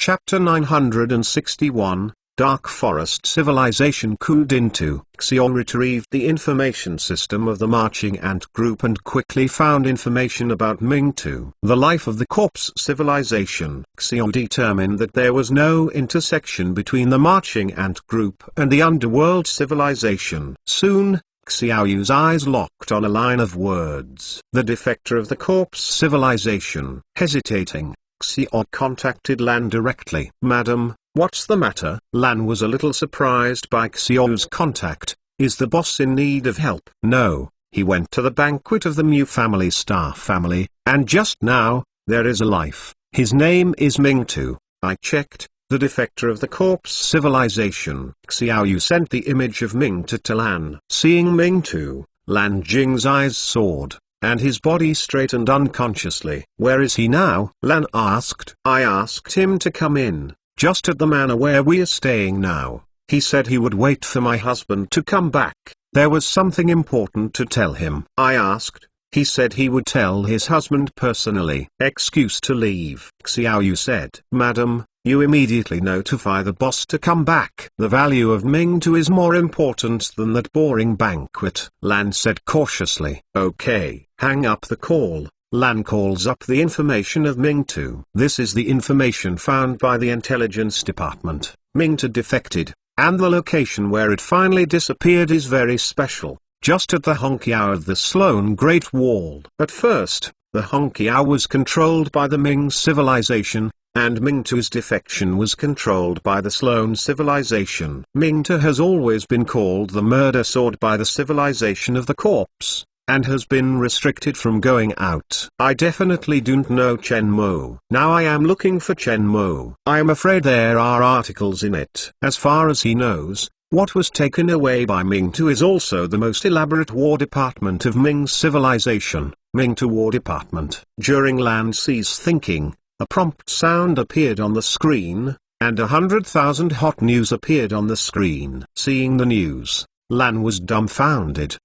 Chapter 961, Dark Forest Civilization Coup into Xiao retrieved the information system of the marching ant group and quickly found information about Ming-Tu. The life of the corpse civilization. Xiao determined that there was no intersection between the marching ant group and the underworld civilization. Soon, Xiaoyu's eyes locked on a line of words. The defector of the corpse civilization. Hesitating, Xiao contacted Lan directly. "Madam, what's the matter?" Lan was a little surprised by Xiao's contact. "Is the boss in need of help?" "No, he went to the banquet of the Mu family star family, and just now, there is a life. His name is Ming-Tu. I checked, the defector of the corpse civilization." Xiaoyu sent the image of Ming-Tu to Lan. Seeing Ming-Tu, Lan Jing's eyes soared, and his body straightened unconsciously. "Where is he now?" Lan asked. "I asked him to come in, just at the manor where we are staying now. He said he would wait for my husband to come back. There was something important to tell him. I asked. He said he would tell his husband personally." "Excuse to leave," Xiaoyu said. "Madam, you immediately notify the boss to come back. The value of Ming-Tu is more important than that boring banquet," Lan said cautiously. "Okay." Hang up the call. Lan calls up the information of Ming-Tu. This is the information found by the intelligence department. Ming-Tu defected, and the location where it finally disappeared is very special, just at the Hongqiao of the Sloan Great Wall. At first, the Hongqiao was controlled by the Ming civilization, and Ming-Tu's defection was controlled by the Sloan civilization. Ming-Tu has always been called the murder sword by the civilization of the corpse, and has been restricted from going out. I definitely don't know Chen Mo. Now I am looking for Chen Mo. I am afraid there are articles in it. As far as he knows, what was taken away by Ming-Tu is also the most elaborate war department of Ming's civilization, Ming-Tu War Department. During Lan Si's thinking, a prompt sound appeared on the screen, and 100,000 hot news appeared on the screen. Seeing the news, Lan was dumbfounded.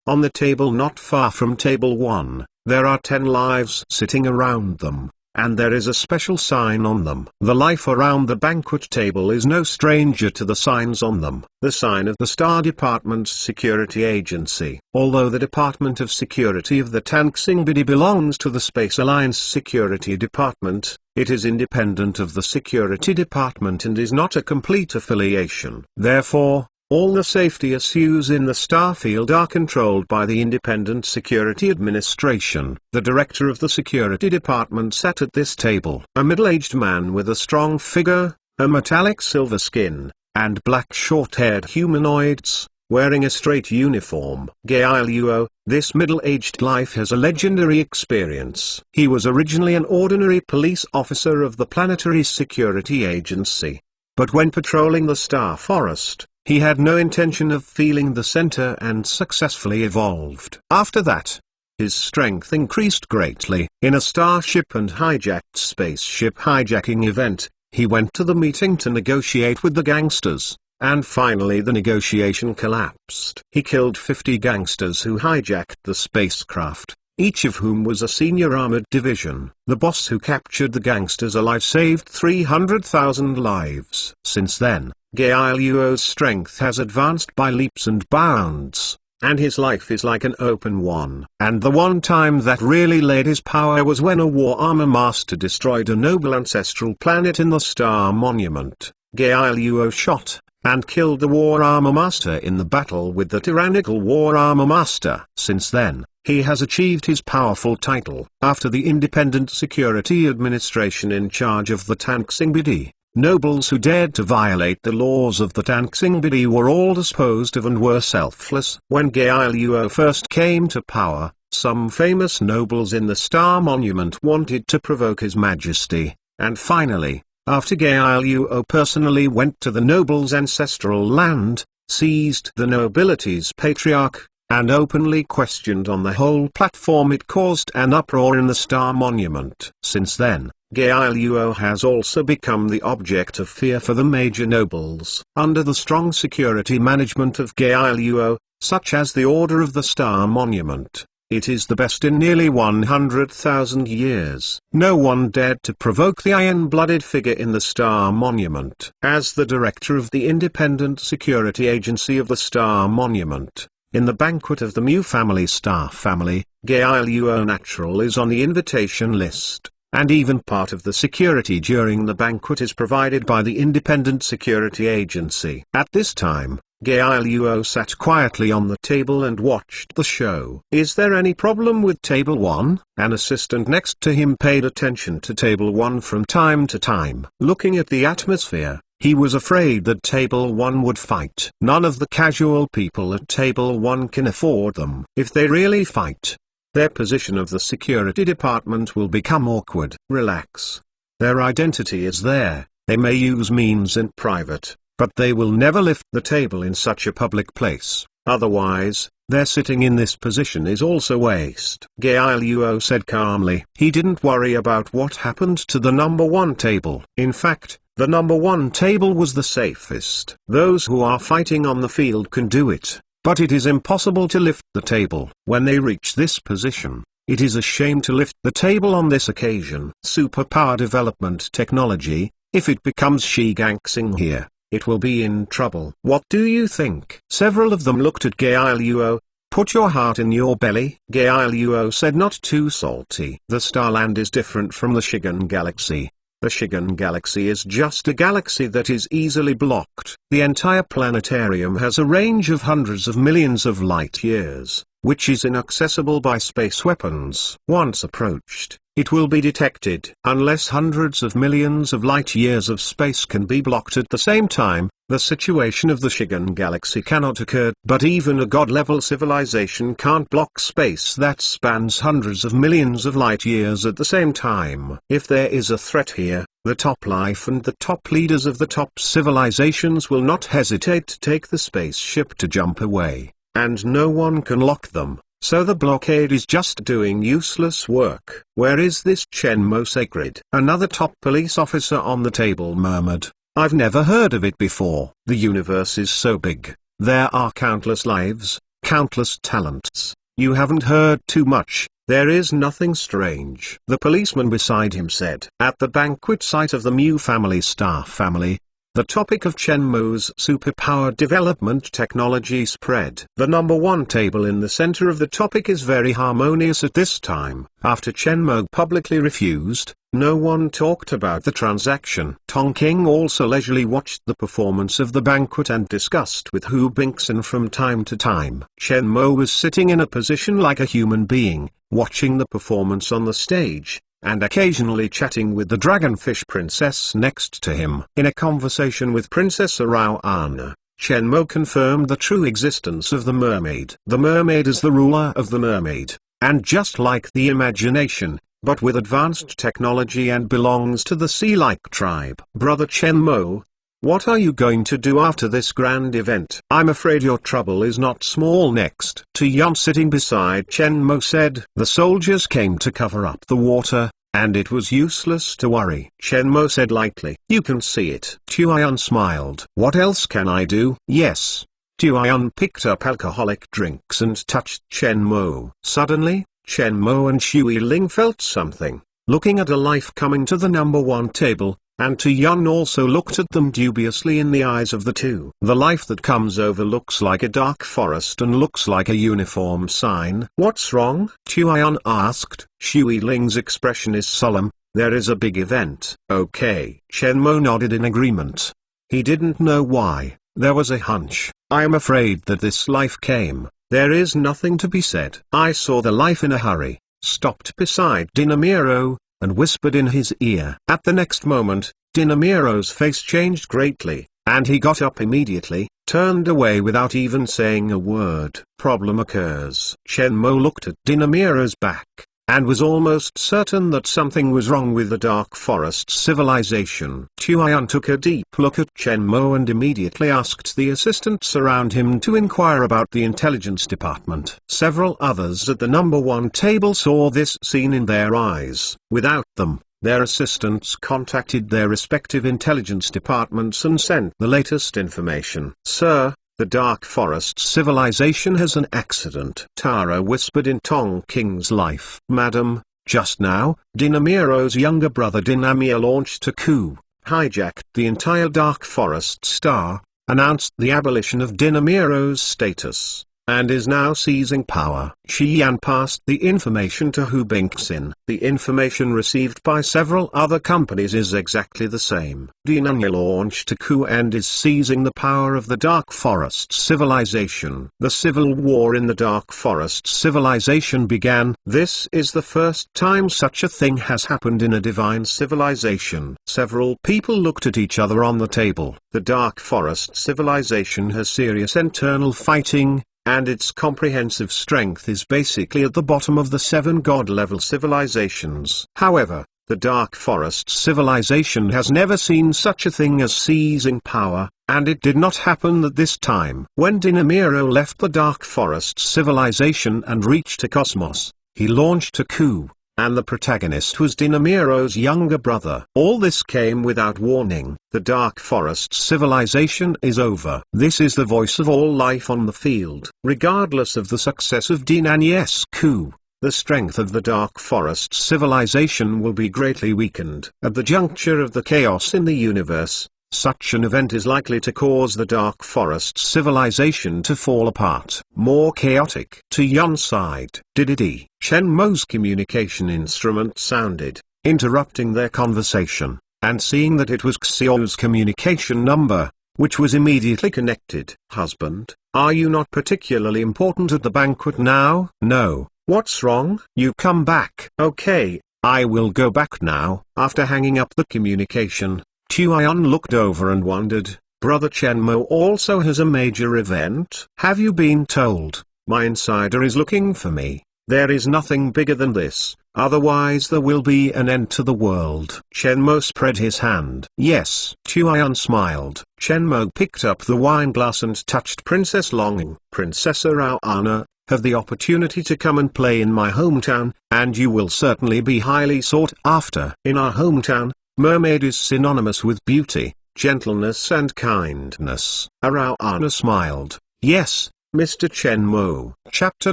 On the table not far from table 1, there are 10 lives sitting around them, and there is a special sign on them. The life around the banquet table is no stranger to the signs on them. The sign of the Star Department's security agency. Although the Department of Security of the Tanxing Bidi belongs to the Space Alliance Security Department, it is independent of the Security Department and is not a complete affiliation. Therefore, all the safety issues in the starfield are controlled by the Independent Security Administration. The director of the Security Department sat at this table. A middle-aged man with a strong figure, a metallic silver skin, and black short-haired humanoids, wearing a straight uniform. Gail Yuo, this middle-aged life has a legendary experience. He was originally an ordinary police officer of the Planetary Security Agency. But when patrolling the Star Forest, he had no intention of feeling the center and successfully evolved. After that, his strength increased greatly. In a starship and hijacked spaceship hijacking event, he went to the meeting to negotiate with the gangsters, and finally the negotiation collapsed. He killed 50 gangsters who hijacked the spacecraft, each of whom was a senior armored division. The boss who captured the gangsters alive saved 300,000 lives. Since then, Gail Yuo's strength has advanced by leaps and bounds, and his life is like an open one. And the one time that really laid his power was when a war armor master destroyed a noble ancestral planet in the Star Monument. Gail Yuo shot and killed the war armor master in the battle with the tyrannical war armor master. Since then, he has achieved his powerful title. After the Independent Security Administration in charge of the Tanxing Bidi, nobles who dared to violate the laws of the Tanxing Bidi were all disposed of and were selfless. When Gail Yuo first came to power, some famous nobles in the Star Monument wanted to provoke His Majesty, and finally, after Gail Yuo personally went to the nobles' ancestral land, seized the nobility's patriarch, and openly questioned on the whole platform, it caused an uproar in the Star Monument. Since then, Gail Yuo has also become the object of fear for the major nobles. Under the strong security management of Gail Yuo, such as the Order of the Star Monument, It is the best in nearly 100,000 years. No one dared to provoke the iron-blooded figure in the Star Monument. As the director of the independent security agency of the Star Monument, in the banquet of the Mu family Star family, Gail Yuo Natural is on the invitation list, and even part of the security during the banquet is provided by the independent security agency. At this time, Gail Yuo sat quietly on the table and watched the show. Is there any problem with Table 1? An assistant next to him paid attention to Table 1 from time to time. Looking at the atmosphere, he was afraid that Table 1 would fight. None of the casual people at Table 1 can afford them. If they really fight, their position of the security department will become awkward. Relax. Their identity is there. They may use means in private, but they will never lift the table in such a public place. Otherwise, their sitting in this position is also waste. Gail Yuo said calmly. He didn't worry about what happened to the number 1 table. In fact, the number 1 table was the safest. Those who are fighting on the field can do it, but it is impossible to lift the table. When they reach this position, it is a shame to lift the table on this occasion. Superpower development technology, if it becomes Shigangsing here, it will be in trouble. What do you think? Several of them looked at Gail Yuo. Put your heart in your belly. Gail Yuo said, not too salty. The Starland is different from the Shigan Galaxy. The Shigan Galaxy is just a galaxy that is easily blocked. The entire planetarium has a range of hundreds of millions of light years, which is inaccessible by space weapons. Once approached, it will be detected. Unless hundreds of millions of light years of space can be blocked at the same time, the situation of the Shigan Galaxy cannot occur. But even a god-level civilization can't block space that spans hundreds of millions of light years at the same time. If there is a threat here, the top life and the top leaders of the top civilizations will not hesitate to take the spaceship to jump away, and no one can lock them. So the blockade is just doing useless work. Where is this Shenmue sacred? Another top police officer on the table murmured. I've never heard of it before. The universe is so big. There are countless lives, countless talents. You haven't heard too much. There is nothing strange. The policeman beside him said. At the banquet site of the Mu family Star family, the topic of Shenmue's superpower development technology spread. The number 1 table in the center of the topic is very harmonious at this time. After Shenmue publicly refused, no one talked about the transaction. Tongking also leisurely watched the performance of the banquet and discussed with Hu Bingxin from time to time. Shenmue was sitting in a position like a human being, watching the performance on the stage, and occasionally chatting with the Dragonfish Princess next to him. In a conversation with Princess Arao Anna, Shenmue confirmed the true existence of the mermaid. The mermaid is the ruler of the mermaid, and just like the imagination, but with advanced technology and belongs to the sea-like tribe. Brother Shenmue, what are you going to do after this grand event? I'm afraid your trouble is not small. Next to Yan sitting beside Shenmue said, the soldiers came to cover up the water, and it was useless to worry. Shenmue said lightly, you can see it. Tuyan smiled. What else can I do? Yes. Tuyan picked up alcoholic drinks and touched Shenmue. Suddenly, Shenmue and Shui Ling felt something, looking at a life coming to the number 1 table, and Tuyan also looked at them dubiously in the eyes of the two. The life that comes over looks like a dark forest and looks like a uniform sign. What's wrong? Tuyan asked. Shui Ling's expression is solemn. There is a big event. Okay. Shenmue nodded in agreement. He didn't know why. There was a hunch. I am afraid that this life came. There is nothing to be said. I saw the life in a hurry, stopped beside Dinamiro, and whispered in his ear. At the next moment, Dinamiro's face changed greatly, and he got up immediately, turned away without even saying a word. Problem occurs. Shenmue looked at Dinamiro's back, and was almost certain that something was wrong with the Dark Forest civilization. Tuyan took a deep look at Shenmue and immediately asked the assistants around him to inquire about the intelligence department. Several others at the number 1 table saw this scene in their eyes. Without them, their assistants contacted their respective intelligence departments and sent the latest information. Sir, the Dark Forest civilization has an accident. Tara whispered in Tong King's life. Madam, just now, Dinamiro's younger brother Dinamir launched a coup, hijacked the entire Dark Forest star, announced the abolition of Dinamiro's status, and is now seizing power. Shi Yan passed the information to Hu Bingxin. The information received by several other companies is exactly the same. Dinamir launched a coup and is seizing the power of the Dark Forest civilization. The civil war in the Dark Forest civilization began. This is the first time such a thing has happened in a divine civilization. Several people looked at each other on the table. The Dark Forest civilization has serious internal fighting, and its comprehensive strength is basically at the bottom of the 7 god-level civilizations. However, the Dark Forest civilization has never seen such a thing as seizing power, and it did not happen at this time. When Dinamiro left the Dark Forest civilization and reached a cosmos, he launched a coup, and the protagonist was Dinamiro's younger brother. All this came without warning. The Dark Forest civilization is over. This is the voice of all life on the field. Regardless of the success of Dinanier's coup, the strength of the Dark Forest civilization will be greatly weakened. At the juncture of the chaos in the universe, such an event is likely to cause the Dark Forest civilization to fall apart. More chaotic. To Yun's side, Dididi, Shenmo's communication instrument sounded, interrupting their conversation, and seeing that it was Xiao's communication number, which was immediately connected. Husband, are you not particularly important at the banquet now? No. What's wrong? You come back. Okay, I will go back now. After hanging up the communication, Tuan looked over and wondered, Brother Chenmo also has a major event? Have you been told? My insider is looking for me. There is nothing bigger than this, otherwise there will be an end to the world. Chenmo spread his hand. Yes. Tuan smiled. Chenmo picked up the wine glass and touched Princess Longing. Princess Rao-ana, have the opportunity to come and play in my hometown, and you will certainly be highly sought after. In our hometown, mermaid is synonymous with beauty, gentleness and kindness. Rao-ana smiled. Yes, Mr. Chenmo. Chapter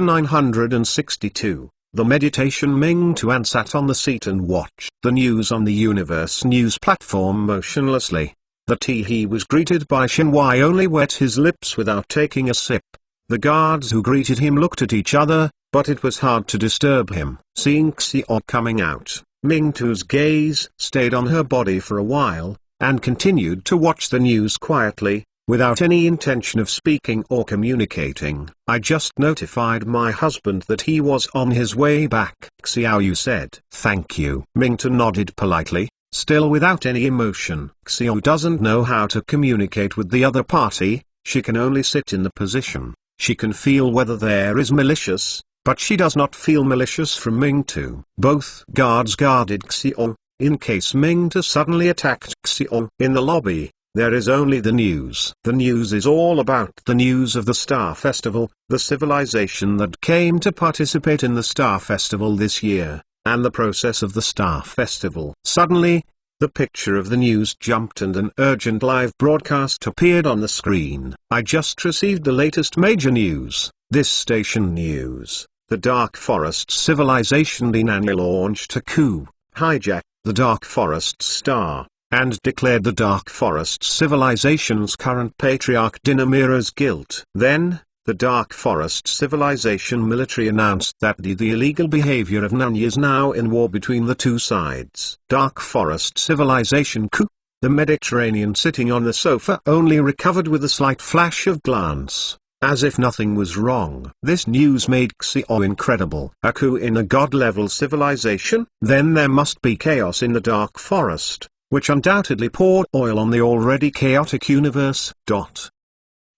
962. The Meditation. Ming Tuan sat on the seat and watched the news on the Universe News platform motionlessly. The tea he was greeted by Shenhua only wet his lips without taking a sip. The guards who greeted him looked at each other, but it was hard to disturb him. Seeing Xiao coming out, Ming Tu's gaze stayed on her body for a while, and continued to watch the news quietly, without any intention of speaking or communicating. I just notified my husband that he was on his way back. Xiao Yu said. Thank you. Ming Tu nodded politely, still without any emotion. Xiao doesn't know how to communicate with the other party, she can only sit in the position. She can feel whether there is malicious, but she does not feel malicious from Ming Tu. Both guards guarded Xiao, in case Ming Tu suddenly attacked Xiao. In the lobby, there is only the news. The news is all about the news of the Star Festival, the civilization that came to participate in the Star Festival this year, and the process of the Star Festival. Suddenly, the picture of the news jumped and an urgent live broadcast appeared on the screen. I just received the latest major news. This station news. The Dark Forest civilization Dinani launched a coup, hijacked the Dark Forest star, and declared the Dark Forest civilization's current patriarch Dinamira's guilt. Then, the Dark Forest civilization military announced that the illegal behavior of Nanya is now in war between the two sides. Dark Forest civilization coup. The Mediterranean sitting on the sofa only recovered with a slight flash of glance, as if nothing was wrong. This news made Xiao incredible. A coup in a god-level civilization? Then there must be chaos in the Dark Forest, which undoubtedly poured oil on the already chaotic universe.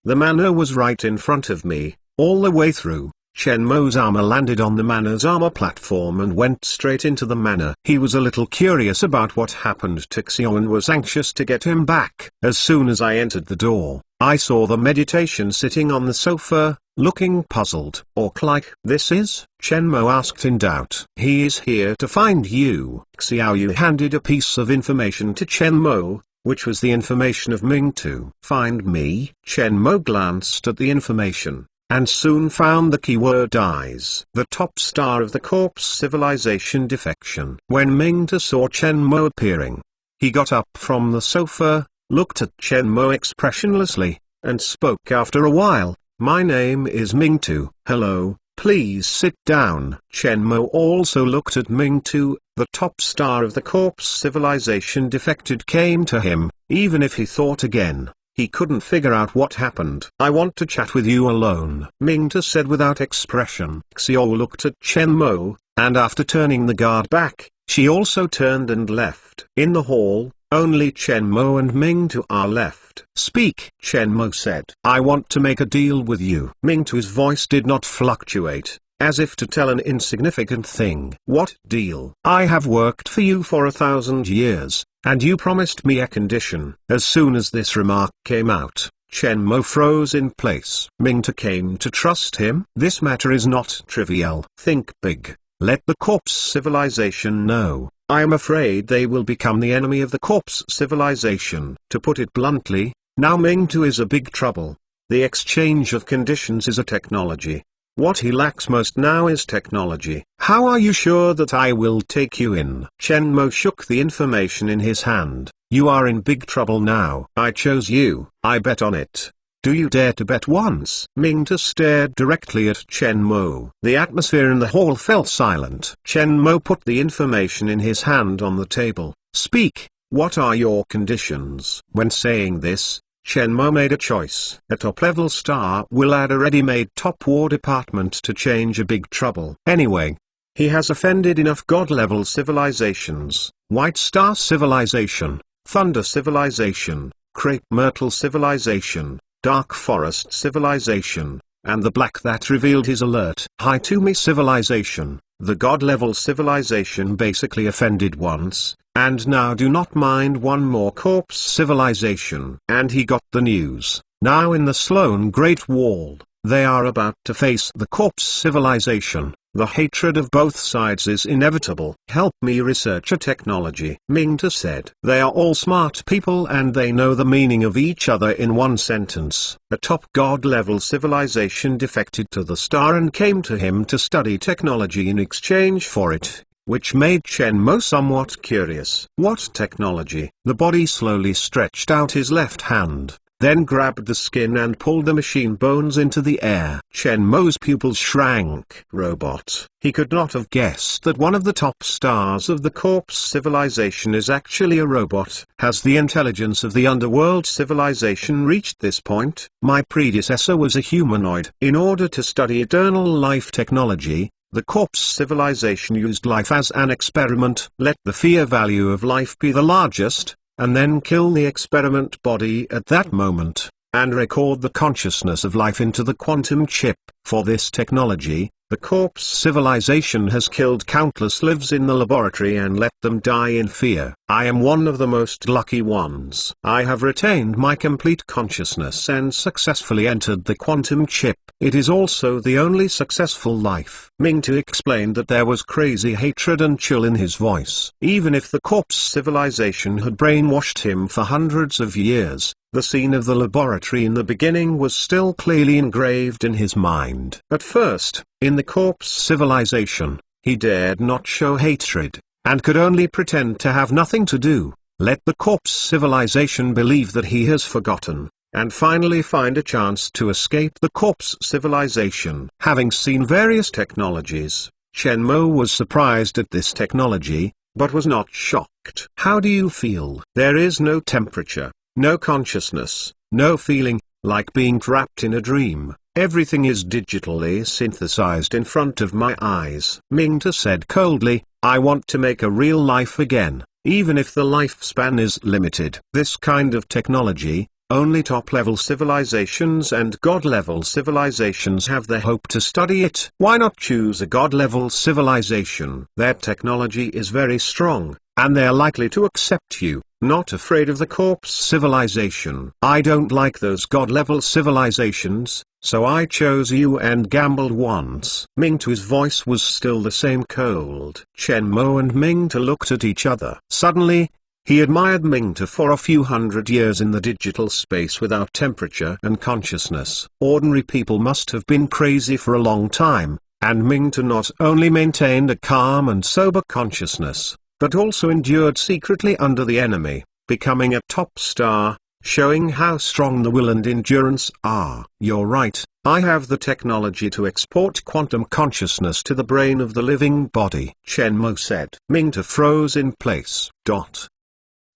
The manor was right in front of me, all the way through. Shenmo's armor landed on the manor's armor platform and went straight into the manor. He was a little curious about what happened to Xiao and was anxious to get him back. As soon as I entered the door, I saw the meditation sitting on the sofa, looking puzzled. Orc-like. This is? Shenmo asked in doubt. He is here to find you. Xiao Yu handed a piece of information to Shenmo, which was the information of Ming Tu. Find me. Chen Mo glanced at the information, and soon found the keyword eyes. The top star of the corpse civilization defection. When Ming Tu saw Chen Mo appearing, he got up from the sofa, looked at Chen Mo expressionlessly, and spoke after a while. My name is Ming Tu. Hello, please sit down. Chen Mo also looked at Ming Tu. The top star of the corpse civilization defected came to him. Even if he thought again, he couldn't figure out what happened. I want to chat with you alone, Ming Tu said without expression. Xiao looked at Chen Mo, and after turning the guard back, she also turned and left. In the hall, only Chen Mo and Ming Tu are left. Speak, Chen Mo said. I want to make a deal with you. Ming Tu's voice did not fluctuate, as if to tell an insignificant thing. What deal? I have worked for you for 1,000 years, and you promised me a condition. As soon as this remark came out, Chen Mo froze in place. Ming Tu came to trust him. This matter is not trivial. Think big. Let the corpse civilization know. I am afraid they will become the enemy of the corpse civilization. To put it bluntly, now Ming Tu is a big trouble. The exchange of conditions is a technology. What he lacks most now is technology. How are you sure that I will take you in? Chen Mo shook the information in his hand. You are in big trouble now. I chose you. I bet on it. Do you dare to bet once? Ming Tu stared directly at Chen Mo. The atmosphere in the hall fell silent. Chen Mo put the information in his hand on the table. Speak, what are your conditions? When saying this, Chen Mo made a choice. A top-level star will add a ready-made top war department to change a big trouble. Anyway, he has offended enough god-level civilizations. White Star Civilization, Thunder Civilization, Crepe Myrtle Civilization, Dark Forest Civilization, and the black that revealed his alert. Haitumi Civilization, the god-level civilization basically offended once, and now do not mind one more corpse civilization. And he got the news. Now in the Sloan Great Wall, they are about to face the corpse civilization. The hatred of both sides is inevitable. Help me research a technology, Ming Tu said. They are all smart people and they know the meaning of each other in one sentence. A top god-level civilization defected to the star and came to him to study technology in exchange for it, which made Chen Mo somewhat curious. What technology? The body slowly stretched out his left hand, then grabbed the skin and pulled the machine bones into the air. Chen Mo's pupils shrank. Robot. He could not have guessed that one of the top stars of the corpse civilization is actually a robot. Has the intelligence of the underworld civilization reached this point? My predecessor was a humanoid. In order to study eternal life technology, the corpse civilization used life as an experiment. Let the fear value of life be the largest, and then kill the experiment body at that moment, and record the consciousness of life into the quantum chip. For this technology, the corpse civilization has killed countless lives in the laboratory and let them die in fear. I am one of the most lucky ones. I have retained my complete consciousness and successfully entered the quantum chip. It is also the only successful life. Ming Tu explained that there was crazy hatred and chill in his voice. Even if the corpse civilization had brainwashed him for hundreds of years, the scene of the laboratory in the beginning was still clearly engraved in his mind. At first, in the corpse civilization, he dared not show hatred, and could only pretend to have nothing to do. Let the corpse civilization believe that he has forgotten, and finally find a chance to escape the corpse civilization. Having seen various technologies, Chen Mo was surprised at this technology, but was not shocked. How do you feel? There is no temperature, no consciousness, no feeling, like being trapped in a dream. Everything is digitally synthesized in front of my eyes. Ming Tu said coldly, I want to make a real life again, even if the lifespan is limited. This kind of technology, only top-level civilizations and god-level civilizations have the hope to study it. Why not choose a god-level civilization? Their technology is very strong, and they are likely to accept you. Not afraid of the corpse civilization. I don't like those god-level civilizations, so I chose you and gambled once. Ming Tu's voice was still the same cold. Chen Mo and Ming Tu looked at each other. Suddenly, He admired Mingta for a few hundred years in the digital space without temperature and consciousness. Ordinary people must have been crazy for a long time, and Mingta not only maintained a calm and sober consciousness, but also endured secretly under the enemy, becoming a top star, showing how strong the will and endurance are. You're right, I have the technology to export quantum consciousness to the brain of the living body, Chen Mo said. Mingta froze in place.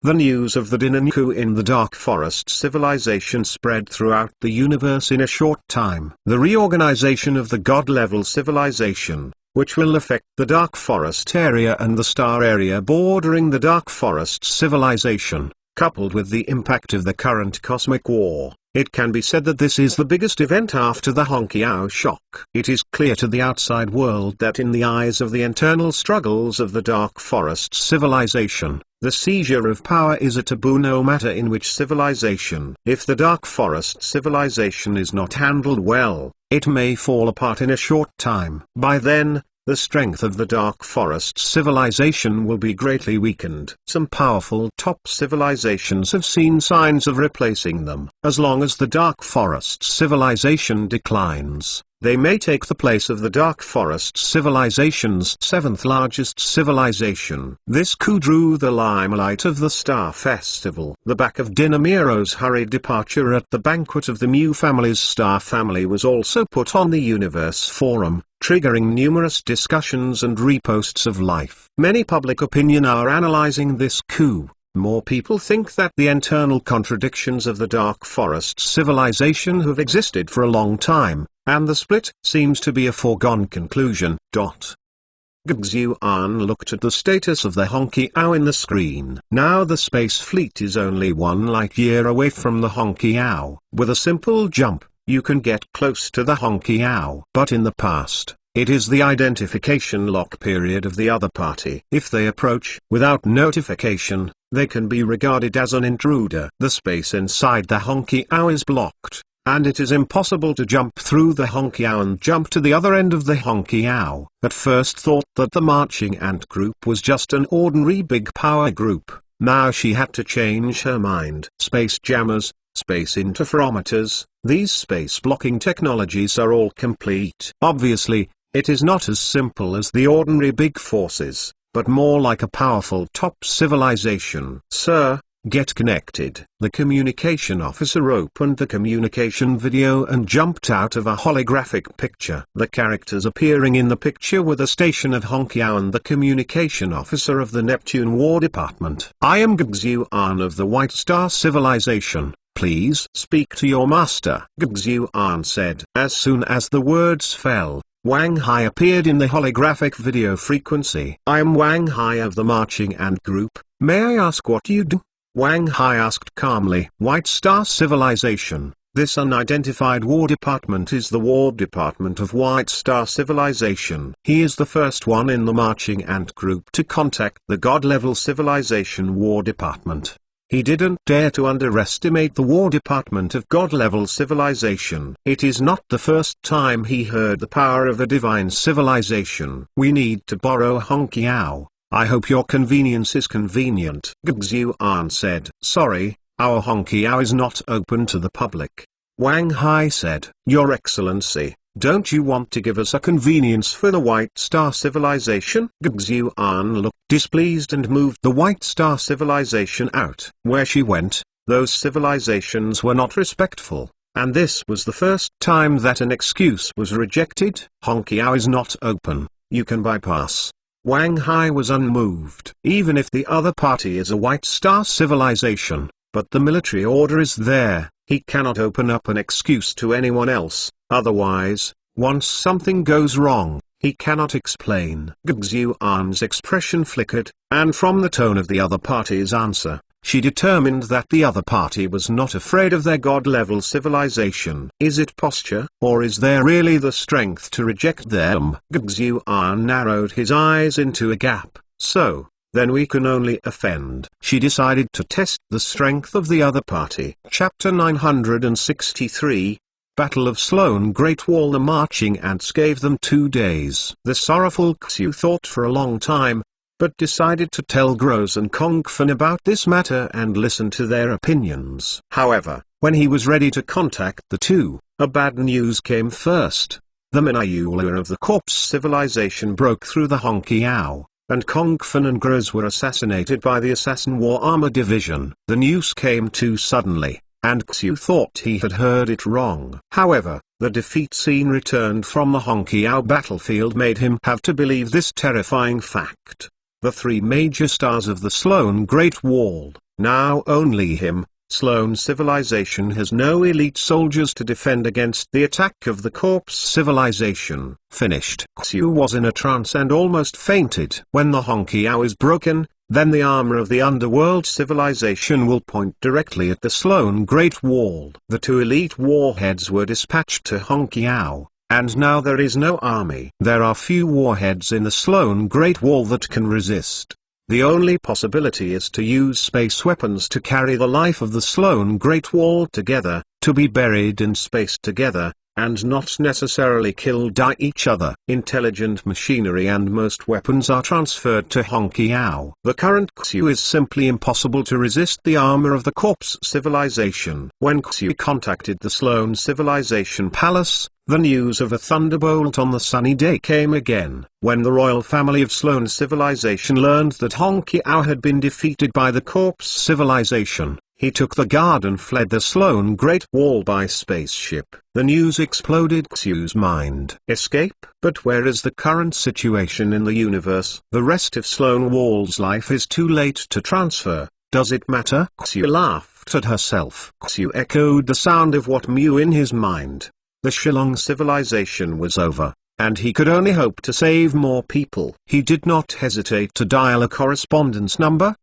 The news of the Dinan coup in the Dark Forest civilization spread throughout the universe in a short time. The reorganization of the God-level civilization, which will affect the Dark Forest area and the star area bordering the Dark Forest civilization, coupled with the impact of the current cosmic war, it can be said that this is the biggest event after the Honkiao shock. It is clear to the outside world that in the eyes of the internal struggles of the Dark Forest civilization, the seizure of power is a taboo no matter in which civilization. If the Dark Forest civilization is not handled well, it may fall apart in a short time. By then, the strength of the Dark Forest civilization will be greatly weakened. Some powerful top civilizations have seen signs of replacing them. As long as the Dark Forest civilization declines, they may take the place of the Dark Forest civilization's seventh largest civilization. This coup drew the limelight of the Star Festival. The back of Dinamiro's hurried departure at the banquet of the Mu family's star family was also put on the Universe Forum, triggering numerous discussions and reposts of life. Many public opinion are analyzing this coup. More people think that the internal contradictions of the Dark Forest civilization have existed for a long time, and the split seems to be a foregone conclusion. Gxuan looked at the status of the Honkiao in the screen. Now the space fleet is only 1 light year away from the Honkiao. With a simple jump, you can get close to the Honkiao. But in the past, it is the identification lock period of the other party. If they approach without notification, they can be regarded as an intruder. The space inside the Honkiao is blocked, and it is impossible to jump through the Honkiao and jump to the other end of the Honkiao. At first thought that the marching ant group was just an ordinary big power group. Now she had to change her mind. Space jammers, space interferometers, these space blocking technologies are all complete. Obviously, it is not as simple as the ordinary big forces, but more like a powerful top civilization. Sir, get connected. The communication officer opened the communication video and jumped out of a holographic picture. The characters appearing in the picture were the station of Honkiao and the communication officer of the Neptune War Department. I am Gxuan of the White Star Civilization. Please speak to your master, Gxuan said. As soon as the words fell, Wang Hai appeared in the holographic video frequency. I am Wang Hai of the Marching Ant Group. May I ask what you do? Wang Hai asked calmly. White Star Civilization. This unidentified War Department is the War Department of White Star Civilization. He is the first one in the Marching Ant Group to contact the God-level Civilization War Department. He didn't dare to underestimate the War Department of God-level civilization. It is not the first time he heard the power of a divine civilization. We need to borrow Honkiao. I hope your convenience is convenient. Gxuan said. Sorry, our Honkiao is not open to the public. Wang Hai said. Your Excellency, don't you want to give us a convenience for the White Star Civilization? Gxuan looked displeased and moved the White Star Civilization out. Where she went, those civilizations were not respectful, and this was the first time that an excuse was rejected. Honkiao is not open, you can bypass. Wang Hai was unmoved. Even if the other party is a White Star Civilization, but the military order is there, he cannot open up an excuse to anyone else. Otherwise, once something goes wrong, he cannot explain. Gxuan's expression flickered, and from the tone of the other party's answer, she determined that the other party was not afraid of their God-level civilization. Is it posture, or is there really the strength to reject them? Gxuan narrowed his eyes into a gap. So, then we can only offend. She decided to test the strength of the other party. Chapter 963, Battle of Sloan Great Wall. The marching ants gave them 2 days. The sorrowful Xu thought for a long time, but decided to tell Groz and Kongfan about this matter and listen to their opinions. However, when he was ready to contact the two, a bad news came first. The Minayula of the Corpse civilization broke through the Honkiao, and Kongfan and Groz were assassinated by the Assassin War Armor Division. The news came too suddenly, and Xiu thought he had heard it wrong. However, the defeat scene returned from the Honkiao battlefield made him have to believe this terrifying fact. The three major stars of the Sloan Great Wall, now only him, Sloan civilization has no elite soldiers to defend against the attack of the Corpse civilization. Finished. Xiu was in a trance and almost fainted. When the Honkiao is broken, then the armor of the underworld civilization will point directly at the Sloan Great Wall. The two elite warheads were dispatched to Honkiao, and now there is no army. There are few warheads in the Sloan Great Wall that can resist. The only possibility is to use space weapons to carry the life of the Sloan Great Wall together, to be buried in space together, and not necessarily killed by each other. Intelligent machinery and most weapons are transferred to Honkiao. The current Xiu is simply impossible to resist the armor of the Corpse civilization. When Xiu contacted the Sloan civilization palace, the news of a thunderbolt on the sunny day came again. When the royal family of Sloan civilization learned that Honkiao had been defeated by the Corpse civilization, he took the guard and fled the Sloan Great Wall by spaceship. The news exploded Xiu's mind. Escape? But where is the current situation in the universe? The rest of Sloan Wall's life is too late to transfer. Does it matter? Xiu laughed at herself. Xiu echoed the sound of what Mu in his mind. The Shillong civilization was over, and he could only hope to save more people. He did not hesitate to dial a correspondence number.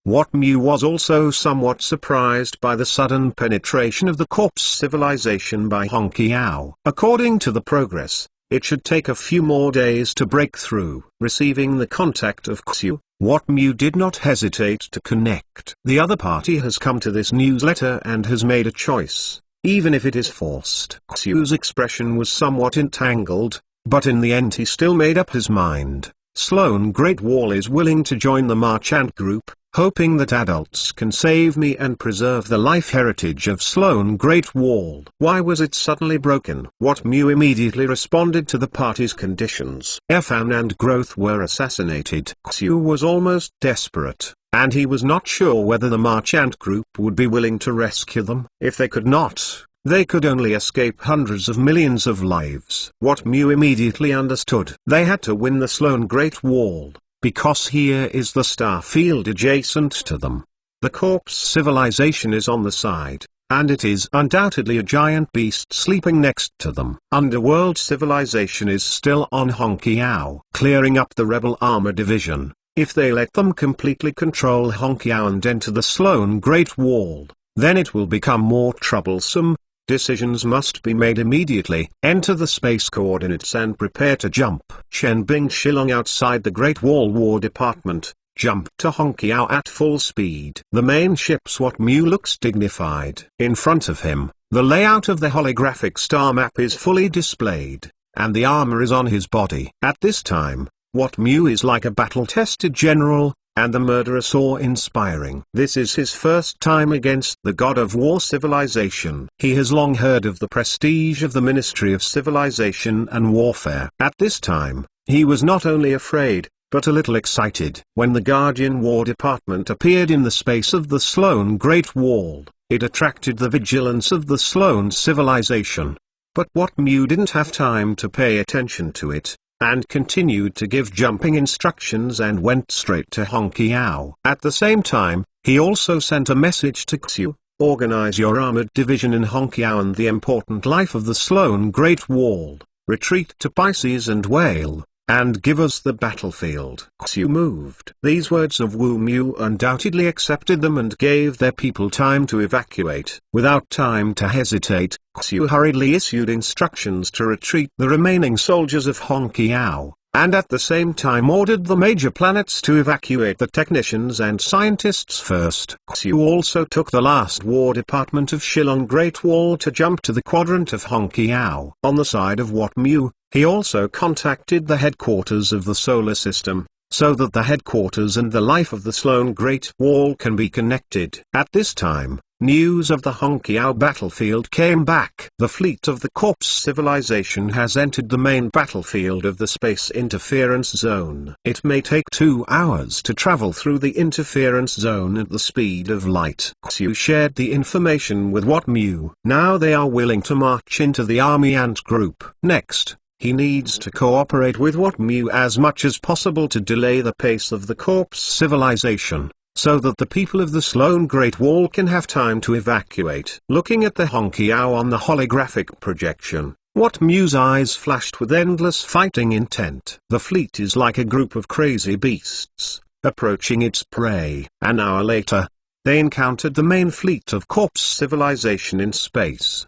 What Mu was also somewhat surprised by the sudden penetration of the Corpse civilization by Honkiao. According to the progress, it should take a few more days to break through. Receiving the contact of Xiu, What Mu did not hesitate to connect. The other party has come to this newsletter and has made a choice, even if it is forced. Xiu's expression was somewhat entangled, but in the end he still made up his mind. Sloan Great Wall is willing to join the Marchant group, hoping that adults can save me and preserve the life heritage of Sloan Great Wall. Why was it suddenly broken? What Mu immediately responded to the party's conditions. Fan and Growth were assassinated. Xiu was almost desperate, and he was not sure whether the Marchant group would be willing to rescue them. If they could not, they could only escape hundreds of millions of lives. What Mu immediately understood. They had to win the Sloan Great Wall, because here is the star field adjacent to them. The Corpse civilization is on the side, and it is undoubtedly a giant beast sleeping next to them. Underworld civilization is still on Honkiao, clearing up the rebel armor division. If they let them completely control Honkiao and enter the Sloan Great Wall, then it will become more troublesome. Decisions must be made immediately. Enter the space coordinates and prepare to jump. Shen Bing Shillong outside the Great Wall War Department, jump to Honkiao at full speed. The main ship's What Mu looks dignified. In front of him, the layout of the holographic star map is fully displayed, and the armor is on his body. At this time, What Mu is like a battle-tested general, and the murderer awe-inspiring. This is his first time against the God of War civilization. He has long heard of the prestige of the Ministry of Civilization and Warfare. At this time, he was not only afraid, but a little excited. When the Guardian War Department appeared in the space of the Sloan Great Wall, it attracted the vigilance of the Sloan civilization. But What Mu didn't have time to pay attention to it, and continued to give jumping instructions and went straight to Honkiao. At the same time, he also sent a message to Xiu: organize your armored division in Honkiao and the important life of the Sloan Great Wall, retreat to Pisces and Whale, and give us the battlefield. Xiu moved. These words of Wu Mu undoubtedly accepted them and gave their people time to evacuate. Without time to hesitate, Xiu hurriedly issued instructions to retreat the remaining soldiers of Honkiao, and at the same time ordered the major planets to evacuate the technicians and scientists first. Xiu also took the last War Department of Shillong Great Wall to jump to the quadrant of Honkiao. On the side of What Mu, he also contacted the headquarters of the solar system, so that the headquarters and the life of the Sloan Great Wall can be connected. At this time, news of the Honkiao battlefield came back. The fleet of the Corpse civilization has entered the main battlefield of the space interference zone. It may take 2 hours to travel through the interference zone at the speed of light. Xiu shared the information with What Mu. Now they are willing to march into the army ant group. Next, he needs to cooperate with What Mu as much as possible to delay the pace of the Corpse civilization, so that the people of the Sloan Great Wall can have time to evacuate. Looking at the Honkiao on the holographic projection, What Mu's eyes flashed with endless fighting intent. The fleet is like a group of crazy beasts, approaching its prey. An hour later, they encountered the main fleet of Corpse civilization in space.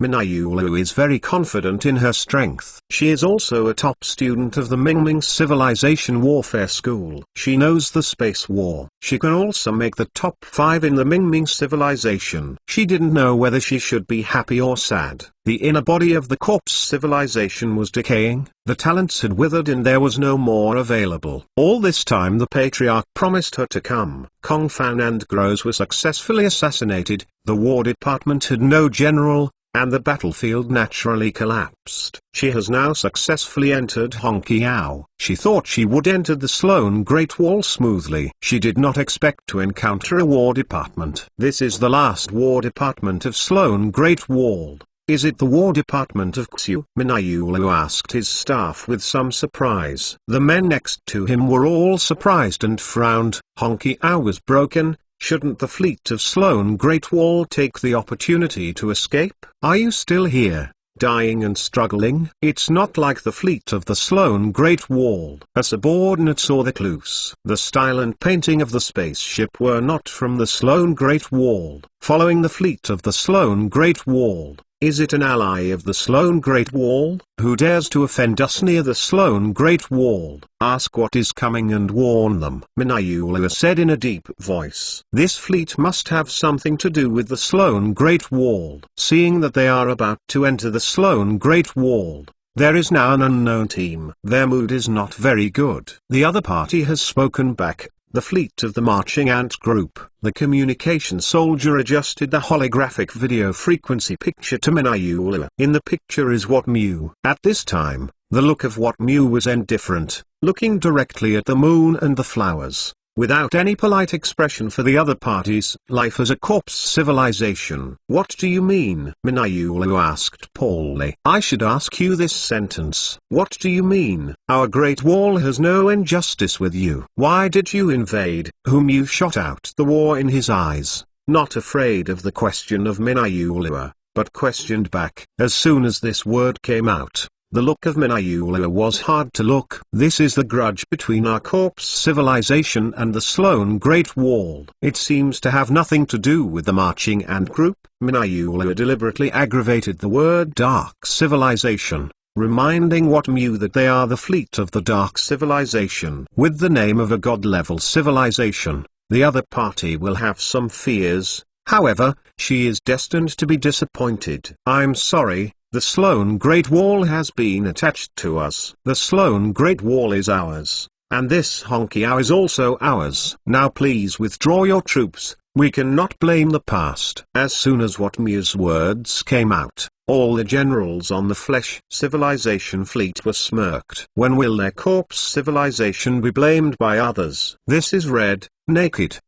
Minayulu is very confident in her strength. She is also a top student of the Mingming Civilization Warfare School. She knows the space war. She can also make the top 5 in the Mingming Civilization. She didn't know whether she should be happy or sad. The inner body of the Corpse civilization was decaying, the talents had withered and there was no more available. All this time the Patriarch promised her to come. Kong Fan and Groz were successfully assassinated, the War Department had no general, and the battlefield naturally collapsed. She has now successfully entered Honkiao. She thought she would enter the Sloan Great Wall smoothly. She did not expect to encounter a War Department. This is the last War Department of Sloan Great Wall. Is it the War Department of Xiu? Minayulu asked his staff with some surprise. The men next to him were all surprised and frowned. Honkiao was broken. Shouldn't the fleet of Sloan Great Wall take the opportunity to escape? Are you still here, dying and struggling? It's not like the fleet of the Sloan Great Wall. A subordinate saw the clues. The style and painting of the spaceship were not from the Sloan Great Wall. Following the fleet of the Sloan Great Wall. Is it an ally of the Sloan Great Wall? Who dares to offend us near the Sloan Great Wall? Ask what is coming and warn them. Minayulu said in a deep voice. This fleet must have something to do with the Sloan Great Wall. Seeing that they are about to enter the Sloan Great Wall, there is now an unknown team. Their mood is not very good. The other party has spoken back. The fleet of the marching ant group. The communication soldier adjusted the holographic video frequency picture to Minayulu. In the picture is What Mu. At this time, the look of What Mu was indifferent, looking directly at the moon and the flowers, without any polite expression for the other party's life as a Corpse civilization. What do you mean? Minayulu asked poorly. I should ask you this sentence. What do you mean? Our Great Wall has no injustice with you. Why did you invade? Whom you shot out the war in his eyes, not afraid of the question of Minayulu, but questioned back. As soon as this word came out, the look of Minayulu was hard to look. This is the grudge between our Corpse civilization and the Sloan Great Wall. It seems to have nothing to do with the marching ant group. Minayulu deliberately aggravated the word Dark Civilization, reminding What Mu that they are the fleet of the Dark Civilization. With the name of a god-level civilization, the other party will have some fears. However, she is destined to be disappointed. I'm sorry. The Sloan Great Wall has been attached to us. The Sloan Great Wall is ours, and this Honkiao is also ours. Now please withdraw your troops, we cannot blame the past. As soon as What Mu's words came out, all the generals on the Flesh civilization fleet were smirked. When will their Corpse civilization be blamed by others? This is red, naked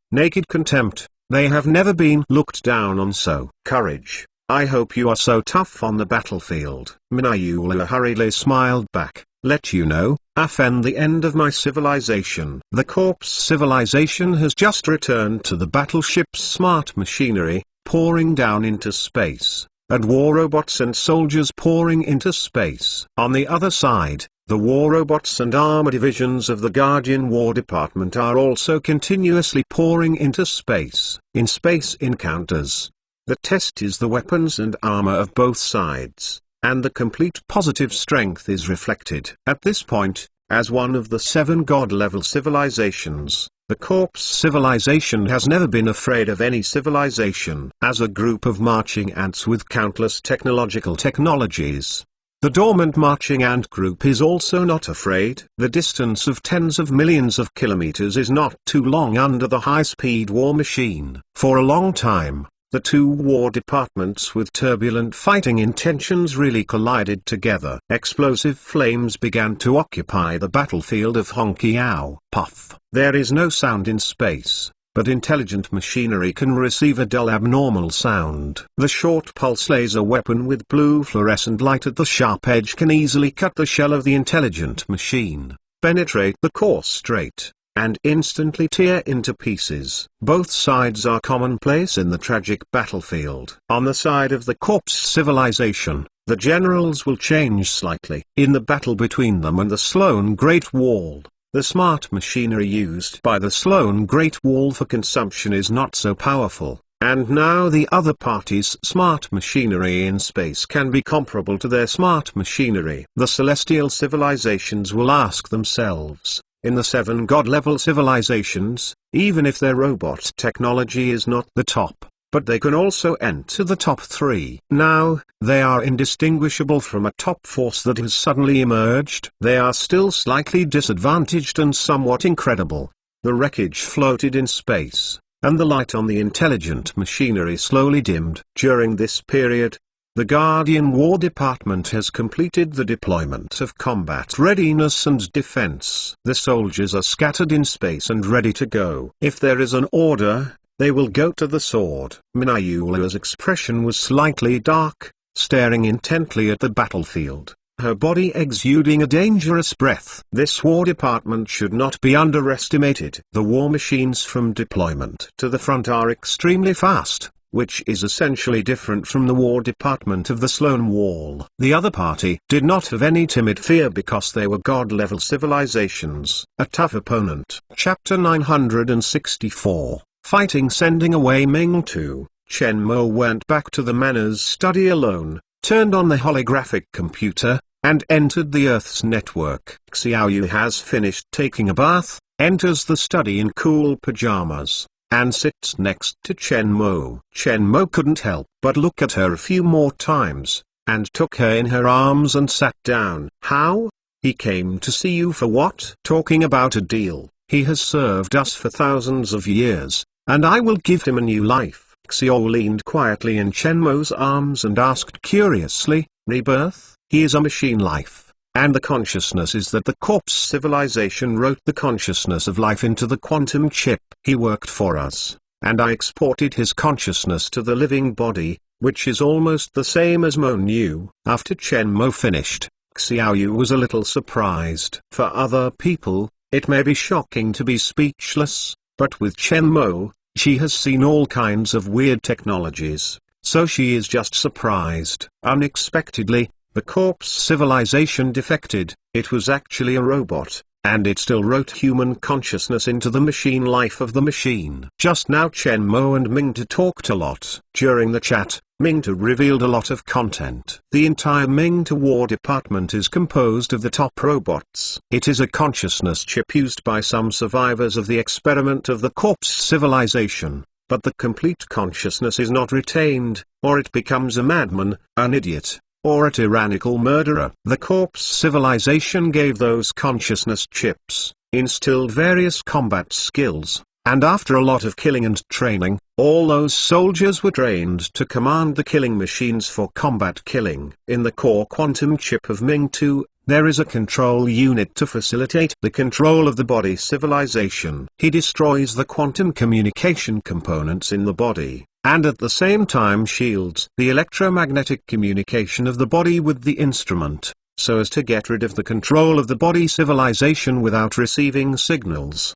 contempt. They have never been looked down on so. Courage. I hope you are so tough on the battlefield. Minayulu hurriedly smiled back. Let you know, Afen the end of my civilization. The Corpse civilization has just returned to the battleship's smart machinery, pouring down into space, and war robots and soldiers pouring into space. On the other side, the war robots and armor divisions of the Guardian War Department are also continuously pouring into space. In space encounters, the test is the weapons and armor of both sides, and the complete positive strength is reflected. At this point, as one of the 7 god-level civilizations, the Corpse civilization has never been afraid of any civilization. As a group of marching ants with countless technologies, The dormant marching ant group is also not afraid. The distance of tens of millions of kilometers is not too long under the high-speed war machine. For a long time, the two war departments with turbulent fighting intentions really collided together. Explosive flames began to occupy the battlefield of Hongqiao. Puff. There is no sound in space, but intelligent machinery can receive a dull abnormal sound. The short pulse laser weapon with blue fluorescent light at the sharp edge can easily cut the shell of the intelligent machine, penetrate the core straight, and instantly tear into pieces. Both sides are commonplace in the tragic battlefield. On the side of the corpse civilization, the generals will change slightly. In the battle between them and the Sloan Great Wall, the smart machinery used by the Sloan Great Wall for consumption is not so powerful, and now the other party's smart machinery in space can be comparable to their smart machinery. The celestial civilizations will ask themselves, in the 7 god-level civilizations, even if their robot technology is not the top, but they can also enter the top 3. Now, they are indistinguishable from a top force that has suddenly emerged. They are still slightly disadvantaged and somewhat incredible. The wreckage floated in space, and the light on the intelligent machinery slowly dimmed. During this period, the Guardian War Department has completed the deployment of combat readiness and defense. The soldiers are scattered in space and ready to go. If there is an order, they will go to the sword. Minayula's expression was slightly dark, staring intently at the battlefield, her body exuding a dangerous breath. This War Department should not be underestimated. The war machines from deployment to the front are extremely fast, which is essentially different from the War Department of the Sloan Wall. The other party did not have any timid fear because they were god-level civilizations. A tough opponent. Chapter 964. Fighting. Sending away Ming Tu, Chen Mo went back to the Manners study alone, turned on the holographic computer, and entered the Earth's network. Xiaoyu has finished taking a bath, enters the study in cool pajamas, and sits next to Chen Mo. Chen Mo couldn't help but look at her a few more times, and took her in her arms and sat down. How? He came to see you for what? Talking about a deal. He has served us for thousands of years, and I will give him a new life. Xiao leaned quietly in Chen Mo's arms and asked curiously, rebirth? He is a machine life, and the consciousness is that the corpse civilization wrote the consciousness of life into the quantum chip. He worked for us, and I exported his consciousness to the living body, which is almost the same as Mo knew. After Chen Mo finished, Xiaoyu was a little surprised. For other people, it may be shocking to be speechless, but with Chen Mo, she has seen all kinds of weird technologies, so she is just surprised. Unexpectedly, the corpse civilization defected. It was actually a robot, and it still wrote human consciousness into the machine life of the machine. Just now Chen Mo and Ming Tu talked a lot. During the chat, Ming Tu revealed a lot of content. The entire Ming Tu War Department is composed of the top robots. It is a consciousness chip used by some survivors of the experiment of the corpse civilization, but the complete consciousness is not retained, or it becomes a madman, an idiot, or a tyrannical murderer. The corpse civilization gave those consciousness chips, instilled various combat skills, and after a lot of killing and training, all those soldiers were trained to command the killing machines for combat killing. In the core quantum chip of Ming Tu, there is a control unit to facilitate the control of the body civilization. He destroys the quantum communication components in the body, and at the same time shields the electromagnetic communication of the body with the instrument, so as to get rid of the control of the body civilization without receiving signals.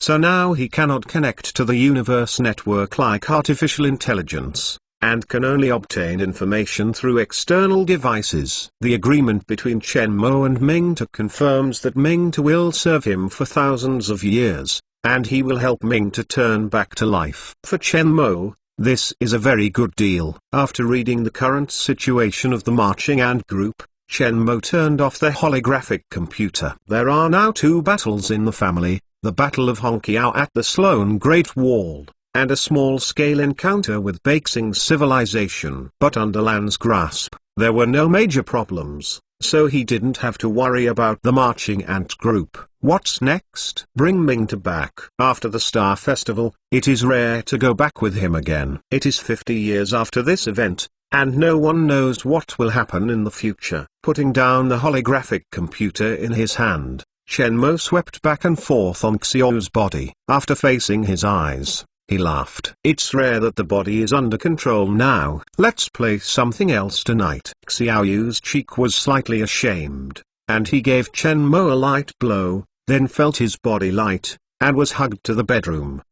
So now he cannot connect to the universe network like artificial intelligence, and can only obtain information through external devices. The agreement between Chen Mo and Ming Tu confirms that Ming Tu will serve him for thousands of years, and he will help Ming to turn back to life. For Chen Mo, this is a very good deal. After reading the current situation of the marching ant group, Chen Mo turned off the holographic computer. There are now 2 battles in the family, the Battle of Hongqiao at the Sloan Great Wall, and a small-scale encounter with Beixing's civilization. But under Lan's grasp, There were no major problems, so he didn't have to worry about the marching ant group. What's next? Bring Ming-Tu back. After the Star Festival, it is rare to go back with him again. It is 50 years after this event, and no one knows what will happen in the future. Putting down the holographic computer in his hand, Shenmue swept back and forth on Xiao's body. After facing his eyes, he laughed. It's rare that the body is under control now. Let's play something else tonight. Xiao's cheek was slightly ashamed, and he gave Shenmue a light blow, then felt his body light, and was hugged to the bedroom.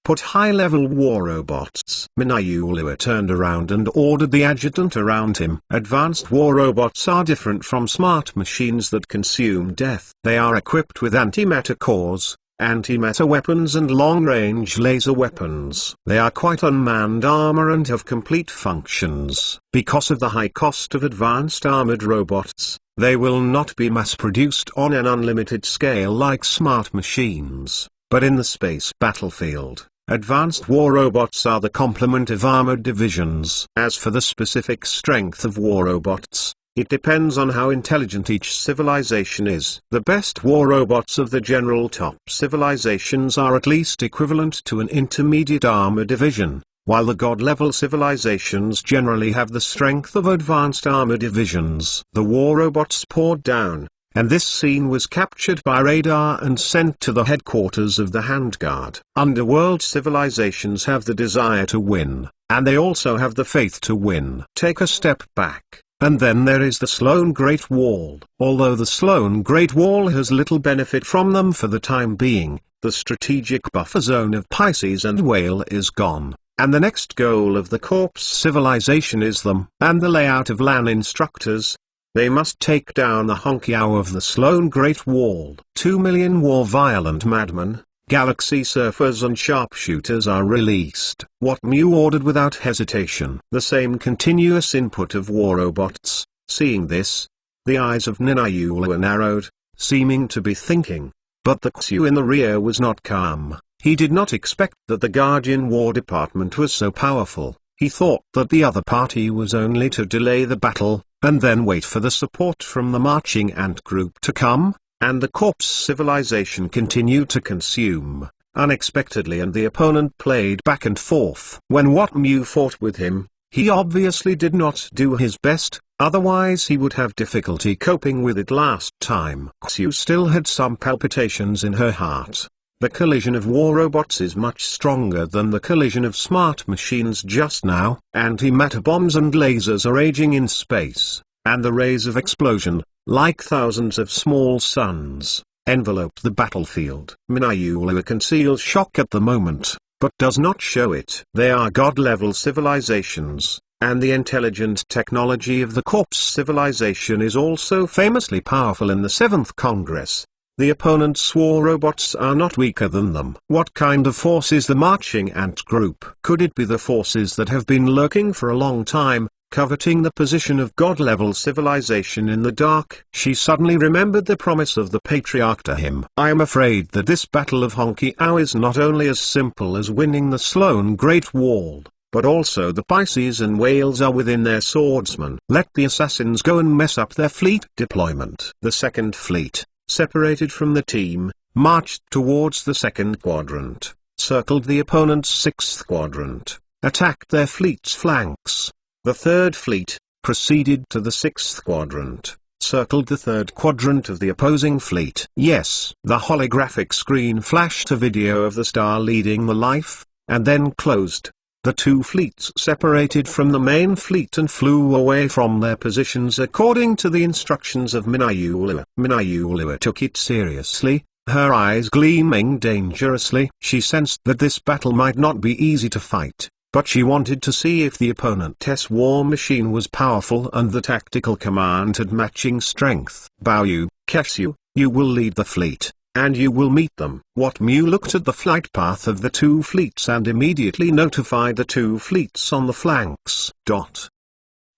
Put high-level war robots. Minayulua turned around and ordered the adjutant around him. Advanced war robots are different from smart machines that consume death. They are equipped with antimatter cores, antimatter weapons and long-range laser weapons. They are quite unmanned armor and have complete functions. Because of the high cost of advanced armored robots, they will not be mass-produced on an unlimited scale like smart machines. But in the space battlefield, advanced war robots are the complement of armored divisions. As for the specific strength of war robots, it depends on how intelligent each civilization is. The best war robots of the general top civilizations are at least equivalent to an intermediate armor division, while the god-level civilizations generally have the strength of advanced armor divisions. The war robots poured down, and this scene was captured by radar and sent to the headquarters of the Handguard. Underworld civilizations have the desire to win, and they also have the faith to win. Take a step back. And then there is the Sloan Great Wall. Although the Sloan Great Wall has little benefit from them for the time being, the strategic buffer zone of Pisces and Whale is gone, and the next goal of the Corpse civilization is them. And the layout of LAN instructors. They must take down the Honkiao of the Sloan Great Wall. 2 million war-violent madmen, galaxy surfers and sharpshooters are released. What Mu ordered without hesitation. The same continuous input of war robots. Seeing this, the eyes of Ninayula narrowed, seeming to be thinking. But the Xiu in the rear was not calm. He did not expect that the Guardian War Department was so powerful. He thought that the other party was only to delay the battle, and then wait for the support from the marching ant group to come. And the Corpse civilization continued to consume, unexpectedly, and the opponent played back and forth. When Wat Mu fought with him, he obviously did not do his best, otherwise he would have difficulty coping with it last time. Xiu still had some palpitations in her heart. The collision of war robots is much stronger than the collision of smart machines just now. Antimatter bombs and lasers are raging in space, and the rays of explosion, like thousands of small suns, envelope the battlefield. Minayula conceals shock at the moment, but does not show it. They are god-level civilizations, and the intelligent technology of the Corpse civilization is also famously powerful in the 7th Congress. The opponent's war robots are not weaker than them. What kind of force is the marching ant group? Could it be the forces that have been lurking for a long time, coveting the position of god-level civilization in the dark? She suddenly remembered the promise of the Patriarch to him. I am afraid that this battle of Honkiao is not only as simple as winning the Sloan Great Wall, but also the Pisces and Whales are within their swordsmen. Let the assassins go and mess up their fleet deployment. The second fleet, separated from the team, marched towards the second quadrant, circled the opponent's 6th quadrant, attacked their fleet's flanks. The third fleet, proceeded to the 6th quadrant, circled the 3rd quadrant of the opposing fleet. Yes, the holographic screen flashed a video of the star leading the life, and then closed. The two fleets separated from the main fleet and flew away from their positions according to the instructions of Minayula. Minayula took it seriously, her eyes gleaming dangerously. She sensed that this battle might not be easy to fight, but she wanted to see if the opponent's war machine was powerful and the tactical command had matching strength. Baoyu, Keshu, you will lead the fleet, and you will meet them. Wat Mu looked at the flight path of the two fleets and immediately notified the two fleets on the flanks.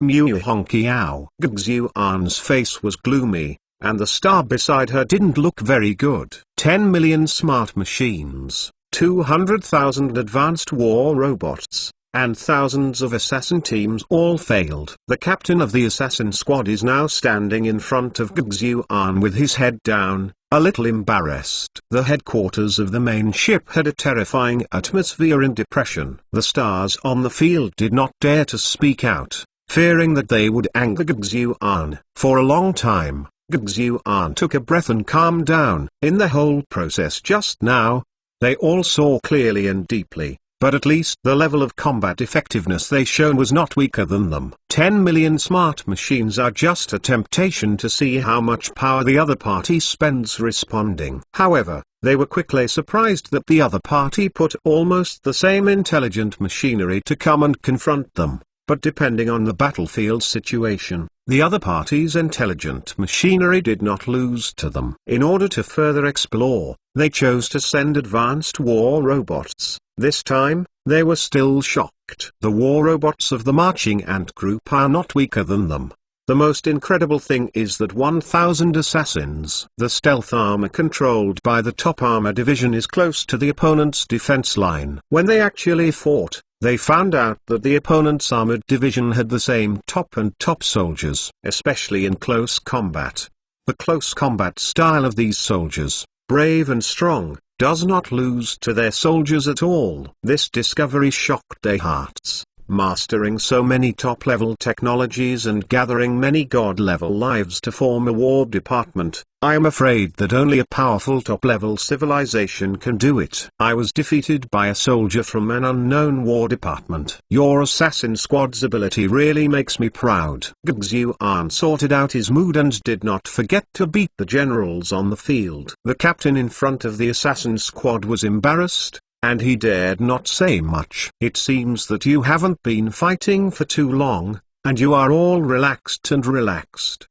Mu Honkiao. Gxiuan's face was gloomy, and the star beside her didn't look very good. 10 million smart machines, 200,000 advanced war robots, and thousands of assassin teams all failed. The captain of the assassin squad is now standing in front of Gugzuan with his head down, a little embarrassed. The headquarters of the main ship had a terrifying atmosphere in depression. The stars on the field did not dare to speak out, fearing that they would anger Gugzuan. For a long time, Gugzuan took a breath and calmed down. In the whole process just now, they all saw clearly and deeply, but at least the level of combat effectiveness they shown was not weaker than them. 10 million smart machines are just a temptation to see how much power the other party spends responding. However, they were quickly surprised that the other party put almost the same intelligent machinery to come and confront them. But depending on the battlefield situation, the other party's intelligent machinery did not lose to them. In order to further explore, they chose to send advanced war robots. This time, they were still shocked. The war robots of the marching ant group are not weaker than them. The most incredible thing is that 1,000 assassins. The stealth armor controlled by the top armor division is close to the opponent's defense line. When they actually fought, they found out that the opponent's armored division had the same top soldiers, especially in close combat. The close combat style of these soldiers, brave and strong, does not lose to their soldiers at all. This discovery shocked their hearts. Mastering so many top-level technologies and gathering many god-level lives to form a war department, I am afraid that only a powerful top-level civilization can do it. I was defeated by a soldier from an unknown war department. Your assassin squad's ability really makes me proud. Gugzuan sorted out his mood and did not forget to beat the generals on the field. The captain in front of the assassin squad was embarrassed, and he dared not say much. It seems that you haven't been fighting for too long, and you are all relaxed.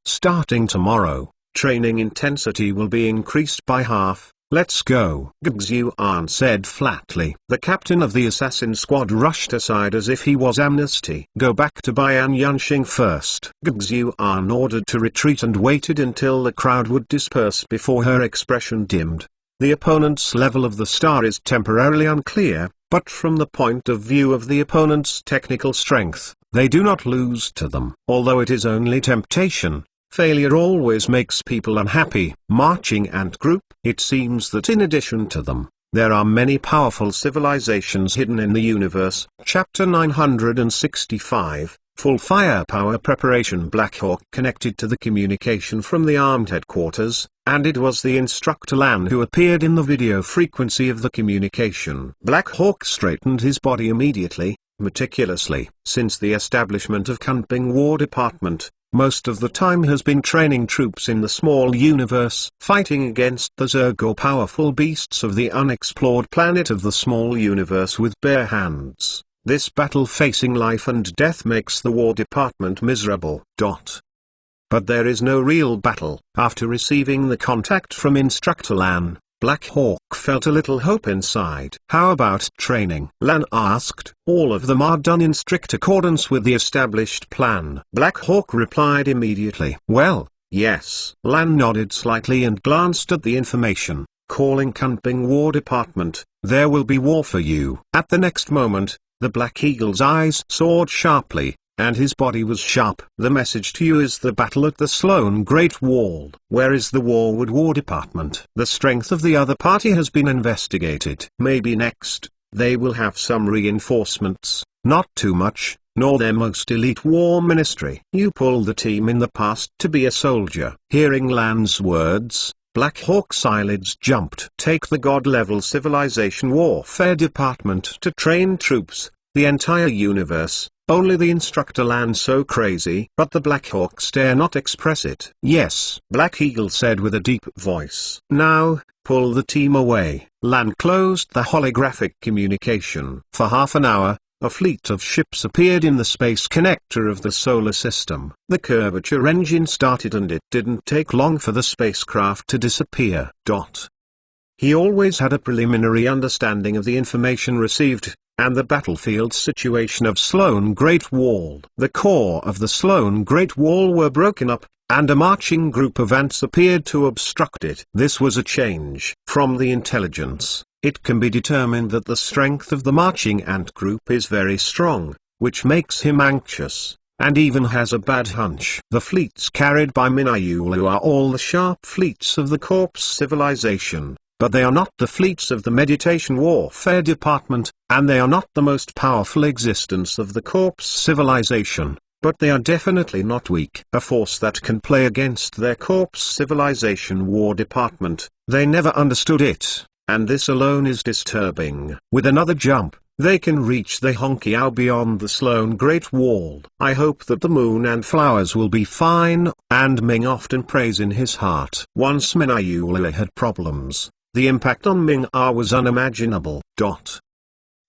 Starting tomorrow, training intensity will be increased by half. Let's go, Gugzuan said flatly. The captain of the assassin squad rushed aside as if he was amnesty. Go back to Bayan Yunxing first. Gugzuan ordered to retreat and waited until the crowd would disperse before her expression dimmed. The opponent's level of the star is temporarily unclear, but from the point of view of the opponent's technical strength, they do not lose to them. Although it is only temptation, failure always makes people unhappy. Marching ant group. It seems that in addition to them, there are many powerful civilizations hidden in the universe. Chapter 965. Full firepower preparation. Black Hawk connected to the communication from the armed headquarters, and it was the instructor Lan who appeared in the video frequency of the communication. Black Hawk straightened his body immediately, meticulously. Since the establishment of Kunping War Department, most of the time has been training troops in the small universe, fighting against the Zerg or powerful beasts of the unexplored planet of the small universe with bare hands. This battle facing life and death makes the War Department miserable. But there is no real battle. After receiving the contact from Instructor Lan, Black Hawk felt a little hope inside. How about training? Lan asked. All of them are done in strict accordance with the established plan. Black Hawk replied immediately. Well, yes. Lan nodded slightly and glanced at the information. Calling Kunping War Department, there will be war for you. At the next moment, the Black Eagle's eyes soared sharply, and his body was sharp. The message to you is the battle at the Sloan Great Wall. Where is the Warwood War Department? The strength of the other party has been investigated. Maybe next, they will have some reinforcements, not too much, nor their most elite war ministry. You pulled the team in the past to be a soldier. Hearing Lan's words, Black Hawk's eyelids jumped. Take the God-level Civilization Warfare Department to train troops, the entire universe, only the instructor Lan so crazy. But the Black Hawks dare not express it. Yes, Black Eagle said with a deep voice. Now, pull the team away. Lan closed the holographic communication. For half an hour, a fleet of ships appeared in the space connector of the solar system. The curvature engine started and it didn't take long for the spacecraft to disappear. He always had a preliminary understanding of the information received, and the battlefield situation of Sloan Great Wall. The core of the Sloan Great Wall were broken up, and a marching group of ants appeared to obstruct it. This was a change from the intelligence, it can be determined that the strength of the marching ant group is very strong, which makes him anxious, and even has a bad hunch. The fleets carried by Minayulu are all the sharp fleets of the Corpse civilization, but they are not the fleets of the Meditation Warfare Department, and they are not the most powerful existence of the Corpse civilization, but they are definitely not weak. A force that can play against their Corpse civilization War Department, they never understood it, and this alone is disturbing. With another jump, they can reach the Honkiao beyond the Sloan Great Wall. I hope that the moon and flowers will be fine, and Ming often prays in his heart. Once Minayulu had problems, the impact on Ming was unimaginable.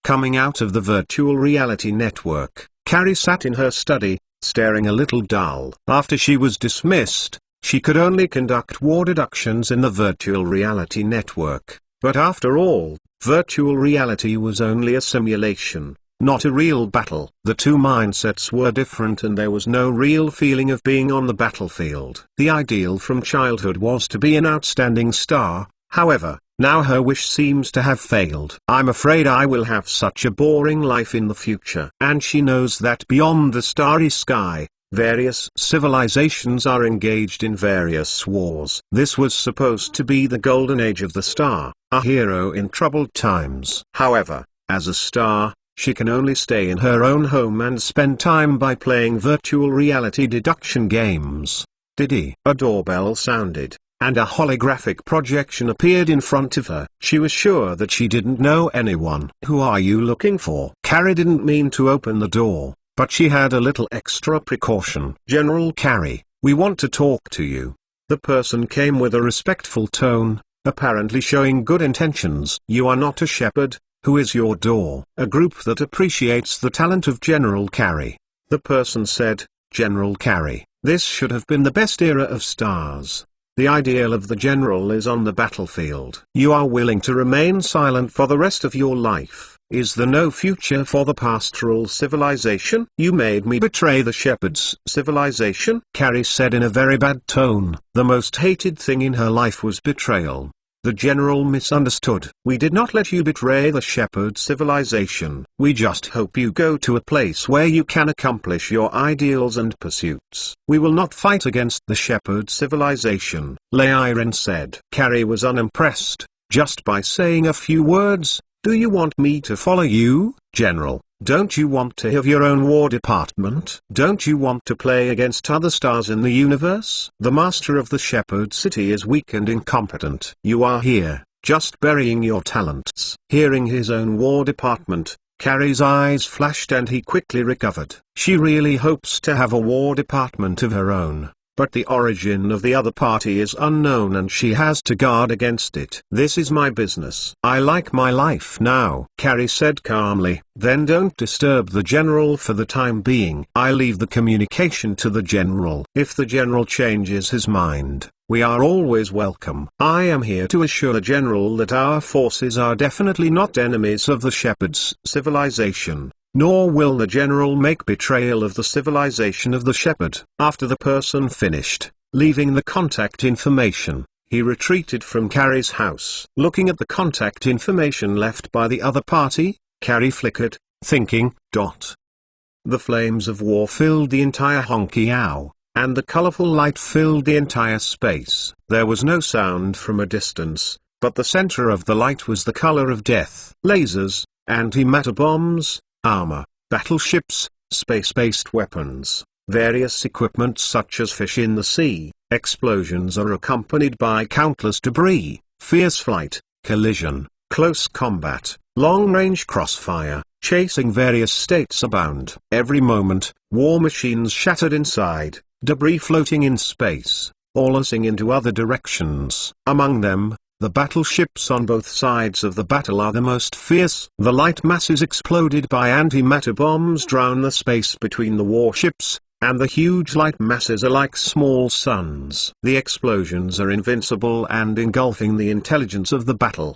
Coming out of the virtual reality network, Carrie sat in her study, staring a little dull. After she was dismissed, she could only conduct war deductions in the virtual reality network. But after all, virtual reality was only a simulation, not a real battle. The two mindsets were different and there was no real feeling of being on the battlefield. The ideal from childhood was to be an outstanding star, however, now her wish seems to have failed. I'm afraid I will have such a boring life in the future. And she knows that beyond the starry sky, various civilizations are engaged in various wars. This was supposed to be the golden age of the star, a hero in troubled times. However, as a star, she can only stay in her own home and spend time by playing virtual reality deduction games. Diddy. A doorbell sounded, and a holographic projection appeared in front of her. She was sure that she didn't know anyone. Who are you looking for? Carrie didn't mean to open the door, but she had a little extra precaution. General Carrie, we want to talk to you. The person came with a respectful tone, apparently showing good intentions. You are not a shepherd. Who is your door? A group that appreciates the talent of General Carrie. The person said, General Carrie, this should have been the best era of stars. The ideal of the general is on the battlefield. You are willing to remain silent for the rest of your life. Is there no future for the pastoral civilization? You made me betray the shepherd's civilization, Carrie said in a very bad tone. The most hated thing in her life was betrayal. The general misunderstood. We did not let you betray the shepherd civilization. We just hope you go to a place where you can accomplish your ideals and pursuits. We will not fight against the shepherd civilization, Leiren said. Carrie was unimpressed, just by saying a few words. Do you want me to follow you, General? Don't you want to have your own war department? Don't you want to play against other stars in the universe? The master of the Shepherd City is weak and incompetent. You are here, just burying your talents. Hearing his own war department, Carrie's eyes flashed and he quickly recovered. She really hopes to have a war department of her own, but the origin of the other party is unknown and she has to guard against it. This is my business. I like my life now, Carrie said calmly. Then don't disturb the general for the time being. I leave the communication to the general. If the general changes his mind, we are always welcome. I am here to assure the general that our forces are definitely not enemies of the Shepherd's civilization. Nor will the general make betrayal of the civilization of the shepherd. After the person finished, leaving the contact information, he retreated from Carrie's house. Looking at the contact information left by the other party, Carrie flickered, thinking, The flames of war filled the entire Honkiao, and the colorful light filled the entire space. There was no sound from a distance, but the center of the light was the color of death. Lasers, antimatter bombs, armor, battleships, space-based weapons, various equipment such as fish in the sea. Explosions are accompanied by countless debris, fierce flight, collision, close combat, long-range crossfire, chasing various states abound. Every moment, war machines shattered inside, debris floating in space, or losing into other directions. Among them, the battleships on both sides of the battle are the most fierce. The light masses exploded by antimatter bombs drown the space between the warships, and the huge light masses are like small suns. The explosions are invincible and engulfing the intelligence of the battle.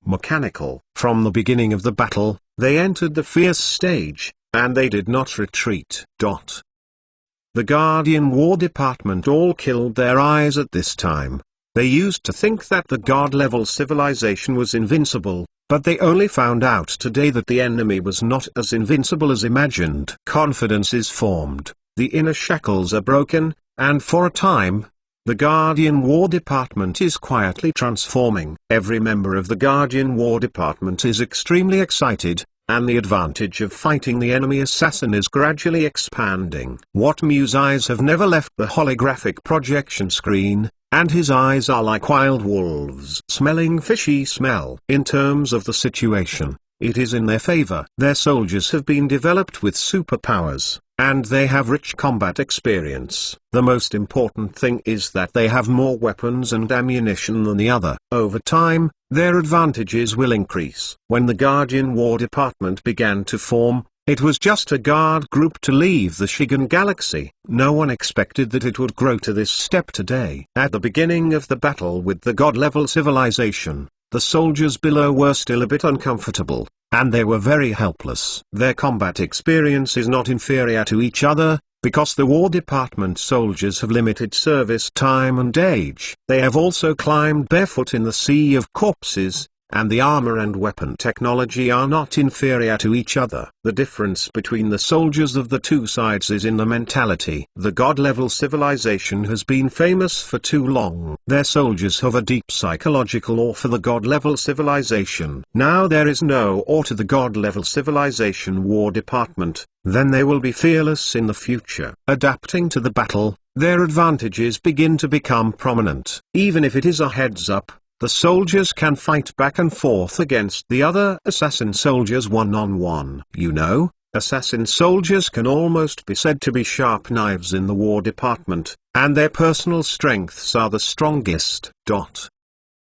Mechanical. From the beginning of the battle, they entered the fierce stage, and they did not retreat. The Guardian War Department all killed their eyes at this time. They used to think that the God-level civilization was invincible, but they only found out today that the enemy was not as invincible as imagined. Confidence is formed, the inner shackles are broken, and for a time, the Guardian War Department is quietly transforming. Every member of the Guardian War Department is extremely excited, and the advantage of fighting the enemy assassin is gradually expanding. What Mew's eyes have never left the holographic projection screen, and his eyes are like wild wolves smelling fishy smell. In terms of the situation, it is in their favor. Their soldiers have been developed with superpowers, and they have rich combat experience. The most important thing is that they have more weapons and ammunition than the other. Over time, their advantages will increase. When the Guardian War Department began to form, it was just a guard group to leave the Shigan Galaxy. No one expected that it would grow to this step today. At the beginning of the battle with the God-level civilization, the soldiers below were still a bit uncomfortable, and they were very helpless. Their combat experience is not inferior to each other, because the War Department soldiers have limited service time and age. They have also climbed barefoot in the sea of corpses, and the armor and weapon technology are not inferior to each other. The difference between the soldiers of the two sides is in the mentality. The God-level civilization has been famous for too long. Their soldiers have a deep psychological awe for the God-level civilization. Now there is no awe to the God-level civilization War Department, then they will be fearless in the future. Adapting to the battle, their advantages begin to become prominent. Even if it is a heads-up, the soldiers can fight back and forth against the other assassin soldiers one-on-one. You know, assassin soldiers can almost be said to be sharp knives in the War Department, and their personal strengths are the strongest.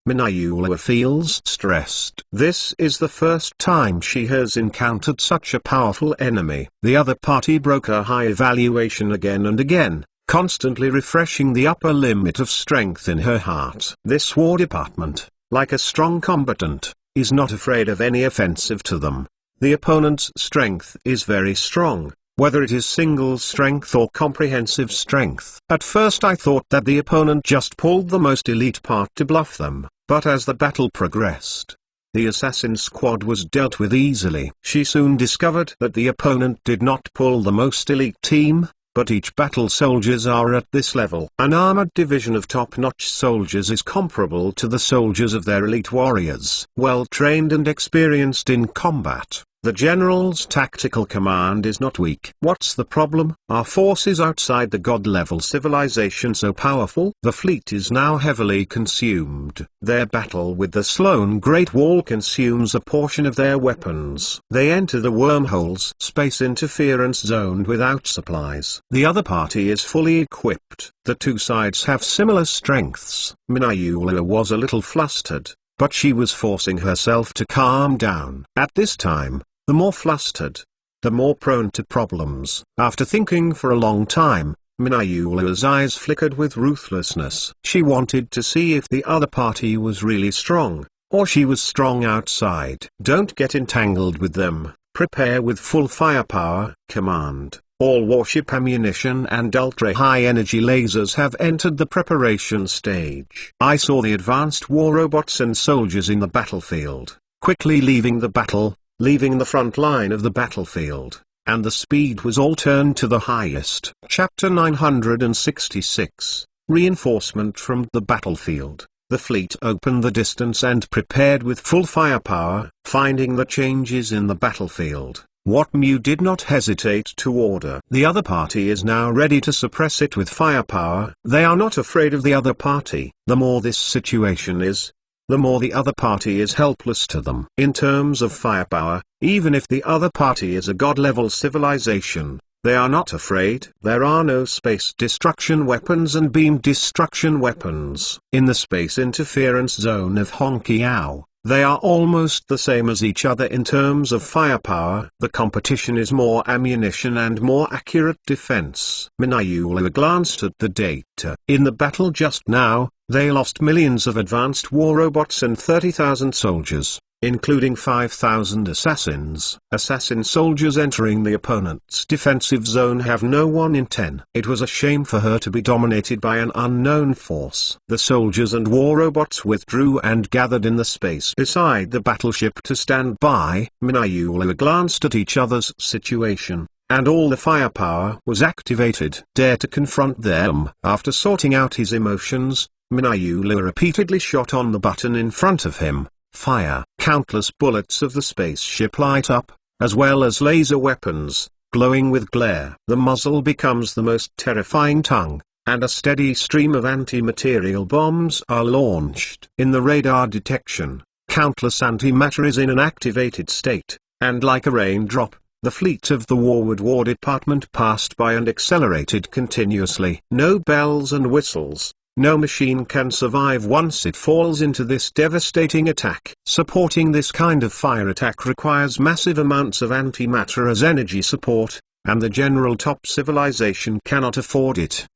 Minayula feels stressed. This is the first time she has encountered such a powerful enemy. The other party broke her high evaluation again and again, constantly refreshing the upper limit of strength in her heart. This War Department, like a strong combatant, is not afraid of any offensive to them. The opponent's strength is very strong, whether it is single strength or comprehensive strength. At first I thought that the opponent just pulled the most elite part to bluff them, but as the battle progressed, the assassin squad was dealt with easily. She soon discovered that the opponent did not pull the most elite team, but each battle soldiers are at this level. An armored division of top-notch soldiers is comparable to the soldiers of their elite warriors. Well trained and experienced in combat, the general's tactical command is not weak. What's the problem? Are forces outside the God-level civilization so powerful? The fleet is now heavily consumed. Their battle with the Sloan Great Wall consumes a portion of their weapons. They enter the wormhole's space interference zone without supplies. The other party is fully equipped. The two sides have similar strengths. Minayula was a little flustered, but she was forcing herself to calm down. At this time, the more flustered, the more prone to problems. After thinking for a long time, Minayula's eyes flickered with ruthlessness. She wanted to see if the other party was really strong, or she was strong outside. Don't get entangled with them. Prepare with full firepower. Command. All warship ammunition and ultra-high energy lasers have entered the preparation stage. I saw the advanced war robots and soldiers in the battlefield, quickly leaving the battle, leaving the front line of the battlefield, and the speed was all turned to the highest. Chapter 966, Reinforcement from the battlefield. The fleet opened the distance and prepared with full firepower, finding the changes in the battlefield. What Mew did not hesitate to order. The other party is now ready to suppress it with firepower. They are not afraid of the other party. The more this situation is, the more the other party is helpless to them. In terms of firepower, even if the other party is a god-level civilization, they are not afraid. There are no space destruction weapons and beam destruction weapons. In the space interference zone of Honkiao, they are almost the same as each other in terms of firepower. The competition is more ammunition and more accurate defense. Minayula glanced at the data. In the battle just now, they lost millions of advanced war robots and 30,000 soldiers. including 5,000 assassins. Assassin soldiers entering the opponent's defensive zone have no 1 in 10. It was a shame for her to be dominated by an unknown force. The soldiers and war robots withdrew and gathered in the space beside the battleship to stand by. Minayula glanced at each other's situation, and all the firepower was activated. Dare to confront them. After sorting out his emotions, Minayula repeatedly shot on the button in front of him. Fire. Countless bullets of the spaceship light up, as well as laser weapons, glowing with glare. The muzzle becomes the most terrifying tongue, and a steady stream of anti-material bombs are launched. In the radar detection, countless antimatter is in an activated state, and like a raindrop, the fleet of the Warward War Department passed by and accelerated continuously. No bells and whistles. No machine can survive once it falls into this devastating attack. Supporting this kind of fire attack requires massive amounts of antimatter as energy support, and the general top civilization cannot afford it.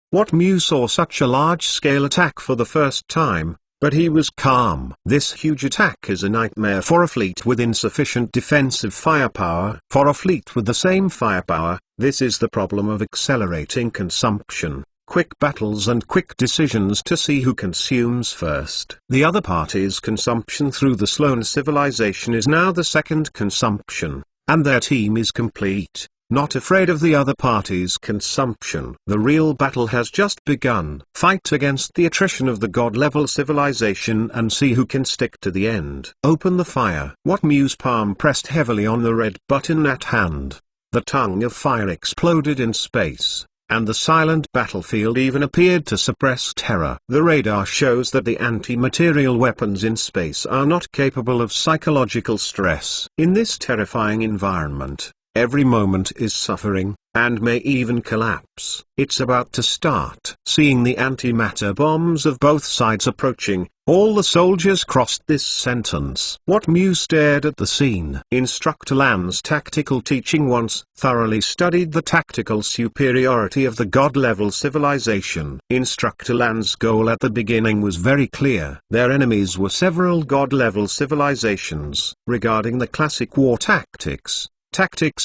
What Mu saw such a large-scale attack for the first time, but he was calm. This huge attack is a nightmare for a fleet with insufficient defensive firepower. For a fleet with the same firepower, this is the problem of accelerating consumption. Quick battles and quick decisions to see who consumes first. The other party's consumption through the Sloan civilization is now the second consumption, and their team is complete, not afraid of the other party's consumption. The real battle has just begun. Fight against the attrition of the god-level civilization and see who can stick to the end. Open the fire. What Mu's palm pressed heavily on the red button at hand. The tongue of fire exploded in space, and the silent battlefield even appeared to suppress terror. The radar shows that the anti-material weapons in space are not capable of psychological stress. In this terrifying environment, every moment is suffering, and may even collapse. It's about to start. Seeing the antimatter bombs of both sides approaching, all the soldiers crossed this sentence. What Mu stared at the scene. Instructor Lan's tactical teaching once thoroughly studied the tactical superiority of the god-level civilization. Instructor Lan's goal at the beginning was very clear. Their enemies were several god-level civilizations. Regarding the classic war tactics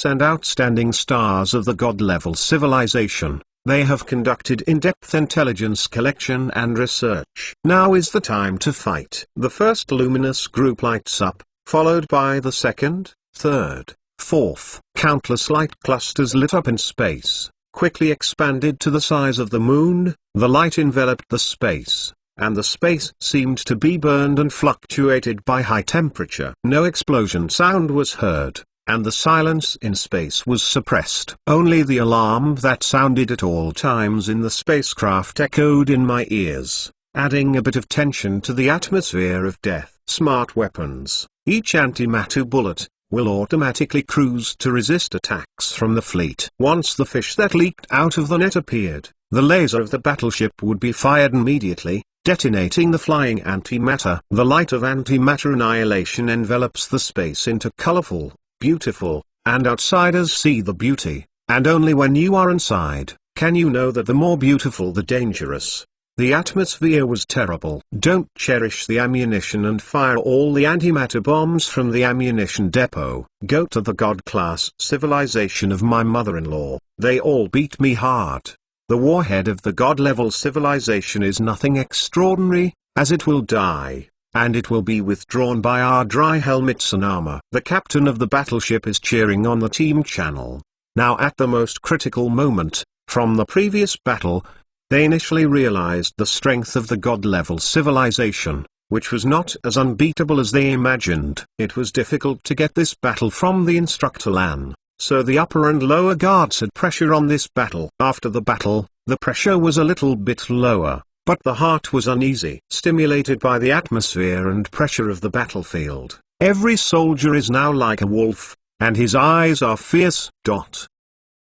and outstanding stars of the god-level civilization, they have conducted in-depth intelligence collection and research. Now is the time to fight. The first luminous group lights up, followed by the second, third, fourth. Countless light clusters lit up in space, quickly expanded to the size of the moon. The light enveloped the space, and the space seemed to be burned and fluctuated by high temperature. No explosion sound was heard, and the silence in space was suppressed. Only the alarm that sounded at all times in the spacecraft echoed in my ears, adding a bit of tension to the atmosphere of death. Smart weapons. Each antimatter bullet will automatically cruise to resist attacks from the fleet. Once the fish that leaked out of the net appeared, the laser of the battleship would be fired immediately, detonating the flying antimatter. The light of antimatter annihilation envelops the space into colorful, beautiful, and outsiders see the beauty, and only when you are inside, can you know that the more beautiful the dangerous. The atmosphere was terrible. Don't cherish the ammunition and fire all the antimatter bombs from the ammunition depot. Go to the god-class civilization of my mother-in-law. They all beat me hard. The warhead of the god-level civilization is nothing extraordinary, as it will die, and it will be withdrawn by our dry helmets and armor. The captain of the battleship is cheering on the team channel. Now at the most critical moment, from the previous battle, they initially realized the strength of the god-level civilization, which was not as unbeatable as they imagined. It was difficult to get this battle from the instructor Lan, so the upper and lower guards had pressure on this battle. After the battle, the pressure was a little bit lower, but the heart was uneasy. Stimulated by the atmosphere and pressure of the battlefield, every soldier is now like a wolf, and his eyes are fierce.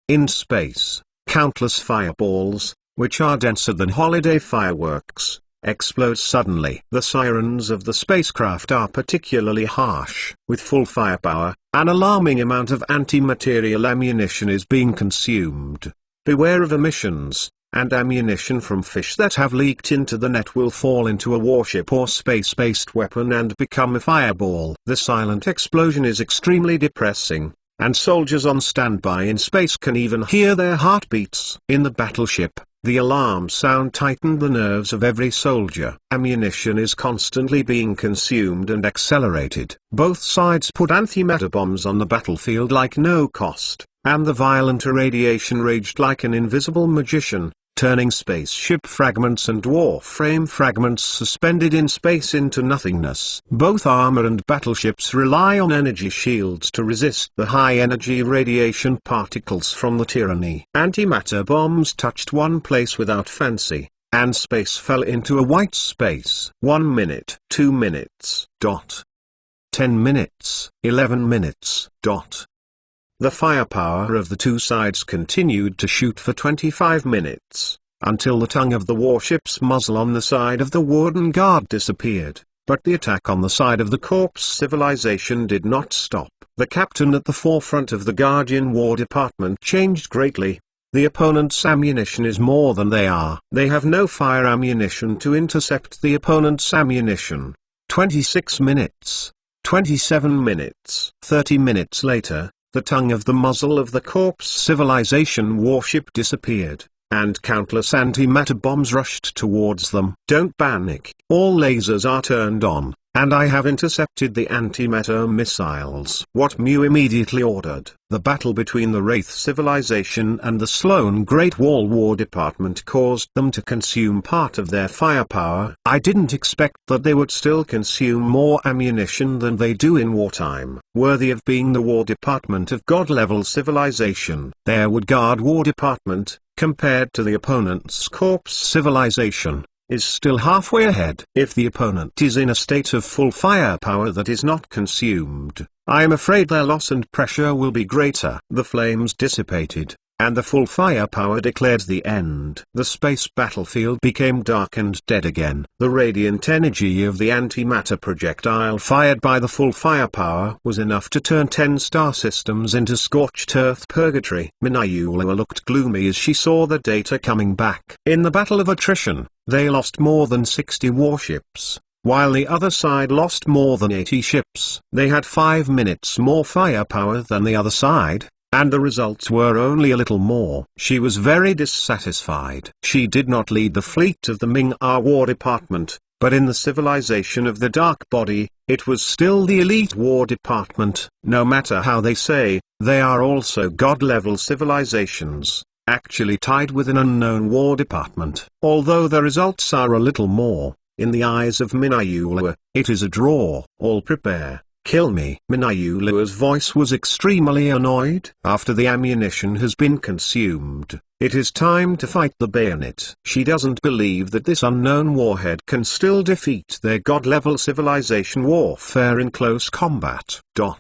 In space, countless fireballs, which are denser than holiday fireworks, explode suddenly. The sirens of the spacecraft are particularly harsh. With full firepower, an alarming amount of anti-material ammunition is being consumed. Beware of emissions. and ammunition from fish that have leaked into the net will fall into a warship or space-based weapon and become a fireball. The silent explosion is extremely depressing, and soldiers on standby in space can even hear their heartbeats. In the battleship, the alarm sound tightened the nerves of every soldier. Ammunition is constantly being consumed and accelerated. Both sides put antimatter bombs on the battlefield like no cost, and the violent irradiation raged like an invisible magician, turning spaceship fragments and warframe fragments suspended in space into nothingness. Both armor and battleships rely on energy shields to resist the high-energy radiation particles from the tyranny. Antimatter bombs touched one place without fancy, and space fell into a white space. 1 minute, 2 minutes, 10 minutes, 11 minutes, The firepower of the two sides continued to shoot for 25 minutes, until the tongue of the warship's muzzle on the side of the Warden Guard disappeared. But the attack on the side of the corpse civilization did not stop. The captain at the forefront of the Guardian War Department changed greatly. The opponent's ammunition is more than they are. They have no fire ammunition to intercept the opponent's ammunition. 26 minutes. 27 minutes. 30 minutes later, the tongue of the muzzle of the corpse civilization warship disappeared, and countless antimatter bombs rushed towards them. Don't panic. All lasers are turned on, and I have intercepted the antimatter missiles. What Mew immediately ordered. The battle between the Wraith civilization and the Sloan Great Wall War Department caused them to consume part of their firepower. I didn't expect that they would still consume more ammunition than they do in wartime. Worthy of being the War Department of God-level civilization, their Wood Guard War Department, compared to the opponent's corpse civilization, is still halfway ahead. If the opponent is in a state of full firepower that is not consumed, I am afraid their loss and pressure will be greater. The flames dissipated, and the full firepower declared the end. The space battlefield became dark and dead again. The radiant energy of the antimatter projectile fired by the full firepower was enough to turn 10 star systems into scorched earth purgatory. Minayula looked gloomy as she saw the data coming back. In the battle of attrition, they lost more than 60 warships, while the other side lost more than 80 ships. They had 5 minutes more firepower than the other side, and the results were only a little more. She was very dissatisfied. She did not lead the fleet of the Ming-Ah War Department, but in the civilization of the Dark Body, it was still the elite War Department. No matter how they say, they are also God-level civilizations, actually tied with an unknown War Department. Although the results are a little more, in the eyes of Minayula, it is a draw. All prepare. Kill me. Minayula's voice was extremely annoyed. After the ammunition has been consumed, it is time to fight the bayonet. She doesn't believe that this unknown warhead can still defeat their god-level civilization warfare in close combat. Ha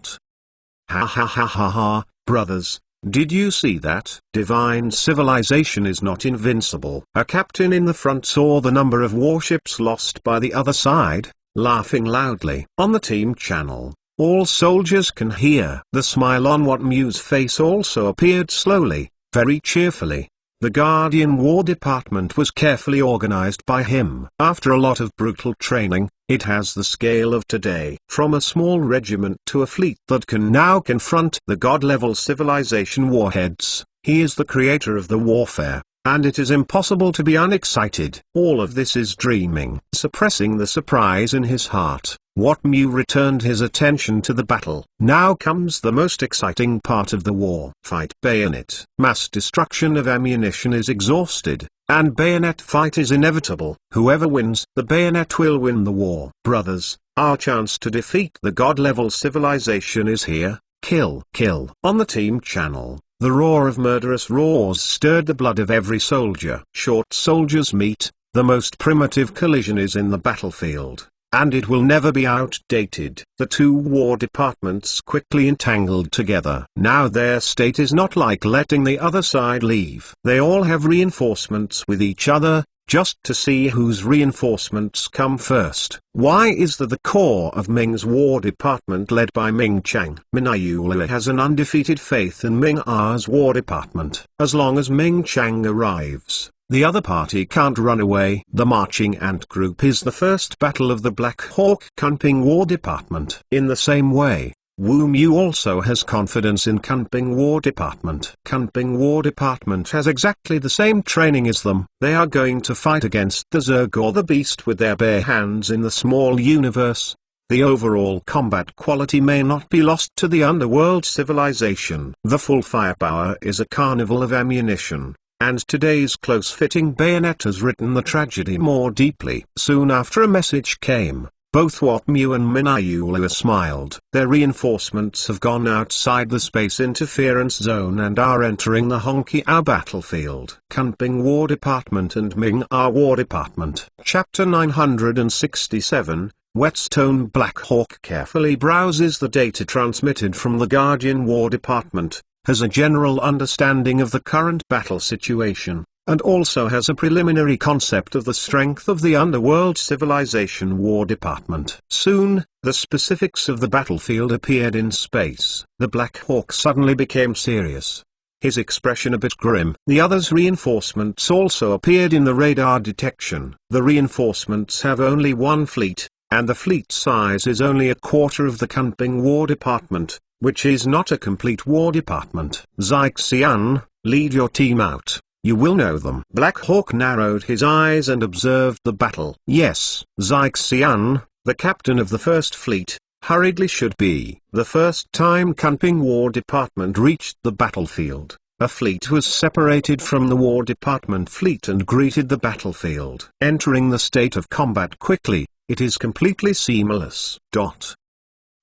ha ha ha ha, brothers. Did you see that? Divine civilization is not invincible. A captain in the front saw the number of warships lost by the other side, laughing loudly. On the team channel, all soldiers can hear. The smile on What Mew's face also appeared slowly, very cheerfully. The Guardian War Department was carefully organized by him. After a lot of brutal training, it has the scale of today. From a small regiment to a fleet that can now confront the god-level civilization warheads, he is the creator of the warfare, and it is impossible to be unexcited. All of this is dreaming. Suppressing the surprise in his heart, What Mew returned his attention to the battle. Now comes the most exciting part of the war. Fight bayonet. Mass destruction of ammunition is exhausted, and bayonet fight is inevitable. Whoever wins, the bayonet will win the war. Brothers, our chance to defeat the god-level civilization is here. Kill. Kill. On the team channel, the roar of murderous roars stirred the blood of every soldier. Short soldiers meet, the most primitive collision is in the battlefield, and it will never be outdated. The two war departments quickly entangled together. Now their state is not like letting the other side leave. They all have reinforcements with each other, just to see whose reinforcements come first. Why is that the core of Ming's War Department led by Ming Chang? Minayula has an undefeated faith in Ming-Ah's War Department. As long as Ming Chang arrives, The other party can't run away. The marching ant group is the first battle of the Black Hawk Camping War Department. In the same way, Wu Mu also has confidence in Camping War Department. Camping War Department has exactly the same training as them. They are going to fight against the Zerg or the Beast with their bare hands in the small universe. The overall combat quality may not be lost to the underworld civilization. The full firepower is a carnival of ammunition, and today's close-fitting bayonet has written the tragedy more deeply. Soon after a message came. Both Wat Mu and Minayula smiled. Their reinforcements have gone outside the space interference zone and are entering the Honky-A battlefield. Camping War Department and Ming-A War Department. Chapter 967, Whetstone. Black Hawk carefully browses the data transmitted from the Guardian War Department, has a general understanding of the current battle situation, and also has a preliminary concept of the strength of the Underworld Civilization War Department. Soon, the specifics of the battlefield appeared in space. The Black Hawk suddenly became serious. His expression a bit grim. The others' reinforcements also appeared in the radar detection. The reinforcements have only one fleet, and the fleet size is only a quarter of the Camping War Department, which is not a complete war department. Xixian, lead your team out. You will know them. Black Hawk narrowed his eyes and observed the battle. Yes, Xixian, the captain of the First Fleet, hurriedly should be. The first time Camping War Department reached the battlefield, a fleet was separated from the War Department fleet and greeted the battlefield. Entering the state of combat quickly, it is completely seamless.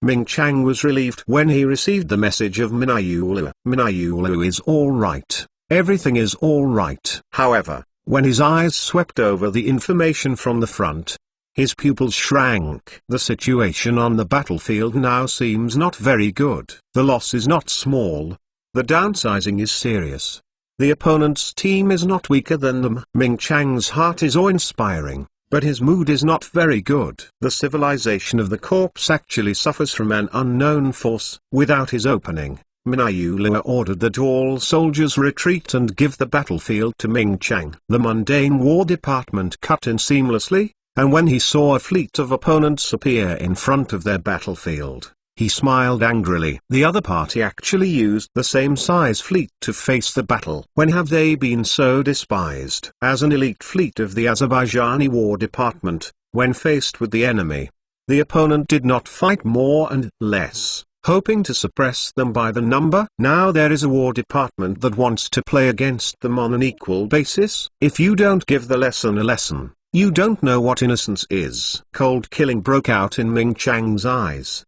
Ming Chang was relieved when he received the message of Minayulu. Minayulu is all right. Everything is all right. However, when his eyes swept over the information from the front, his pupils shrank. The situation on the battlefield now seems not very good. The loss is not small. The downsizing is serious. The opponent's team is not weaker than them. Ming Chang's heart is awe-inspiring, but his mood is not very good. The civilization of the corpse actually suffers from an unknown force. Without his opening, Minayula ordered that all soldiers retreat and give the battlefield to Ming Chang. The mundane war department cut in seamlessly, and when he saw a fleet of opponents appear in front of their battlefield, he smiled angrily. The other party actually used the same size fleet to face the battle. When have they been so despised? As an elite fleet of the Azerbaijani War Department, when faced with the enemy, the opponent did not fight more and less, hoping to suppress them by the number. Now there is a war department that wants to play against them on an equal basis. If you don't give the lesson a lesson, you don't know what innocence is. Cold killing broke out in Ming Chang's eyes.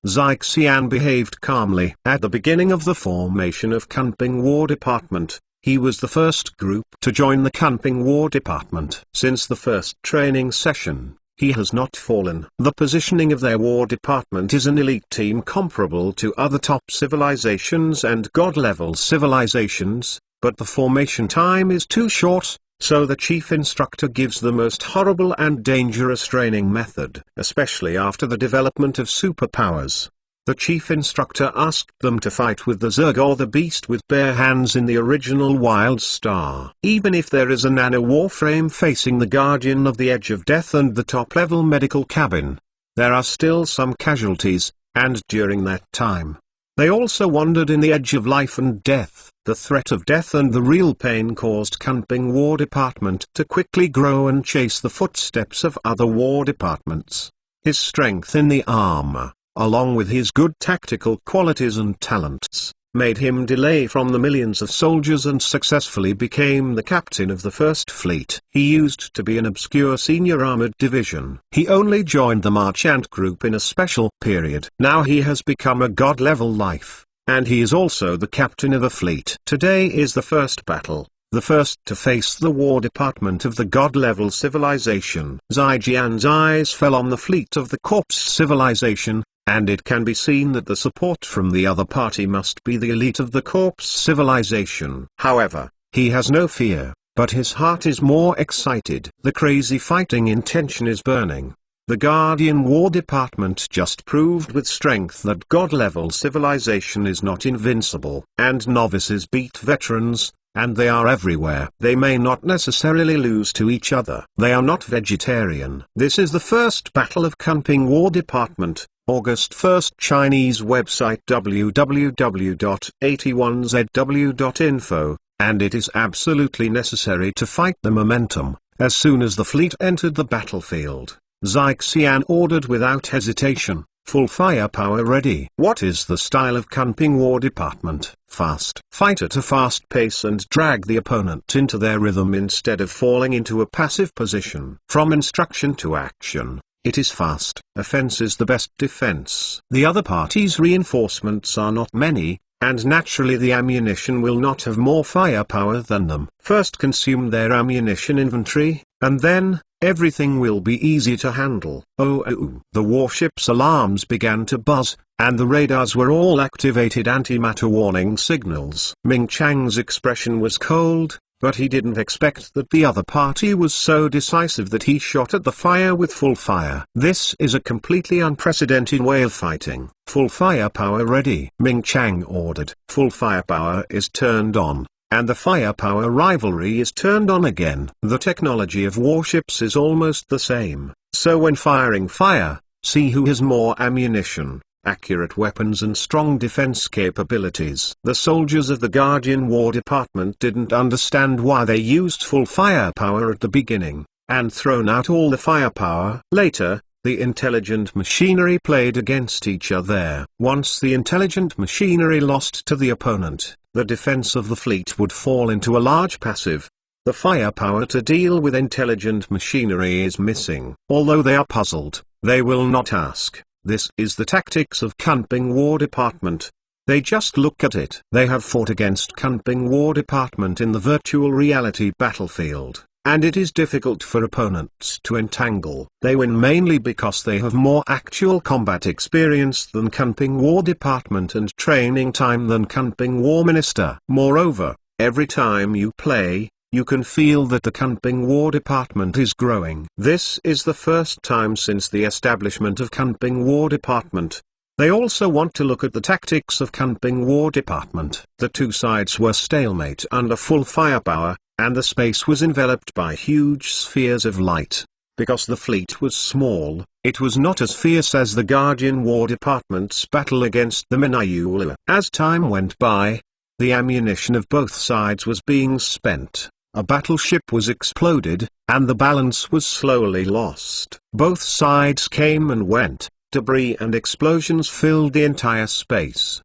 Xixian behaved calmly. At the beginning of the formation of Camping War Department, he was the first group to join the Camping War Department. Since the first training session, he has not fallen. The positioning of their war department is an elite team comparable to other top civilizations and god-level civilizations, but the formation time is too short, so the chief instructor gives the most horrible and dangerous training method. Especially after the development of superpowers, the chief instructor asked them to fight with the Zerg or the Beast with bare hands in the original Wild Star. Even if there is a nano-warframe facing the Guardian of the Edge of Death and the top-level medical cabin, there are still some casualties, and during that time, they also wandered in the edge of life and death. The threat of death and the real pain caused Camping War Department to quickly grow and chase the footsteps of other war departments. His strength in the armor, along with his good tactical qualities and talents, made him delay from the millions of soldiers and successfully became the captain of the First Fleet. He used to be an obscure senior armored division. He only joined the Marchant group in a special period. Now he has become a god-level life, and he is also the captain of a fleet. Today is the first battle, the first to face the war department of the god-level civilization. Xijian's eyes fell on the fleet of the corpse civilization, and it can be seen that the support from the other party must be the elite of the corpse civilization. However, he has no fear, but his heart is more excited. The crazy fighting intention is burning. The Guardian War Department just proved with strength that god-level civilization is not invincible. And novices beat veterans, and they are everywhere. They may not necessarily lose to each other. They are not vegetarian. This is the first battle of Kunping War Department, August 1st. Chinese website www.81zw.info, and it is absolutely necessary to fight the momentum. As soon as the fleet entered the battlefield, Xixian ordered without hesitation, "Full firepower ready." What is the style of Kunping War Department? Fast. Fight at a fast pace and drag the opponent into their rhythm instead of falling into a passive position. From instruction to action, it is fast. Offense is the best defense. The other party's reinforcements are not many, and naturally the ammunition will not have more firepower than them. First consume their ammunition inventory, and then everything will be easy to handle. Oh. The warship's alarms began to buzz, and the radars were all activated antimatter warning signals. Ming Chang's expression was cold, but he didn't expect that the other party was so decisive that he shot at the fire with full fire. This is a completely unprecedented way of fighting. Full firepower ready. Ming Chang ordered. Full firepower is turned on, and the firepower rivalry is turned on again. The technology of warships is almost the same, so when firing fire, see who has more ammunition, accurate weapons and strong defense capabilities. The soldiers of the Guardian War Department didn't understand why they used full firepower at the beginning, and thrown out all the firepower. Later, the intelligent machinery played against each other. Once the intelligent machinery lost to the opponent, the defense of the fleet would fall into a large passive. The firepower to deal with intelligent machinery is missing. Although they are puzzled, they will not ask. This is the tactics of Kunping War Department. They just look at it. They have fought against Kunping War Department in the virtual reality battlefield, and it is difficult for opponents to entangle. They win mainly because they have more actual combat experience than Kunping War Department and training time than Kunping War Minister. Moreover, every time you play, you can feel that the Kunping War Department is growing. This is the first time since the establishment of Kunping War Department. They also want to look at the tactics of Kunping War Department. The two sides were stalemate under full firepower, and the space was enveloped by huge spheres of light. Because the fleet was small, it was not as fierce as the Guardian War Department's battle against the Minayulu. As time went by, the ammunition of both sides was being spent. A battleship was exploded, and the balance was slowly lost. Both sides came and went, debris and explosions filled the entire space.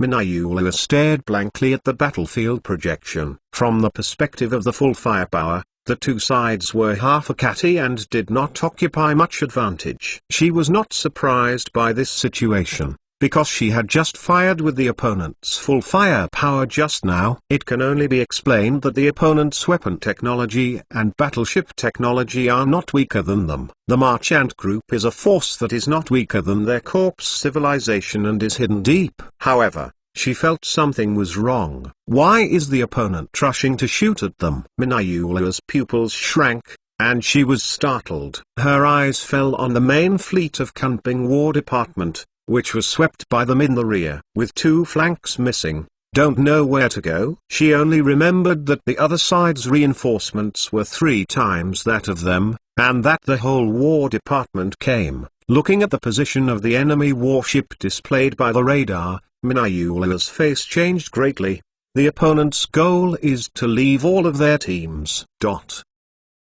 Minayulu stared blankly at the battlefield projection. From the perspective of the full firepower, the two sides were half a catty and did not occupy much advantage. She was not surprised by this situation, because she had just fired with the opponent's full firepower just now. It can only be explained that the opponent's weapon technology and battleship technology are not weaker than them. The Marchand Group is a force that is not weaker than their corpse civilization and is hidden deep. However, she felt something was wrong. Why is the opponent rushing to shoot at them? Minayulu's pupils shrank, and she was startled. Her eyes fell on the main fleet of Kunping War Department, which was swept by them in the rear. With two flanks missing, don't know where to go. She only remembered that the other side's reinforcements were 3 times that of them, and that the whole War Department came. Looking at the position of the enemy warship displayed by the radar, Minayulu's face changed greatly. The opponent's goal is to leave all of their teams.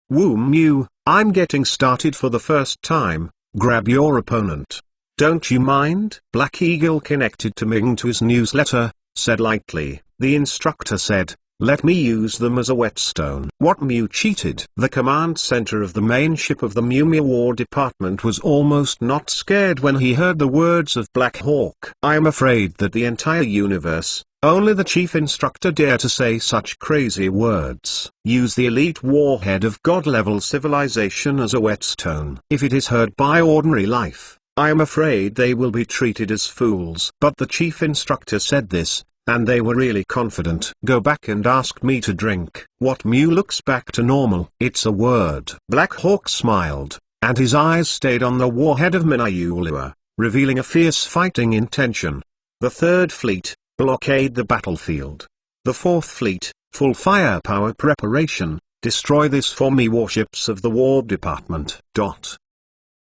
Wu Mu, I'm getting started for the first time. Grab your opponent. Don't you mind? Black Eagle, connected to Ming to his newsletter, said lightly. The instructor said, let me use them as a whetstone. What, Mu cheated? The command center of the main ship of the Mumia War Department was almost not scared when he heard the words of Black Hawk. I am afraid that the entire universe, only the chief instructor dare to say such crazy words. Use the elite warhead of god-level civilization as a whetstone. If it is heard by ordinary life, I am afraid they will be treated as fools. But the chief instructor said this, and they were really confident. Go back and ask me to drink. What? Mu looks back to normal. It's a word. Black Hawk smiled, and his eyes stayed on the warhead of Minayulu, revealing a fierce fighting intention. The Third Fleet, blockade the battlefield. The Fourth Fleet, full firepower preparation, destroy this for me warships of the War Department.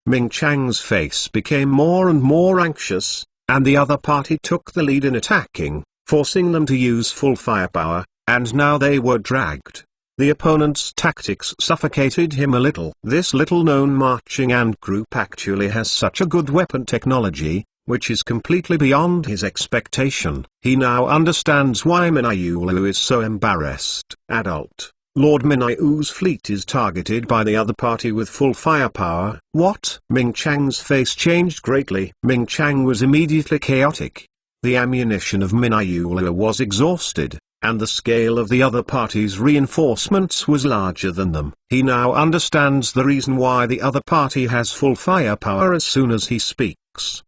Ming Chang's face became more and more anxious, and the other party took the lead in attacking, forcing them to use full firepower, and now they were dragged. The opponent's tactics suffocated him a little. This little-known marching ant group actually has such a good weapon technology, which is completely beyond his expectation. He now understands why Minayulu is so embarrassed. Adult. Lord Minayu's fleet is targeted by the other party with full firepower. What? Ming Chang's face changed greatly. Ming Chang was immediately chaotic. The ammunition of Minayulu was exhausted, and the scale of the other party's reinforcements was larger than them. He now understands the reason why the other party has full firepower as soon as he speaks.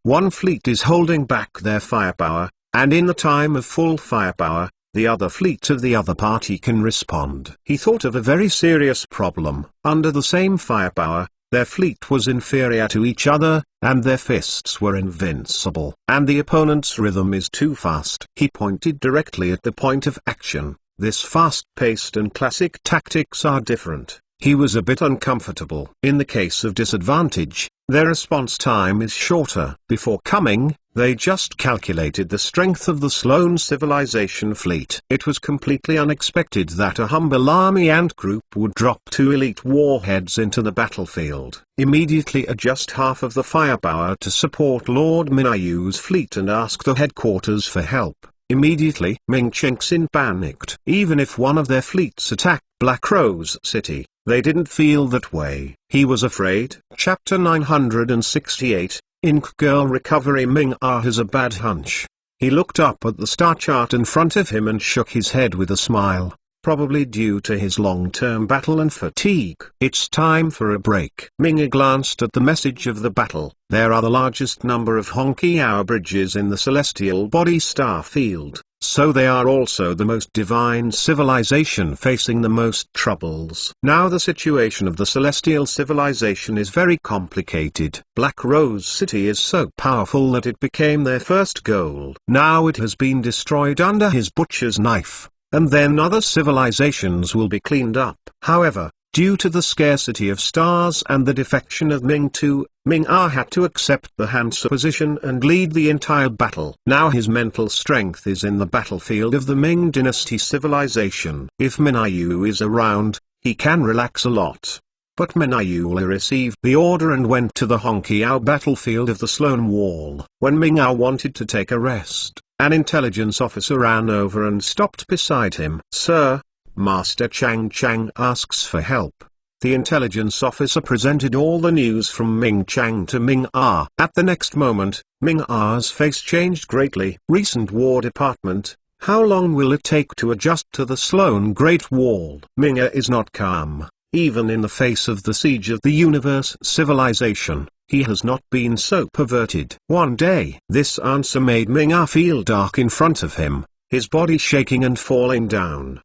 One fleet is holding back their firepower, and in the time of full firepower, the other fleet of the other party can respond. He thought of a very serious problem. Under the same firepower, their fleet was inferior to each other, and their fists were invincible. And the opponent's rhythm is too fast. He pointed directly at the point of action. This fast-paced and classic tactics are different. He was a bit uncomfortable. In the case of disadvantage, their response time is shorter. Before coming, they just calculated the strength of the Sloan Civilization fleet. It was completely unexpected that a humble army ant group would drop 2 elite warheads into the battlefield. Immediately adjust half of the firepower to support Lord Minayu's fleet and ask the headquarters for help. Immediately, Ming Chengxin panicked. Even if one of their fleets attacked Black Rose City, they didn't feel that way. He was afraid. Chapter 968, Ink Girl Recovery. Ming Ah has a bad hunch. He looked up at the star chart in front of him and shook his head with a smile, probably due to his long-term battle and fatigue. It's time for a break. Ming glanced at the message of the battle. There are the largest number of Honkiao bridges in the celestial body star field, so they are also the most divine civilization facing the most troubles. Now the situation of the celestial civilization is very complicated. Black Rose City is so powerful that it became their first goal. Now it has been destroyed under his butcher's knife, and then other civilizations will be cleaned up. However, due to the scarcity of stars and the defection of Ming II, Ming Ah had to accept the Hansa position and lead the entire battle. Now his mental strength is in the battlefield of the Ming Dynasty civilization. If Minayu is around, he can relax a lot. But Minayulu received the order and went to the Honkiao battlefield of the Sloan Wall. When Ming Ah wanted to take a rest, an intelligence officer ran over and stopped beside him. Sir, Master Chang Chang asks for help. The intelligence officer presented all the news from Ming Chang to Ming Ah. At the next moment, Ming Ah's face changed greatly. Recent War Department, how long will it take to adjust to the Sloan Great Wall? Ming Ah is not calm. Even in the face of the siege of the universe civilization, he has not been so perverted. One day. This answer made Ming Ah feel dark in front of him, his body shaking and falling down.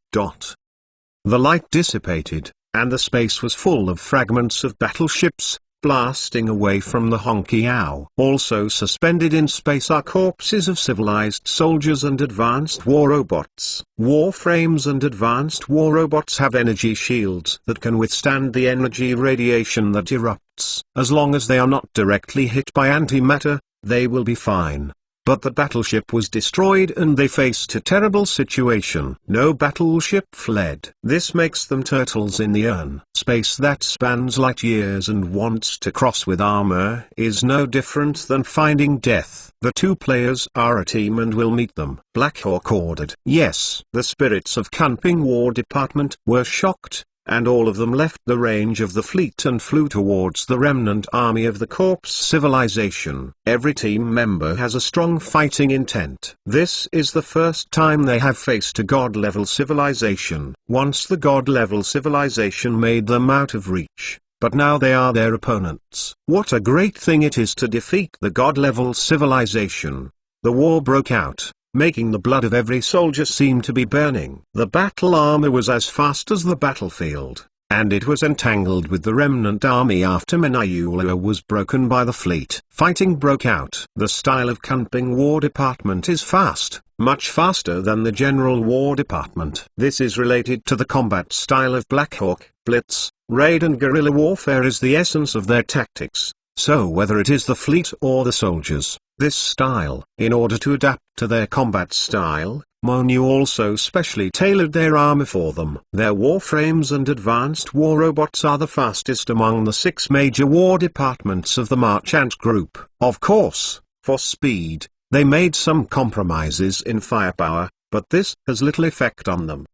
The light dissipated, and the space was full of fragments of battleships, blasting away from the Honkiao. Also suspended in space are corpses of civilized soldiers and advanced war robots. Warframes and advanced war robots have energy shields that can withstand the energy radiation that erupts. As long as they are not directly hit by antimatter, they will be fine. But the battleship was destroyed and they faced a terrible situation. No battleship fled. This makes them turtles in the urn. Space that spans light years and wants to cross with armor is no different than finding death. The two players are a team and will meet them. Black Hawk ordered. Yes. The spirits of Kunping War Department were shocked, and all of them left the range of the fleet and flew towards the remnant army of the Corpse civilization. Every team member has a strong fighting intent. This is the first time they have faced a god-level civilization. Once the god-level civilization made them out of reach, but now they are their opponents. What a great thing it is to defeat the god-level civilization. The war broke out, making the blood of every soldier seem to be burning. The battle armor was as fast as the battlefield, and it was entangled with the remnant army after Minayulu was broken by the fleet. Fighting broke out. The style of Kunping War Department is fast, much faster than the general War Department. This is related to the combat style of Black Hawk. Blitz, raid and guerrilla warfare is the essence of their tactics, so whether it is the fleet or the soldiers, this style, in order to adapt to their combat style, MONU also specially tailored their armor for them. Their warframes and advanced war robots are the fastest among the 6 major war departments of the Marchant Group. Of course, for speed, they made some compromises in firepower, but this has little effect on them.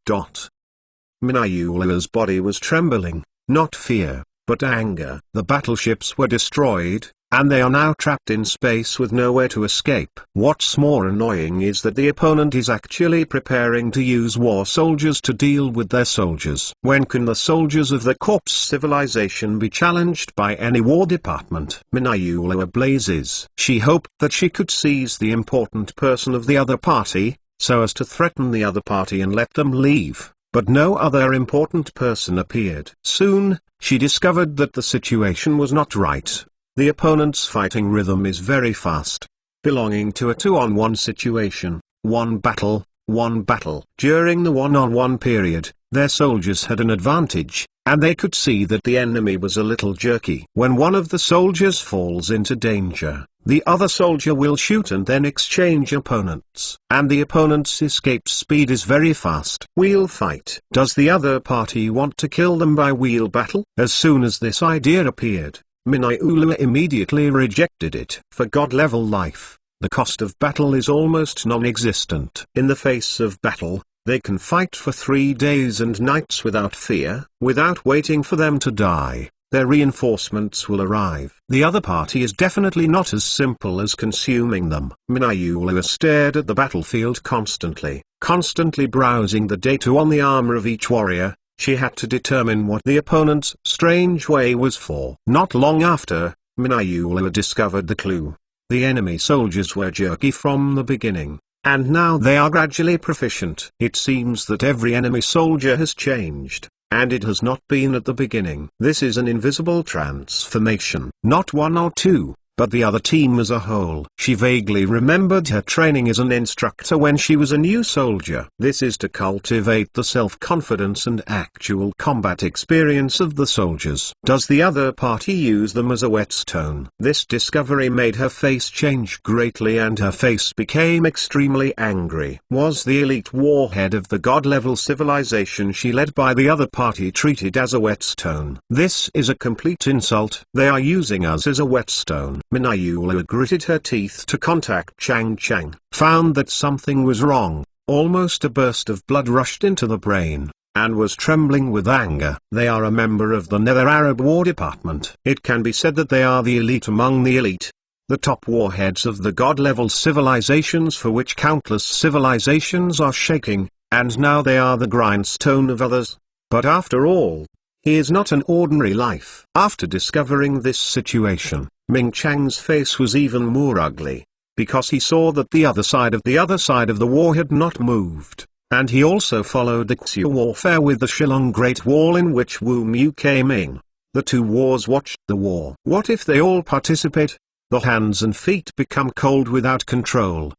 Minayula's body was trembling, not fear, but anger. The battleships were destroyed, and they are now trapped in space with nowhere to escape. What's more annoying is that the opponent is actually preparing to use war soldiers to deal with their soldiers. When can the soldiers of the corpse civilization be challenged by any war department? Minayula blazes. She hoped that she could seize the important person of the other party, so as to threaten the other party and let them leave, but no other important person appeared. Soon, she discovered that the situation was not right. The opponent's fighting rhythm is very fast, belonging to a 2-on-1 situation, one battle. During the 1-on-1 period, their soldiers had an advantage, and they could see that the enemy was a little jerky. When one of the soldiers falls into danger, the other soldier will shoot and then exchange opponents. And the opponent's escape speed is very fast. Wheel fight. Does the other party want to kill them by wheel battle? As soon as this idea appeared, Minayula immediately rejected it. For God-level life, the cost of battle is almost non-existent. In the face of battle, they can fight for 3 days and nights without fear. Without waiting for them to die, their reinforcements will arrive. The other party is definitely not as simple as consuming them. Minayula stared at the battlefield constantly browsing the data on the armor of each warrior. She had to determine what the opponent's strange way was for. Not long after, Minayula discovered the clue. The enemy soldiers were jerky from the beginning, and now they are gradually proficient. It seems that every enemy soldier has changed, and it has not been at the beginning. This is an invisible transformation. Not 1 or 2, but the other team as a whole. She vaguely remembered her training as an instructor when she was a new soldier. This is to cultivate the self-confidence and actual combat experience of the soldiers. Does the other party use them as a whetstone? This discovery made her face change greatly and her face became extremely angry. Was the elite warhead of the god-level civilization she led by the other party treated as a whetstone? This is a complete insult. They are using us as a whetstone. Minayula gritted her teeth to contact Chang, found that something was wrong. Almost a burst of blood rushed into the brain, and was trembling with anger. They are a member of the Nether Arab War Department. It can be said that they are the elite among the elite. The top warheads of the god-level civilizations for which countless civilizations are shaking, and now they are the grindstone of others. But after all, he is not an ordinary life. After discovering this situation, Ming Chang's face was even more ugly, because he saw that the other side of the war had not moved, and he also followed the Xia warfare with the Shillong Great Wall in which Wu Mu came in. The two wars watched the war. What if they all participate? The hands and feet become cold without control.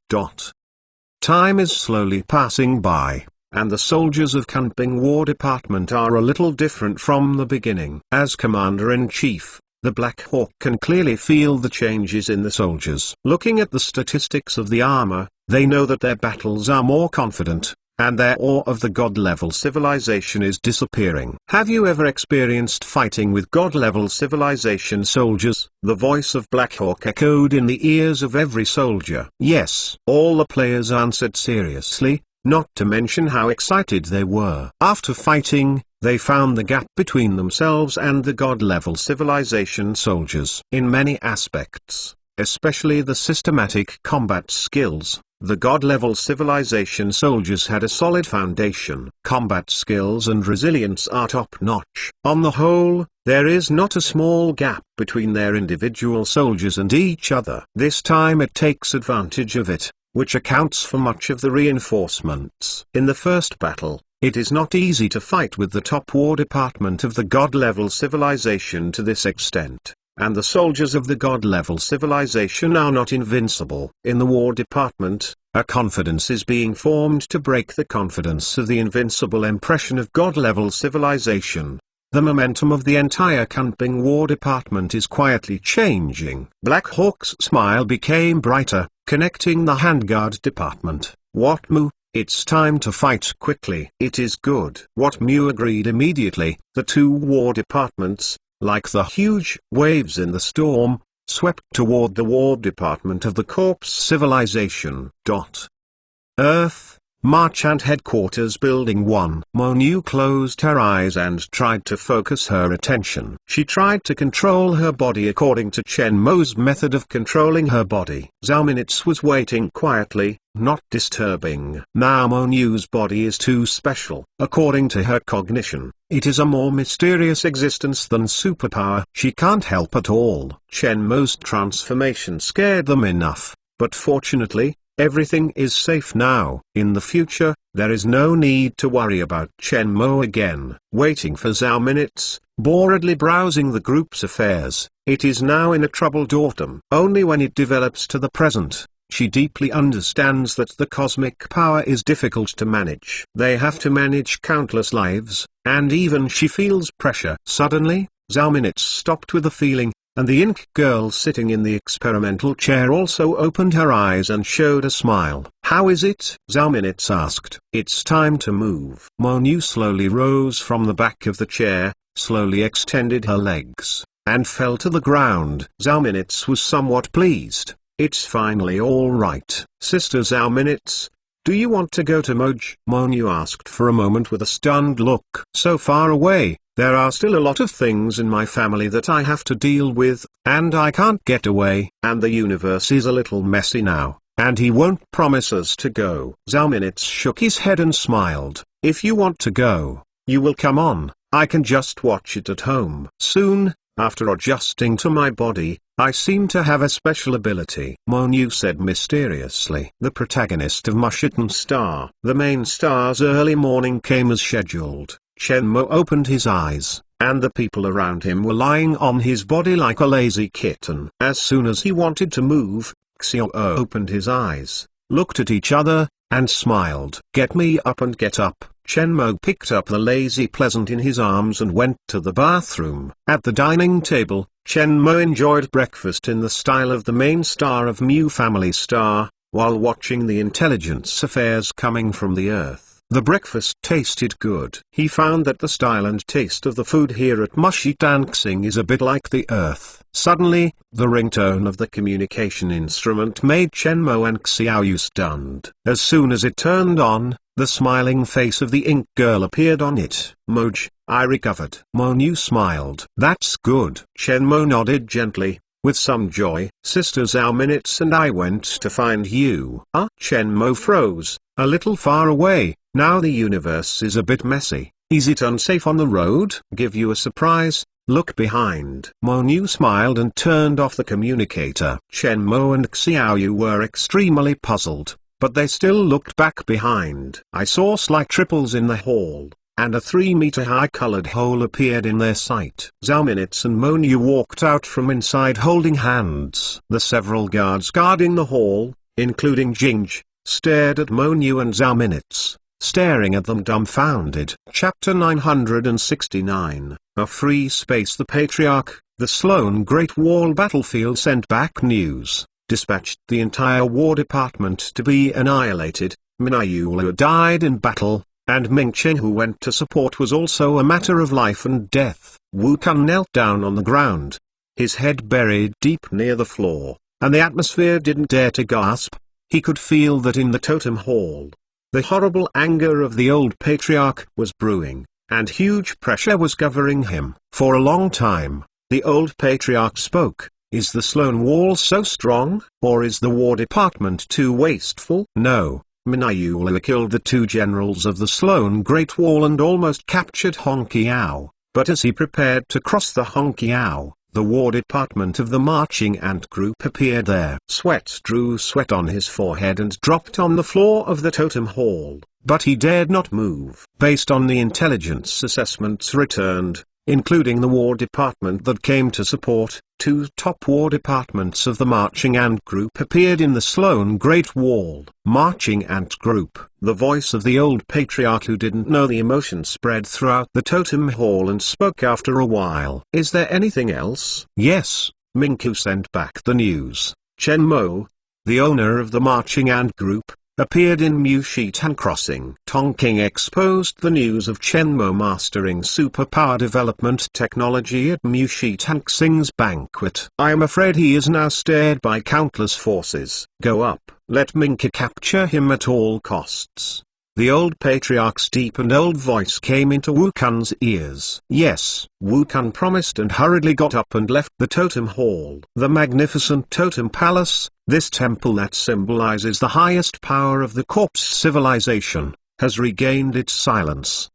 Time is slowly passing by, and the soldiers of Kunping War Department are a little different from the beginning. As Commander-in-Chief, the Black Hawk can clearly feel the changes in the soldiers. Looking at the statistics of the armor, they know that their battles are more confident, and their awe of the god-level civilization is disappearing. Have you ever experienced fighting with god-level civilization soldiers? The voice of Black Hawk echoed in the ears of every soldier. Yes. All the players answered seriously, not to mention how excited they were. After fighting, they found the gap between themselves and the god-level civilization soldiers. In many aspects, especially the systematic combat skills, the god-level civilization soldiers had a solid foundation. Combat skills and resilience are top-notch. On the whole, there is not a small gap between their individual soldiers and each other. This time it takes advantage of it, which accounts for much of the reinforcements. In the first battle, it is not easy to fight with the top war department of the god-level civilization to this extent, and the soldiers of the god-level civilization are not invincible. In the war department, A confidence is being formed to break the confidence of the invincible impression of God-level civilization. The momentum of the entire camping War Department is quietly changing. Black Hawk's smile became brighter, connecting the Handguard Department. What Mu? It's time to fight quickly. It is good. What Mu agreed immediately. The two War Departments, like the huge waves in the storm, swept toward the War Department of the Corps Civilization. Earth, Marchant Headquarters Building 1. Monu closed her eyes and tried to focus her attention. She tried to control her body according to Chen Mo's method of controlling her body. Zhao Minutes was waiting quietly, not disturbing. Now Monu's body is too special. According to her cognition, it is a more mysterious existence than superpower. She can't help at all. Chen Mo's transformation scared them enough, but fortunately, everything is safe now. In the future, there is no need to worry about Chen Mo again. Waiting for Zhao Minutes, boredly browsing the group's affairs, it is now in a troubled autumn. Only when it develops to the present, she deeply understands that the cosmic power is difficult to manage. They have to manage countless lives, and even she feels pressure. Suddenly, Zhao Minutes stopped with a feeling, and the ink girl sitting in the experimental chair also opened her eyes and showed a smile. "How is it?" Zhao Minutes asked. "It's time to move." Monu slowly rose from the back of the chair, slowly extended her legs, and fell to the ground. Zhao Minutes was somewhat pleased. "It's finally all right." "Sister Zhao Minutes, do you want to go to Moj?" Monu asked for a moment with a stunned look. "So far away. There are still a lot of things in my family that I have to deal with, and I can't get away. And the universe is a little messy now, and he won't promise us to go." Zhao Minutes shook his head and smiled. "If you want to go, you will come on. I can just watch it at home." Soon, after adjusting to my body, I seem to have a special ability, Monu said mysteriously. The protagonist of Mushiten Star. The main star's early morning came as scheduled. Chen Mo opened his eyes, and the people around him were lying on his body like a lazy kitten. As soon as he wanted to move, Xiao opened his eyes, looked at each other, and smiled. "Get me up and get up." Chen Mo picked up the lazy pleasant in his arms and went to the bathroom. At the dining table, Chen Mo enjoyed breakfast in the style of the main star of Mu Family Star, while watching the intelligence affairs coming from the Earth. The breakfast tasted good. He found that the style and taste of the food here at Mushitansing is a bit like the Earth. Suddenly, the ringtone of the communication instrument made Chen Mo and Xiaoyu stunned. As soon as it turned on, the smiling face of the ink girl appeared on it. "Moj, I recovered." Monu smiled. "That's good." Chen Mo nodded gently, with some joy. "Sister Zhao Minutes and I went to find you." Chen Mo froze, a little far away. "Now the universe is a bit messy. Is it unsafe on the road?" "Give you a surprise. Look behind." Monu smiled and turned off the communicator. Chen Mo and Xiaoyu were extremely puzzled, but they still looked back behind. I saw slight ripples in the hall, and a 3-meter-high colored hole appeared in their sight. Zhao Minutes and Monu walked out from inside holding hands. The several guards guarding the hall, including Jingj, stared at Monu and Zhao Minutes, staring at them dumbfounded. Chapter 969, A Free Space. The Patriarch, the Sloan Great Wall battlefield sent back news, dispatched the entire War Department to be annihilated. Minayula died in battle, and Ming Chen who went to support was also a matter of life and death. Wu Kun knelt down on the ground, his head buried deep near the floor, and the atmosphere didn't dare to gasp. He could feel that in the totem hall, the horrible anger of the old patriarch was brewing, and huge pressure was governing him. For a long time, the old patriarch spoke. "Is the Sloan Wall so strong, or is the War Department too wasteful?" "No, Minayula killed the two generals of the Sloan Great Wall and almost captured Hongqiao, but as he prepared to cross the Hongqiao, the War Department of the Marching Ant Group appeared there." Sweat drew sweat on his forehead and dropped on the floor of the totem hall, but he dared not move. Based on the intelligence assessments returned, including the War Department that came to support. Two top war departments of the Marching Ant Group appeared in the Sloan Great Wall. Marching Ant Group. The voice of the old patriarch who didn't know the emotion spread throughout the totem hall and spoke after a while. Is there anything else? Yes, Minku sent back the news. Chen Mo, the owner of the Marching Ant Group, appeared in Mushitan Crossing. Tonking exposed the news of Chen Mo mastering superpower development technology at Mushitan Xing's banquet. I am afraid he is now stared by countless forces. Go up, let Minka capture him at all costs. The old patriarch's deep and old voice came into Wu Kun's ears. Yes, Wu Kun promised and hurriedly got up and left the totem hall. The magnificent totem palace, this temple that symbolizes the highest power of the corpse civilization, has regained its silence.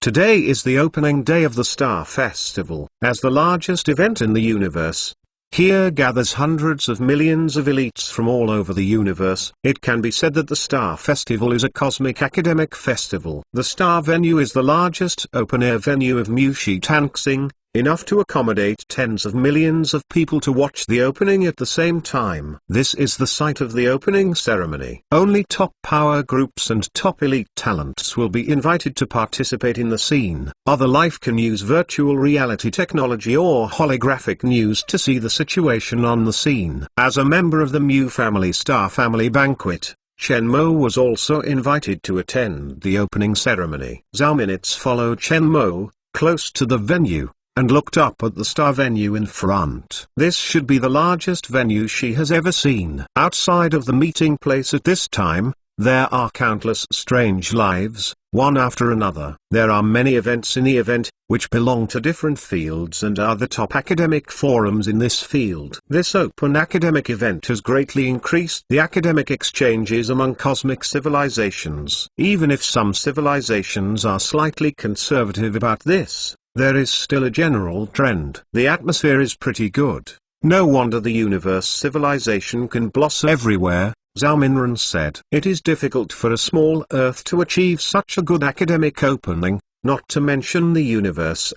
Today is the opening day of the Star Festival. As the largest event in the universe, here gathers hundreds of millions of elites from all over the universe. It can be said that the Star Festival is a cosmic academic festival. The Star venue is the largest open-air venue of Mushitan Xing, enough to accommodate tens of millions of people to watch the opening at the same time. This is the site of the opening ceremony. Only top power groups and top elite talents will be invited to participate in the scene. Other life can use virtual reality technology or holographic news to see the situation on the scene. As a member of the Mu Family Star Family Banquet, Chen Mo was also invited to attend the opening ceremony. Zhao Minutes followed Chen Mo close to the venue and looked up at the star venue in front. This should be the largest venue she has ever seen. Outside of the meeting place at this time, there are countless strange lives, one after another. There are many events in the event, which belong to different fields and are the top academic forums in this field. This open academic event has greatly increased the academic exchanges among cosmic civilizations. Even if some civilizations are slightly conservative about this, there is still a general trend. The atmosphere is pretty good. No wonder the universe civilization can blossom everywhere, Zhao Minran said. It is difficult for a small Earth to achieve such a good academic opening, not to mention the universe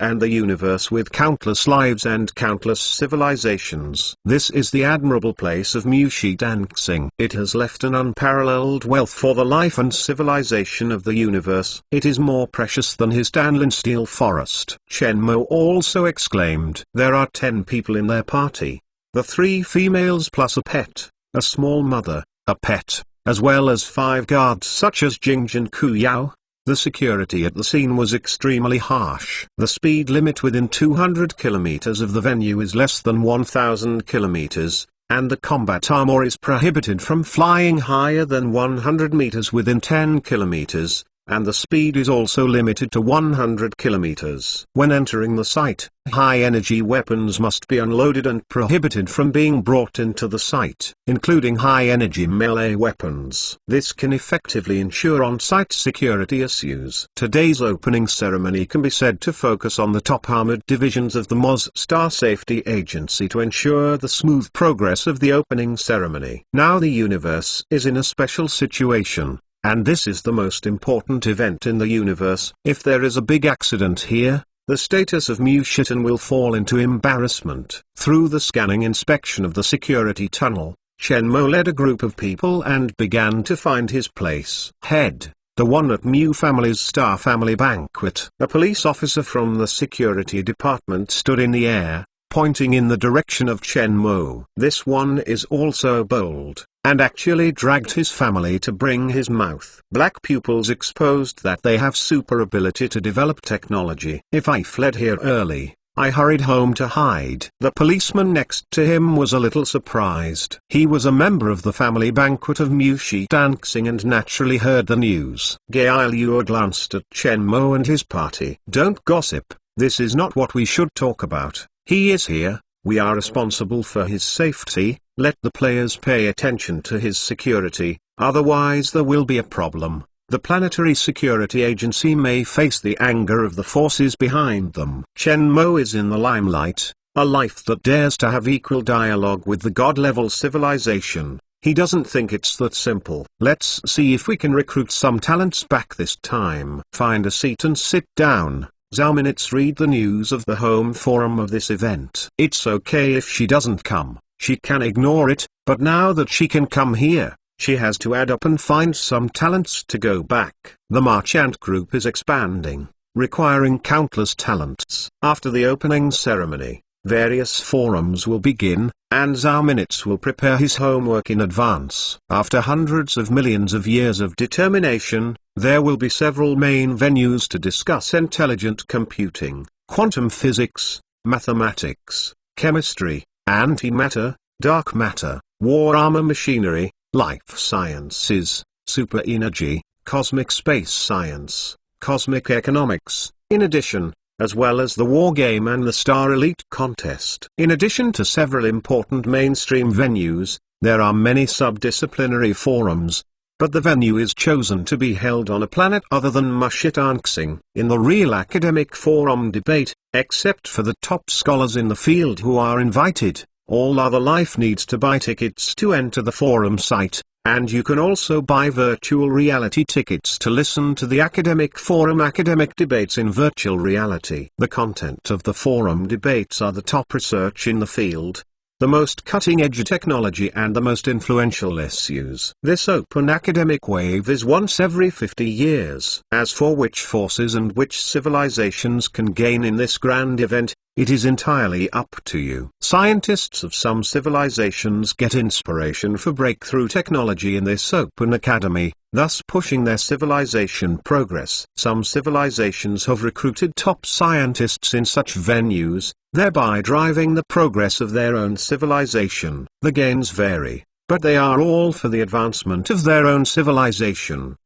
with countless lives and countless civilizations. This is the admirable place of Mushitan Xing. It has left an unparalleled wealth for the life and civilization of the universe. It is more precious than his Danlin Steel Forest. Chen Mo also exclaimed. There are 10 people in their party. The 3 females plus a pet, a small mother, a pet, as well as 5 guards such as Jingjin Ku Yao. The security at the scene was extremely harsh. The speed limit within 200 kilometers of the venue is less than 1000 kilometers, and the combat armor is prohibited from flying higher than 100 meters within 10 kilometers, and the speed is also limited to 100 kilometers. When entering the site, high-energy weapons must be unloaded and prohibited from being brought into the site, including high-energy melee weapons. This can effectively ensure on-site security issues. Today's opening ceremony can be said to focus on the top armored divisions of the MOZ Star Safety Agency to ensure the smooth progress of the opening ceremony. Now the universe is in a special situation, and this is the most important event in the universe. If there is a big accident here, the status of Mushitan will fall into embarrassment. Through the scanning inspection of the security tunnel, Chen Mo led a group of people and began to find his place. Head, the one at Mu Family's Star Family Banquet. A police officer from the security department stood in the air, pointing in the direction of Chen Mo. This one is also bold, and actually dragged his family to bring his mouth. Black pupils exposed that they have super ability to develop technology. If I fled here early, I hurried home to hide. The policeman next to him was a little surprised. He was a member of the family banquet of Mushitan Xing and naturally heard the news. Gail Yue glanced at Chen Mo and his party. Don't gossip, this is not what we should talk about. He is here, we are responsible for his safety, let the players pay attention to his security, otherwise there will be a problem. The Planetary Security Agency may face the anger of the forces behind them. Chen Mo is in the limelight, a life that dares to have equal dialogue with the god-level civilization. He doesn't think it's that simple. Let's see if we can recruit some talents back this time. Find a seat and sit down. Zhao Minutes read the news of the home forum of this event. It's okay if she doesn't come, she can ignore it, but now that she can come here, she has to add up and find some talents to go back. The Marchant group is expanding, requiring countless talents. After the opening ceremony, various forums will begin, and Zhao Minutes will prepare his homework in advance. After hundreds of millions of years of determination, there will be several main venues to discuss intelligent computing, quantum physics, mathematics, chemistry, antimatter, dark matter, war armor machinery, life sciences, super energy, cosmic space science, cosmic economics, in addition, as well as the war game and the Star Elite contest. In addition to several important mainstream venues, there are many subdisciplinary forums, but the venue is chosen to be held on a planet other than Mashitanxing. In the real academic forum debate, except for the top scholars in the field who are invited, all other life needs to buy tickets to enter the forum site, and you can also buy virtual reality tickets to listen to the academic forum academic debates in virtual reality. The content of the forum debates are the top research in the field, the most cutting-edge technology and the most influential issues. This open academic wave is once every 50 years. As for which forces and which civilizations can gain in this grand event, it is entirely up to you. Scientists of some civilizations get inspiration for breakthrough technology in this open academy, thus pushing their civilization progress. Some civilizations have recruited top scientists in such venues, thereby driving the progress of their own civilization. The gains vary, but they are all for the advancement of their own civilization.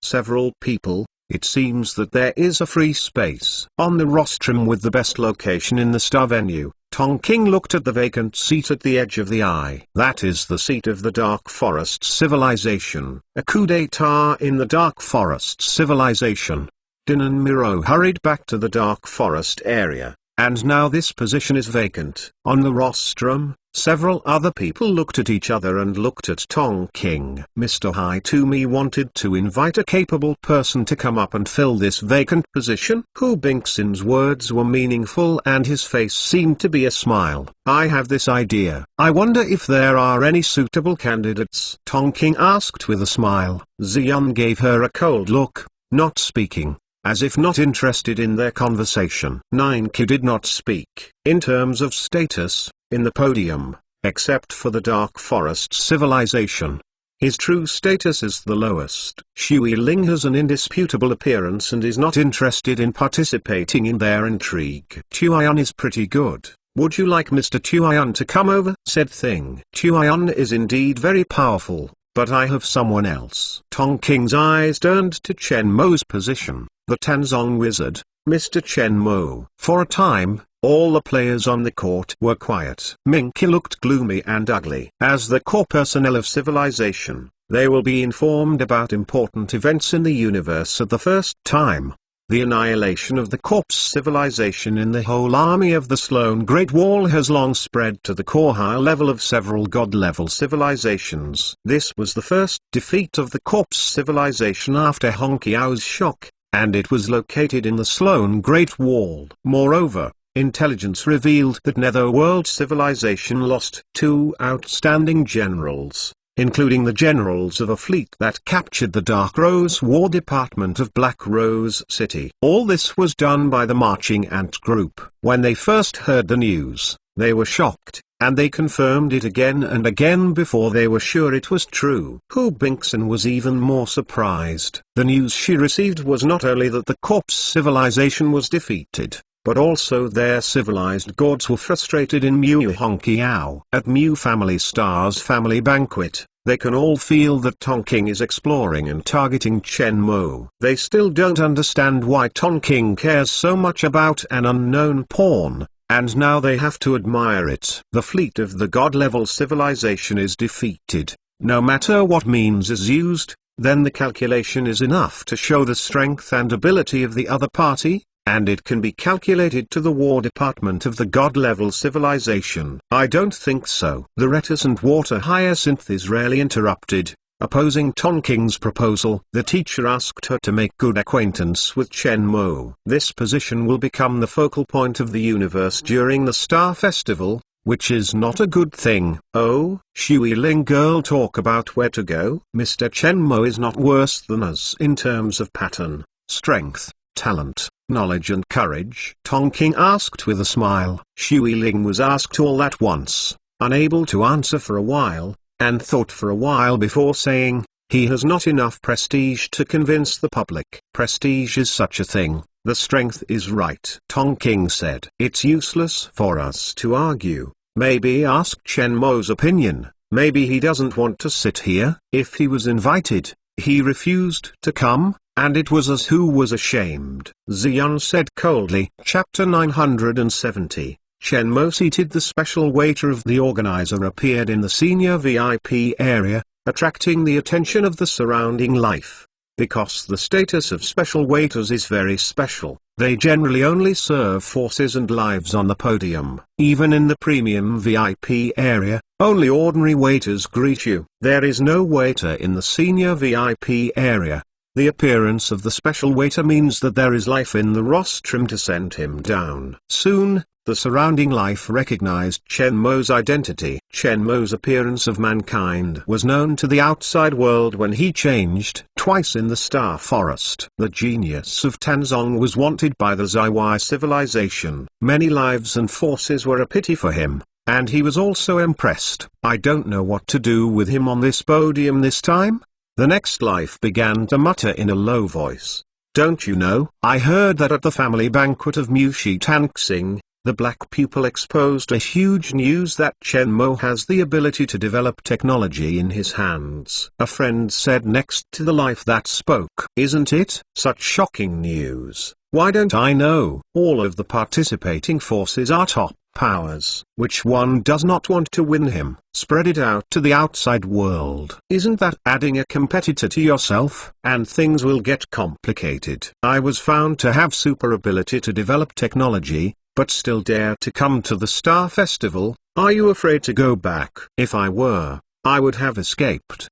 Several people. It seems that there is a free space on the rostrum with the best location in the star venue. Tongking looked at the vacant seat at the edge of the eye. That is the seat of the Dark Forest civilization. A coup d'etat in the Dark Forest civilization. Din and Miro hurried back to the Dark Forest area, and now this position is vacant. On the rostrum, several other people looked at each other and looked at Tongking. Mr. Haitumi wanted to invite a capable person to come up and fill this vacant position. Hu Bingxin's words were meaningful and his face seemed to be a smile. I have this idea. I wonder if there are any suitable candidates? Tongking asked with a smile. Ziyun gave her a cold look, not speaking, as if not interested in their conversation. 9Q did not speak. In terms of status, in the podium, except for the Dark Forest civilization, his true status is the lowest. Shui Ling has an indisputable appearance and is not interested in participating in their intrigue. Tuian is pretty good. Would you like Mr. Tuian to come over? Said Thing. Tuian is indeed very powerful, but I have someone else. Tongking's eyes turned to Chen Mo's position, the Tanzong wizard, Mr. Chen Mo. For a time, all the players on the court were quiet. Minky looked gloomy and ugly. As the core personnel of civilization, they will be informed about important events in the universe at the first time. The annihilation of the corpse civilization in the whole army of the Sloan Great Wall has long spread to the core high level of several god-level civilizations. This was the first defeat of the corpse civilization after Hongqiao's shock, and it was located in the Sloan Great Wall. Moreover, intelligence revealed that Netherworld civilization lost 2 outstanding generals, including the generals of a fleet that captured the Dark Rose War Department of Black Rose City. All this was done by the Marching Ant Group. When they first heard the news, they were shocked, and they confirmed it again and again before they were sure it was true. Hu Bingxin was even more surprised. The news she received was not only that the corpse civilization was defeated, but also their civilized gods were frustrated in Mu Hongqiao. At Mu Family Star's family banquet, they can all feel that Tongking is exploring and targeting Chen Mo. They still don't understand why Tongking cares so much about an unknown pawn, and now they have to admire it. The fleet of the god-level civilization is defeated. No matter what means is used, then the calculation is enough to show the strength and ability of the other party, and it can be calculated to the War Department of the God-level civilization. I don't think so. The reticent Water Hyacinth is rarely interrupted. Opposing Tonking's proposal, the teacher asked her to make good acquaintance with Chen Mo. This position will become the focal point of the universe during the Star Festival, which is not a good thing. Oh, Shui Ling girl, talk about where to go. Mr. Chen Mo is not worse than us in terms of pattern, strength, talent, knowledge and courage. Tonking asked with a smile. Shui Ling was asked all at once, unable to answer for a while, and thought for a while before saying, he has not enough prestige to convince the public. Prestige is such a thing, the strength is right. Tonking said, it's useless for us to argue. Maybe ask Chen Mo's opinion. Maybe he doesn't want to sit here. If he was invited, he refused to come, and it was us who was ashamed. Xian said coldly. Chapter 970. Chen Mo, seated the special waiter of the organizer, appeared in the senior VIP area, attracting the attention of the surrounding life. Because the status of special waiters is very special, they generally only serve forces and lives on the podium. Even in the premium VIP area, only ordinary waiters greet you. There is no waiter in the senior VIP area. The appearance of the special waiter means that there is life in the rostrum to send him down. Soon, the surrounding life recognized Chen Mo's identity. Chen Mo's appearance of mankind was known to the outside world when he changed twice in the Star Forest. The genius of Tanzong was wanted by the Zaiwai civilization. Many lives and forces were a pity for him, and he was also impressed. I don't know what to do with him on this podium this time. The next life began to mutter in a low voice. Don't you know, I heard that at the family banquet of Mushi Tanxing, the black pupil exposed a huge news that Chen Mo has the ability to develop technology in his hands. A friend said next to the life that spoke. Isn't it? Such shocking news. Why don't I know? All of the participating forces are top powers. Which one does not want to win him? Spread it out to the outside world. Isn't that adding a competitor to yourself? And things will get complicated. I was found to have super ability to develop technology, but still dare to come to the Star Festival. Are you afraid to go back? If I were, I would have escaped.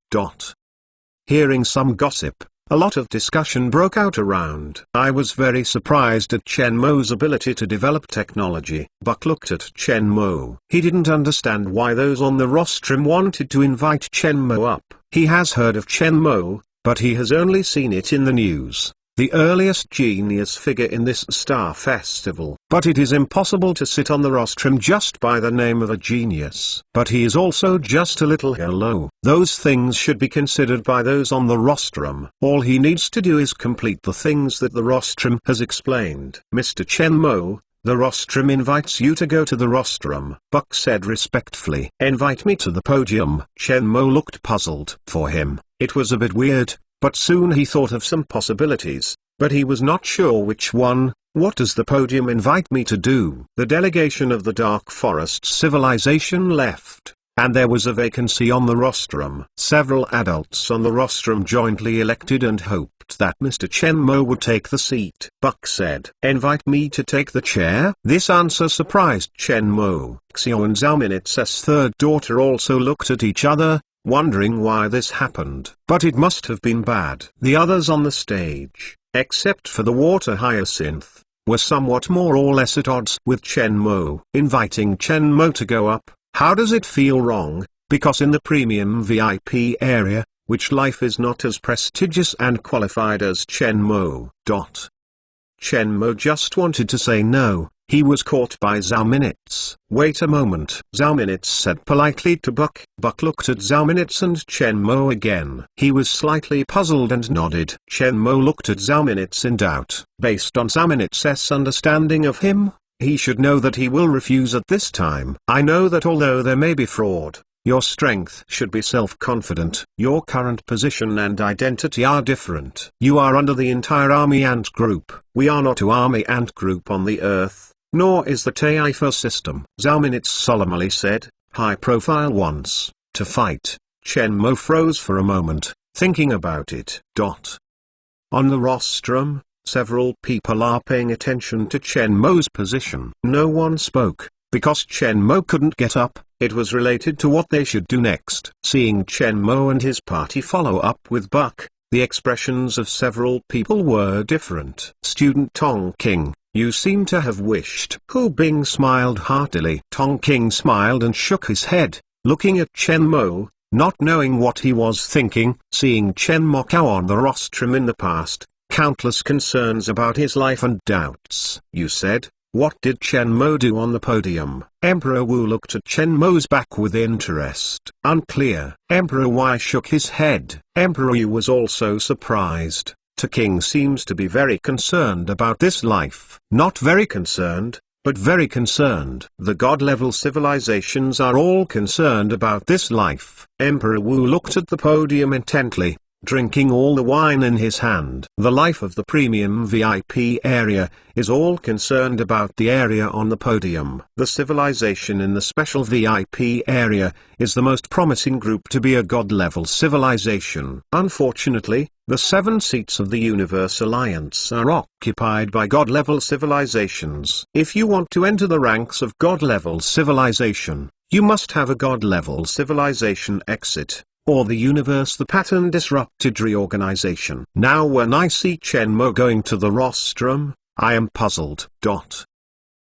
Hearing some gossip, a lot of discussion broke out around. I was very surprised at Chen Mo's ability to develop technology. Buck looked at Chen Mo. He didn't understand why those on the rostrum wanted to invite Chen Mo up. He has heard of Chen Mo, but he has only seen it in the news. The earliest genius figure in this Star Festival. But it is impossible to sit on the rostrum just by the name of a genius. But he is also just a little hello. Those things should be considered by those on the rostrum. All he needs to do is complete the things that the rostrum has explained. Mr. Chen Mo, the rostrum invites you to go to the rostrum. Buck said respectfully. Invite me to the podium. Chen Mo looked puzzled. For him, it was a bit weird. But soon he thought of some possibilities, but he was not sure which one. What does the podium invite me to do? The delegation of the Dark Forest civilization left, and there was a vacancy on the rostrum. Several adults on the rostrum jointly elected and hoped that Mr. Chen Mo would take the seat. Buck said, invite me to take the chair? This answer surprised Chen Mo. Xiao and Zhao Minitsa's third daughter also looked at each other, wondering why this happened. But it must have been bad. The others on the stage, except for the water hyacinth, were somewhat more or less at odds with Chen Mo. Inviting Chen Mo to go up, how does it feel wrong? Because in the premium VIP area, which life is not as prestigious and qualified as Chen Mo. Chen Mo just wanted to say no. He was caught by Zhao Minitz. Wait a moment, Zhao Minitz said politely to Buck. Buck looked at Zhao Minitz and Chen Mo again. He was slightly puzzled and nodded. Chen Mo looked at Zhao Minitz in doubt. Based on Zhao Minitz's understanding of him, he should know that he will refuse at this time. I know that although there may be fraud, your strength should be self-confident. Your current position and identity are different. You are under the entire army ant group. We are not a army ant group on the earth, nor is the Taifa system. Zhao Minitz solemnly said, high profile wants to fight. Chen Mo froze for a moment, thinking about it. On the rostrum, several people are paying attention to Chen Mo's position. No one spoke, because Chen Mo couldn't get up, It was related to what they should do next. Seeing Chen Mo and his party follow up with Buck, the expressions of several people were different. Student Tong King, you seem to have wished. Hu Bing smiled heartily. Tong King smiled and shook his head, looking at Chen Mo, not knowing what he was thinking. Seeing Chen Mo Kao on the rostrum in the past, countless concerns about his life and doubts. You said, what did Chen Mo do on the podium? Emperor Wu looked at Chen Mo's back with interest. Unclear. Emperor Wei shook his head. Emperor Yu was also surprised. The king seems to be very concerned about this life. Not very concerned, but very concerned. The god-level civilizations are all concerned about this life. Emperor Wu looked at the podium intently, drinking all the wine in his hand. The life of the premium VIP area is all concerned about the area on the podium. The civilization in the special VIP area is the most promising group to be a god-level civilization. Unfortunately, the 7 seats of the Universe Alliance are occupied by god-level civilizations. If you want to enter the ranks of god-level civilization, you must have a god-level civilization exit, or the universe the pattern disrupted reorganization. Now when I see Chen Mo going to the rostrum, I am puzzled.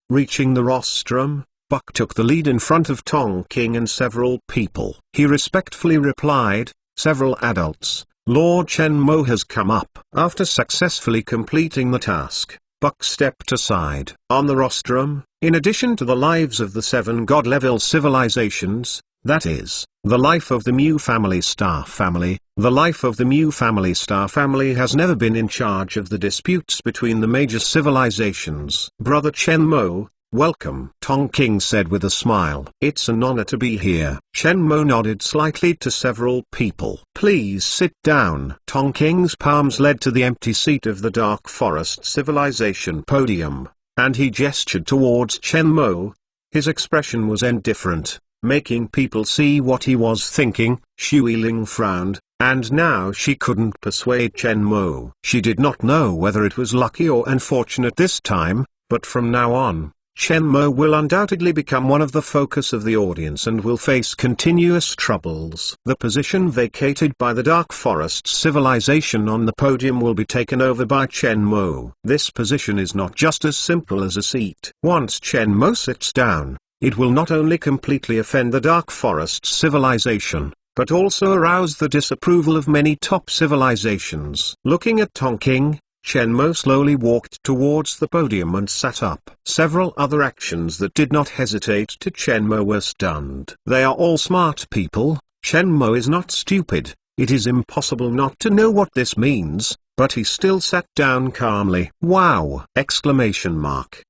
Reaching the rostrum, Buck took the lead in front of Tong King and several people. He respectfully replied, several adults, Lord Chen Mo has come up. After successfully completing the task, Buck stepped aside. On the rostrum, in addition to the lives of the 7 god-level civilizations, that is, the life of the Mu family star family, the life of the Mu family star family has never been in charge of the disputes between the major civilizations. Brother Chen Mo, welcome, Tong King said with a smile. It's an honor to be here. Chen Mo nodded slightly to several people. Please sit down. Tong King's palms led to the empty seat of the Dark Forest civilization podium, and he gestured towards Chen Mo. His expression was indifferent, making people see what he was thinking. Xu Yiling frowned, and now she couldn't persuade Chen Mo. She did not know whether it was lucky or unfortunate this time, but from now on, Chen Mo will undoubtedly become one of the focus of the audience and will face continuous troubles. The position vacated by the Dark Forest civilization on the podium will be taken over by Chen Mo. This position is not just as simple as a seat. Once Chen Mo sits down, it will not only completely offend the Dark Forest civilization, but also arouse the disapproval of many top civilizations. Looking at Tong King, Chen Mo slowly walked towards the podium and sat up. Several other actions that did not hesitate to Chen Mo were stunned. They are all smart people. Chen Mo is not stupid. It is impossible not to know what this means, but he still sat down calmly. Wow! Exclamation mark.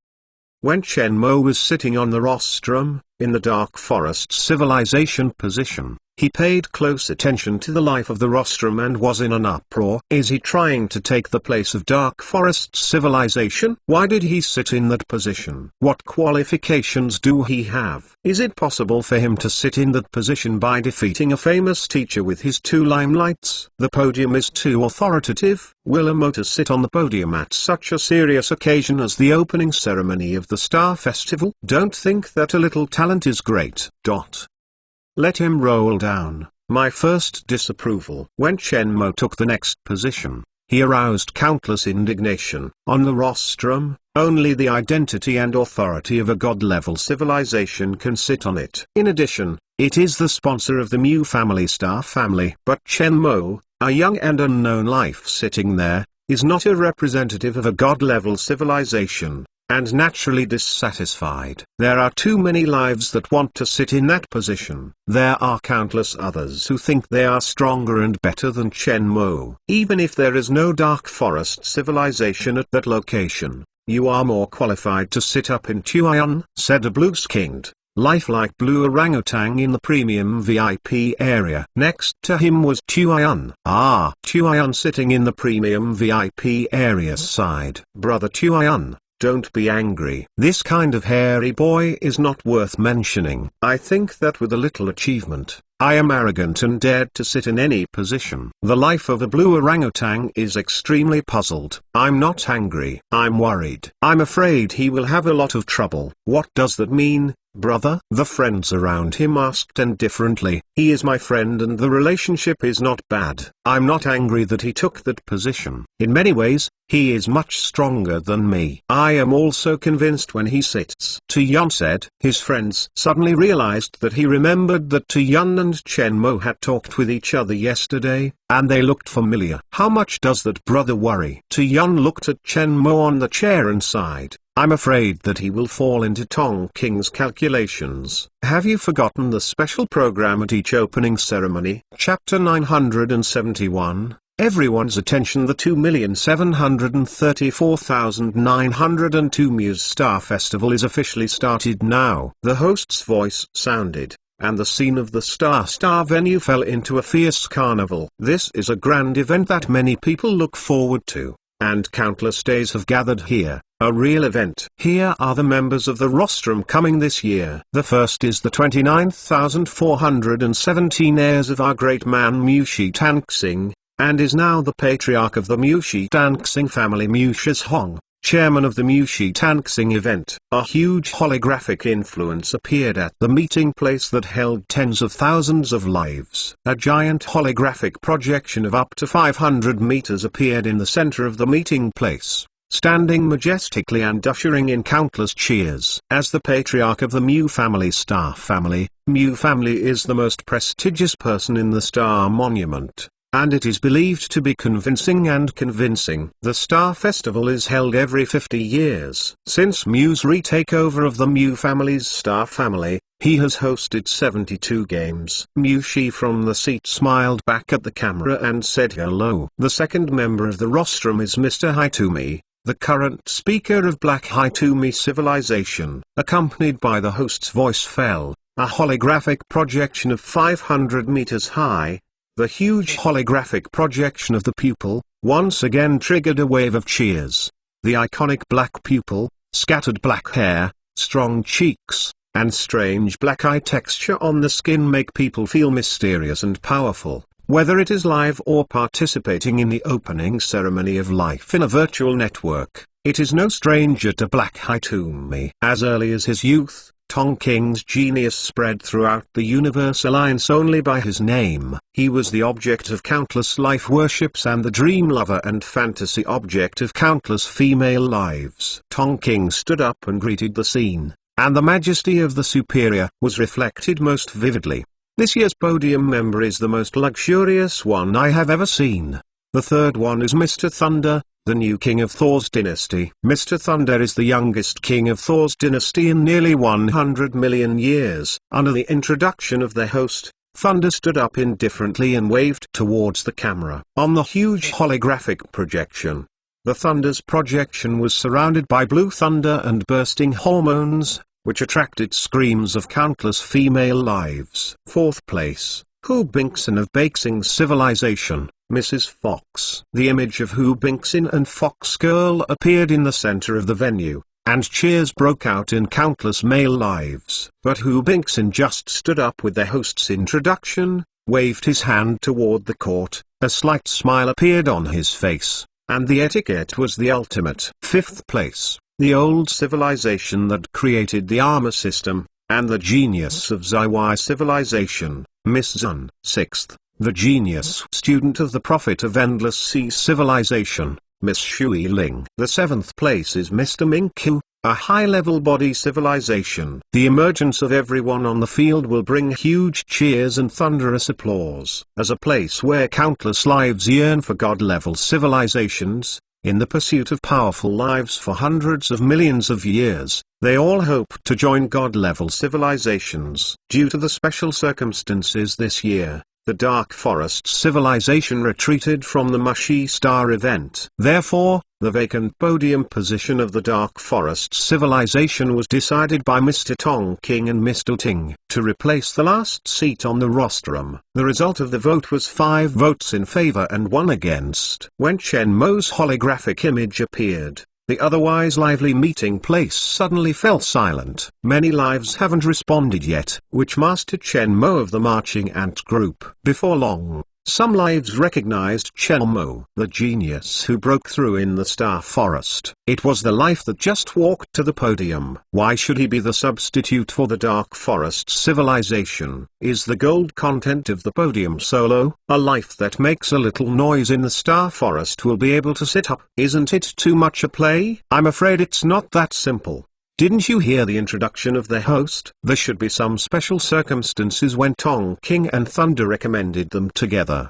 When Chen Mo was sitting on the rostrum, in the Dark Forest civilization position, he paid close attention to the life of the rostrum and was in an uproar. Is he trying to take the place of Dark Forest civilization? Why did he sit in that position? What qualifications do he have? Is it possible for him to sit in that position by defeating a famous teacher with his 2 limelights? The podium is too authoritative. Will a motor sit on the podium at such a serious occasion as the opening ceremony of the Star Festival? Don't think that a little talent is great. Let him roll down. My first disapproval. When Chen Mo took the next position, he aroused countless indignation. On the rostrum, only the identity and authority of a god-level civilization can sit on it. In addition, it is the sponsor of the Mu family star family. But Chen Mo, a young and unknown life sitting there, is not a representative of a god-level civilization, and naturally dissatisfied. There are too many lives that want to sit in that position. There are countless others who think they are stronger and better than Chen Mo. Even if there is no Dark Forest civilization at that location, you are more qualified to sit up in Tuian, said a blue-skinned, lifelike blue orangutan in the premium VIP area. Next to him was Tuian. Tuian sitting in the premium VIP area's side. Brother Tuian, don't be angry. This kind of hairy boy is not worth mentioning. I think that with a little achievement, I am arrogant and dared to sit in any position. The life of a blue orangutan is extremely puzzled. I'm not angry. I'm worried. I'm afraid he will have a lot of trouble. What does that mean, brother?" The friends around him asked indifferently. "He is my friend and the relationship is not bad. I'm not angry that he took that position. In many ways, he is much stronger than me. I am also convinced when he sits." Tae-yun said. His friends suddenly realized that he remembered that Tae-yun and Chen Mo had talked with each other yesterday, and they looked familiar. "How much does that brother worry?" Tae-yun looked at Chen Mo on the chair and sighed. "I'm afraid that he will fall into Tong King's calculations. Have you forgotten the special program at each opening ceremony?" Chapter 971. Everyone's attention. The 2,734,902 Muse Star Festival is officially started now. The host's voice sounded, and the scene of the Star venue fell into a fierce carnival. This is a grand event that many people look forward to, and countless days have gathered here. A real event. Here are the members of the rostrum coming this year. The first is the 29,417 heirs of our great man Mushi Tanxing, and is now the patriarch of the Mushi Tanxing family. Mushis Hong, chairman of the Mushi Tanxing event. A huge holographic influence appeared at the meeting place that held tens of thousands of lives. A giant holographic projection of up to 500 meters appeared in the center of the meeting place, standing majestically and ushering in countless cheers. As the patriarch of the Mu family Star family, Mu family is the most prestigious person in the Star Monument, and it is believed to be convincing and convincing. The Star Festival is held every 50 years. Since Mu's retakeover of the Mu family's Star family, he has hosted 72 games. Mushi from the seat smiled back at the camera and said hello. The second member of the rostrum is Mr. Hitumi, the current speaker of Black Hitumi Civilization. Accompanied by the host's voice fell, a holographic projection of 500 meters high. The huge holographic projection of the pupil once again triggered a wave of cheers. The iconic black pupil, scattered black hair, strong cheeks, and strange black eye texture on the skin make people feel mysterious and powerful, whether it is live or participating in the opening ceremony of life in a virtual network. It is no stranger to Black Hitumi. As early as his youth, Tong King's genius spread throughout the universe alliance only by his name. He was the object of countless life worships and the dream lover and fantasy object of countless female lives. Tong King stood up and greeted the scene, and the majesty of the superior was reflected most vividly. This year's podium member is the most luxurious one I have ever seen. The third one is Mr. Thunder, the new king of Thor's dynasty. Mr. Thunder is the youngest king of Thor's dynasty in nearly 100 million years. Under the introduction of the host, Thunder stood up indifferently and waved towards the camera. On the huge holographic projection, the Thunder's projection was surrounded by blue thunder and bursting hormones, which attracted screams of countless female lives. Fourth place, Hu Bingxin of Bexing's civilization, Mrs. Fox. The image of Hu Bingxin and Fox Girl appeared in the center of the venue, and cheers broke out in countless male lives. But Hu Bingxin just stood up with the host's introduction, waved his hand toward the court, a slight smile appeared on his face, and the etiquette was the ultimate. Fifth place, the old civilization that created the armor system, and the genius of Zaiwai civilization, Miss Zun. Sixth, the genius student of the Prophet of Endless Sea civilization, Miss Shui Ling. The seventh place is Mr. Mingqiu, a high-level body civilization. The emergence of everyone on the field will bring huge cheers and thunderous applause. As a place where countless lives yearn for God-level civilizations, in the pursuit of powerful lives for hundreds of millions of years, they all hope to join God-level civilizations. Due to the special circumstances this year, the Dark Forest civilization retreated from the Mushi Star event. Therefore, the vacant podium position of the Dark Forest civilization was decided by Mr. Tong King and Mr. Ting to replace the last seat on the rostrum. The result of the vote was 5 votes in favor and 1 against. When Chen Mo's holographic image appeared, the otherwise lively meeting place suddenly fell silent. Many lives haven't responded yet, which Master Chen Mo of the Marching Ant Group. Before long, Some lives recognized Chen Mo, the genius who broke through in the Star Forest. It was the life that just walked to the podium. Why should he be the substitute for the Dark Forest civilization? Is the gold content of the podium solo? A life that makes a little noise in the Star Forest will be able to sit up. Isn't it too much a play? I'm afraid it's not that simple. Didn't you hear the introduction of the host? There should be some special circumstances when Tong King and Thunder recommended them together.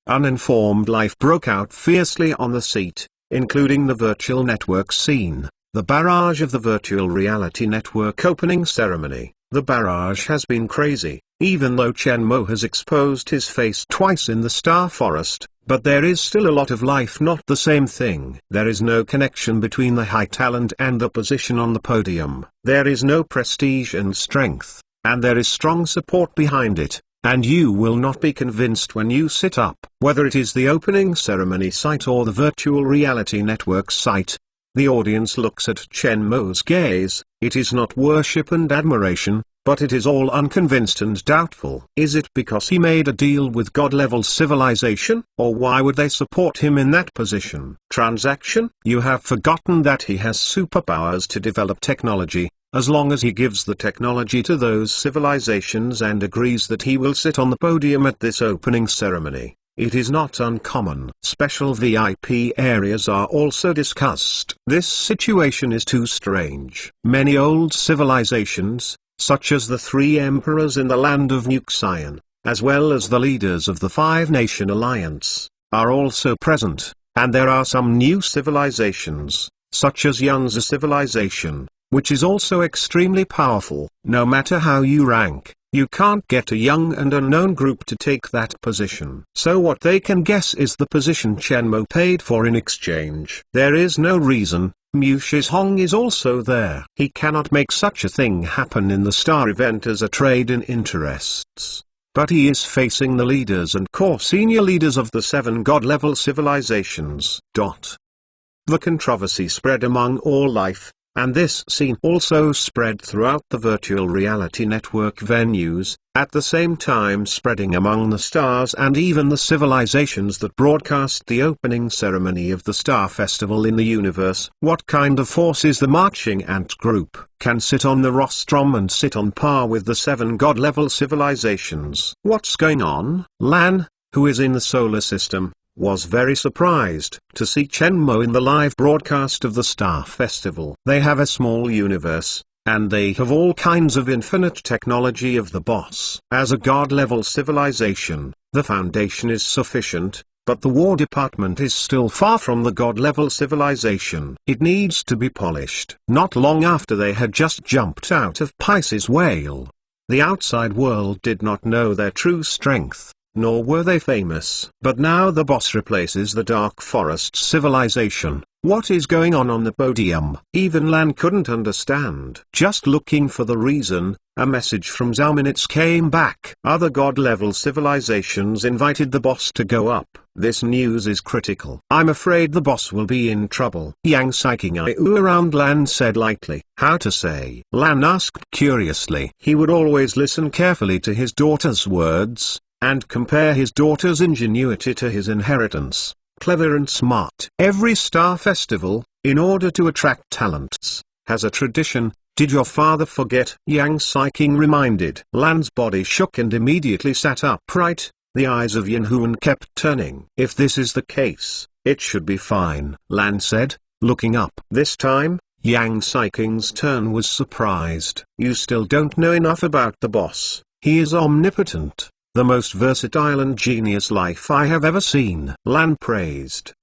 Uninformed life broke out fiercely on the seat, including the virtual network scene, the barrage of the virtual reality network opening ceremony. The barrage has been crazy, even though Chen Mo has exposed his face twice in the Star Forest. But there is still a lot of life, not the same thing. There is no connection between the high talent and the position on the podium. There is no prestige and strength, and there is strong support behind it, and you will not be convinced when you sit up. Whether it is the opening ceremony site or the virtual reality network site, the audience looks at Chen Mo's gaze. It is not worship and admiration, but it is all unconvinced and doubtful. Is it because he made a deal with God-level civilization? Or why would they support him in that position? Transaction? You have forgotten that he has superpowers to develop technology, as long as he gives the technology to those civilizations and agrees that he will sit on the podium at this opening ceremony. It is not uncommon. Special VIP areas are also discussed. This situation is too strange. Many old civilizations, such as the 3 emperors in the land of Nuxian, as well as the leaders of the 5-nation alliance, are also present, and there are some new civilizations, such as Yunzi civilization, which is also extremely powerful. No matter how you rank, you can't get a young and unknown group to take that position. So what they can guess is the position Chen Mo paid for in exchange. There is no reason. Mu Shizhong is also there. He cannot make such a thing happen in the Star event as a trade in interests. But he is facing the leaders and core senior leaders of the 7 God-level civilizations. The controversy spread among all life, and this scene also spread throughout the virtual reality network venues, at the same time spreading among the stars and even the civilizations that broadcast the opening ceremony of the Star Festival in the universe. What kind of force is the marching ant group? Can sit on the rostrum and sit on par with the 7 God-level civilizations. What's going on? Lan, who is in the solar system, was very surprised to see Chen Mo in the live broadcast of the Star Festival. They have a small universe, and they have all kinds of infinite technology of the boss. As a God-level civilization, the foundation is sufficient, but the War Department is still far from the God-level civilization. It needs to be polished. Not long after they had just jumped out of Pisces Whale, the outside world did not know their true strength, nor were they famous. But now the boss replaces the Dark Forest civilization. What is going on the podium? Even Lan couldn't understand. Just looking for the reason, a message from Zhao Minutes came back. Other God-level civilizations invited the boss to go up. This news is critical. I'm afraid the boss will be in trouble. Yang Saiking around Lan said lightly. How to say? Lan asked curiously. He would always listen carefully to his daughter's words, and compare his daughter's ingenuity to his inheritance. Clever and smart. Every Star Festival, in order to attract talents, has a tradition. Did your father forget? Yang Saiking reminded. Lan's body shook and immediately sat upright. The eyes of Yan Huan kept turning. If this is the case, it should be fine, Lan said, looking up. This time, Yang Saiking's turn was surprised. You still don't know enough about the boss. He is omnipotent. The most versatile and genius life I have ever seen. Lan praised.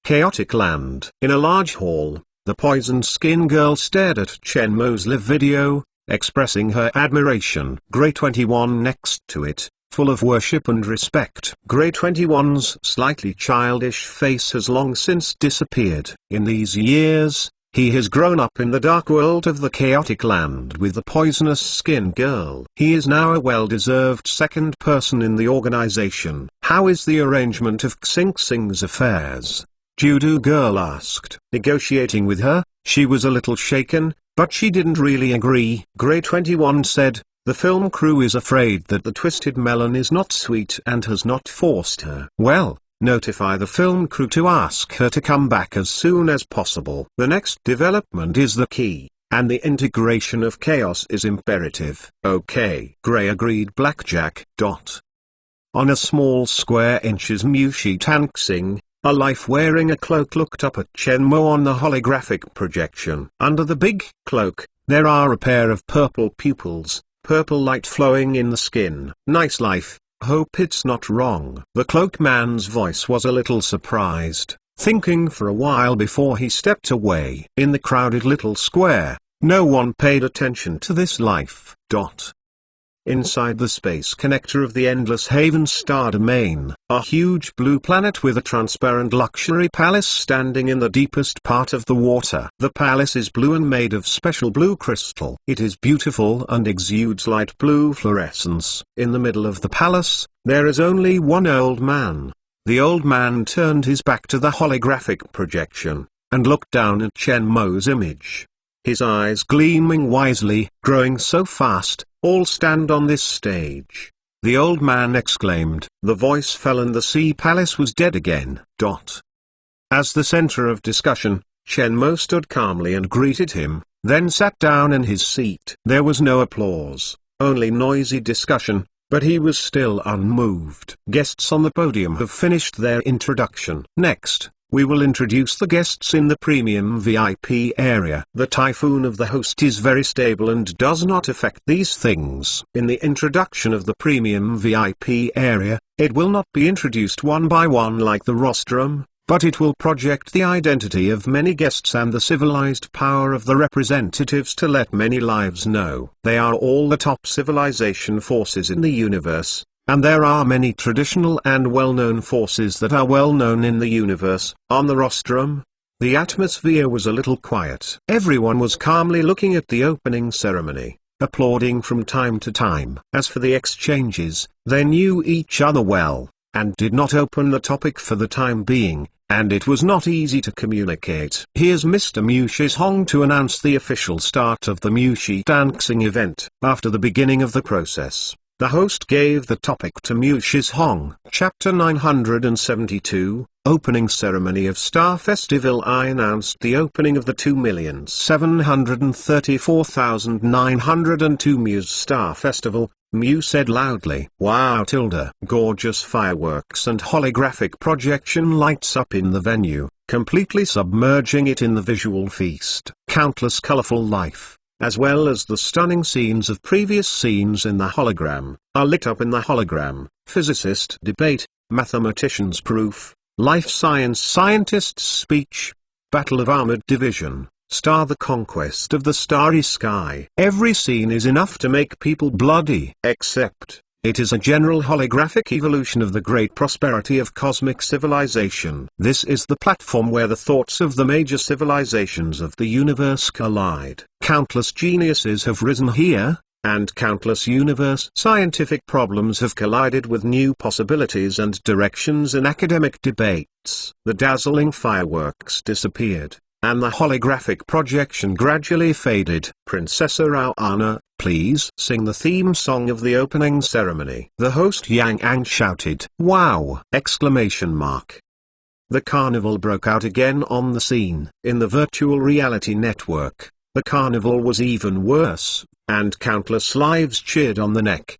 Chaotic Land. In a large hall, the poisoned skin girl stared at Chen Mo's live video, expressing her admiration. Grey 21 next to it, full of worship and respect. Grey 21's slightly childish face has long since disappeared. In these years, he has grown up in the dark world of the Chaotic Land with the poisonous skin girl. He is now a well-deserved second person in the organization. How is the arrangement of Xing Xing's affairs? Judo girl asked. Negotiating with her, she was a little shaken, but she didn't really agree. Grey 21 said, The film crew is afraid that the twisted melon is not sweet and has not forced her. Well, notify the film crew to ask her to come back as soon as possible. The next development is the key, and the integration of chaos is imperative. Okay, Gray agreed Blackjack. On a small square inches Mushi Tanxing, a life wearing a cloak, looked up at Shenmue on the holographic projection. Under the big cloak, there are a pair of purple pupils, purple light flowing in the skin. Nice life, hope it's not wrong. The cloak man's voice was a little surprised, thinking for a while before he stepped away. In the crowded little square, no one paid attention to this life. Inside the space connector of the Endless Haven star domain, a huge blue planet with a transparent luxury palace standing in the deepest part of the water. The palace is blue and made of special blue crystal. It is beautiful and exudes light blue fluorescence. In the middle of the palace, there is only one old man. The old man turned his back to the holographic projection, and looked down at Shenmue's image. His eyes gleaming wisely, growing so fast, all stand on this stage. The old man exclaimed. The voice fell and the sea palace was dead again. As the center of discussion, Shenmue stood calmly and greeted him, then sat down in his seat. There was no applause, only noisy discussion, but he was still unmoved. Guests on the podium have finished their introduction. Next, we will introduce the guests in the premium VIP area. The typhoon of the host is very stable and does not affect these things. In the introduction of the premium VIP area, it will not be introduced one by one like the rostrum, but it will project the identity of many guests and the civilized power of the representatives to let many lives know. They are all the top civilization forces in the universe. And there are many traditional and well-known forces that are well-known in the universe. On the rostrum, the atmosphere was a little quiet. Everyone was calmly looking at the opening ceremony, applauding from time to time. As for the exchanges, they knew each other well, and did not open the topic for the time being, and it was not easy to communicate. Here's Mr. Mushi Hong to announce the official start of the Mushi Dancing event. After the beginning of the process, the host gave the topic to Mushi Hong. Chapter 972, Opening Ceremony of Star Festival. I announced the opening of the 2,734,902 Muse Star Festival, Mew said loudly. Wow, tilde. Gorgeous fireworks and holographic projection lights up in the venue, completely submerging it in the visual feast. Countless colorful life, as well as the stunning scenes of previous scenes in the hologram, are lit up in the hologram. Physicist debate, mathematicians proof, life science scientists speech, battle of armored division, star the conquest of the starry sky. Every scene is enough to make people bloody. Except, it is a general holographic evolution of the great prosperity of cosmic civilization. This is the platform where the thoughts of the major civilizations of the universe collide. Countless geniuses have risen here, and countless universe scientific problems have collided with new possibilities and directions in academic debates. The dazzling fireworks disappeared, and the holographic projection gradually faded. Princessa Rao-Ana, please sing the theme song of the opening ceremony. The host Yang Ang shouted. Wow! Exclamation mark. The carnival broke out again on the scene. In the virtual reality network, the carnival was even worse, and countless lives cheered on the neck.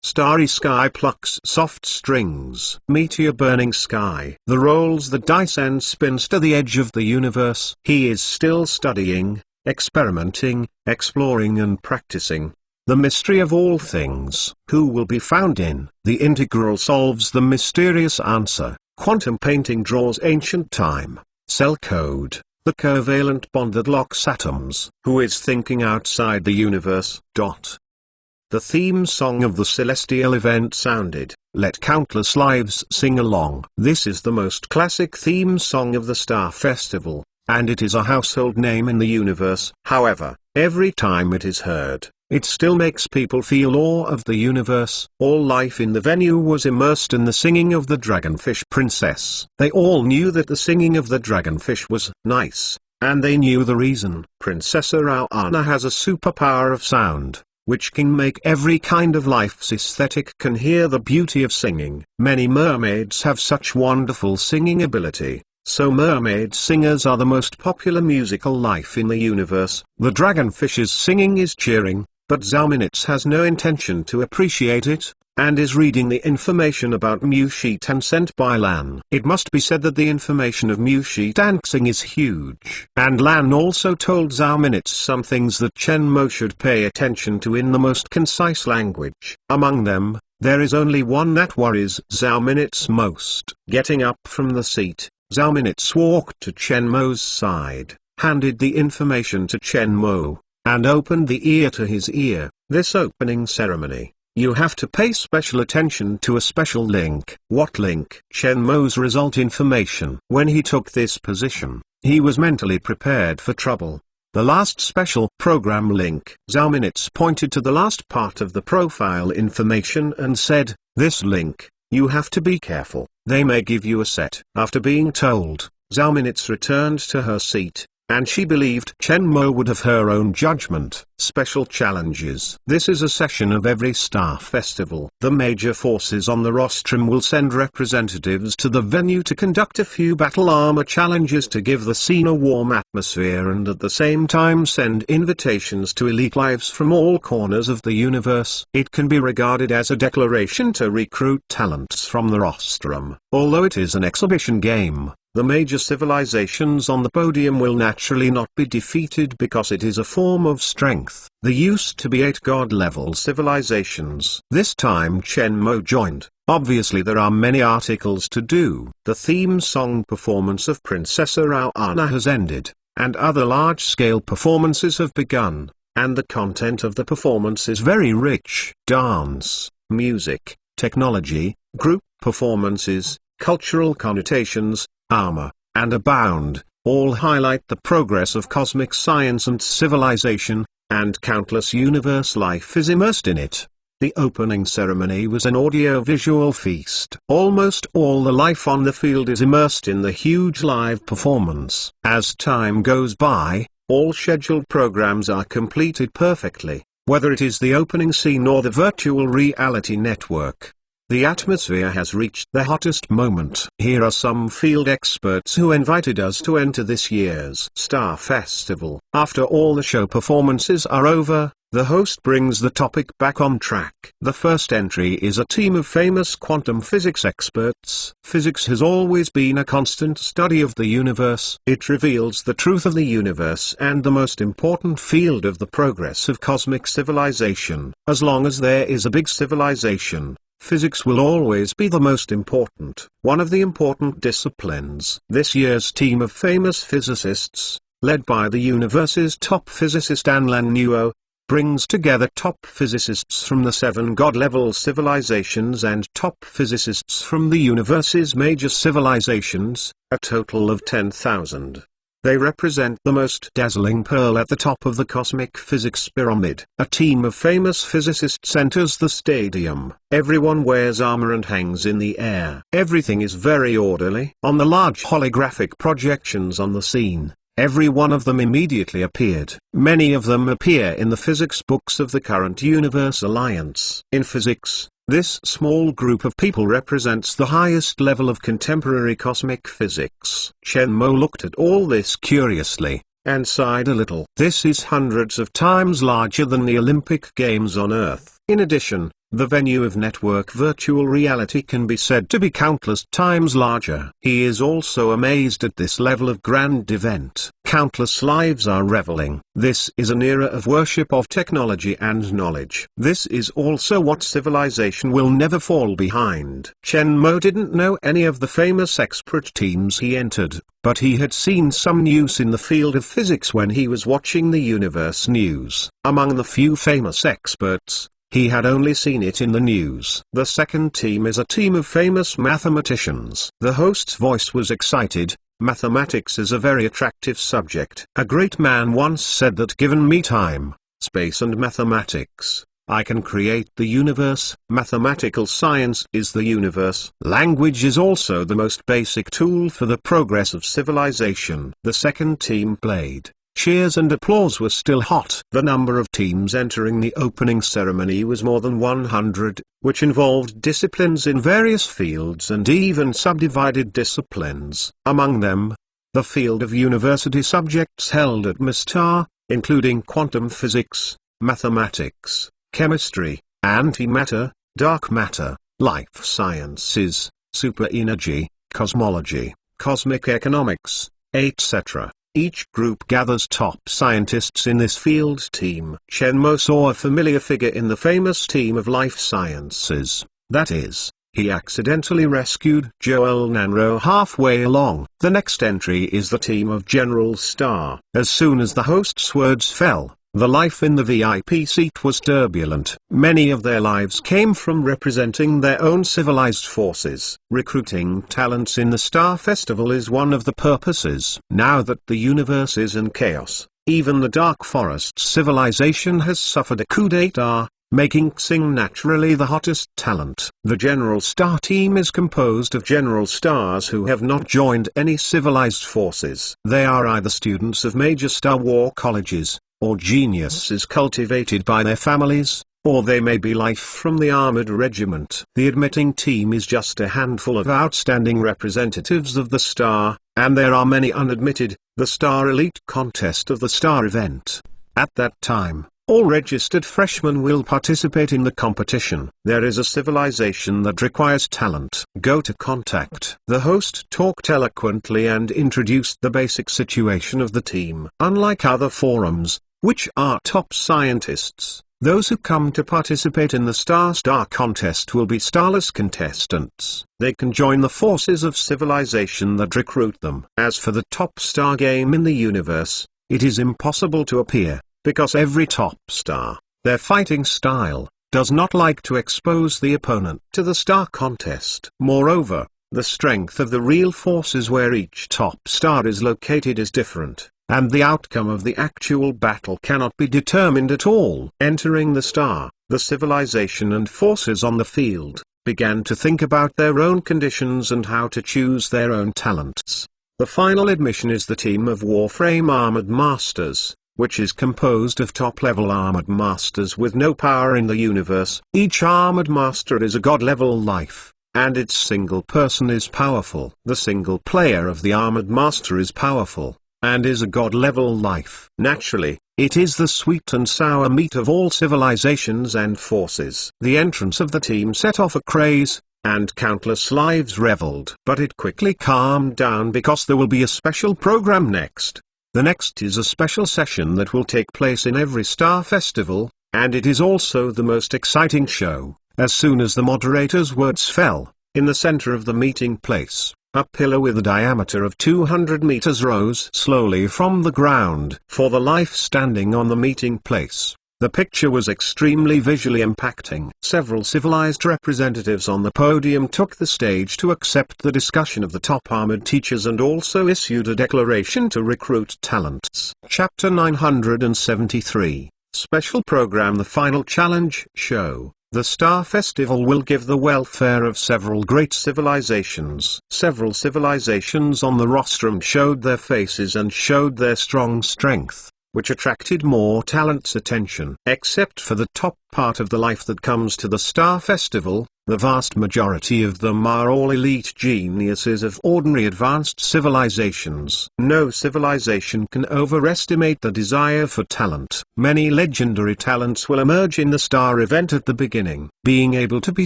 Starry sky plucks soft strings. Meteor burning sky. The rolls the dice and spins to the edge of the universe. He is still studying, experimenting, exploring and practicing. The mystery of all things. Who will be found in? The integral solves the mysterious answer. Quantum painting draws ancient time. Cell code. The covalent bond that locks atoms. Who is thinking outside the universe? The theme song of the celestial event sounded. Let countless lives sing along. This is the most classic theme song of the Star Festival, and it is a household name in the universe. However, every time it is heard, it still makes people feel awe of the universe. All life in the venue was immersed in the singing of the Dragonfish Princess. They all knew that the singing of the Dragonfish was nice, and they knew the reason. Princessa Rao-Ana has a superpower of sound. which can make every kind of life's aesthetic can hear the beauty of singing. Many mermaids have such wonderful singing ability, so mermaid singers are the most popular musical life in the universe. The dragonfish's singing is cheering, but Zalminitz has no intention to appreciate it, and is reading the information about Mushitan sent by Lan. It must be said that the information of Mushitan is huge. And Lan also told Zalminitz some things that Chen Mo should pay attention to in the most concise language. Among them, there is only one that worries Zalminitz most. Getting up from the seat, Zalminitz walked to Chen Mo's side, handed the information to Chen Mo, and opened the ear to his ear. This opening ceremony, you have to pay special attention to a special link. What link? Chen Mo's result information. When he took this position, he was mentally prepared for trouble. The last special program link. Zalminitz pointed to the last part of the profile information and said, this link, you have to be careful, they may give you a set. After being told, Zalminitz returned to her seat, and she believed Chen Mo would have her own judgment. Special challenges. This is a session of every Star Festival. The major forces on the rostrum will send representatives to the venue to conduct a few battle armor challenges to give the scene a warm atmosphere and at the same time send invitations to elite lives from all corners of the universe. It can be regarded as a declaration to recruit talents from the rostrum. Although it is an exhibition game, the major civilizations on the podium will naturally not be defeated because it is a form of strength. There used to be 8 god-level civilizations. This time Chen Mo joined. Obviously there are many articles to do. The theme song performance of Princess Arowana has ended, and other large-scale performances have begun, and the content of the performance is very rich. Dance, music, technology, group performances, cultural connotations, armor, and abound, all highlight the progress of cosmic science and civilization, and countless universe life is immersed in it. The opening ceremony was an audio-visual feast. Almost all the life on the field is immersed in the huge live performance. As time goes by, all scheduled programs are completed perfectly, whether it is the opening scene or the virtual reality network. The atmosphere has reached the hottest moment. Here are some field experts who invited us to enter this year's Star Festival. After all the show performances are over, the host brings the topic back on track. The first entry is a team of famous quantum physics experts. Physics has always been a constant study of the universe. It reveals the truth of the universe and the most important field of the progress of cosmic civilization. As long as there is a big civilization, physics will always be the most important, one of the important disciplines. This year's team of famous physicists, led by the universe's top physicist Anlan Nuo, brings together top physicists from the 7 god-level civilizations and top physicists from the universe's major civilizations, a total of 10,000. They represent the most dazzling pearl at the top of the cosmic physics pyramid. A team of famous physicists enters the stadium. Everyone wears armor and hangs in the air. Everything is very orderly. On the large holographic projections on the scene, every one of them immediately appeared. Many of them appear in the physics books of the current Universe Alliance. In physics, this small group of people represents the highest level of contemporary cosmic physics. Chen Mo looked at all this curiously, and sighed a little. This is hundreds of times larger than the Olympic Games on Earth. In addition, the venue of network virtual reality can be said to be countless times larger. He is also amazed at this level of grand event. Countless lives are reveling. This is an era of worship of technology and knowledge. This is also what civilization will never fall behind. Chen Mo didn't know any of the famous expert teams he entered, but he had seen some news in the field of physics when he was watching the universe news. Among the few famous experts, he had only seen it in the news. The second team is a team of famous mathematicians. The host's voice was excited. Mathematics is a very attractive subject. A great man once said that given me time, space and mathematics, I can create the universe. Mathematical science is the universe. Language is also the most basic tool for the progress of civilization. The second team played cheers and applause were still hot. The number of teams entering the opening ceremony was more than 100, which involved disciplines in various fields and even subdivided disciplines. Among them, the field of university subjects held at MISTAR, including quantum physics, mathematics, chemistry, antimatter, dark matter, life sciences, superenergy, cosmology, cosmic economics, etc. Each group gathers top scientists in this field team. Chen Mo saw a familiar figure in the famous team of life sciences, that is, he accidentally rescued Joel Nanro halfway along. The next entry is the team of General Star. As soon as the host's words fell, the life in the VIP seat was turbulent. Many of their lives came from representing their own civilized forces. Recruiting talents in the Star Festival is one of the purposes. Now that the universe is in chaos, even the Dark Forest civilization has suffered a coup d'etat, making Xing naturally the hottest talent. The General Star team is composed of General Stars who have not joined any civilized forces. They are either students of major Star War colleges, or geniuses cultivated by their families, or they may be life from the armored regiment. The admitting team is just a handful of outstanding representatives of the Star, and there are many unadmitted. The Star Elite contest of the Star event. At that time, all registered freshmen will participate in the competition. There is a civilization that requires talent. Go to contact. The host talked eloquently and introduced the basic situation of the team. Unlike other forums, which are top scientists, those who come to participate in the Star contest will be starless contestants. They can join the forces of civilization that recruit them. As for the top star game in the universe, it is impossible to appear, because every top star, their fighting style, does not like to expose the opponent to the Star contest. Moreover, the strength of the real forces where each top star is located is different, and the outcome of the actual battle cannot be determined at all. Entering the Star, the civilization and forces on the field began to think about their own conditions and how to choose their own talents. The final admission is the team of Warframe Armored Masters, which is composed of top-level armored masters with no power in the universe. Each armored master is a god-level life, and its single person is powerful. The single player of the armored master is powerful, and is a god-level life. Naturally, it is the sweet and sour meat of all civilizations and forces. The entrance of the team set off a craze, and countless lives reveled. But it quickly calmed down because there will be a special program next. The next is a special session that will take place in every Star Festival, and it is also the most exciting show. As soon as the moderator's words fell, in the center of the meeting place, a pillar with a diameter of 200 meters rose slowly from the ground. For the life standing on the meeting place, the picture was extremely visually impacting. Several civilized representatives on the podium took the stage to accept the discussion of the top armored teachers and also issued a declaration to recruit talents. Chapter 973, Special Program. The Final Challenge Show. The Star Festival will give the welfare of several great civilizations. Several civilizations on the rostrum showed their faces and showed their strong strength, which attracted more talent's attention. Except for the top part of the life that comes to the Star Festival, the vast majority of them are all elite geniuses of ordinary advanced civilizations. No civilization can overestimate the desire for talent. Many legendary talents will emerge in the Star event at the beginning. Being able to be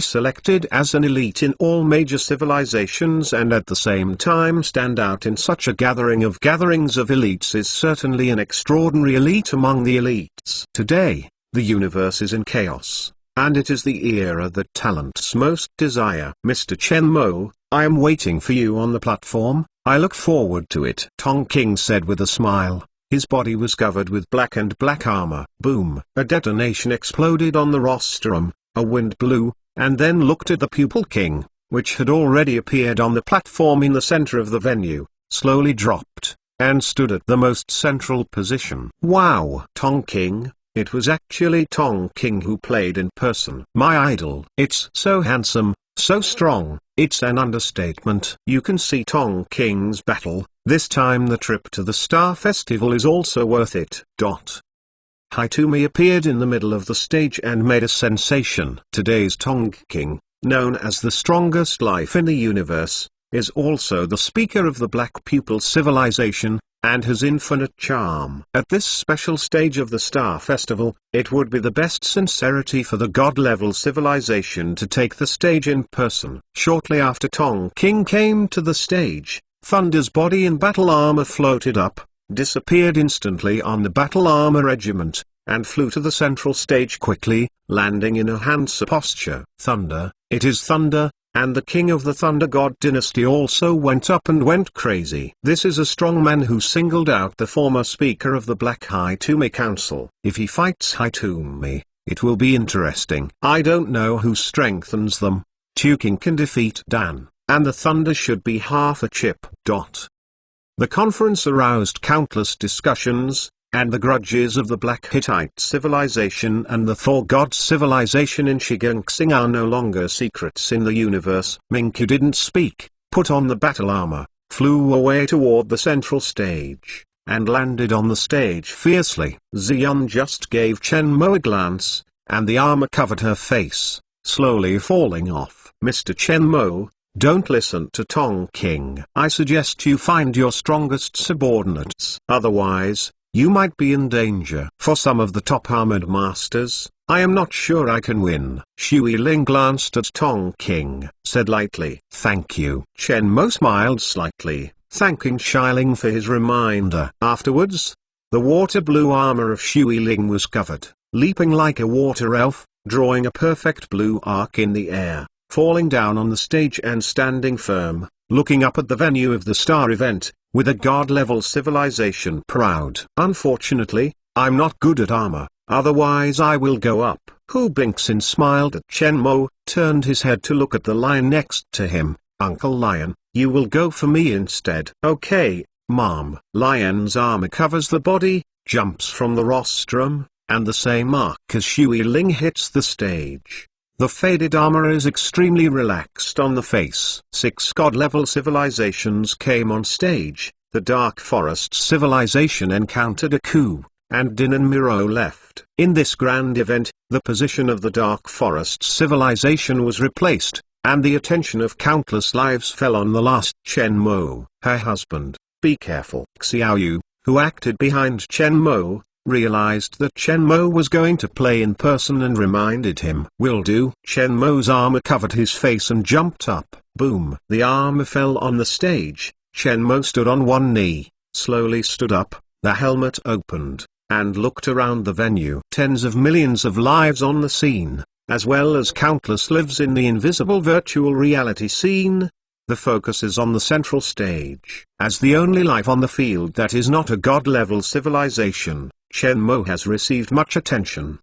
selected as an elite in all major civilizations and at the same time stand out in such a gathering of gatherings of elites is certainly an extraordinary elite among the elites. Today, the universe is in chaos, and it is the era that talents most desire. Mr. Chen Mo, I am waiting for you on the platform. I look forward to it. Tong King said with a smile. His body was covered with black armor. Boom! A detonation exploded on the rostrum, a wind blew, and then looked at the Pupil King, which had already appeared on the platform in the center of the venue, slowly dropped, and stood at the most central position. Wow! Tong King. It was actually Tong King who played in person. My idol. It's so handsome, So strong, it's an understatement. You can see Tong King's battle. This time the trip to the Star Festival is also worth it. Hitomi appeared in the middle of the stage and made a sensation. Today's Tong King, known as the strongest life in the universe, is also the speaker of the Black Pupil civilization, and has infinite charm. At this special stage of the Star Festival, it would be the best sincerity for the god-level civilization to take the stage in person. Shortly after Tong King came to the stage, Thunder's body in battle armor floated up, disappeared instantly on the battle armor regiment, and flew to the central stage quickly, landing in a Hansa posture. Thunder, it is Thunder, and the king of the Thunder God dynasty also went up and went crazy. This is a strong man who singled out the former speaker of the Black Hitomi Council. If he fights Hitomi, it will be interesting. I don't know who strengthens them. King can defeat Dan, and the Thunder should be half a chip. The conference aroused countless discussions, and the grudges of the Black Hittite civilization and the Thor god civilization in Shiganxing are no longer secrets in the universe. Mingqiu didn't speak, put on the battle armor, flew away toward the central stage, and landed on the stage fiercely. Ziyun just gave Chen Mo a glance, and the armor covered her face, slowly falling off. Mr. Chen Mo, don't listen to Tong King. I suggest you find your strongest subordinates. Otherwise, you might be in danger. For some of the top armored masters, I am not sure I can win. Xu Ling glanced at Tong King, said lightly, "Thank you." Chen Mo smiled slightly, thanking Xiling for his reminder. Afterwards, the water blue armor of Xu Ling was covered, leaping like a water elf, drawing a perfect blue arc in the air, falling down on the stage and standing firm, looking up at the venue of the star event, with a god-level civilization proud. Unfortunately, I'm not good at armor, otherwise I will go up. Hu Bingxin smiled at Chen Mo, turned his head to look at the lion next to him. Uncle Lion, you will go for me instead. Okay, Mom. Lion's armor covers the body, jumps from the rostrum, and the same arc as Xu Ling hits the stage. The faded armor is extremely relaxed on the face. 6 god-level civilizations came on stage. The Dark Forest civilization encountered a coup, and Din and Miro left. In this grand event, the position of the Dark Forest civilization was replaced, and the attention of countless lives fell on the last Chen Mo, her husband. Be careful. Xiaoyu, who acted behind Chen Mo, realized that Chen Mo was going to play in person and reminded him. Will do. Chen Mo's armor covered his face and jumped up. Boom. The armor fell on the stage. Chen Mo stood on one knee, slowly stood up, the helmet opened, and looked around the venue. Tens of millions of lives on the scene, as well as countless lives in the invisible virtual reality scene. The focus is on the central stage. As the only life on the field that is not a god-level civilization, Chen Mo has received much attention.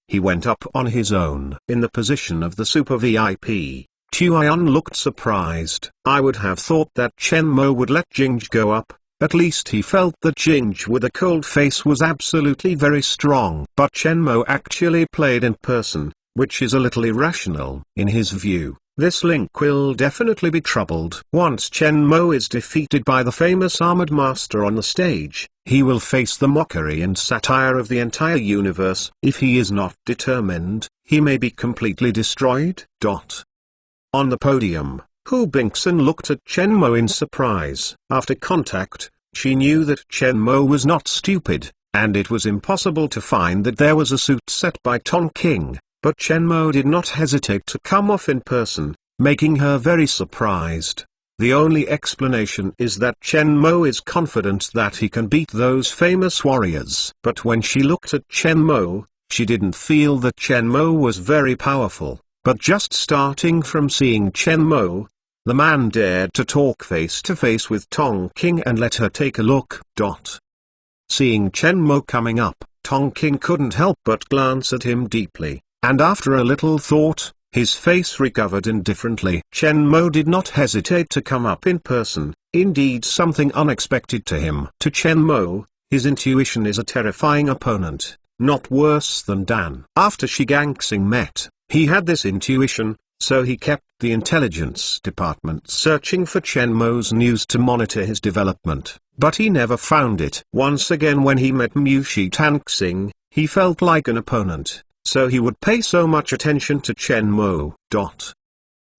He went up on his own. In the position of the Super VIP, Tuan looked surprised. I would have thought that Chen Mo would let Jingj go up, at least he felt that Jingj with a cold face was absolutely very strong. But Chen Mo actually played in person, which is a little irrational. In his view, this link will definitely be troubled. Once Chen Mo is defeated by the famous armored master on the stage, he will face the mockery and satire of the entire universe. If he is not determined, he may be completely destroyed. On the podium, Hu Bingxin looked at Chen Mo in surprise. After contact, she knew that Chen Mo was not stupid, and it was impossible to find that there was a suit set by Tong King. But Chen Mo did not hesitate to come off in person, making her very surprised. The only explanation is that Chen Mo is confident that he can beat those famous warriors. But when she looked at Chen Mo, she didn't feel that Chen Mo was very powerful. But just starting from seeing Chen Mo, the man dared to talk face to face with Tong King and let her take a look. Seeing Chen Mo coming up, Tong King couldn't help but glance at him deeply. And after a little thought, his face recovered indifferently. Chen Mo did not hesitate to come up in person, indeed something unexpected to him. To Chen Mo, his intuition is a terrifying opponent, not worse than Dan. After Shiganxing met, he had this intuition, so he kept the intelligence department searching for Chen Mo's news to monitor his development, but he never found it. Once again when he met Mushi Tanxing, he felt like an opponent, so he would pay so much attention to Chen Mo.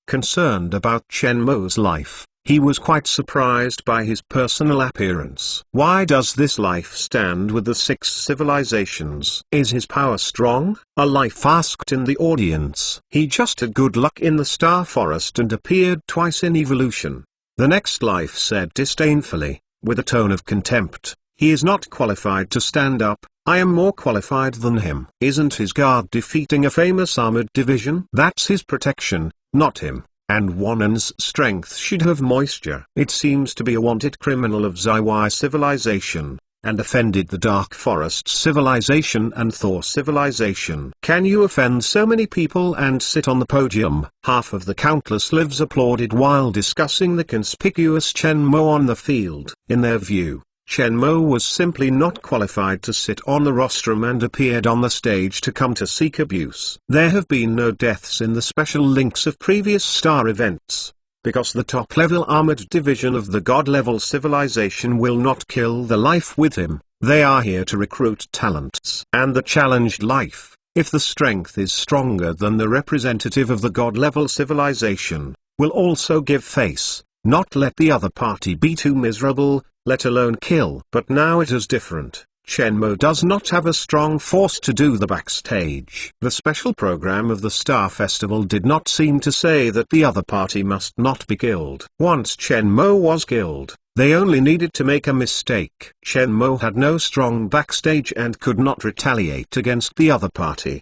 Concerned about Chen Mo's life, he was quite surprised by his personal appearance. Why does this life stand with the 6 civilizations? Is his power strong? A life asked in the audience. He just had good luck in the Star Forest and appeared twice in evolution. The next life said disdainfully, with a tone of contempt, he is not qualified to stand up, I am more qualified than him. Isn't his guard defeating a famous armored division? That's his protection, not him. And Wanan's strength should have moisture. It seems to be a wanted criminal of Ziwai civilization, and offended the Dark Forest civilization and Thor civilization. Can you offend so many people and sit on the podium? Half of the countless lives applauded while discussing the conspicuous Chen Mo on the field. In their view, Chen Mo was simply not qualified to sit on the rostrum and appeared on the stage to come to seek abuse. There have been no deaths in the special links of previous star events, because the top-level armored division of the God-level civilization will not kill the life with him. They are here to recruit talents. And the challenged life, if the strength is stronger than the representative of the God-level civilization, will also give face, not let the other party be too miserable, let alone kill. But now it is different. Chen Mo does not have a strong force to do the backstage. The special program of the Star Festival did not seem to say that the other party must not be killed. Once Chen Mo was killed, they only needed to make a mistake. Chen Mo had no strong backstage and could not retaliate against the other party.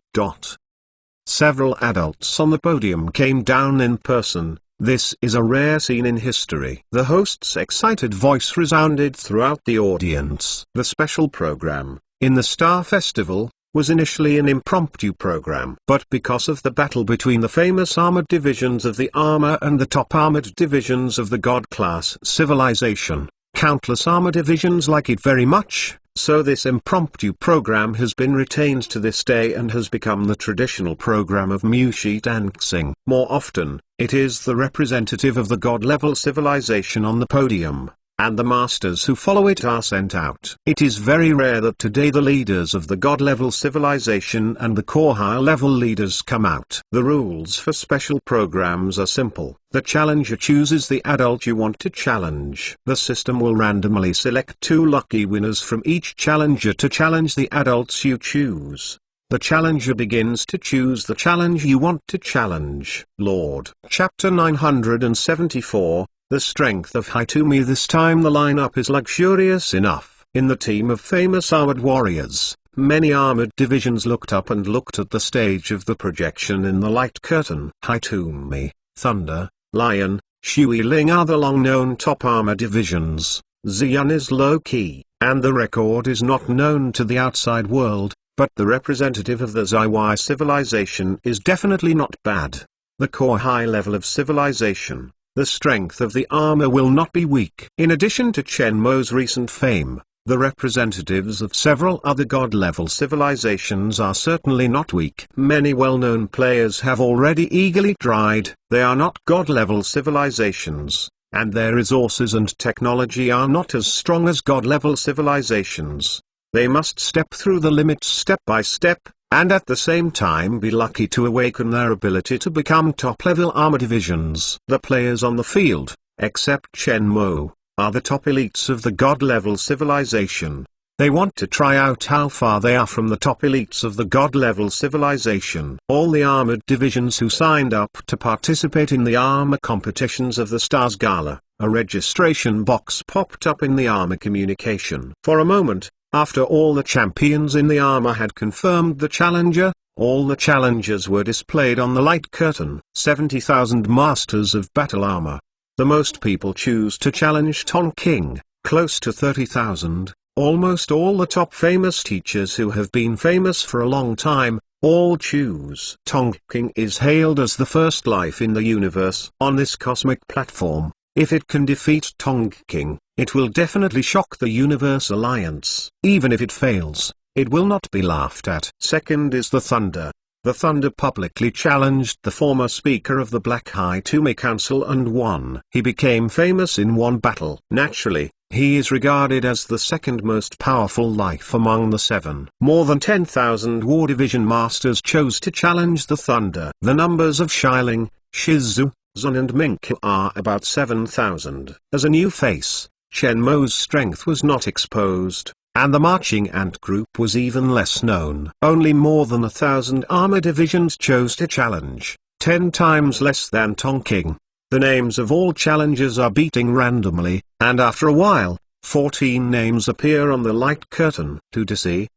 Several adults on the podium came down in person. This is a rare scene in history. The host's excited voice resounded throughout the audience. The special program, in the Star Festival, was initially an impromptu program. But because of the battle between the famous armored divisions of the Armor and the top armored divisions of the God-class civilization, countless armor divisions like it very much, so this impromptu program has been retained to this day and has become the traditional program of Mushi Tanxing. More often, it is the representative of the God-level civilization on the podium, and the masters who follow it are sent out. It is very rare that today the leaders of the God-level civilization and the core high-level leaders come out. The rules for special programs are simple. The challenger chooses the adult you want to challenge. The system will randomly select 2 lucky winners from each challenger to challenge the adults you choose. The challenger begins to choose the challenge you want to challenge. Lord. Chapter 974, The Strength of Hitomi. This time the lineup is luxurious enough. In the team of famous armored warriors, many armored divisions looked up and looked at the stage of the projection in the light curtain. Hitomi, Thunder, Lion, Shui Ling are the long-known top armor divisions. Xian is low-key, and the record is not known to the outside world, but the representative of the Ziwai civilization is definitely not bad. The core high level of civilization, the strength of the armor will not be weak. In addition to Chen Mo's recent fame, the representatives of several other God-level civilizations are certainly not weak. Many well-known players have already eagerly tried. They are not God-level civilizations, and their resources and technology are not as strong as God-level civilizations. They must step through the limits step by step, and at the same time be lucky to awaken their ability to become top-level armor divisions. The players on the field, except Chen Mo, are the top elites of the God-level civilization. They want to try out how far they are from the top elites of the God-level civilization. All the armored divisions who signed up to participate in the armor competitions of the Stars Gala, a registration box popped up in the armor communication. For a moment, after all the champions in the armor had confirmed the challenger, all the challengers were displayed on the light curtain. 70,000 masters of battle armor. The most people choose to challenge Tonking, close to 30,000. Almost all the top famous teachers who have been famous for a long time, all choose. Tonking is hailed as the first life in the universe. On this cosmic platform, if it can defeat Tonking, it will definitely shock the Universe Alliance. Even if it fails, it will not be laughed at. Second is the Thunder. The Thunder publicly challenged the former speaker of the Black Hitomi Council and won. He became famous in one battle. Naturally, he is regarded as the second most powerful life among the seven. More than 10,000 War Division Masters chose to challenge the Thunder. The numbers of Xiling, Shizu, Zun and Minku are about 7,000. As a new face, Chen Mo's strength was not exposed, and the marching ant group was even less known. Only more than 1,000 armor divisions chose to challenge, 10 times less than Tongking. The names of all challengers are beating randomly, and after a while, 14 names appear on the light curtain. Tudisi,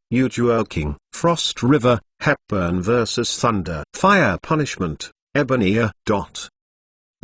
King, Frost River, Hepburn vs Thunder. Fire Punishment, Ebony.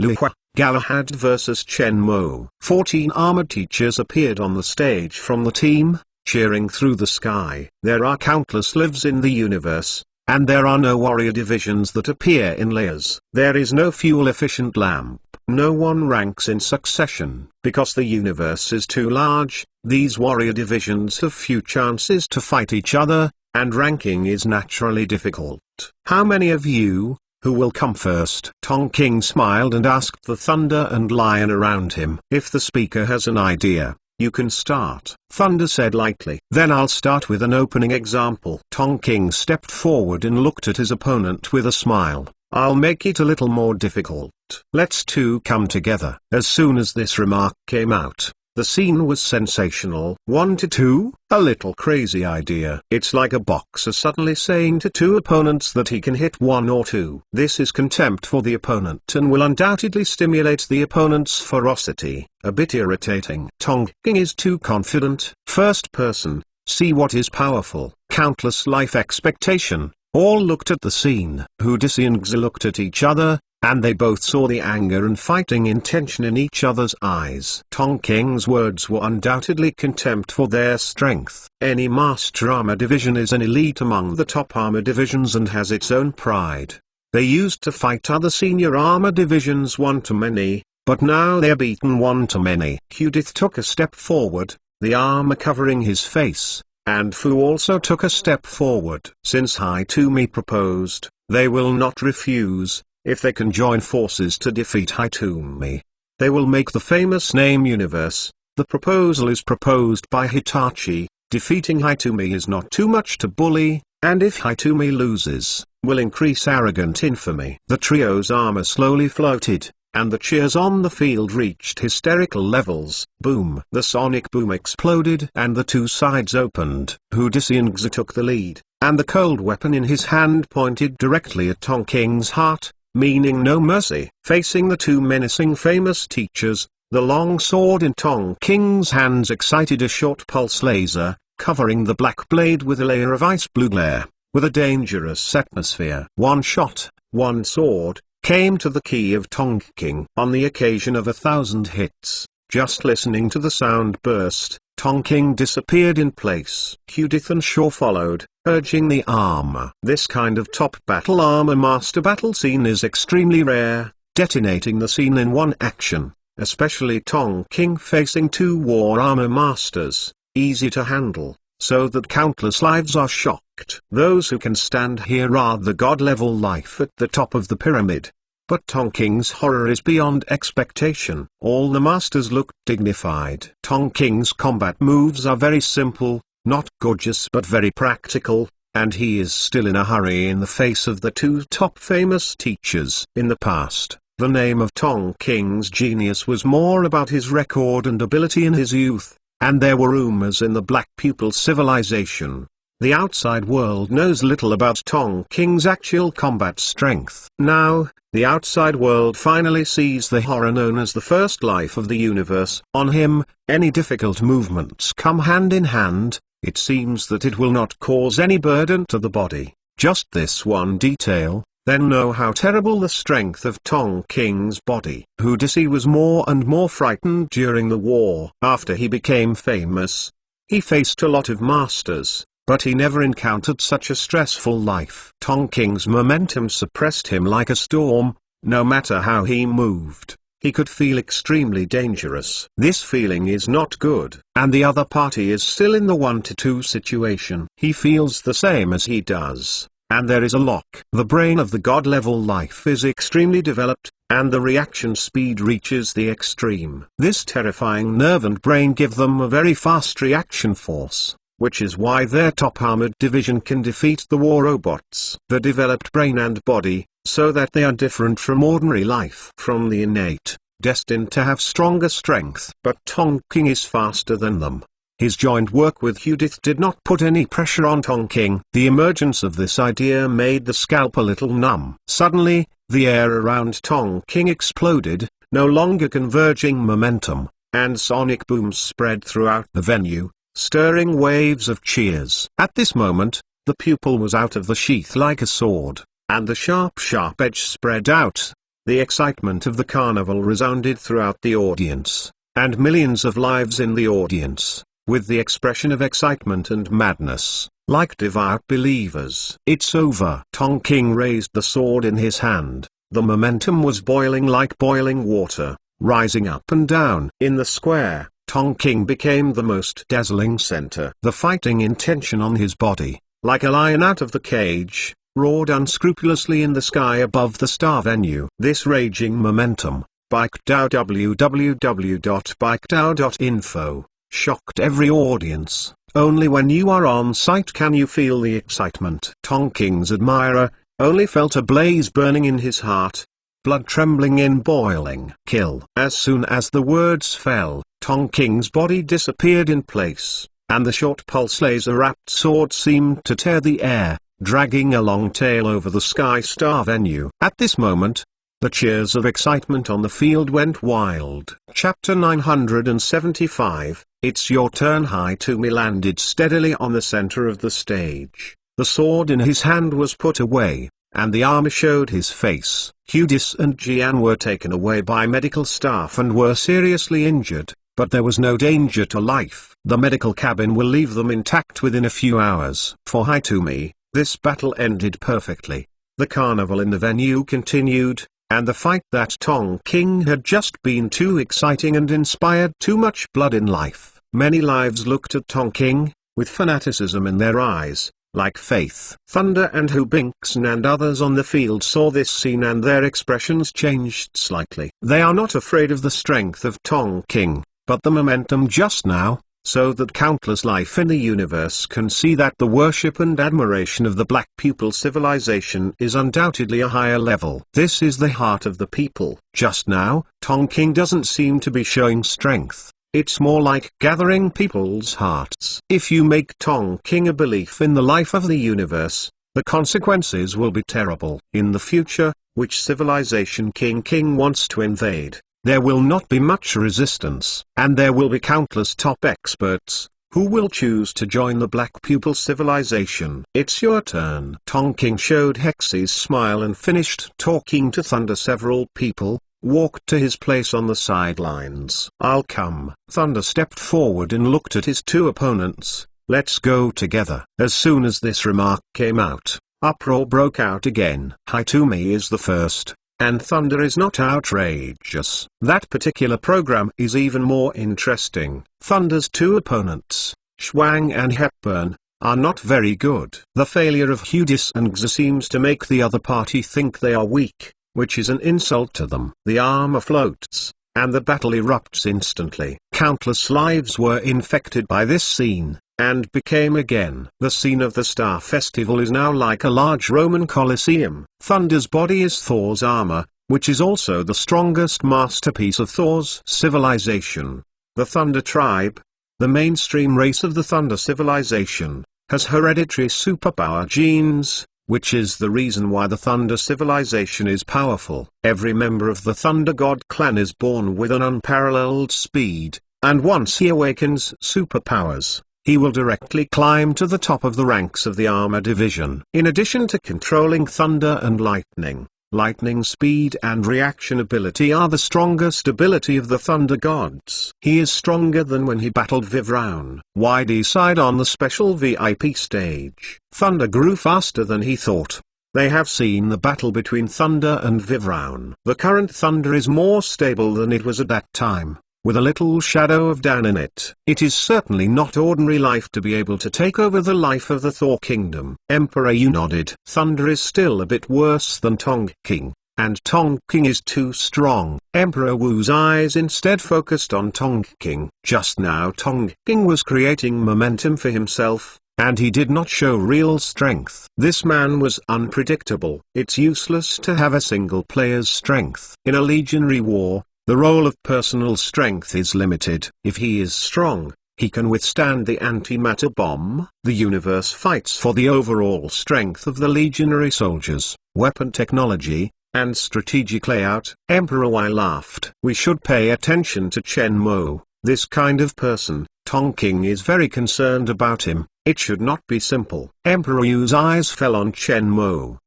Luhua, Galahad vs Chen Mo. 14 armored teachers appeared on the stage from the team, cheering through the sky. There are countless lives in the universe, and there are no warrior divisions that appear in layers. There is no fuel-efficient lamp. No one ranks in succession. Because the universe is too large, these warrior divisions have few chances to fight each other, and ranking is naturally difficult. How many of you, who will come first? Tongking smiled and asked the Thunder and Lion around him. If the speaker has an idea, you can start. Thunder said lightly. Then I'll start with an opening example. Tongking stepped forward and looked at his opponent with a smile. I'll make it a little more difficult. Let's two come together. As soon as this remark came out, the scene was sensational. 1 to 2, a little crazy idea. It's like a boxer suddenly saying to two opponents that he can hit 1 or 2. This is contempt for the opponent and will undoubtedly stimulate the opponent's ferocity. A bit irritating. Tongking is too confident. First person, see what is powerful. Countless life expectation. All looked at the scene. Hudisi and Xi looked at each other, and they both saw the anger and fighting intention in each other's eyes. Tongking's words were undoubtedly contempt for their strength. Any master armor division is an elite among the top armor divisions and has its own pride. They used to fight other senior armor divisions 1 to many, but now they're beaten 1 to many. Judith took a step forward, the armor covering his face, and Fu also took a step forward. Since Hitomi proposed, they will not refuse. If they can join forces to defeat Hitomi, they will make the famous name universe. The proposal is proposed by Hitachi. Defeating Hitomi is not too much to bully, and if Hitomi loses, will increase arrogant infamy. The trio's armor slowly floated, and the cheers on the field reached hysterical levels. Boom! The sonic boom exploded and the two sides opened. Hudisi and Xi took the lead, and the cold weapon in his hand pointed directly at Tongking's heart, meaning no mercy. Facing the two menacing famous teachers, the long sword in Tongking's hands excited a short pulse laser, covering the black blade with a layer of ice blue glare, with a dangerous atmosphere. One shot, one sword, came to the key of Tongking. On the occasion of 1,000 hits, just listening to the sound burst, Tongking disappeared in place. Judith and Shaw followed, urging the armor. This kind of top battle armor master battle scene is extremely rare, detonating the scene in one action, especially Tongking facing two war armor masters, easy to handle, so that countless lives are shocked. Those who can stand here are the god-level life at the top of the pyramid. But Tongking's horror is beyond expectation. All the masters looked dignified. Tongking's combat moves are very simple, not gorgeous but very practical, and he is still in a hurry in the face of the two top famous teachers. In the past, the name of Tongking's genius was more about his record and ability in his youth, and there were rumors in the Black Pupil civilization. The outside world knows little about Tongking's actual combat strength. Now, the outside world finally sees the horror known as the first life of the universe. On him, any difficult movements come hand in hand. It seems that it will not cause any burden to the body. Just this one detail, then know how terrible the strength of Tongking's body. Hudisi was more and more frightened during the war. After he became famous, he faced a lot of masters, but he never encountered such a stressful life. Tongking's momentum suppressed him like a storm. No matter how he moved, he could feel extremely dangerous. This feeling is not good, and the other party is still in the 1 to 2 situation. He feels the same as he does. and there is a lock. The brain of the god-level life is extremely developed, and the reaction speed reaches the extreme. This terrifying nerve and brain give them a very fast reaction force, which is why their top armored division can defeat the war robots. The developed brain and body, so that they are different from ordinary life. From the innate, destined to have stronger strength. But Tonking is faster than them. His joint work with Judith did not put any pressure on Tonking. The emergence of this idea made the scalp a little numb. Suddenly, the air around Tonking exploded, no longer converging momentum, and sonic booms spread throughout the venue, stirring waves of cheers. At this moment, the pupil was out of the sheath like a sword, and the sharp edge spread out. The excitement of the carnival resounded throughout the audience, and millions of lives in the audience, with the expression of excitement and madness, like devout believers. "It's over." Tonking raised the sword in his hand. The momentum was boiling like boiling water, rising up and down. In the square, Tonking became the most dazzling center. The fighting intention on his body, like a lion out of the cage, roared unscrupulously in the sky above the star venue. This raging momentum, BikeDAO www.bikedao.info, shocked every audience. Only when you are on site can you feel the excitement. Tonking's admirer only felt a blaze burning in his heart, blood trembling in boiling. "Kill." As soon as the words fell, Tonking's body disappeared in place, and the short pulse laser-wrapped sword seemed to tear the air, dragging a long tail over the Sky Star venue. At this moment, the cheers of excitement on the field went wild. Chapter 975, It's Your Turn. Hi-Tumi landed steadily on the center of the stage. The sword in his hand was put away, and the armor showed his face. Hudis and Jian were taken away by medical staff and were seriously injured, but there was no danger to life. The medical cabin will leave them intact within a few hours. For Hi-Tumi, this battle ended perfectly. The carnival in the venue continued, and the fight that Tonking had just been too exciting and inspired too much blood in life. Many lives looked at Tonking, with fanaticism in their eyes, like Faith. Thunder and Hubinxon and others on the field saw this scene and their expressions changed slightly. They are not afraid of the strength of Tonking, but the momentum just now, so that countless life in the universe can see that the worship and admiration of the Black Pupil civilization is undoubtedly a higher level. This is the heart of the people. Just now, Tonking doesn't seem to be showing strength. It's more like gathering people's hearts. If you make Tonking a belief in the life of the universe, the consequences will be terrible. In the future, which civilization King wants to invade, there will not be much resistance, and there will be countless top experts, who will choose to join the Black Pupil civilization. It's your turn. Tonking showed Hexy's smile and finished talking to Thunder. Several people walked to his place on the sidelines. "I'll come." Thunder stepped forward and looked at his two opponents. "Let's go together." As soon as this remark came out, uproar broke out again. Hi-Tumi is the first, and Thunder is not outrageous. That particular program is even more interesting. Thunder's two opponents, Schwang and Hepburn, are not very good. The failure of Hudis and Xa seems to make the other party think they are weak, which is an insult to them. The armor floats, and the battle erupts instantly. Countless lives were infected by this scene, and became again. The scene of the Star Festival is now like a large Roman Colosseum. Thunder's body is Thor's armor, which is also the strongest masterpiece of Thor's civilization. The Thunder tribe, the mainstream race of the Thunder civilization, has hereditary superpower genes, which is the reason why the Thunder civilization is powerful. Every member of the Thunder God clan is born with an unparalleled speed, and once he awakens superpowers, he will directly climb to the top of the ranks of the armor division. In addition to controlling thunder and lightning, lightning speed and reaction ability are the strongest ability of the Thunder Gods. He is stronger than when he battled Vivraun. YD side on the special VIP stage. Thunder grew faster than he thought. They have seen the battle between Thunder and Vivraun. The current Thunder is more stable than it was at that time. with a little shadow of Dan in it. It is certainly not ordinary life to be able to take over the life of the Thor kingdom. Emperor Yu nodded. Thunder is still a bit worse than Tonking, and Tonking is too strong. Emperor Wu's eyes instead focused on Tonking. Just now Tonking was creating momentum for himself, and he did not show real strength. This man was unpredictable. It's useless to have a single player's strength. In a legionary war, the role of personal strength is limited. If he is strong, he can withstand the antimatter bomb. The universe fights for the overall strength of the legionary soldiers, weapon technology, and strategic layout. Emperor Y laughed. We should pay attention to Chen Mo. This kind of person, Tonking is very concerned about him. It should not be simple. Emperor Yu's eyes fell on Chen Mo.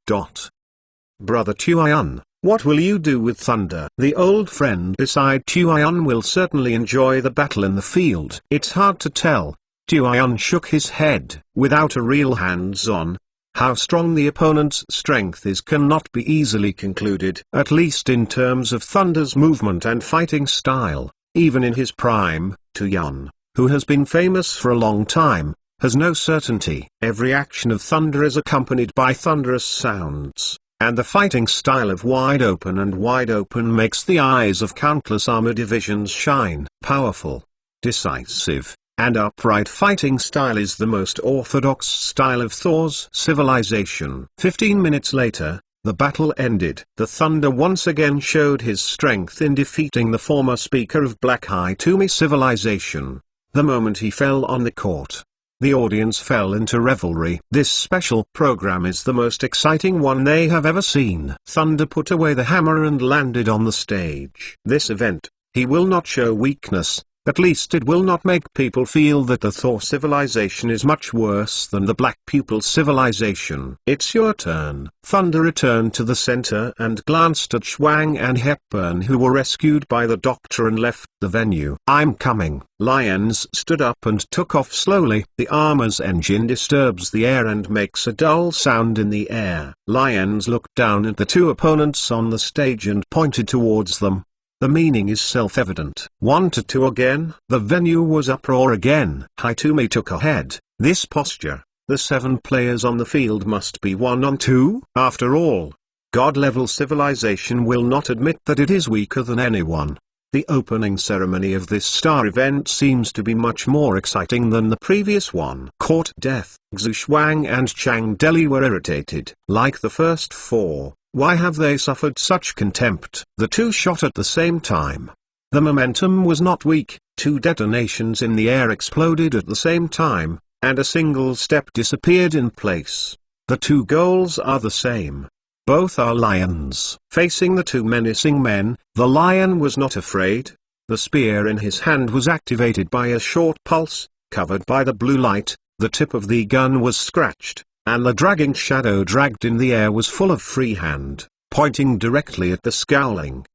Brother Tuian, what will you do with Thunder? The old friend beside Tuian will certainly enjoy the battle in the field. It's hard to tell. Tuian shook his head. Without a real hands-on, how strong the opponent's strength is cannot be easily concluded. At least in terms of Thunder's movement and fighting style, even in his prime, Tuian, who has been famous for a long time, has no certainty. Every action of Thunder is accompanied by thunderous sounds, and the fighting style of Wide Open makes the eyes of countless armor divisions shine. Powerful, decisive, and upright fighting style is the most orthodox style of Thor's civilization. 15 minutes later, the battle ended. The Thunder once again showed his strength in defeating the former speaker of Black Haitumi civilization. The moment he fell on the court, the audience fell into revelry. This special program is the most exciting one they have ever seen. Thunder put away the hammer and landed on the stage. This event, he will not show weakness. At least it will not make people feel that the Thor civilization is much worse than the Black Pupil civilization. It's your turn. Thunder returned to the center and glanced at Schwang and Hepburn, who were rescued by the doctor and left the venue. I'm coming. Lions stood up and took off slowly. The armor's engine disturbs the air and makes a dull sound in the air. Lions looked down at the two opponents on the stage and pointed towards them. The meaning is self-evident. 1-2 again. The venue was uproar again. Haitumi took a head. This posture, the 7 players on the field must be 1-on-2. After all, God-level civilization will not admit that it is weaker than anyone. The opening ceremony of this star event seems to be much more exciting than the previous one. Court death. Xu Shuang and Chang Deli were irritated. Like the first 4. Why have they suffered such contempt? The two shot at the same time. The momentum was not weak. 2 detonations in the air exploded at the same time, and a single step disappeared in place. The 2 goals are the same. Both are lions. Facing the 2 menacing men, the lion was not afraid. The spear in his hand was activated by a short pulse, covered by the blue light. The tip of the gun was scratched, and the dragging shadow dragged in the air was full of free hand, pointing directly at the scowling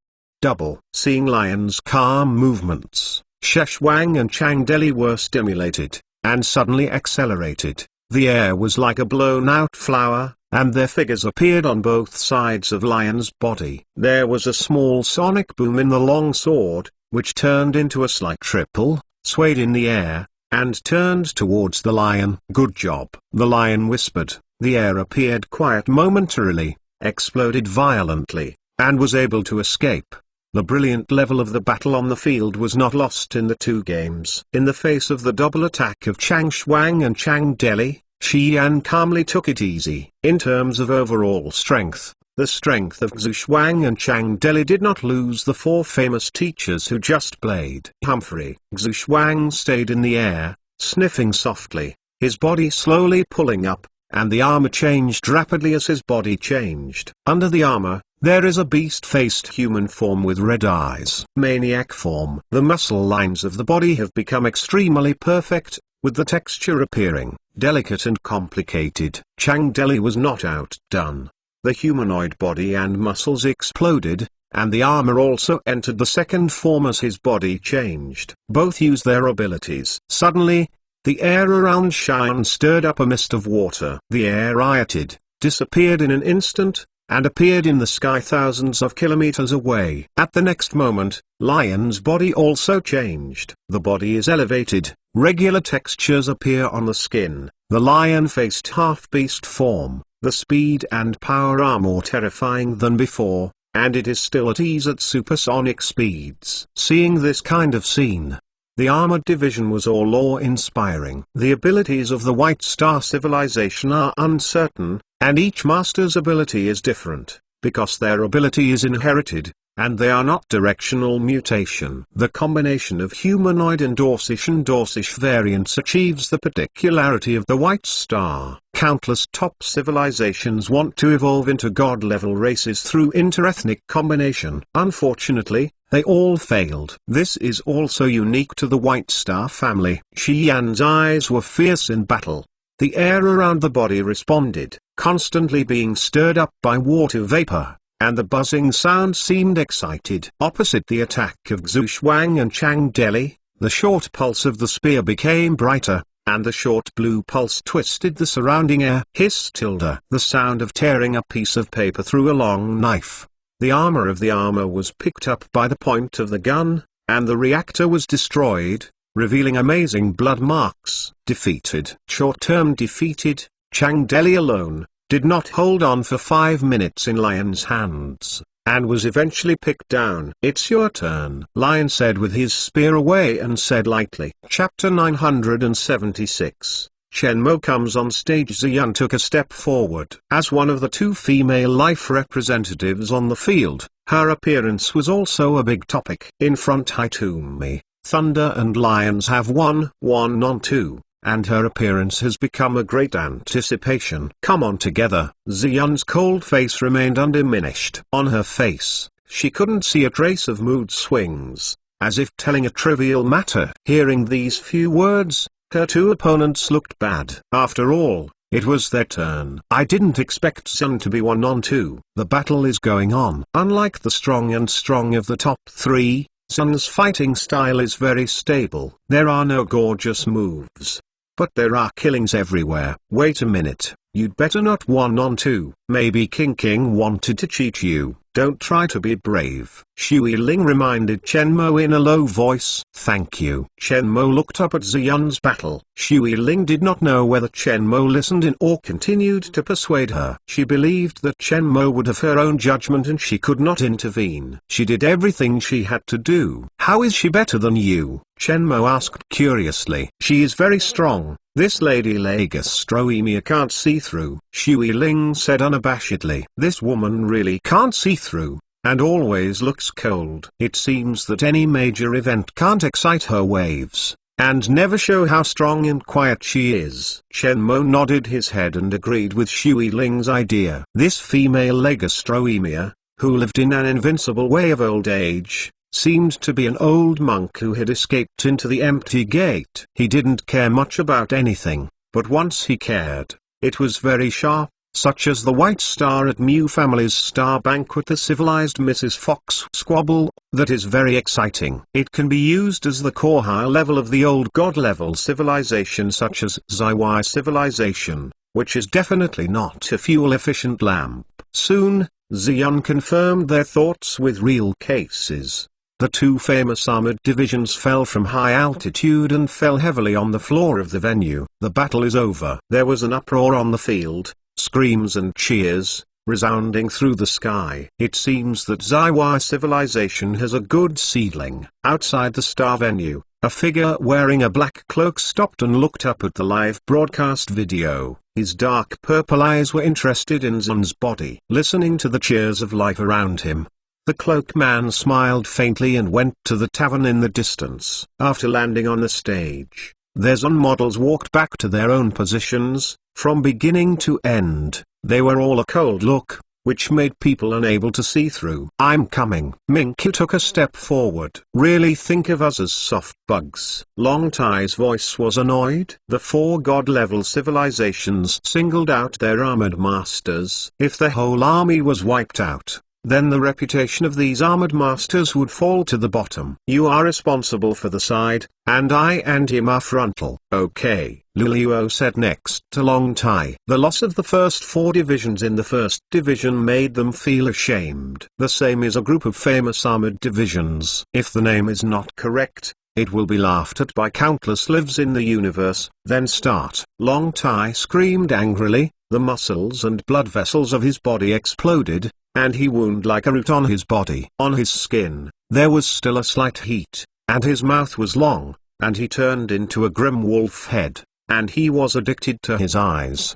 double. Seeing Lion's calm movements, Sheshwang and Chang Deli were stimulated, and suddenly accelerated. The air was like a blown-out flower, and their figures appeared on both sides of Lion's body. There was a small sonic boom in the long sword, which turned into a slight triple, swayed in the air, and turned towards the lion. Good job. The lion whispered. The air appeared quiet momentarily, exploded violently, and was able to escape. The brilliant level of the battle on the field was not lost in the 2 games. In the face of the double attack of Chang Shuang and Chang Deli, Shi Yan calmly took it easy. In terms of overall strength, the strength of Xu Shuang and Chang Deli did not lose the 4 famous teachers who just played. Humphrey. Xu Shuang stayed in the air, sniffing softly, his body slowly pulling up, and the armor changed rapidly as his body changed. Under the armor, there is a beast-faced human form with red eyes. Maniac form. The muscle lines of the body have become extremely perfect, with the texture appearing delicate and complicated. Chang Deli was not outdone. The humanoid body and muscles exploded, and the armor also entered the second form as his body changed. Both used their abilities. Suddenly, the air around Xian stirred up a mist of water. The air rioted, disappeared in an instant, and appeared in the sky thousands of kilometers away. At the next moment, Lion's body also changed. The body is elevated, regular textures appear on the skin, the lion faced half-beast form, the speed and power are more terrifying than before, and it is still at ease at supersonic speeds. Seeing this kind of scene, the armored division was all awe-inspiring. The abilities of the White Star civilization are uncertain, and each master's ability is different, because their ability is inherited, and they are not directional mutation. The combination of humanoid and Dorsish variants achieves the particularity of the White Star. Countless top civilizations want to evolve into god-level races through interethnic combination. Unfortunately, they all failed. This is also unique to the White Star family. Shi Yan's eyes were fierce in battle. The air around the body responded, constantly being stirred up by water vapor, and the buzzing sound seemed excited. Opposite the attack of Xu Shuang and Chang Deli, the short pulse of the spear became brighter, and the short blue pulse twisted the surrounding air. Hiss tilde. The sound of tearing a piece of paper through a long knife. The armor of the armor was picked up by the point of the gun, and the reactor was destroyed, revealing amazing blood marks. Defeated. Short-term defeated, Chang Deli alone did not hold on for 5 minutes in Lion's hands, and was eventually picked down. "It's your turn," Lion said with his spear away and said lightly. Chapter 976. Chen Mo comes on stage. Ziyan took a step forward. As one of the 2 female life representatives on the field, her appearance was also a big topic. In front Hitumi, Thunder and Lions have won on 2. And her appearance has become a great anticipation. Come on together. Ziyan's cold face remained undiminished. On her face, she couldn't see a trace of mood swings, as if telling a trivial matter. Hearing these few words, her 2 opponents looked bad. After all, it was their turn. I didn't expect Sun to be 1 on 2. The battle is going on. Unlike the strong of the top 3, Sun's fighting style is very stable. There are no gorgeous moves, but there are killings everywhere. Wait a minute, you'd better not 1 on 2. Maybe King wanted to cheat you. Don't try to be brave. Shui Ling reminded Chen Mo in a low voice. Thank you. Chen Mo looked up at Ziyan's battle. Shui Ling did not know whether Chen Mo listened in or continued to persuade her. She believed that Chen Mo would have her own judgment and she could not intervene. She did everything she had to do. How is she better than you? Chen Mo asked curiously. She is very strong. This Lady Legastroemia can't see through. Shui Ling said unabashedly. This woman really can't see through, and always looks cold. It seems that any major event can't excite her waves, and never show how strong and quiet she is. Chen Mo nodded his head and agreed with Shui Ling's idea. This female Legastroemia, who lived in an invincible way of old age, seemed to be an old monk who had escaped into the empty gate. He didn't care much about anything, but once he cared, it was very sharp, such as the White Star at Mu family's star banquet, the civilized Mrs. Fox squabble. That is very exciting. It can be used as the core high level of the old god level civilization such as Ziwai civilization, which is definitely not a fuel efficient lamp. Soon, Ziyan confirmed their thoughts with real cases. The 2 famous armored divisions fell from high altitude and fell heavily on the floor of the venue. The battle is over. There was an uproar on the field, screams and cheers, resounding through the sky. It seems that Ziwai civilization has a good seedling. Outside the star venue, a figure wearing a black cloak stopped and looked up at the live broadcast video. His dark purple eyes were interested in Zun's body. Listening to the cheers of life around him, the cloak man smiled faintly and went to the tavern in the distance. After landing on the stage, their Zun models walked back to their own positions. From beginning to end, they were all a cold look, which made people unable to see through. I'm coming. Mingqiu took a step forward. Really think of us as soft bugs. Long Tai's voice was annoyed. The 4 god-level civilizations singled out their armored masters. If the whole army was wiped out, then the reputation of these armored masters would fall to the bottom. You are responsible for the side, and I and him are frontal. Okay, Lu Liuo said next to Long Tai. The loss of the first 4 divisions in the first division made them feel ashamed. The same is a group of famous armored divisions. If the name is not correct, it will be laughed at by countless lives in the universe. Then start. Long Tai screamed angrily, the muscles and blood vessels of his body exploded, and he wound like a root on his body. On his skin, there was still a slight heat, and his mouth was long, and he turned into a grim wolf head, and he was addicted to his eyes.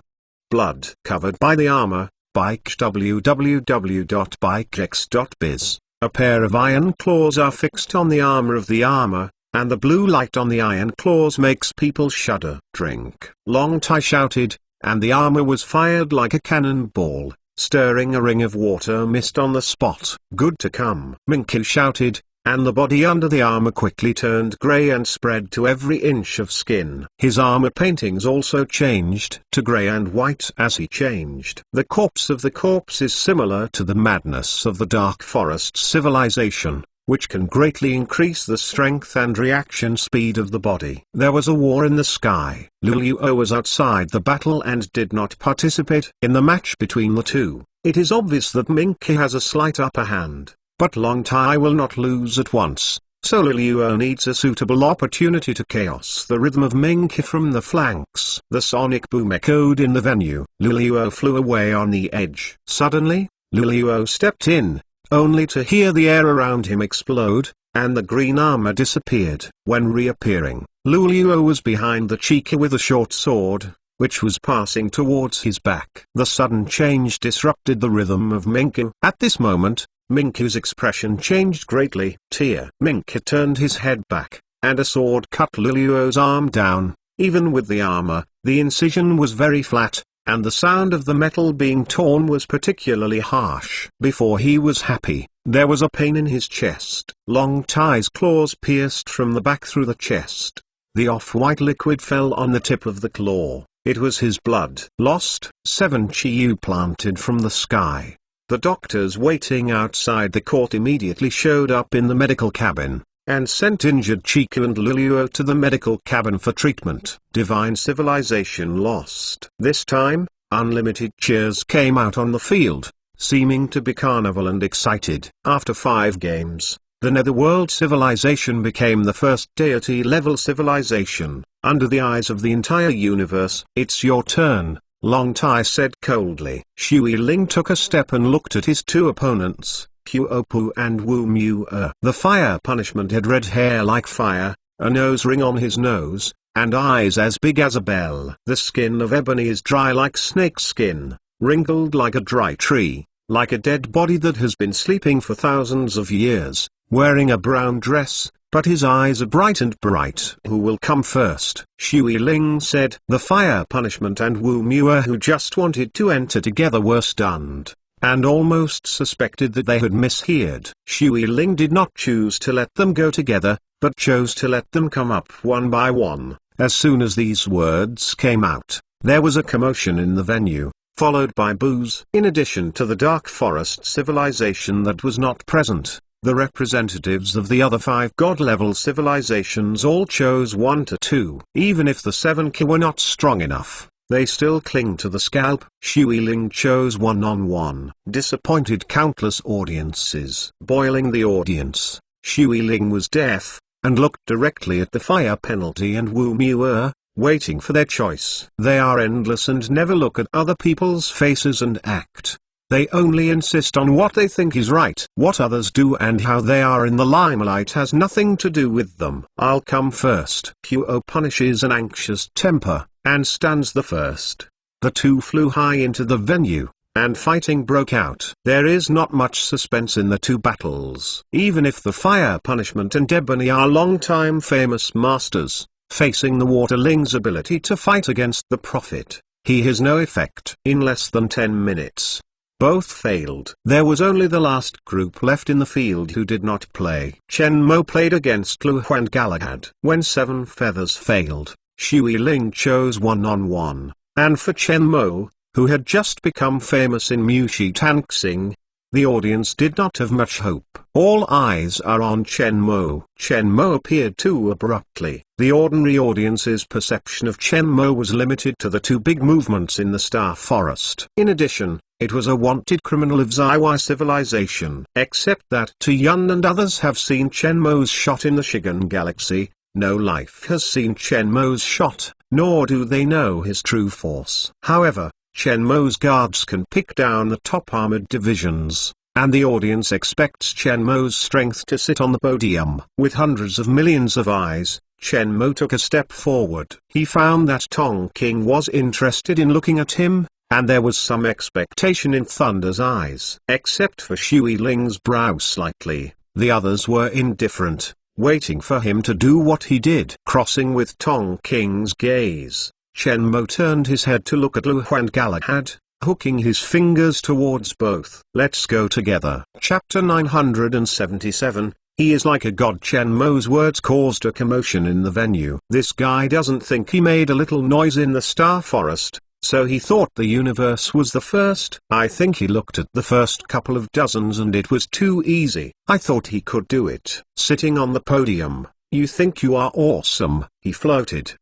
Blood covered by the armor, Bike www.bikex.biz. A pair of iron claws are fixed on the armor of the armor, and the blue light on the iron claws makes people shudder. Drink. Long Tai shouted, and the armor was fired like a cannonball, stirring a ring of water mist on the spot. Good to come. Mingqiu shouted, and the body under the armor quickly turned grey and spread to every inch of skin. His armor paintings also changed to grey and white as he changed. The corpse of the corpse is similar to the madness of the Dark Forest civilization, which can greatly increase the strength and reaction speed of the body. There was a war in the sky. Lu Liuo was outside the battle and did not participate in the match between the two. It is obvious that Mingqiu has a slight upper hand, but Long Tai will not lose at once, so Lu Liuo needs a suitable opportunity to chaos the rhythm of Mingqiu from the flanks. The sonic boom echoed in the venue. Lu Liuo flew away on the edge. Suddenly, Lu Liuo stepped in, only to hear the air around him explode, and the green armor disappeared. When reappearing, Lu Liuo was behind the Chica with a short sword, which was passing towards his back. The sudden change disrupted the rhythm of Mingqiu. At this moment, Mingqiu's expression changed greatly. Tear. Mingqiu turned his head back, and a sword cut Lu Liuo's arm down. Even with the armor, the incision was very flat, and the sound of the metal being torn was particularly harsh. Before he was happy, there was a pain in his chest. Long Tai's claws pierced from the back through the chest. The off-white liquid fell on the tip of the claw. It was his blood. Lost. 7 Chiyu planted from the sky. The doctors waiting outside the court immediately showed up in the medical cabin, and sent injured Chica and Lu Liuo to the medical cabin for treatment. Divine civilization lost. This time, unlimited cheers came out on the field, seeming to be carnival and excited. After 5 games, the Netherworld civilization became the first deity-level civilization, under the eyes of the entire universe. It's your turn, Long Tai said coldly. Xue Ling took a step and looked at his 2 opponents, Huo Pu and Wu Mu-er. The fire punishment had red hair like fire, a nose ring on his nose, and eyes as big as a bell. The skin of ebony is dry like snake skin, wrinkled like a dry tree, like a dead body that has been sleeping for thousands of years, wearing a brown dress, but his eyes are bright and bright. Who will come first? Xue Ling said. The fire punishment and Wu Mu-er, who just wanted to enter together, were stunned, and almost suspected that they had misheard. Xue Ling did not choose to let them go together, but chose to let them come up one by one. As soon as these words came out, there was a commotion in the venue, followed by boos. In addition to the Dark Forest civilization that was not present, the representatives of the other 5 god-level civilizations all chose 1 to 2. Even if the 7 Ki were not strong enough, they still cling to the scalp. Xue Ling chose 1-on-1. Disappointed countless audiences. Boiling the audience, Xue Ling was deaf, and looked directly at the fire penalty and Wu Mu-er, waiting for their choice. They are endless and never look at other people's faces and act. They only insist on what they think is right. What others do and how they are in the limelight has nothing to do with them. I'll come first. Huo punishes an anxious temper, and stands the first. The 2 flew high into the venue, and fighting broke out. There is not much suspense in the 2 battles. Even if the fire punishment and ebony are long-time famous masters, facing the waterling's ability to fight against the prophet, he has no effect. In less than 10 minutes, both failed. There was only the last group left in the field who did not play. Chen Mo played against Lu Huan Galahad. When 7 feathers failed, Xue Ling chose 1-on-1, and for Chen Mo, who had just become famous in Mushi Tanxing, The audience did not have much hope. All eyes are on Chen Mo. Chen Mo appeared too abruptly. The ordinary audience's perception of Chen Mo was limited to the two big movements in the Star Forest. In addition, it was a wanted criminal of Zaiwai civilization. Except that Tu Yun and others have seen Chen Mo's shot in the Shigan Galaxy, no life has seen Chen Mo's shot, nor do they know his true force. However, Chen Mo's guards can pick down the top armored divisions, and the audience expects Chen Mo's strength to sit on the podium. With hundreds of millions of eyes, Chen Mo took a step forward. He found that Tong King was interested in looking at him, and there was some expectation in Thunder's eyes. Except for Shui Ling's brow slightly, the others were indifferent, waiting for him to do what he did. Crossing with Tong King's gaze, Chen Mo turned his head to look at Lu and Galahad, hooking his fingers towards both. Let's go together. Chapter 977, He is like a god. Chen Mo's words caused a commotion in the venue. This guy doesn't think he made a little noise in the Star Forest, so he thought the universe was the first. I think he looked at the first couple of dozens and it was too easy. I thought he could do it. Sitting on the podium, you think you are awesome, he floated.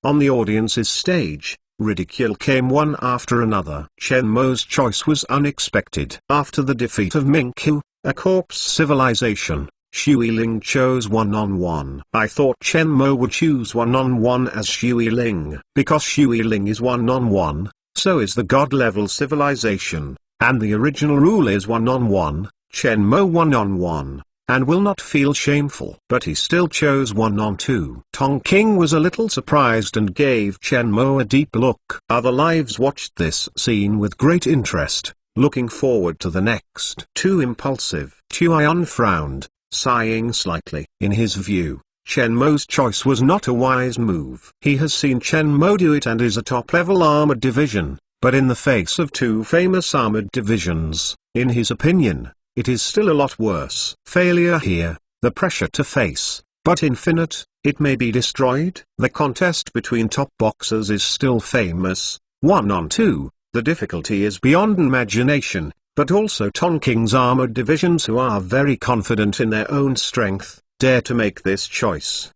On the audience's stage, ridicule came one after another. Chen Mo's choice was unexpected. After the defeat of Mingqiu, a corpse civilization, Shui Ling chose one-on-one. I thought Chen Mo would choose one-on-one as Shui Ling. Because Shui Ling is one-on-one, so is the god-level civilization, and the original rule is one-on-one, Chen Mo one-on-one, and will not feel shameful. But he still chose one-on-two. Tong King was a little surprised and gave Chen Mo a deep look. Other lives watched this scene with great interest, looking forward to the next. Too impulsive. Tuan frowned, sighing slightly. In his view, Chen Mo's choice was not a wise move. He has seen Chen Mo do it and is a top-level armored division, but in the face of two famous armored divisions, in his opinion, it is still a lot worse. Failure here, the pressure to face, but infinite, it may be destroyed. The contest between top boxers is still famous, 1-on-2, the difficulty is beyond imagination, but also Tong King's armored divisions who are very confident in their own strength, dare to make this choice.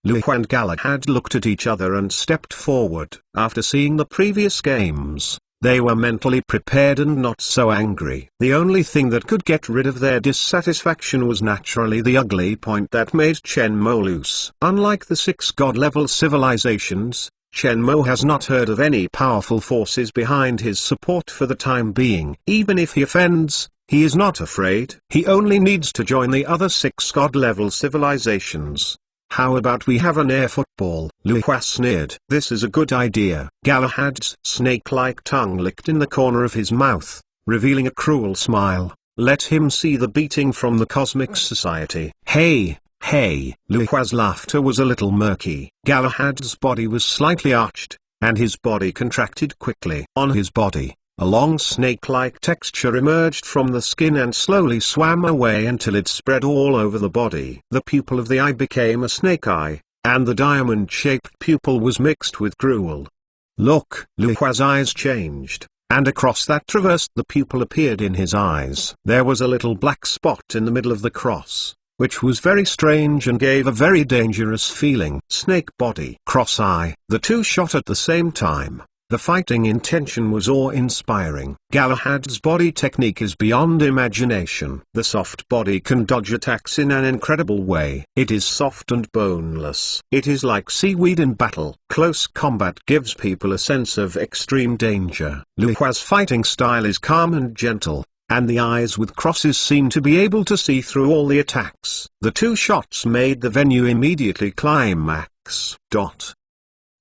Lu and Galahad looked at each other and stepped forward. After seeing the previous games, they were mentally prepared and not so angry. The only thing that could get rid of their dissatisfaction was naturally the ugly point that made Chen Mo lose. Unlike the 6 god-level civilizations, Chen Mo has not heard of any powerful forces behind his support for the time being. Even if he offends, he is not afraid. He only needs to join the other 6 god-level civilizations. How about we have an air football? Lu Hua sneered. This is a good idea. Galahad's snake-like tongue licked in the corner of his mouth, revealing a cruel smile. Let him see the beating from the Cosmic Society. Hey! Hey! Lu Hua's laughter was a little murky. Galahad's body was slightly arched, and his body contracted quickly. On his body, a long snake-like texture emerged from the skin and slowly swam away until it spread all over the body. The pupil of the eye became a snake eye, and the diamond-shaped pupil was mixed with gruel. Look! Lu Hua's eyes changed, and across that traversed the pupil appeared in his eyes. There was a little black spot in the middle of the cross, which was very strange and gave a very dangerous feeling. Snake body, cross eye. The two shot at the same time. The fighting intention was awe-inspiring. Galahad's body technique is beyond imagination. The soft body can dodge attacks in an incredible way. It is soft and boneless. It is like seaweed in battle. Close combat gives people a sense of extreme danger. Lu Hua's fighting style is calm and gentle, and the eyes with crosses seem to be able to see through all the attacks. The two shots made the venue immediately climax.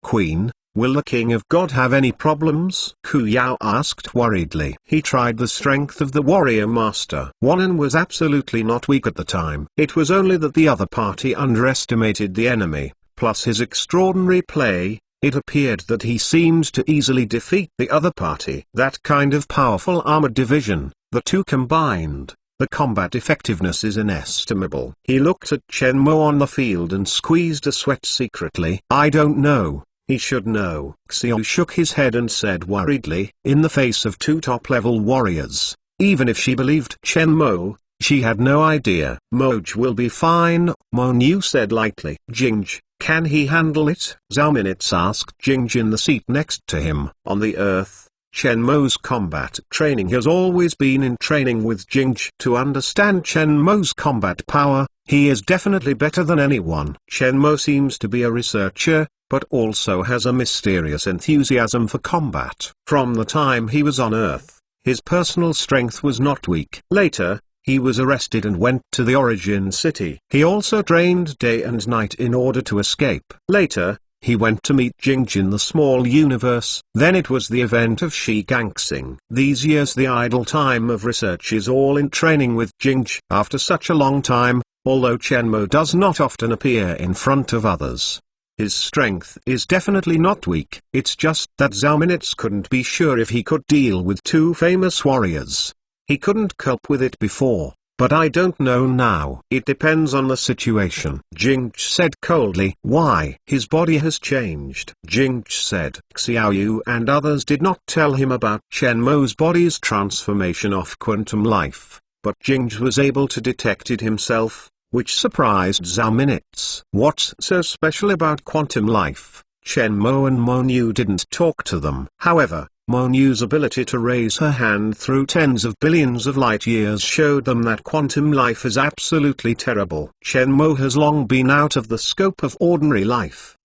Queen, will the King of God have any problems? Ku Yao asked worriedly. He tried the strength of the warrior master. Wanan was absolutely not weak at the time. It was only that the other party underestimated the enemy, plus his extraordinary play. It appeared that he seemed to easily defeat the other party. That kind of powerful armored division, the two combined, the combat effectiveness is inestimable. He looked at Chen Mo on the field and squeezed a sweat secretly. I don't know, He should know. Xiao shook his head and said worriedly, in the face of two top-level warriors, even if she believed Chen Mo, she had no idea. Moj will be fine, Mo Niu said lightly. Jingj, can he handle it? Zhao Minutes asked Jingj in the seat next to him. On the earth, Chen Mo's combat training has always been in training with Jingj. To understand Chen Mo's combat power, he is definitely better than anyone. Chen Mo seems to be a researcher, but also has a mysterious enthusiasm for combat. From the time he was on Earth, his personal strength was not weak. Later, he was arrested and went to the Origin City. He also trained day and night in order to escape. Later, he went to meet Jingj in the small universe. Then it was the event of Shi Gangsing. These years the idle time of research is all in training with Jingj. After such a long time, although Chen Mo does not often appear in front of others, his strength is definitely not weak. It's just that Zhao Minutes couldn't be sure if he could deal with two famous warriors. He couldn't cope with it before, but I don't know now. It depends on the situation, Jingj said coldly. Why? His body has changed. Jingj said. Xiao Yu and others did not tell him about Chen Mo's body's transformation of quantum life, but Jingj was able to detect it himself, which surprised Zhao Minutes. What's so special about quantum life? Chen Mo and Mo Niu didn't talk to them. However, Mo Niu's ability to raise her hand through tens of billions of light years showed them that quantum life is absolutely terrible. Chen Mo has long been out of the scope of ordinary life.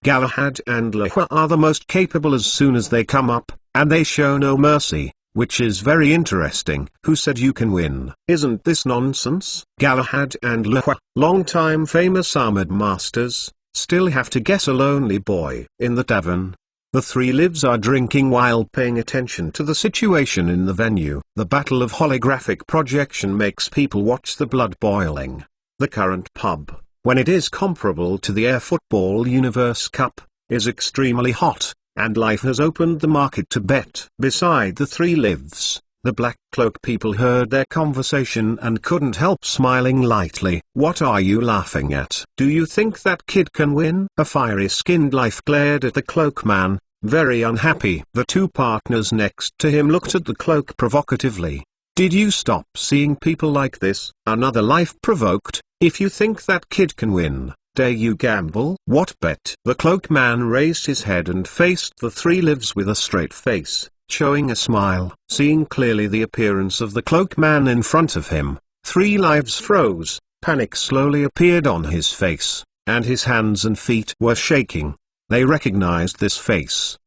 Galahad and Le Hua are the most capable as soon as they come up, and they show no mercy, which is very interesting. Who said you can win? Isn't this nonsense? Galahad and Le Hua, long-time famous armored masters, still have to guess a lonely boy. In the tavern, the three lives are drinking while paying attention to the situation in the venue. The battle of holographic projection makes people watch the blood boiling. The current pub, when it is comparable to the Air Football Universe Cup, is extremely hot, and life has opened the market to bet. Beside the three lives, the Black Cloak people heard their conversation and couldn't help smiling lightly. What are you laughing at? Do you think that kid can win? A fiery-skinned life glared at the Cloak Man, very unhappy. The two partners next to him looked at the Cloak provocatively. Did you stop seeing people like this? Another life provoked. If you think that kid can win, dare you gamble? What bet? The Cloak Man raised his head and faced the three lives with a straight face, showing a smile. Seeing clearly the appearance of the Cloak Man in front of him, three lives froze, panic slowly appeared on his face, and his hands and feet were shaking. They recognized this face.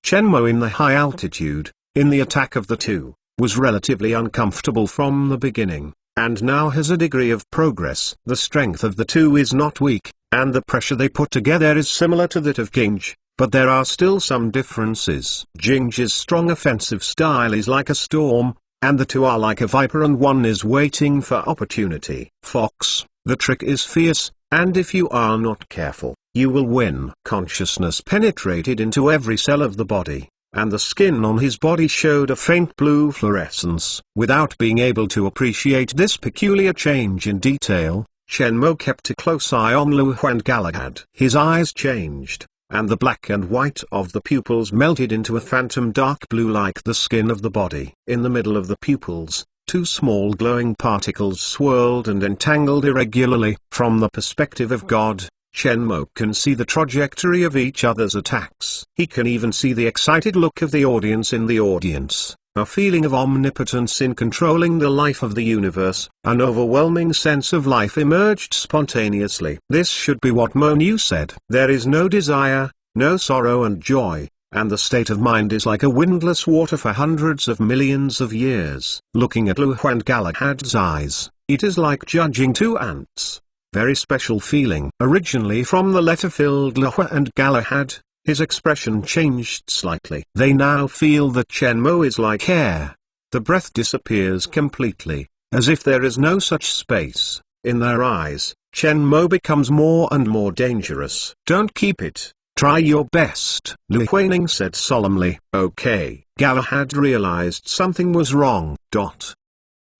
Chen Mo in the high altitude, in the attack of the two, was relatively uncomfortable from the beginning, and now has a degree of progress. The strength of the two is not weak, and the pressure they put together is similar to that of Jingj, but there are still some differences. Jingj's strong offensive style is like a storm, and the two are like a viper and one is waiting for opportunity. Fox, the trick is fierce, and if you are not careful, you will win. Consciousness penetrated into every cell of the body, and the skin on his body showed a faint blue fluorescence. Without being able to appreciate this peculiar change in detail, Chen Mo kept a close eye on Lu Hua and Galahad. His eyes changed, and the black and white of the pupils melted into a phantom dark blue like the skin of the body. In the middle of the pupils, two small glowing particles swirled and entangled irregularly. From the perspective of God, Chen Mo can see the trajectory of each other's attacks. He can even see the excited look of the audience in the audience. A feeling of omnipotence in controlling the life of the universe, an overwhelming sense of life emerged spontaneously. This should be what Mo Niu said. There is no desire, no sorrow and joy, and the state of mind is like a windless water for hundreds of millions of years. Looking at Lu Hua and Galahad's eyes, it is like judging two ants. Very special feeling. Originally from the letter-filled Lu Hua and Galahad, his expression changed slightly. They now feel that Chen Mo is like air. The breath disappears completely, as if there is no such space. In their eyes, Chen Mo becomes more and more dangerous. Don't keep it. Try your best. Lu Huining said solemnly. Okay. Galahad realized something was wrong.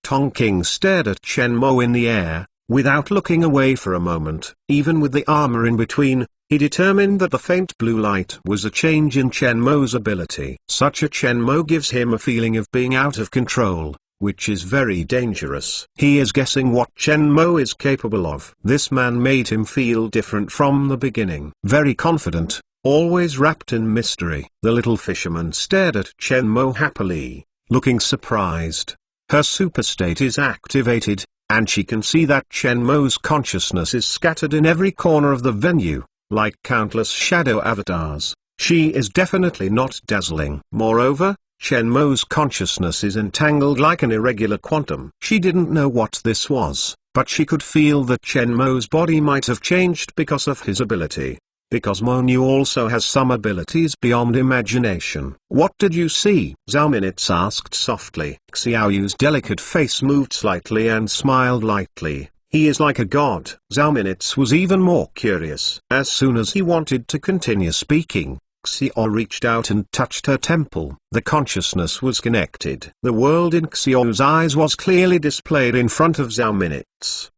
Tongking stared at Chen Mo in the air, Without looking away for a moment, even with the armor in between, he determined that the faint blue light was a change in Chen Mo's ability. Such a Chen Mo gives him a feeling of being out of control, which is very dangerous. He is guessing what Chen Mo is capable of. This man made him feel different from the beginning. Very confident, always wrapped in mystery. The little fisherman stared at Chen Mo happily, looking surprised. Her super state is activated, and she can see that Chen Mo's consciousness is scattered in every corner of the venue, like countless shadow avatars. She is definitely not dazzling. Moreover, Chen Mo's consciousness is entangled like an irregular quantum. She didn't know what this was, but she could feel that Chen Mo's body might have changed because of his ability. Because Mo Nu also has some abilities beyond imagination. What did you see? Zhao Minutes asked softly. Xiao Yu's delicate face moved slightly and smiled lightly. He is like a god. Zhao Minutes was even more curious. As soon as he wanted to continue speaking, Xiao reached out and touched her temple. The consciousness was connected. The world in Xiao's eyes was clearly displayed in front of Zhao Minutes.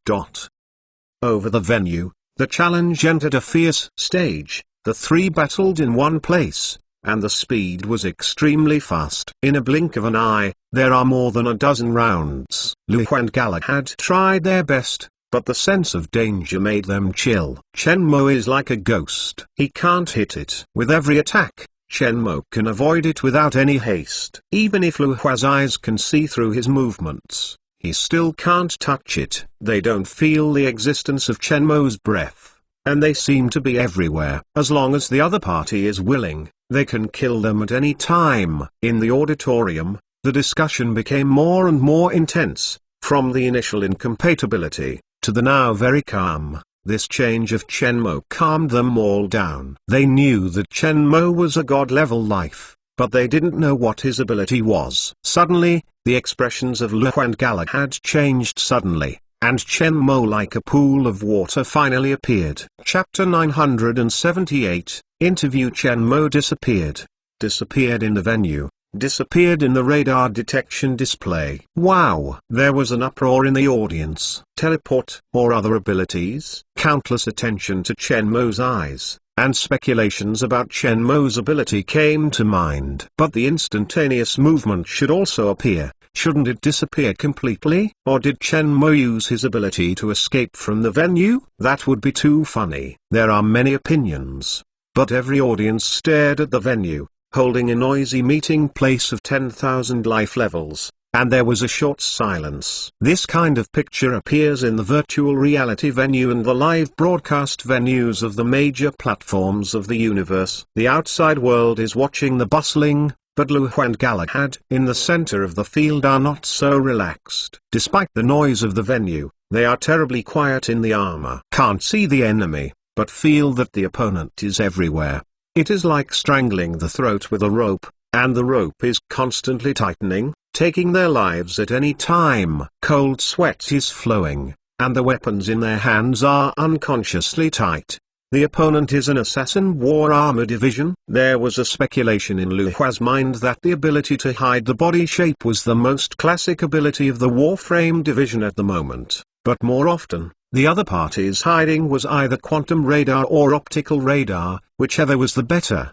Over the venue, the challenge entered a fierce stage. The three battled in one place, and the speed was extremely fast. In a blink of an eye, there are more than a dozen rounds. Lu Hu and Galahad tried their best, but the sense of danger made them chill. Chen Mo is like a ghost. He can't hit it. With every attack, Chen Mo can avoid it without any haste. Even if Lu Hua's eyes can see through his movements, he still can't touch it. They don't feel the existence of Chen Mo's breath, and they seem to be everywhere. As long as the other party is willing, they can kill them at any time. In the auditorium, the discussion became more and more intense. From the initial incompatibility, to the now very calm, this change of Chen Mo calmed them all down. They knew that Chen Mo was a god-level life, but they didn't know what his ability was. Suddenly, the expressions of Lu Hu and Galahad changed suddenly, and Chen Mo like a pool of water finally appeared. Chapter 978, Interview. Chen Mo disappeared. Disappeared in the venue. Disappeared in the radar detection display. Wow! There was an uproar in the audience. Teleport, or other abilities? Countless attention to Chen Mo's eyes, and speculations about Chen Mo's ability came to mind. But the instantaneous movement should also appear. Shouldn't it disappear completely? Or did Chen Mo use his ability to escape from the venue? That would be too funny. There are many opinions, but every audience stared at the venue, holding a noisy meeting place of 10,000 life levels, and there was a short silence. This kind of picture appears in the virtual reality venue and the live broadcast venues of the major platforms of the universe. The outside world is watching the bustling, but Lu Hu and Galahad in the center of the field are not so relaxed. Despite the noise of the venue, they are terribly quiet in the armor. Can't see the enemy, but feel that the opponent is everywhere. It is like strangling the throat with a rope, and the rope is constantly tightening, taking their lives at any time. Cold sweat is flowing, and the weapons in their hands are unconsciously tight. The opponent is an assassin war armor division. There was a speculation in Lu Hua's mind that the ability to hide the body shape was the most classic ability of the Warframe division at the moment, but more often, the other party's hiding was either quantum radar or optical radar, whichever was the better.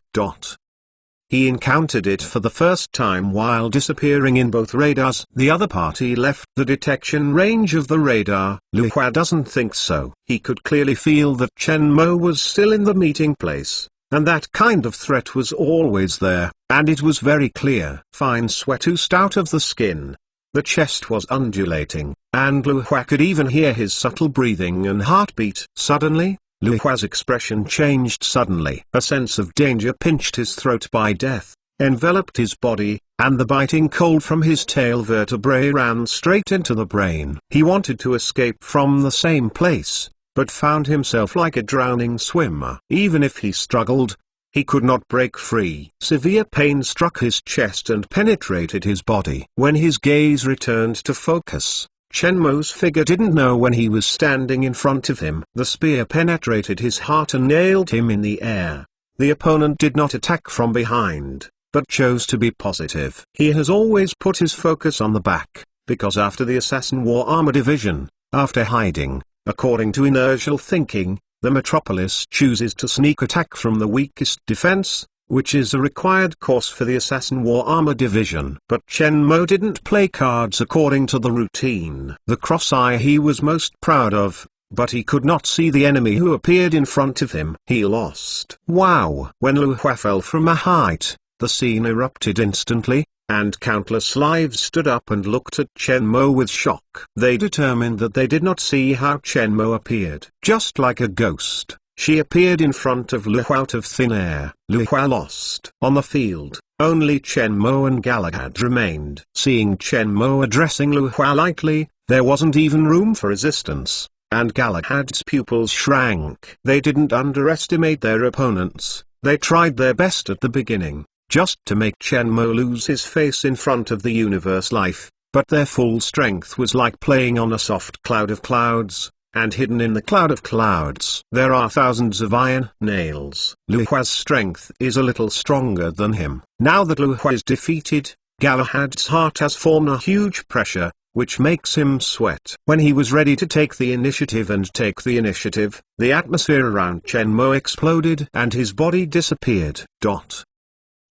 He encountered it for the first time while disappearing in both radars. The other party left the detection range of the radar. Lu Hua doesn't think so. He could clearly feel that Chen Mo was still in the meeting place, and that kind of threat was always there, and it was very clear. Fine sweat oozed out of the skin. The chest was undulating, and Lu Hua could even hear his subtle breathing and heartbeat. Suddenly, Lu Hua's expression changed suddenly. A sense of danger pinched his throat by death, enveloped his body, and the biting cold from his tail vertebrae ran straight into the brain. He wanted to escape from the same place, but found himself like a drowning swimmer. Even if he struggled, he could not break free. Severe pain struck his chest and penetrated his body. When his gaze returned to focus, Chen Mo's figure didn't know when he was standing in front of him. The spear penetrated his heart and nailed him in the air. The opponent did not attack from behind, but chose to be positive. He has always put his focus on the back, because after the Assassin War Armor Division, after hiding, According to inertial thinking, the metropolis chooses to sneak attack from the weakest defense, which is a required course for the Assassin War Armor Division. But Chen Mo didn't play cards according to the routine. The cross-eye he was most proud of, but he could not see the enemy who appeared in front of him. He lost. Wow! When Lu Hua fell from a height, the scene erupted instantly, and countless lives stood up and looked at Chen Mo with shock. They determined that they did not see how Chen Mo appeared. Just like a ghost, she appeared in front of Lu Hua out of thin air. Lu Hua lost. On the field, only Chen Mo and Galahad remained. Seeing Chen Mo addressing Lu Hua lightly, there wasn't even room for resistance, and Galahad's pupils shrank. They didn't underestimate their opponents. They tried their best at the beginning, just to make Chen Mo lose his face in front of the universe life, but their full strength was like playing on a soft cloud of clouds, and hidden in the cloud of clouds there are thousands of iron nails. Lu Hua's strength is a little stronger than him. Now that Lu Hua is defeated, Galahad's heart has formed a huge pressure, which makes him sweat. When he was ready to take the initiative, the atmosphere around Chen Mo exploded and his body disappeared.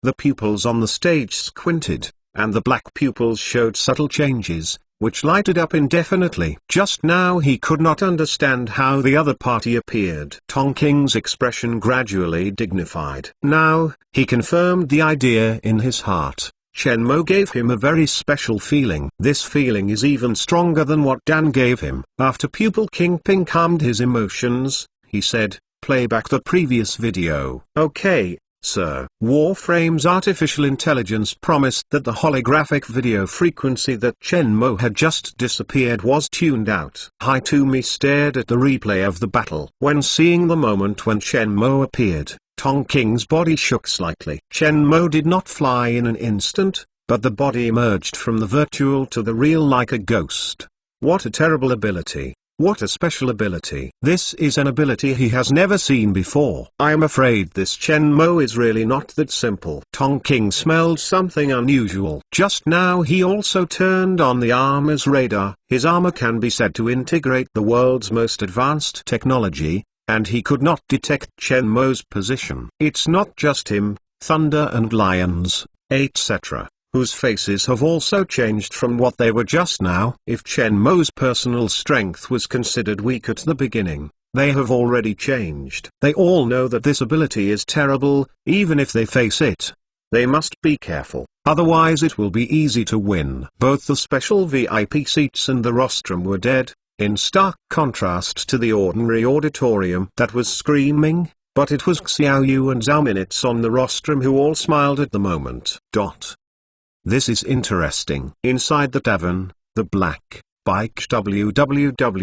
The pupils on the stage squinted, and the black pupils showed subtle changes, which lighted up indefinitely. Just now he could not understand how the other party appeared. Tongqing's expression gradually dignified. Now, he confirmed the idea in his heart. Chen Mo gave him a very special feeling. This feeling is even stronger than what Dan gave him. After Pupil Kingpin calmed his emotions, he said, "Play back the previous video." "Okay, sir." Warframe's artificial intelligence promised that the holographic video frequency that Chen Mo had just disappeared was tuned out. Haitumi stared at the replay of the battle. When seeing the moment when Chen Mo appeared, Tongqing's body shook slightly. Chen Mo did not fly in an instant, but the body emerged from the virtual to the real like a ghost. What a terrible ability. What a special ability. This is an ability he has never seen before. I am afraid this Chen Mo is really not that simple. Tongqing smelled something unusual. Just now he also turned on the armor's radar. His armor can be said to integrate the world's most advanced technology, and he could not detect Chen Mo's position. It's not just him, Thunder and Lions, etc., whose faces have also changed from what they were just now. If Chen Mo's personal strength was considered weak at the beginning, they have already changed. They all know that this ability is terrible. Even if they face it, they must be careful, otherwise it will be easy to win. Both the special VIP seats and the rostrum were dead, in stark contrast to the ordinary auditorium that was screaming, but it was Xiao Yu and Zhao Minutes on the rostrum who all smiled at the moment. This is interesting. Inside the tavern, the black bike www.spitch.go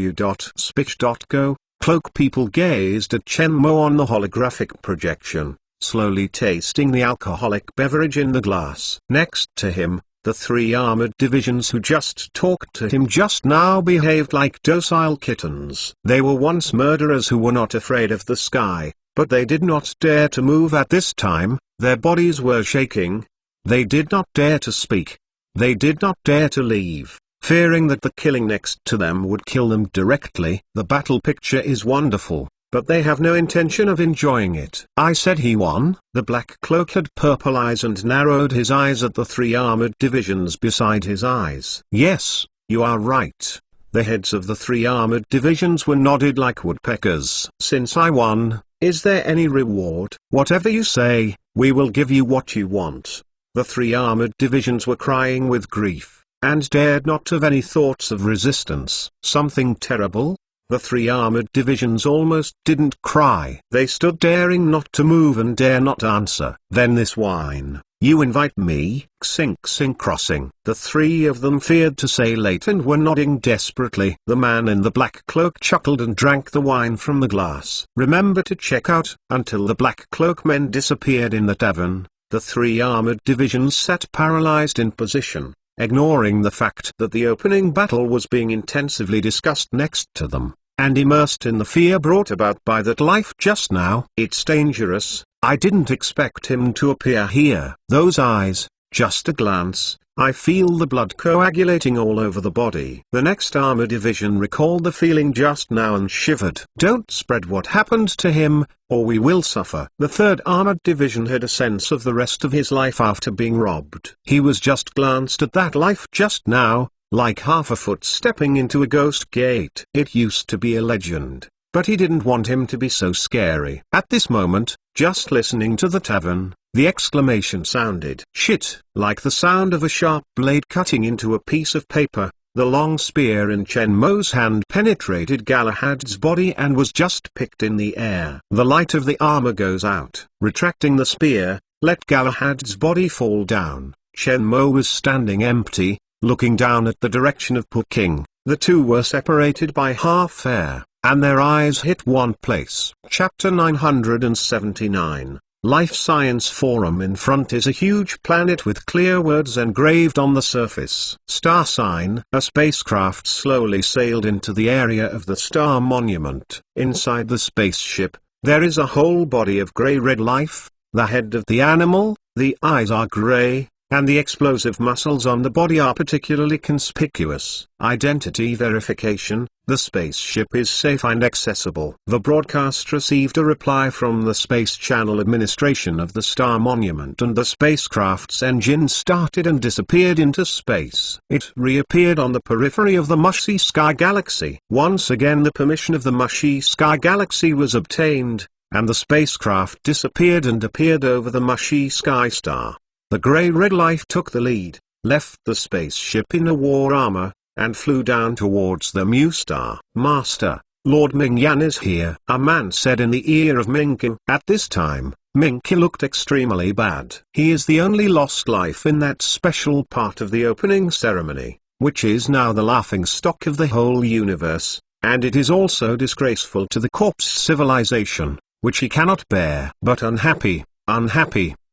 cloak people gazed at Chen Mo on the holographic projection, slowly tasting the alcoholic beverage in the glass. Next to him, the three armored divisions who just talked to him just now behaved like docile kittens. They were once murderers who were not afraid of the sky, but they did not dare to move at this time. Their bodies were shaking. They did not dare to speak. They did not dare to leave, fearing that the killing next to them would kill them directly. The battle picture is wonderful, but they have no intention of enjoying it. I said he won. The black cloak had purple eyes and narrowed his eyes at the three armored divisions beside his eyes. Yes, you are right. The heads of the three armored divisions were nodded like woodpeckers. Since I won, is there any reward? Whatever you say, we will give you what you want. The three armored divisions were crying with grief, and dared not have any thoughts of resistance. Something terrible? The three armored divisions almost didn't cry. They stood daring not to move and dare not answer. Then this whine, "You invite me?" Xing crossing. The three of them feared to say late and were nodding desperately. The man in the black cloak chuckled and drank the wine from the glass. Remember to check out. Until the black cloak men disappeared in the tavern, the three armored divisions sat paralyzed in position, ignoring the fact that the opening battle was being intensively discussed next to them, and immersed in the fear brought about by that life just now. It's dangerous. I didn't expect him to appear here. Those eyes, just a glance, I feel the blood coagulating all over the body. The next armor division recalled the feeling just now and shivered. Don't spread what happened to him, or we will suffer. The 3rd Armored Division had a sense of the rest of his life after being robbed. He was just glanced at that life just now, like half a foot stepping into a ghost gate. It used to be a legend, but he didn't want him to be so scary. At this moment, just listening to the tavern, the exclamation sounded shit, like the sound of a sharp blade cutting into a piece of paper. The long spear in Chen Mo's hand penetrated Galahad's body and was just picked in the air. The light of the armor goes out. Retracting the spear, let Galahad's body fall down. Chen Mo was standing empty, looking down at the direction of Peking. The two were separated by half air, and their eyes hit one place. Chapter 979 Life Science Forum. In front is a huge planet with clear words engraved on the surface. Star sign. A spacecraft slowly sailed into the area of the star monument. Inside the spaceship, there is a whole body of gray-red life. The head of the animal, the eyes are gray, and the explosive muscles on the body are particularly conspicuous. Identity verification. The spaceship is safe and accessible. The broadcast received a reply from the Space Channel Administration of the Star Monument, and the spacecraft's engine started and disappeared into space. It reappeared on the periphery of the Mushy Sky Galaxy. Once again the permission of the Mushy Sky Galaxy was obtained, and the spacecraft disappeared and appeared over the Mushy Sky Star. The gray-red life took the lead, left the spaceship in a war armor, and flew down towards the Mu Star. Master, Lord Ming Yan is here, a man said in the ear of Mingqiu. At this time, Mingqiu looked extremely bad. He is the only lost life in that special part of the opening ceremony, which is now the laughingstock of the whole universe, and it is also disgraceful to the corpse civilization, which he cannot bear. But unhappy,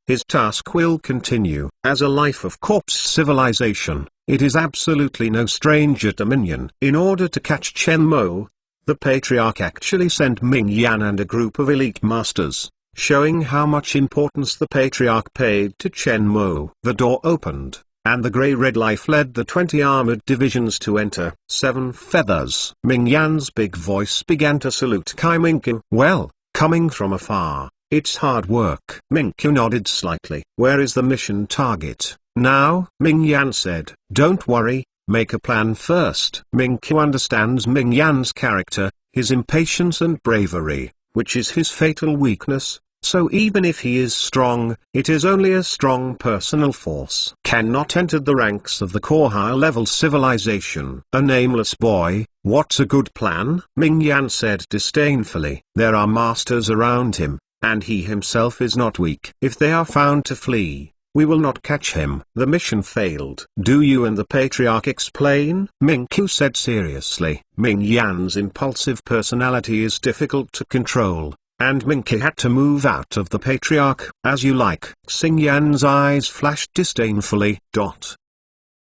his task will continue. As a life of corpse civilization, it is absolutely no stranger to Minion. In order to catch Chen Mo, the Patriarch actually sent Ming Yan and a group of elite masters, showing how much importance the Patriarch paid to Chen Mo. The door opened, and the gray-red life led the 20 armored divisions to enter. 7 feathers. Ming Yan's big voice began to salute Kai Mingqiu. Well, coming from afar, it's hard work. Mingqiu nodded slightly. Where is the mission target? Now, Ming Yan said. Don't worry, make a plan first. Mingqiu understands Ming Yan's character, his impatience and bravery, which is his fatal weakness, so even if he is strong, it is only a strong personal force. Cannot enter the ranks of the core high-level civilization. A nameless boy, what's a good plan? Ming Yan said disdainfully. There are masters around him, and he himself is not weak. If they are found to flee, we will not catch him. The mission failed. Do you and the Patriarch explain? Mingqiu said seriously. Ming Yan's impulsive personality is difficult to control, and Mingqiu had to move out of the Patriarch. As you like. Xing Yan's eyes flashed disdainfully.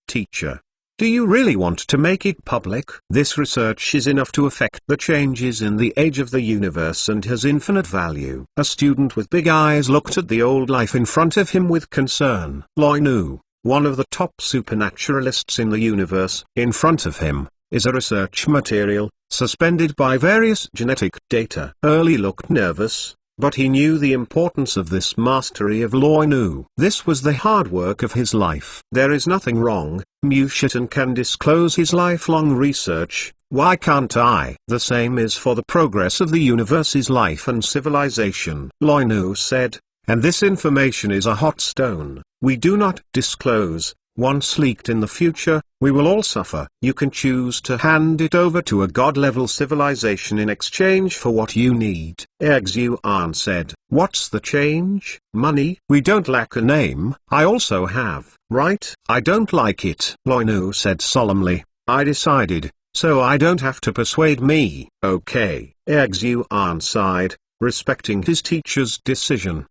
Teacher, do you really want to make it public? This research is enough to affect the changes in the age of the universe and has infinite value. A student with big eyes looked at the old life in front of him with concern. Loi Nu, one of the top supernaturalists in the universe, in front of him, is a research material, suspended by various genetic data. Early looked nervous, but he knew the importance of this mastery of Loi Nu. This was the hard work of his life. There is nothing wrong. Mu Shitan can disclose his lifelong research, why can't I? The same is for the progress of the universe's life and civilization. Loi Nu said, and this information is a hot stone. We do not disclose. Once leaked in the future, we will all suffer. You can choose to hand it over to a god-level civilization in exchange for what you need. Exuan said. What's the change? Money? We don't lack a name. I also have, right? I don't like it. Loi Nu said solemnly. I decided, so I don't have to persuade me. Okay. Exuan sighed, respecting his teacher's decision.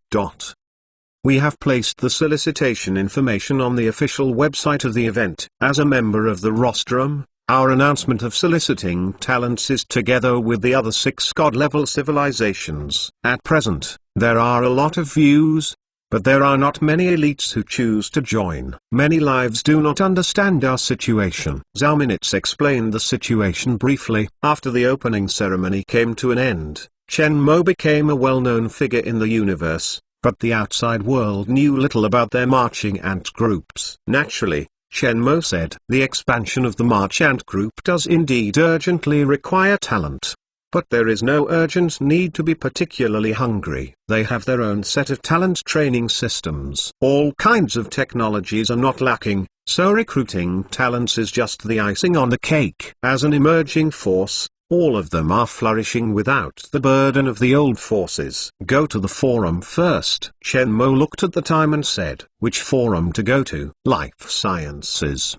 We have placed the solicitation information on the official website of the event. As a member of the rostrum, our announcement of soliciting talents is together with the other 6 god-level civilizations. At present, there are a lot of views, but there are not many elites who choose to join. Many lives do not understand our situation. Zhao Minutes explained the situation briefly. After the opening ceremony came to an end, Chen Mo became a well-known figure in the universe, but the outside world knew little about their marching ant groups. Naturally, Chen Mo said, the expansion of the march ant group does indeed urgently require talent. But there is no urgent need to be particularly hungry. They have their own set of talent training systems. All kinds of technologies are not lacking, so recruiting talents is just the icing on the cake. As an emerging force, all of them are flourishing without the burden of the old forces. Go to the forum first. Chen Mo looked at the time and said, which forum to go to? Life Sciences.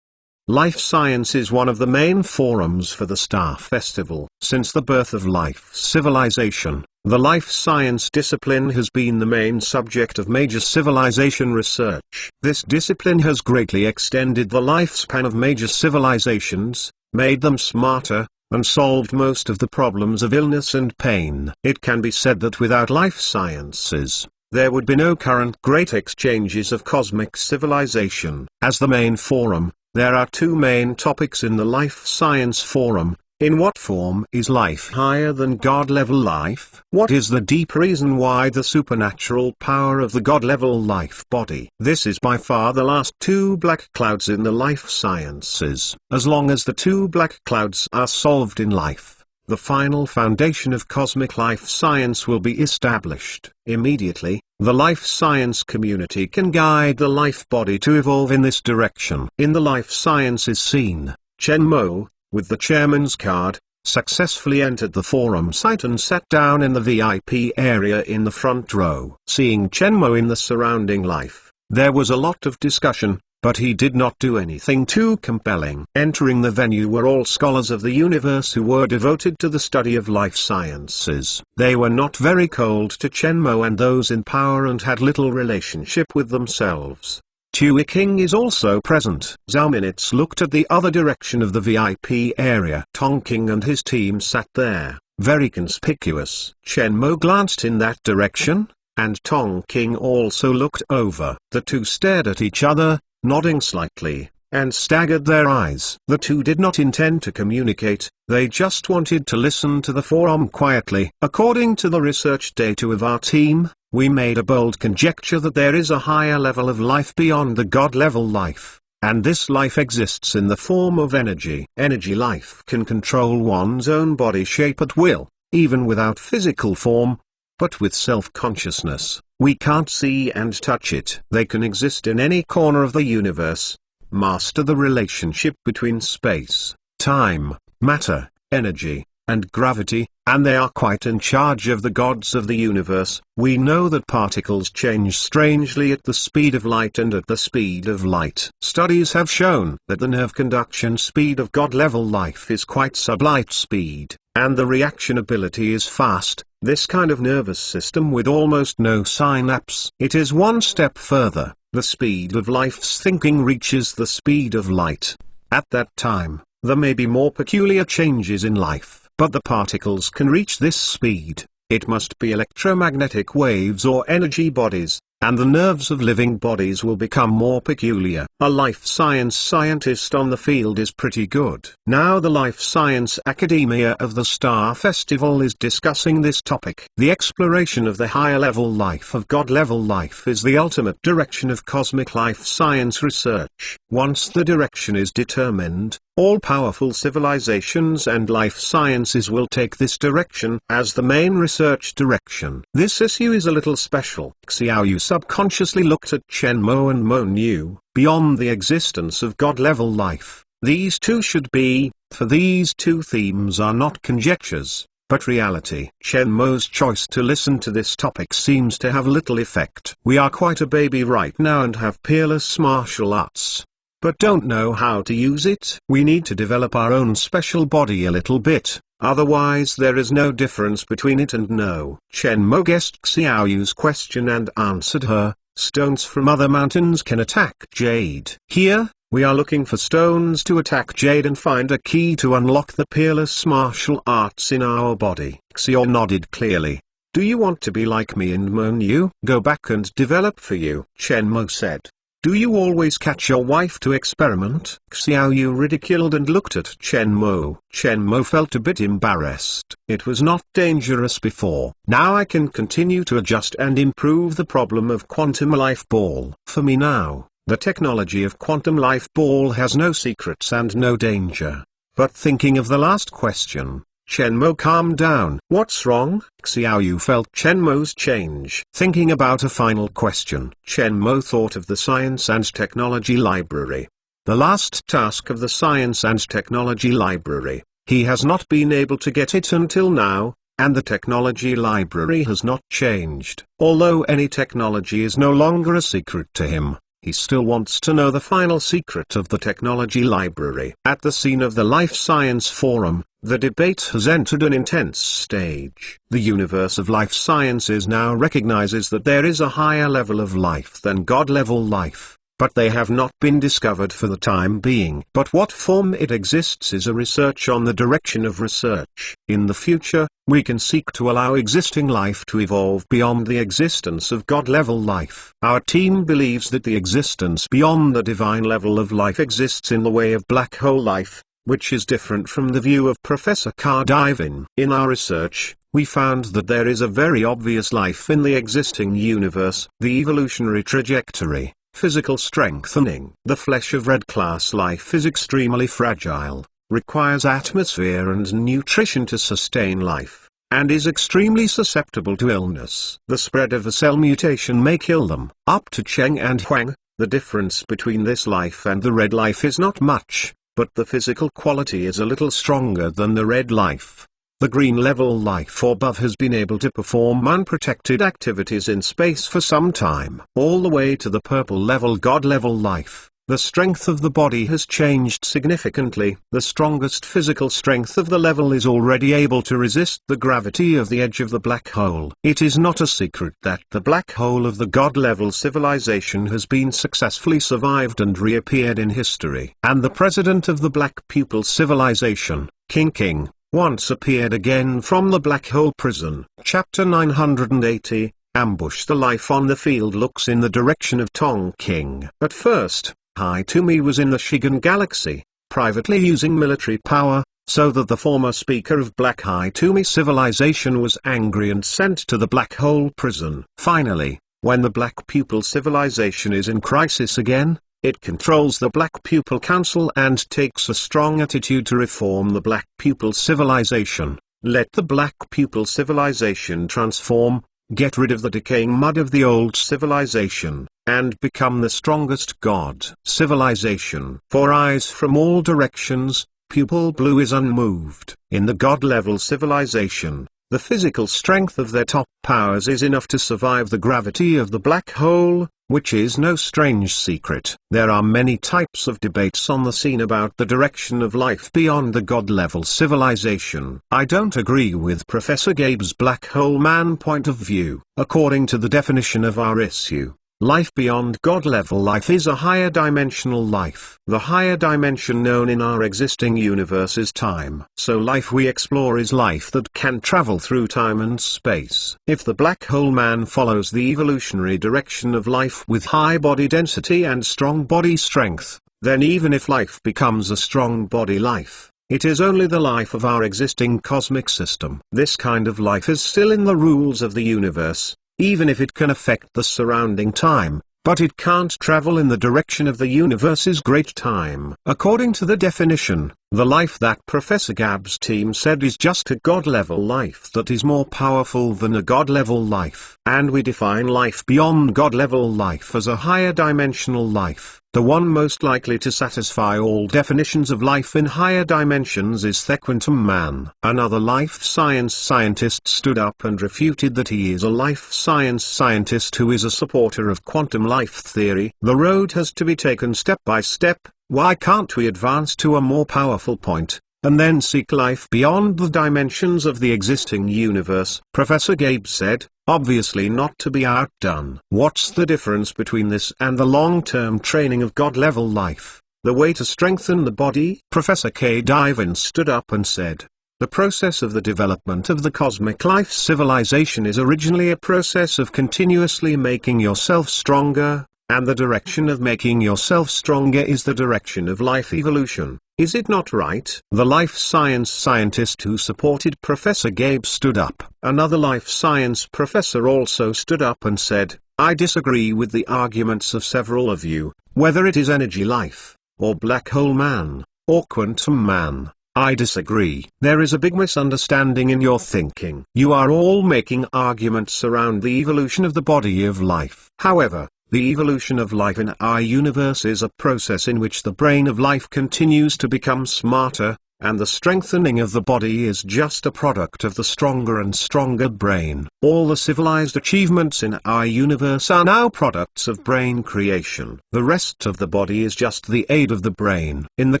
Life Science is one of the main forums for the Star Festival. Since the birth of life civilization, the life science discipline has been the main subject of major civilization research. This discipline has greatly extended the lifespan of major civilizations, made them smarter, and solved most of the problems of illness and pain. It can be said that without life sciences, there would be no current great exchanges of cosmic civilization. As the main forum, there are two main topics in the Life Science Forum. In what form is life higher than God-level life? What is the deep reason why the supernatural power of the God-level life body? This is by far the last two black clouds in the life sciences. As long as the two black clouds are solved in life, the final foundation of cosmic life science will be established. Immediately, the life science community can guide the life body to evolve in this direction. In the life sciences scene, Chen Mo, with the chairman's card, successfully entered the forum site and sat down in the VIP area in the front row. Seeing Chen Mo in the surrounding life, there was a lot of discussion, but he did not do anything too compelling. Entering the venue were all scholars of the universe who were devoted to the study of life sciences. They were not very cold to Chen Mo and those in power and had little relationship with themselves. Tui King is also present. Zhao Minutes looked at the other direction of the VIP area. Tong King and his team sat there, very conspicuous. Chen Mo glanced in that direction, and Tong King also looked over. The two stared at each other, nodding slightly, and staggered their eyes. The two did not intend to communicate, they just wanted to listen to the forum quietly. According to the research data of our team, we made a bold conjecture that there is a higher level of life beyond the God-level life, and this life exists in the form of energy. Energy life can control one's own body shape at will, even without physical form, but with self-consciousness. We can't see and touch it. They can exist in any corner of the universe, master the relationship between space, time, matter, energy, and gravity, and they are quite in charge of the gods of the universe. We know that particles change strangely at the speed of light and at the speed of light. Studies have shown that the nerve conduction speed of God-level life is quite sublight speed, and the reaction ability is fast. This kind of nervous system with almost no synapse. It is one step further. The speed of life's thinking reaches the speed of light. At that time, there may be more peculiar changes in life, but the particles can reach this speed. It must be electromagnetic waves or energy bodies, and the nerves of living bodies will become more peculiar. A life science scientist on the field is pretty good. Now the Life Science Academia of the Star Festival is discussing this topic. The exploration of the higher level life of God-level life is the ultimate direction of cosmic life science research. Once the direction is determined, all powerful civilizations and life sciences will take this direction as the main research direction. This issue is a little special. Xiaoyu subconsciously looked at Chen Mo and Mo knew, beyond the existence of God-level life, these two should be, for these two themes are not conjectures, but reality. Chen Mo's choice to listen to this topic seems to have little effect. We are quite a baby right now and have peerless martial arts, but don't know how to use it. We need to develop our own special body a little bit, otherwise there is no difference between it and no. Chen Mo guessed Xiaoyu's question and answered her. Stones from other mountains can attack jade. Here, we are looking for stones to attack jade and find a key to unlock the peerless martial arts in our body. Xiao nodded clearly. Do you want to be like me and moan you go back and develop for you? Chen Mo said. Do you always catch your wife to experiment? Xiao Yu ridiculed and looked at Chen Mo. Chen Mo felt a bit embarrassed. It was not dangerous before. Now I can continue to adjust and improve the problem of quantum life ball. For me now, the technology of quantum life ball has no secrets and no danger. But thinking of the last question, Chen Mo calmed down. What's wrong? Xiao Yu felt Chen Mo's change. Thinking about a final question, Chen Mo thought of the Science and Technology Library. The last task of the Science and Technology Library. He has not been able to get it until now, and the Technology Library has not changed. Although any technology is no longer a secret to him, he still wants to know the final secret of the Technology Library. At the scene of the Life Science Forum, the debate has entered an intense stage. The universe of life sciences now recognizes that there is a higher level of life than God-level life, but they have not been discovered for the time being. But what form it exists is a research on the direction of research. In the future, we can seek to allow existing life to evolve beyond the existence of God-level life. Our team believes that the existence beyond the divine level of life exists in the way of black hole life, which is different from the view of Professor K. Divine. In our research, we found that there is a very obvious life in the existing universe. The evolutionary trajectory, physical strengthening. The flesh of red-class life is extremely fragile, requires atmosphere and nutrition to sustain life, and is extremely susceptible to illness. The spread of a cell mutation may kill them. Up to Cheng and Huang, the difference between this life and the red life is not much, but the physical quality is a little stronger than the red life. The green level life above has been able to perform unprotected activities in space for some time. All the way to the purple level God level life, the strength of the body has changed significantly. The strongest physical strength of the level is already able to resist the gravity of the edge of the black hole. It is not a secret that the black hole of the God level civilization has been successfully survived and reappeared in history. And the president of the Black Pupil civilization, King, once appeared again from the black hole prison. Chapter 980, Ambush. The life on the field looks in the direction of Tong King. At first, Haitumi was in the Shigan Galaxy, privately using military power, so that the former speaker of Black Haitumi civilization was angry and sent to the black hole prison. Finally, when the Black Pupil civilization is in crisis again, it controls the Black Pupil Council and takes a strong attitude to reform the Black Pupil civilization. Let the Black Pupil civilization transform, get rid of the decaying mud of the old civilization, and become the strongest God civilization. For eyes from all directions, Pupil Blue is unmoved. In the God-level civilization, the physical strength of their top powers is enough to survive the gravity of the black hole, which is no strange secret. There are many types of debates on the scene about the direction of life beyond the God-level civilization. I don't agree with Professor Gabe's black hole man point of view. According to the definition of our issue, life beyond God-level life is a higher dimensional life. The higher dimension known in our existing universe is time. So life we explore is life that can travel through time and space. If the black hole man follows the evolutionary direction of life with high body density and strong body strength, then even if life becomes a strong body life, it is only the life of our existing cosmic system. This kind of life is still in the rules of the universe, even if it can affect the surrounding time, but it can't travel in the direction of the universe's great time. According to the definition, the life that Professor Gab's team said is just a God-level life that is more powerful than a God-level life. And we define life beyond God-level life as a higher dimensional life. The one most likely to satisfy all definitions of life in higher dimensions is the Quantum Man. Another life science scientist stood up and refuted that he is a life science scientist who is a supporter of quantum life theory. The road has to be taken step by step. Why can't we advance to a more powerful point, and then seek life beyond the dimensions of the existing universe? Professor Gabe said, obviously not to be outdone. What's the difference between this and the long-term training of God-level life, the way to strengthen the body? Professor K. Divine stood up and said, The process of the development of the cosmic life civilization is originally a process of continuously making yourself stronger, and the direction of making yourself stronger is the direction of life evolution. Is it not right? The life science scientist who supported Professor Gabe stood up. Another life science professor also stood up and said, I disagree with the arguments of several of you, whether it is energy life, or black hole man, or quantum man. I disagree. There is a big misunderstanding in your thinking. You are all making arguments around the evolution of the body of life. However, the evolution of life in our universe is a process in which the brain of life continues to become smarter, and the strengthening of the body is just a product of the stronger and stronger brain. All the civilized achievements in our universe are now products of brain creation. The rest of the body is just the aid of the brain. In the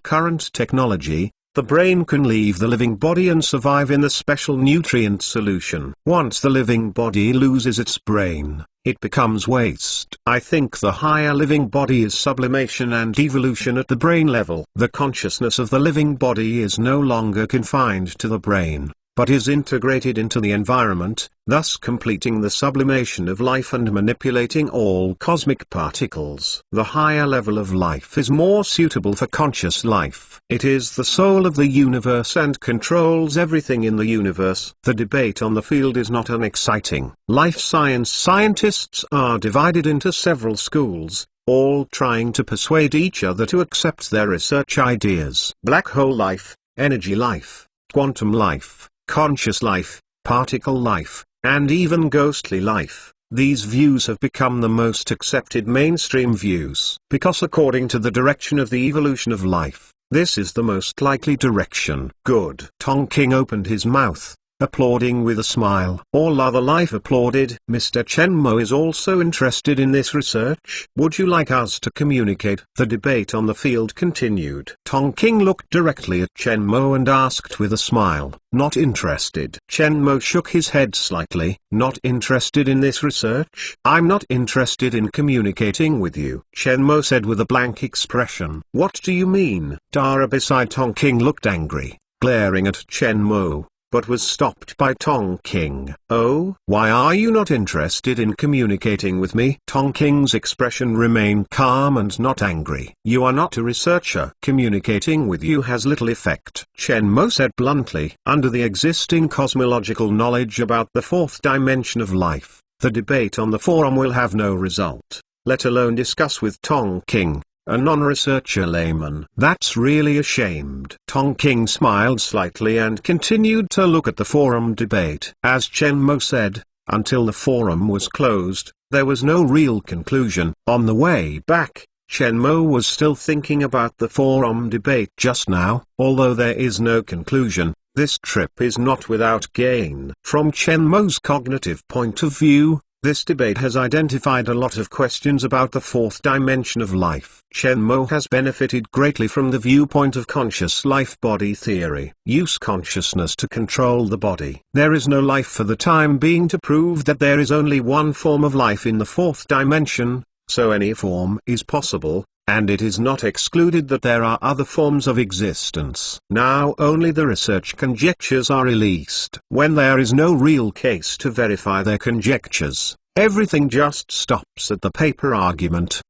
current technology, the brain can leave the living body and survive in the special nutrient solution. Once the living body loses its brain, it becomes waste. I think the higher living body is sublimation and evolution at the brain level. The consciousness of the living body is no longer confined to the brain, but is integrated into the environment, thus completing the sublimation of life and manipulating all cosmic particles. The higher level of life is more suitable for conscious life. It is the soul of the universe and controls everything in the universe. The debate on the field is not unexciting. Life science scientists are divided into several schools, all trying to persuade each other to accept their research ideas. Black hole life, energy life, quantum life, conscious life, particle life, and even ghostly life. These views have become the most accepted mainstream views, because according to the direction of the evolution of life, this is the most likely direction. Good. Tonking opened his mouth, applauding with a smile. All other life applauded. Mr. Chen Mo is also interested in this research. Would you like us to communicate? The debate on the field continued. Tonking looked directly at Chen Mo and asked with a smile, not interested. Chen Mo shook his head slightly. Not interested in this research? I'm not interested in communicating with you, Chen Mo said with a blank expression. What do you mean? Dara beside Tonking looked angry, glaring at Chen Mo, but was stopped by Tonking. Oh, why are you not interested in communicating with me? Tonking's expression remained calm and not angry. You are not a researcher. Communicating with you has little effect, Chen Mo said bluntly. Under the existing cosmological knowledge about the fourth dimension of life, the debate on the forum will have no result, let alone discuss with Tonking, a non-researcher layman. That's really ashamed. Tonking smiled slightly and continued to look at the forum debate. As Chen Mo said, until the forum was closed, there was no real conclusion. On the way back, Chen Mo was still thinking about the forum debate just now. Although there is no conclusion, this trip is not without gain. From Chen Mo's cognitive point of view, this debate has identified a lot of questions about the fourth dimension of life. Chen Mo has benefited greatly from the viewpoint of conscious life-body theory. Use consciousness to control the body. There is no life for the time being to prove that there is only one form of life in the fourth dimension, so any form is possible, and it is not excluded that there are other forms of existence. Now only the research conjectures are released. When there is no real case to verify their conjectures, everything just stops at the paper argument.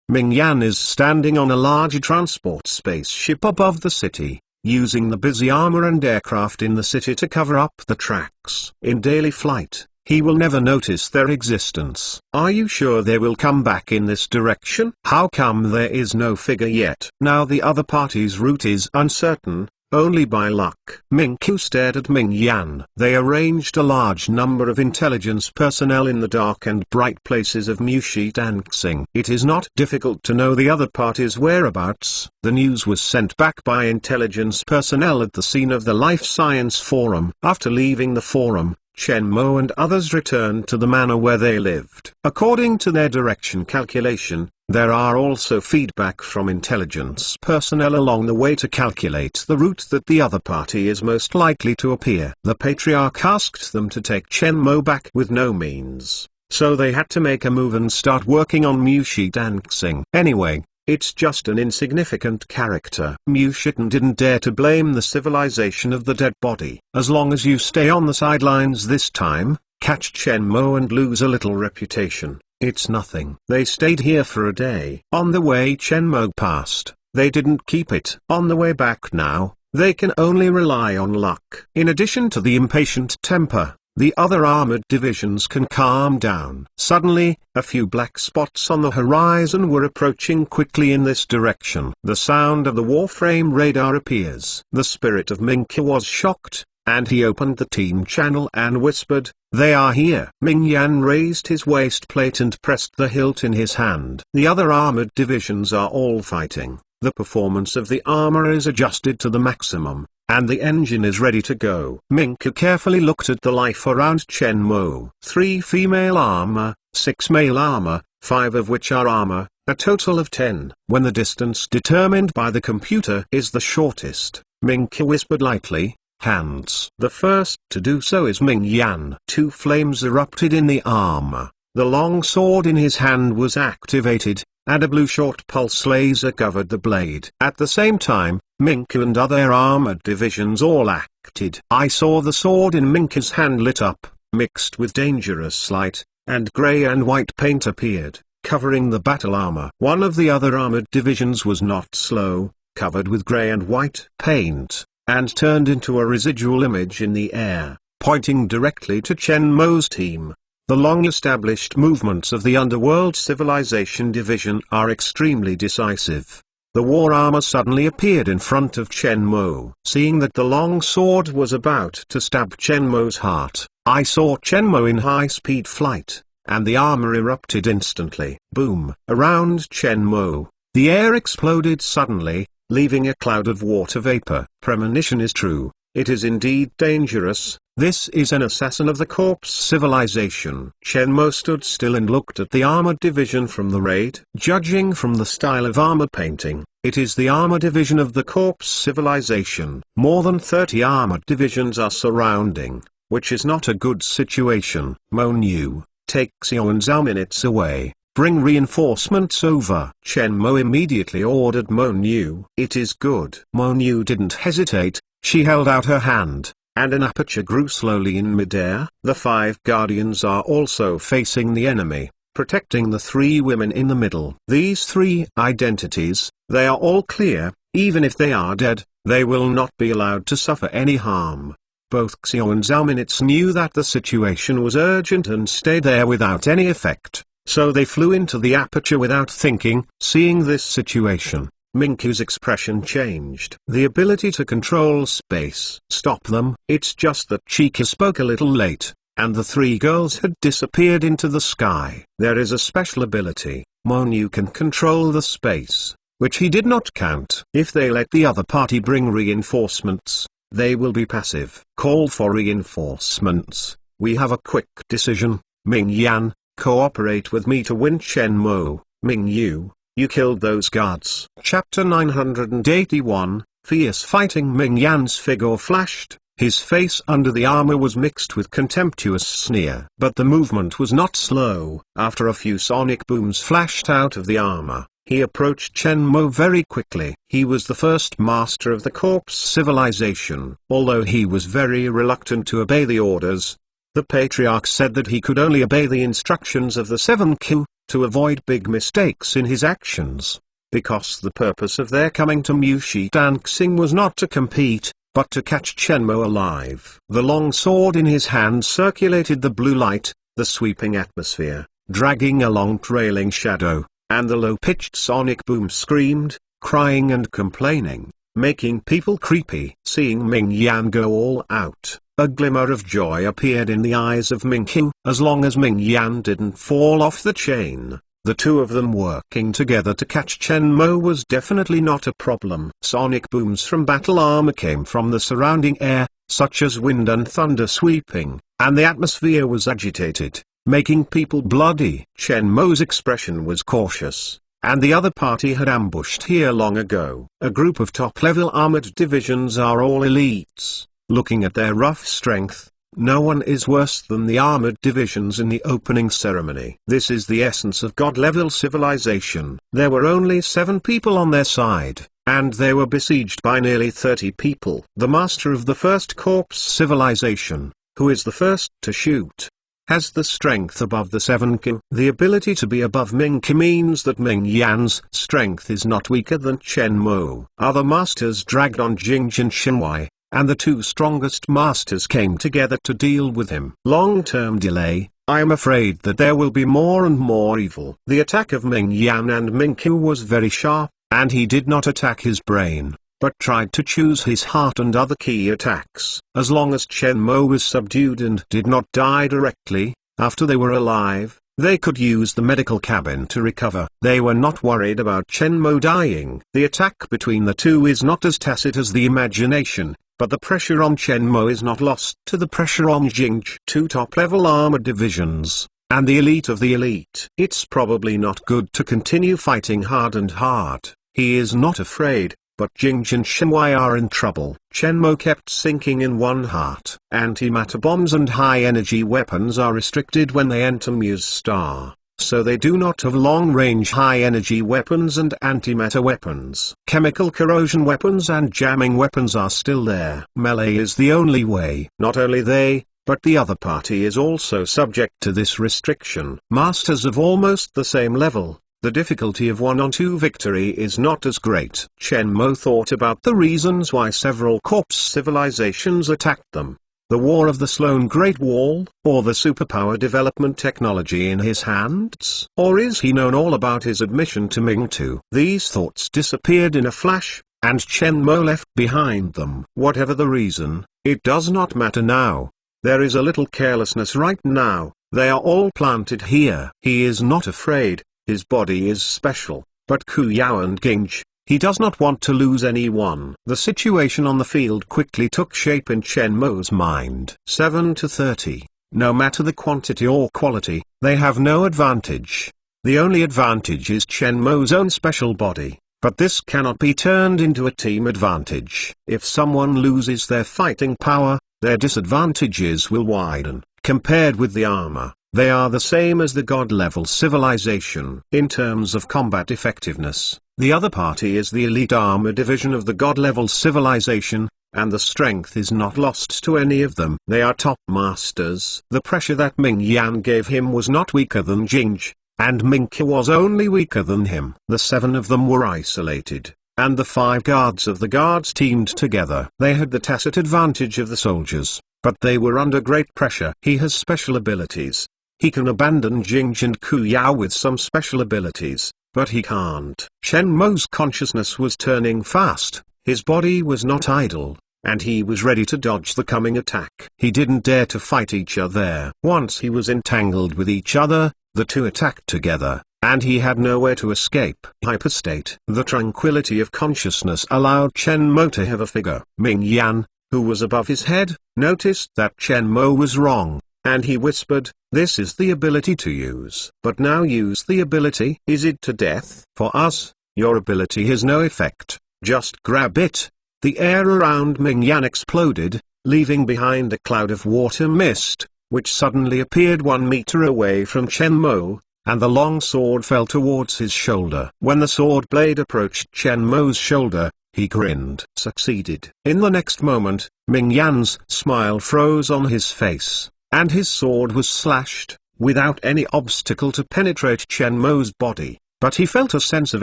Ming Yan is standing on a large transport spaceship above the city, using the busy armor and aircraft in the city to cover up the tracks. In daily flight, he will never notice their existence. Are you sure they will come back in this direction? How come there is no figure yet? Now the other party's route is uncertain, only by luck. Ming Qiu stared at Ming Yan. They arranged a large number of intelligence personnel in the dark and bright places of Muxi and Xing. It is not difficult to know the other party's whereabouts. The news was sent back by intelligence personnel at the scene of the Life Science Forum. After leaving the forum, Chen Mo and others returned to the manor where they lived. According to their direction calculation, there are also feedback from intelligence personnel along the way to calculate the route that the other party is most likely to appear. The Patriarch asked them to take Chen Mo back with no means, so they had to make a move and start working on Muxi and Xing. Anyway, it's just an insignificant character. Mu Shitan didn't dare to blame the civilization of the dead body. As long as you stay on the sidelines this time, catch Chen Mo and lose a little reputation, it's nothing. They stayed here for a day. On the way Chen Mo passed, they didn't keep it. On the way back now, they can only rely on luck. In addition to the impatient temper, the other armored divisions can calm down. Suddenly, a few black spots on the horizon were approaching quickly in this direction. The sound of the Warframe radar appears. The spirit of Ming Qiu was shocked, and he opened the team channel and whispered, "They are here." Ming Yan raised his waist plate and pressed the hilt in his hand. The other armored divisions are all fighting. The performance of the armor is adjusted to the maximum, and the engine is ready to go. Ming Qiu carefully looked at the life around Chen Mo. 3 female armor, 6 male armor, 5 of which are armor, a total of 10. When the distance determined by the computer is the shortest, Ming Qiu whispered lightly, "Hands." The first to do so is Ming Yan. 2 flames erupted in the armor. The long sword in his hand was activated, and a blue short pulse laser covered the blade. At the same time, Ming Qiu and other armored divisions all acted. I saw the sword in Ming Qiu's hand lit up, mixed with dangerous light, and grey and white paint appeared, covering the battle armor. One of the other armored divisions was not slow, covered with grey and white paint, and turned into a residual image in the air, pointing directly to Chen Mo's team. The long-established movements of the Underworld Civilization Division are extremely decisive. The war armor suddenly appeared in front of Chen Mo. Seeing that the long sword was about to stab Chen Mo's heart, I saw Chen Mo in high-speed flight, and the armor erupted instantly. Boom! Around Chen Mo, the air exploded suddenly, leaving a cloud of water vapor. Premonition is true. It is indeed dangerous. This is an assassin of the corpse civilization. Chen Mo stood still and looked at the armored division from the raid. Judging from the style of armor painting, it is the armor division of the corpse civilization. More than 30 armored divisions are surrounding, which is not a good situation. Mo Niu, take Xiao and Zhao minutes away. Bring reinforcements over. Chen Mo immediately ordered Mo Niu. It is good. Mo Niu didn't hesitate. She held out her hand, and an aperture grew slowly in midair. The 5 guardians are also facing the enemy, protecting the 3 women in the middle. These 3 identities, they are all clear. Even if they are dead, they will not be allowed to suffer any harm. Both Xiao and Zhao minutes knew that the situation was urgent and stayed there without any effect, so they flew into the aperture without thinking. Seeing this situation, Ming Qiu's expression changed. The ability to control space. Stop them. It's just that Chica spoke a little late, and the 3 girls had disappeared into the sky. There is a special ability. Mo Niu can control the space, which he did not count. If they let the other party bring reinforcements, they will be passive. Call for reinforcements. We have a quick decision. Ming Yan, cooperate with me to win Chen Mo. Ming Yu, you killed those guards. Chapter 981, Fierce Fighting. Ming Yan's figure flashed, his face under the armor was mixed with contemptuous sneer. But the movement was not slow. After a few sonic booms flashed out of the armor, he approached Chen Mo very quickly. He was the first master of the corpse civilization. Although he was very reluctant to obey the orders, the Patriarch said that he could only obey the instructions of the 7 Q, to avoid big mistakes in his actions. Because the purpose of their coming to Mushi Dancing was not to compete, but to catch Chen Mo alive. The long sword in his hand circulated the blue light, the sweeping atmosphere, dragging a long trailing shadow, and the low-pitched sonic boom screamed, crying and complaining, making people creepy. Seeing Ming Yan go all out, a glimmer of joy appeared in the eyes of Ming Qiu. As long as Ming Yan didn't fall off the chain, the 2 of them working together to catch Chen Mo was definitely not a problem. Sonic booms from battle armor came from the surrounding air, such as wind and thunder sweeping, and the atmosphere was agitated, making people bloody. Chen Mo's expression was cautious, and the other party had ambushed here long ago. A group of top-level armored divisions are all elites. Looking at their rough strength, No one is worse than the armored divisions in the opening ceremony. This is the essence of God-level civilization. There were only 7 people on their side, and they were besieged by nearly 30 people. The master of the first corpse civilization, who is the first to shoot, has the strength above the 7 Q. The ability to be above Ming Qi means that Ming Yan's strength is not weaker than Chen Mo. Other masters dragged on Jing and Shenwei, and the 2 strongest masters came together to deal with him. Long-term delay. I am afraid that there will be more and more evil. The attack of Ming Yan and Ming Qi was very sharp, and he did not attack his brain, but tried to choose his heart and other key attacks. As long as Chen Mo was subdued and did not die directly, after they were alive, they could use the medical cabin to recover. They were not worried about Chen Mo dying. The attack between the 2 is not as tacit as the imagination, but the pressure on Chen Mo is not lost to the pressure on Jingj. 2 top-level armored divisions, and the elite of the elite. It's probably not good to continue fighting hard and hard. He is not afraid, but Jingj and Shenwei are in trouble. Chen Mo kept sinking in one heart. Antimatter bombs and high-energy weapons are restricted when they enter Muse Star, so they do not have long-range high-energy weapons and antimatter weapons. Chemical corrosion weapons and jamming weapons are still there. Melee is the only way. Not only they, but the other party is also subject to this restriction. Masters of almost the same level, the difficulty of 1-on-2 victory is not as great. Chen Mo thought about the reasons why several corpse civilizations attacked them. The War of the Sloan Great Wall, or the superpower development technology in his hands? Or is he known all about his admission to Ming Tu? These thoughts disappeared in a flash, and Chen Mo left behind them. Whatever the reason, it does not matter now. There is a little carelessness right now. They are all planted here. He is not afraid. His body is special, but Ku Yao and Ginj, he does not want to lose anyone. The situation on the field quickly took shape in Chen Mo's mind. 7 to 30, no matter the quantity or quality, they have no advantage. The only advantage is Chen Mo's own special body, but this cannot be turned into a team advantage. If someone loses their fighting power, their disadvantages will widen. Compared with the armor, they are the same as the God-level civilization. In terms of combat effectiveness, the other party is the elite armor division of the God-level civilization, and the strength is not lost to any of them. They are top masters. The pressure that Ming Yan gave him was not weaker than Jingj, and Ming Qi was only weaker than him. The 7 of them were isolated, and the 5 guards of the guards teamed together. They had the tacit advantage of the soldiers, but they were under great pressure. He has special abilities. He can abandon Jingj and Ku Yao with some special abilities, but he can't. Chen Mo's consciousness was turning fast, his body was not idle, and he was ready to dodge the coming attack. He didn't dare to fight each other. Once he was entangled with each other, the 2 attacked together, and he had nowhere to escape. Hyperstate. The tranquility of consciousness allowed Chen Mo to have a figure. Ming Yan, who was above his head, noticed that Chen Mo was wrong, and he whispered, "This is the ability to use. But now use the ability. Is it to death? For us, your ability has no effect, just grab it." The air around Ming Yan exploded, leaving behind a cloud of water mist, which suddenly appeared 1 meter away from Chen Mo, and the long sword fell towards his shoulder. When the sword blade approached Chen Mo's shoulder, he grinned. Succeeded. In the next moment, Ming Yan's smile froze on his face, and his sword was slashed, without any obstacle to penetrate Chen Mo's body, but he felt a sense of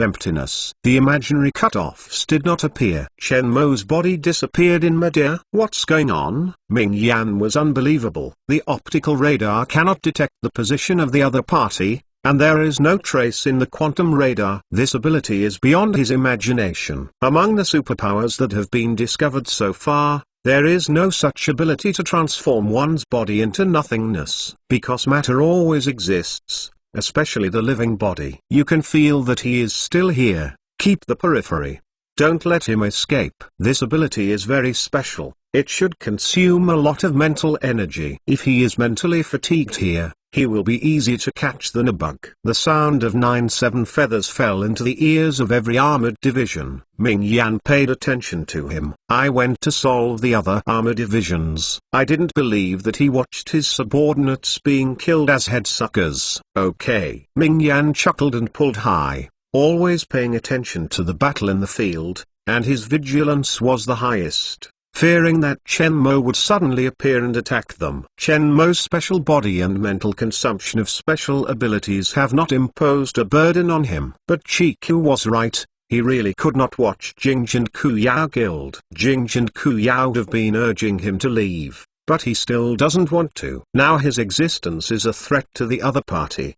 emptiness. The imaginary cut-offs did not appear. Chen Mo's body disappeared in midair. What's going on? Ming Yan was unbelievable. The optical radar cannot detect the position of the other party, and there is no trace in the quantum radar. This ability is beyond his imagination. Among the superpowers that have been discovered so far, there is no such ability to transform one's body into nothingness, because matter always exists, especially the living body. You can feel that he is still here. Keep the periphery. Don't let him escape. This ability is very special. It should consume a lot of mental energy. If he is mentally fatigued here, he will be easier to catch than a bug. The sound of 9-7 feathers fell into the ears of every armored division. Ming Yan paid attention to him. I went to solve the other armored divisions. I didn't believe that he watched his subordinates being killed as headsuckers. Okay. Ming Yan chuckled and pulled high, always paying attention to the battle in the field, and his vigilance was the highest, fearing that Chen Mo would suddenly appear and attack them. Chen Mo's special body and mental consumption of special abilities have not imposed a burden on him. But Chiku was right, he really could not watch Jing and Kuyao killed. Jing and Kuyao have been urging him to leave, but he still doesn't want to. Now his existence is a threat to the other party.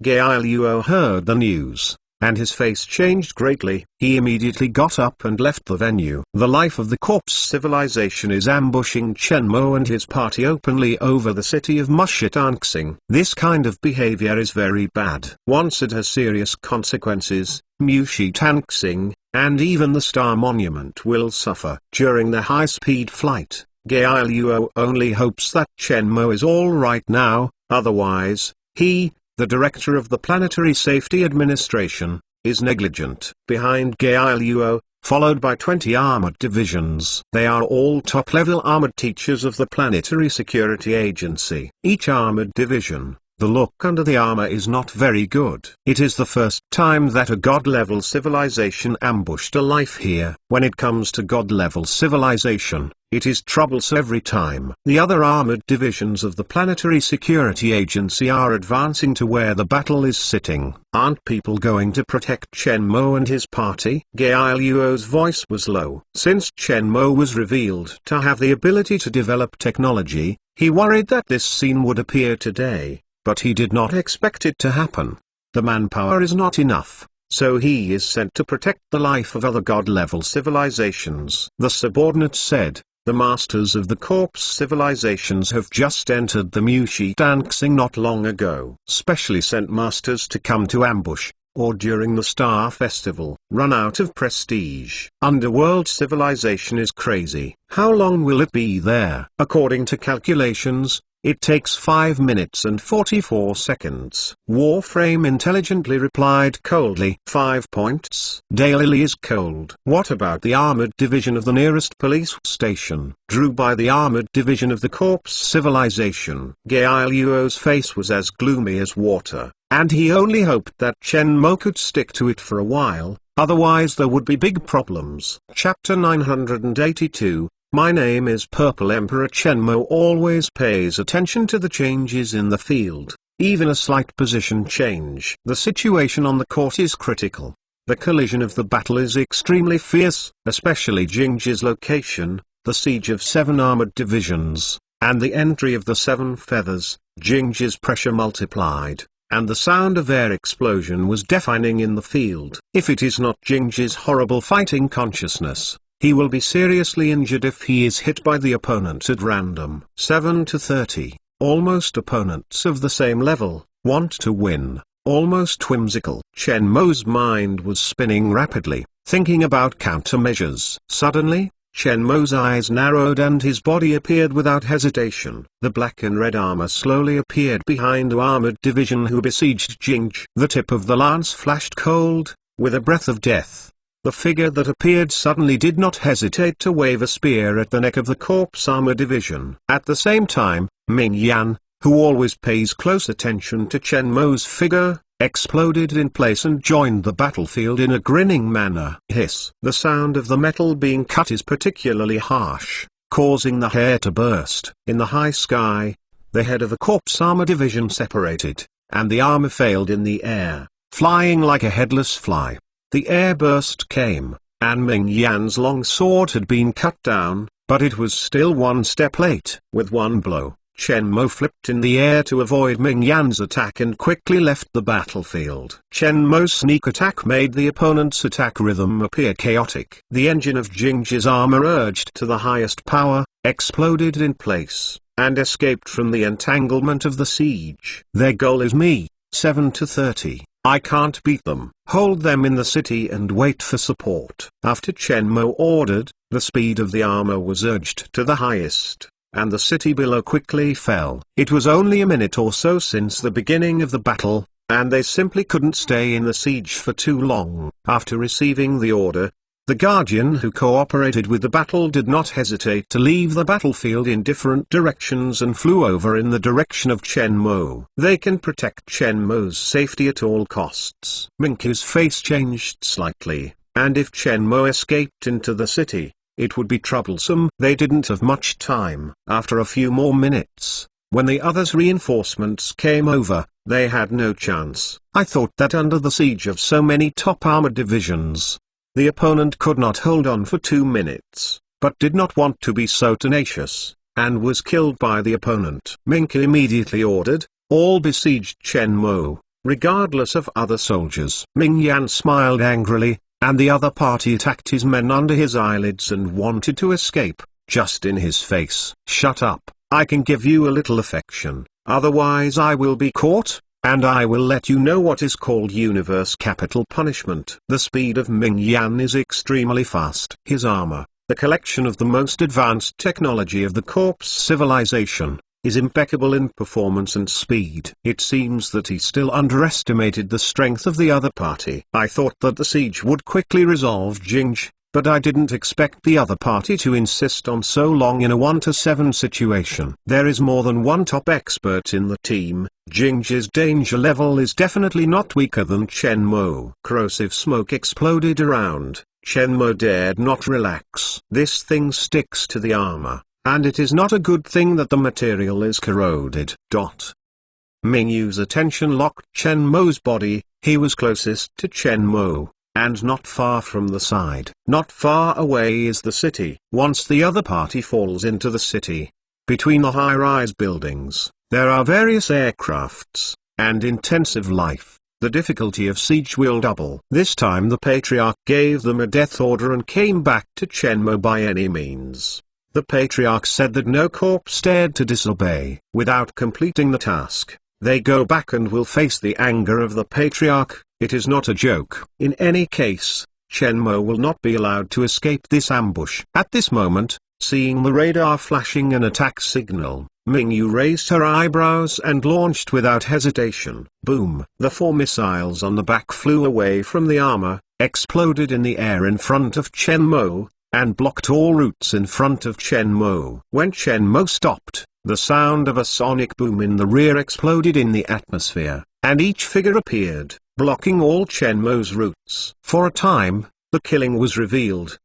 Gai Luo heard the news, and his face changed greatly. He immediately got up and left the venue. The life of the corpse civilization is ambushing Chen Mo and his party openly over the city of Mushitanxing. This kind of behavior is very bad. Once it has serious consequences, Mushitanxing, and even the Star Monument will suffer. During the high-speed flight, Gai Luo only hopes that Chen Mo is all right now, otherwise, he, the director of the Planetary Safety Administration, is negligent. Behind Gai Luo, followed by 20 armored divisions. They are all top-level armored teachers of the Planetary Security Agency. Each armored division, the look under the armor is not very good. It is the first time that a god-level civilization ambushed a life here. When it comes to god-level civilization, it is troublesome every time. The other armored divisions of the Planetary Security Agency are advancing to where the battle is sitting. Aren't people going to protect Chen Mo and his party? Gai Luo's voice was low. Since Chen Mo was revealed to have the ability to develop technology, he worried that this scene would appear today, but he did not expect it to happen. The manpower is not enough, so he is sent to protect the life of other god-level civilizations. The subordinate said, the masters of the corpse civilizations have just entered the Mushitanxing not long ago. Specially sent masters to come to ambush, or during the Star Festival. Run out of prestige. Underworld civilization is crazy. How long will it be there? According to calculations, it takes 5 minutes and 44 seconds. Warframe intelligently replied coldly. 5 points. Daily is cold. What about the armored division of the nearest police station? Drew by the armored division of the corpse civilization. Gai Luo's face was as gloomy as water, and he only hoped that Chen Mo could stick to it for a while, otherwise there would be big problems. Chapter 982. My name is Purple Emperor. Chen Mo always pays attention to the changes in the field, even a slight position change. The situation on the court is critical. The collision of the battle is extremely fierce, especially Jingji's location, the siege of 7 armored divisions, and the entry of the 7 feathers. Jingji's pressure multiplied, and the sound of air explosion was deafening in the field. If it is not Jingji's horrible fighting consciousness, he will be seriously injured if he is hit by the opponent at random. 7 to 30, almost opponents of the same level, want to win, almost whimsical. Chen Mo's mind was spinning rapidly, thinking about countermeasures. Suddenly, Chen Mo's eyes narrowed and his body appeared without hesitation. The black and red armor slowly appeared behind the armored division who besieged Jingji. The tip of the lance flashed cold, with a breath of death. The figure that appeared suddenly did not hesitate to wave a spear at the neck of the corpse armor division. At the same time, Ming Yan, who always pays close attention to Chen Mo's figure, exploded in place and joined the battlefield in a grinning manner. Hiss! The sound of the metal being cut is particularly harsh, causing the hair to burst. In the high sky, the head of the corpse armor division separated, and the armor failed in the air, flying like a headless fly. The airburst came, and Ming Yan's long sword had been cut down, but it was still one step late. With one blow, Chen Mo flipped in the air to avoid Ming Yan's attack and quickly left the battlefield. Chen Mo's sneak attack made the opponent's attack rhythm appear chaotic. The engine of Jingji's armor, urged to the highest power, exploded in place, and escaped from the entanglement of the siege. Their goal is me. 7 to 30. I can't beat them. Hold them in the city and wait for support. After Chen Mo ordered, the speed of the armor was urged to the highest. and the city below quickly fell. It was only a minute or so since the beginning of the battle, and they simply couldn't stay in the siege for too long. After receiving the order, the Guardian who cooperated with the battle did not hesitate to leave the battlefield in different directions and flew over in the direction of Chen Mo. They can protect Chen Mo's safety at all costs. Minkyu's face changed slightly, and if Chen Mo escaped into the city, it would be troublesome. They didn't have much time. After a few more minutes, when the others' reinforcements came over, they had no chance. I thought that under the siege of so many top armored divisions, the opponent could not hold on for 2 minutes, but did not want to be so tenacious, and was killed by the opponent. Minkyu immediately ordered, all besieged Chen Mo, regardless of other soldiers. Ming Yan smiled angrily, and the other party attacked his men under his eyelids and wanted to escape, just in his face. Shut up, I can give you a little affection, otherwise I will be caught, and I will let you know what is called universe capital punishment. The speed of Ming Yan is extremely fast. His armor, the collection of the most advanced technology of the corpse civilization, is impeccable in performance and speed. It seems that he still underestimated the strength of the other party. I thought that the siege would quickly resolve Jingzhi, but I didn't expect the other party to insist on so long in a 1-to-7 situation. There is more than one top expert in the team. Jingzhi's danger level is definitely not weaker than Chen Mo. Corrosive smoke exploded around. Chen Mo dared not relax. This thing sticks to the armor, and it is not a good thing that the material is corroded. Mingyu's attention locked Chen Mo's body. He was closest to Chen Mo, and not far from the side. Not far away is the city. Once the other party falls into the city, between the high-rise buildings, there are various aircrafts, and intensive life. The difficulty of siege will double. This time the Patriarch gave them a death order and came back to Chen Mo by any means. The Patriarch said that no corpse dared to disobey. Without completing the task, they go back and will face the anger of the Patriarch. It is not a joke. In any case, Chen Mo will not be allowed to escape this ambush. At this moment, seeing the radar flashing an attack signal, Mingyu raised her eyebrows and launched without hesitation. Boom! The 4 missiles on the back flew away from the armor, exploded in the air in front of Chen Mo, and blocked all routes in front of Chen Mo. When Chen Mo stopped, the sound of a sonic boom in the rear exploded in the atmosphere, and each figure appeared, blocking all Chen Mo's routes. For a time, the killing was revealed.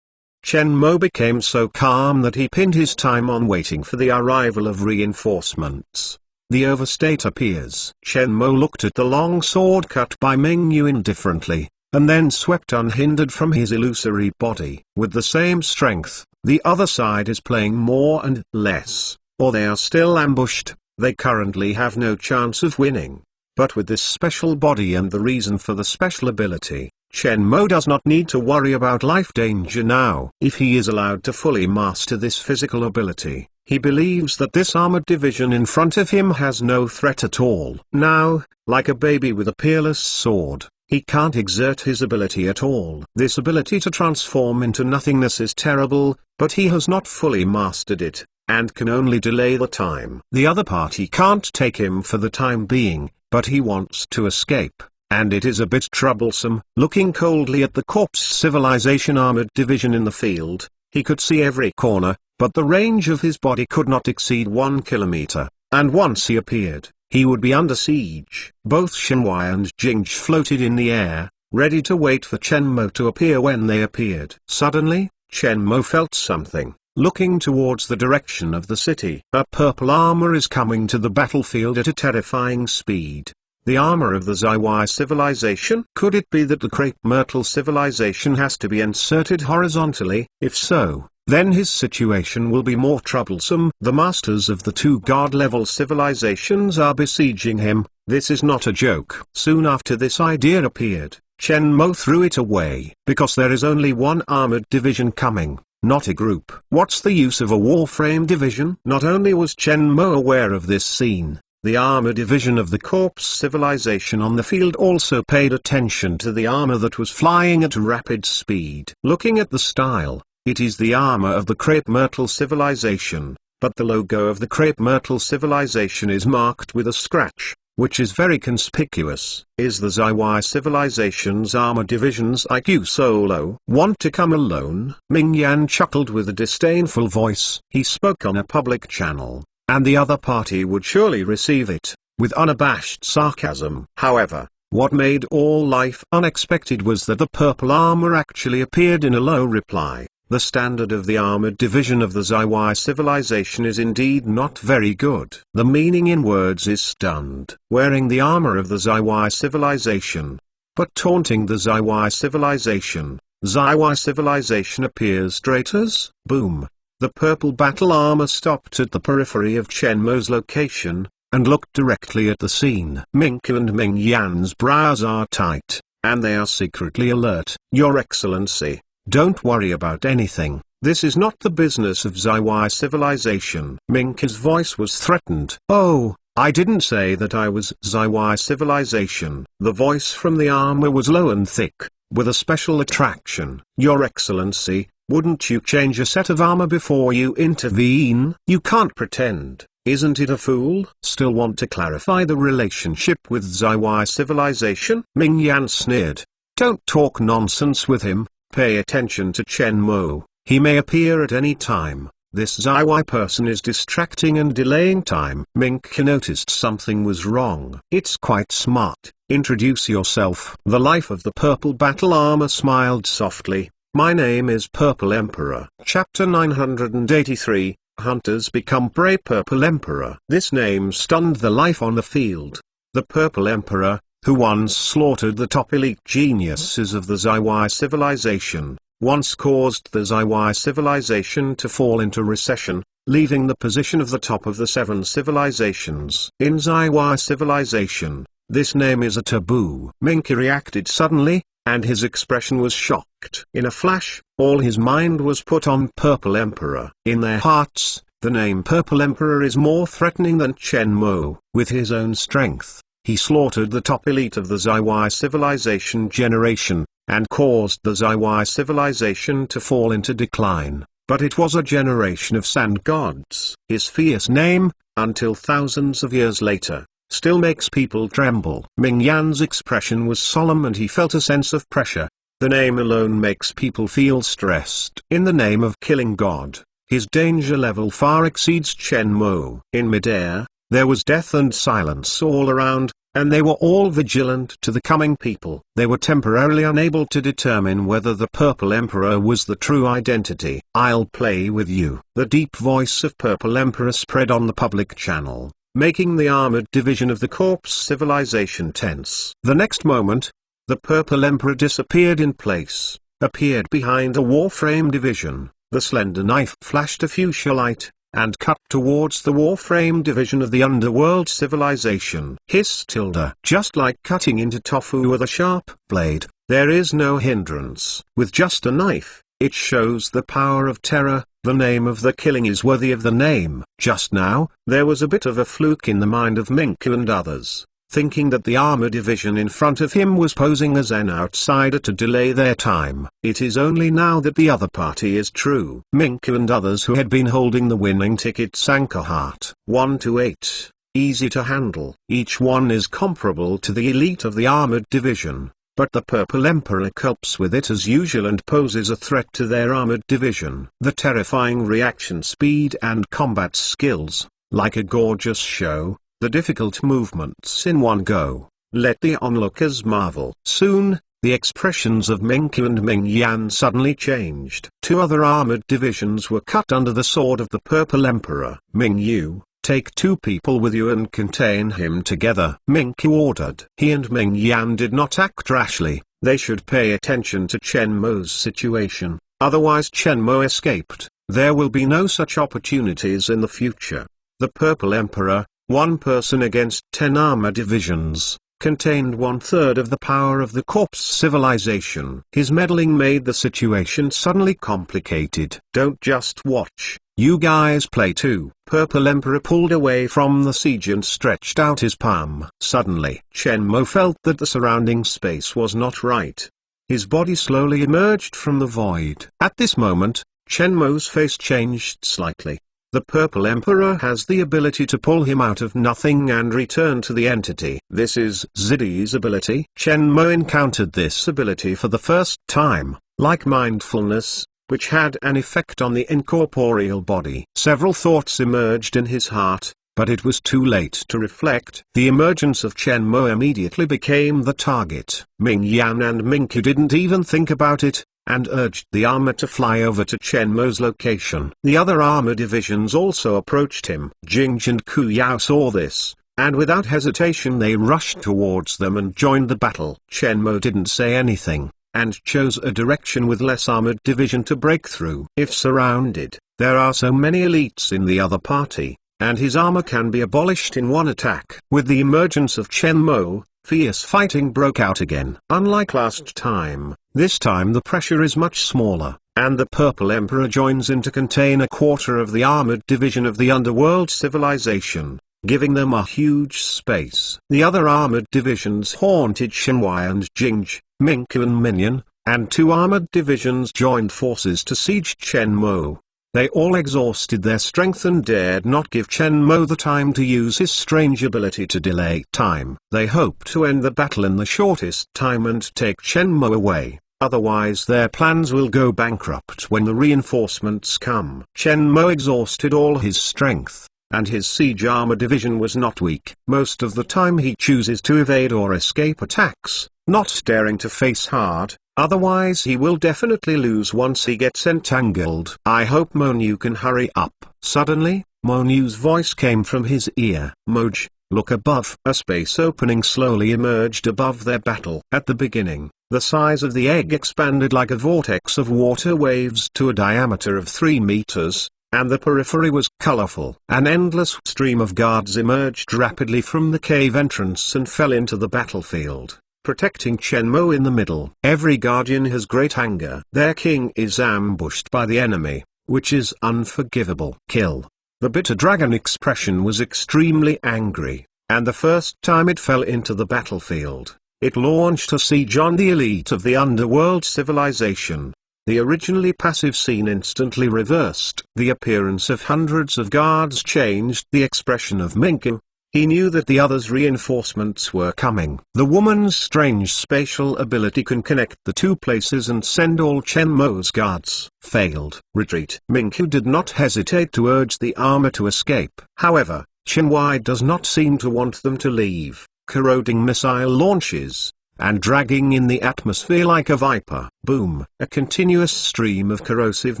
Chen Mo became so calm that he pinned his time on waiting for the arrival of reinforcements. The overstate appears. Chen Mo looked at the long sword cut by Mingyu indifferently, and then swept unhindered from his illusory body. With the same strength, the other side is playing more and less, or they are still ambushed. They currently have no chance of winning. But with this special body and the reason for the special ability, Chen Mo does not need to worry about life danger now. If he is allowed to fully master this physical ability, he believes that this armored division in front of him has no threat at all. Now, like a baby with a peerless sword, he can't exert his ability at all. This ability to transform into nothingness is terrible, but he has not fully mastered it, and can only delay the time. The other party can't take him for the time being, but he wants to escape, and it is a bit troublesome. Looking coldly at the corpse civilization armored division in the field, he could see every corner, but the range of his body could not exceed 1 kilometer, and once he appeared, he would be under siege. Both Shenhua and Jingzhi floated in the air, ready to wait for Chen Mo to appear. When they appeared, suddenly, Chen Mo felt something. Looking towards the direction of the city, a purple armor is coming to the battlefield at a terrifying speed. The armor of the Zaiwai civilization? Could it be that the crepe myrtle civilization has to be inserted horizontally? If so, then his situation will be more troublesome. The masters of the 2 god-level civilizations are besieging him. This is not a joke. Soon after this idea appeared, Chen Mo threw it away, because there is only one armored division coming, not a group. What's the use of a warframe division? Not only was Chen Mo aware of this scene, the armor division of the corpse civilization on the field also paid attention to the armor that was flying at rapid speed. Looking at the style, it is the armor of the crepe myrtle civilization. but the logo of the Crepe Myrtle civilization is marked with a scratch, which is very conspicuous. Is the ZY civilization's armor division's IQ so low? Want to come alone? Ming Yan chuckled with a disdainful voice. He spoke on a public channel, and the other party would surely receive it with unabashed sarcasm. However, what made all life unexpected was that the purple armor actually appeared in a low reply. The standard of the armored division of the ZY civilization is indeed not very good. The meaning in words is stunned. Wearing the armor of the ZY civilization, but taunting the ZY civilization. ZY civilization appears traitors. Boom. The purple battle armor stopped at the periphery of Chen Mo's location, and looked directly at the scene. Mingqiu and Ming Yan's brows are tight, and they are secretly alert. Your Excellency, don't worry about anything. This is not the business of ZY civilization. Mingqiu's voice was threatened. Oh, I didn't say that I was ZY civilization. The voice from the armor was low and thick, with a special attraction. Your Excellency, wouldn't you change a set of armor before you intervene? You can't pretend. Isn't it a fool? Still want to clarify the relationship with ZY civilization? Ming Yan sneered. Don't talk nonsense with him. Pay attention to Chen Mo. He may appear at any time. This ZY person is distracting and delaying time. Mingqiu noticed something was wrong. It's quite smart. Introduce yourself. The life of the purple battle armor smiled softly. My name is Purple Emperor. Chapter 983. Hunters become prey. Purple Emperor. This name stunned the life on the field. The Purple Emperor, who once slaughtered the top elite geniuses of the ZY civilization, once caused the ZY civilization to fall into recession, leaving the position of the top of the 7 civilizations. In ZY civilization, this name is a taboo. Mingqiu reacted suddenly, and his expression was shocked. In a flash, all his mind was put on Purple Emperor. In their hearts, the name Purple Emperor is more threatening than Chen Mo. With his own strength, he slaughtered the top elite of the ZY civilization generation, and caused the ZY civilization to fall into decline. But it was a generation of sand gods. His fierce name, until thousands of years later, still makes people tremble. Ming Yan's expression was solemn and he felt a sense of pressure. The name alone makes people feel stressed. In the name of killing God, his danger level far exceeds Chen Mo. In midair, there was death and silence all around, and they were all vigilant to the coming people. They were temporarily unable to determine whether the Purple Emperor was the true identity. I'll play with you. The deep voice of Purple Emperor spread on the public channel, making the armored division of the Corpse civilization tense. The next moment, the Purple Emperor disappeared in place, appeared behind a Warframe division. The slender knife flashed a fuchsia light, and cut towards the Warframe division of the Underworld civilization. Hiss tilde. Just like cutting into tofu with a sharp blade, there is no hindrance. With just a knife, it shows the power of terror. The name of the killing is worthy of the name. Just now, there was a bit of a fluke in the mind of Mingqiu and others, thinking that the armor division in front of him was posing as an outsider to delay their time. It is only now that the other party is true. Mingqiu and others who had been holding the winning ticket sank a heart. 1 to 8. Easy to handle. Each one is comparable to the elite of the armored division. But the Purple Emperor copes with it as usual and poses a threat to their armored division. The terrifying reaction speed and combat skills, like a gorgeous show, the difficult movements in one go, let the onlookers marvel. Soon, the expressions of Mingqiu and Ming Yan suddenly changed. 2 other armored divisions were cut under the sword of the Purple Emperor. Mingqiu, take 2 people with you and contain him together. Mingqiu ordered. He and Ming Yan did not act rashly. They should pay attention to Chen Mo's situation, otherwise Chen Mo escaped. There will be no such opportunities in the future. The Purple Emperor, 1 person against 10 armor divisions, contained 1/3 of the power of the Corpse civilization. His meddling made the situation suddenly complicated. Don't just watch. You guys play too. Purple Emperor pulled away from the siege and stretched out his palm. Suddenly, Chen Mo felt that the surrounding space was not right. His body slowly emerged from the void. At this moment, Chen Mo's face changed slightly. The Purple Emperor has the ability to pull him out of nothing and return to the entity. This is Zidi's ability. Shenmue encountered this ability for the first time, like mindfulness, which had an effect on the incorporeal body. Several thoughts emerged in his heart, but it was too late to reflect. The emergence of Shenmue immediately became the target. Ming Yan and Mingqiu didn't even think about it, and urged the armor to fly over to Shenmue's location. The other armor divisions also approached him. Jingge and Ku Yao saw this, and without hesitation they rushed towards them and joined the battle. Shenmue didn't say anything, and chose a direction with less armored division to break through. If surrounded, there are so many elites in the other party, and his armor can be abolished in one attack. With the emergence of Shenmue, fierce fighting broke out again. Unlike last time, this time the pressure is much smaller, and the Purple Emperor joins in to contain a quarter of the armored division of the underworld civilization, giving them a huge space. The other armored divisions haunted Shenhua and Jingge, Mingqiu and Minyan, and 2 armored divisions joined forces to siege Shenmue. They all exhausted their strength and dared not give Shenmue the time to use his strange ability to delay time. They hoped to end the battle in the shortest time and take Shenmue away, otherwise their plans will go bankrupt when the reinforcements come. Shenmue exhausted all his strength, and his siege armor division was not weak. Most of the time he chooses to evade or escape attacks, not daring to face hard. Otherwise he will definitely lose once he gets entangled. I hope Monu can hurry up. Suddenly, Monu's voice came from his ear. Moj, look above. A space opening slowly emerged above their battle. At the beginning, the size of the egg expanded like a vortex of water waves to a diameter of 3 meters, and the periphery was colorful. An endless stream of guards emerged rapidly from the cave entrance and fell into the battlefield, protecting Shenmue in the middle. Every guardian has great anger. Their king is ambushed by the enemy, which is unforgivable. Kill. The bitter dragon expression was extremely angry, and the first time it fell into the battlefield, it launched a siege on the elite of the underworld civilization. The originally passive scene instantly reversed. The appearance of hundreds of guards changed the expression of Mingqiu. He knew that the others' reinforcements were coming. The woman's strange spatial ability can connect the 2 places and send all Shenmue's guards. Failed. Retreat. Mingqiu did not hesitate to urge the armor to escape. However, Shenhua does not seem to want them to leave, corroding missile launches, and dragging in the atmosphere like a viper. Boom! A continuous stream of corrosive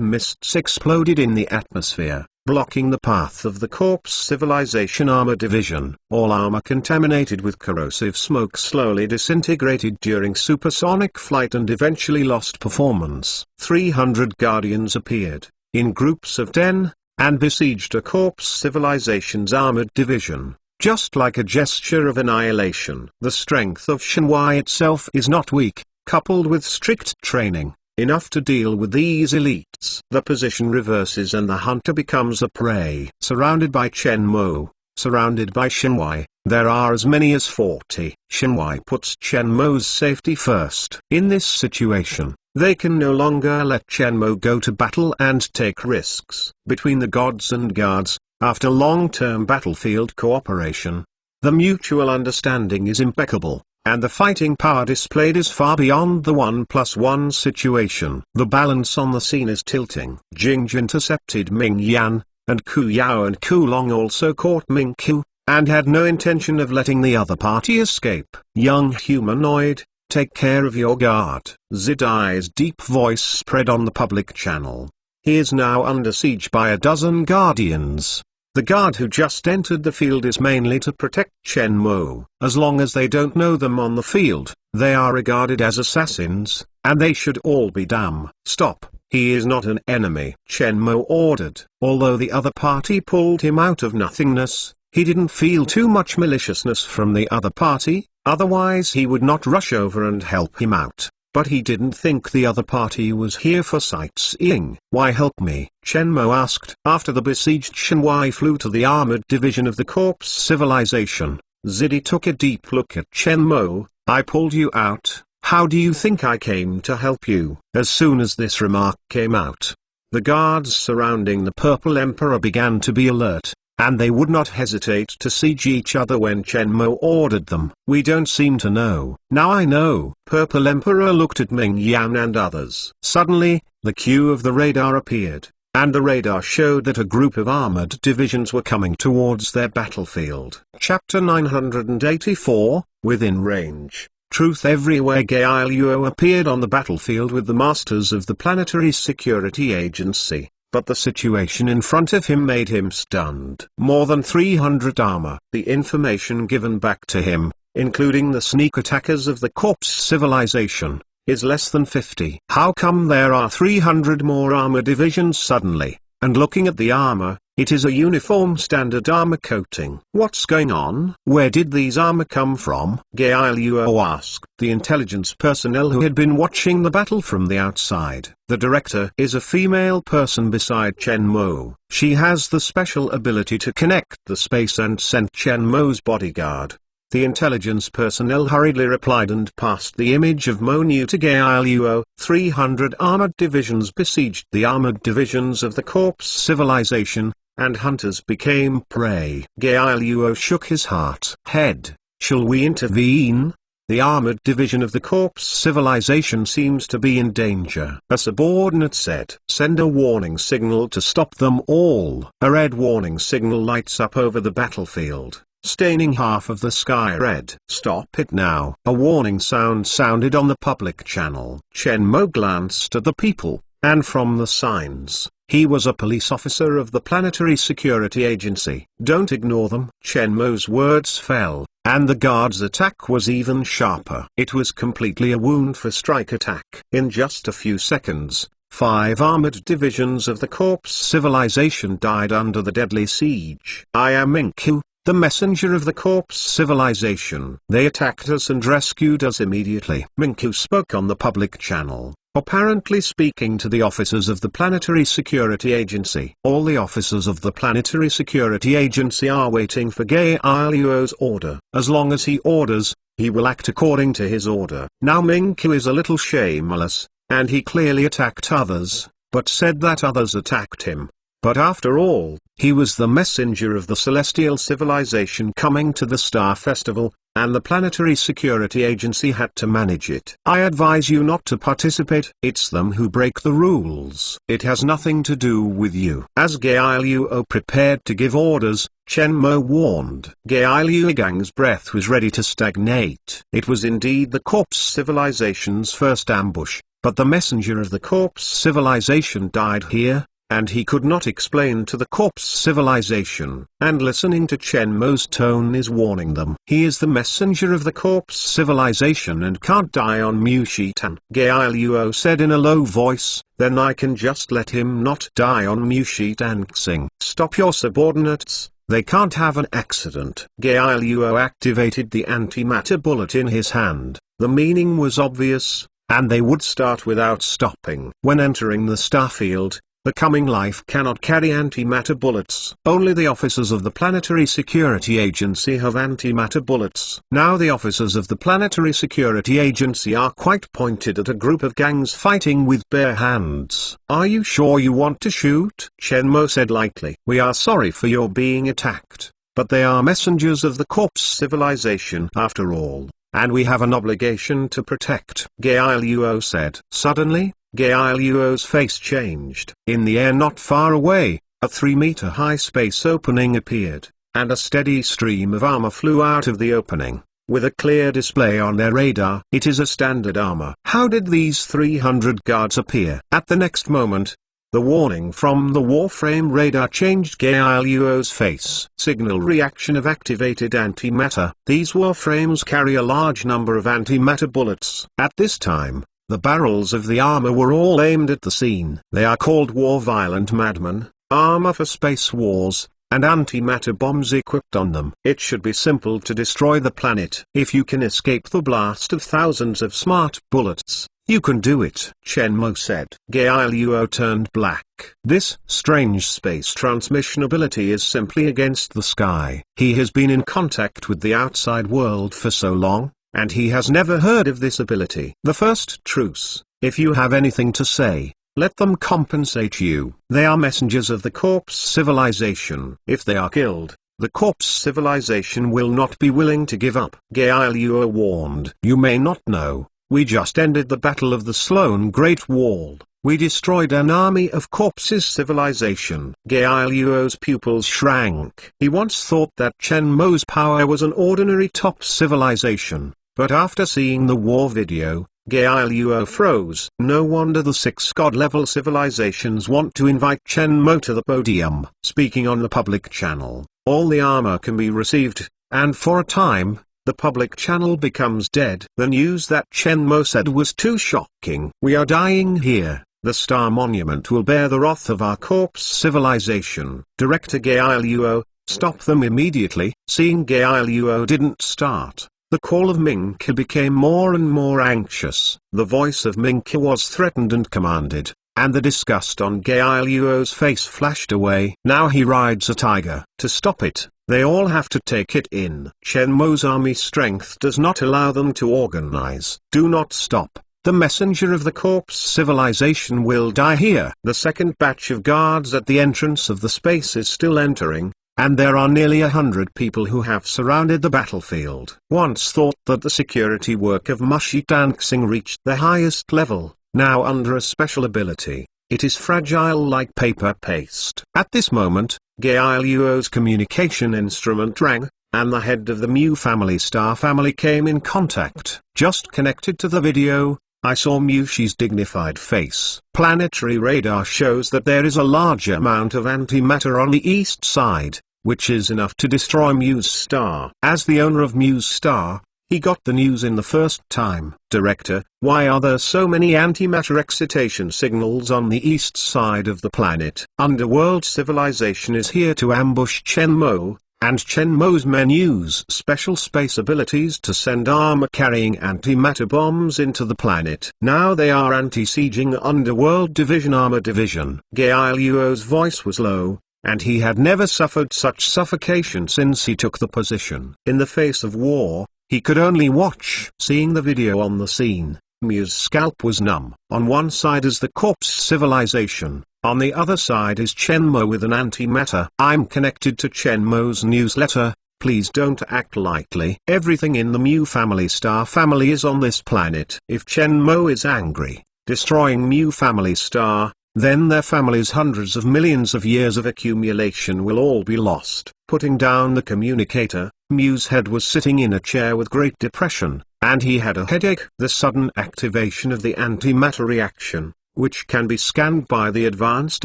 mists exploded in the atmosphere, blocking the path of the Corpse Civilization Armor Division. All armor contaminated with corrosive smoke slowly disintegrated during supersonic flight and eventually lost performance. 300 Guardians appeared, in groups of 10, and besieged a Corpse Civilization's armored division, just like a gesture of annihilation. The strength of Shenhua itself is not weak, coupled with strict training, enough to deal with these elites. The position reverses and the hunter becomes a prey. Surrounded by Shenmue, surrounded by Shenhua, there are as many as 40. Shenhua puts Shenmue's safety first. In this situation, they can no longer let Shenmue go to battle and take risks. Between the gods and guards, after long-term battlefield cooperation, the mutual understanding is impeccable, and the fighting power displayed is far beyond the 1+1 situation. The balance on the scene is tilting. Jingge intercepted Ming Yan, and Ku Yao and Ku Long also caught Mingqiu, and had no intention of letting the other party escape. Young humanoid, take care of your guard. Zidi's deep voice spread on the public channel. He is now under siege by a dozen guardians. The guard who just entered the field is mainly to protect Shenmue. As long as they don't know them on the field, they are regarded as assassins, and they should all be damned. Stop, he is not an enemy, Shenmue ordered. Although the other party pulled him out of nothingness, he didn't feel too much maliciousness from the other party, otherwise he would not rush over and help him out. But he didn't think the other party was here for sightseeing. Why help me? Shenmue asked. After the besieged Shenhua flew to the armored division of the Corpse Civilization, Zidi took a deep look at Shenmue. I pulled you out. How do you think I came to help you? As soon as this remark came out, The guards surrounding the Purple Emperor began to be alert, and they would not hesitate to siege each other when Shenmue ordered them. "We don't seem to know." "Now I know." Purple Emperor looked at Ming Yan and others. Suddenly, the cue of the radar appeared, and the radar showed that a group of armored divisions were coming towards their battlefield. Chapter 984, Within Range. Truth everywhere. Gail Yuo appeared on the battlefield with the masters of the Planetary Security Agency, but the situation in front of him made him stunned. More than 300 armor. The information given back to him, including the sneak attackers of the Corpse Civilization, is less than 50. How come there are 300 more armor divisions suddenly? And looking at the armor, it is a uniform standard armor coating. What's going on? Where did these armor come from? Gail Yuo asked the intelligence personnel who had been watching the battle from the outside. The director is a female person beside Shenmue. She has the special ability to connect the space and sent Shenmue's bodyguard. The intelligence personnel hurriedly replied and passed the image of Monu to Gail Yuo. 300 armored divisions besieged the armored divisions of the Corpse Civilization, and hunters became prey. Gail Yuo shook his head. Shall we intervene? The armored division of the Corpse Civilization seems to be in danger. A subordinate said. Send a warning signal to stop them all. A red warning signal lights up over the battlefield, staining half of the sky red. Stop it now. A warning sound sounded on the public channel. Shenmue glanced at the people, and from the signs, he was a police officer of the Planetary Security Agency. Don't ignore them. Shenmue's words fell, and the guard's attack was even sharper. It was completely a wound for strike attack. In just a few seconds, 5 armored divisions of the Corpse Civilization died under the deadly siege. I am Minku, the messenger of the Corpse Civilization. They attacked us and rescued us immediately. Minku spoke on the public channel, apparently speaking to the officers of the Planetary Security Agency. All the officers of the Planetary Security Agency are waiting for Gail Yuo's order. As long as he orders, he will act according to his order. Now Minku is a little shameless, and he clearly attacked others, but said that others attacked him. But after all, he was the messenger of the Celestial Civilization coming to the Star Festival, and the Planetary Security Agency had to manage it. I advise you not to participate. It's them who break the rules. It has nothing to do with you. As Gail Yuo prepared to give orders, Shenmue warned. Gail Yuogang's breath was ready to stagnate. It was indeed the Corpse Civilization's first ambush, but the messenger of the Corpse Civilization died here, and he could not explain to the Corpse Civilization. And listening to Shenmue's tone is warning them. He is the messenger of the Corpse Civilization and can't die on Mushitan. Gail Yuo said in a low voice, then I can just let him not die on Mushitan Xing. Stop your subordinates. They can't have an accident. Gail Yuo activated the antimatter bullet in his hand. The meaning was obvious, and they would start without stopping. When entering the starfield, the coming life cannot carry antimatter bullets. Only the officers of the Planetary Security Agency have antimatter bullets. Now the officers of the Planetary Security Agency are quite pointed at a group of gangs fighting with bare hands. Are you sure you want to shoot? Shenmue said lightly. We are sorry for your being attacked, but they are messengers of the Corpse Civilization after all, and we have an obligation to protect. Gail Yuo said. Suddenly, Gail Yuo's face changed. In the air not far away, a 3-meter-high space opening appeared, and a steady stream of armor flew out of the opening, with a clear display on their radar. It is a standard armor. How did these 300 guards appear? At the next moment, the warning from the Warframe radar changed Gail Yuo's face. Signal reaction of activated antimatter. These Warframes carry a large number of antimatter bullets. At this time, the barrels of the armor were all aimed at the scene. They are called War-Violent Madmen, armor for space wars, and antimatter bombs equipped on them. It should be simple to destroy the planet. If you can escape the blast of thousands of smart bullets, you can do it, Shenmue said. Gail Yuo turned black. This strange space transmission ability is simply against the sky. He has been in contact with the outside world for so long, and he has never heard of this ability. The first truce. If you have anything to say, let them compensate you. They are messengers of the corpse civilization. If they are killed, the corpse civilization will not be willing to give up. Geilua warned. You may not know, we just ended the Battle of the Sloan Great Wall. We destroyed an army of corpses civilization. Geilio's pupils shrank. He once thought that Shenmuo's power was an ordinary top civilization, but after seeing the war video, Geilua froze. No wonder the 6 god-level civilizations want to invite Shenmue to the podium. Speaking on the public channel, all the armor can be received, and for a time, the public channel becomes dead. The news that Shenmue said was too shocking. We are dying here. The Star Monument will bear the wrath of our corpse civilization. Director Geilua, stop them immediately. Seeing Geilua didn't start, the call of Minka became more and more anxious. The voice of Minka was threatened and commanded, and the disgust on Geiluo's face flashed away. Now he rides a tiger. To stop it, they all have to take it in. Shenmue's army strength does not allow them to organize. Do not stop. The messenger of the corpse civilization will die here. The second batch of guards at the entrance of the space is still entering, and there are nearly 100 people who have surrounded the battlefield. Once thought that the security work of Mushi Tanxing reached the highest level, now under a special ability, it is fragile like paper paste. At this moment, Geiluo's communication instrument rang, and the head of the Mu family Star family came in contact. Just connected to the video, I saw Mushi's dignified face. Planetary radar shows that there is a large amount of antimatter on the east side, which is enough to destroy Mu's star. As the owner of Mu's star, he got the news in the first time. Director, why are there so many antimatter excitation signals on the east side of the planet? Underworld civilization is here to ambush Shenmue, and Shenmue's men use special space abilities to send armor-carrying antimatter bombs into the planet. Now they are anti-sieging Underworld Division Armor Division. Geiluo's voice was low, and he had never suffered such suffocation since he took the position. In the face of war, he could only watch. Seeing the video on the scene, Mu's scalp was numb. On one side is the corpse civilization. On the other side is Shenmue with an antimatter. I'm connected to Shenmue's newsletter, please don't act lightly. Everything in the Mu family Star family is on this planet. If Shenmue is angry, destroying Mu family Star, then their family's hundreds of millions of years of accumulation will all be lost. Putting down the communicator, Mu's head was sitting in a chair with great depression, and he had a headache. The sudden activation of the antimatter reaction, which can be scanned by the advanced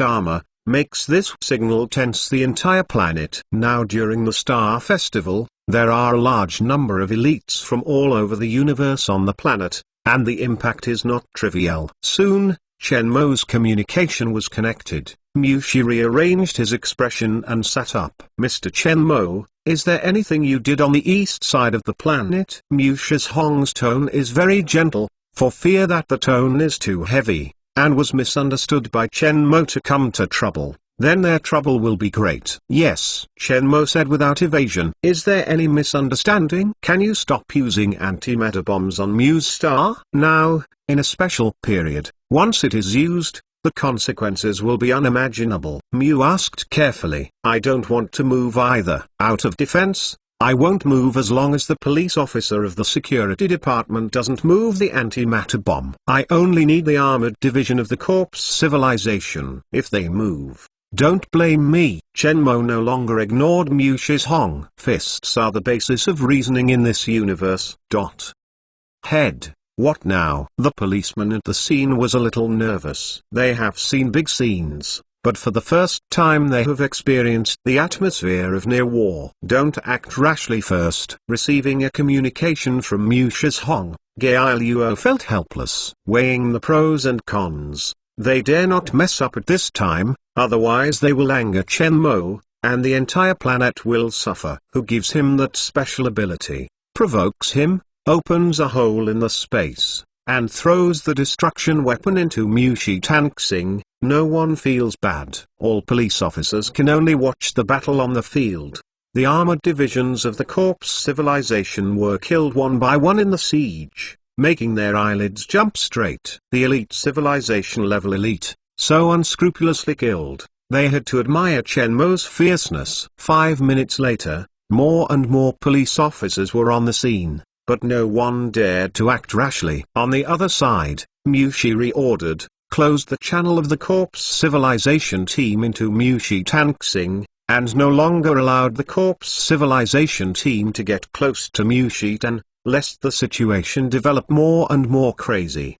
armor, makes this signal tense the entire planet. Now during the Star Festival, there are a large number of elites from all over the universe on the planet, and the impact is not trivial. Soon, Shenmue's communication was connected. Mushi rearranged his expression and sat up. Mr. Shenmue, is there anything you did on the east side of the planet? Mushi's Hong's tone is very gentle, for fear that the tone is too heavy, and was misunderstood by Shenmue to come to trouble. Then their trouble will be great. Yes, Shenmue said without evasion. Is there any misunderstanding? Can you stop using antimatter bombs on Mu's star? Now, in a special period, once it is used, the consequences will be unimaginable. Mu asked carefully. I don't want to move either. Out of defense, I won't move as long as the police officer of the security department doesn't move the antimatter bomb. I only need the armored division of the corpse civilization. If they move, don't blame me. Shenmue no longer ignored Mushi's Hong. Fists are the basis of reasoning in this universe. Head. What now? The policeman at the scene was a little nervous. They have seen big scenes, but for the first time they have experienced the atmosphere of near war. Don't act rashly first. Receiving a communication from Mushi's Hong, Geiluo felt helpless. Weighing the pros and cons, they dare not mess up at this time, otherwise they will anger Shenmue, and the entire planet will suffer. Who gives him that special ability? Provokes him? Opens a hole in the space, and throws the destruction weapon into Mushi Tanxing. No one feels bad. All police officers can only watch the battle on the field. The armored divisions of the corpse civilization were killed one by one in the siege, making their eyelids jump straight. The elite civilization level elite, so unscrupulously killed. They had to admire Chen Mo's fierceness. 5 minutes later, more and more police officers were on the scene, but no one dared to act rashly. On the other side, Mushi reordered, closed the channel of the corpse civilization team into Mushi Tanxing, and no longer allowed the corpse civilization team to get close to Mushi Tan, lest the situation develop more and more crazy.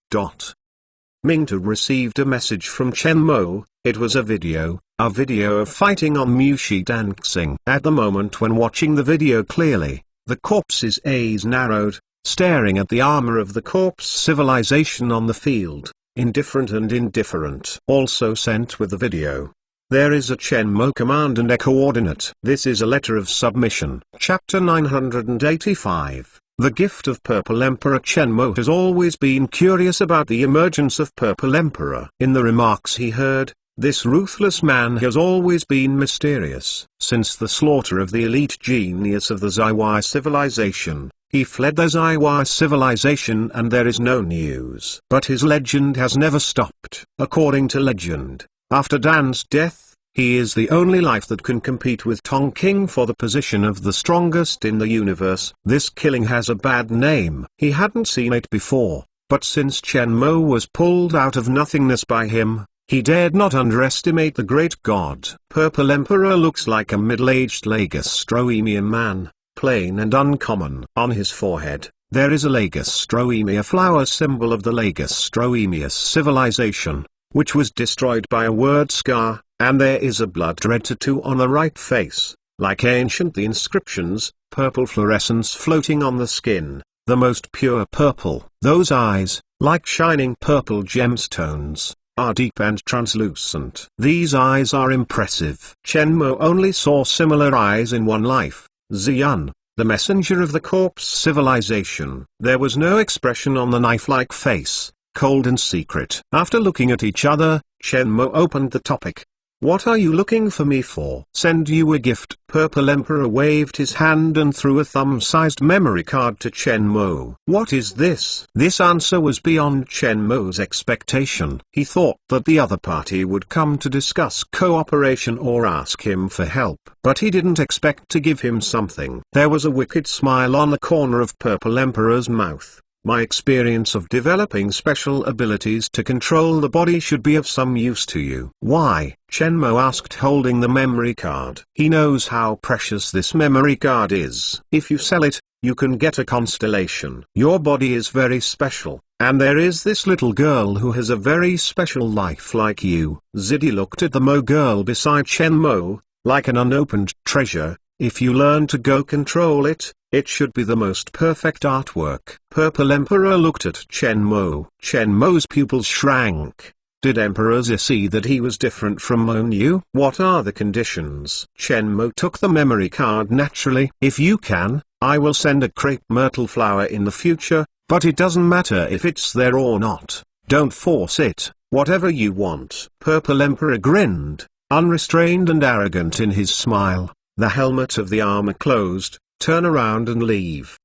Mingtu received a message from Chen Mo. It was a video of fighting on Mushi Tanxing. At the moment when watching the video clearly, the corpse's eyes narrowed, staring at the armor of the corpse civilization on the field, indifferent and indifferent. Also sent with the video. There is a Chen Mo command and a coordinate. This is a letter of submission. Chapter 985. The gift of Purple Emperor. Chen Mo has always been curious about the emergence of Purple Emperor. In the remarks he heard, this ruthless man has always been mysterious. Since the slaughter of the elite genius of the Zaiwai civilization, he fled the Zaiwai civilization and there is no news. But his legend has never stopped. According to legend, after Dan's death, he is the only life that can compete with Tongking for the position of the strongest in the universe. This killing has a bad name. He hadn't seen it before, but since Chen Mo was pulled out of nothingness by him, he dared not underestimate the great god. Purple Emperor looks like a middle-aged Lagostroemian man, plain and uncommon. On his forehead, there is a Lagostroemia flower, symbol of the Lagostroemius civilization, which was destroyed by a word scar, and there is a blood red tattoo on the right face, like ancient the inscriptions, purple fluorescence floating on the skin, the most pure purple. Those eyes, like shining purple gemstones, are deep and translucent. These eyes are impressive. Chen Mo only saw similar eyes in one life, Ziyun, the messenger of the corpse civilization. There was no expression on the knife-like face, cold and secret. After looking at each other, Chen Mo opened the topic. What are you looking for me for? Send you a gift. Purple Emperor waved his hand and threw a thumb-sized memory card to Chen Mo. What is this? This answer was beyond Chen Mo's expectation. He thought that the other party would come to discuss cooperation or ask him for help. But he didn't expect to give him something. There was a wicked smile on the corner of Purple Emperor's mouth. My experience of developing special abilities to control the body should be of some use to you. Why? Chen Mo asked, holding the memory card. He knows how precious this memory card is. If you sell it, you can get a constellation. Your body is very special, and there is this little girl who has a very special life like you. Zidi looked at the Mo girl beside Chen Mo, like an unopened treasure. If you learn to go control it, it should be the most perfect artwork. Purple Emperor looked at Chen Mo. Chen Mo's pupils shrank. Did Emperor Zi see that he was different from Mo Nu? What are the conditions? Chen Mo took the memory card naturally. If you can, I will send a crepe myrtle flower in the future, but it doesn't matter if it's there or not. Don't force it. Whatever you want. Purple Emperor grinned, unrestrained and arrogant in his smile. The helmet of the armor closed. Turn around and leave.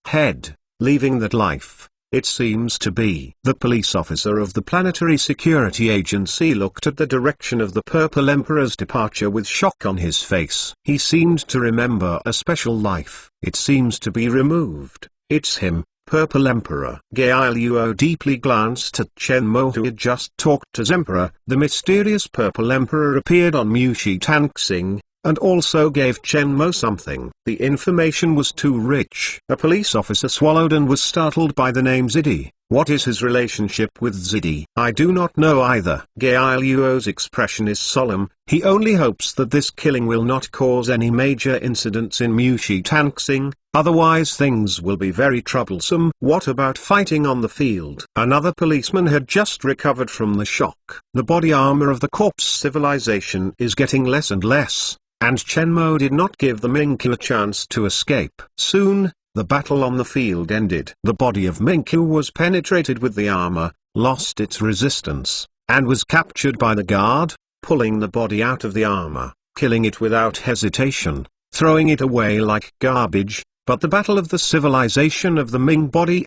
Head, leaving that life, it seems to be. The police officer of the Planetary Security Agency looked at the direction of the Purple Emperor's departure with shock on his face. He seemed to remember a special life. It seems to be removed. It's him, Purple Emperor. Gail Luo deeply glanced at Chen Mo, who had just talked as Emperor. The mysterious Purple Emperor appeared on Mushi Tanxing, and also gave Chen Mo something. The information was too rich. A police officer swallowed and was startled by the name Zidi. What is his relationship with Zidi? I do not know either. Gail Luo's expression is solemn. He only hopes that this killing will not cause any major incidents in Mushi Tanxing, otherwise things will be very troublesome. What about fighting on the field? Another policeman had just recovered from the shock. The body armor of the corpse civilization is getting less and less, and Chen Mo did not give the Mingqiu a chance to escape. Soon, the battle on the field ended. The body of Mingqiu was penetrated with the armor, lost its resistance, and was captured by the guard, pulling the body out of the armor, killing it without hesitation, throwing it away like garbage. but the battle of the civilization of the Ming body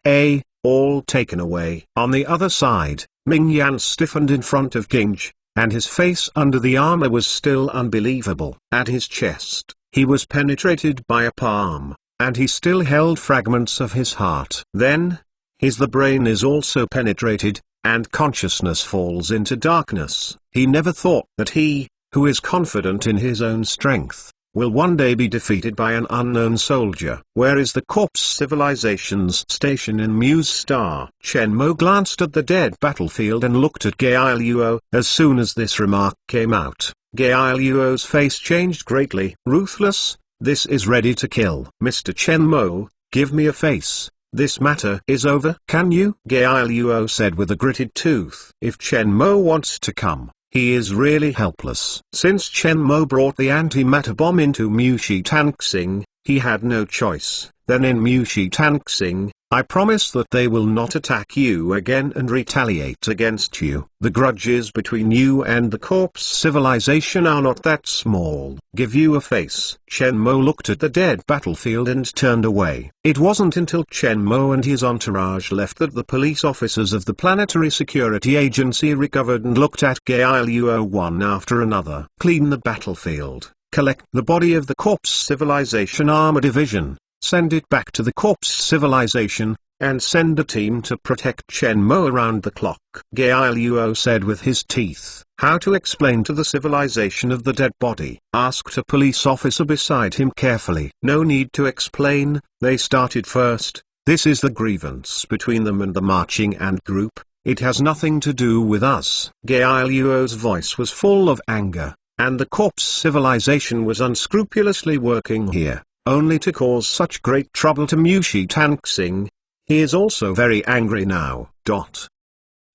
all taken away. On the other side, Ming Yan stiffened in front of Ginge, and his face under the armor was still unbelievable. At his chest, he was penetrated by a palm, and he still held fragments of his heart. Then, the brain is also penetrated, and consciousness falls into darkness. He never thought that he, who is confident in his own strength, will one day be defeated by an unknown soldier. Where is the corpse civilization's station in Muse Star? Chen Mo glanced at the dead battlefield and looked at Gail Luo. As soon as this remark came out, Gail Luo's face changed greatly. Ruthless, this is ready to kill. Mr. Chen Mo, give me a face. This matter is over. Can you? Gail Luo said with a gritted tooth. If Chen Mo wants to come, he is really helpless. Since Chen Mo brought the antimatter bomb into Mushi Tanxing, he had no choice. Then in Mushi Tanxing, I promise that they will not attack you again and retaliate against you. The grudges between you and the corpse civilization are not that small. Give you a face. Chen Mo looked at the dead battlefield and turned away. It wasn't until Chen Mo and his entourage left that the police officers of the Planetary Security Agency recovered and looked at Gail Luo one after another. Clean the battlefield. Collect the body of the corpse civilization armor division. Send it back to the corpse civilization, and send a team to protect Chen Mo around the clock. Gail Luo said with his teeth. How to explain to the civilization of the dead body? Asked a police officer beside him carefully. No need to explain, they started first. This is the grievance between them and the marching ant group. It has nothing to do with us. Gail Luo's voice was full of anger, and the corpse civilization was unscrupulously working here, only to cause such great trouble to Mushi Tanxing. He is also very angry now.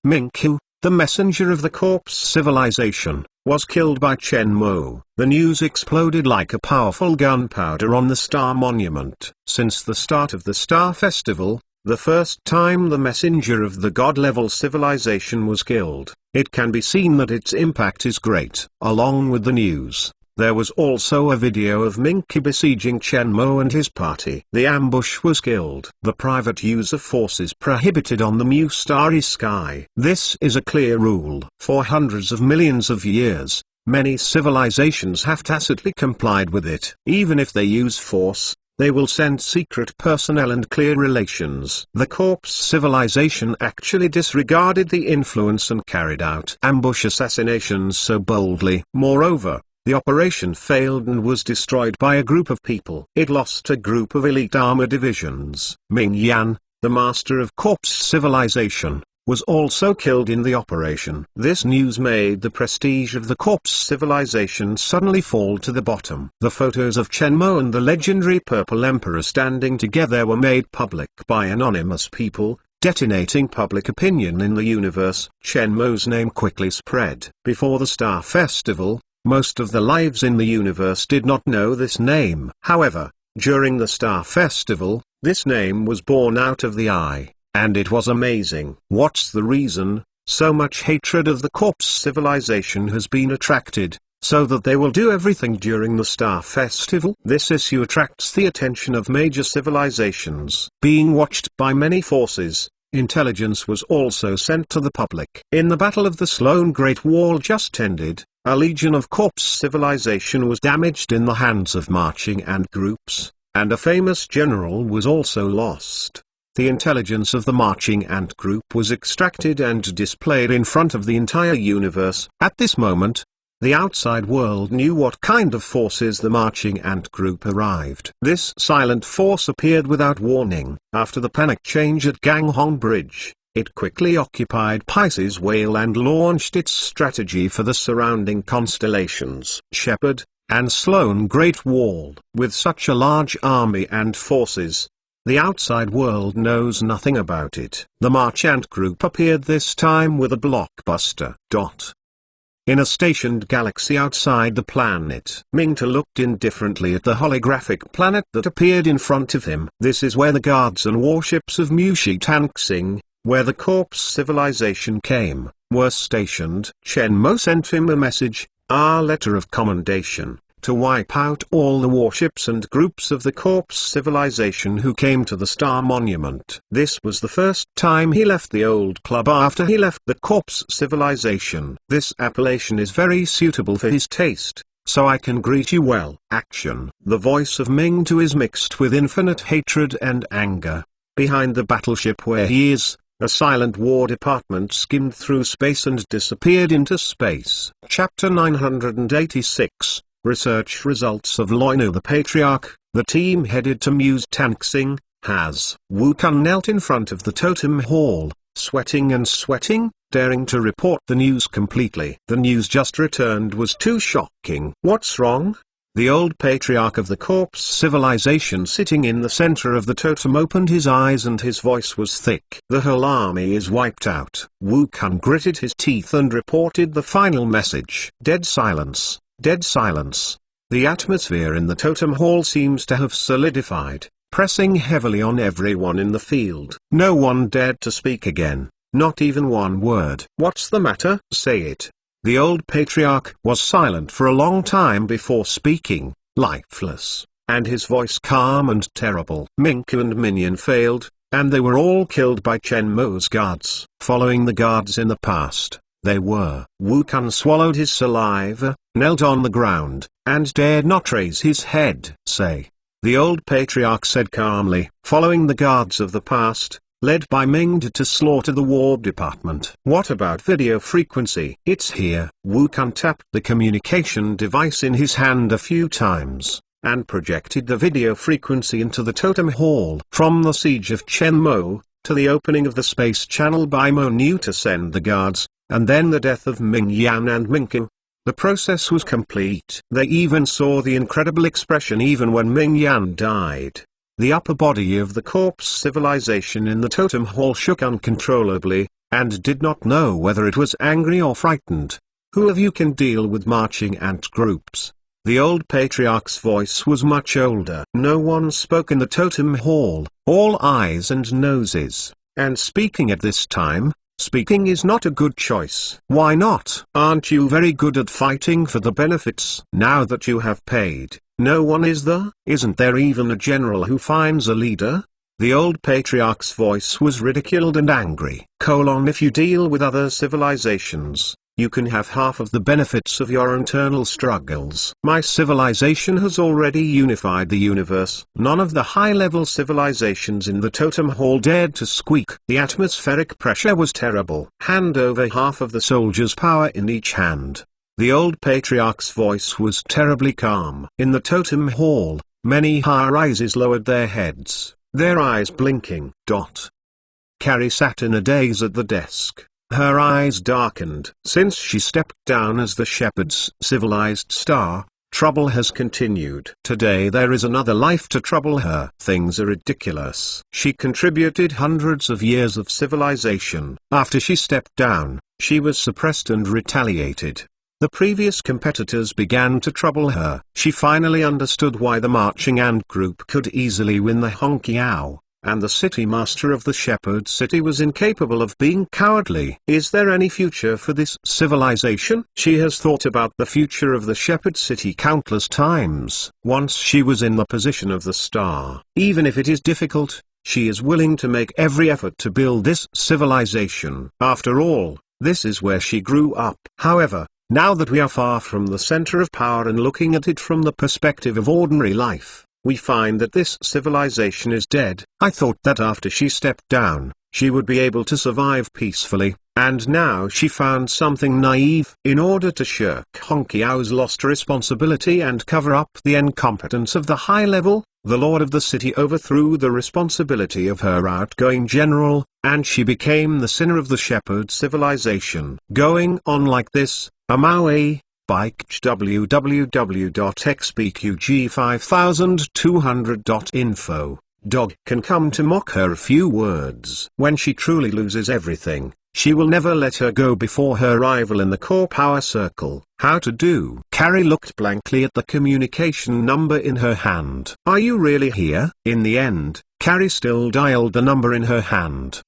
Mingqiu, the messenger of the corpse civilization, was killed by Chen Mo. The news exploded like a powerful gunpowder on the Star Monument. Since the start of the Star Festival, the first time the messenger of the god-level civilization was killed, it can be seen that its impact is great. Along with the news, there was also a video of Mingqiu besieging Chen Mo and his party. The ambush was killed. The private use of force is prohibited on the Mu Starry Sky. This is a clear rule. For hundreds of millions of years, many civilizations have tacitly complied with it. Even if they use force, they will send secret personnel and clear relations. The corpse civilization actually disregarded the influence and carried out ambush assassinations so boldly. Moreover, the operation failed and was destroyed by a group of people. It lost a group of elite armor divisions. Ming Yan, the master of corpse civilization, was also killed in the operation. This news made the prestige of the corpse civilization suddenly fall to the bottom. The photos of Chen Mo and the legendary Purple Emperor standing together were made public by anonymous people, detonating public opinion in the universe. Chen Mo's name quickly spread. Before the Star Festival, most of the lives in the universe did not know this name. However, during the Star Festival, this name was born out of the eye, and it was amazing. What's the reason? So much hatred of the corpse civilization has been attracted, so that they will do everything during the Star Festival. This issue attracts the attention of major civilizations. Being watched by many forces, intelligence was also sent to the public. In the Battle of the Sloan Great Wall just ended, a legion of corpse civilization was damaged in the hands of marching ant groups, and a famous general was also lost. The intelligence of the marching ant group was extracted and displayed in front of the entire universe. At this moment, the outside world knew what kind of forces the marching ant group arrived. This silent force appeared without warning. After the panic change at Ganghong Bridge, it quickly occupied Pisces Whale and launched its strategy for the surrounding constellations. Shepherd, and Sloan Great Wall. With such a large army and forces, the outside world knows nothing about it. The March Ant Group appeared this time with a blockbuster. In a stationed galaxy outside the planet, Mingta looked indifferently at the holographic planet that appeared in front of him. This is where the guards and warships of Mushi Tanxing, where the corpse civilization came, were stationed. Chen Mo sent him a message, a letter of commendation. to wipe out all the warships and groups of the Corpse civilization who came to the Star Monument. This was the first time he left the old club after he left the Corpse civilization. This appellation is very suitable for his taste. So I can greet you well. Action. The voice of Ming-Tu is mixed with infinite hatred and anger. Behind the battleship where he is, a silent war department skimmed through space and disappeared into space. Chapter 986, Research Results of Loinu the Patriarch. The team headed to Muse Tanxing, has. Wu Kun knelt in front of the totem hall, sweating and sweating, daring to report the news completely. The news just returned was too shocking. What's wrong? The old patriarch of the Corpse civilization sitting in the center of the totem opened his eyes and his voice was thick. The whole army is wiped out. Wu Kun gritted his teeth and reported the final message. Dead silence, dead silence. The atmosphere in the totem hall seems to have solidified, pressing heavily on everyone in the field. No one dared to speak again. Not even one word. What's the matter? Say it. The old patriarch was silent for a long time before speaking, lifeless, and his voice calm and terrible. Ming-Tu and Minion failed, and they were all killed by Chen Mo's guards. Following the guards in the past, they were. Wu Kun swallowed his saliva, knelt on the ground, and dared not raise his head. Say. The old patriarch said calmly, following the guards of the past, led by Ming-Tu to slaughter the war department. What about video frequency? It's here. Wu Kun tapped the communication device in his hand a few times, and projected the video frequency into the totem hall. From the siege of Chen Mo, to the opening of the space channel by Mo knew to send the guards, and then the death of Ming Yan and Ming-Tu. The process was complete. They even saw the incredible expression even when Ming Yan died. The upper body of the Corpse civilization in the totem hall shook uncontrollably, and did not know whether it was angry or frightened. Who of you can deal with marching ant groups? The old patriarch's voice was much older. No one spoke in the totem hall, all eyes and noses. And speaking at this time, speaking is not a good choice. Why not? Aren't you very good at fighting for the benefits? Now that you have paid, no one is there? Isn't there even a general who finds a leader? The old patriarch's voice was ridiculed and angry. If you deal with other civilizations, you can have half of the benefits of your internal struggles. My civilization has already unified the universe. None of the high-level civilizations in the totem hall dared to squeak. The atmospheric pressure was terrible. Hand over half of the soldiers' power in each hand. The old patriarch's voice was terribly calm. In the totem hall, many high-rises lowered their heads, their eyes blinking. Carrie sat in a daze at the desk. Her eyes darkened. Since she stepped down as the Shepherd's civilized star, trouble has continued. Today there is another life to trouble her. Things are ridiculous. She contributed hundreds of years of civilization. After she stepped down, she was suppressed and retaliated. The previous competitors began to trouble her. She finally understood why the marching ant group could easily win the Honkiao, and the city master of the Shepherd City was incapable of being cowardly. Is there any future for this civilization? She has thought about the future of the Shepherd City countless times. Once she was in the position of the star. Even if it is difficult, she is willing to make every effort to build this civilization. After all, this is where she grew up. However, now that we are far from the center of power and looking at it from the perspective of ordinary life, we find that this civilization is dead. I thought that after she stepped down, she would be able to survive peacefully, and now she found something naive. In order to shirk Honkiao's lost responsibility and cover up the incompetence of the high level, the lord of the city overthrew the responsibility of her outgoing general, and she became the sinner of the Shepherd civilization. Going on like this, Amaoi, Bike www.xpqg5200.info. Dog can come to mock her a few words. When she truly loses everything, she will never let her go before her rival in the core power circle. How to do? Carrie looked blankly at the communication number in her hand. Are you really here? In the end, Carrie still dialed the number in her hand.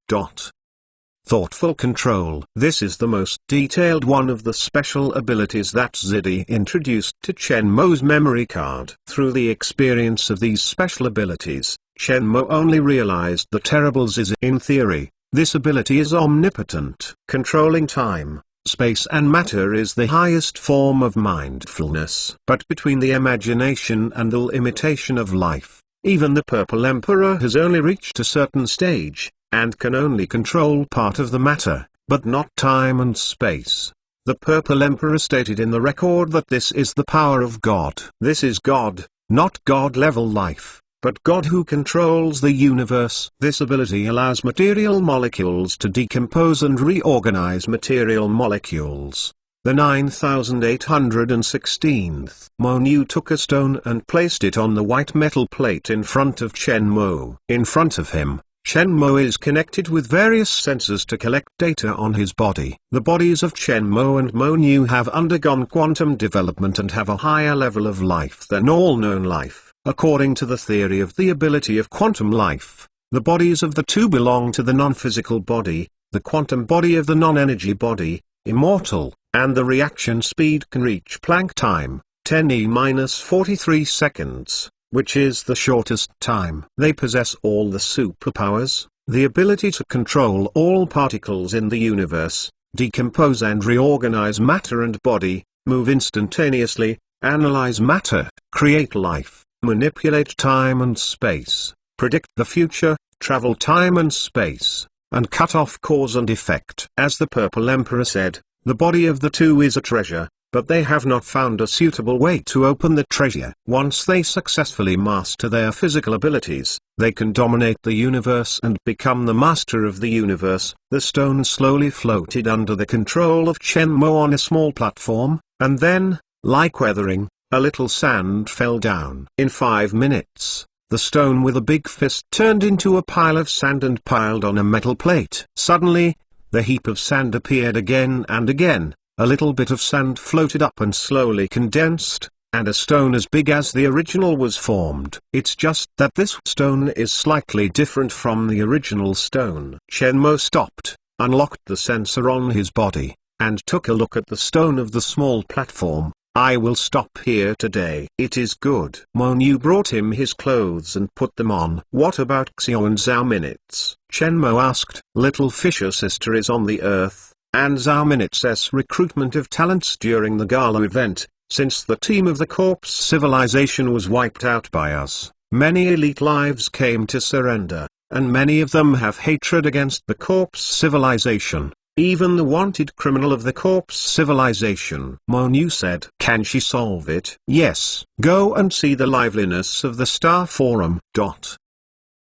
thoughtful control. This is the most detailed one of the special abilities that Zidi introduced to Shenmuo's memory card. Through the experience of these special abilities, Shenmue only realized the terribles is in theory. This ability is omnipotent. Controlling time, space and matter is the highest form of mindfulness. But between the imagination and the limitation of life, even the Purple Emperor has only reached a certain stage, and can only control part of the matter, but not time and space. The Purple Emperor stated in the record that this is the power of God. This is God, not God-level life, but God who controls the universe. This ability allows material molecules to decompose and reorganize material molecules. The 9816th Monu took a stone and placed it on the white metal plate in front of Shenmue. In front of him, Shenmue is connected with various sensors to collect data on his body. The bodies of Shenmue and Monu have undergone quantum development and have a higher level of life than all known life. According to the theory of the ability of quantum life, the bodies of the two belong to the non-physical body, the quantum body of the non-energy body, immortal, and the reaction speed can reach Planck time, 10e-43 seconds. Which is the shortest time. They possess all the superpowers, the ability to control all particles in the universe, decompose and reorganize matter and body, move instantaneously, analyze matter, create life, manipulate time and space, predict the future, travel time and space, and cut off cause and effect. As the Purple Emperor said, the body of the two is a treasure, but they have not found a suitable way to open the treasure. Once they successfully master their physical abilities, they can dominate the universe and become the master of the universe. The stone slowly floated under the control of Shenmue on a small platform, and then, like weathering, a little sand fell down. In 5 minutes, the stone with a big fist turned into a pile of sand and piled on a metal plate. Suddenly, the heap of sand appeared again and again. A little bit of sand floated up and slowly condensed, and a stone as big as the original was formed. It's just that this stone is slightly different from the original stone. Shenmue stopped, unlocked the sensor on his body, and took a look at the stone of the small platform. I will stop here today. It is good. Monu brought him his clothes and put them on. What about Xiao and Zhao Minutes? Shenmue asked. Little Fisher Sister is on the earth, and Zhao Minutes' recruitment of talents during the gala event, since the team of the Corpse Civilization was wiped out by us. Many elite lives came to surrender, and many of them have hatred against the Corpse Civilization, even the wanted criminal of the Corpse Civilization. Monu said. Can she solve it? Yes. Go and see the liveliness of the Star Forum.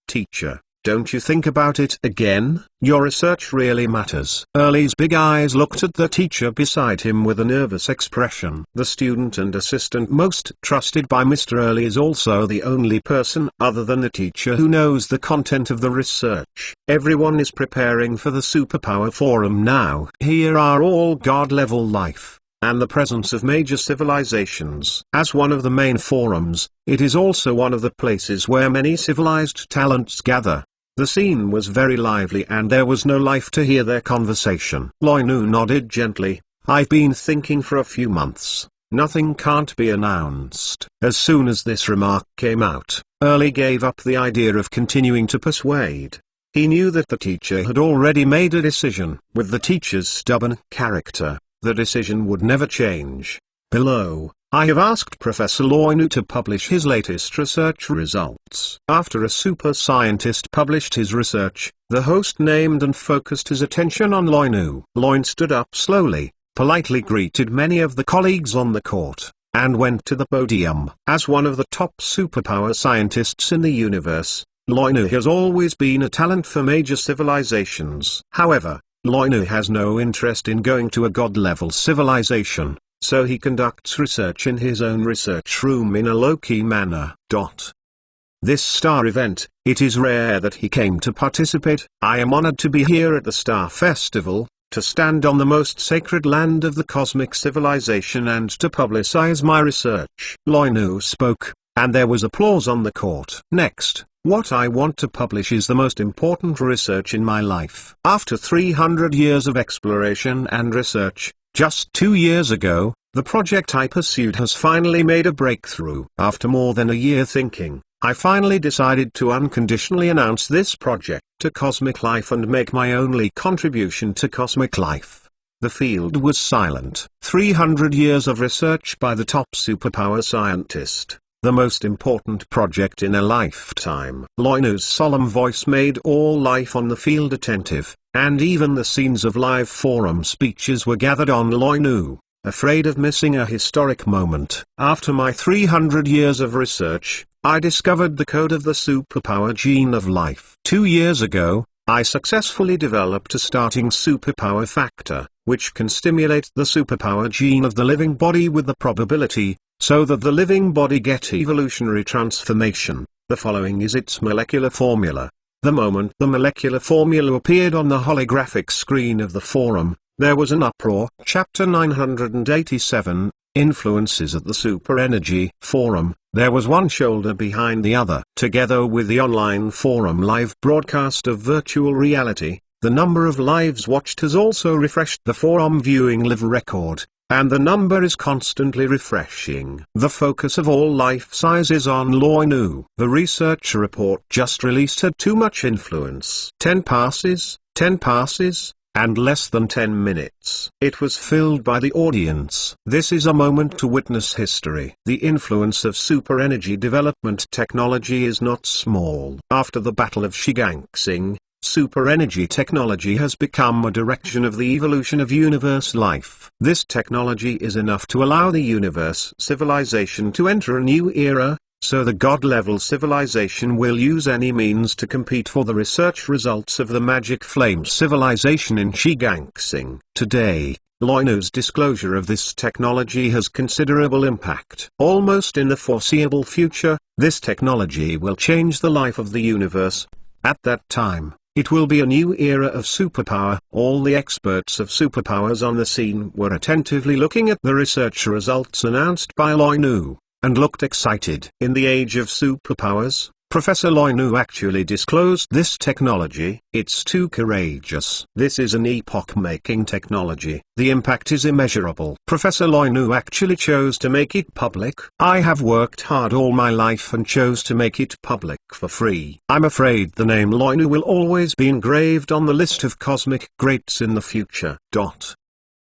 Teacher, don't you think about it again? Your research really matters. Early's big eyes looked at the teacher beside him with a nervous expression. The student and assistant most trusted by Mr. Early is also the only person other than the teacher who knows the content of the research. Everyone is preparing for the Superpower Forum now. Here are all God-level life, and the presence of major civilizations. As one of the main forums, it is also one of the places where many civilized talents gather. The scene was very lively and there was no life to hear their conversation. Loi Nu nodded gently. I've been thinking for a few months. Nothing can't be announced. As soon as this remark came out, Early gave up the idea of continuing to persuade. He knew that the teacher had already made a decision. With the teacher's stubborn character, the decision would never change. Below, I have asked Professor Loi Nu to publish his latest research results. After a super scientist published his research, the host named and focused his attention on Loi Nu. Loi stood up slowly, politely greeted many of the colleagues on the court, and went to the podium. As one of the top superpower scientists in the universe, Loi Nu has always been a talent for major civilizations. However, Loi Nu has no interest in going to a god-level civilization, so he conducts research in his own research room in a low-key manner. This star event, it is rare that he came to participate. I am honored to be here at the Star Festival, to stand on the most sacred land of the cosmic civilization and to publicize my research. Loi Nu spoke, and there was applause on the court. Next, What I want to publish is the most important research in my life. After 300 years of exploration and research, just 2 years ago, the project I pursued has finally made a breakthrough. After more than a year thinking, I finally decided to unconditionally announce this project to cosmic life and make my only contribution to cosmic life. The field was silent. 300 years of research by the top superpower scientist. The most important project in a lifetime. Loinu's solemn voice made all life on the field attentive, and even the scenes of live forum speeches were gathered on Loinu, afraid of missing a historic moment. After my 300 years of research, I discovered the code of the superpower gene of life. 2 years ago, I successfully developed a starting superpower factor, which can stimulate the superpower gene of the living body with the probability, so that the living body get evolutionary transformation. The following is its molecular formula. The moment the molecular formula appeared on the holographic screen of the forum, there was an uproar. Chapter 987, Influences at the Super Energy Forum. There was one shoulder behind the other. Together with the online forum live broadcast of virtual reality, the number of lives watched has also refreshed the forum viewing live record, and the number is constantly refreshing. The focus of all life size is on Loinu. The research report just released had too much influence. 10 passes, and less than 10 minutes. It was filled by the audience. This is a moment to witness history. The influence of super energy development technology is not small. After the Battle of Shigangsing, super energy technology has become a direction of the evolution of universe life. This technology is enough to allow the universe civilization to enter a new era, so the God-level civilization will use any means to compete for the research results of the Magic Flame civilization in Shigangsing. Today, Loinu's disclosure of this technology has considerable impact. Almost in the foreseeable future, this technology will change the life of the universe. At that time, it will be a new era of superpower. All the experts of superpowers on the scene were attentively looking at the research results announced by Loinu, and looked excited. In the age of superpowers, Professor Loinu actually disclosed this technology. It's too courageous. This is an epoch-making technology. The impact is immeasurable. Professor Loinu actually chose to make it public. I have worked hard all my life and chose to make it public for free. I'm afraid the name Loinu will always be engraved on the list of cosmic greats in the future.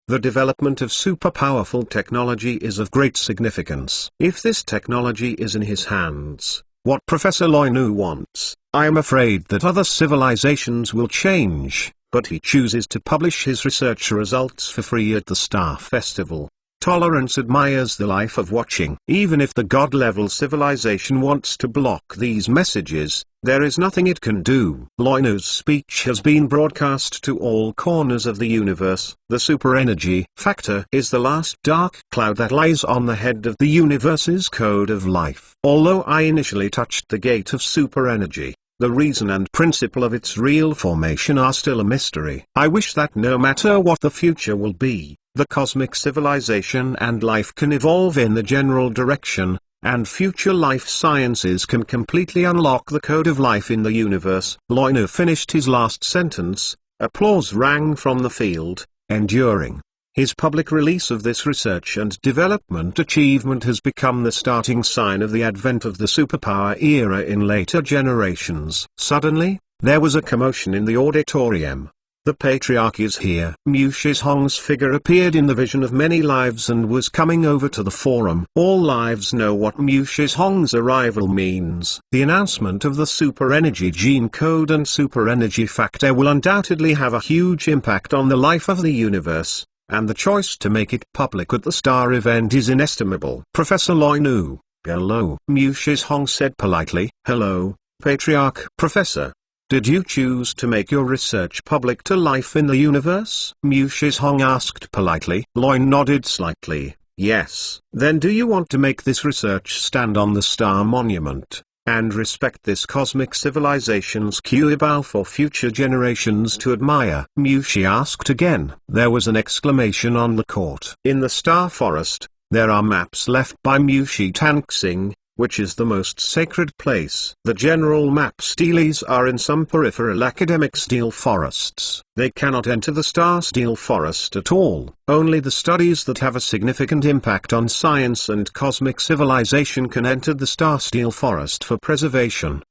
The development of super-powerful technology is of great significance. If this technology is in his hands, what Professor Loinu wants, I am afraid that other civilizations will change, but he chooses to publish his research results for free at the Star Festival. Tolerance admires the life of watching. Even if the God-level civilization wants to block these messages, there is nothing it can do. Loinu's speech has been broadcast to all corners of the universe. The super energy factor is the last dark cloud that lies on the head of the universe's code of life. Although I initially touched the gate of super energy, the reason and principle of its real formation are still a mystery. I wish that no matter what the future will be, the cosmic civilization and life can evolve in the general direction, and future life sciences can completely unlock the code of life in the universe. Loinu finished his last sentence. Applause rang from the field, enduring. His public release of this research and development achievement has become the starting sign of the advent of the superpower era in later generations. Suddenly, there was a commotion in the auditorium. The Patriarch is here. Mu Shizhong's figure appeared in the vision of many lives and was coming over to the forum. All lives know what Mu Shizhong's arrival means. The announcement of the super energy gene code and super energy factor will undoubtedly have a huge impact on the life of the universe, and the choice to make it public at the Star event is inestimable. Professor Loinu, hello. Mu Shizhong said politely. Hello, Patriarch. Professor, did you choose to make your research public to life in the universe? Mu Shizhong asked politely. Loin nodded slightly. Yes. Then do you want to make this research stand on the Star Monument, and respect this cosmic civilization's Kuibao for future generations to admire? Mu Shi asked again. There was an exclamation on the court. In the Star Forest, there are maps left by Mu Shi Tangsing, which is the most sacred place. The general map steelies are in some peripheral academic steel forests. They cannot enter the star steel forest at all. Only the studies that have a significant impact on science and cosmic civilization can enter the star steel forest for preservation.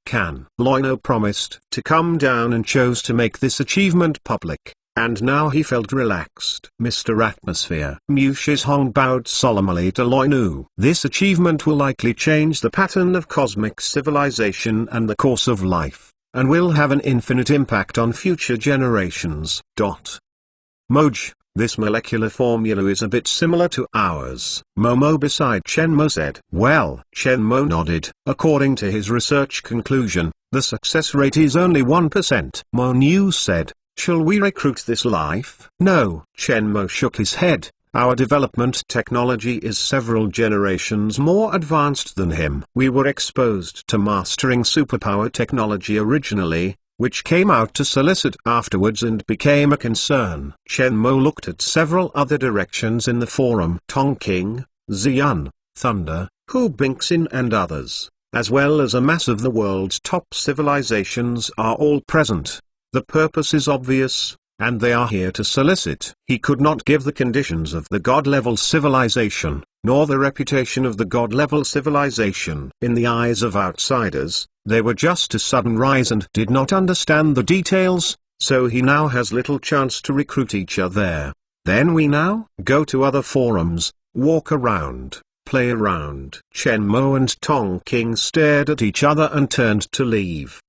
Loino promised to come down and chose to make this achievement public. And now he felt relaxed. Mr. Atmosphere. Mu Shizhong bowed solemnly to Loinu. This achievement will likely change the pattern of cosmic civilization and the course of life, and will have an infinite impact on future generations. Moj, this molecular formula is a bit similar to ours. Momo beside Chen Mo said. Well, Chen Mo nodded. According to his research conclusion, the success rate is only 1%. Mo Nu said. Shall we recruit this life? No. Chen Mo shook his head. Our development technology is several generations more advanced than him. We were exposed to mastering superpower technology originally, which came out to solicit afterwards and became a concern. Chen Mo looked at several other directions in the forum. Tongking, Xian, Thunder, Hu Bingxin and others, as well as a mass of the world's top civilizations are all present. The purpose is obvious, and they are here to solicit. He could not give the conditions of the God-level civilization, nor the reputation of the God-level civilization. In the eyes of outsiders, they were just a sudden rise and did not understand the details, so he now has little chance to recruit each other there. Then we now go to other forums, walk around, play around. Chen Mo and Tong King stared at each other and turned to leave.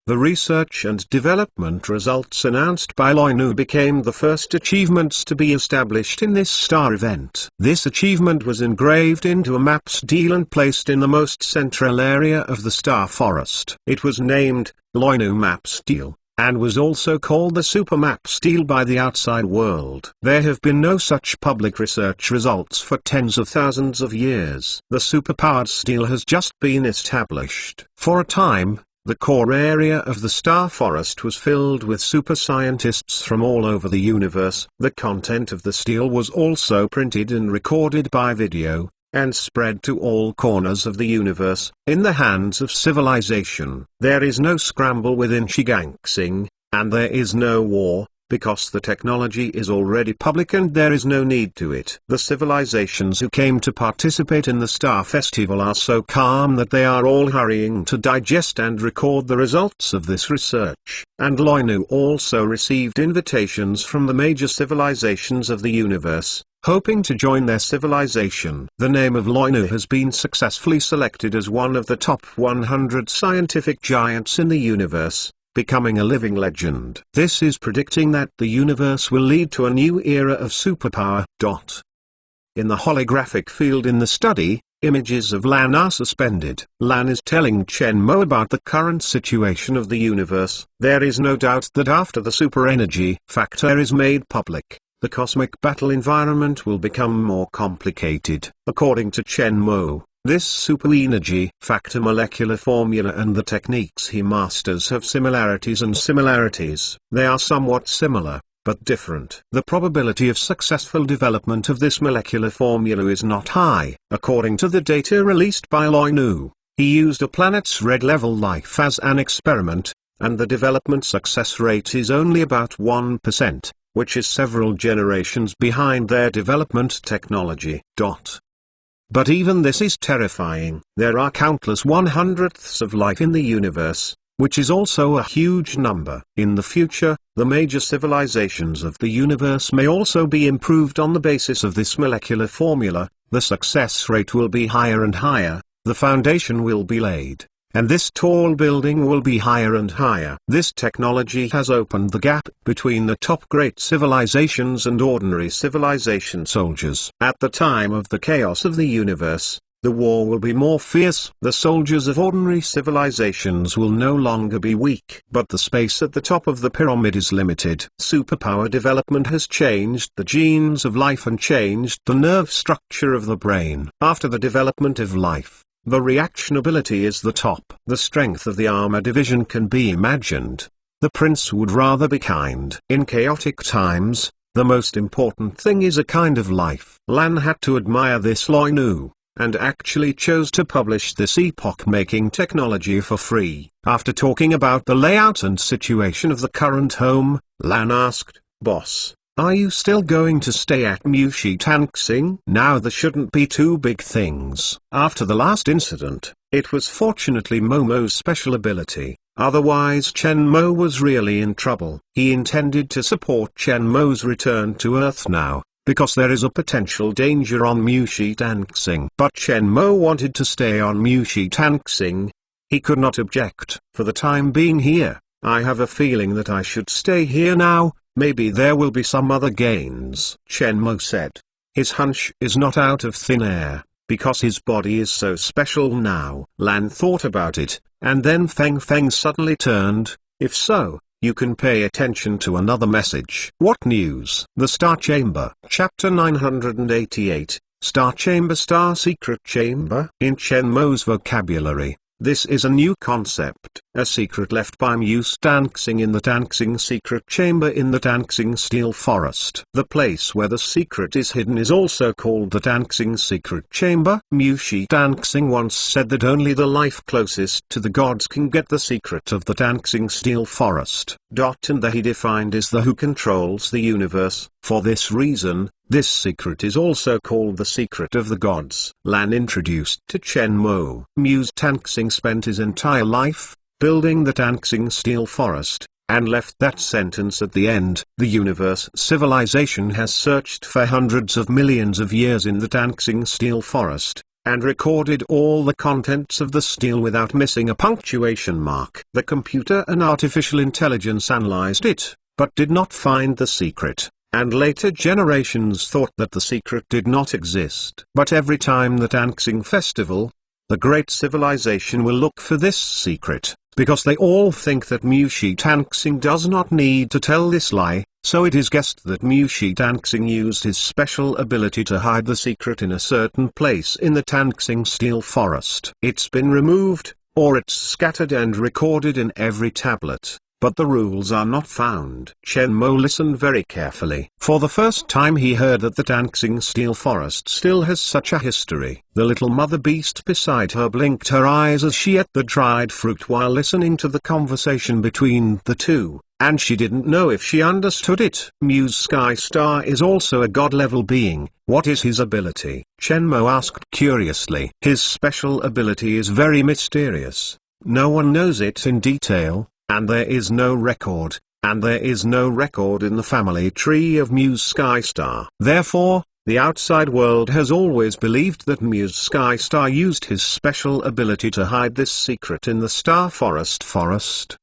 The research and development results announced by Loinu became the first achievements to be established in this star event. This achievement was engraved into a map stele and placed in the most central area of the star forest. It was named Loinu Map Stele, and was also called the Super Map Stele by the outside world. There have been no such public research results for tens of thousands of years. The superpowered stele has just been established. For a time, the core area of the star forest was filled with super scientists from all over the universe. The content of the stele was also printed and recorded by video, and spread to all corners of the universe, in the hands of civilization. There is no scramble within Shigangsing, and there is no war, because the technology is already public and there is no need to it. The civilizations who came to participate in the Star Festival are so calm that they are all hurrying to digest and record the results of this research. And Loinu also received invitations from the major civilizations of the universe, hoping to join their civilization. The name of Loinu has been successfully selected as one of the top 100 scientific giants in the universe, becoming a living legend. This is predicting that the universe will lead to a new era of superpower. In the holographic field in the study, images of Lan are suspended. Lan is telling Chen Mo about the current situation of the universe. There is no doubt that after the super energy factor is made public, the cosmic battle environment will become more complicated. According to Chen Mo, this super energy factor molecular formula and the techniques he masters have similarities and similarities. They are somewhat similar, but different. The probability of successful development of this molecular formula is not high. According to the data released by Loinu, he used a planet's red level life as an experiment, and the development success rate is only about 1%, which is several generations behind their development technology. But even this is terrifying. There are countless 1/100ths of life in the universe, which is also a huge number. In the future, the major civilizations of the universe may also be improved on the basis of this molecular formula. The success rate will be higher and higher, the foundation will be laid, and this tall building will be higher and higher. This technology has opened the gap between the top great civilizations and ordinary civilization soldiers. At the time of the chaos of the universe, the war will be more fierce. The soldiers of ordinary civilizations will no longer be weak. But the space at the top of the pyramid is limited. Superpower development has changed the genes of life and changed the nerve structure of the brain. After the development of life, the reactionability is the top. The strength of the armor division can be imagined. The prince would rather be kind. In chaotic times, the most important thing is a kind of life. Lan had to admire this Loinu, and actually chose to publish this epoch-making technology for free. After talking about the layout and situation of the current home, Lan asked, "Boss, are you still going to stay at Mushi Tanxing? Now there shouldn't be two big things." After the last incident, it was fortunately Momo's special ability. Otherwise Chen Mo was really in trouble. He intended to support Chen Mo's return to Earth now, because there is a potential danger on Mushi Tanxing. But Chen Mo wanted to stay on Mushi Tanxing. He could not object. "For the time being here, I have a feeling that I should stay here now, maybe there will be some other gains," Chen Mo said. His hunch is not out of thin air, because his body is so special now. Lan thought about it, and then Feng Feng suddenly turned. "If so, you can pay attention to another message." "What news?" The Star Chamber. Chapter 988, Star Chamber. Star Secret Chamber. In Chen Mo's vocabulary, this is a new concept, a secret left by Muse Tanxing in the Tanxing Secret Chamber in the Tanxing Steel Forest. The place where the secret is hidden is also called the Tanxing Secret Chamber. Mushi Tanxing once said that only the life closest to the gods can get the secret of the Tanxing Steel Forest. And the he defined is the who controls the universe. For this reason, this secret is also called the secret of the gods. Lan introduced to Chen Mo. Muse Tanxing spent his entire life building the Tanxing Steel Forest, and left that sentence at the end. The universe civilization has searched for hundreds of millions of years in the Tanxing Steel Forest, and recorded all the contents of the steel without missing a punctuation mark. The computer and artificial intelligence analyzed it, but did not find the secret. And later generations thought that the secret did not exist. But every time the Tanxing festival, the great civilization will look for this secret, because they all think that Mushi Tanxing does not need to tell this lie, so it is guessed that Mushi Tanxing used his special ability to hide the secret in a certain place in the Tanxing Steel Forest. It's been removed, or it's scattered and recorded in every tablet, but the rules are not found. Chen Mo listened very carefully. For the first time he heard that the Tanxing Steel Forest still has such a history. The little mother beast beside her blinked her eyes as she ate the dried fruit while listening to the conversation between the two, and she didn't know if she understood it. Muse Sky Star is also a god-level being. What is his ability? Chen Mo asked curiously. His special ability is very mysterious. No one knows it in detail, and there is no record, and there is no record in the family tree of Muse Sky Star. Therefore, the outside world has always believed that Muse Sky Star used his special ability to hide this secret in the Star Forest.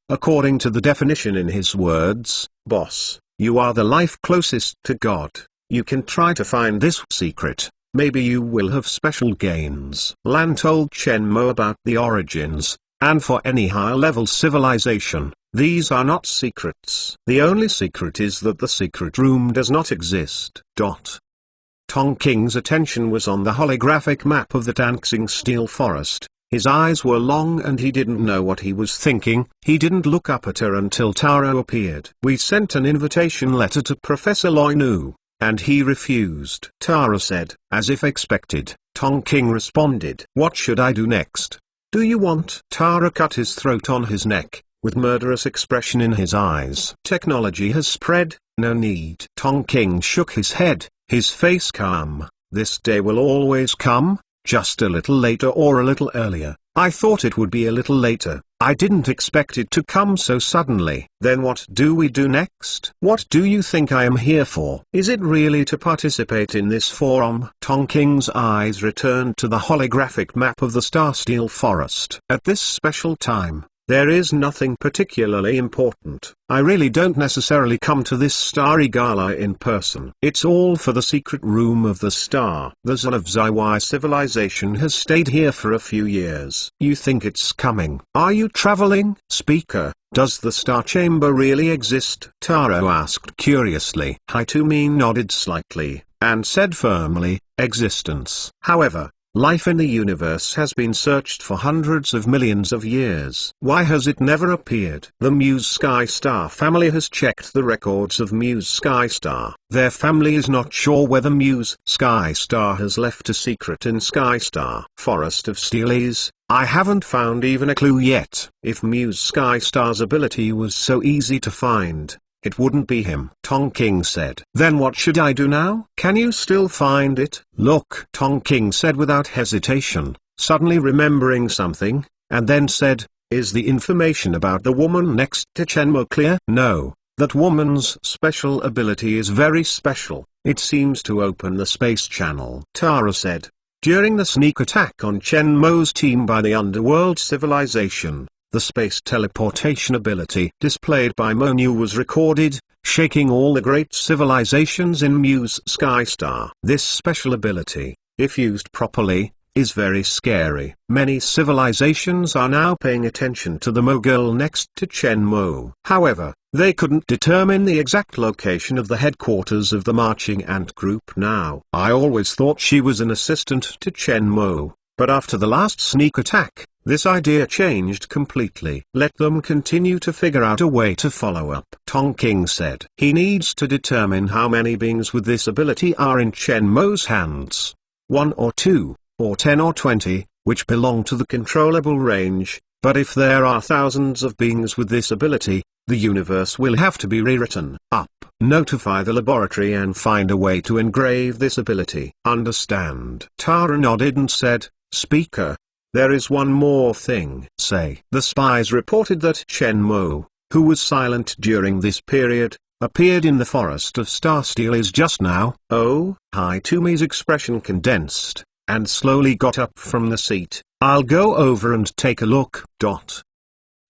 According to the definition in his words, "Boss, you are the life closest to God. You can try to find this secret. Maybe you will have special gains." Lan told Chen Mo about the origins. And for any higher-level civilization, these are not secrets. The only secret is that the secret room does not exist. Tong King's attention was on the holographic map of the Tanxing Steel Forest. His eyes were long and he didn't know what he was thinking. He didn't look up at her until Taro appeared. "We sent an invitation letter to Professor Loi Nu, and he refused," Taro said. As if expected, Tong King responded. "What should I do next? Do you want?" Tara cut his throat on his neck, with murderous expression in his eyes. "Technology has spread, no need." Tong King shook his head, his face calm. "This day will always come, just a little later or a little earlier. I thought it would be a little later. I didn't expect it to come so suddenly." "Then what do we do next?" "What do you think I am here for? Is it really to participate in this forum?" Tong King's eyes returned to the holographic map of the Star Steel Forest. "At this special time, there is nothing particularly important. I really don't necessarily come to this starry gala in person. It's all for the secret room of the star. The Zon of Zaiwai civilization has stayed here for a few years. You think it's coming? Are you traveling?" "Speaker, does the Star Chamber really exist?" Taro asked curiously. Haitoumi nodded slightly, and said firmly, "Existence." However, Life in the universe has been searched for hundreds of millions of years. Why has it never appeared? The Muse Sky Star family has checked the records of Muse Sky Star. Their family is not sure whether Muse Sky Star has left a secret in Sky Star Forest of Steel is. I haven't found even a clue yet. If Muse Sky Star's ability was so easy to find, it wouldn't be him. Tonking said. Then what should I do now? Can you still find it? Look, Tonking said without hesitation, suddenly remembering something, and then said, is the information about the woman next to Shenmue clear? No, that woman's special ability is very special. It seems to open the space channel. Tara said. During the sneak attack on Shenmue's team by the underworld civilization, the space teleportation ability displayed by Monu was recorded, shaking all the great civilizations in Muse Sky Star. This special ability, if used properly, is very scary. Many civilizations are now paying attention to the Mo girl next to Shenmue. However, they couldn't determine the exact location of the headquarters of the marching ant group now. I always thought she was an assistant to Shenmue, but after the last sneak attack, this idea changed completely. Let them continue to figure out a way to follow up. Tonking said. He needs to determine how many beings with this ability are in Shenmue's hands. 1 or 2, or 10 or 20, which belong to the controllable range, but if there are thousands of beings with this ability, the universe will have to be rewritten up. Notify the laboratory and find a way to engrave this ability. Understand? Tara nodded and said, Speaker, there is one more thing. Say. The spies reported that Shenmue, who was silent during this period, appeared in the Forest of Star Steel is just now. Oh, Hitomi's expression condensed, and slowly got up from the seat. I'll go over and take a look.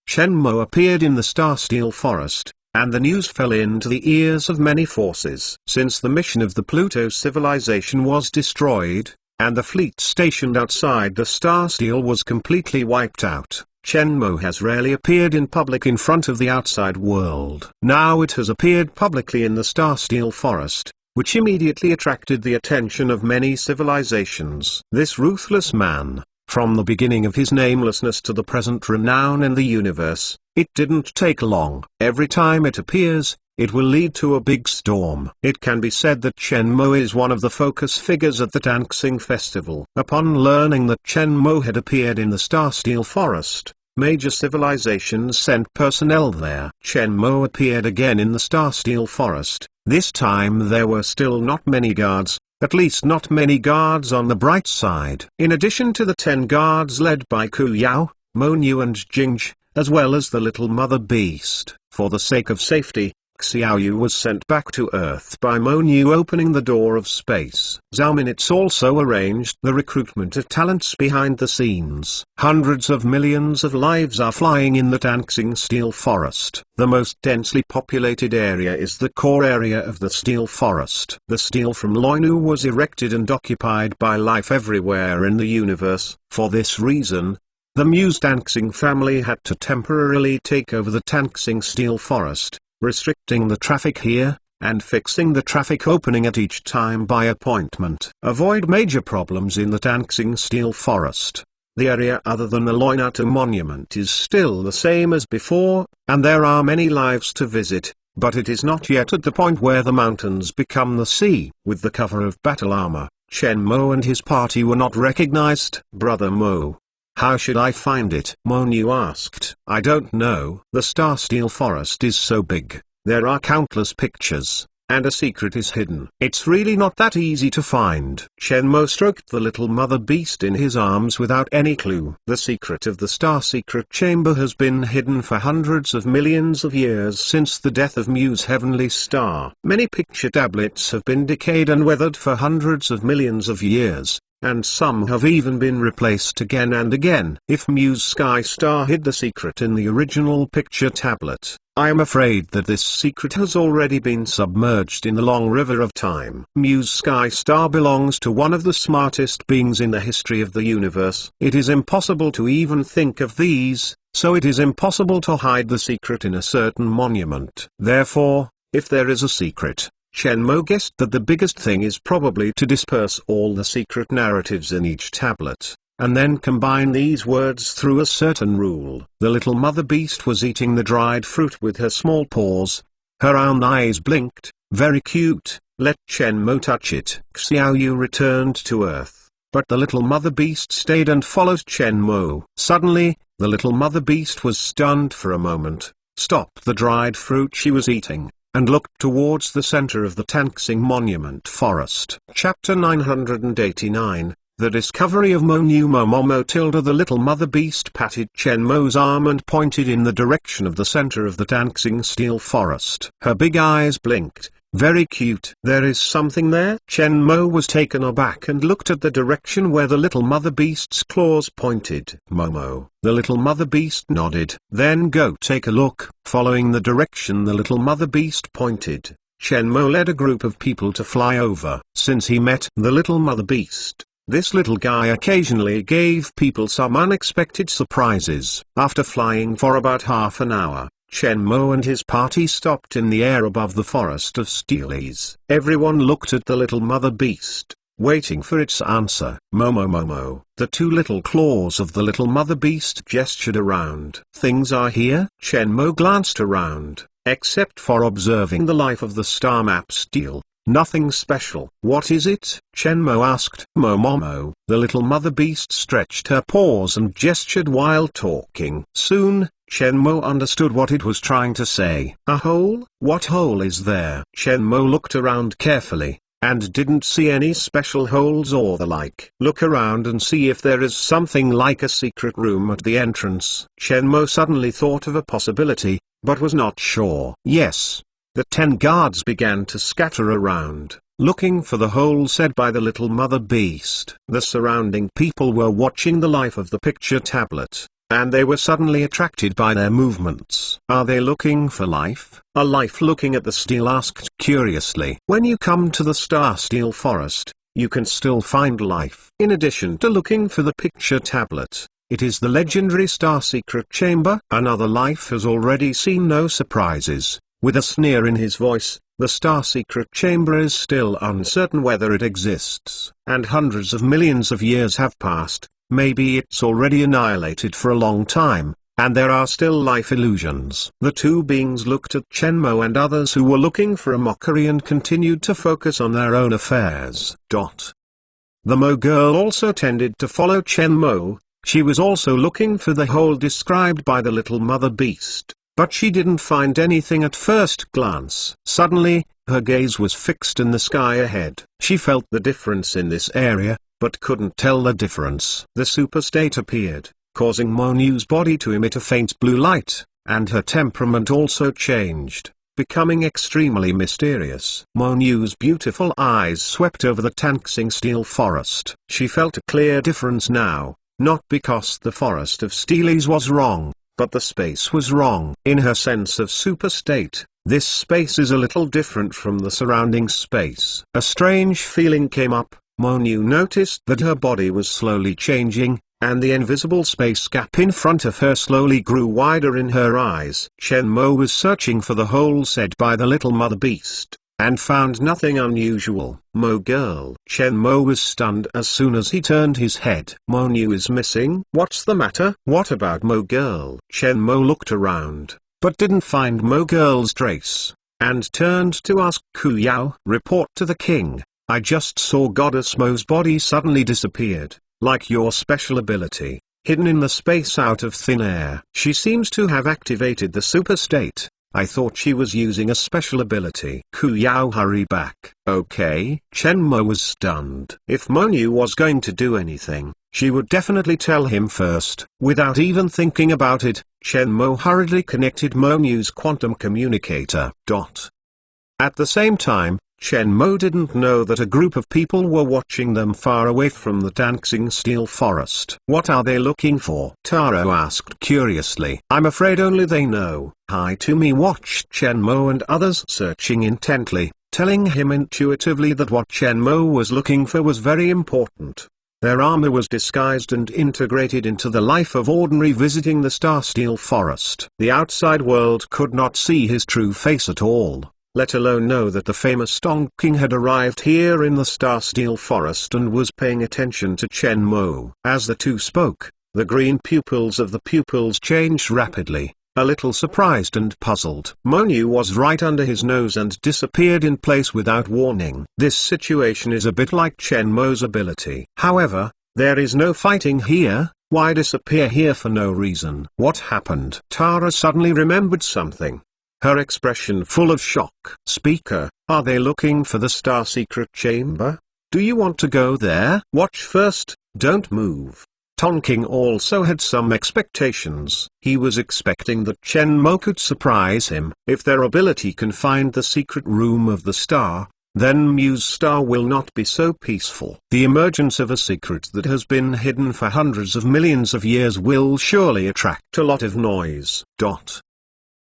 Shenmue appeared in the Star Steel Forest, and the news fell into the ears of many forces. Since the mission of the Pluto civilization was destroyed, and the fleet stationed outside the Star Steel was completely wiped out, Shenmue has rarely appeared in public in front of the outside world. Now it has appeared publicly in the Star Steel Forest, which immediately attracted the attention of many civilizations. This ruthless man, from the beginning of his namelessness to the present renown in the universe, it didn't take long. Every time it appears, it will lead to a big storm. It can be said that Shenmue is one of the focus figures at the Dancing Festival. Upon learning that Shenmue had appeared in the Star Steel Forest, major civilizations sent personnel there. Shenmue appeared again in the Star Steel Forest. This time there were still not many guards, at least not many guards on the bright side. In addition to the 10 guards led by Kuyao, Monu and Jinj, as well as the little mother beast. For the sake of safety, Xiaoyu was sent back to Earth by Monu opening the door of space. Zhao Minutes also arranged the recruitment of talents behind the scenes. Hundreds of millions of lives are flying in the Dancing Steel Forest. The most densely populated area is the core area of the Steel Forest. The steel from Loinu was erected and occupied by life everywhere in the universe. For this reason, the Muse Dancing family had to temporarily take over the Dancing Steel Forest, restricting the traffic here, and fixing the traffic opening at each time by appointment. Avoid major problems in the Dancing Steel Forest. The area other than the Loinata Monument is still the same as before, and there are many lives to visit, but it is not yet at the point where the mountains become the sea. With the cover of battle armor, Shenmue and his party were not recognized. Brother Mo, how should I find it? Monu asked. I don't know. The Star Steel Forest is so big, there are countless pictures, and a secret is hidden. It's really not that easy to find. Shenmue stroked the little mother beast in his arms without any clue. The secret of the Star Secret Chamber has been hidden for hundreds of millions of years since the death of Mu's heavenly star. Many picture tablets have been decayed and weathered for hundreds of millions of years, and some have even been replaced again and again. If Muse Sky Star hid the secret in the original picture tablet, I am afraid that this secret has already been submerged in the long river of time. Muse Sky Star belongs to one of the smartest beings in the history of the universe. It is impossible to even think of these, so it is impossible to hide the secret in a certain monument. Therefore, if there is a secret, Chen Mo guessed that the biggest thing is probably to disperse all the secret narratives in each tablet, and then combine these words through a certain rule. The little mother beast was eating the dried fruit with her small paws. Her round eyes blinked. Very cute. Let Chen Mo touch it. Xiao Yu returned to Earth, but the little mother beast stayed and followed Chen Mo. Suddenly, the little mother beast was stunned for a moment, stopped the dried fruit she was eating, and looked towards the center of the Tanxing Monument Forest. Chapter 989, The Discovery of Momo tilde. The little mother beast patted Chen Mo's arm and pointed in the direction of the center of the Tanxing Steel Forest. Her big eyes blinked. Very cute. There is something there? Chen Mo was taken aback and looked at the direction where the little mother beast's claws pointed. Momo. The little mother beast nodded. Then go take a look. Following the direction the little mother beast pointed, Chen Mo led a group of people to fly over. Since he met the little mother beast, this little guy occasionally gave people some unexpected surprises. After flying for about half an hour, Chen Mo and his party stopped in the air above the forest of steelies. Everyone looked at the little mother beast, waiting for its answer. Momo. The two little claws of the little mother beast gestured around. Things are here? Chen Mo glanced around, except for observing the life of the star map steel. Nothing special. What is it? Chen Mo asked. Momo. The little mother beast stretched her paws and gestured while talking. Soon, Chen Mo understood what it was trying to say. A hole? What hole is there? Chen Mo looked around carefully, and didn't see any special holes or the like. Look around and see if there is something like a secret room at the entrance. Chen Mo suddenly thought of a possibility, but was not sure. Yes. The 10 guards began to scatter around, looking for the hole said by the little mother beast. The surrounding people were watching the life of the picture tablet, and they were suddenly attracted by their movements. Are they looking for life? A life looking at the steel asked curiously. When you come to the Star Steel Forest, you can still find life. In addition to looking for the picture tablet, it is the legendary Star Secret Chamber. Another life has already seen no surprises. With a sneer in his voice, the Star Secret Chamber is still uncertain whether it exists. And hundreds of millions of years have passed, maybe it's already annihilated for a long time, and there are still life illusions. The two beings looked at Chen Mo and others who were looking for a mockery and continued to focus on their own affairs. The Mo girl also tended to follow Chen Mo. She was also looking for the hole described by the little mother beast, but she didn't find anything at first glance. Suddenly, her gaze was fixed in the sky ahead. She felt the difference in this area, but couldn't tell the difference. The superstate appeared, causing Monu's body to emit a faint blue light, and her temperament also changed, becoming extremely mysterious. Monu's beautiful eyes swept over the Tanxing Steel Forest. She felt a clear difference now, not because the forest of steelies was wrong, but the space was wrong. In her sense of superstate, this space is a little different from the surrounding space. A strange feeling came up. Monu noticed that her body was slowly changing, and the invisible space gap in front of her slowly grew wider in her eyes. Chen Mo was searching for the hole said by the little mother beast, and found nothing unusual. Mo girl. Chen Mo was stunned as soon as he turned his head. Monu is missing? What's the matter? What about Mo girl? Chen Mo looked around, but didn't find Mo girl's trace, and turned to ask Ku Yao. Report to the king. I just saw Goddess Mo's body suddenly disappeared, like your special ability, hidden in the space out of thin air. She seems to have activated the superstate. I thought she was using a special ability. Ku Yao hurry back. Okay. Chen Mo was stunned. If Monu was going to do anything, she would definitely tell him first. Without even thinking about it, Chen Mo hurriedly connected Monu's quantum communicator. At the same time, Chen Mo didn't know that a group of people were watching them far away from the Tanxing Steel Forest. What are they looking for? Taro asked curiously. I'm afraid only they know. Hai Tumi watched Chen Mo and others searching intently, telling him intuitively that what Chen Mo was looking for was very important. Their armor was disguised and integrated into the life of ordinary visiting the Star Steel Forest. The outside world could not see his true face at all. let alone know that the famous Tong King had arrived here in the Star Steel Forest and was paying attention to Chen Mo. As the two spoke, the green pupils of the pupils changed rapidly. A little surprised and puzzled, Monu was right under his nose and disappeared in place without warning. This situation is a bit like Chen Mo's ability. However, there is no fighting here. Why disappear here for no reason? What happened? Tara suddenly remembered something. Her expression full of shock. Speaker, are they looking for the Star Secret Chamber? Do you want to go there? Watch first, don't move. Tonking also had some expectations. He was expecting that Chen Mo could surprise him. If their ability can find the secret room of the star, then Muse Star will not be so peaceful. The emergence of a secret that has been hidden for hundreds of millions of years will surely attract a lot of noise.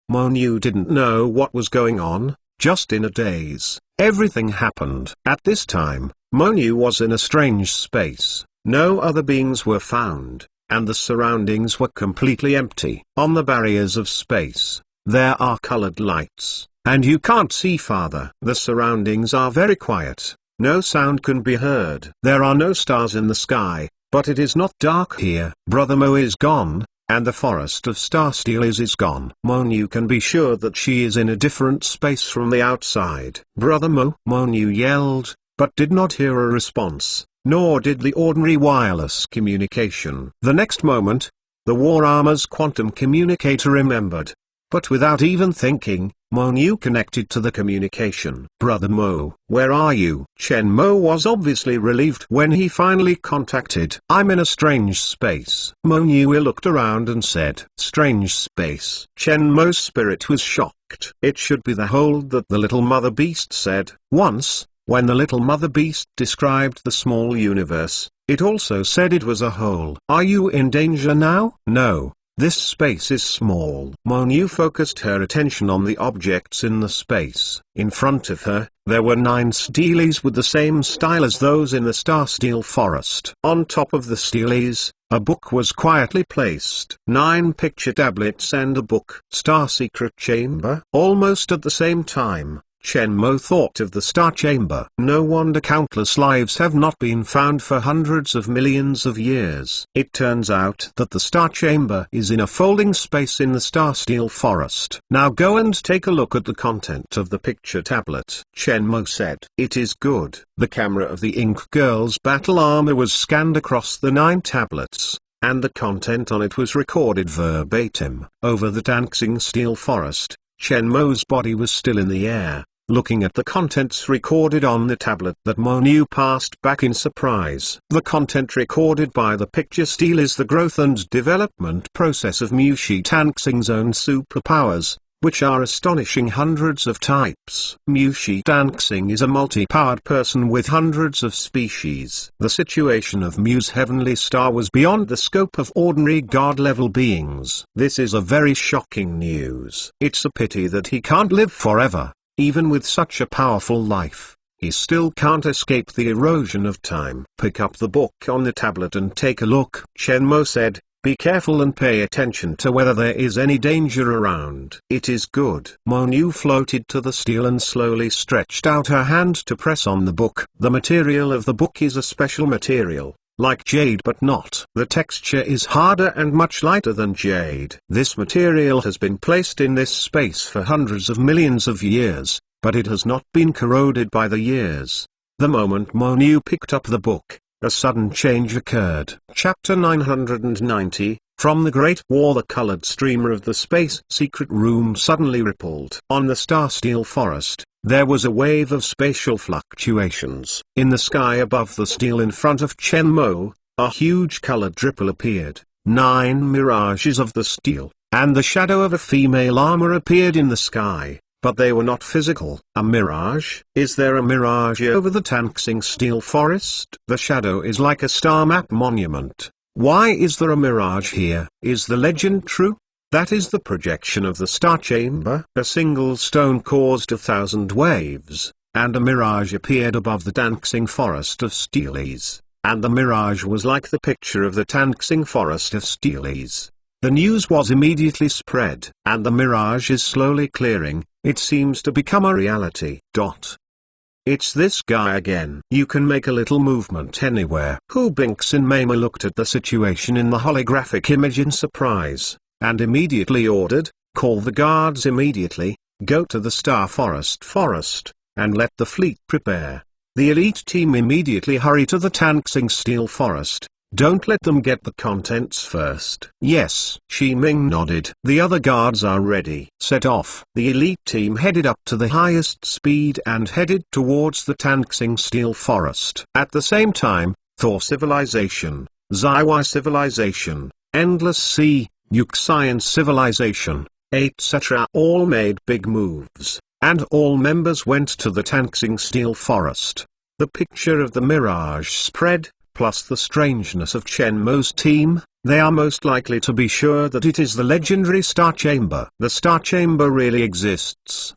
Monu didn't know what was going on, just in a daze. Everything happened. At this time, Monu was in a strange space. No other beings were found, and the surroundings were completely empty. On the barriers of space, there are colored lights, and you can't see farther. The surroundings are very quiet. No sound can be heard. There are no stars in the sky, but it is not dark here. Brother Mo is gone, and the forest of Star Steel is gone. Monu can be sure that she is in a different space from the outside. Brother Mo, Monu yelled, but did not hear a response. Nor did the ordinary wireless communication. The next moment, the War Armor's quantum communicator remembered. But without even thinking, Monu connected to the communication. Brother Mo, where are you? Chen Mo was obviously relieved when he finally contacted. I'm in a strange space. Monu looked around and said, strange space. Chen Mo's spirit was shocked. It should be the hole that the little mother beast said. Once, when the little mother beast described the small universe, it also said it was a hole. Are you in danger now? No, this space is small. Monu focused her attention on the objects in the space. In front of her, there were 9 steelies with the same style as those in the Star Steel Forest. On top of the steelies, a book was quietly placed. 9 picture tablets and a book. Star Secret Chamber. Almost at the same time, Chen Mo thought of the Star Chamber. No wonder countless lives have not been found for hundreds of millions of years. It turns out that the Star Chamber is in a folding space in the Star Steel Forest. Now go and take a look at the content of the picture tablet. Chen Mo said. It is good. The camera of the Ink Girl's battle armor was scanned across the 9 tablets, and the content on it was recorded verbatim. Over the Tangsing Steel Forest, Chen Mo's body was still in the air, looking at the contents recorded on the tablet that Monu passed back in surprise. The content recorded by the picture steel is the growth and development process of Mushi Tangsing's own superpowers, which are astonishing hundreds of types. Mushi Tangsing is a multi-powered person with hundreds of species. The situation of Mu's heavenly star was beyond the scope of ordinary god-level beings. This is a very shocking news. It's a pity that he can't live forever. Even with such a powerful life, he still can't escape the erosion of time. Pick up the book on the tablet and take a look. Chen Mo said, be careful and pay attention to whether there is any danger around. It is good. Monu floated to the steel and slowly stretched out her hand to press on the book. The material of the book is a special material, like jade but not. The texture is harder and much lighter than jade. This material has been placed in this space for hundreds of millions of years, but it has not been corroded by the years. The moment Monu picked up the book, a sudden change occurred. Chapter 990, From the Great War. The colored streamer of the space secret room suddenly rippled. On the Star Steel Forest, there was a wave of spatial fluctuations. In the sky above the steel in front of Chen Mo, a huge colored ripple appeared. 9 mirages of the steel, and the shadow of a female armor appeared in the sky, but they were not physical. A mirage? Is there a mirage over the Tangsing Steel Forest? The shadow is like a star map monument. Why is there a mirage here? Is the legend true? That is the projection of the Star Chamber. A single stone caused 1,000 waves, and a mirage appeared above the Tangsing Forest of Steelies, and the mirage was like the picture of the Tangsing Forest of Steelies. The news was immediately spread, and the mirage is slowly clearing. It seems to become a reality. It's this guy again. You can make a little movement anywhere. Hu Bingxin Mema looked at the situation in the holographic image in surprise, and immediately ordered, "Call the guards immediately, go to the Star Forest, and let the fleet prepare." The elite team immediately hurry to the Tanxing Steel Forest. "Don't let them get the contents first." "Yes." Shi Ming nodded. "The other guards are ready." Set off. The elite team headed up to the highest speed and headed towards the Tanxing Steel Forest. At the same time, Thor Civilization, Zaiwai Civilization, Endless Sea, Yuxian Civilization, etc. all made big moves, and all members went to the Tanxing Steel Forest. The picture of the mirage spread, plus the strangeness of Chen Mo's team. They are most likely to be sure that it is the legendary Star Chamber. The Star Chamber really exists.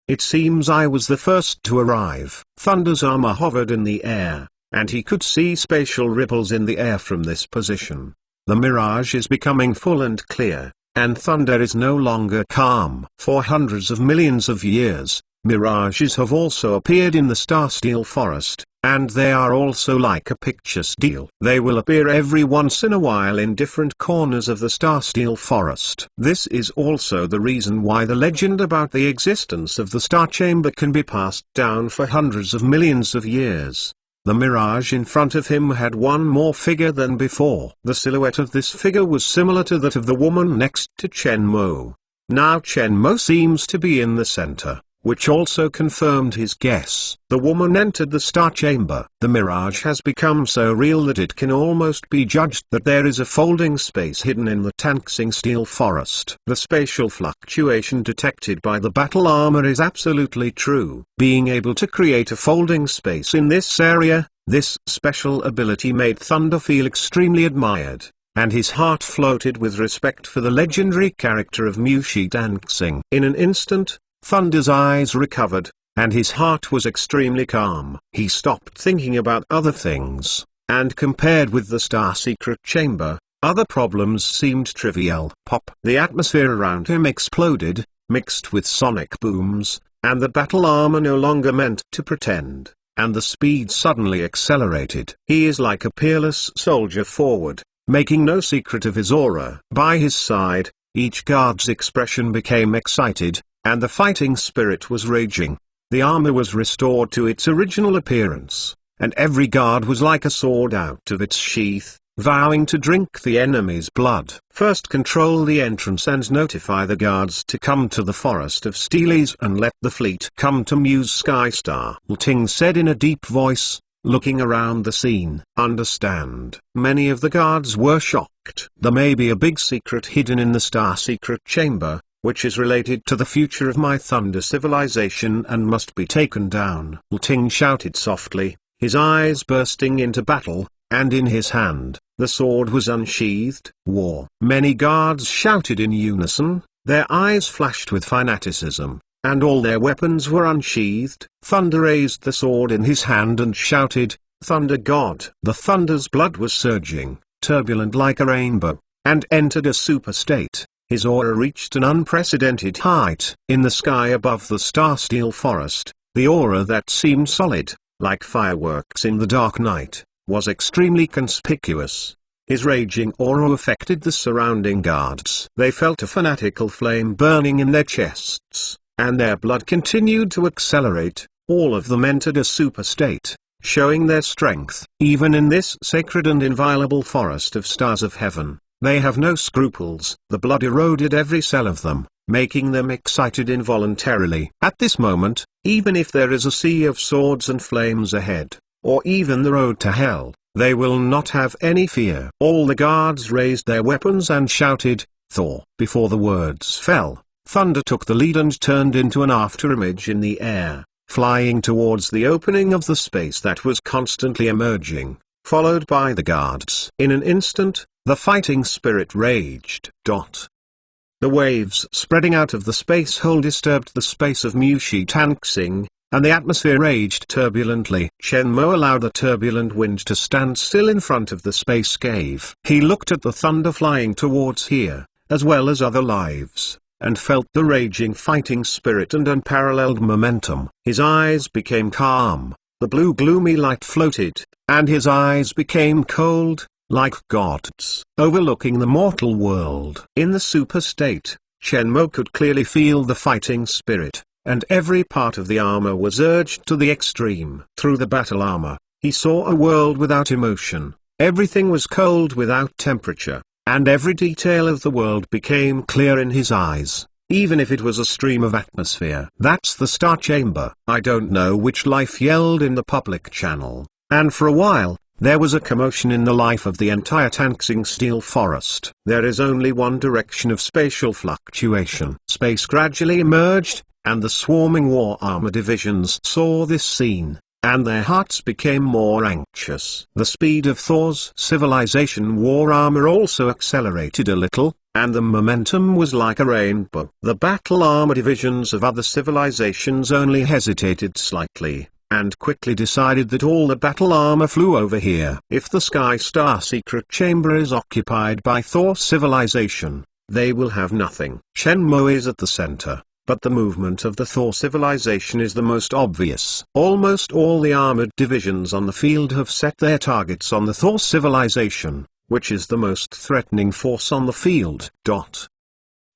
It seems I was the first to arrive. Thunder's armor hovered in the air, and he could see spatial ripples in the air from this position. The mirage is becoming full and clear, and Thunder is no longer calm. For hundreds of millions of years, mirages have also appeared in the Star Steel Forest, and they are also like a picture steel. They will appear every once in a while in different corners of the Star Steel Forest. This is also the reason why the legend about the existence of the Star Chamber can be passed down for hundreds of millions of years. The mirage in front of him had one more figure than before. The silhouette of this figure was similar to that of the woman next to Chen Mo. Now Chen Mo seems to be in the center, which also confirmed his guess. The woman entered the Star Chamber. The mirage has become so real that it can almost be judged that there is a folding space hidden in the Tanxing Steel Forest. The spatial fluctuation detected by the battle armor is absolutely true. Being able to create a folding space in this area, this special ability made Thunder feel extremely admired, and his heart floated with respect for the legendary character of Mushi Tanxing. In an instant, Thunder's eyes recovered, and his heart was extremely calm. He stopped thinking about other things, and compared with the Star Secret Chamber, other problems seemed trivial. Pop! The atmosphere around him exploded, mixed with sonic booms, and the battle armor no longer meant to pretend, and the speed suddenly accelerated. He is like a peerless soldier forward, making no secret of his aura. By his side, each guard's expression became excited, and the fighting spirit was raging. The armor was restored to its original appearance, and every guard was like a sword out of its sheath, vowing to drink the enemy's blood. First control the entrance and notify the guards to come to the Forest of Steelies and let the fleet come to Muse Skystar. Wu Ting said in a deep voice, looking around the scene. Understand. Many of the guards were shocked. There may be a big secret hidden in the Star Secret Chamber, which is related to the future of my Thunder civilization and must be taken down. Wu Ting shouted softly, his eyes bursting into battle, and in his hand, the sword was unsheathed. War. Many guards shouted in unison, their eyes flashed with fanaticism, and all their weapons were unsheathed. Thunder raised the sword in his hand and shouted, "Thunder God!" The Thunder's blood was surging, turbulent like a rainbow, and entered a super state. His aura reached an unprecedented height. In the sky above the Star Steel Forest, the aura that seemed solid, like fireworks in the dark night, was extremely conspicuous. His raging aura affected the surrounding guards. They felt a fanatical flame burning in their chests, and their blood continued to accelerate. All of them entered a super state, showing their strength. Even in this sacred and inviolable forest of stars of heaven, they have no scruples. The blood eroded every cell of them, making them excited involuntarily. At this moment, even if there is a sea of swords and flames ahead, or even the road to hell, they will not have any fear. All the guards raised their weapons and shouted, "Thor!" Before the words fell, Thunder took the lead and turned into an afterimage in the air, flying towards the opening of the space that was constantly emerging, followed by the guards. In an instant, the fighting spirit raged. The waves spreading out of the space hole disturbed the space of Mushi Tanxing, and the atmosphere raged turbulently. Shenmue allowed the turbulent wind to stand still in front of the space cave. He looked at the thunder flying towards here, as well as other lives, and felt the raging fighting spirit and unparalleled momentum. His eyes became calm, the blue gloomy light floated, and his eyes became cold, like gods, overlooking the mortal world. In the super state, Shenmue could clearly feel the fighting spirit, and every part of the armor was urged to the extreme. Through the battle armor, he saw a world without emotion, everything was cold without temperature, and every detail of the world became clear in his eyes, even if it was a stream of atmosphere. "That's the Star Chamber," I don't know which life yelled in the public channel, and for a while, there was a commotion in the life of the entire Tanxing Steel Forest. There is only one direction of spatial fluctuation. Space gradually emerged, and the swarming war armor divisions saw this scene, and their hearts became more anxious. The speed of Thor's civilization war armor also accelerated a little, and the momentum was like a rainbow. The battle armor divisions of other civilizations only hesitated slightly, and quickly decided that all the battle armor flew over here. If the Sky Star secret chamber is occupied by Thor's civilization, they will have nothing. Shenmue is at the center, but the movement of the Thor civilization is the most obvious. Almost all the armored divisions on the field have set their targets on the Thor civilization, which is the most threatening force on the field.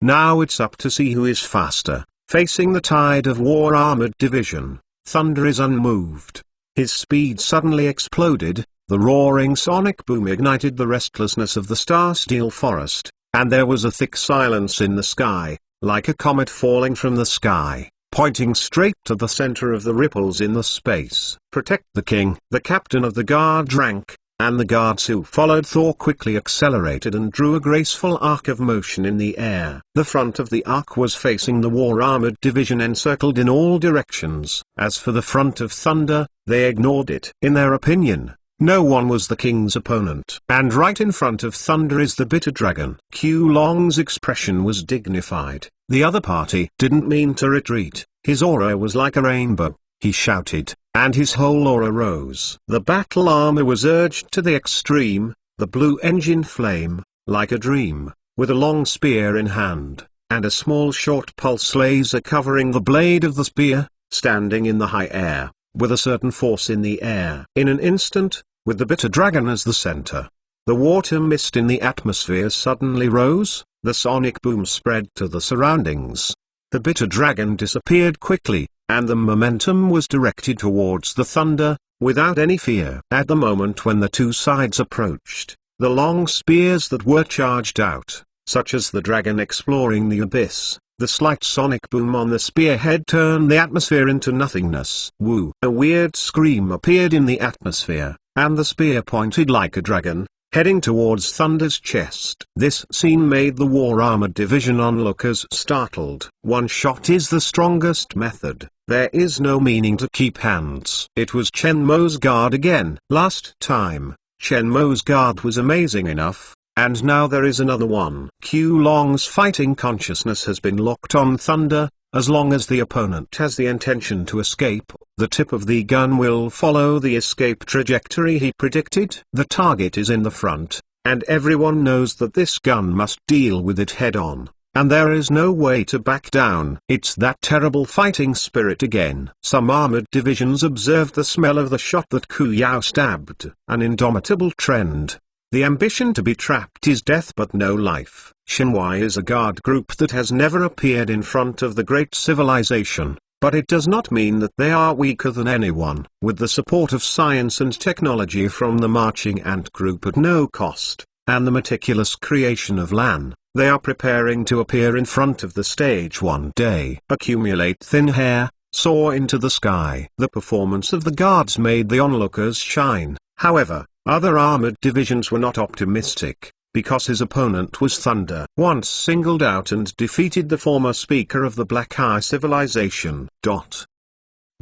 Now it's up to see who is faster. Facing the tide of war armored division, Thunder is unmoved. His speed suddenly exploded, the roaring sonic boom ignited the restlessness of the Star Steel Forest, and there was a thick silence in the sky, like a comet falling from the sky, pointing straight to the center of the ripples in the space. "Protect the king." The captain of the guard drank, and the guards who followed Thor quickly accelerated and drew a graceful arc of motion in the air. The front of the arc was facing the war-armored division encircled in all directions. As for the front of Thunder, they ignored it. In their opinion, no one was the king's opponent. And right in front of Thunder is the Bitter Dragon. Qulong's expression was dignified. The other party didn't mean to retreat. His aura was like a rainbow. He shouted, and his whole aura rose. The battle armor was urged to the extreme, the blue engine flame, like a dream, with a long spear in hand, and a small short pulse laser covering the blade of the spear, standing in the high air, with a certain force in the air. In an instant, with the Bitter Dragon as the center, the water mist in the atmosphere suddenly rose, the sonic boom spread to the surroundings. The Bitter Dragon disappeared quickly, and the momentum was directed towards the Thunder, without any fear. At the moment when the two sides approached, the long spears that were charged out, such as the dragon exploring the abyss, the slight sonic boom on the spearhead turned the atmosphere into nothingness. Woo! A weird scream appeared in the atmosphere, and the spear pointed like a dragon, heading towards Thunder's chest. This scene made the war-armored division onlookers startled. One shot is the strongest method. There is no meaning to keep hands. It was Shenmue's guard again. Last time, Shenmue's guard was amazing enough, and now there is another one. Qulong's fighting consciousness has been locked on Thunder. As long as the opponent has the intention to escape, the tip of the gun will follow the escape trajectory he predicted. The target is in the front, and everyone knows that this gun must deal with it head-on, and there is no way to back down. It's that terrible fighting spirit again. Some armored divisions observed the smell of the shot that Ku Yao stabbed. An indomitable trend. The ambition to be trapped is death but no life. Shenmue is a guard group that has never appeared in front of the great civilization, but it does not mean that they are weaker than anyone. With the support of science and technology from the marching ant group at no cost, and the meticulous creation of Lan, they are preparing to appear in front of the stage one day. Accumulate thin hair, soar into the sky. The performance of the guards made the onlookers shine. However, other armored divisions were not optimistic, because his opponent was Thunder. Once singled out and defeated the former speaker of the Black Eye civilization.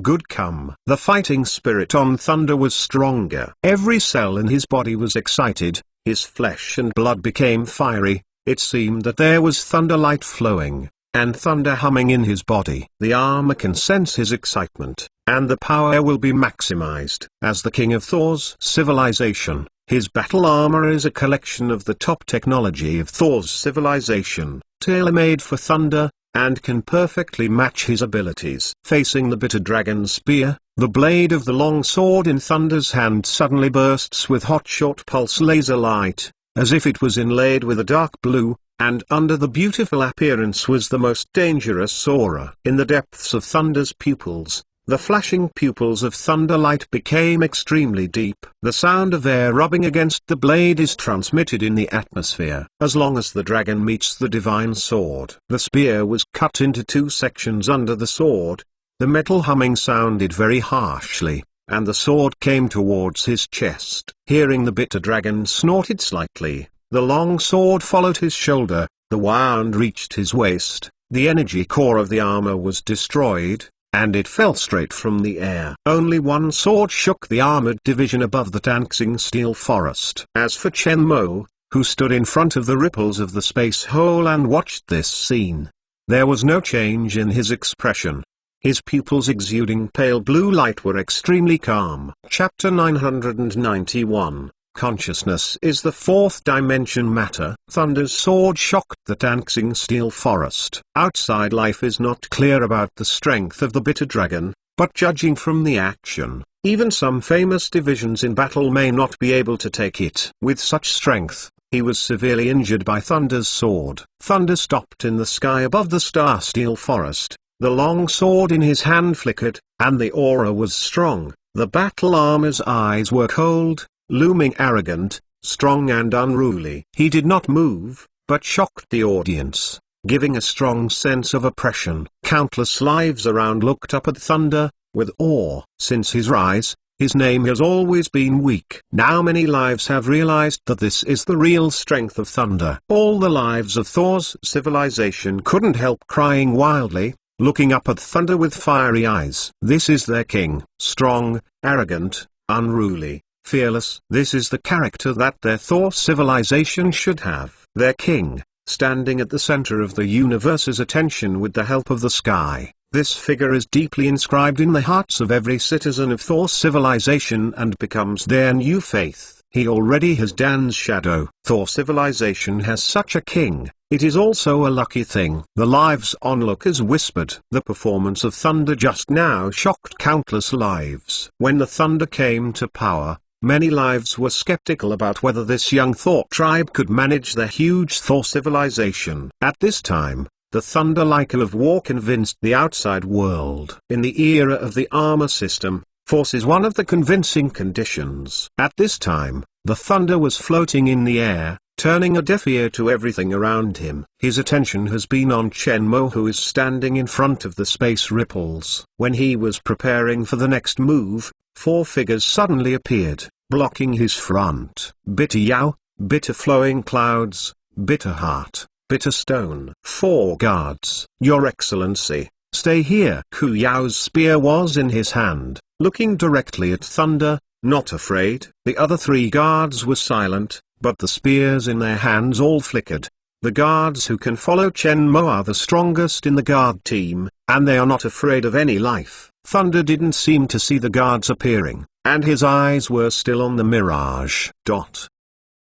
Good come. The fighting spirit on Thunder was stronger. Every cell in his body was excited, his flesh and blood became fiery. It seemed that there was thunder light flowing, and thunder humming in his body. The armor can sense his excitement. and the power will be maximized. As the king of Thor's civilization, his battle armor is a collection of the top technology of Thor's civilization, tailor-made for Thunder, and can perfectly match his abilities. Facing the bitter dragon spear, the blade of the long sword in Thunder's hand suddenly bursts with hot short pulse laser light, as if it was inlaid with a dark blue, and under the beautiful appearance was the most dangerous aura. In the depths of Thunder's pupils, the flashing pupils of Thunder light became extremely deep. The sound of air rubbing against the blade is transmitted in the atmosphere. As long as the dragon meets the divine sword, the spear was cut into 2 sections under the sword. The metal humming sounded very harshly, and the sword came towards his chest. Hearing the bitter dragon snorted slightly, the long sword followed his shoulder, the wound reached his waist, the energy core of the armor was destroyed, and it fell straight from the air. Only one sword shook the armored division above the dancing steel forest. As for Chen Mo, who stood in front of the ripples of the space hole and watched this scene, there was no change in his expression. His pupils exuding pale blue light were extremely calm. Chapter 991. Consciousness is the 4th dimension matter. Thunder's sword shocked the dancing steel forest. Outside life is not clear about the strength of the bitter dragon, but judging from the action, even some famous divisions in battle may not be able to take it. With such strength, he was severely injured by Thunder's sword. Thunder stopped in the sky above the star steel forest. The long sword in his hand flickered, and the aura was strong. The battle armor's eyes were cold, looming arrogant, strong and unruly. He did not move, but shocked the audience, giving a strong sense of oppression. Countless lives around looked up at Thunder, with awe. Since his rise, his name has always been weak. Now many lives have realized that this is the real strength of Thunder. All the lives of Thor's civilization couldn't help crying wildly, looking up at Thunder with fiery eyes. This is their king, strong, arrogant, unruly, fearless. This is the character that their Thor civilization should have. Their king, standing at the center of the universe's attention with the help of the sky. This figure is deeply inscribed in the hearts of every citizen of Thor civilization and becomes their new faith. He already has Dan's shadow. Thor civilization has such a king. It is also a lucky thing. The lives onlookers whispered. The performance of Thunder just now shocked countless lives. When the Thunder came to power, many lives were skeptical about whether this young Thor tribe could manage their huge Thor civilization. At this time, the Thunder Lyca of War convinced the outside world. In the era of the armor system, force is one of the convincing conditions. At this time, the Thunder was floating in the air, turning a deaf ear to everything around him. His attention has been on Chen Mo, who is standing in front of the space ripples. When he was preparing for the next move, 4 figures suddenly appeared, blocking his front. Bitter Yao, Bitter Flowing Clouds, Bitter Heart, Bitter Stone. 4 guards. Your Excellency, stay here. Ku Yao's spear was in his hand, looking directly at Thunder, not afraid. The other 3 guards were silent, but the spears in their hands all flickered. The guards who can follow Chen Mo are the strongest in the guard team, and they are not afraid of any life. Thunder didn't seem to see the guards appearing, and his eyes were still on the mirage.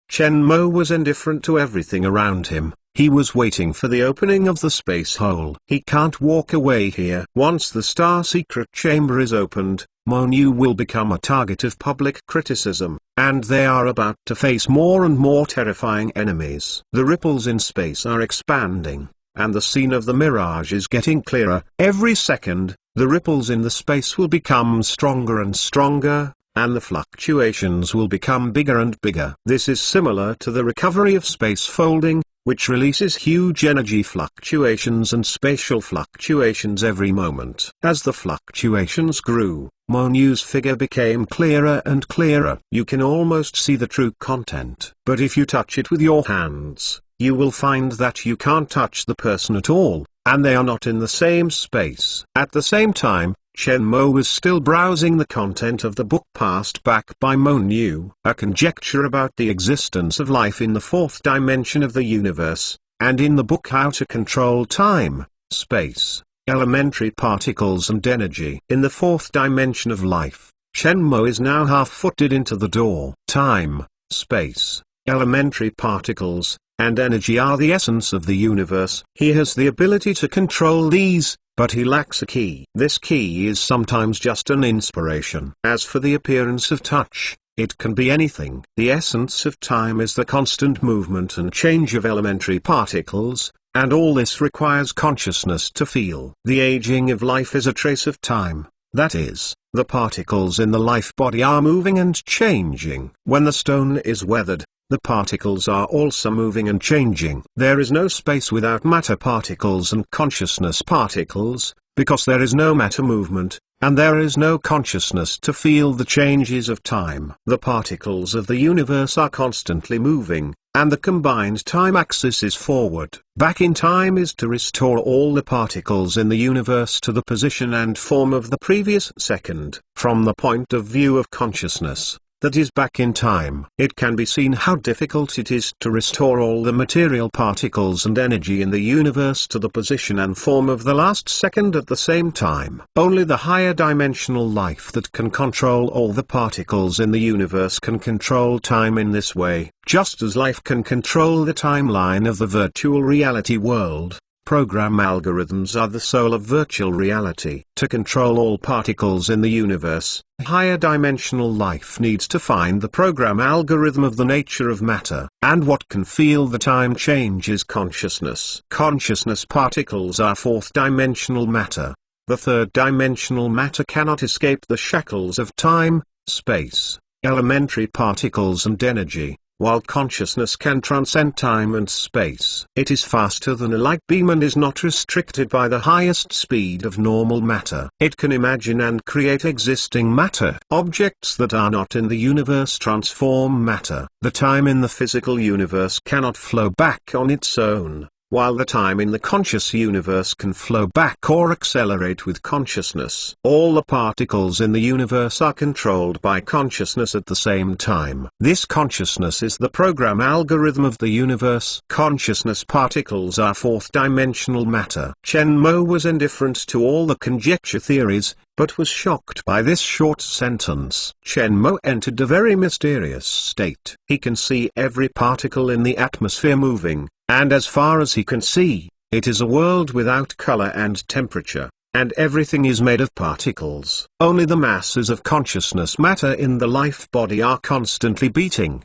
Chen Mo was indifferent to everything around him. He was waiting for the opening of the space hole. He can't walk away here. Once the star secret chamber is opened, Monu will become a target of public criticism, and they are about to face more and more terrifying enemies. The ripples in space are expanding, and the scene of the mirage is getting clearer. Every second, the ripples in the space will become stronger and stronger, and the fluctuations will become bigger and bigger. This is similar to the recovery of space folding, which releases huge energy fluctuations and spatial fluctuations every moment. As the fluctuations grew, Monu's figure became clearer and clearer. You can almost see the true content. But if you touch it with your hands, you will find that you can't touch the person at all, and they are not in the same space. At the same time, Chen Mo was still browsing the content of the book passed back by Monu, a conjecture about the existence of life in the 4th dimension of the universe, and in the book How to Control Time, Space, elementary particles and energy. In the fourth dimension of life, Shenmue is now half-footed into the door. Time, space, elementary particles, and energy are the essence of the universe. He has the ability to control these, but he lacks a key. This key is sometimes just an inspiration. As for the appearance of touch, it can be anything. The essence of time is the constant movement and change of elementary particles, and all this requires consciousness to feel. The aging of life is a trace of time, that is, the particles in the life body are moving and changing. When the stone is weathered, the particles are also moving and changing. There is no space without matter particles and consciousness particles, because there is no matter movement, and there is no consciousness to feel the changes of time. The particles of the universe are constantly moving, and the combined time axis is forward. Back in time is to restore all the particles in the universe to the position and form of the previous second. From the point of view of consciousness, that is back in time, it can be seen how difficult it is to restore all the material particles and energy in the universe to the position and form of the last second at the same time. Only the higher dimensional life that can control all the particles in the universe can control time in this way, just as life can control the timeline of the virtual reality world. Program algorithms are the soul of virtual reality. To control all particles in the universe, higher dimensional life needs to find the program algorithm of the nature of matter. And what can feel the time change is consciousness. Consciousness particles are fourth dimensional matter. The third dimensional matter cannot escape the shackles of time, space, elementary particles and energy, while consciousness can transcend time and space. It is faster than a light beam and is not restricted by the highest speed of normal matter. It can imagine and create existing matter. Objects that are not in the universe transform matter. The time in the physical universe cannot flow back on its own, while the time in the conscious universe can flow back or accelerate with consciousness. All the particles in the universe are controlled by consciousness at the same time. This consciousness is the program algorithm of the universe. Consciousness particles are fourth dimensional matter. Shenmue was indifferent to all the conjecture theories, but was shocked by this short sentence. Shenmue entered a very mysterious state. He can see every particle in the atmosphere moving, and as far as he can see, it is a world without color and temperature, and everything is made of particles. Only the masses of consciousness matter in the life body are constantly beating.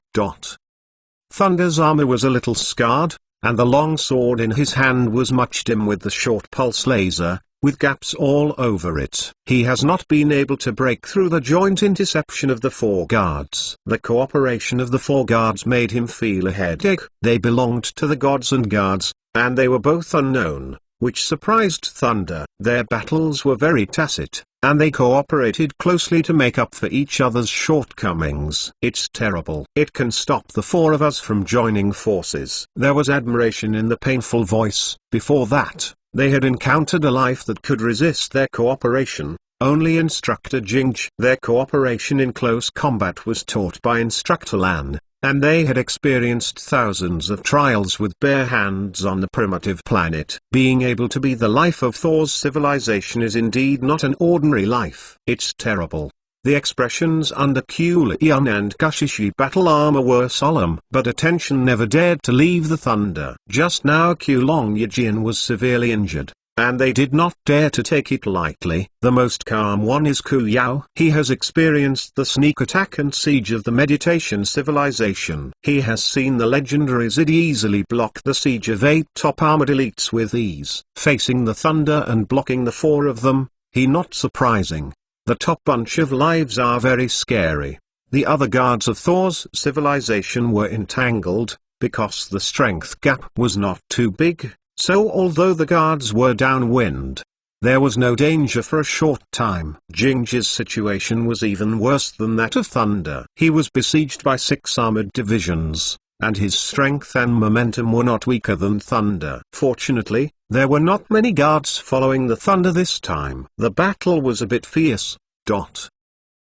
Thunder's armor was a little scarred, and the long sword in his hand was much dim with the short pulse laser, with gaps all over it. He has not been able to break through the joint interception of the four guards. The cooperation of the four guards made him feel a headache. They belonged to the gods and guards, and they were both unknown, which surprised Thunder. Their battles were very tacit, and they cooperated closely to make up for each other's shortcomings. It's terrible. It can stop the four of us from joining forces. There was admiration in the painful voice. Before that, they had encountered a life that could resist their cooperation. Only Instructor Jinj. Their cooperation in close combat was taught by Instructor Lan, and they had experienced thousands of trials with bare hands on the primitive planet. Being able to be the life of Thor's civilization is indeed not an ordinary life. It's terrible. The expressions under Kulian and Kashishi battle armor were solemn, but attention never dared to leave the Thunder. Just now Kulong Yijin was severely injured, and they did not dare to take it lightly. The most calm one is Ku Yao. He has experienced the sneak attack and siege of the meditation civilization. He has seen the legendary Zid easily block the siege of 8 top armored elites with ease. Facing the Thunder and blocking the four of them, he not surprising. The top bunch of lives are very scary. The other guards of Thor's civilization were entangled, because the strength gap was not too big, so although the guards were downwind, there was no danger for a short time. Jinj's situation was even worse than that of Thunder. He was besieged by 6 armored divisions, and his strength and momentum were not weaker than Thunder. Fortunately, there were not many guards following the Thunder this time. The battle was a bit fierce.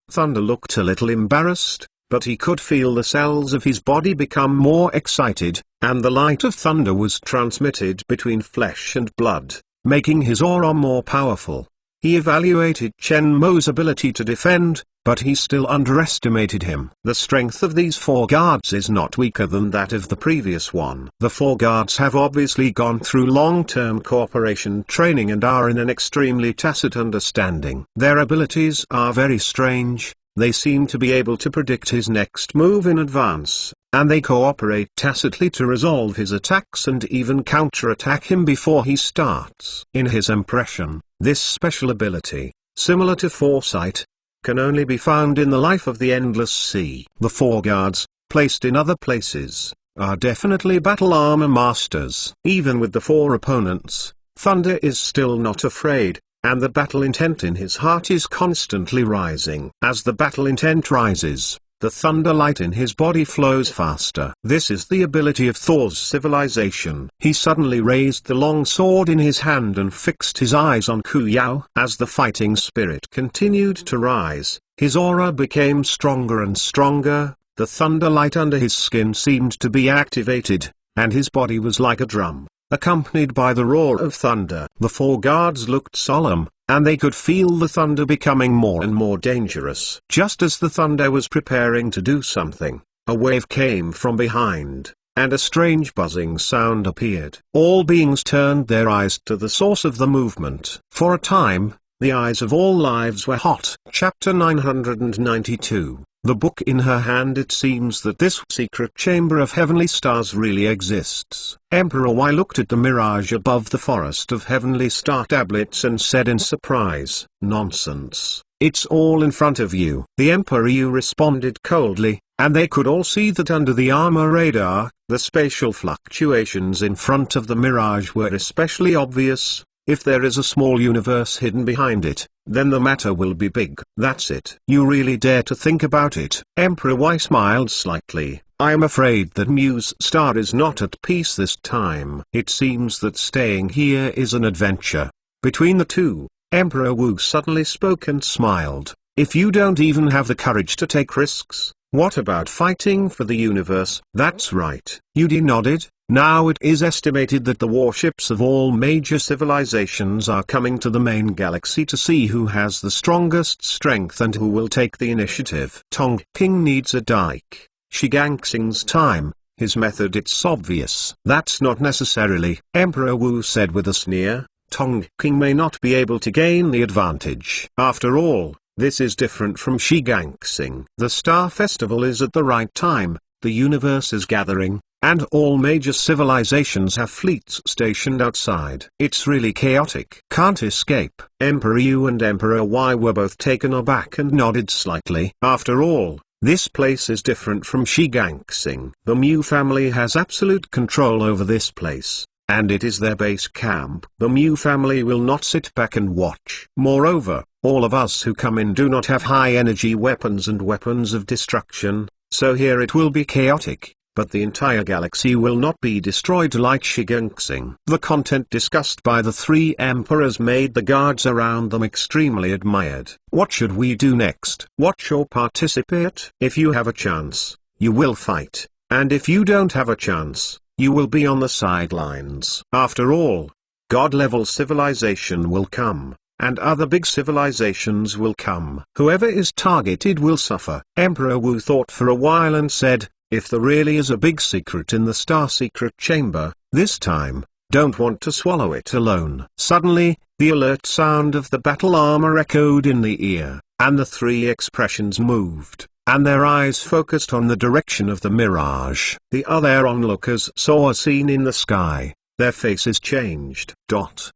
Thunder looked a little embarrassed, but he could feel the cells of his body become more excited, and the light of Thunder was transmitted between flesh and blood. making his aura more powerful. He evaluated Chen Mo's ability to defend, but he still underestimated him. The strength of these four guards is not weaker than that of the previous one. The four guards have obviously gone through long-term cooperation training and are in an extremely tacit understanding. Their abilities are very strange. They seem to be able to predict his next move in advance, and they cooperate tacitly to resolve his attacks and even counterattack him before he starts. In his impression, this special ability, similar to foresight, can only be found in the life of the Endless Sea. The four guards, placed in other places, are definitely battle armor masters. Even with the four opponents, Thunder is still not afraid, and the battle intent in his heart is constantly rising. As the battle intent rises, the thunder light in his body flows faster. This is the ability of Thor's civilization. He suddenly raised the long sword in his hand and fixed his eyes on Ku Yao. As the fighting spirit continued to rise, his aura became stronger and stronger. The thunder light under his skin seemed to be activated, and his body was like a drum, accompanied by the roar of thunder. The four guards looked solemn, and they could feel the thunder becoming more and more dangerous. Just as the thunder was preparing to do something, a wave came from behind, and a strange buzzing sound appeared. All beings turned their eyes to the source of the movement. For a time, the eyes of all lives were hot. Chapter 992. The book in her hand. It seems that this secret chamber of heavenly stars really exists. Emperor Y looked at the mirage above the forest of heavenly star tablets and said in surprise, "Nonsense, it's all in front of you." The Emperor Yu responded coldly, and they could all see that under the armor radar, the spatial fluctuations in front of the mirage were especially obvious. If there is a small universe hidden behind it, then the matter will be big. That's it. You really dare to think about it? Emperor Y smiled slightly. I am afraid that Muse Star is not at peace this time. It seems that staying here is an adventure. Between the two, Emperor Wu suddenly spoke and smiled. If you don't even have the courage to take risks, what about fighting for the universe? That's right. Yudi nodded. Now it is estimated that the warships of all major civilizations are coming to the main galaxy to see who has the strongest strength and who will take the initiative. Tong King needs a dike. Shigangsing's time, his method. It's obvious. That's not necessarily, Emperor Wu said with a sneer. Tong King may not be able to gain the advantage. After all, this is different from Shigangsing. The Star Festival is at the right time, the universe is gathering, and all major civilizations have fleets stationed outside. It's really chaotic. Can't escape. Emperor Yu and Emperor Y were both taken aback and nodded slightly. After all, this place is different from Shigangsing. The Mu family has absolute control over this place, and it is their base camp. The Mu family will not sit back and watch. Moreover, all of us who come in do not have high-energy weapons and weapons of destruction, so here it will be chaotic. But the entire galaxy will not be destroyed like Shigangsing. The content discussed by the three emperors made the guards around them extremely admired. What should we do next? Watch or participate? If you have a chance, you will fight, and if you don't have a chance, you will be on the sidelines. After all, God-level civilization will come, and other big civilizations will come. Whoever is targeted will suffer. Emperor Wu thought for a while and said, if there really is a big secret in the Star Secret Chamber, this time, don't want to swallow it alone. Suddenly, the alert sound of the battle armor echoed in the ear, and the three expressions moved, and their eyes focused on the direction of the mirage. The other onlookers saw a scene in the sky. Their faces changed. The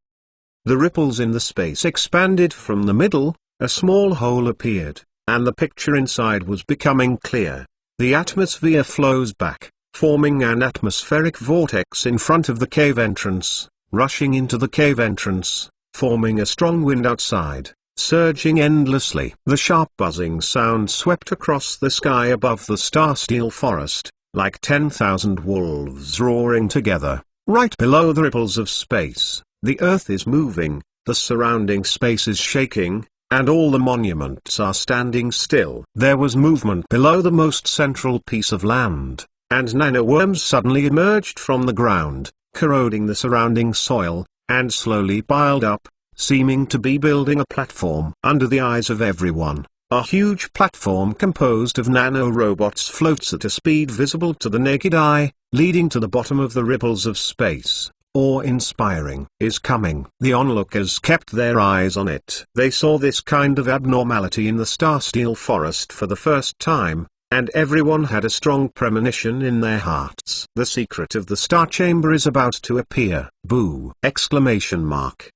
ripples in the space expanded from the middle, a small hole appeared, and the picture inside was becoming clear. The atmosphere flows back, forming an atmospheric vortex in front of the cave entrance, rushing into the cave entrance, forming a strong wind outside, surging endlessly. The sharp buzzing sound swept across the sky above the star-steel forest, like 10,000 wolves roaring together. Right below the ripples of space, the earth is moving, the surrounding space is shaking, and all the monuments are standing still. There was movement below the most central piece of land, and nanoworms suddenly emerged from the ground, corroding the surrounding soil, and slowly piled up, seeming to be building a platform. Under the eyes of everyone, a huge platform composed of nano-robots floats at a speed visible to the naked eye, leading to the bottom of the ripples of space. Awe-inspiring is coming. The onlookers kept their eyes on it. They saw this kind of abnormality in the Star Steel Forest for the first time, and everyone had a strong premonition in their hearts. The secret of the Star Chamber is about to appear. Boo! Exclamation mark.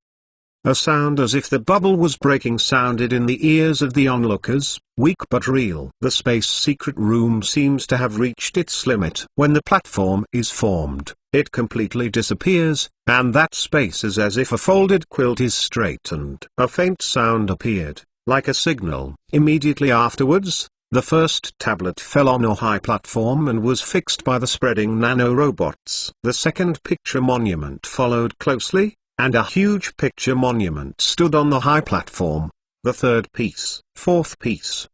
A sound as if the bubble was breaking sounded in the ears of the onlookers, weak but real. The space secret room seems to have reached its limit. When the platform is formed, it completely disappears, and that space is as if a folded quilt is straightened. A faint sound appeared, like a signal. Immediately afterwards, the first tablet fell on a high platform and was fixed by the spreading nano-robots. The second picture monument followed closely, and a huge picture monument stood on the high platform. The third piece, fourth piece.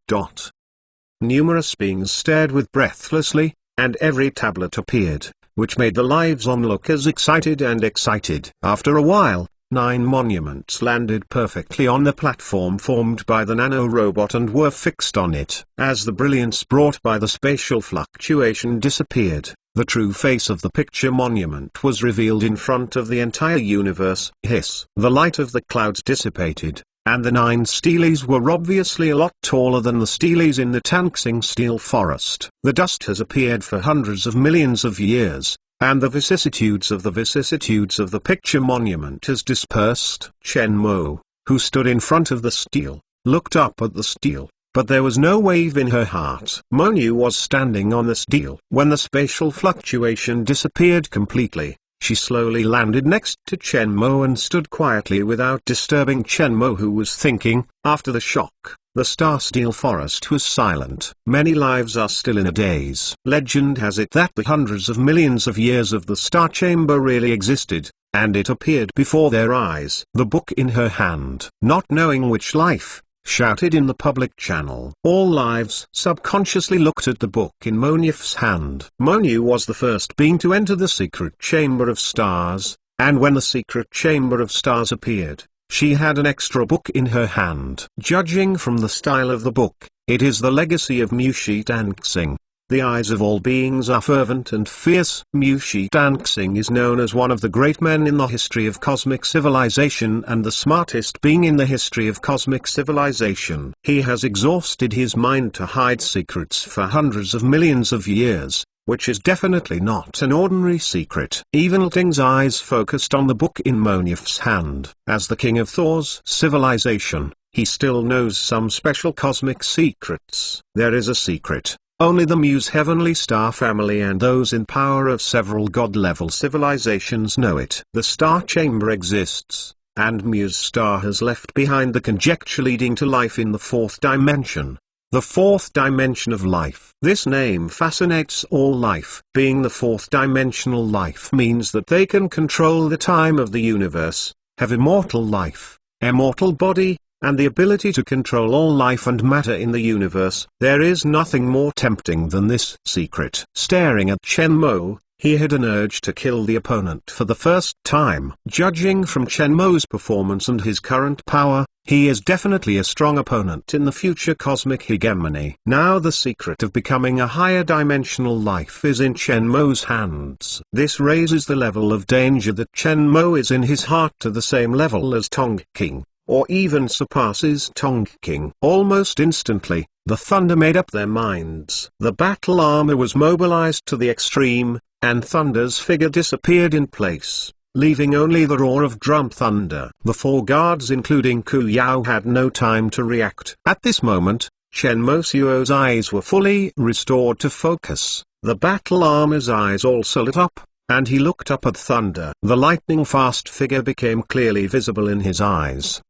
Numerous beings stared with breathlessly, and every tablet appeared, which made the lives onlookers excited and excited. After a while, 9 monuments landed perfectly on the platform formed by the nano-robot and were fixed on it. As the brilliance brought by the spatial fluctuation disappeared, the true face of the picture monument was revealed in front of the entire universe. Hiss! The light of the clouds dissipated, and the 9 steelies were obviously a lot taller than the steelies in the Tanxing Steel Forest. The dust has appeared for hundreds of millions of years, and the vicissitudes of the picture monument has dispersed. Chen Mo, who stood in front of the steel, looked up at the steel, but there was no wave in her heart. Monu was standing on the steel. When the spatial fluctuation disappeared completely, she slowly landed next to Chen Mo and stood quietly without disturbing Chen Mo, who was thinking. After the shock, the Star Steel Forest was silent. Many lives are still in a daze. Legend has it that the hundreds of millions of years of the Star Chamber really existed, and it appeared before their eyes. The book in her hand, not knowing which life, shouted in the public channel. All lives subconsciously looked at the book in Monyuf's hand. Monu was the first being to enter the secret chamber of stars, and when the secret chamber of stars appeared, she had an extra book in her hand. Judging from the style of the book, it is the legacy of Mushi Tanxing. The eyes of all beings are fervent and fierce. Mushi Tanxing is known as one of the great men in the history of cosmic civilization and the smartest being in the history of cosmic civilization. He has exhausted his mind to hide secrets for hundreds of millions of years, which is definitely not an ordinary secret. Even Ting's eyes focused on the book in Monyuf's hand. As the king of Thor's civilization, he still knows some special cosmic secrets. There is a secret. Only the Muse Heavenly Star family and those in power of several god-level civilizations know it. The Star Chamber exists, and Muse Star has left behind the conjecture leading to life in the 4th dimension. The 4th dimension of life. This name fascinates all life. Being the 4th dimensional life means that they can control the time of the universe, have immortal life, immortal body, and the ability to control all life and matter in the universe. There is nothing more tempting than this secret. Staring at Chen Mo, he had an urge to kill the opponent for the first time. Judging from Chen Mo's performance and his current power, he is definitely a strong opponent in the future cosmic hegemony. Now the secret of becoming a higher dimensional life is in Chen Mo's hands. This raises the level of danger that Chen Mo is in his heart to the same level as Tong King, or even surpasses Tong King. Almost instantly, the thunder made up their minds. The battle armor was mobilized to the extreme, and Thunder's figure disappeared in place, leaving only the roar of drum thunder. The 4 guards including Ku Yao had no time to react. At this moment, Chen Mosuo's eyes were fully restored to focus. The battle armor's eyes also lit up, and he looked up at Thunder. The lightning-fast figure became clearly visible in his eyes.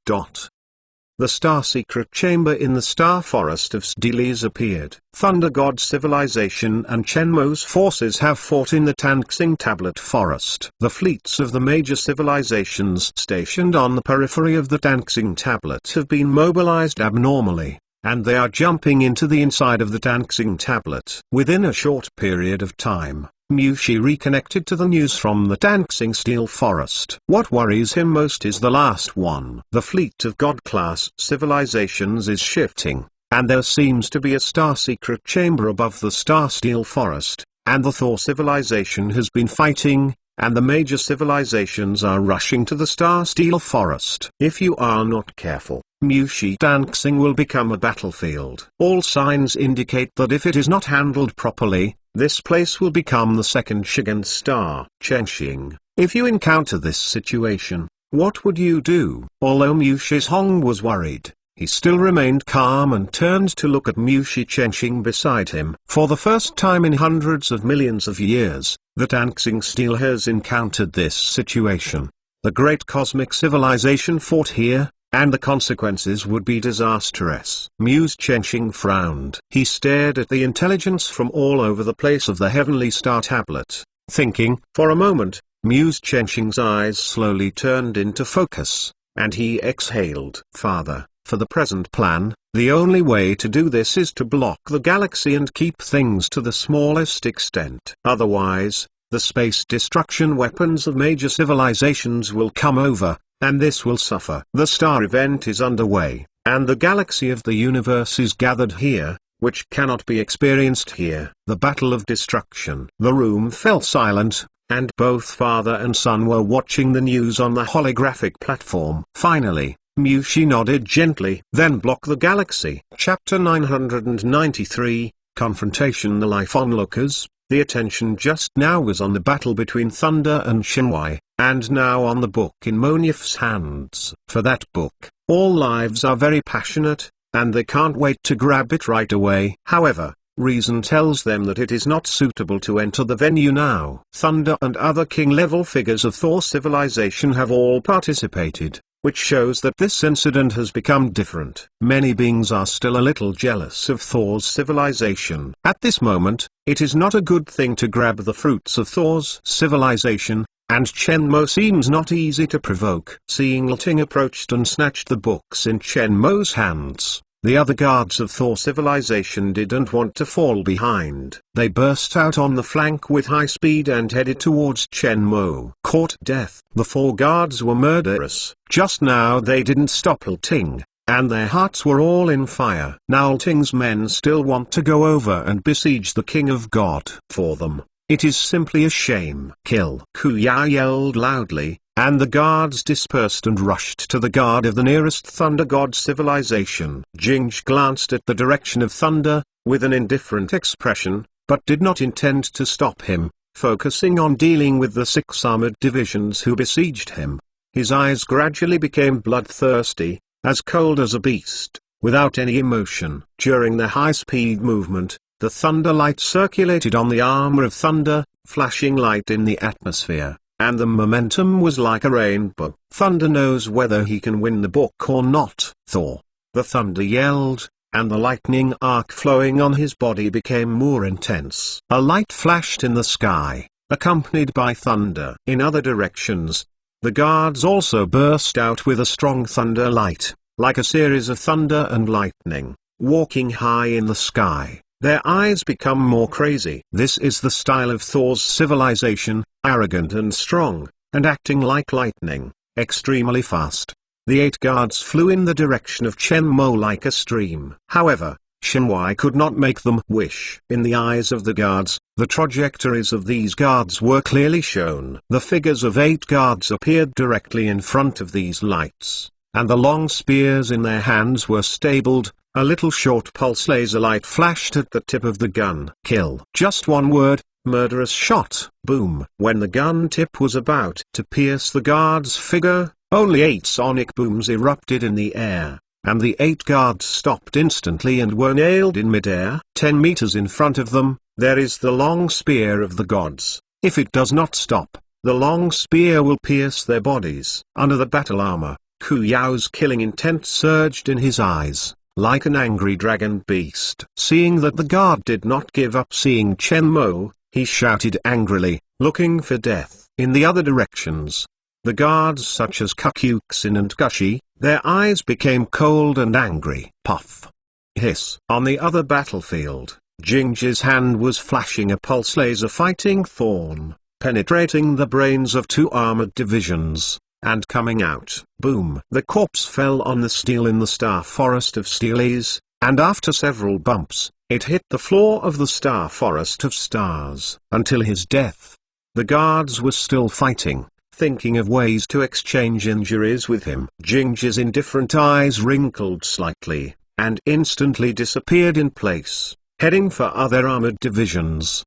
The Star Secret Chamber in the Star Forest of Steelies appeared. Thunder God Civilization and Chen Mo's forces have fought in the Tanxing Tablet Forest. The fleets of the major civilizations stationed on the periphery of the Tanxing Tablet have been mobilized abnormally, and they are jumping into the inside of the Tanxing Tablet. Within a short period of time, Mushi reconnected to the news from the Dancing Steel Forest. What worries him most is the last one. The fleet of God-class civilizations is shifting, and there seems to be a star-secret chamber above the Star Steel Forest, and the Thor civilization has been fighting, and the major civilizations are rushing to the Star Steel Forest. If you are not careful, Mushi Dancing will become a battlefield. All signs indicate that if it is not handled properly, this place will become the second Shigan Star. Chenxing, if you encounter this situation, what would you do? Although Mushi Hong was worried, he still remained calm and turned to look at Mushi Chenxing beside him. For the first time in hundreds of millions of years, the Dancing Steel has encountered this situation. The great cosmic civilization fought here, and the consequences would be disastrous. Mushi Chenxing frowned. He stared at the intelligence from all over the place of the Heavenly Star tablet, thinking. For a moment, Mushi Chenxing's eyes slowly turned into focus, and he exhaled. Father, for the present plan, the only way to do this is to block the galaxy and keep things to the smallest extent. Otherwise, the space destruction weapons of major civilizations will come over, and this will suffer. The star event is underway, and the galaxy of the universe is gathered here, which cannot be experienced here. The battle of destruction. The room fell silent, and both father and son were watching the news on the holographic platform. Finally, Mushi nodded gently. Then block the galaxy. Chapter 993, Confrontation. The life onlookers. The attention just now was on the battle between Thunder and Shenhui, and now on the book in Monyef's hands. For that book, all lives are very passionate, and they can't wait to grab it right away. However, reason tells them that it is not suitable to enter the venue now. Thunder and other king-level figures of Thor civilization have all participated, which shows that this incident has become different. Many beings are still a little jealous of Thor's civilization. At this moment, it is not a good thing to grab the fruits of Thor's civilization, and Chen Mo seems not easy to provoke. Seeing Lting approached and snatched the books in Chen Mo's hands, the other guards of Thor civilization didn't want to fall behind. They burst out on the flank with high speed and headed towards Chen Mo. Caught death. The 4 guards were murderous. Just now they didn't stop Lting, and their hearts were all in fire. Now Lting's men still want to go over and besiege the King of God. For them, it is simply a shame. Kill. Ku Ya yelled loudly, and the guards dispersed and rushed to the guard of the nearest Thunder God civilization. Jingge glanced at the direction of Thunder, with an indifferent expression, but did not intend to stop him, focusing on dealing with the 6 armored divisions who besieged him. His eyes gradually became bloodthirsty, as cold as a beast, without any emotion. During the high-speed movement, the Thunder light circulated on the armor of Thunder, flashing light in the atmosphere, and the momentum was like a rainbow. Thunder knows whether he can win the book or not. Thor. The Thunder yelled, and the lightning arc flowing on his body became more intense. A light flashed in the sky, accompanied by thunder. In other directions, the guards also burst out with a strong thunder light, like a series of thunder and lightning, walking high in the sky. Their eyes become more crazy. This is the style of Thor's civilization, arrogant and strong, and acting like lightning, extremely fast. The 8 guards flew in the direction of Chen Mo like a stream. However, Shenhui could not make them wish. In the eyes of the guards, the trajectories of these guards were clearly shown. The figures of 8 guards appeared directly in front of these lights, and the long spears in their hands were stabled. A little short pulse laser light flashed at the tip of the gun. Kill. Just one word, murderous shot. Boom. When the gun tip was about to pierce the guard's figure, only 8 sonic booms erupted in the air, and the 8 guards stopped instantly and were nailed in midair. 10 meters in front of them, there is the long spear of the gods. If it does not stop, the long spear will pierce their bodies. Under the battle armor, Ku Yao's killing intent surged in his eyes, like an angry dragon beast. Seeing that the guard did not give up seeing Chen Mo, he shouted angrily, looking for death. In the other directions, the guards such as Kukuxin and Gushi, their eyes became cold and angry. Puff. Hiss. On the other battlefield, Jing's hand was flashing a pulse laser fighting thorn, penetrating the brains of two armored divisions, and coming out. Boom! The corpse fell on the steel in the star forest of steelies, and after several bumps, it hit the floor of the star forest of stars, until his death. The guards were still fighting, thinking of ways to exchange injuries with him. Jing's indifferent eyes wrinkled slightly, and instantly disappeared in place, heading for other armored divisions.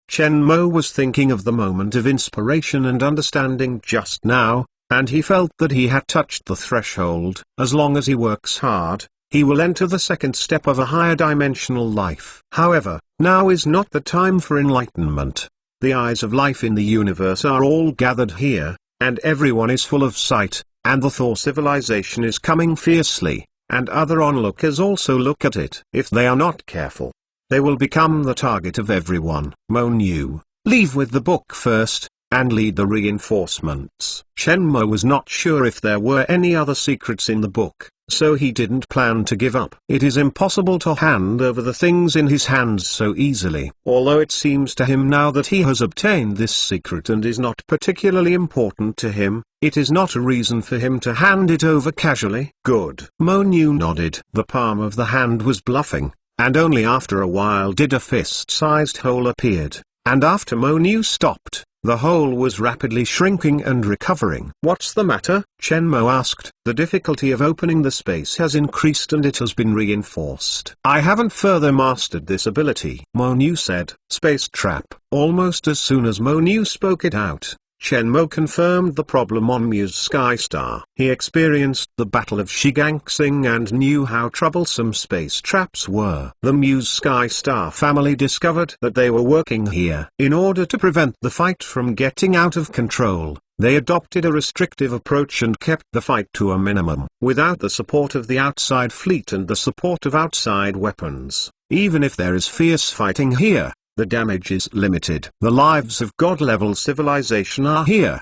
Chen Mo was thinking of the moment of inspiration and understanding just now, and he felt that he had touched the threshold. As long as he works hard, he will enter the second step of a higher dimensional life. However, now is not the time for enlightenment. The eyes of life in the universe are all gathered here, and everyone is full of sight, and the Thor civilization is coming fiercely, and other onlookers also look at it. If they are not careful, they will become the target of everyone. Mo knew, leave with the book first, and lead the reinforcements. Chen Mo was not sure if there were any other secrets in the book, so he didn't plan to give up. It is impossible to hand over the things in his hands so easily. Although it seems to him now that he has obtained this secret and is not particularly important to him, it is not a reason for him to hand it over casually. Good. Mo Niu nodded. The palm of the hand was bluffing, and only after a while did a fist-sized hole appeared, and after Mo Niu stopped, the hole was rapidly shrinking and recovering. What's the matter? Chen Mo asked. The difficulty of opening the space has increased and it has been reinforced. I haven't further mastered this ability, Mo Niu said. Space trap. Almost as soon as Mo Niu spoke it out, Chen Mo confirmed the problem on Mu's Sky Star. He experienced the Battle of Shigangsing and knew how troublesome space traps were. The Mu's Sky Star family discovered that they were working here. In order to prevent the fight from getting out of control, they adopted a restrictive approach and kept the fight to a minimum. Without the support of the outside fleet and the support of outside weapons, even if there is fierce fighting here, the damage is limited. The lives of God-level civilization are here.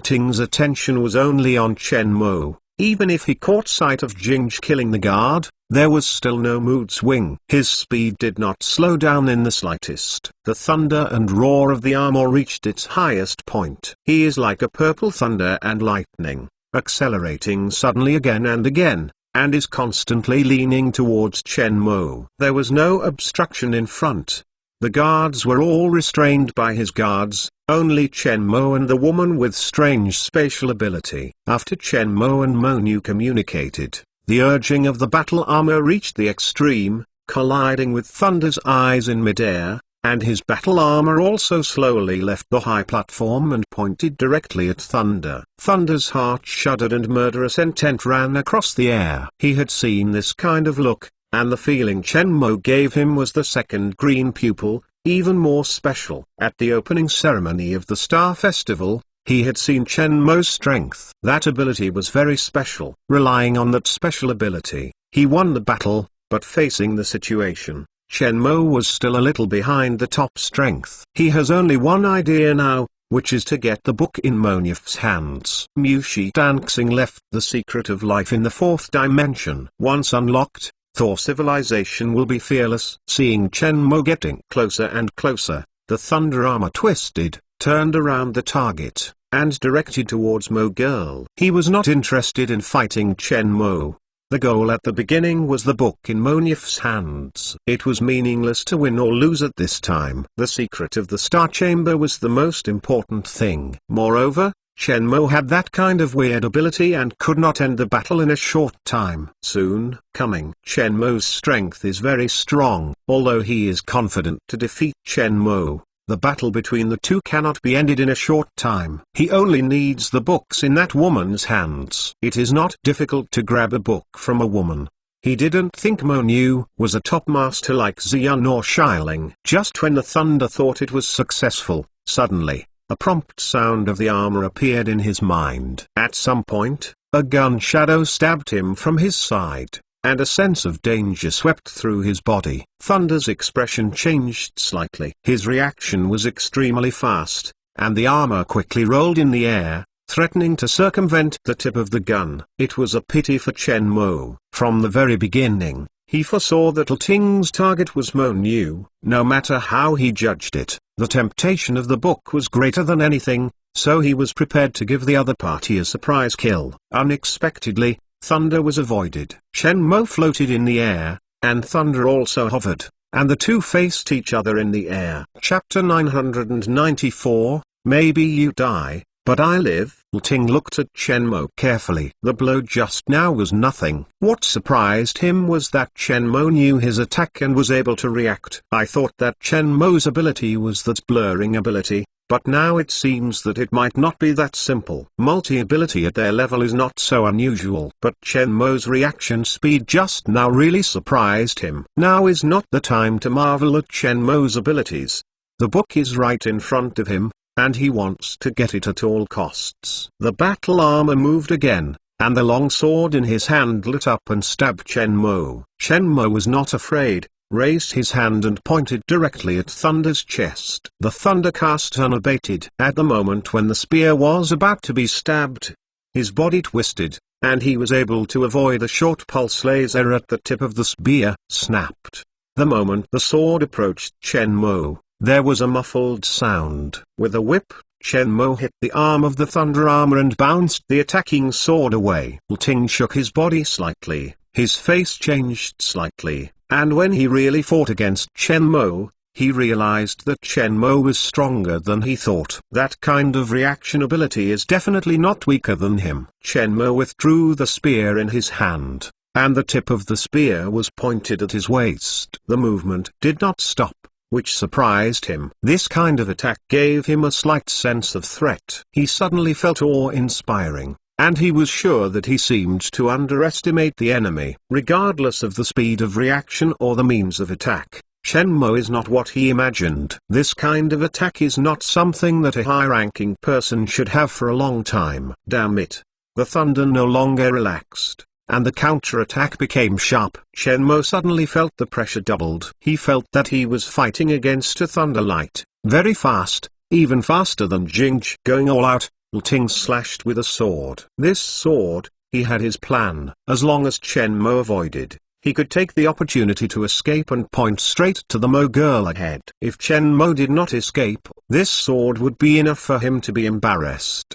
Ting's attention was only on Chen Mo. Even if he caught sight of Jing killing the guard, there was still no mood swing. His speed did not slow down in the slightest. The thunder and roar of the armor reached its highest point. He is like a purple thunder and lightning, accelerating suddenly again and again, and is constantly leaning towards Chen Mo. There was no obstruction in front. The guards were all restrained by his guards, only Chen Mo and the woman with strange spatial ability. After Chen Mo and Mo Niu communicated, the urging of the battle armor reached the extreme, colliding with Thunder's eyes in midair, and his battle armor also slowly left the high platform and pointed directly at Thunder. Thunder's heart shuddered and murderous intent ran across the air. He had seen this kind of look, and the feeling Chen Mo gave him was the second green pupil, even more special. At the opening ceremony of the Star Festival, he had seen Chen Mo's strength. That ability was very special. Relying on that special ability, he won the battle, but facing the situation, Chen Mo was still a little behind the top strength. He has only one idea now, which is to get the book in Mo Niu's hands. Mu Shigangsing left the secret of life in the fourth dimension. Once unlocked, Thor civilization will be fearless. Seeing Chen Mo getting closer and closer, the thunder armor twisted, turned around the target, and directed towards Mo Girl. He was not interested in fighting Chen Mo. The goal at the beginning was the book in Mo Niu's hands. It was meaningless to win or lose at this time. The secret of the Star Chamber was the most important thing. Moreover, Chen Mo had that kind of weird ability and could not end the battle in a short time. Soon coming. Chen Mo's strength is very strong. Although he is confident to defeat Chen Mo, the battle between the two cannot be ended in a short time. He only needs the books in that woman's hands. It is not difficult to grab a book from a woman. He didn't think Mo Niu was a top master like Ziyun or Xialing. Just when the thunder thought it was successful, suddenly, a prompt sound of the armor appeared in his mind. At some point, a gun shadow stabbed him from his side, and a sense of danger swept through his body. Thunder's expression changed slightly. His reaction was extremely fast, and the armor quickly rolled in the air, threatening to circumvent the tip of the gun. It was a pity for Chen Mo. From the very beginning, He foresaw that Ting's target was Mo Nu. No matter how he judged it, the temptation of the book was greater than anything, so he was prepared to give the other party a surprise kill. Unexpectedly, thunder was avoided. Chen Mo floated in the air, and thunder also hovered, and the two faced each other in the air. Chapter 994, Maybe You Die, But I Live. Ting looked at Chen Mo carefully. The blow just now was nothing. What surprised him was that Chen Mo knew his attack and was able to react. I thought that Chen Mo's ability was that blurring ability, but now it seems that it might not be that simple. Multi-ability at their level is not so unusual. But Chen Mo's reaction speed just now really surprised him. Now is not the time to marvel at Chen Mo's abilities. The book is right in front of him, and he wants to get it at all costs. The battle armor moved again, and the long sword in his hand lit up and stabbed Chen Mo. Chen Mo was not afraid, raised his hand and pointed directly at Thunder's chest. The thunder cast unabated. At the moment when the spear was about to be stabbed, his body twisted, and he was able to avoid a short pulse laser at the tip of the spear. Snapped. The moment the sword approached Chen Mo, there was a muffled sound. With a whip, Chen Mo hit the arm of the thunder armor and bounced the attacking sword away. Ting shook his body slightly, his face changed slightly, and when he really fought against Chen Mo, he realized that Chen Mo was stronger than he thought. That kind of reaction ability is definitely not weaker than him. Chen Mo withdrew the spear in his hand, and the tip of the spear was pointed at his waist. The movement did not stop, which surprised him. This kind of attack gave him a slight sense of threat. He suddenly felt awe-inspiring, and he was sure that he seemed to underestimate the enemy. Regardless of the speed of reaction or the means of attack, Chen Mo is not what he imagined. This kind of attack is not something that a high-ranking person should have for a long time. Damn it. The thunder no longer relaxed, and the counter-attack became sharp. Chen Mo suddenly felt the pressure doubled. He felt that he was fighting against a thunderlight, very fast, even faster than Jingj. Going all out, Ting slashed with a sword. This sword, he had his plan. As long as Chen Mo avoided, he could take the opportunity to escape and point straight to the Mo girl ahead. If Chen Mo did not escape, this sword would be enough for him to be embarrassed.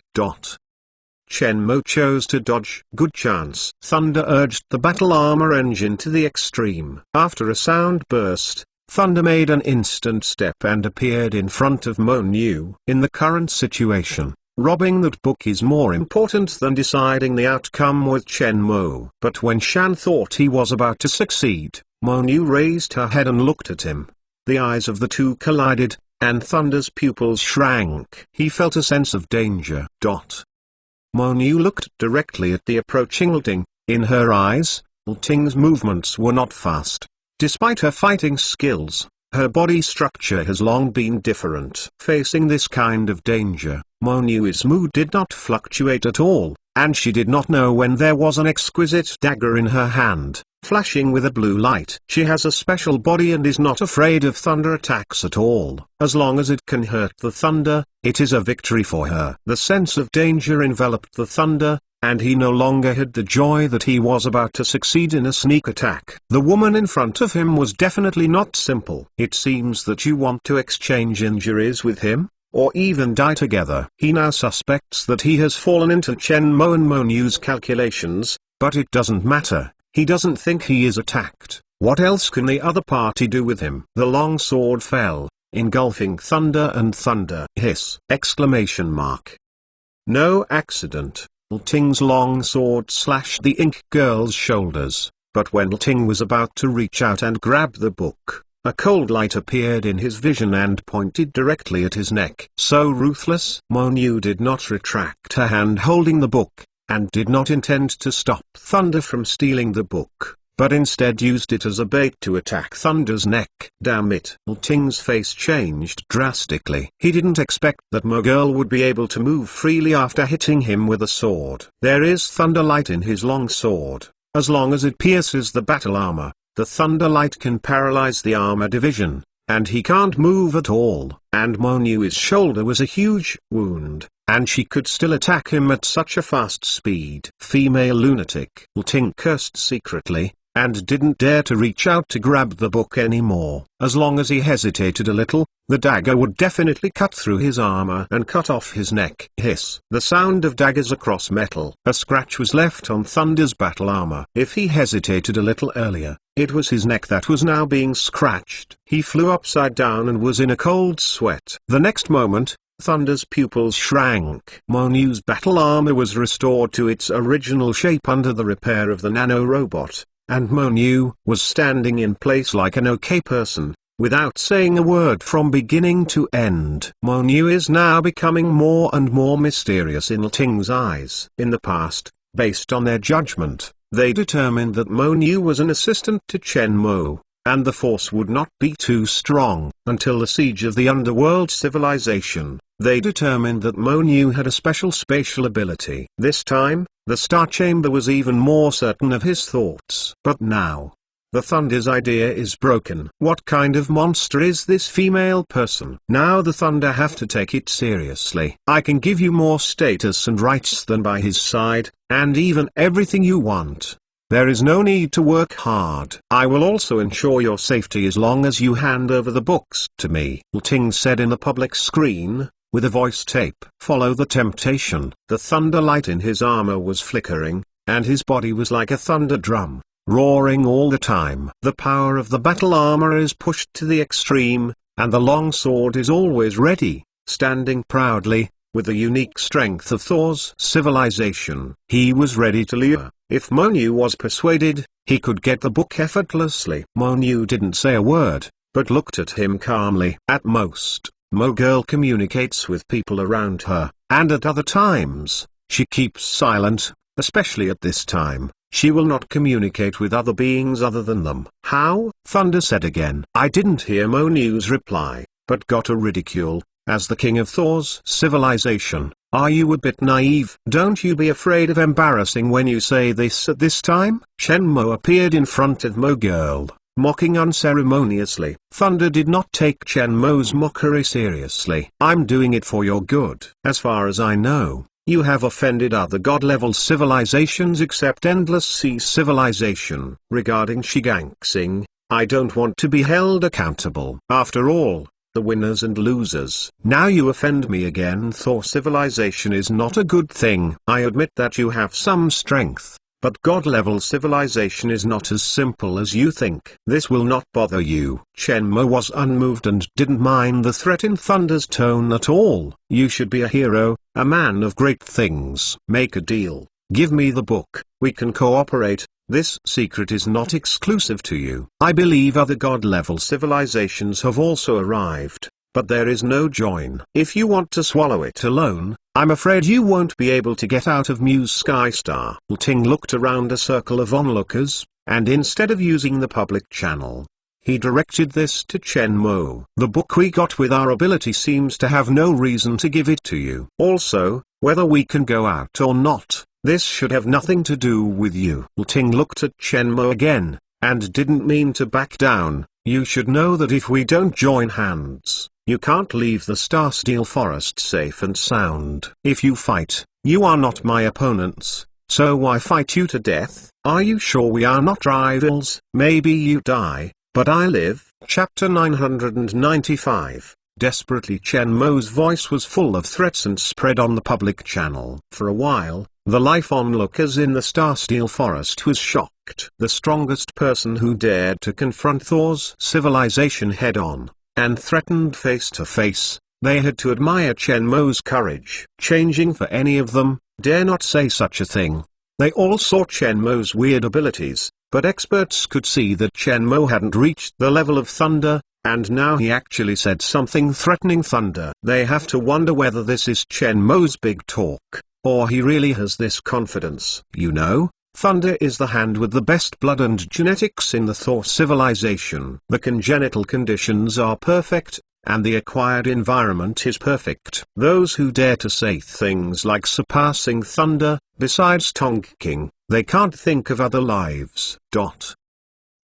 Chen Mo chose to dodge. Good chance. Thunder urged the battle armor engine to the extreme. After a sound burst, Thunder made an instant step and appeared in front of Mo Nu. In the current situation, robbing that book is more important than deciding the outcome with Chen Mo. But when Shan thought he was about to succeed, Mo Nu raised her head and looked at him. The eyes of the two collided, and Thunder's pupils shrank. He felt a sense of danger. Mo Nu looked directly at the approaching Ting. In her eyes, Ting's movements were not fast. Despite her fighting skills, her body structure has long been different. Facing this kind of danger, Mo Nu's mood did not fluctuate at all, and she did not know when there was an exquisite dagger in her hand, flashing with a blue light. She has a special body and is not afraid of thunder attacks at all. As long as it can hurt the thunder, it is a victory for her. The sense of danger enveloped the thunder, and he no longer had the joy that he was about to succeed in a sneak attack. The woman in front of him was definitely not simple. It seems that you want to exchange injuries with him, or even die together. He now suspects that he has fallen into Chen Mo and Mo Nu's calculations, but it doesn't matter. He doesn't think he is attacked. What else can the other party do with him? The long sword fell, engulfing Thunder and Thunder hiss! Exclamation mark. No accident. Ting's long sword slashed the Ink Girl's shoulders, but when Ting was about to reach out and grab the book, a cold light appeared in his vision and pointed directly at his neck. So ruthless. Mo Nu did not retract her hand holding the book, and did not intend to stop Thunder from stealing the book, but instead used it as a bait to attack Thunder's neck. Damn it. Ting's face changed drastically. He didn't expect that Mo Girl would be able to move freely after hitting him with a sword. There is thunder light in his long sword. As long as it pierces the battle armor, the thunder light can paralyze the armor division, and he can't move at all. And Mo Nu's shoulder was a huge wound, and she could still attack him at such a fast speed. Female lunatic. Ting cursed secretly, and didn't dare to reach out to grab the book anymore. As long as he hesitated a little, the dagger would definitely cut through his armor and cut off his neck. Hiss. The sound of daggers across metal. A scratch was left on Thunder's battle armor. If he hesitated a little earlier, it was his neck that was now being scratched. He flew upside down and was in a cold sweat. The next moment, Thunder's pupils shrank. Monyu's battle armor was restored to its original shape under the repair of the nano-robot, and Monyu was standing in place like an okay person, without saying a word from beginning to end. Monyu is now becoming more and more mysterious in Ting's eyes. In the past, based on their judgment, they determined that Monyu was an assistant to Shenmue, and the force would not be too strong. Until the siege of the underworld civilization, they determined that Monyu had a special spatial ability. This time, the Star Chamber was even more certain of his thoughts. But now, the Thunder's idea is broken. What kind of monster is this female person? Now the Thunder have to take it seriously. I can give you more status and rights than by his side, and even everything you want. There is no need to work hard. I will also ensure your safety as long as you hand over the books to me. Ting said in the public screen, with a voice tape. Follow the temptation. The thunder light in his armor was flickering, and his body was like a thunder drum, roaring all the time. The power of the battle armor is pushed to the extreme, and the long sword is always ready, standing proudly, with the unique strength of Thor's civilization. He was ready to leave. If Monyu was persuaded, he could get the book effortlessly. Monyu didn't say a word, but looked at him calmly. At most, Mo-girl communicates with people around her, and at other times, she keeps silent, especially at this time. She will not communicate with other beings other than them. How? Thunder said again. I didn't hear Monyu's reply, but got a ridicule. As the king of Thor's civilization, are you a bit naive? Don't you be afraid of embarrassing when you say this at this time? Shenmue appeared in front of Mo-girl, mocking unceremoniously. Thunder did not take Shenmue's mockery seriously. I'm doing it for your good. As far as I know, you have offended other god-level civilizations except Endless Sea civilization. Regarding Shiganxing, I don't want to be held accountable. After all, the winners and losers. Now you offend me again. Thor civilization is not a good thing. I admit that you have some strength, but god-level civilization is not as simple as you think. This will not bother you. Shenmue was unmoved and didn't mind the threat in Thunder's tone at all. You should be a hero, a man of great things. Make a deal. Give me the book. We can cooperate. This secret is not exclusive to you. I believe other god-level civilizations have also arrived, but there is no join. If you want to swallow it alone, I'm afraid you won't be able to get out of Muse Skystar. Ting looked around a circle of onlookers, and instead of using the public channel, he directed this to Shenmue. The book we got with our ability seems to have no reason to give it to you. Also, whether we can go out or not, this should have nothing to do with you. Ting looked at Shenmue again, and didn't mean to back down. You should know that if we don't join hands, you can't leave the Star Steel Forest safe and sound. If you fight, you are not my opponents, so why fight you to death? Are you sure we are not rivals? Maybe you die, but I live. Chapter 995. Desperately. Shenmue's voice was full of threats and spread on the public channel. For a while, the life onlookers in the Star Steel Forest was shocked. The strongest person who dared to confront Thor's civilization head-on, and threatened face to face, they had to admire Shenmue's courage. Changing for any of them, dare not say such a thing. They all saw Shenmue's weird abilities, but experts could see that Shenmue hadn't reached the level of Thunder, and now he actually said something threatening Thunder. They have to wonder whether this is Shenmue's big talk, or he really has this confidence. You know, Thunder is the hand with the best blood and genetics in the Thor civilization. The congenital conditions are perfect, and the acquired environment is perfect. Those who dare to say things like surpassing Thunder, besides Tonking, they can't think of other lives.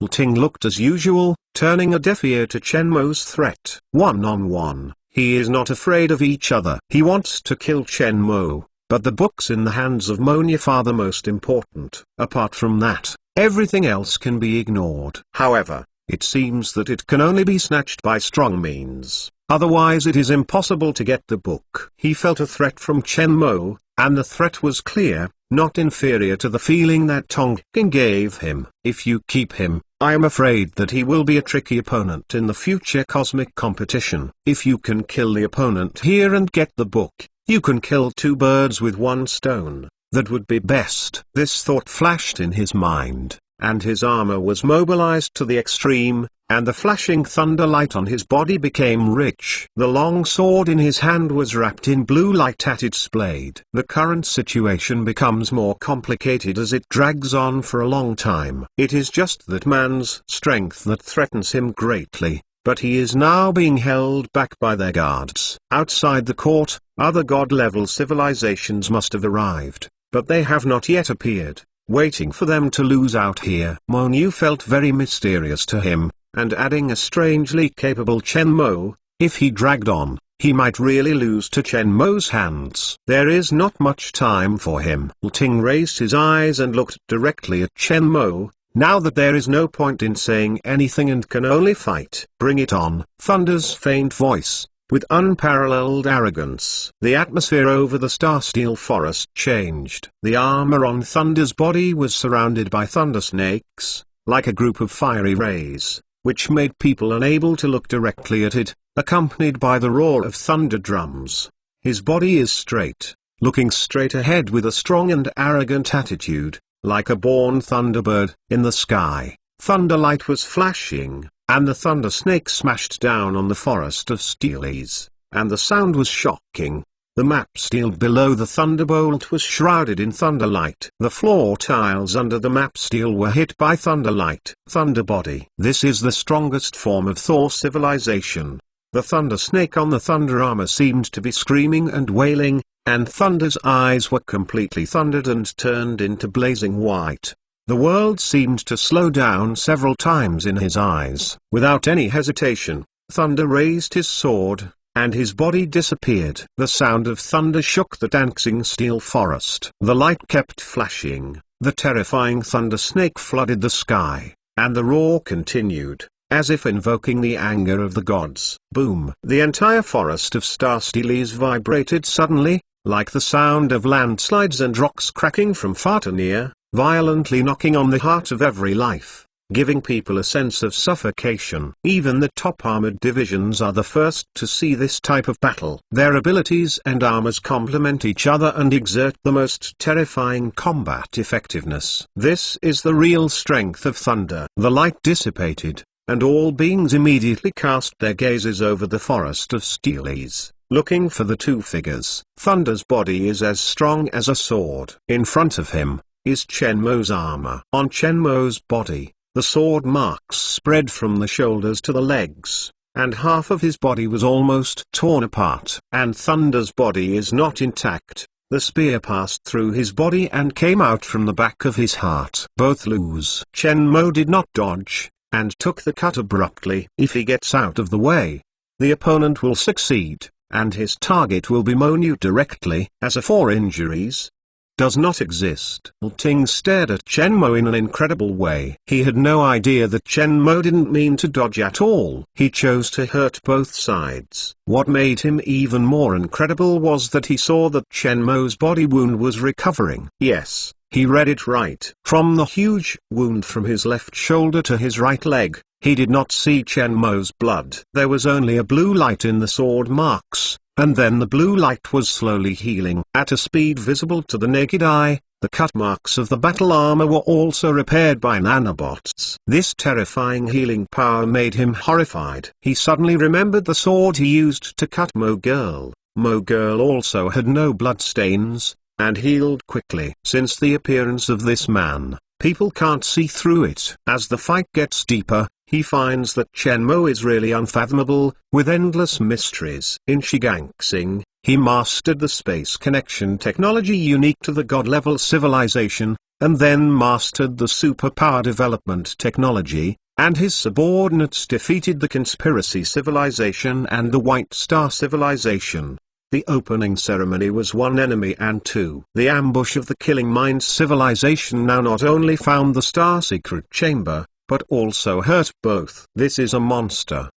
Ting looked as usual, turning a deaf ear to Shenmue's threat. One-on-one, he is not afraid of each other. He wants to kill Shenmue, but the books in the hands of Monyufa are the most important. Apart from that, everything else can be ignored. However, it seems that it can only be snatched by strong means, otherwise it is impossible to get the book. He felt a threat from Chen Mo, and the threat was clear, not inferior to the feeling that Tong King gave him. If you keep him, I am afraid that he will be a tricky opponent in the future cosmic competition. If you can kill the opponent here and get the book, you can kill two birds with one stone. That would be best. This thought flashed in his mind, and his armor was mobilized to the extreme, and the flashing thunder light on his body became rich. The long sword in his hand was wrapped in blue light at its blade. The current situation becomes more complicated as it drags on for a long time. It is just that man's strength that threatens him greatly, but he is now being held back by their guards. Outside the court, other god-level civilizations must have arrived, but they have not yet appeared, waiting for them to lose out here. Mo Nu felt very mysterious to him, and adding a strangely capable Chen Mo, if he dragged on, he might really lose to Chen Mo's hands. There is not much time for him. Lu Ting raised his eyes and looked directly at Chen Mo, now that there is no point in saying anything and can only fight. Bring it on, Thunder's faint voice, with unparalleled arrogance. The atmosphere over the Starsteel Forest changed. The armor on Thunder's body was surrounded by thunder snakes, like a group of fiery rays, which made people unable to look directly at it, accompanied by the roar of thunder drums. His body is straight, looking straight ahead with a strong and arrogant attitude, like a born thunderbird. In the sky, thunder light was flashing, and the thunder snake smashed down on the forest of steelies, and the sound was shocking. The map steel below the thunderbolt was shrouded in thunderlight. The floor tiles under the map steel were hit by thunderlight. Thunder body. This is the strongest form of Thor civilization. The thunder snake on the thunder armor seemed to be screaming and wailing, and Thunder's eyes were completely thundered and turned into blazing white. The world seemed to slow down several times in his eyes. Without any hesitation, Thunder raised his sword, and his body disappeared. The sound of thunder shook the dancing steel forest. The light kept flashing, the terrifying thunder snake flooded the sky, and the roar continued, as if invoking the anger of the gods. Boom! The entire forest of Starsteelies vibrated suddenly, like the sound of landslides and rocks cracking from far to near, violently knocking on the heart of every life, giving people a sense of suffocation. Even the top armored divisions are the first to see this type of battle. Their abilities and armors complement each other and exert the most terrifying combat effectiveness. This is the real strength of Thunder. The light dissipated, and all beings immediately cast their gazes over the forest of steelies, looking for the two figures. Thunder's body is as strong as a sword. In front of him is Chen Mo's armor. On Chen Mo's body, the sword marks spread from the shoulders to the legs, and half of his body was almost torn apart. And Thunder's body is not intact. The spear passed through his body and came out from the back of his heart. Both lose. Chen Mo did not dodge, and took the cut abruptly. If he gets out of the way, the opponent will succeed, and his target will be Mo Nu directly. As a for injuries does not exist. Lu Ting stared at Chen Mo in an incredible way. He had no idea that Chen Mo didn't mean to dodge at all. He chose to hurt both sides. What made him even more incredible was that he saw that Chen Mo's body wound was recovering. Yes, he read it right. From the huge wound from his left shoulder to his right leg, he did not see Chen Mo's blood. There was only a blue light in the sword marks, and then the blue light was slowly healing. At a speed visible to the naked eye, the cut marks of the battle armor were also repaired by nanobots. This terrifying healing power made him horrified. He suddenly remembered the sword he used to cut Mo Girl. Mo Girl also had no bloodstains, and healed quickly. Since the appearance of this man, people can't see through it. As the fight gets deeper, he finds that Chen Mo is really unfathomable, with endless mysteries. In Shigangsing, he mastered the space connection technology unique to the god-level civilization, and then mastered the superpower development technology, and his subordinates defeated the Conspiracy Civilization and the White Star Civilization. The opening ceremony was 1 enemy and 2. The ambush of the Killing Mind civilization now not only found the Star Secret Chamber, but also hurt both. This is a monster.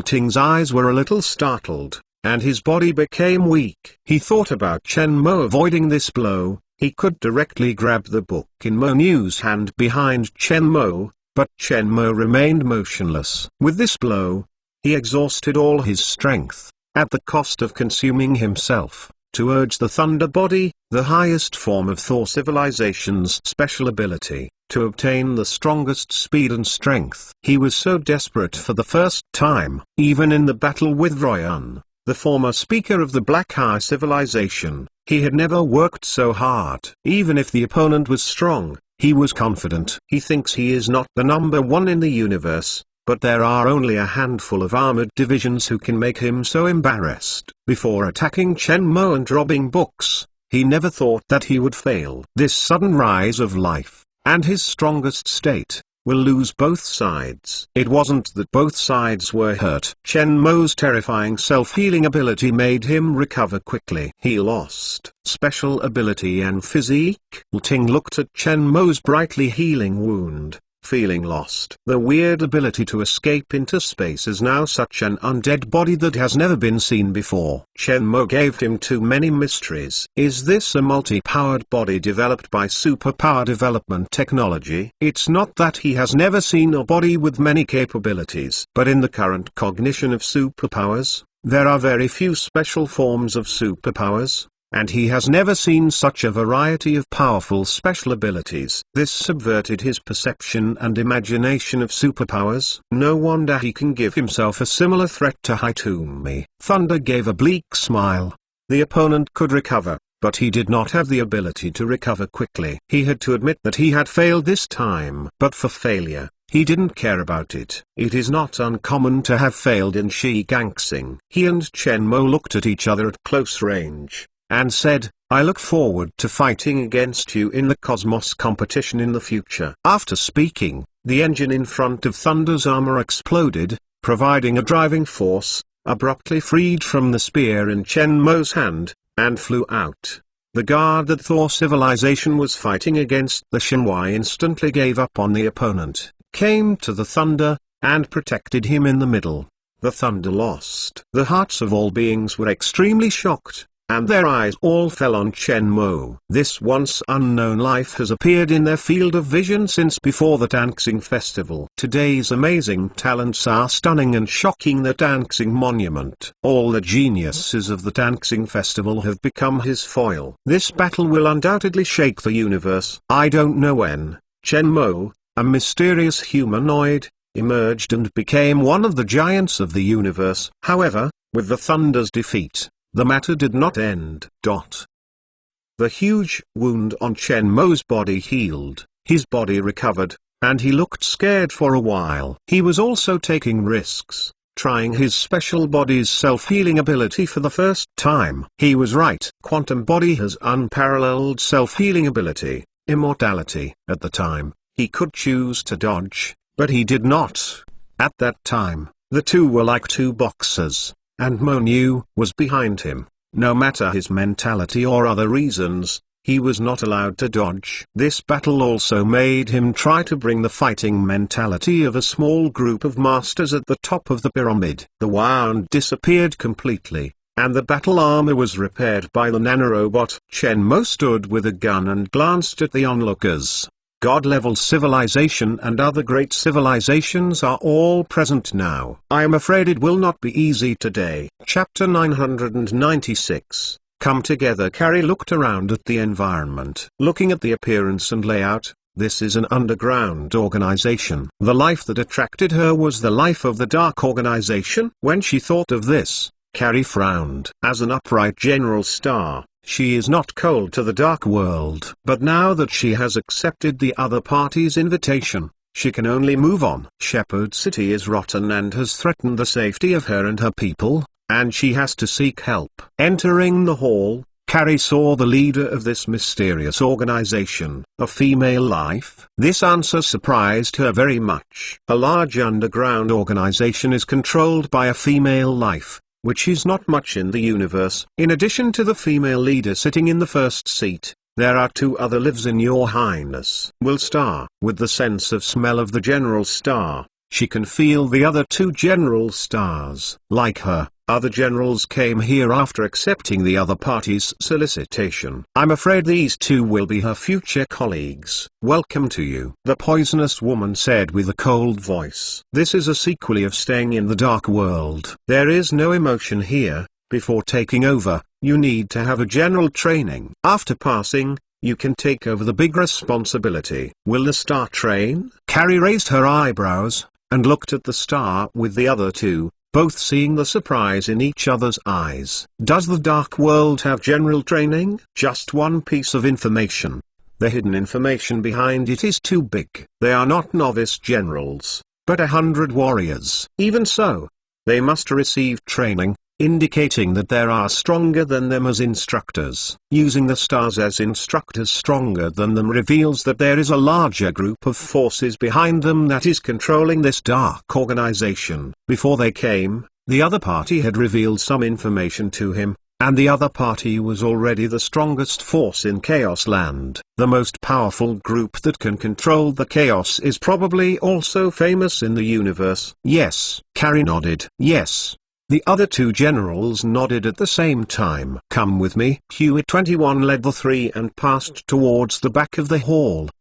Ting's eyes were a little startled, and his body became weak. He thought about Chen Mo avoiding this blow. He could directly grab the book in Mo Niu's hand behind Chen Mo, but Chen Mo remained motionless. With this blow, he exhausted all his strength, at the cost of consuming himself, to urge the Thunder Body, the highest form of Thor civilization's special ability, to obtain the strongest speed and strength. He was so desperate for the first time. Even in the battle with Royan, the former speaker of the Black Eye civilization, he had never worked so hard. Even if the opponent was strong, he was confident. He thinks he is not the number 1 in the universe, but there are only a handful of armored divisions who can make him so embarrassed. Before attacking Chen Mo and robbing books, he never thought that he would fail. This sudden rise of life, and his strongest state, will lose both sides. It wasn't that both sides were hurt. Chen Mo's terrifying self-healing ability made him recover quickly. He lost special ability and physique. Ting looked at Chen Mo's brightly healing wound, feeling lost. The weird ability to escape into space is now such an undead body that has never been seen before. Chen Mo gave him too many mysteries. Is this a multi-powered body developed by superpower development technology? It's not that he has never seen a body with many capabilities. But in the current cognition of superpowers, there are very few special forms of superpowers, and he has never seen such a variety of powerful special abilities. This subverted his perception and imagination of superpowers. No wonder he can give himself a similar threat to Hitomi. Thunder gave a bleak smile. The opponent could recover, but he did not have the ability to recover quickly. He had to admit that he had failed this time. But for failure, he didn't care about it. It is not uncommon to have failed in Shigangsing. He and Chen Mo looked at each other at close range, and said, I look forward to fighting against you in the Cosmos competition in the future. After speaking, the engine in front of Thunder's armor exploded, providing a driving force, abruptly freed from the spear in Chen Mo's hand, and flew out. The guard that Thor civilization was fighting against the Shenhua instantly gave up on the opponent, came to the Thunder, and protected him in the middle. The Thunder lost. The hearts of all beings were extremely shocked, and their eyes all fell on Chen Mo. This once unknown life has appeared in their field of vision since before the Dancing Festival. Today's amazing talents are stunning and shocking. The Dancing Monument. All the geniuses of the Dancing Festival have become his foil. This battle will undoubtedly shake the universe. I don't know when. Chen Mo, a mysterious humanoid, emerged and became one of the giants of the universe. However, with the Thunder's defeat, the matter did not end. The huge wound on Chen Mo's body healed, his body recovered, and he looked scared for a while. He was also taking risks, trying his special body's self-healing ability for the first time. He was right. Quantum Body has unparalleled self-healing ability, immortality. At the time, he could choose to dodge, but he did not. At that time, the two were like two boxers, and Mo Niu was behind him. No matter his mentality or other reasons, he was not allowed to dodge. This battle also made him try to bring the fighting mentality of a small group of masters at the top of the pyramid. The wound disappeared completely, and the battle armor was repaired by the nanorobot. Chen Mo stood with a gun and glanced at the onlookers. God-level civilization and other great civilizations are all present now. I am afraid it will not be easy today. Chapter 996. Come together. Carrie looked around at the environment. Looking at the appearance and layout, this is an underground organization. The life that attracted her was the life of the Dark Organization. When she thought of this, Carrie frowned. As an upright general star, she is not cold to the dark world. But now that she has accepted the other party's invitation, she can only move on. Shepherd City is rotten and has threatened the safety of her and her people, and she has to seek help. Entering the hall, Carrie saw the leader of this mysterious organization. A female life? This answer surprised her very much. A large underground organization is controlled by a female life, which is not much in the universe. In addition to the female leader sitting in the first seat, there are 2 other lives in your highness. Will Star, with the sense of smell of the General Star, she can feel the other 2 General Stars. Like her, other generals came here after accepting the other party's solicitation. I'm afraid these 2 will be her future colleagues. Welcome to you, the poisonous woman said with a cold voice. This is a sequel of Staying in the Dark World. There is no emotion here. Before taking over, you need to have a general training. After passing, you can take over the big responsibility. Will the Star train? Carrie raised her eyebrows, and looked at the Star with the other 2, both seeing the surprise in each other's eyes. Does the Dark World have general training? Just one piece of information. The hidden information behind it is too big. They are not novice generals, but 100 warriors. Even so, they must receive training, indicating that there are stronger than them as instructors. Using the stars as instructors stronger than them reveals that there is a larger group of forces behind them that is controlling this dark organization. Before they came, the other party had revealed some information to him, and the other party was already the strongest force in Chaos Land. The most powerful group that can control the chaos is probably also famous in the universe. Yes, Carrie nodded. Yes. The other 2 generals nodded at the same time. Come with me. Hewitt-21 led the 3 and passed towards the back of the hall.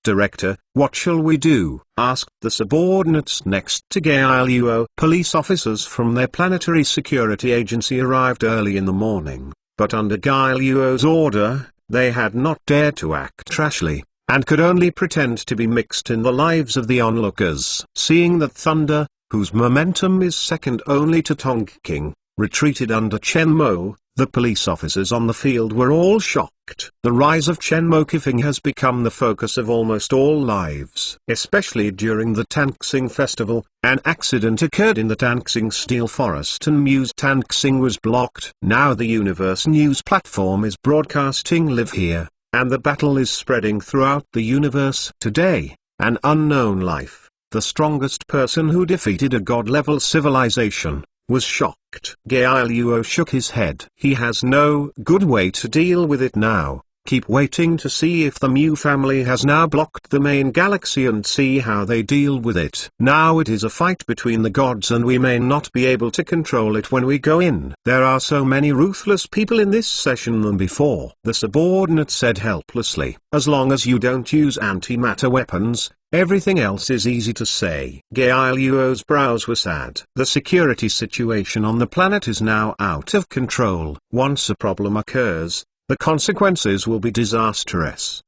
Director, what shall we do? Asked the subordinates next to Gail Yuo. Police officers from their planetary security agency arrived early in the morning, but under Gail Yuo's order, they had not dared to act rashly, and could only pretend to be mixed in the lives of the onlookers. Seeing that Thunder, whose momentum is second only to Tonking, retreated under Chen Mo, the police officers on the field were all shocked. The rise of Chen Mo Kifing has become the focus of almost all lives. Especially during the Tanxing festival, an accident occurred in the Tanxing Steel Forest and News Tanxing was blocked. Now the Universe News platform is broadcasting live here, and the battle is spreading throughout the universe. Today, an unknown life, the strongest person who defeated a god-level civilization, was shocked. Gail Yuo shook his head. He has no good way to deal with it now. Keep waiting to see if the Mu family has now blocked the main galaxy and see how they deal with it. Now it is a fight between the gods and we may not be able to control it when we go in. There are so many ruthless people in this session than before. The subordinate said helplessly. As long as you don't use antimatter weapons, everything else is easy to say. Gail Yuo's brows were sad. The security situation on the planet is now out of control. Once a problem occurs, the consequences will be disastrous.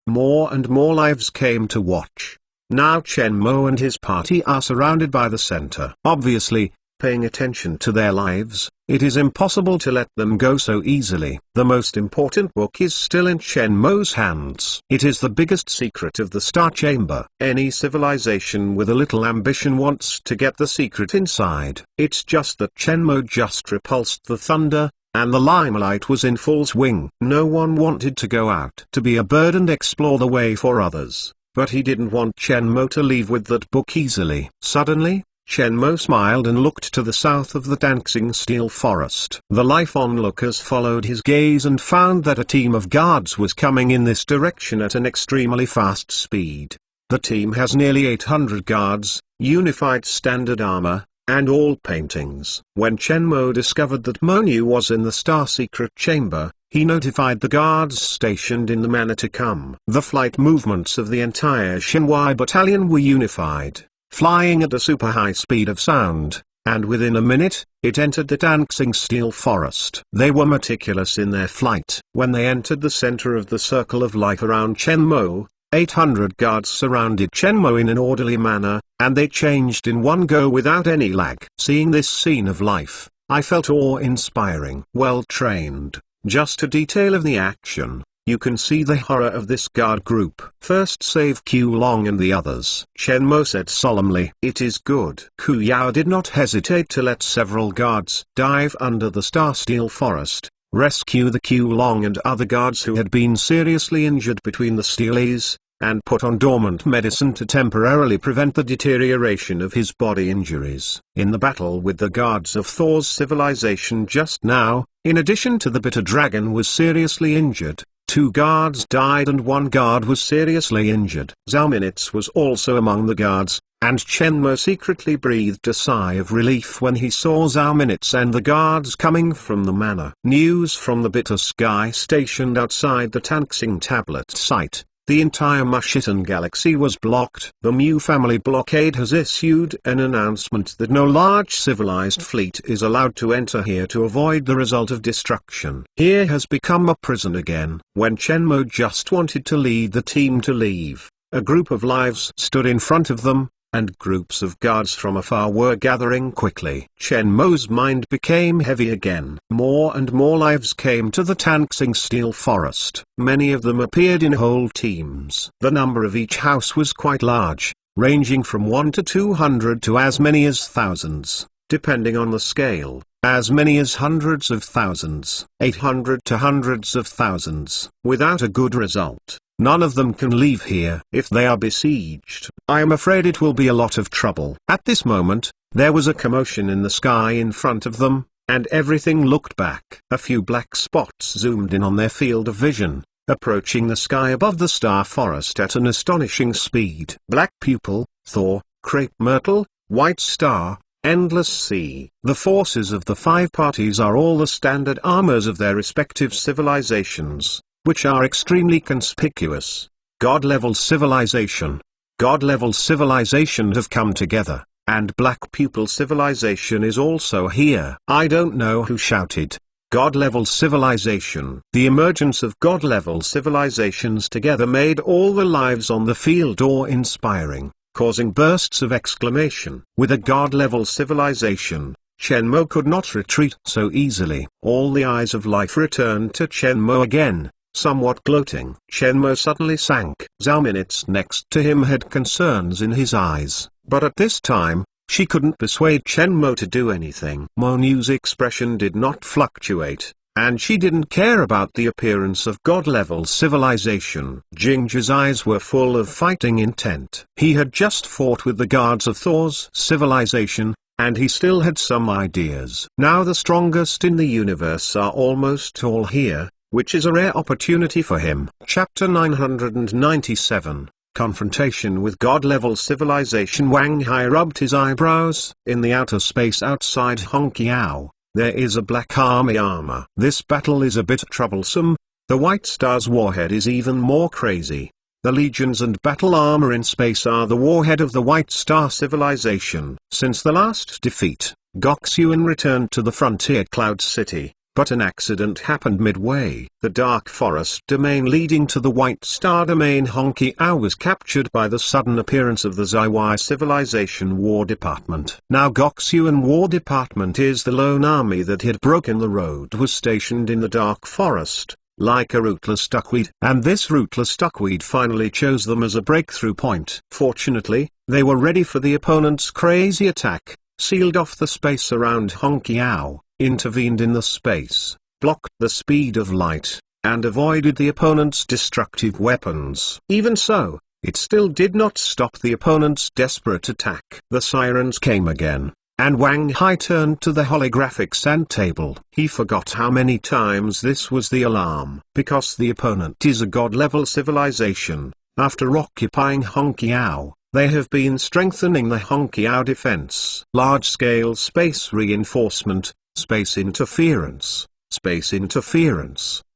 More and more lives came to watch. Now Chen Mo and his party are surrounded by the center. Obviously, paying attention to their lives, it is impossible to let them go so easily. The most important book is still in Chen Mo's hands. It is the biggest secret of the Star Chamber. Any civilization with a little ambition wants to get the secret inside. It's just that Chen Mo just repulsed the thunder, and the limelight was in full swing. No one wanted to go out to be a bird and explore the way for others, but he didn't want Chen Mo to leave with that book easily. Suddenly, Chen Mo smiled and looked to the south of the Tanxing Steel Forest. The life onlookers followed his gaze and found that a team of guards was coming in this direction at an extremely fast speed. The team has nearly 800 guards, unified standard armor, and all paintings. When Chen Mo discovered that Monu was in the Star Secret Chamber, he notified the guards stationed in the manor to come. The flight movements of the entire Shenhua battalion were unified, flying at a super high speed of sound, and within a minute, it entered the Tanxing Steel Forest. They were meticulous in their flight. When they entered the center of the circle of life around Chen Mo, 800 guards surrounded Chen Mo in an orderly manner, and they changed in one go without any lag. Seeing this scene of life, I felt awe-inspiring. Well trained. Just a detail of the action, you can see the horror of this guard group. First save Q Long and the others. Chen Mo said solemnly. It is good. Ku Yao did not hesitate to let several guards dive under the Star Steel Forest, rescue the Q Long and other guards who had been seriously injured between the Steelies, and put on dormant medicine to temporarily prevent the deterioration of his body injuries. In the battle with the guards of Thor's civilization just now, in addition to the bitter dragon was seriously injured, 2 guards died and 1 guard was seriously injured. Zalminitz was also among the guards, and Shenmue secretly breathed a sigh of relief when he saw Zalminitz and the guards coming from the manor. News from the Bitter Sky stationed outside the Tanxing tablet site. The entire Mushitan galaxy was blocked. The Mu family blockade has issued an announcement that no large civilized fleet is allowed to enter here to avoid the result of destruction. Here has become a prison again. When Shenmue just wanted to lead the team to leave, a group of lives stood in front of them, and groups of guards from afar were gathering quickly. Shenmue's mind became heavy again. More and more lives came to the Tanxing Steel Forest. Many of them appeared in whole teams. The number of each house was quite large, ranging from 1 to 200 to as many as thousands, depending on the scale. As many as hundreds of thousands, 800 to hundreds of thousands. Without a good result, none of them can leave here. If they are besieged, I am afraid it will be a lot of trouble. At this moment, there was a commotion in the sky in front of them, and everything looked back. A few black spots zoomed in on their field of vision, approaching the sky above the star forest at an astonishing speed. Black Pupil, Thor, Crepe Myrtle, White Star, Endless Sea. The forces of the 5 parties are all the standard armors of their respective civilizations, which are extremely conspicuous. God-level civilization. God-level civilization have come together, and Black Pupil civilization is also here. I don't know who shouted. God-level civilization. The emergence of God-level civilizations together made all the lives on the field awe-inspiring, causing bursts of exclamation. With a God-level civilization, Shenmue could not retreat so easily. All the eyes of life returned to Shenmue again, somewhat gloating. Shenmue suddenly sank. Zalminitz next to him had concerns in his eyes, but at this time, she couldn't persuade Shenmue to do anything. Monu's expression did not fluctuate, and she didn't care about the appearance of God-level civilization. Jinja's eyes were full of fighting intent. He had just fought with the guards of Thor's civilization, and he still had some ideas. Now the strongest in the universe are almost all here, which is a rare opportunity for him. Chapter 997, Confrontation with God-level civilization. Wang Hai rubbed his eyebrows. In the outer space outside Hongqiao, there is a black army armor. This battle is a bit troublesome. The White Star's warhead is even more crazy. The legions and battle armor in space are the warhead of the White Star civilization. Since the last defeat, Goxuan returned to the frontier Cloud City, but an accident happened midway. The Dark Forest domain leading to the White Star domain Hongqiao was captured by the sudden appearance of the Zaiwai Civilization War Department. Now Goxuan War Department is the lone army that had broken the road, was stationed in the Dark Forest, like a rootless duckweed. And this rootless duckweed finally chose them as a breakthrough point. Fortunately, they were ready for the opponent's crazy attack, sealed off the space around Hongqiao, intervened in the space, blocked the speed of light, and avoided the opponent's destructive weapons. Even so, it still did not stop the opponent's desperate attack. The sirens came again, and Wang Hai turned to the holographic sand table. He forgot how many times this was the alarm. Because the opponent is a god-level civilization, after occupying Hongqiao, they have been strengthening the Hongqiao defense. Large-scale space reinforcement, space interference,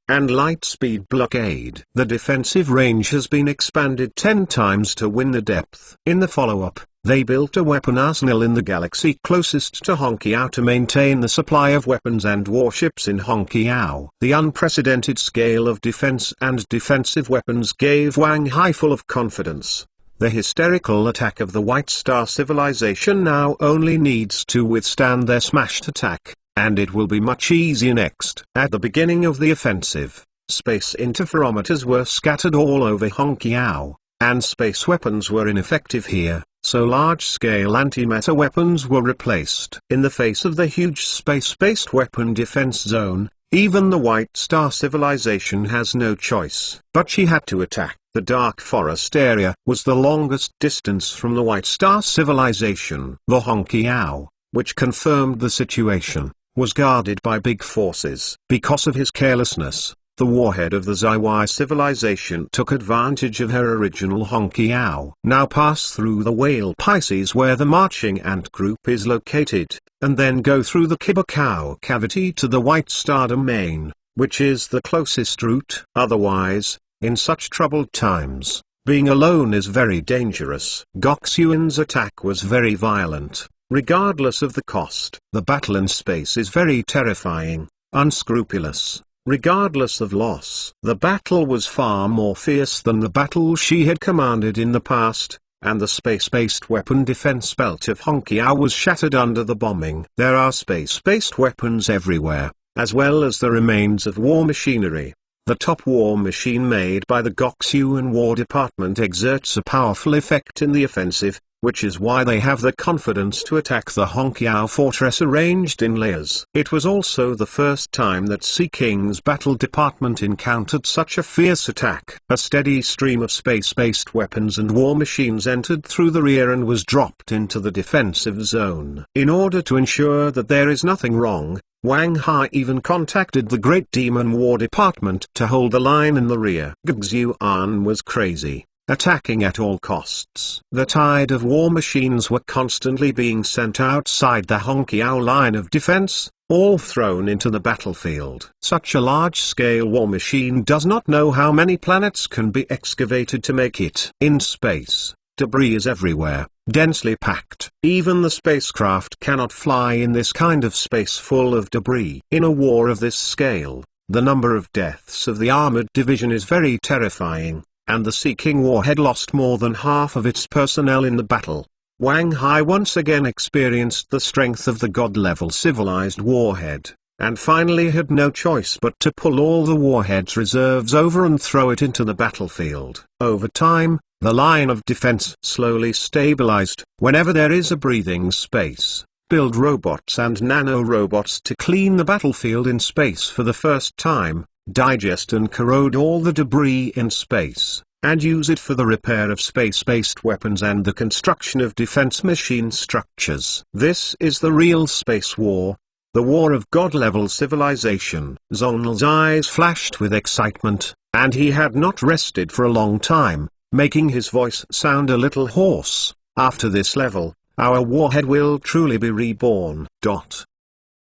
and light-speed blockade. The defensive range has been expanded 10 times to win the depth. In the follow-up, they built a weapon arsenal in the galaxy closest to Hongqiao to maintain the supply of weapons and warships in Hongqiao. The unprecedented scale of defense and defensive weapons gave Wang Hai full of confidence. The hysterical attack of the White Star civilization now only needs to withstand their smashed attack, and it will be much easier next. At the beginning of the offensive, space interferometers were scattered all over Hongqiao, and space weapons were ineffective here, so large-scale antimatter weapons were replaced. In the face of the huge space-based weapon defense zone, even the White Star civilization has no choice. But she had to attack. The Dark Forest area was the longest distance from the White Star civilization. The Honkiao, which confirmed the situation, was guarded by big forces. Because of his carelessness, the warhead of the Ziwai civilization took advantage of her original Honkiao. Now pass through the Whale Pisces where the marching ant group is located, and then go through the Kibakao cavity to the White Star domain, which is the closest route. Otherwise, in such troubled times, being alone is very dangerous. Goxuan's attack was very violent, regardless of the cost. The battle in space is very terrifying, unscrupulous, regardless of loss. The battle was far more fierce than the battle she had commanded in the past, and the space-based weapon defense belt of Honkiao was shattered under the bombing. There are space-based weapons everywhere, as well as the remains of war machinery. The top war machine made by the Goxuan War Department exerts a powerful effect in the offensive, which is why they have the confidence to attack the Honkiao fortress arranged in layers. It was also the first time that Sea King's battle department encountered such a fierce attack. A steady stream of space-based weapons and war machines entered through the rear and was dropped into the defensive zone. In order to ensure that there is nothing wrong, Wang Hai even contacted the Great Demon War Department to hold the line in the rear. Guxuan was crazy, attacking at all costs. The tide of war machines were constantly being sent outside the Honkiao line of defense, all thrown into the battlefield. Such a large-scale war machine does not know how many planets can be excavated to make it. In space, debris is everywhere, densely packed. Even the spacecraft cannot fly in this kind of space full of debris. In a war of this scale, the number of deaths of the armored division is very terrifying, and the Sea King warhead lost more than half of its personnel in the battle. Wang Hai once again experienced the strength of the god-level civilized warhead, and finally had no choice but to pull all the warhead's reserves over and throw it into the battlefield. Over time, the line of defense slowly stabilized. Whenever there is a breathing space, build robots and nano-robots to clean the battlefield in space for the first time, digest and corrode all the debris in space, and use it for the repair of space-based weapons and the construction of defense machine structures. This is the real space war, the war of god-level civilization. Zonal's eyes flashed with excitement, and he had not rested for a long time, making his voice sound a little hoarse. After this level, our warhead will truly be reborn.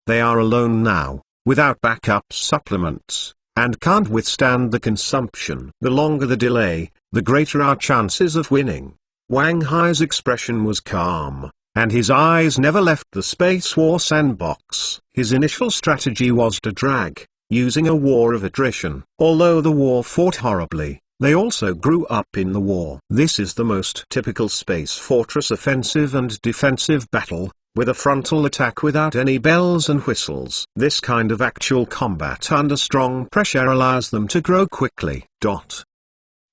They are alone now, without backup supplements, and can't withstand the consumption. The longer the delay, the greater our chances of winning. Wang Hai's expression was calm, and his eyes never left the space war sandbox. His initial strategy was to drag, using a war of attrition. Although the war fought horribly, they also grew up in the war. This is the most typical space fortress offensive and defensive battle, with a frontal attack without any bells and whistles. This kind of actual combat under strong pressure allows them to grow quickly.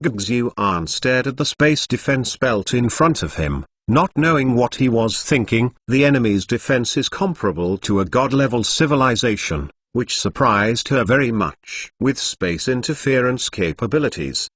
Guxuan stared at the space defense belt in front of him, not knowing what he was thinking. The enemy's defense is comparable to a god-level civilization, which surprised her very much. With space interference capabilities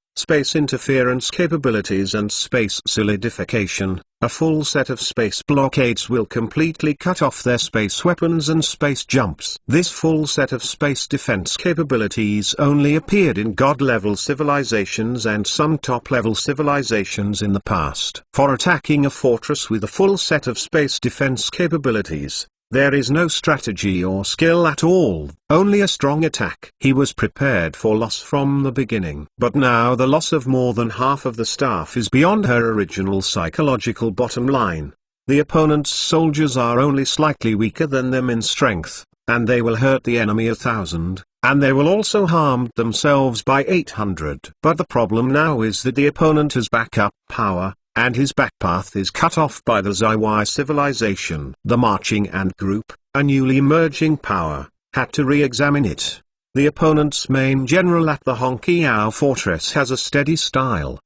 and space solidification, a full set of space blockades will completely cut off their space weapons and space jumps. This full set of space defense capabilities only appeared in god-level civilizations and some top-level civilizations in the past. For attacking a fortress with a full set of space defense capabilities, there is no strategy or skill at all, only a strong attack. He was prepared for loss from the beginning. But now the loss of more than half of the staff is beyond her original psychological bottom line. The opponent's soldiers are only slightly weaker than them in strength, and they will hurt the enemy 1,000, and they will also harm themselves by 800. But the problem now is that the opponent has backup power, and his backpath is cut off by the Ziwai civilization. The marching ant group, a newly emerging power, had to re-examine it. The opponent's main general at the Honkiao fortress has a steady style,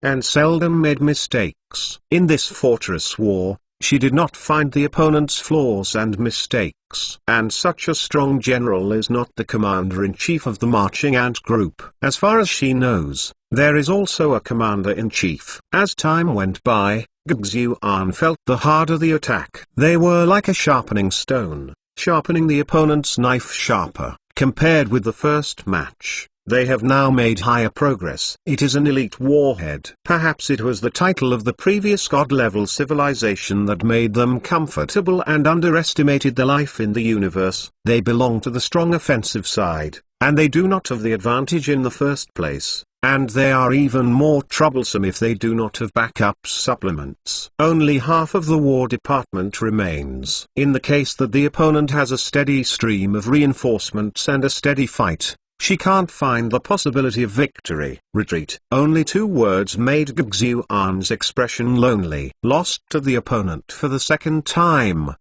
and seldom made mistakes. In this fortress war, she did not find the opponent's flaws and mistakes. And such a strong general is not the commander-in-chief of the marching ant group. As far as she knows, There is also a commander-in-chief. As time went by, Gugzuan felt the harder the attack. They were like a sharpening stone, sharpening the opponent's knife sharper. Compared with the first match, they have now made higher progress. It is an elite warhead. Perhaps it was the title of the previous god-level civilization that made them comfortable and underestimated the life in the universe. They belong to the strong offensive side, and they do not have the advantage in the first place. And they are even more troublesome if they do not have backup supplements. Only half of the War Department remains. In the case that the opponent has a steady stream of reinforcements and a steady fight, she can't find the possibility of victory. Retreat. Only 2 words made Gugzuan's expression lonely. Lost to the opponent for the second time.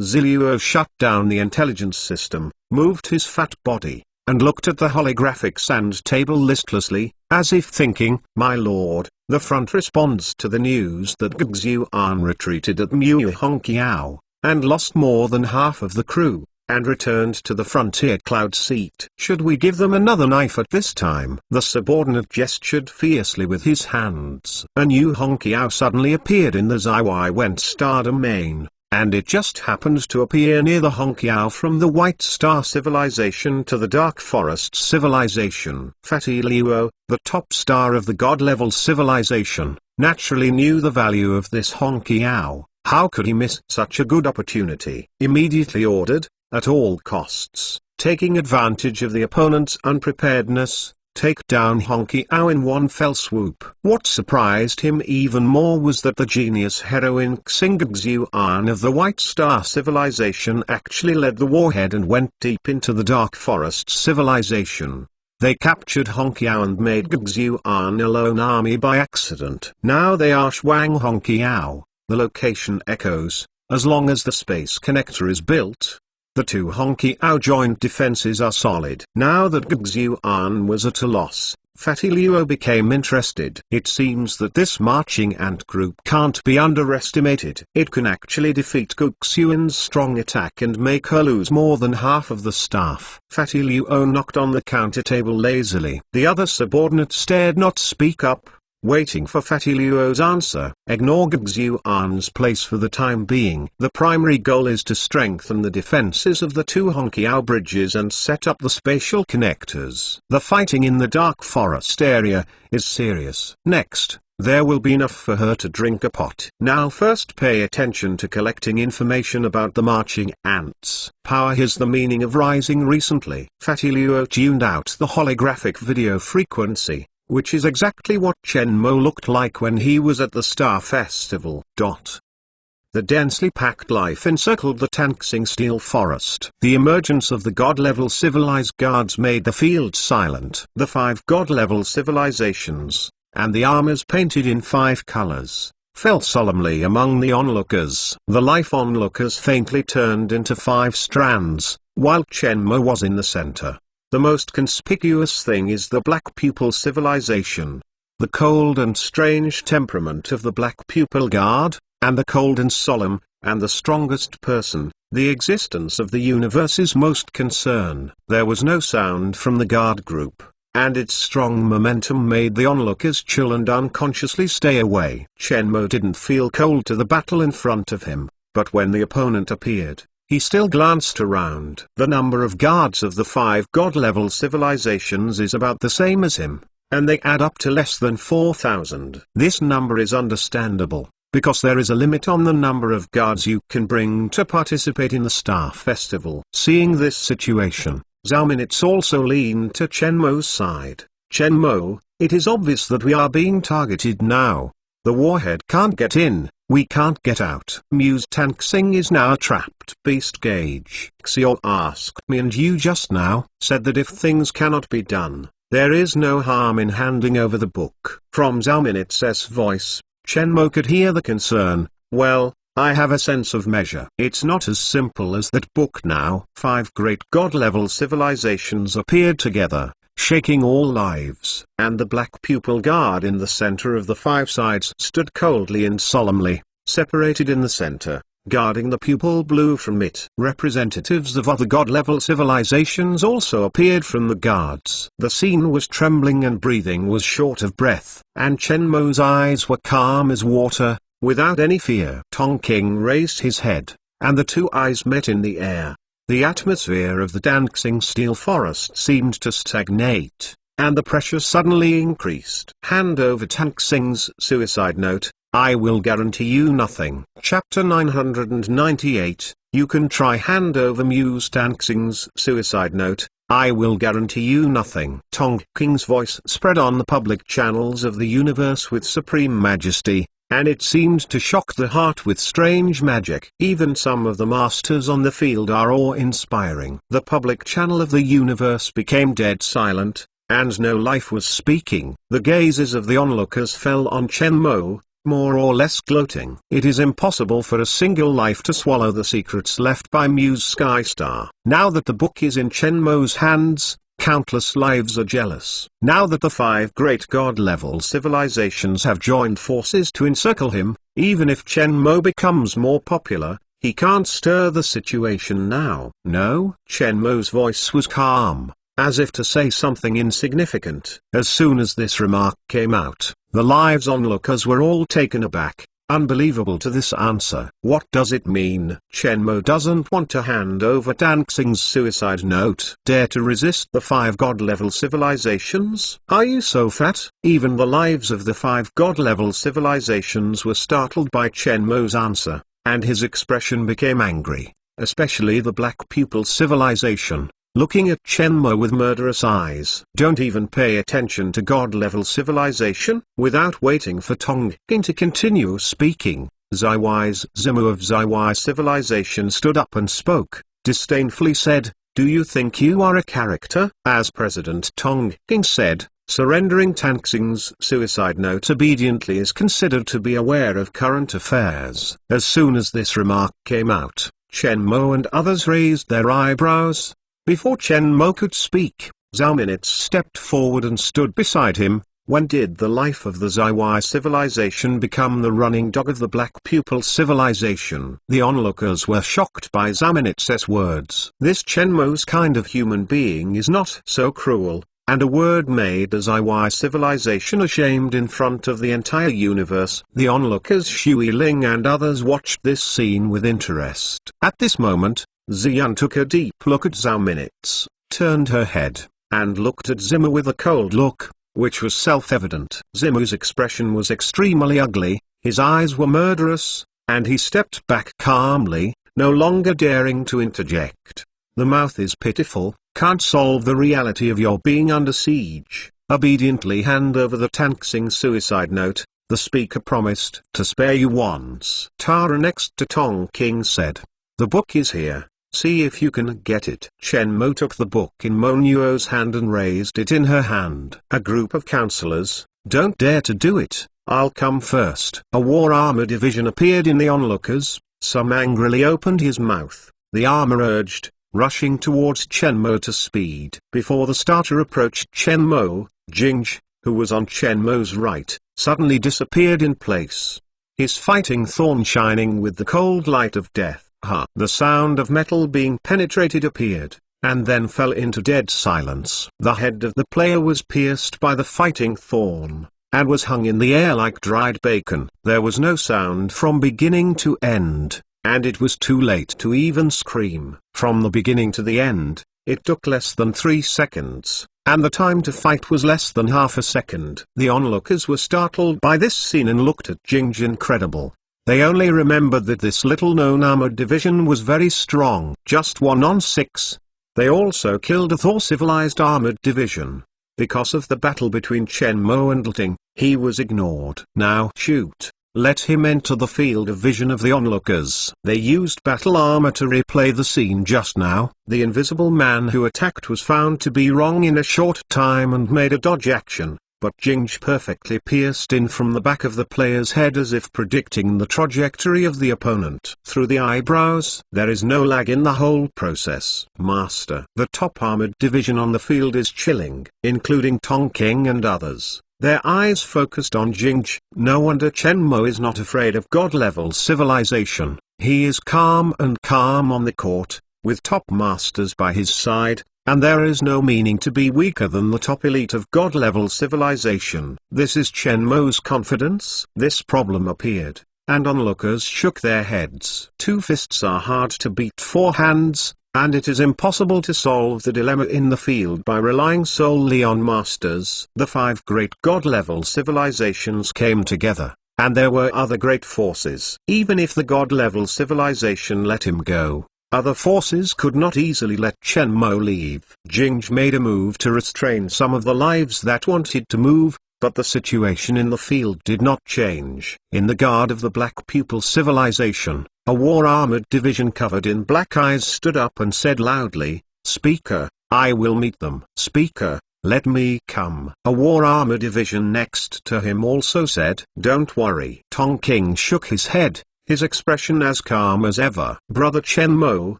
Ziluo shut down the intelligence system, moved his fat body, and looked at the holographic sand table listlessly, as if thinking, "My lord, the front responds to the news that Gugzuan retreated at Muhongqiao, and lost more than half of the crew, and returned to the frontier cloud seat. Should we give them another knife at this time?" The subordinate gestured fiercely with his hands. A new Hongqiao suddenly appeared in the Ziwei Went Star domain, and it just happened to appear near the Hongqiao from the White Star civilization to the Dark Forest civilization. Fatty Luo, the top star of the god-level civilization, naturally knew the value of this Hongqiao. How could he miss such a good opportunity? Immediately ordered, at all costs, taking advantage of the opponent's unpreparedness, take down Hongqiao in one fell swoop. What surprised him even more was that the genius heroine Xing Gugzuan of the White Star civilization actually led the warhead and went deep into the Dark Forest civilization. They captured Hongqiao and made Gugzuan a lone army by accident. Now they are Shuang Hongqiao, the location echoes, as long as the space connector is built. The 2 Hongqiao joint defenses are solid. Now that Gugzuan was at a loss, Fatty Luo became interested. It seems that this marching ant group can't be underestimated. It can actually defeat Gugzuan's strong attack and make her lose more than half of the staff. Fatty Luo knocked on the counter table lazily. The other subordinates dared not speak up, waiting for Fatty Luo's answer. Ignore Gugzuan's place for the time being. The primary goal is to strengthen the defenses of the 2 Hongqiao bridges and set up the spatial connectors. The fighting in the Dark Forest area is serious. Next, there will be enough for her to drink a pot. Now first pay attention to collecting information about the marching ants. Power is the meaning of rising recently. Fatty Luo tuned out the holographic video frequency, which is exactly what Chen Mo looked like when he was at the Star Festival. The densely packed life encircled the Tanxing Steel Forest. The emergence of the god-level civilized guards made the field silent. The 5 god-level civilizations, and the armors painted in 5 colors, fell solemnly among the onlookers. The life onlookers faintly turned into 5 strands, while Chen Mo was in the center. The most conspicuous thing is the Black Pupil civilization. The cold and strange temperament of the Black Pupil Guard, and the cold and solemn, and the strongest person, the existence of the universe's most concern. There was no sound from the guard group, and its strong momentum made the onlookers chill and unconsciously stay away. Chen Mo didn't feel cold to the battle in front of him, but when the opponent appeared, he still glanced around. The number of guards of the 5 god-level civilizations is about the same as him, and they add up to less than 4,000. This number is understandable, because there is a limit on the number of guards you can bring to participate in the Star Festival. Seeing this situation, Zhao Minutes also leaned to Chen Mo's side. Chen Mo, it is obvious that we are being targeted now. The warhead can't get in, we can't get out. Muse Tanxing is now a trapped beast gauge. Xiao asked me and you just now, said that if things cannot be done, there is no harm in handing over the book. From Zhao Minutes' voice, Chen Mo could hear the concern. Well, I have a sense of measure. It's not as simple as that book now. 5 great god-level civilizations appeared together, shaking all lives. And the Black Pupil Guard in the center of the 5 sides stood coldly and solemnly, separated in the center. guarding the pupil blew from it. Representatives of other god-level civilizations also appeared from the guards. The scene was trembling and breathing was short of breath, and Chen Mo's eyes were calm as water, without any fear. Tong King raised his head, and the two eyes met in the air. The atmosphere of the Dancing Steel Forest seemed to stagnate, and the pressure suddenly increased. Hand over Dancing's suicide note. I will guarantee you nothing. Chapter 998, You can try. Hand over Muse Dancing's suicide note. I will guarantee you nothing. Tong King's voice spread on the public channels of the universe with supreme majesty, and it seemed to shock the heart with strange magic. Even some of the masters on the field are awe-inspiring. The public channel of the universe became dead silent, and no life was speaking. The gazes of the onlookers fell on Chen Mo, more or less gloating. It is impossible for a single life to swallow the secrets left by Muse Skystar. Now that the book is in Chen Mo's hands, countless lives are jealous. Now that the 5 great god-level civilizations have joined forces to encircle him, even if Chen Mo becomes more popular, he can't stir the situation now. No? Chen Mo's voice was calm, as if to say something insignificant. As soon as this remark came out, the lives onlookers were all taken aback, unbelievable to this answer. What does it mean? Chen Mo doesn't want to hand over Dancing's suicide note. Dare to resist the 5 god-level civilizations? Are you so fat? Even the lives of the 5 god-level civilizations were startled by Chen Mo's answer, and his expression became angry, especially the Black Pupil civilization, looking at Chen Mo with murderous eyes. Don't even pay attention to god-level civilization. Without waiting for Tong King to continue speaking, Zaiwai's Zimu of Zaiwai civilization stood up and spoke, disdainfully said, Do you think you are a character? As President Tong King said, surrendering Dancing's suicide note obediently is considered to be aware of current affairs. As soon as this remark came out, Chen Mo and others raised their eyebrows. Before Chen Mo could speak, Zhao Minutes stepped forward and stood beside him. When did the life of the Zaiwai civilization become the running dog of the Black Pupil civilization? The onlookers were shocked by Zhao Minutes' words. This Chen Mo's kind of human being is not so cruel, and a word made the Zaiwai civilization ashamed in front of the entire universe. The onlookers Shui Ling and others watched this scene with interest. At this moment, Ziyan took a deep look at Zhao Minutes, turned her head, and looked at Zimu with a cold look, which was self-evident. Zimu's expression was extremely ugly, his eyes were murderous, and he stepped back calmly, no longer daring to interject. The mouth is pitiful, can't solve the reality of your being under siege. Obediently hand over the Dancing suicide note, the speaker promised to spare you once. Tara next to Tong King said, The book is here. See if you can get it. Chen Mo took the book in Mo Nuo's hand and raised it in her hand. A group of counselors, don't dare to do it, I'll come first. A war armor division appeared in the onlookers, some angrily opened his mouth. The armor urged, rushing towards Chen Mo to speed. Before the starter approached Chen Mo, Jingj, who was on Chen Mo's right, suddenly disappeared in place, his fighting thorn shining with the cold light of death. The sound of metal being penetrated appeared, and then fell into dead silence. The head of the player was pierced by the fighting thorn, and was hung in the air like dried bacon. There was no sound from beginning to end, and it was too late to even scream. From the beginning to the end, it took less than 3 seconds, and the time to fight was less than half a second. The onlookers were startled by this scene and looked at Jingj incredible. They only remembered that this little-known armored division was very strong. Just 1 on 6. They also killed a Thor-civilized armored division. Because of the battle between Chen Mo and Lting, he was ignored. Now shoot. Let him enter the field of vision of the onlookers. They used battle armor to replay the scene just now. The invisible man who attacked was found to be wrong in a short time and made a dodge action. But Jingj perfectly pierced in from the back of the player's head as if predicting the trajectory of the opponent. Through the eyebrows. There is no lag in the whole process. Master. The top armored division on the field is chilling, including Tong King and others. Their eyes focused on Jingj. No wonder Chen Mo is not afraid of god-level civilization. He is calm and calm on the court, with top masters by his side, and there is no meaning to be weaker than the top elite of God-level civilization. This is Chen Mo's confidence. This problem appeared, and onlookers shook their heads. 2 fists are hard to beat 4 hands, and it is impossible to solve the dilemma in the field by relying solely on masters. The 5 great God-level civilizations came together, and there were other great forces. Even if the God-level civilization let him go, other forces could not easily let Chen Mo leave. Jing made a move to restrain some of the lives that wanted to move, but the situation in the field did not change. In the guard of the Black Pupil civilization, a war-armored division covered in black eyes stood up and said loudly, "Speaker, I will meet them." "Speaker, let me come." A war-armored division next to him also said, "Don't worry." Tongking shook his head, his expression as calm as ever. "Brother Chen Mo,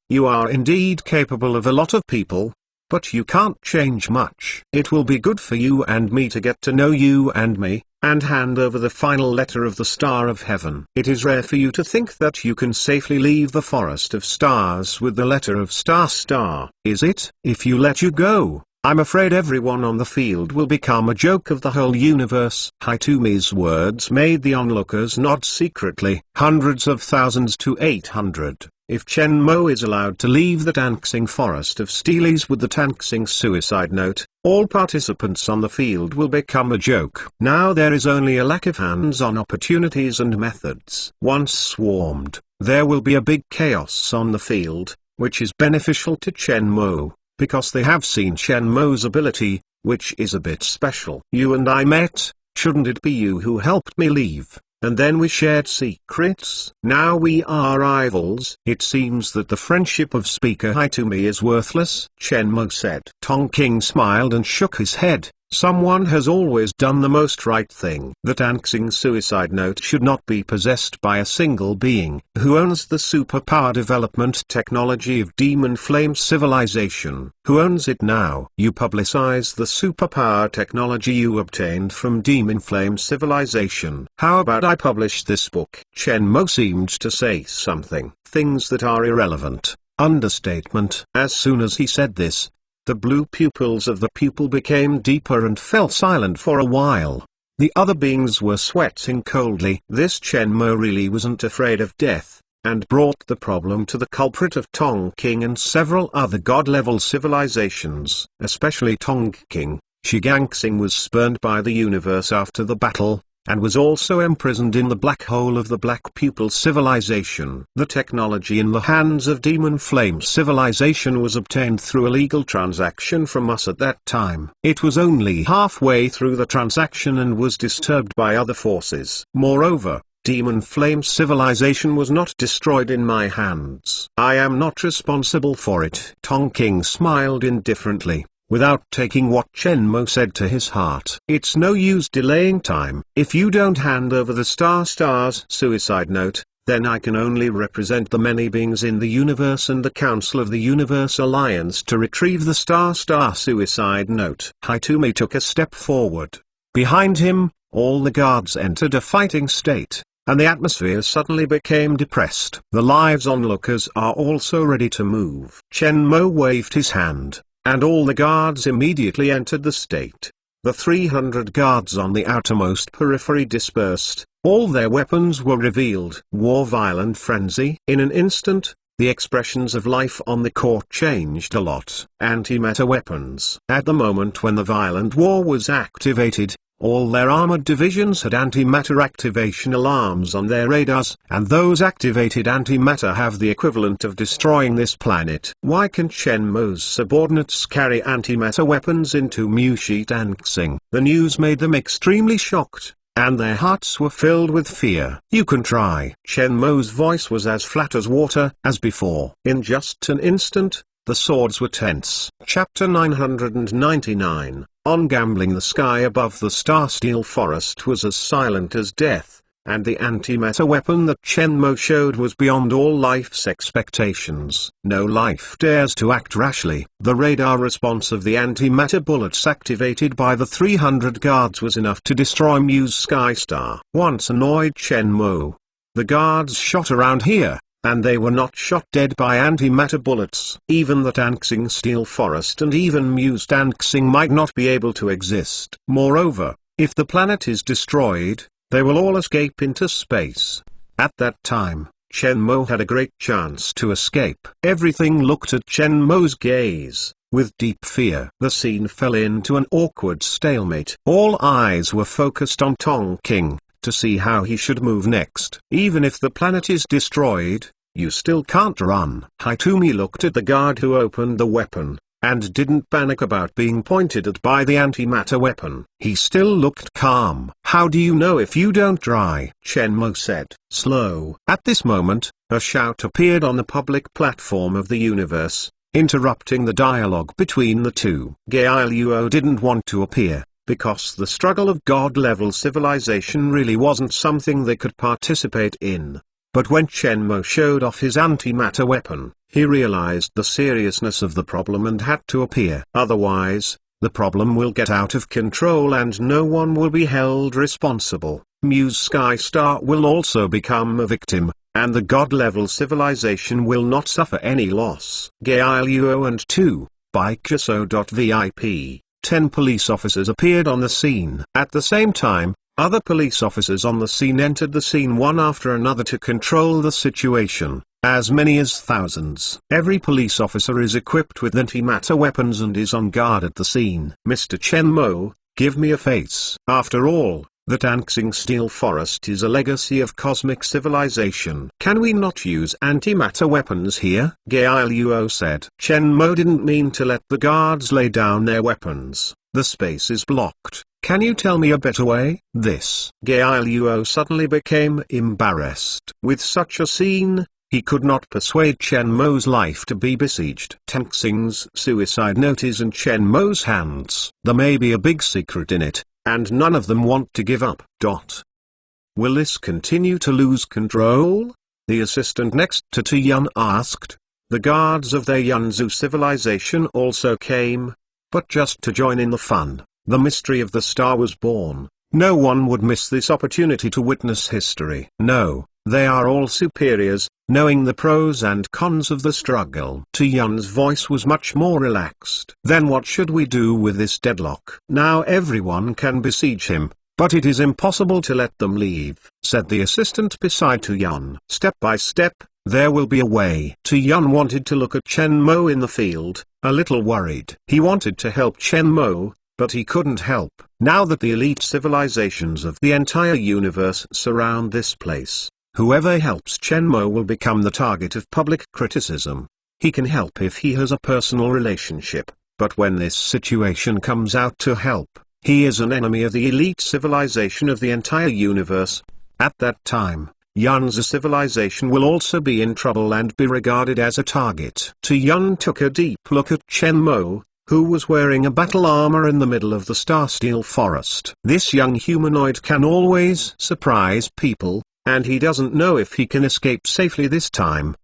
you are indeed capable of a lot of people, but you can't change much. It will be good for you and me to get to know you and me, and hand over the final letter of the Star of Heaven. It is rare for you to think that you can safely leave the Forest of Stars with the letter of Star, is it? If you let you go, I'm afraid everyone on the field will become a joke of the whole universe." Hitomi's words made the onlookers nod secretly. Hundreds of thousands to 800. If Chen Mo is allowed to leave the Tanxing Forest of Steelies with the Tanxing suicide note, all participants on the field will become a joke. Now there is only a lack of hands-on opportunities and methods. Once swarmed, there will be a big chaos on the field, which is beneficial to Chen Mo, because they have seen Chen Mo's ability, which is a bit special. "You and I met, shouldn't it be you who helped me leave? And then we shared secrets. Now we are rivals." "It seems that the friendship of Speaker Hitomi is worthless," Chen Mo said. Tongking smiled and shook his head. "Someone has always done the most right thing." The Tanxing suicide note should not be possessed by a single being. Who owns the superpower development technology of Demon Flame civilization? Who owns it now? You publicize the superpower technology you obtained from Demon Flame civilization. How about I publish this book? Chen Mo seemed to say something. Things that are irrelevant. Understatement. As soon as he said this, the blue pupils of the pupil became deeper and fell silent for a while. The other beings were sweating coldly. This Chen Mo really wasn't afraid of death, and brought the problem to the culprit of Tongking and several other god-level civilizations. Especially Tongking. Shiganxing was spurned by the universe after the battle, and was also imprisoned in the black hole of the Black Pupil civilization. The technology in the hands of Demon Flame civilization was obtained through a legal transaction from us at that time. It was only halfway through the transaction and was disturbed by other forces. Moreover, Demon Flame civilization was not destroyed in my hands. I am not responsible for it. Tongking smiled indifferently, without taking what Chen Mo said to his heart. "It's no use delaying time. If you don't hand over the Stars suicide note, then I can only represent the many beings in the universe and the Council of the Universe Alliance to retrieve the Star suicide note." Hitomi took a step forward. Behind him, all the guards entered a fighting state, and the atmosphere suddenly became depressed. The lives onlookers are also ready to move. Chen Mo waved his hand, and all the guards immediately entered the state. The 300 guards on the outermost periphery dispersed, all their weapons were revealed. War violent frenzy. In an instant, the expressions of life on the court changed a lot. Antimatter weapons. At the moment when the violent war was activated, all their armored divisions had antimatter activation alarms on their radars, and those activated antimatter have the equivalent of destroying this planet. Why can Chen Mo's subordinates carry antimatter weapons into Mushi Tanxing? The news made them extremely shocked, and their hearts were filled with fear. "You can try." Chen Mo's voice was as flat as water as before. In just an instant, the swords were tense. Chapter 999. On gambling. The sky above the Star Steel Forest was as silent as death, and the antimatter weapon that Chen Mo showed was beyond all life's expectations. No life dares to act rashly. The radar response of the antimatter bullets activated by the 300 guards was enough to destroy Muse Skystar. Once annoyed Chen Mo. The guards shot around here, and they were not shot dead by antimatter bullets. Even the Tanxing Steel Forest and even Muse Tanxing might not be able to exist. Moreover, if the planet is destroyed, they will all escape into space. At that time, Chen Mo had a great chance to escape. Everything looked at Chen Mo's gaze with deep fear. The scene fell into an awkward stalemate. All eyes were focused on Tong King, to see how he should move next. Even if the planet is destroyed, you still can't run. Hitomi looked at the guard who opened the weapon, and didn't panic about being pointed at by the antimatter weapon. He still looked calm. "How do you know if you don't try?" Chen Mo said. Slow. At this moment, a shout appeared on the public platform of the universe, interrupting the dialogue between the two. Gail Luo didn't want to appear, because the struggle of God-level civilization really wasn't something they could participate in. But when Chen Mo showed off his antimatter weapon, he realized the seriousness of the problem and had to appear. Otherwise, the problem will get out of control and no one will be held responsible. Muse Sky Star will also become a victim, and the God-level civilization will not suffer any loss. Gail Luo and 2, Bikuso.vip. 10 police officers appeared on the scene. At the same time, other police officers on the scene entered the scene one after another to control the situation, as many as thousands. Every police officer is equipped with antimatter weapons and is on guard at the scene. "Mr. Chen Mo, give me a face." After all, the Tanxing Steel Forest is a legacy of cosmic civilization. "Can we not use antimatter weapons here?" Gail Luo said. Chen Mo didn't mean to let the guards lay down their weapons. "The space is blocked. Can you tell me a better way?" Gail Luo suddenly became embarrassed. With such a scene, he could not persuade Chen Mo's life to be besieged. Tanxing's suicide note is in Chen Mo's hands. There may be a big secret in it, and none of them want to give up. Will this continue to lose control? The assistant next to Yun asked. The guards of the Yunzu civilization also came, but just to join in the fun. The mystery of the star was born. No one would miss this opportunity to witness history. No, they are all superiors, knowing the pros and cons of the struggle. Yun's voice was much more relaxed. "Then what should we do with this deadlock?" "Now everyone can besiege him, but it is impossible to let them leave," said the assistant beside Yun. "Step by step, there will be a way." Yun wanted to look at Chen Mo in the field, a little worried. He wanted to help Chen Mo, but he couldn't help. Now that the elite civilizations of the entire universe surround this place, whoever helps Chen Mo will become the target of public criticism. He can help if he has a personal relationship, but when this situation comes out to help, he is an enemy of the elite civilization of the entire universe. At that time, Yun's civilization will also be in trouble and be regarded as a target. Yun took a deep look at Chen Mo, who was wearing a battle armor in the middle of the Star Steel Forest. This young humanoid can always surprise people, and he doesn't know if he can escape safely this time.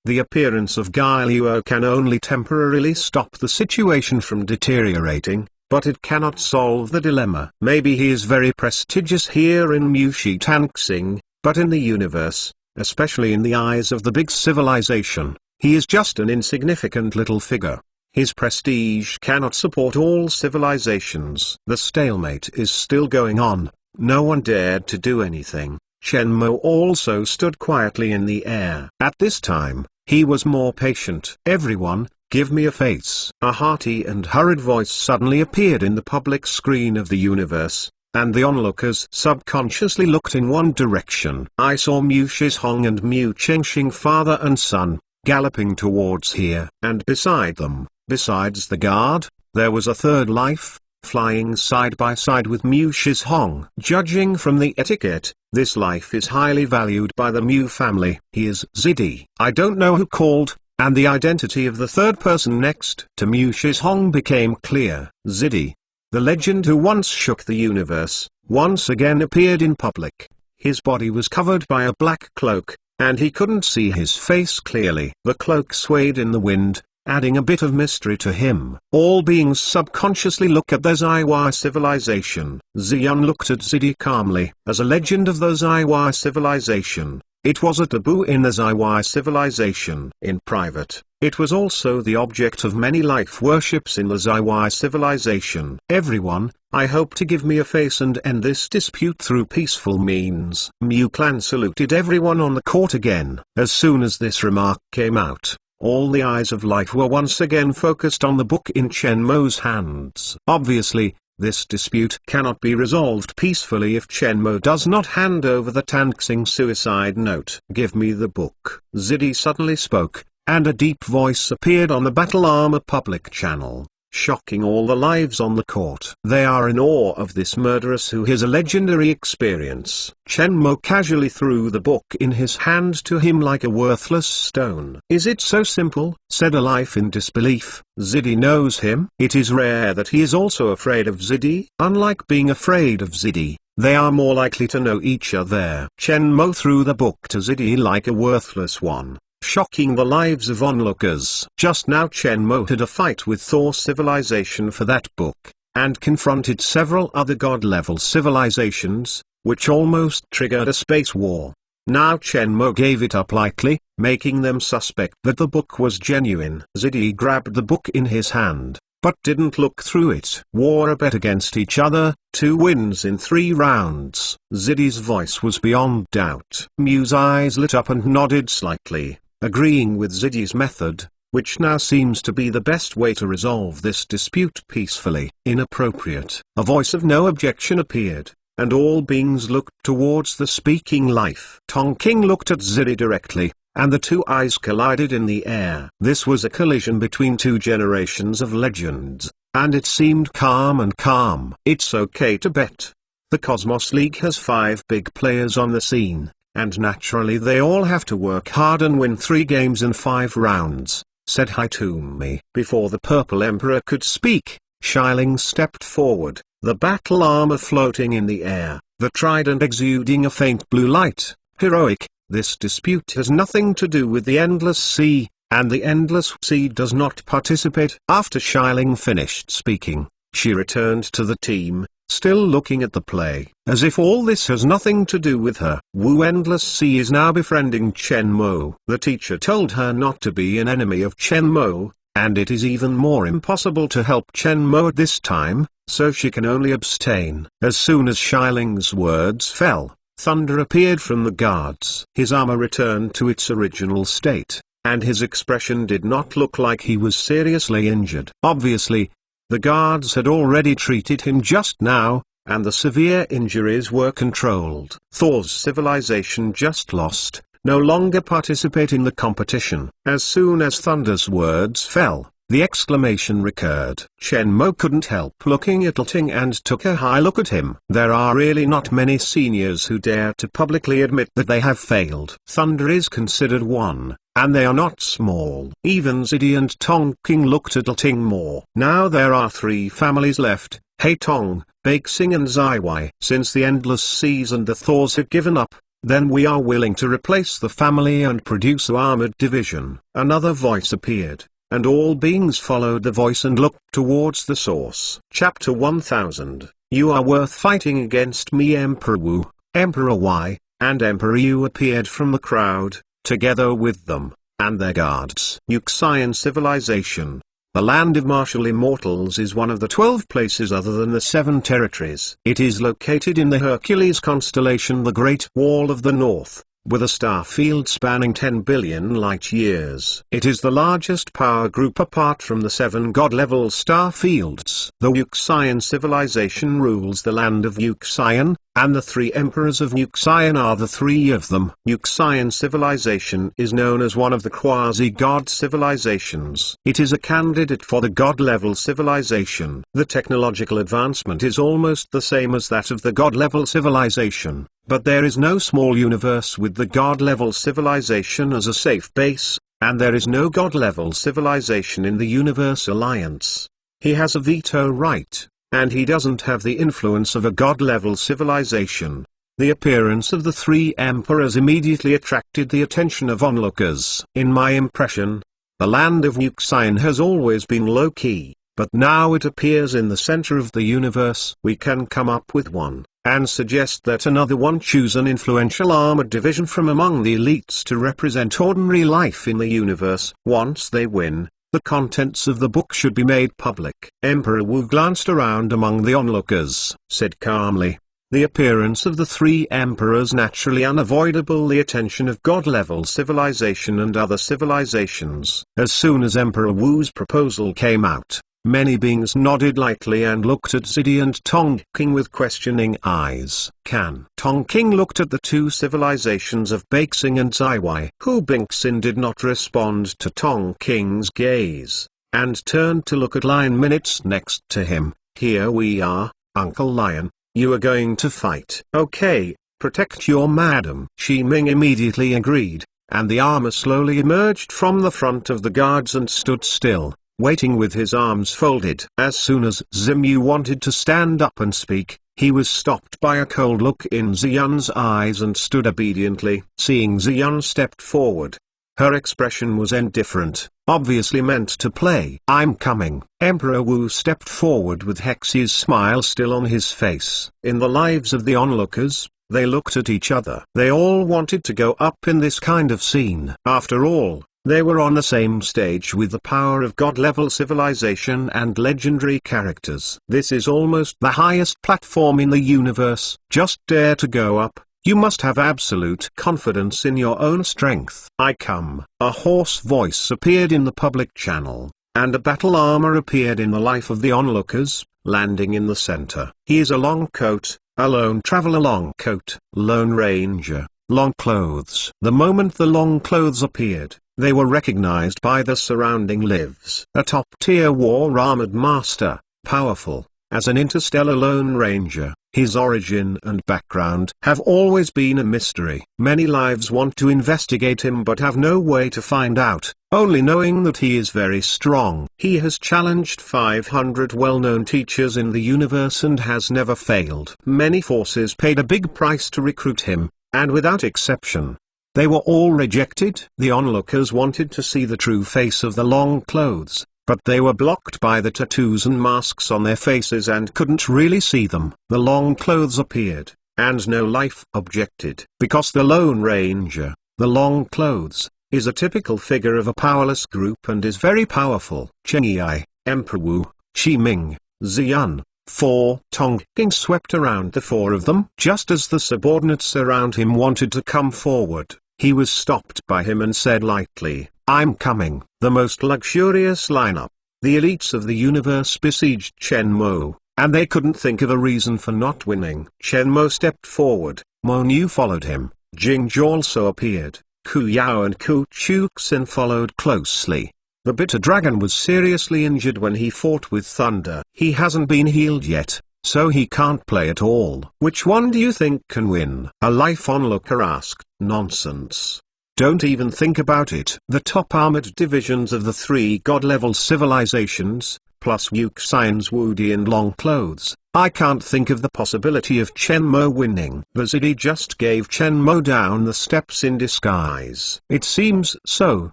The appearance of Gail Luo can only temporarily stop the situation from deteriorating, but it cannot solve the dilemma. Maybe he is very prestigious here in Mushi Tanxing, but in the universe, especially in the eyes of the big civilization, he is just an insignificant little figure. His prestige cannot support all civilizations. The stalemate is still going on. No one dared to do anything. Chen Mo also stood quietly in the air. At this time, he was more patient. "Everyone, give me a face." A hearty and hurried voice suddenly appeared in the public screen of the universe, and the onlookers subconsciously looked in one direction. I saw Mu Shizhong and Mu Chengxing, father and son, galloping towards here. And beside them, besides the guard, there was a third life, flying side by side with Mu Shizhong. Judging from the etiquette, this life is highly valued by the Mu family. He is Zidi. I don't know who called, and the identity of the third person next to Mu Shizhong became clear. Zidi, the legend who once shook the universe, once again appeared in public. His body was covered by a black cloak, and he couldn't see his face clearly. The cloak swayed in the wind, adding a bit of mystery to him. All beings subconsciously look at the Zaiwa civilization. Ziyun looked at Zidi calmly. As a legend of the Zaiwa civilization, It was a taboo in the Zaiwai civilization. In private, it was also the object of many life worships in the Zaiwai civilization. Everyone, I hope to give me a face and end this dispute through peaceful means. Mu Clan saluted everyone on the court again. As soon as this remark came out, all the eyes of life were once again focused on the book in Chen Mo's hands. Obviously, this dispute cannot be resolved peacefully if Chen Mo does not hand over the Tanxing suicide note. Give me the book. Zidi suddenly spoke, and a deep voice appeared on the Battle Armor public channel, shocking all the lives on the court. They are in awe of this murderess who has a legendary experience. Chen Mo casually threw the book in his hand to him like a worthless stone. Is it so simple? Said a life in disbelief. Zidi knows him. It is rare that he is also afraid of Zidi. Unlike being afraid of Zidi, they are more likely to know each other. Chen Mo threw the book to Zidi like a worthless one, shocking the lives of onlookers. Just now Chen Mo had a fight with Thor civilization for that book, and confronted several other god-level civilizations, which almost triggered a space war. Now Chen Mo gave it up lightly, making them suspect that the book was genuine. Zidi grabbed the book in his hand, but didn't look through it. War a bet against each other, 2 wins in 3 rounds. Zidi's voice was beyond doubt. Mu's eyes lit up and nodded slightly, agreeing with Zidi's method, which now seems to be the best way to resolve this dispute peacefully. Inappropriate. A voice of no objection appeared, and all beings looked towards the speaking life. Tonking looked at Zidi directly, and the 2 eyes collided in the air. This was a collision between 2 generations of legends, and it seemed calm and calm. It's okay to bet. The Cosmos League has 5 big players on the scene, and naturally they all have to work hard and win 3 games in 5 rounds, said Haitumi. Before the Purple Emperor could speak, Xiling stepped forward, the battle armor floating in the air, the trident exuding a faint blue light. Heroic. This dispute has nothing to do with the Endless Sea, and the Endless Sea does not participate. After Xiling finished speaking, she returned to the team, still looking at the play, as if all this has nothing to do with her. Wu Endless Sea is now befriending Chen Mo. The teacher told her not to be an enemy of Chen Mo, and it is even more impossible to help Chen Mo at this time, so she can only abstain. As soon as Xiling's words fell, thunder appeared from the guards. His armor returned to its original state, and his expression did not look like he was seriously injured. Obviously, the guards had already treated him just now, and the severe injuries were controlled. Thor's civilization just lost, no longer participate in the competition. As soon as Thunder's words fell, the exclamation recurred. Chen Mo couldn't help looking at Lting and took a high look at him. There are really not many seniors who dare to publicly admit that they have failed. Thunder is considered one, and they are not small. Even Zidi and Tonking looked at Lting more. Now there are 3 families left, Haitong, Bakesing and Zaiwai. Since the Endless Seas and the Thors have given up, then we are willing to replace the family and produce an armored division. Another voice appeared, and all beings followed the voice and looked towards the source. Chapter 1000. You are worth fighting against me. Emperor Wu, Emperor Y, and Emperor Yu appeared from the crowd, together with them, and their guards. Yuxian civilization, the land of martial immortals, is one of the 12 places other than the 7 territories. It is located in the Hercules constellation, the Great Wall of the North, with a star field spanning 10 billion light-years. It is the largest power group apart from the 7 god-level star fields. The Yuxian civilization rules the land of Yuxian, and the 3 emperors of Yuxian are the 3 of them. Yuxian civilization is known as one of the quasi-god civilizations. It is a candidate for the god-level civilization. The technological advancement is almost the same as that of the god-level civilization, but there is no small universe with the god-level civilization as a safe base, and there is no god-level civilization in the Universe Alliance. He has a veto right, and he doesn't have the influence of a god-level civilization. The appearance of the 3 emperors immediately attracted the attention of onlookers. In my impression, the land of Yuxian has always been low-key, but now it appears in the center of the universe. We can come up with one and suggest that another one choose an influential armored division from among the elites to represent ordinary life in the universe. Once they win, the contents of the book should be made public. Emperor Wu glanced around among the onlookers, said calmly, "The appearance of the three emperors naturally unavoidable the attention of God-level civilization and other civilizations." As soon as Emperor Wu's proposal came out, many beings nodded lightly and looked at Zidi and Tongking with questioning eyes. Tongking looked at the two civilizations of Baixing and Zaiwai. Hu Bingxin did not respond to Tongking's gaze, and turned to look at Lion Minutes next to him. "Here we are, Uncle Lion, you are going to fight." "Okay, protect your madam." Shi Ming immediately agreed, and the armor slowly emerged from the front of the guards and stood still, waiting with his arms folded. As soon as Zimyu wanted to stand up and speak, he was stopped by a cold look in Ziyun's eyes and stood obediently. Seeing Ziyun stepped forward, her expression was indifferent, obviously meant to play. "I'm coming." Emperor Wu stepped forward with Hex's smile still on his face. In the lives of the onlookers, they looked at each other. They all wanted to go up in this kind of scene. After all, they were on the same stage with the power of God-level civilization and legendary characters. This is almost the highest platform in the universe. Just dare to go up. You must have absolute confidence in your own strength. "I come." A hoarse voice appeared in the public channel, and a battle armor appeared in the life of the onlookers, landing in the center. He is a long coat, a lone traveler long coat, Lone Ranger, long clothes. The moment the long clothes appeared, they were recognized by the surrounding lives. A top-tier war-armored master, powerful, as an interstellar Lone Ranger. His origin and background have always been a mystery. Many lives want to investigate him but have no way to find out, only knowing that he is very strong. He has challenged 500 well-known teachers in the universe and has never failed. Many forces paid a big price to recruit him, and without exception, they were all rejected. The onlookers wanted to see the true face of the long clothes, but they were blocked by the tattoos and masks on their faces and couldn't really see them. The long clothes appeared, and no life objected. Because the Lone Ranger, the long clothes, is a typical figure of a powerless group and is very powerful. Cheng Yi, Emperor Wu, Shi Ming, Ziyun, Tongking swept around the four of them. Just as the subordinates around him wanted to come forward, he was stopped by him and said lightly, "I'm coming." The most luxurious lineup, the elites of the universe besieged Chen Mo, and they couldn't think of a reason for not winning. Chen Mo stepped forward, Mo Nu followed him, Jing Zhou also appeared, Ku Yao and Ku Chuxin followed closely. The bitter dragon was seriously injured when he fought with Thunder. He hasn't been healed yet, so he can't play at all. "Which one do you think can win?" a life onlooker asked. "Nonsense. Don't even think about it." The top armored divisions of the three god-level civilizations, plus Yuxian's Woody and long clothes, I can't think of the possibility of Chen Mo winning. Vazidi just gave Chen Mo down the steps in disguise. It seems so.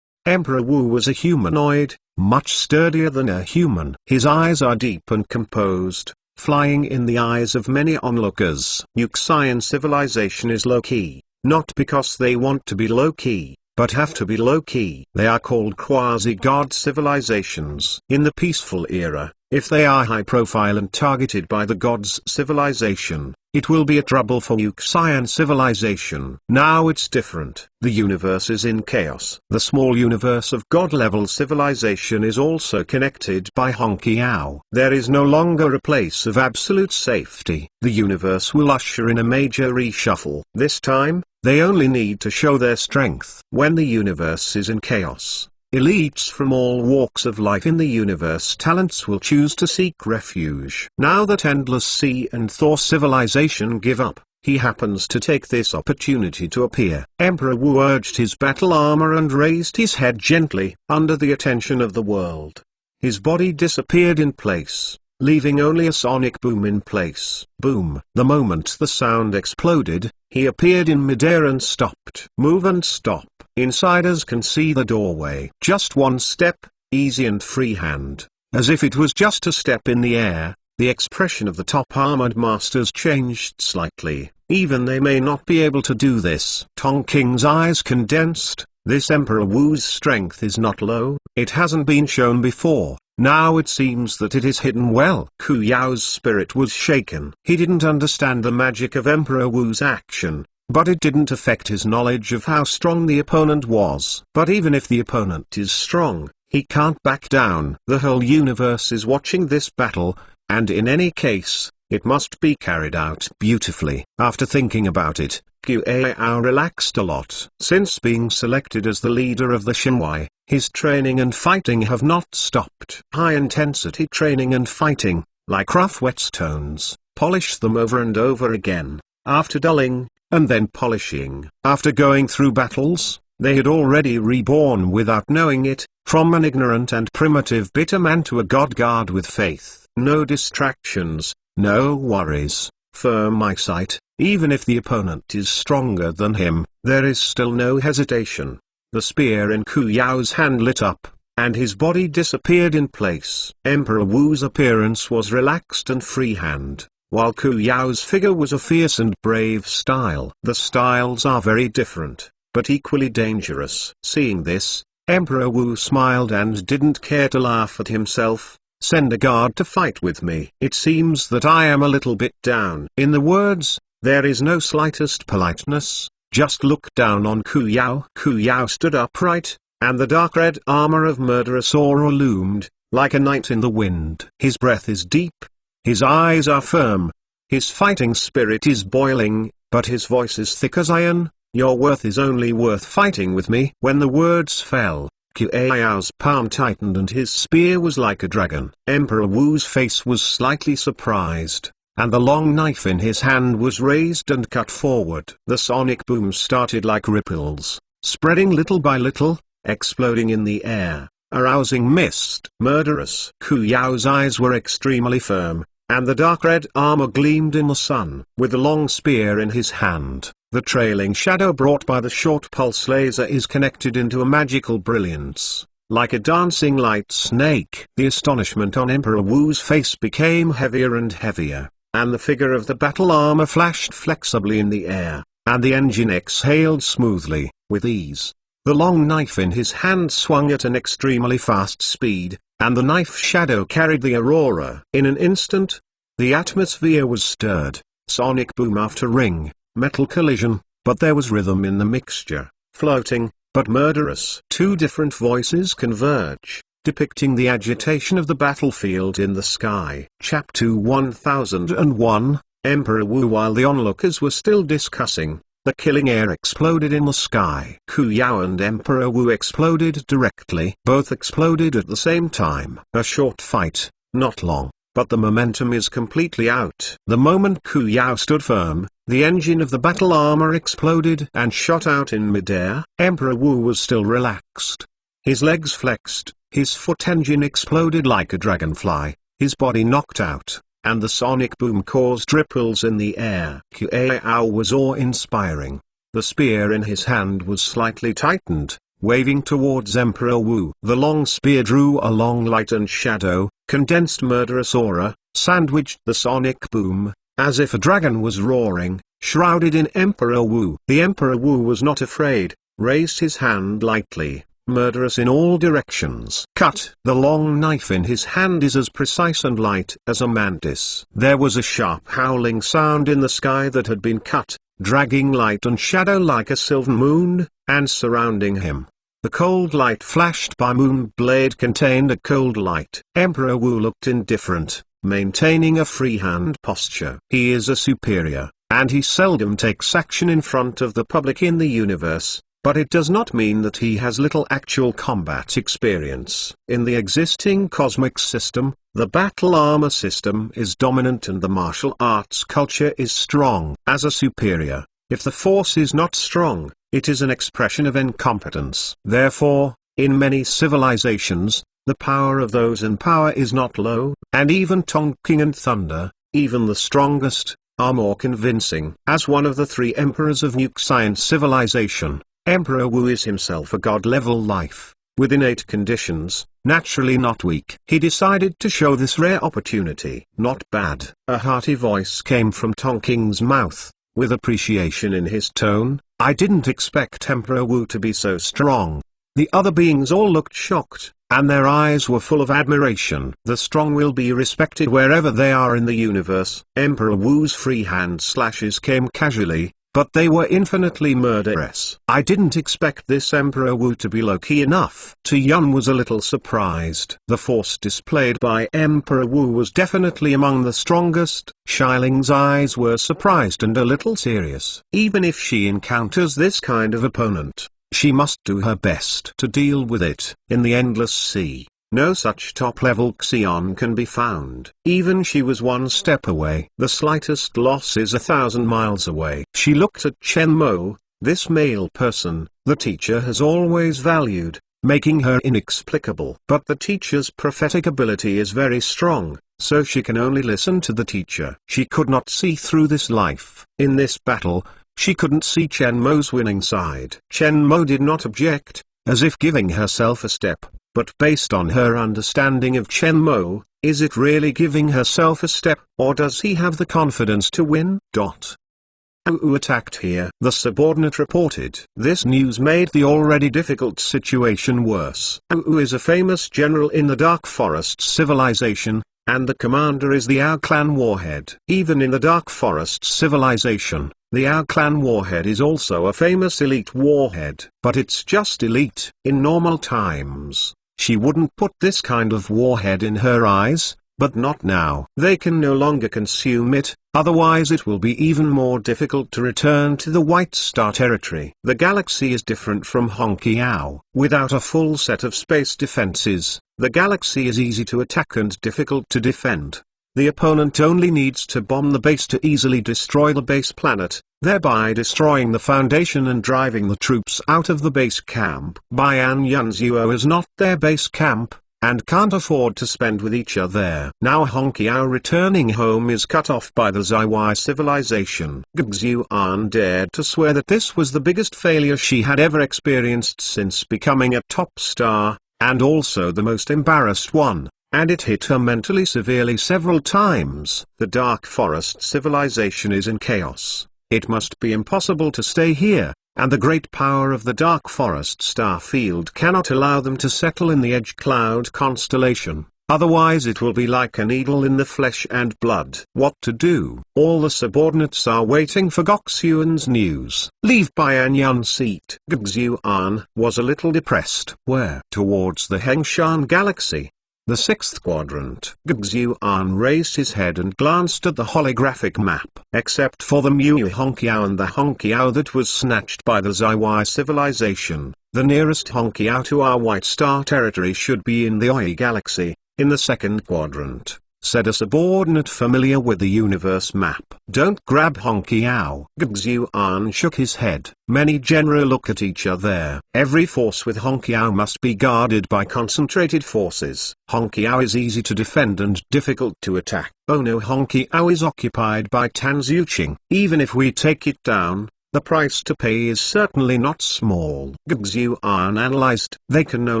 Emperor Wu was a humanoid, much sturdier than a human. His eyes are deep and composed, flying in the eyes of many onlookers. Yuxian civilization is low-key, not because they want to be low-key, but have to be low-key. They are called quasi-god civilizations. In the peaceful era, if they are high-profile and targeted by the gods' civilization, it will be a trouble for Yuxian civilization. Now it's different. The universe is in chaos. The small universe of god-level civilization is also connected by Hongqiao. There is no longer a place of absolute safety. The universe will usher in a major reshuffle. This time, they only need to show their strength. When the universe is in chaos, elites from all walks of life in the universe talents will choose to seek refuge. Now that Endless Sea and Thor civilization give up, he happens to take this opportunity to appear. Emperor Wu urged his battle armor and raised his head gently, under the attention of the world. His body disappeared in place, leaving only a sonic boom in place. Boom. The moment the sound exploded, he appeared in midair and stopped. Move and stop. Insiders can see the doorway. Just one step, easy and freehand. As if it was just a step in the air, the expression of the top armored masters changed slightly. Even they may not be able to do this. Tongking's eyes condensed. This Emperor Wu's strength is not low, it hasn't been shown before. Now it seems that it is hidden well. Ku Yao's spirit was shaken. He didn't understand the magic of Emperor Wu's action, but it didn't affect his knowledge of how strong the opponent was. But even if the opponent is strong, he can't back down. The whole universe is watching this battle, and in any case, it must be carried out beautifully. After thinking about it, Ku Yao relaxed a lot. Since being selected as the leader of the Shenhui, his training and fighting have not stopped. High-intensity training and fighting, like rough whetstones, polish them over and over again, after dulling, and then polishing. After going through battles, they had already reborn without knowing it, from an ignorant and primitive bitter man to a god with faith. No distractions, no worries, firm eyesight. Even if the opponent is stronger than him, there is still no hesitation. The spear in Ku Yao's hand lit up, and his body disappeared in place. Emperor Wu's appearance was relaxed and freehand, while Ku Yao's figure was a fierce and brave style. The styles are very different, but equally dangerous. Seeing this, Emperor Wu smiled and didn't care to laugh at himself. Send a guard to fight with me. It seems that I am a little bit down. In the words, there is no slightest politeness, just look down on Ku Yao. Ku Yao stood upright, and the dark red armor of murderous aura loomed, like a night in the wind. His breath is deep, his eyes are firm, his fighting spirit is boiling, but his voice is thick as iron. Your worth is only worth fighting with me. When the words fell, Ku Yao's palm tightened and his spear was like a dragon. Emperor Wu's face was slightly surprised, and the long knife in his hand was raised and cut forward. The sonic boom started like ripples, spreading little by little, exploding in the air, arousing mist. Murderous. Ku Yao's eyes were extremely firm, and the dark red armor gleamed in the sun. With the long spear in his hand, the trailing shadow brought by the short pulse laser is connected into a magical brilliance, like a dancing light snake. The astonishment on Emperor Wu's face became heavier and heavier, and the figure of the battle armor flashed flexibly in the air, and the engine exhaled smoothly, with ease. The long knife in his hand swung at an extremely fast speed, and the knife shadow carried the aurora. In an instant, the atmosphere was stirred, sonic boom after ring, metal collision, but there was rhythm in the mixture, floating, but murderous. Two different voices converge, depicting the agitation of the battlefield in the sky. Chapter 1001, Emperor Wu. While the onlookers were still discussing, the killing air exploded in the sky. Ku Yao and Emperor Wu exploded directly. Both exploded at the same time. A short fight, not long, but the momentum is completely out. The moment Ku Yao stood firm, the engine of the battle armor exploded and shot out in midair. Emperor Wu was still relaxed. His legs flexed, his foot engine exploded like a dragonfly, his body knocked out, and the sonic boom caused ripples in the air. Ku Yao was awe-inspiring. The spear in his hand was slightly tightened, waving towards Emperor Wu. The long spear drew a long light and shadow, condensed murderous aura, sandwiched the sonic boom, as if a dragon was roaring, shrouded in Emperor Wu. The Emperor Wu was not afraid, raised his hand lightly, murderous in all directions. Cut! The long knife in his hand is as precise and light as a mantis. There was a sharp howling sound in the sky that had been cut, dragging light and shadow like a silver moon, and surrounding him. The cold light flashed by moon blade contained a cold light. Emperor Wu looked indifferent, maintaining a freehand posture. He is a superior, and he seldom takes action in front of the public in the universe, but it does not mean that he has little actual combat experience. In the existing cosmic system, the battle armor system is dominant and the martial arts culture is strong. As a superior, if the force is not strong, it is an expression of incompetence. Therefore, in many civilizations, the power of those in power is not low, and even Tongking and Thunder, even the strongest, are more convincing. As one of the three emperors of Nuke Science civilization, Emperor Wu is himself a god-level life, within 8 conditions, naturally not weak. He decided to show this rare opportunity. Not bad. A hearty voice came from Tonking's mouth, with appreciation in his tone. I didn't expect Emperor Wu to be so strong. The other beings all looked shocked, and their eyes were full of admiration. The strong will be respected wherever they are in the universe. Emperor Wu's free hand slashes came casually, but they were infinitely murderous. I didn't expect this Emperor Wu to be low-key enough. Tu Yun was a little surprised. The force displayed by Emperor Wu was definitely among the strongest. Xiaoling's eyes were surprised and a little serious. Even if she encounters this kind of opponent, she must do her best to deal with it. In the Endless Sea, no such top-level Xion can be found. Even she was one step away. The slightest loss is 1,000 miles away. She looked at Chen Mo, this male person, the teacher has always valued, making her inexplicable. But the teacher's prophetic ability is very strong, so she can only listen to the teacher. She could not see through this life. In this battle, she couldn't see Chen Mo's winning side. Chen Mo did not object, as if giving herself a step. But based on her understanding of Chen Mo, is it really giving herself a step, or does he have the confidence to win? Wu attacked here, the subordinate reported. This news made the already difficult situation worse. Wu is a famous general in the Dark Forest civilization, and the commander is the Ao Clan Warhead. Even in the Dark Forest civilization, the Ao Clan Warhead is also a famous elite warhead. But it's just elite. In normal times, she wouldn't put this kind of warhead in her eyes, but not now. They can no longer consume it, otherwise it will be even more difficult to return to the White Star territory. The galaxy is different from Hongqiao. Without a full set of space defenses, the galaxy is easy to attack and difficult to defend. The opponent only needs to bomb the base to easily destroy the base planet, thereby destroying the foundation and driving the troops out of the base camp. Bian Yunzuo is not their base camp, and can't afford to spend with each other there. Now Hongqiao returning home is cut off by the Zaiwai civilization. Guxuan dared to swear that this was the biggest failure she had ever experienced since becoming a top star, and also the most embarrassed one. And it hit her mentally severely several times. The Dark Forest civilization is in chaos. It must be impossible to stay here, and the great power of the Dark Forest star field cannot allow them to settle in the Edge Cloud constellation. Otherwise it will be like a needle in the flesh and blood. What to do? All the subordinates are waiting for Goxuan's news. Leave Bianyun's seat. Goxuan was a little depressed. Where? Towards the Hengshan galaxy. The 6th quadrant. Guxuan raised his head and glanced at the holographic map. Except for the Mu Hongqiao and the Hongqiao that was snatched by the Zaiwai civilization, the nearest Hongqiao to our White Star territory should be in the Oi galaxy, in the 2nd quadrant, said a subordinate familiar with the universe map. Don't grab Hongqiao. Guxuan shook his head. Many genera look at each other. Every force with Hongqiao must be guarded by concentrated forces. Hongqiao is easy to defend and difficult to attack. Oh no, Hongqiao is occupied by Tanzuching. Even if we take it down, the price to pay is certainly not small. Guxuan analyzed. They can no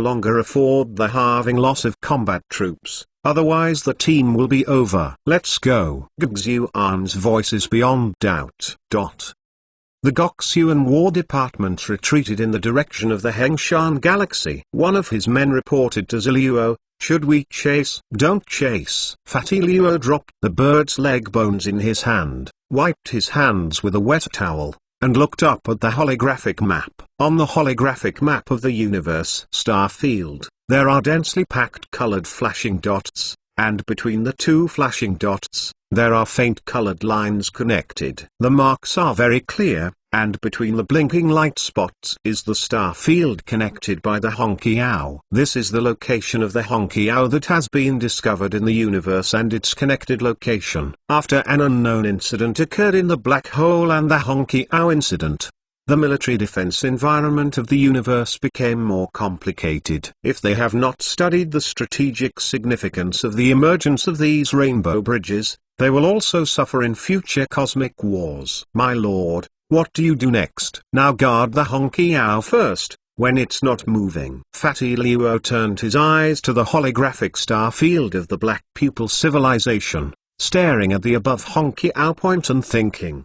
longer afford the halving loss of combat troops. Otherwise the team will be over. Let's go. Guxuan's voice is beyond doubt. The Goxuan War Department retreated in the direction of the Hengshan galaxy. One of his men reported to Ziluo, should we chase? Don't chase. Fatty Luo dropped the bird's leg bones in his hand, wiped his hands with a wet towel, and looked up at the holographic map. On the holographic map of the universe star field, there are densely packed colored flashing dots, and between the two flashing dots, there are faint colored lines connected. The marks are very clear, and between the blinking light spots is the star field connected by the Hongqiao. This is the location of the Hongqiao that has been discovered in the universe and its connected location. After an unknown incident occurred in the black hole and the Hongqiao incident, the military defense environment of the universe became more complicated. If they have not studied the strategic significance of the emergence of these rainbow bridges, they will also suffer in future cosmic wars. My lord, what do you do next? Now guard the Hongqiao first, when it's not moving. Fatty Luo turned his eyes to the holographic star field of the Black Pupil civilization, staring at the above Honky Owl point and thinking.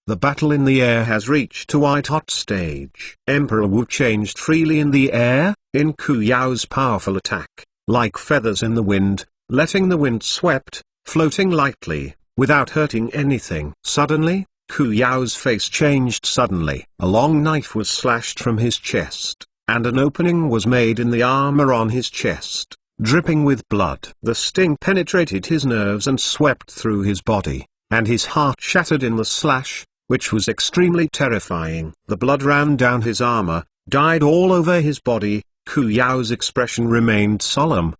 The battle in the air has reached a white-hot stage. Emperor Wu changed freely in the air, in Ku Yao's powerful attack, like feathers in the wind, letting the wind swept, floating lightly, without hurting anything. Suddenly, Ku Yao's face changed suddenly. A long knife was slashed from his chest, and an opening was made in the armor on his chest, dripping with blood. The sting penetrated his nerves and swept through his body, and his heart shattered in the slash, which was extremely terrifying. The blood ran down his armor, dyed all over his body. Ku Yao's expression remained solemn.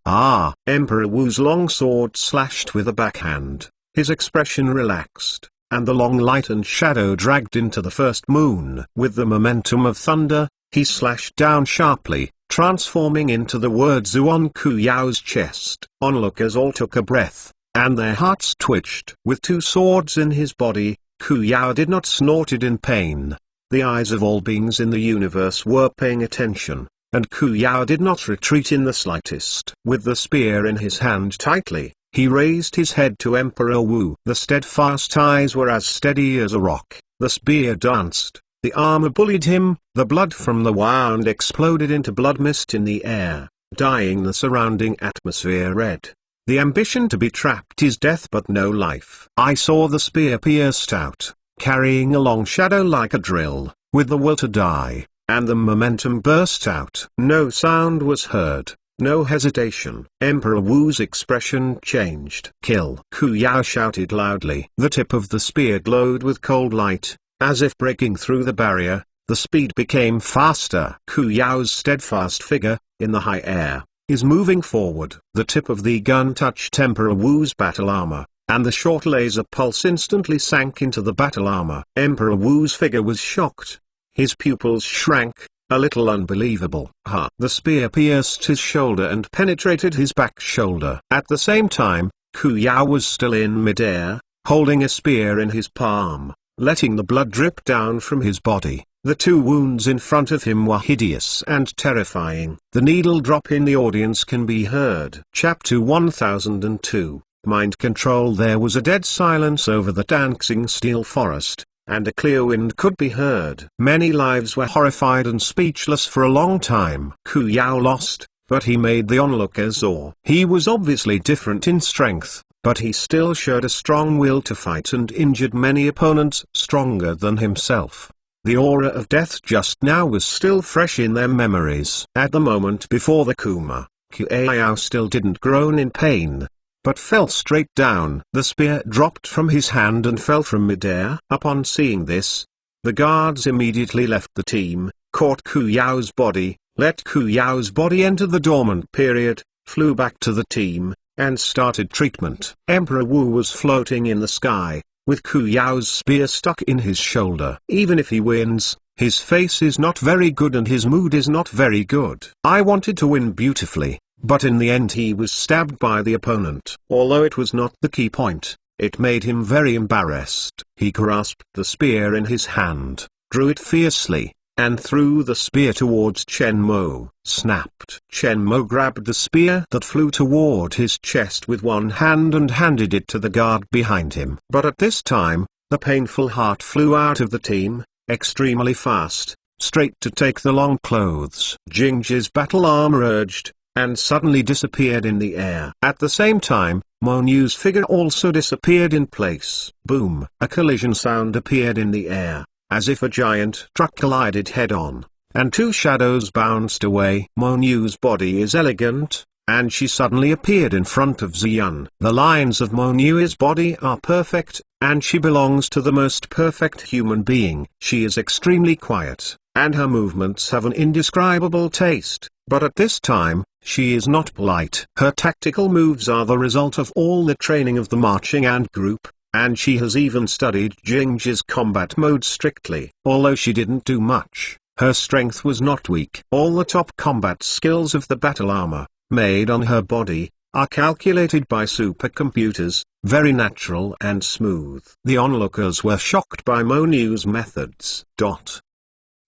Emperor Wu's long sword slashed with a backhand. His expression relaxed, and the long light and shadow dragged into the first moon. With the momentum of thunder, he slashed down sharply, transforming into the word Zu on Ku Yao's chest. Onlookers all took a breath, and their hearts twitched. With two swords in his body, Ku Yao did not snorted in pain. The eyes of all beings in the universe were paying attention, and Ku Yao did not retreat in the slightest. With the spear in his hand tightly, he raised his head to Emperor Wu. The steadfast eyes were as steady as a rock. The spear danced, the armor bullied him, the blood from the wound exploded into blood mist in the air, dyeing the surrounding atmosphere red. The ambition to be trapped is death but no life. I saw the spear pierced out, carrying a long shadow like a drill, with the will to die, and the momentum burst out. No sound was heard, no hesitation. Emperor Wu's expression changed. Kill! Ku Yao shouted loudly. The tip of the spear glowed with cold light, as if breaking through the barrier. The speed became faster. Ku Yao's steadfast figure, in the high air, is moving forward. The tip of the gun touched Emperor Wu's battle armor, and the short laser pulse instantly sank into the battle armor. Emperor Wu's figure was shocked. His pupils shrank, a little unbelievable. The spear pierced his shoulder and penetrated his back shoulder. At the same time, Ku Yao was still in midair, holding a spear in his palm, letting the blood drip down from his body. The two wounds in front of him were hideous and terrifying. The needle drop in the audience can be heard. Chapter 1002, Mind Control. There was a dead silence over the dancing steel forest, and a clear wind could be heard. Many lives were horrified and speechless for a long time. Ku Yao lost, but he made the onlookers awe. He was obviously different in strength, but he still showed a strong will to fight and injured many opponents stronger than himself. The aura of death just now was still fresh in their memories. At the moment before the Kuma, Ku Yao still didn't groan in pain, but fell straight down. The spear dropped from his hand and fell from midair. Upon seeing this, the guards immediately left the team, caught Ku Yao's body, let Ku Yao's body enter the dormant period, flew back to the team, and started treatment. Emperor Wu was floating in the sky, with Ku Yao's spear stuck in his shoulder. Even if he wins, his face is not very good and his mood is not very good. I wanted to win beautifully, but in the end he was stabbed by the opponent. Although it was not the key point, it made him very embarrassed. He grasped the spear in his hand, drew it fiercely, and threw the spear towards Chen Mo. Snapped. Chen Mo grabbed the spear that flew toward his chest with one hand and handed it to the guard behind him. But at this time, the painful heart flew out of the team, extremely fast, straight to take the long clothes. Jingji's battle armor urged, and suddenly disappeared in the air. At the same time, Mo Niu's figure also disappeared in place. Boom! A collision sound appeared in the air, as if a giant truck collided head-on, and two shadows bounced away. Mo Niu's body is elegant, and she suddenly appeared in front of Ziyun. The lines of Mo Niu's body are perfect, and she belongs to the most perfect human being. She is extremely quiet, and her movements have an indescribable taste, but at this time, she is not polite. Her tactical moves are the result of all the training of the marching ant group, and she has even studied Jingji's combat mode strictly. Although she didn't do much, her strength was not weak. All the top combat skills of the battle armor, made on her body, are calculated by supercomputers, very natural and smooth. The onlookers were shocked by Mo Niu's methods.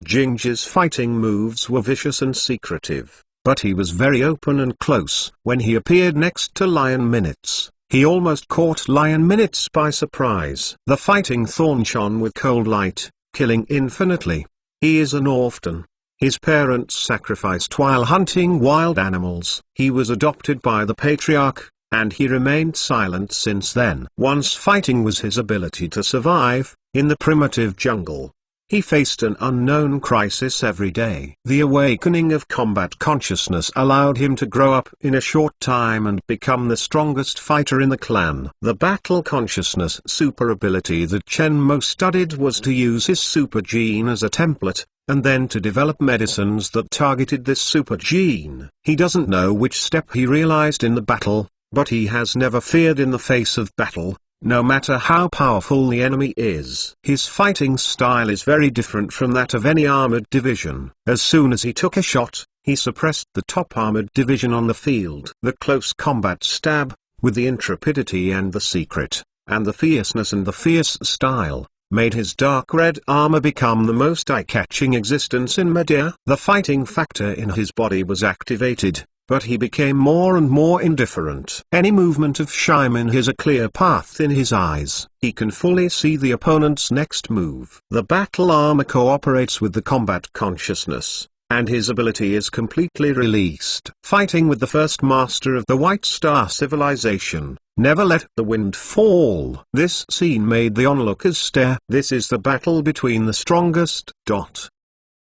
Jinja's fighting moves were vicious and secretive, but he was very open and close. When he appeared next to Lion Minutes, he almost caught Lion Minutes by surprise. The fighting thorn shone with cold light, killing infinitely. He is an orphan. His parents sacrificed while hunting wild animals. He was adopted by the patriarch, and he remained silent since then. Once fighting was his ability to survive, in the primitive jungle. He faced an unknown crisis every day. The awakening of combat consciousness allowed him to grow up in a short time and become the strongest fighter in the clan. The battle consciousness super ability that Chen Mo studied was to use his super gene as a template, and then to develop medicines that targeted this super gene. He doesn't know which step he realized in the battle, but he has never feared in the face of battle, no matter how powerful the enemy is. His fighting style is very different from that of any armored division. As soon as he took a shot, he suppressed the top armored division on the field. The close combat stab, with the intrepidity and the secret, and the fierceness and the fierce style, made his dark red armor become the most eye-catching existence in Media. The fighting factor in his body was activated, but he became more and more indifferent. Any movement of Shaimin has a clear path in his eyes. He can fully see the opponent's next move. The battle armor cooperates with the combat consciousness, and his ability is completely released. Fighting with the first master of the White Star civilization, never let the wind fall. This scene made the onlookers stare. This is the battle between the strongest.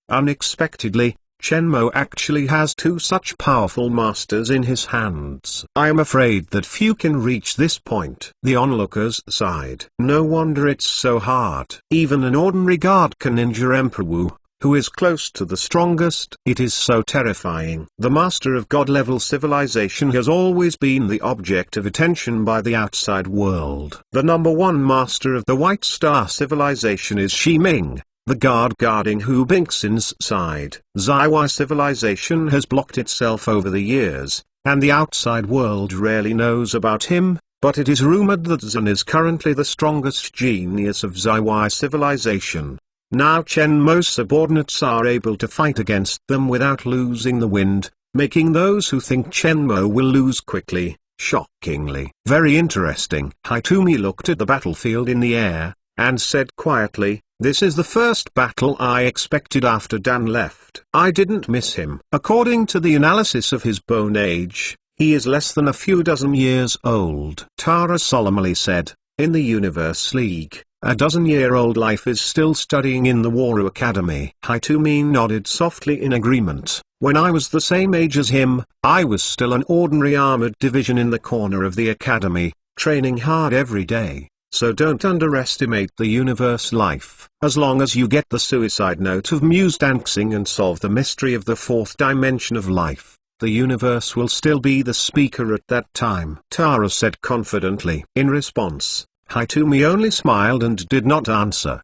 Unexpectedly, Chen Mo actually has two such powerful masters in his hands. I am afraid that few can reach this point. The onlookers sighed. No wonder it's so hard. Even an ordinary guard can injure Emperor Wu, who is close to the strongest. It is so terrifying. The master of god-level civilization has always been the object of attention by the outside world. The number one master of the White Star civilization is Shi Ming, the guard guarding Hu Bingxin's side. Zaiwai civilization has blocked itself over the years, and the outside world rarely knows about him, but it is rumored that Zan is currently the strongest genius of Zaiwai civilization. Now Chen Mo's subordinates are able to fight against them without losing the wind, making those who think Chen Mo will lose quickly, shockingly. Very interesting. Hitomi looked at the battlefield in the air, and said quietly, "This is the first battle I expected after Dan left. I didn't miss him." According to the analysis of his bone age, he is less than a few dozen years old. Tara solemnly said, "In the Universe League, a dozen-year-old life is still studying in the Waru Academy." Hitomi nodded softly in agreement. "When I was the same age as him, I was still an ordinary armored division in the corner of the academy, training hard every day. So don't underestimate the universe life. As long as you get the suicide note of Muse Dancing and solve the mystery of the fourth dimension of life, the universe will still be the speaker at that time," Tara said confidently. In response, Hitomi only smiled and did not answer.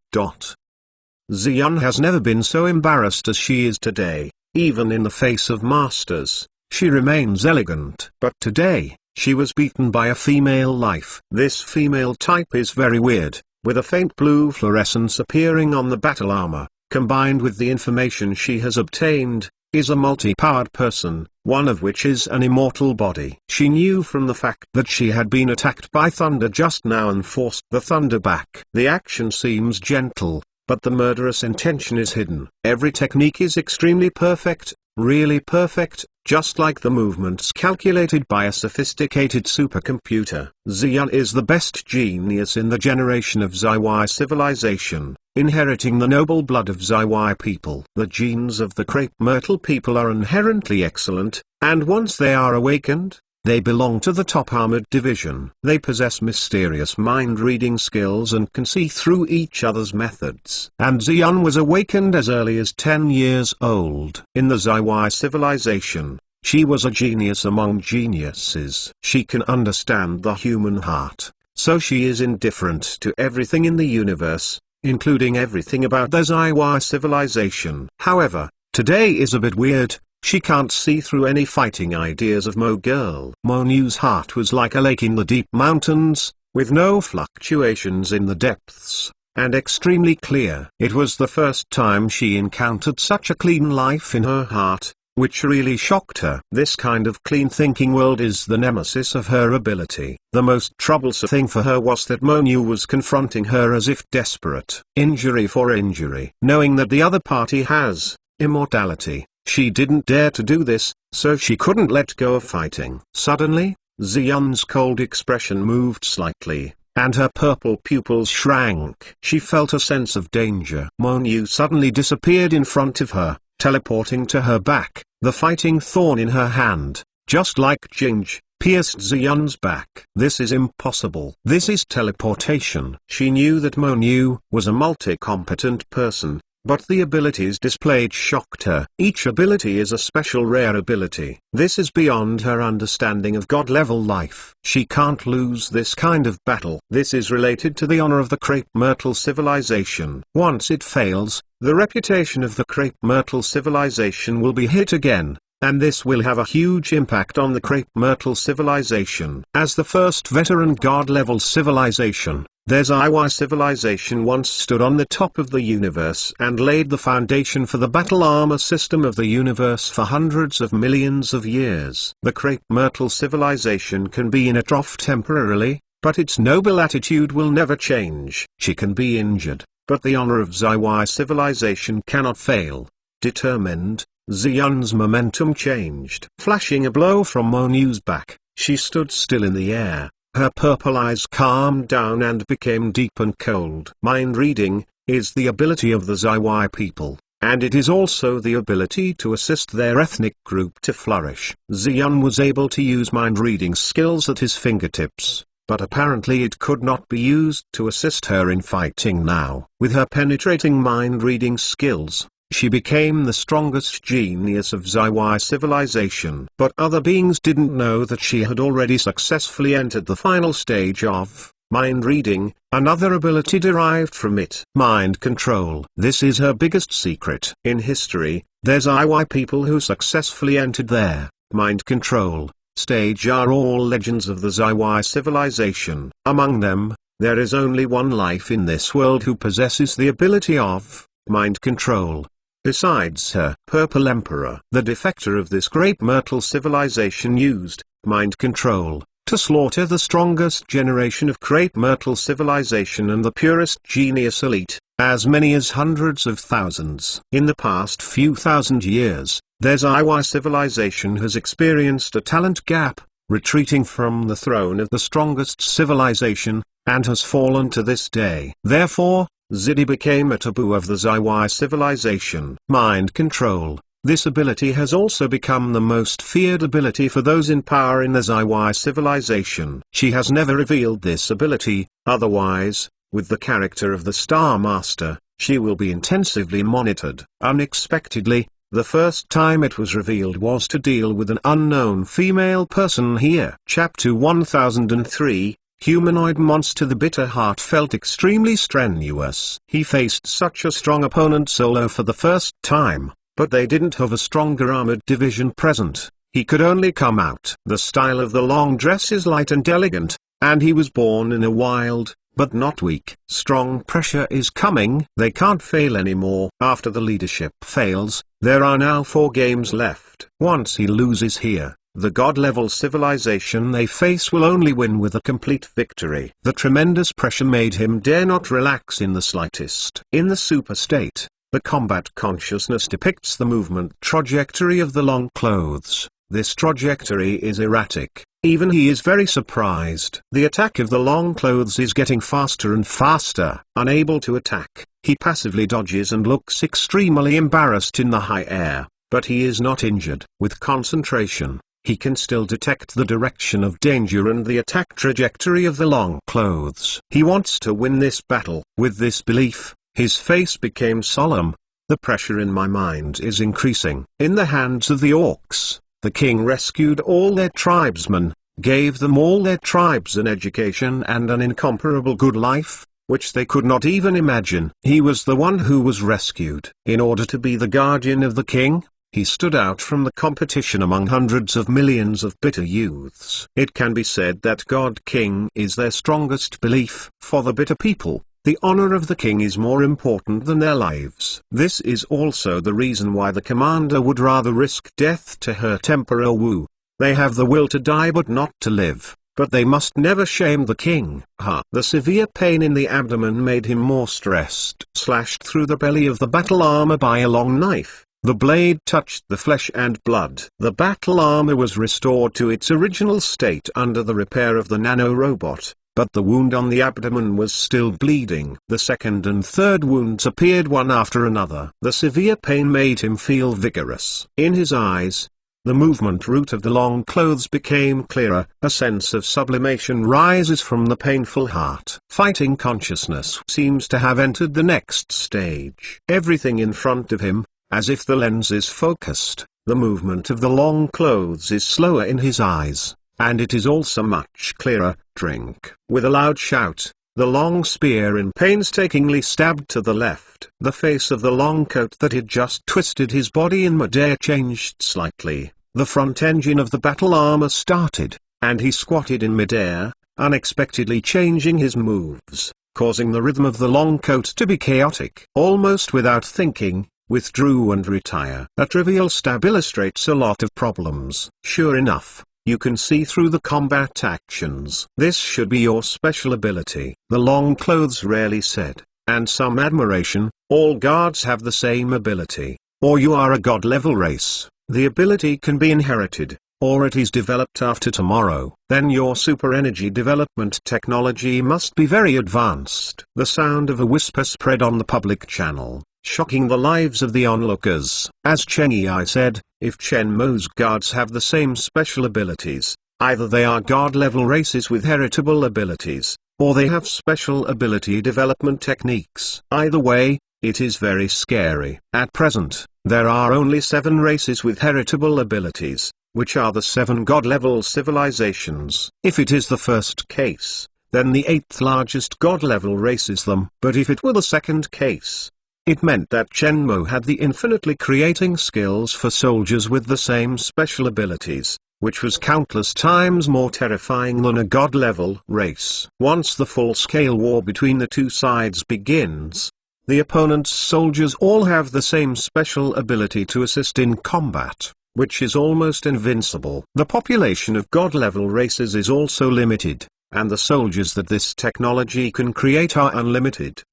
Xian has never been so embarrassed as she is today. Even in the face of masters, she remains elegant. But today, she was beaten by a female life. This female type is very weird, with a faint blue fluorescence appearing on the battle armor, combined with the information she has obtained, is a multi-powered person, one of which is an immortal body. She knew from the fact that she had been attacked by thunder just now and forced the thunder back. The action seems gentle, but the murderous intention is hidden. Every technique is extremely perfect, really perfect, just like the movements calculated by a sophisticated supercomputer. Xian is the best genius in the generation of Zaiwai civilization, inheriting the noble blood of Zaiwai people. The genes of the crepe myrtle people are inherently excellent, and once they are awakened, they belong to the top armored division. They possess mysterious mind-reading skills and can see through each other's methods. And Xian was awakened as early as 10 years old. In the Zaiwai civilization, she was a genius among geniuses. She can understand the human heart, so she is indifferent to everything in the universe, including everything about the Zaiwai civilization. However, today is a bit weird. She can't see through any fighting ideas of Mo Girl. Mo Nu's heart was like a lake in the deep mountains, with no fluctuations in the depths, and extremely clear. It was the first time she encountered such a clean life in her heart, which really shocked her. This kind of clean thinking world is the nemesis of her ability. The most troublesome thing for her was that Monu was confronting her as if desperate. Injury for injury. Knowing that the other party has immortality, she didn't dare to do this, so she couldn't let go of fighting. Suddenly, Xian's cold expression moved slightly, and her purple pupils shrank. She felt a sense of danger. Monu suddenly disappeared in front of her, teleporting to her back, the fighting thorn in her hand, just like Jinj, pierced Xian's back. This is impossible. This is teleportation. She knew that Monu was a multi-competent person, but the abilities displayed shocked her. Each ability is a special rare ability. This is beyond her understanding of God-level life. She can't lose this kind of battle. This is related to the honor of the Crepe Myrtle civilization. Once it fails, the reputation of the Crepe Myrtle civilization will be hit again, and this will have a huge impact on the Crepe Myrtle civilization. As the first veteran God-level civilization, their Zaiwai civilization once stood on the top of the universe and laid the foundation for the battle armor system of the universe for hundreds of millions of years. The Crepe Myrtle civilization can be in a trough temporarily, but its noble attitude will never change. She can be injured, but the honor of Zaiwai civilization cannot fail. Determined, Xian's momentum changed. Flashing a blow from Monu's back, she stood still in the air. Her purple eyes calmed down and became deep and cold. Mind reading is the ability of the Zaiwai people, and it is also the ability to assist their ethnic group to flourish. Xian was able to use mind reading skills at his fingertips, but apparently it could not be used to assist her in fighting now. With her penetrating mind reading skills, she became the strongest genius of Zaiwai civilization. But other beings didn't know that she had already successfully entered the final stage of mind reading, another ability derived from it. Mind control. This is her biggest secret. In history, there's Zaiwai people who successfully entered their mind control stage are all legends of the Zaiwai civilization. Among them, there is only one life in this world who possesses the ability of mind control. Besides her, Purple Emperor, the defector of this Crepe Myrtle civilization, used mind control to slaughter the strongest generation of Crepe Myrtle civilization and the purest genius elite, as many as hundreds of thousands. In the past few thousand years, their Zaiwai civilization has experienced a talent gap, retreating from the throne of the strongest civilization, and has fallen to this day. Therefore, Zidi became a taboo of the Zaiwai civilization. Mind control. This ability has also become the most feared ability for those in power in the Zaiwai civilization. She has never revealed this ability, otherwise, with the character of the Star Master, she will be intensively monitored. Unexpectedly, the first time it was revealed was to deal with an unknown female person here. Chapter 1003. Humanoid monster. The bitter heart felt extremely strenuous. He faced such a strong opponent solo for the first time, but they didn't have a stronger armored division present. He could only come out. The style of the long dress is light and elegant, and he was born in a wild, but not weak. Strong pressure is coming. They can't fail anymore. After the leadership fails, there are now 4 games left. Once he loses here, the God-level civilization they face will only win with a complete victory. The tremendous pressure made him dare not relax in the slightest. In the super state, the combat consciousness depicts the movement trajectory of the long clothes. This trajectory is erratic. Even he is very surprised. The attack of the long clothes is getting faster and faster. Unable to attack, he passively dodges and looks extremely embarrassed in the high air, but he is not injured. With concentration, he can still detect the direction of danger and the attack trajectory of the long clothes. He wants to win this battle. With this belief, his face became solemn. The pressure in my mind is increasing. In the hands of the orcs, the king rescued all their tribesmen, gave them all their tribes an education and an incomparable good life, which they could not even imagine. He was the one who was rescued. In order to be the guardian of the king, he stood out from the competition among hundreds of millions of bitter youths. It can be said that God King is their strongest belief. For the bitter people, The honor of the king is more important than their lives. This is also the reason why the commander would rather risk death to hurt Emperor Wu. They have the will to die but not to live, but they must never shame the king. The severe pain in the abdomen made him more stressed. Slashed through the belly of the battle armor by a long knife, the blade touched the flesh and blood. The battle armor was restored to its original state under the repair of the nano-robot, but the wound on the abdomen was still bleeding. The second and third wounds appeared one after another. The severe pain made him feel vigorous. In his eyes, the movement route of the long clothes became clearer. A sense of sublimation rises from the painful heart. Fighting consciousness seems to have entered the next stage. Everything in front of him, as if the lens is focused, the movement of the long clothes is slower in his eyes, and it is also much clearer. Drink. With a loud shout, the long spear painstakingly stabbed to the left. The face of the long coat that had just twisted his body in midair changed slightly. The front engine of the battle armor started, and he squatted in midair, unexpectedly changing his moves, causing the rhythm of the long coat to be chaotic. Almost without thinking, withdrew and retire. A trivial stab illustrates a lot of problems. Sure enough, you can see through the combat actions. This should be your special ability. The long clothes rarely said, and some admiration, all gods have the same ability. Or you are a god-level race. The ability can be inherited, or it is developed after tomorrow. Then your super energy development technology must be very advanced. The sound of a whisper spread on the public channel, shocking the lives of the onlookers. As Chen Yi said, if Chen Mo's gods have the same special abilities, either they are god-level races with heritable abilities, or they have special ability development techniques. Either way, it is very scary. At present, there are only 7 races with heritable abilities, which are the 7 god-level civilizations. If it is the first case, then the 8th largest god-level race is them. But if it were the second case, it meant that Chen Mo had the infinitely creating skills for soldiers with the same special abilities, which was countless times more terrifying than a god-level race. Once the full-scale war between the two sides begins, the opponent's soldiers all have the same special ability to assist in combat, which is almost invincible. The population of god-level races is also limited, and the soldiers that this technology can create are unlimited.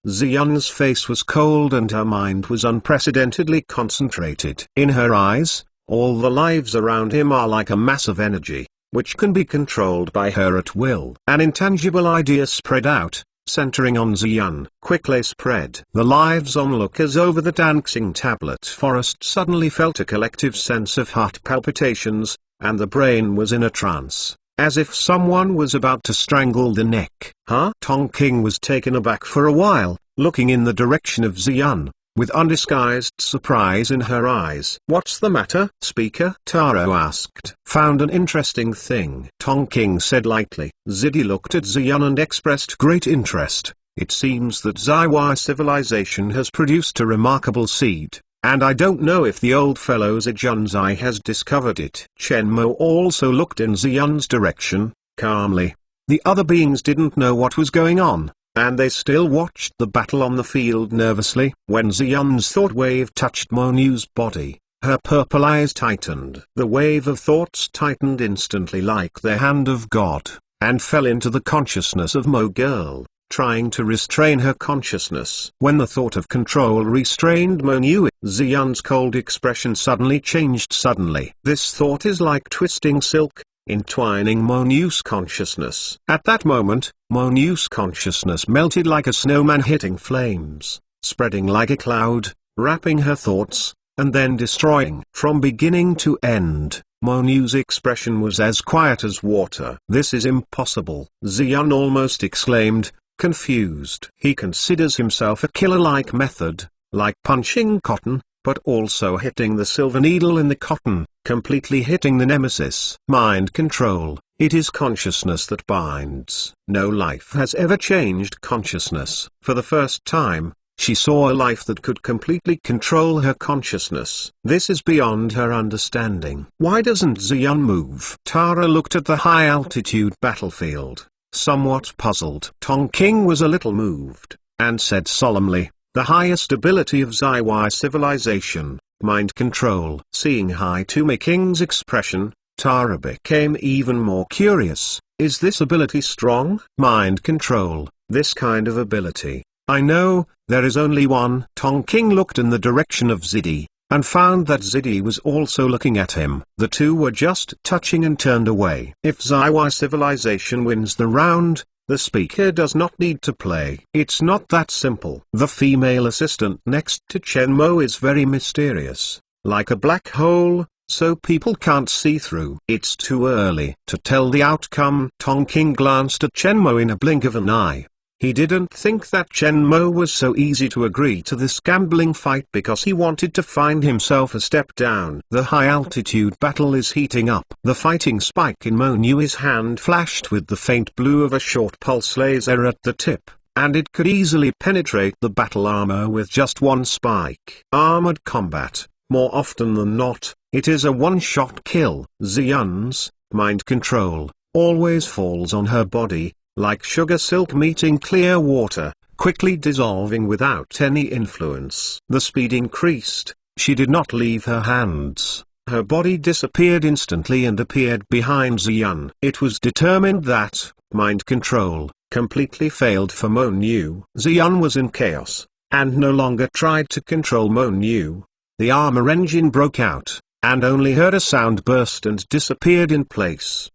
Ziyun's face was cold and her mind was unprecedentedly concentrated. In her eyes, all the lives around him are like a mass of energy, which can be controlled by her at will. An intangible idea spread out, centering on Ziyun. Quickly spread. The lives onlookers over the dancing tablet forest suddenly felt a collective sense of heart palpitations, and the brain was in a trance, as if someone was about to strangle the neck. Tongking was taken aback for a while, looking in the direction of Ziyun, with undisguised surprise in her eyes. "What's the matter, speaker?" Taro asked. "Found an interesting thing," Tongking said lightly. Zidi looked at Ziyun and expressed great interest. "It seems that Zaiwa civilization has produced a remarkable seed, and I don't know if the old fellow Zijunzai has discovered it." Chen Mo also looked in Ziyun's direction, calmly. The other beings didn't know what was going on, and they still watched the battle on the field nervously. When Ziyun's thought wave touched Mo Nu's body, her purple eyes tightened. The wave of thoughts tightened instantly like the hand of God, and fell into the consciousness of Mo Girl, trying to restrain her consciousness. When the thought of control restrained Mo Nu, Ziyun's cold expression suddenly changed suddenly. This thought is like twisting silk, entwining Mo Nu's consciousness. At that moment, Mo Nu's consciousness melted like a snowman hitting flames, spreading like a cloud, wrapping her thoughts, and then destroying. From beginning to end, Mo Nu's expression was as quiet as water. "This is impossible," Ziyun almost exclaimed, confused. He considers himself a killer-like method, like punching cotton, but also hitting the silver needle in the cotton, completely hitting the nemesis. Mind control. It is consciousness that binds. No life has ever changed consciousness. For the first time, she saw a life that could completely control her consciousness. This is beyond her understanding. Why doesn't Ziyun move? Tara looked at the high-altitude battlefield. somewhat puzzled. Tong King was a little moved, and said solemnly, "The highest ability of Ziwai civilization, mind control." Seeing Hai Tumi King's expression, Tara became even more curious. "Is this ability strong?" "Mind control, this kind of ability. I know, there is only one." Tong King looked in the direction of Zidi, and found that Zidi was also looking at him. The two were just touching and turned away. If Ziwai civilization wins the round, the speaker does not need to play. It's not that simple. The female assistant next to Chen Mo is very mysterious, like a black hole, so people can't see through. It's too early to tell the outcome. Tong King glanced at Chen Mo in a blink of an eye. He didn't think that Chen Mo was so easy to agree to this gambling fight because he wanted to find himself a step down. The high-altitude battle is heating up. The fighting spike in Mo Nui's hand flashed with the faint blue of a short pulse laser at the tip, and it could easily penetrate the battle armor with just one spike. Armored combat, more often than not, it is a one-shot kill. Ziyun's mind control always falls on her body, like sugar silk meeting clear water, quickly dissolving without any influence. The speed increased, she did not leave her hands. Her body disappeared instantly and appeared behind Ziyun. It was determined that mind control completely failed for Mo Nu. Ziyun was in chaos, and no longer tried to control Mo Nu. The armor engine broke out, and only heard a sound burst and disappeared in place.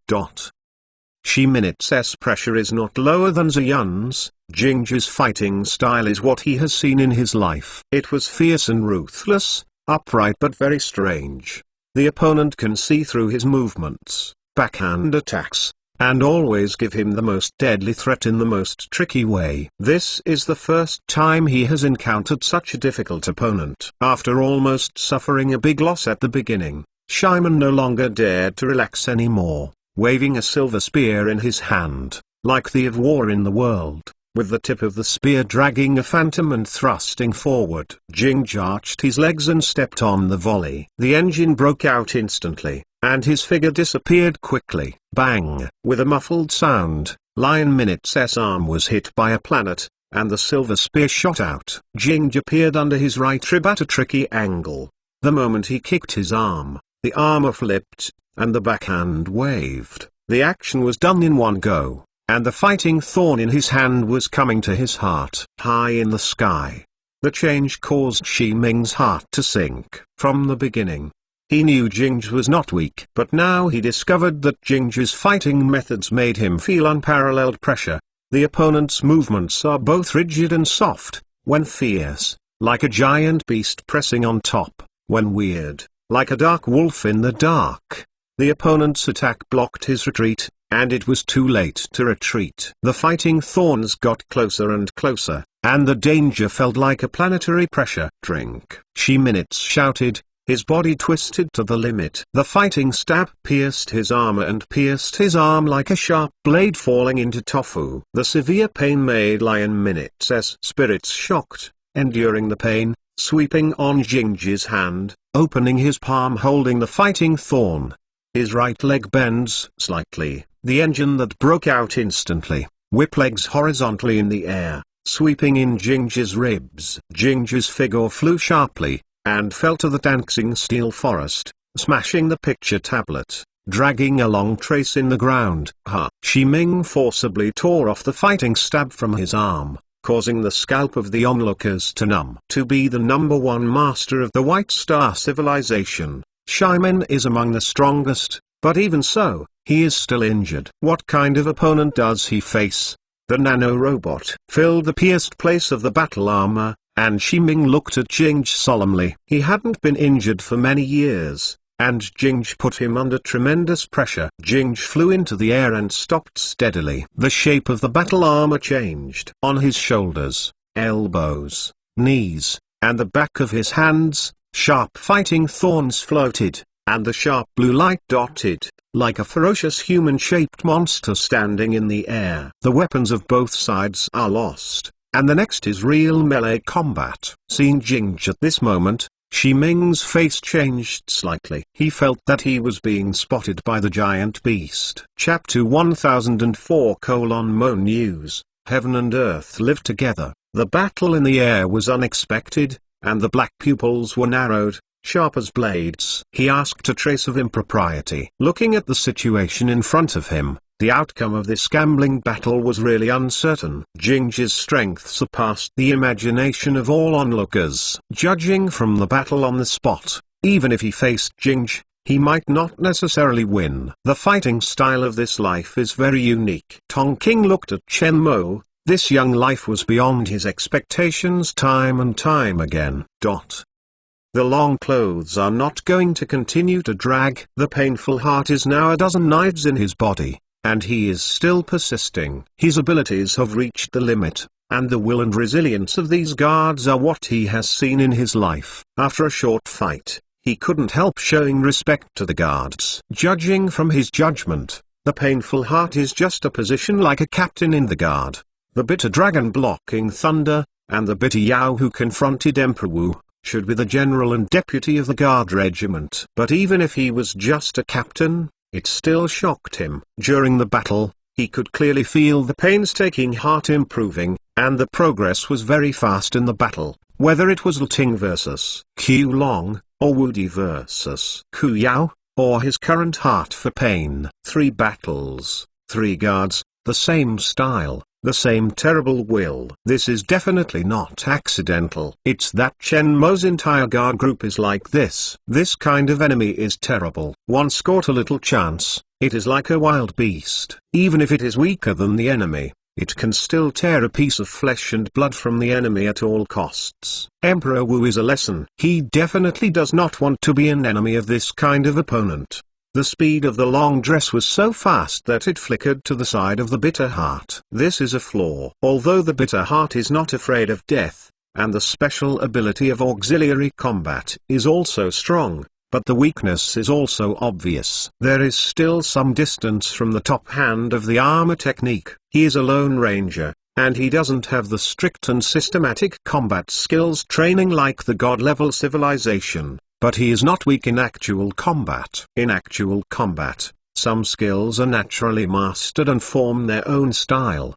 Shi Minutes' pressure is not lower than Ziyun's. Jingju's fighting style is what he has seen in his life. It was fierce and ruthless, upright but very strange. The opponent can see through his movements, backhand attacks, and always give him the most deadly threat in the most tricky way. This is the first time he has encountered such a difficult opponent. After almost suffering a big loss at the beginning, Shimon no longer dared to relax anymore. Waving a silver spear in his hand, like the of war in the world, with the tip of the spear dragging a phantom and thrusting forward. Jingju arched his legs and stepped on the volley. The engine broke out instantly, and his figure disappeared quickly. Bang! With a muffled sound, Lion Minutes' arm was hit by a planet, and the silver spear shot out. Jingju peered under his right rib at a tricky angle. The moment he kicked his arm, the armor flipped, and the backhand waved. The action was done in one go, and the fighting thorn in his hand was coming to his heart. High in the sky. The change caused Shi Ming's heart to sink. From the beginning, he knew Jingju was not weak. But now he discovered that Jingju's fighting methods made him feel unparalleled pressure. The opponent's movements are both rigid and soft, when fierce, like a giant beast pressing on top, when weird, like a dark wolf in the dark. The opponent's attack blocked his retreat, and it was too late to retreat. The fighting thorns got closer and closer, and the danger felt like a planetary pressure. Drink! Shi Minutes shouted, his body twisted to the limit. The fighting stab pierced his armor and pierced his arm like a sharp blade falling into tofu. The severe pain made Lion Minutes' spirits shocked, enduring the pain, sweeping on Jingju's hand, opening his palm holding the fighting thorn. His right leg bends slightly, the engine that broke out instantly, whip legs horizontally in the air, sweeping in Jingju's ribs. Jingju's figure flew sharply, and fell to the dancing steel forest, smashing the picture tablet, dragging a long trace in the ground. Shi Ming forcibly tore off the fighting stab from his arm, causing the scalp of the onlookers to numb. To be the #1 master of the White Star civilization, Shimon is among the strongest, but even so, he is still injured. What kind of opponent does he face? The nano-robot filled the pierced place of the battle armor, and Shi Ming looked at Jingju solemnly. He hadn't been injured for many years, and Jingju put him under tremendous pressure. Jingju flew into the air and stopped steadily. The shape of the battle armor changed. On his shoulders, elbows, knees, and the back of his hands, sharp fighting thorns floated, and the sharp blue light dotted, like a ferocious human-shaped monster standing in the air. The weapons of both sides are lost, and the next is real melee combat. Seeing Jingju at this moment, Shi Ming's face changed slightly. He felt that he was being spotted by the giant beast. Chapter 1004:Mo News. Heaven and earth lived together. The battle in the air was unexpected, and the black pupils were narrowed, sharp as blades. He asked a trace of impropriety. Looking at the situation in front of him, the outcome of this gambling battle was really uncertain. Jingji's strength surpassed the imagination of all onlookers. Judging from the battle on the spot, even if he faced Jingji, he might not necessarily win. The fighting style of this life is very unique. Tong King looked at Chen Mo. This young life was beyond his expectations time and time again. The long clothes are not going to continue to drag. The painful heart is now a dozen knives in his body, and he is still persisting. His abilities have reached the limit, and the will and resilience of these guards are what he has seen in his life. After a short fight, he couldn't help showing respect to the guards. Judging from his judgment, the painful heart is just a position like a captain in the guard. The bitter dragon blocking thunder, and the bitter Yao who confronted Emperor Wu, should be the general and deputy of the guard regiment. But even if he was just a captain, it still shocked him. During the battle, he could clearly feel the painstaking heart improving, and the progress was very fast in the battle, whether it was Luting versus Qiu Long, or Wu Di versus Ku Yao, or his current heart for pain. 3 battles, 3 guards, the same style, the same terrible will. This is definitely not accidental. It's that Chen Mo's entire guard group is like this. This kind of enemy is terrible. Once caught a little chance, it is like a wild beast. Even if it is weaker than the enemy, it can still tear a piece of flesh and blood from the enemy at all costs. Emperor Wu is a lesson. He definitely does not want to be an enemy of this kind of opponent. The speed of the long dress was so fast that it flickered to the side of the bitter heart. This is a flaw. Although the bitter heart is not afraid of death, and the special ability of auxiliary combat is also strong, but the weakness is also obvious. There is still some distance from the top hand of the armor technique. He is a lone ranger, and he doesn't have the strict and systematic combat skills training like the god-level civilization. But he is not weak in actual combat. In actual combat, some skills are naturally mastered and form their own style.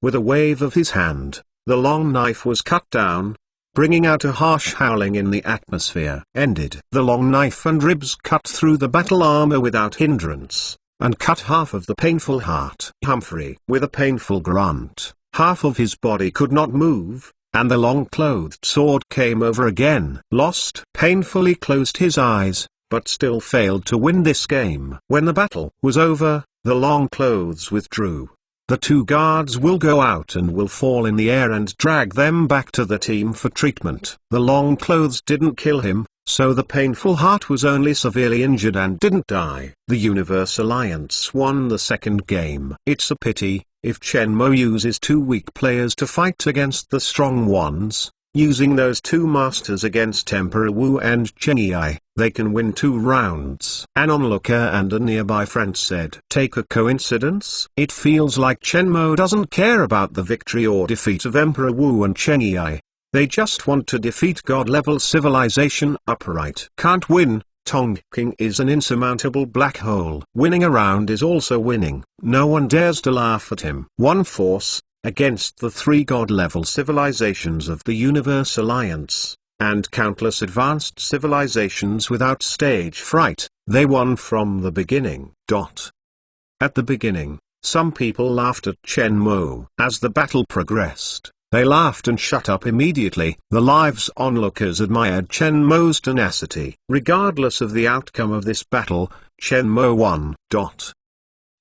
With a wave of his hand, the long knife was cut down, bringing out a harsh howling in the atmosphere. Ended. The long knife and ribs cut through the battle armor without hindrance, and cut half of the painful heart. Humphrey, with a painful grunt, half of his body could not move, and the long-clothed sword came over again. Lost painfully closed his eyes, but still failed to win this game. When the battle was over, the long clothes withdrew. The 2 guards will go out and will fall in the air and drag them back to the team for treatment. The long clothes didn't kill him, so the painful heart was only severely injured and didn't die. The Universe Alliance won the second game. It's a pity. If Chen Mo uses 2 weak players to fight against the strong ones, using those 2 masters against Emperor Wu and Chen Yi, they can win 2 rounds. An onlooker and a nearby friend said, "Take a coincidence? It feels like Chen Mo doesn't care about the victory or defeat of Emperor Wu and Chen Yi. They just want to defeat god-level civilization upright. Can't win. Tong King is an insurmountable black hole. Winning a round is also winning. No one dares to laugh at him. One force, against the 3 god-level civilizations of the Universe Alliance, and countless advanced civilizations without stage fright, they won from the beginning. At the beginning, some people laughed at Chen Mo. As the battle progressed, they laughed and shut up immediately. The live's onlookers admired Chen Mo's tenacity. Regardless of the outcome of this battle, Chen Mo won.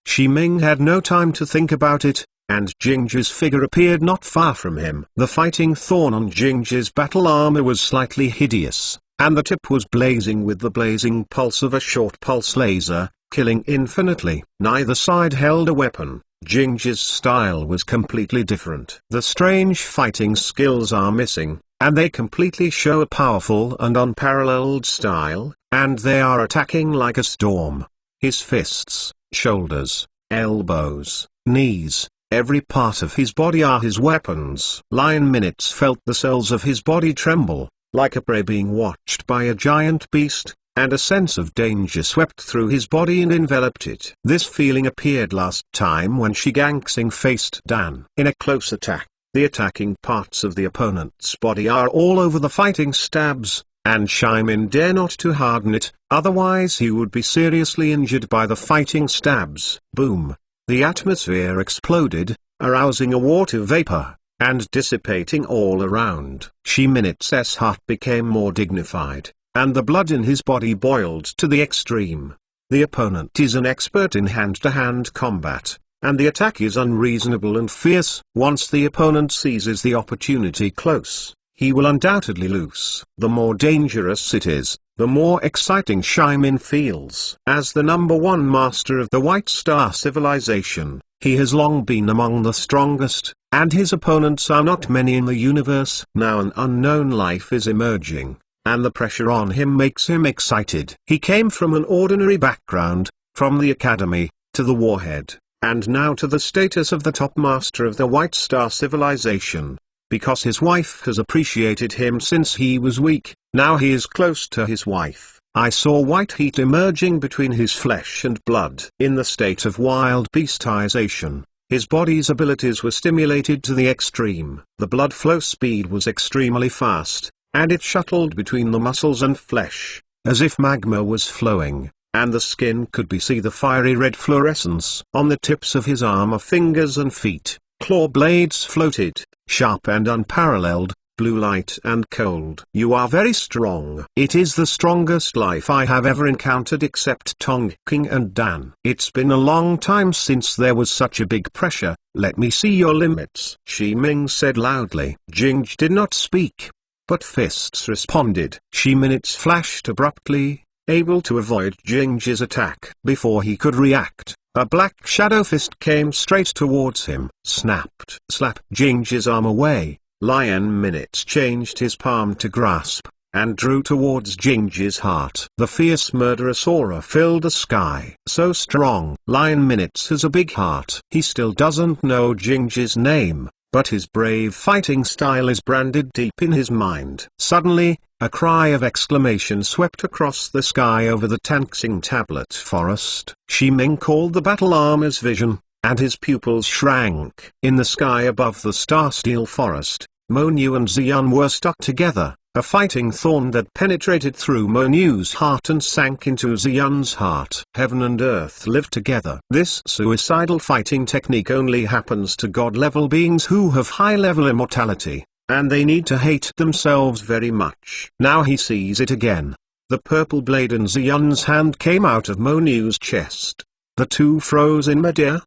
Shi Ming had no time to think about it, and Jingji's figure appeared not far from him. The fighting thorn on Jingji's battle armor was slightly hideous, and the tip was blazing with the blazing pulse of a short pulse laser, killing infinitely. Neither side held a weapon. Jingji's style was completely different. The strange fighting skills are missing, and they completely show a powerful and unparalleled style, and they are attacking like a storm. His fists, shoulders, elbows, knees, every part of his body are his weapons. Lion Minutes felt the cells of his body tremble, like a prey being watched by a giant beast, and a sense of danger swept through his body and enveloped it. This feeling appeared last time when Shi Gangxing faced Dan. In a close attack, the attacking parts of the opponent's body are all over the fighting stabs, and Xiaomin dare not to harden it, otherwise he would be seriously injured by the fighting stabs. Boom! The atmosphere exploded, arousing a water vapor, and dissipating all around. Xiaomin's heart became more dignified, and the blood in his body boiled to the extreme. The opponent is an expert in hand-to-hand combat, and the attack is unreasonable and fierce. Once the opponent seizes the opportunity close, he will undoubtedly lose. The more dangerous it is, the more exciting Xiaomin feels. As the #1 master of the White Star civilization, he has long been among the strongest, and his opponents are not many in the universe. Now an unknown life is emerging, and the pressure on him makes him excited. He came from an ordinary background, from the academy, to the warhead, and now to the status of the top master of the White Star civilization. Because his wife has appreciated him since he was weak, now he is close to his wife. I saw white heat emerging between his flesh and blood. In the state of wild beastization, his body's abilities were stimulated to the extreme. The blood flow speed was extremely fast, and it shuttled between the muscles and flesh, as if magma was flowing, and the skin could be see the fiery red fluorescence. On the tips of his armor, fingers and feet, claw blades floated, sharp and unparalleled, blue light and cold. You are very strong. It is the strongest life I have ever encountered except Tong King and Dan. It's been a long time since there was such a big pressure. Let me see your limits, Shi Ming said loudly. Jingji did not speak, but fists responded. Xiaomin's flashed abruptly, able to avoid Jingji's attack. Before he could react, a black shadow fist came straight towards him. Snapped. Slap Jingji's arm away. Lion Minutes changed his palm to grasp, and drew towards Jingji's heart. The fierce murderous aura filled the sky. So strong. Lion Minutes has a big heart. He still doesn't know Jingji's name, but his brave fighting style is branded deep in his mind. Suddenly, a cry of exclamation swept across the sky over the Tanxing Tablet Forest. Shi Ming called the battle armor's vision, and his pupils shrank. In the sky above the Starsteel Forest, Monu and Ziyun were stuck together, a fighting thorn that penetrated through Monu's heart and sank into Ziyun's heart. Heaven and earth live together. This suicidal fighting technique only happens to god-level beings who have high-level immortality, and they need to hate themselves very much. Now he sees it again. The purple blade in Ziyun's hand came out of Monu's chest. The two froze in midair.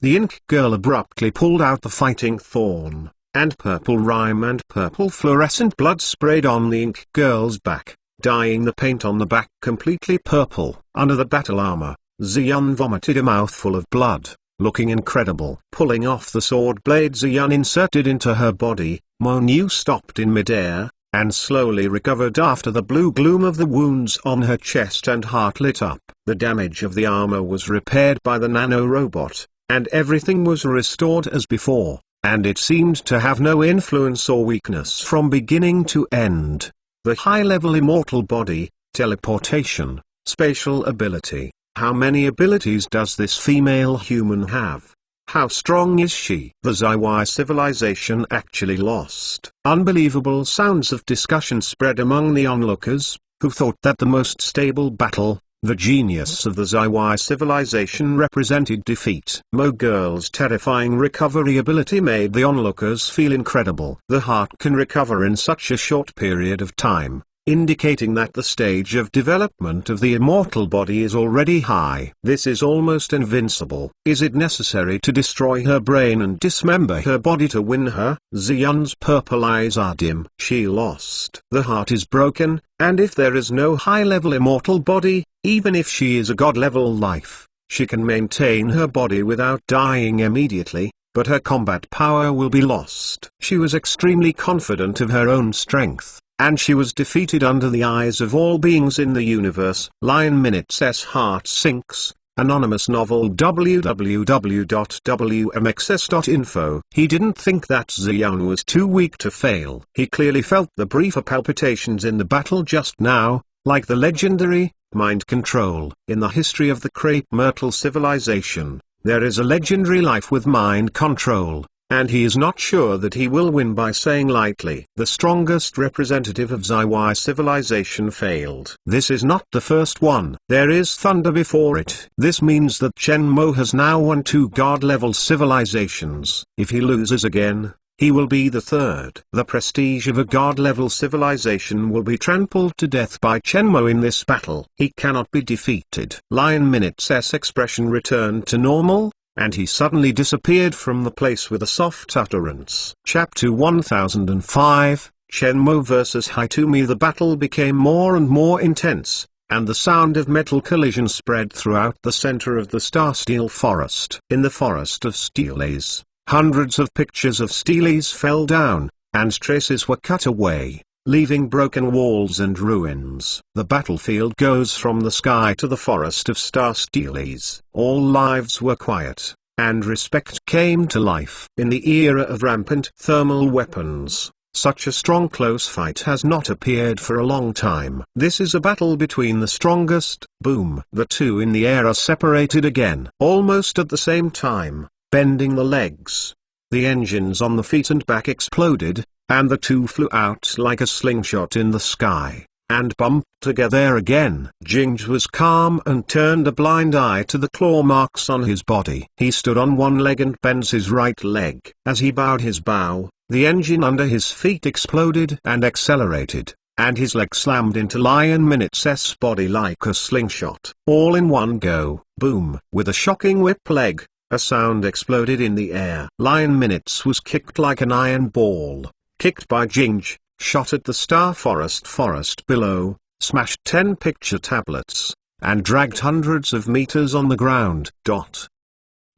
The ink girl abruptly pulled out the fighting thorn, and purple rime and purple fluorescent blood sprayed on the ink girl's back, dyeing the paint on the back completely purple. Under the battle armor, Ziyun vomited a mouthful of blood, looking incredible. Pulling off the sword blade Ziyun inserted into her body, Monu stopped in midair, and slowly recovered after the blue gloom of the wounds on her chest and heart lit up. The damage of the armor was repaired by the nano-robot, and everything was restored as before, and it seemed to have no influence or weakness from beginning to end. The high-level immortal body, teleportation, spatial ability. How many abilities does this female human have? How strong is she? The Zaiwai civilization actually lost. Unbelievable sounds of discussion spread among the onlookers, who thought that the most stable battle, the genius of the Zaiwai civilization, represented defeat. Mo Girl's terrifying recovery ability made the onlookers feel incredible. The heart can recover in such a short period of time, indicating that the stage of development of the immortal body is already high. This is almost invincible. Is it necessary to destroy her brain and dismember her body to win her? Ziyun's purple eyes are dim. She lost. The heart is broken, and if there is no high-level immortal body, even if she is a god-level life, she can maintain her body without dying immediately, but her combat power will be lost. She was extremely confident of her own strength, and she was defeated under the eyes of all beings in the universe. Lion Minutes' heart sinks, Anonymous novel www.wmxs.info. He didn't think that Xian was too weak to fail. He clearly felt the briefer palpitations in the battle just now, like the legendary mind control. In the history of the Crepe Myrtle civilization, there is a legendary life with mind control, and he is not sure that he will win by saying lightly. The strongest representative of Xiwei civilization failed. This is not the first one. There is thunder before it. This means that Chen Mo has now won 2 god-level civilizations. If he loses again, he will be the third. The prestige of a god-level civilization will be trampled to death by Chen Mo in this battle. He cannot be defeated. Lion Minutes' expression returned to normal, and he suddenly disappeared from the place with a soft utterance. Chapter 1005, Chen Mo vs Haitumi. The battle became more and more intense, and the sound of metal collision spread throughout the center of the Star Steel Forest. In the Forest of Steles, hundreds of pictures of Steles fell down, and traces were cut away, leaving broken walls and ruins. The battlefield goes from the sky to the forest of Star Steles. All lives were quiet, and respect came to life. In the era of rampant thermal weapons, such a strong close fight has not appeared for a long time. This is a battle between the strongest. Boom! The two in the air are separated again. Almost at the same time, bending the legs, the engines on the feet and back exploded, and the two flew out like a slingshot in the sky, and bumped together again. Jingj was calm and turned a blind eye to the claw marks on his body. He stood on one leg and bends his right leg. As he bowed his bow, the engine under his feet exploded and accelerated, and his leg slammed into Lion Minutes' body like a slingshot. All in one go. Boom! With a shocking whip leg, a sound exploded in the air. Lion Minutes was kicked like an iron ball, kicked by Jingj, shot at the Star Forest below, smashed 10 picture tablets, and dragged hundreds of meters on the ground.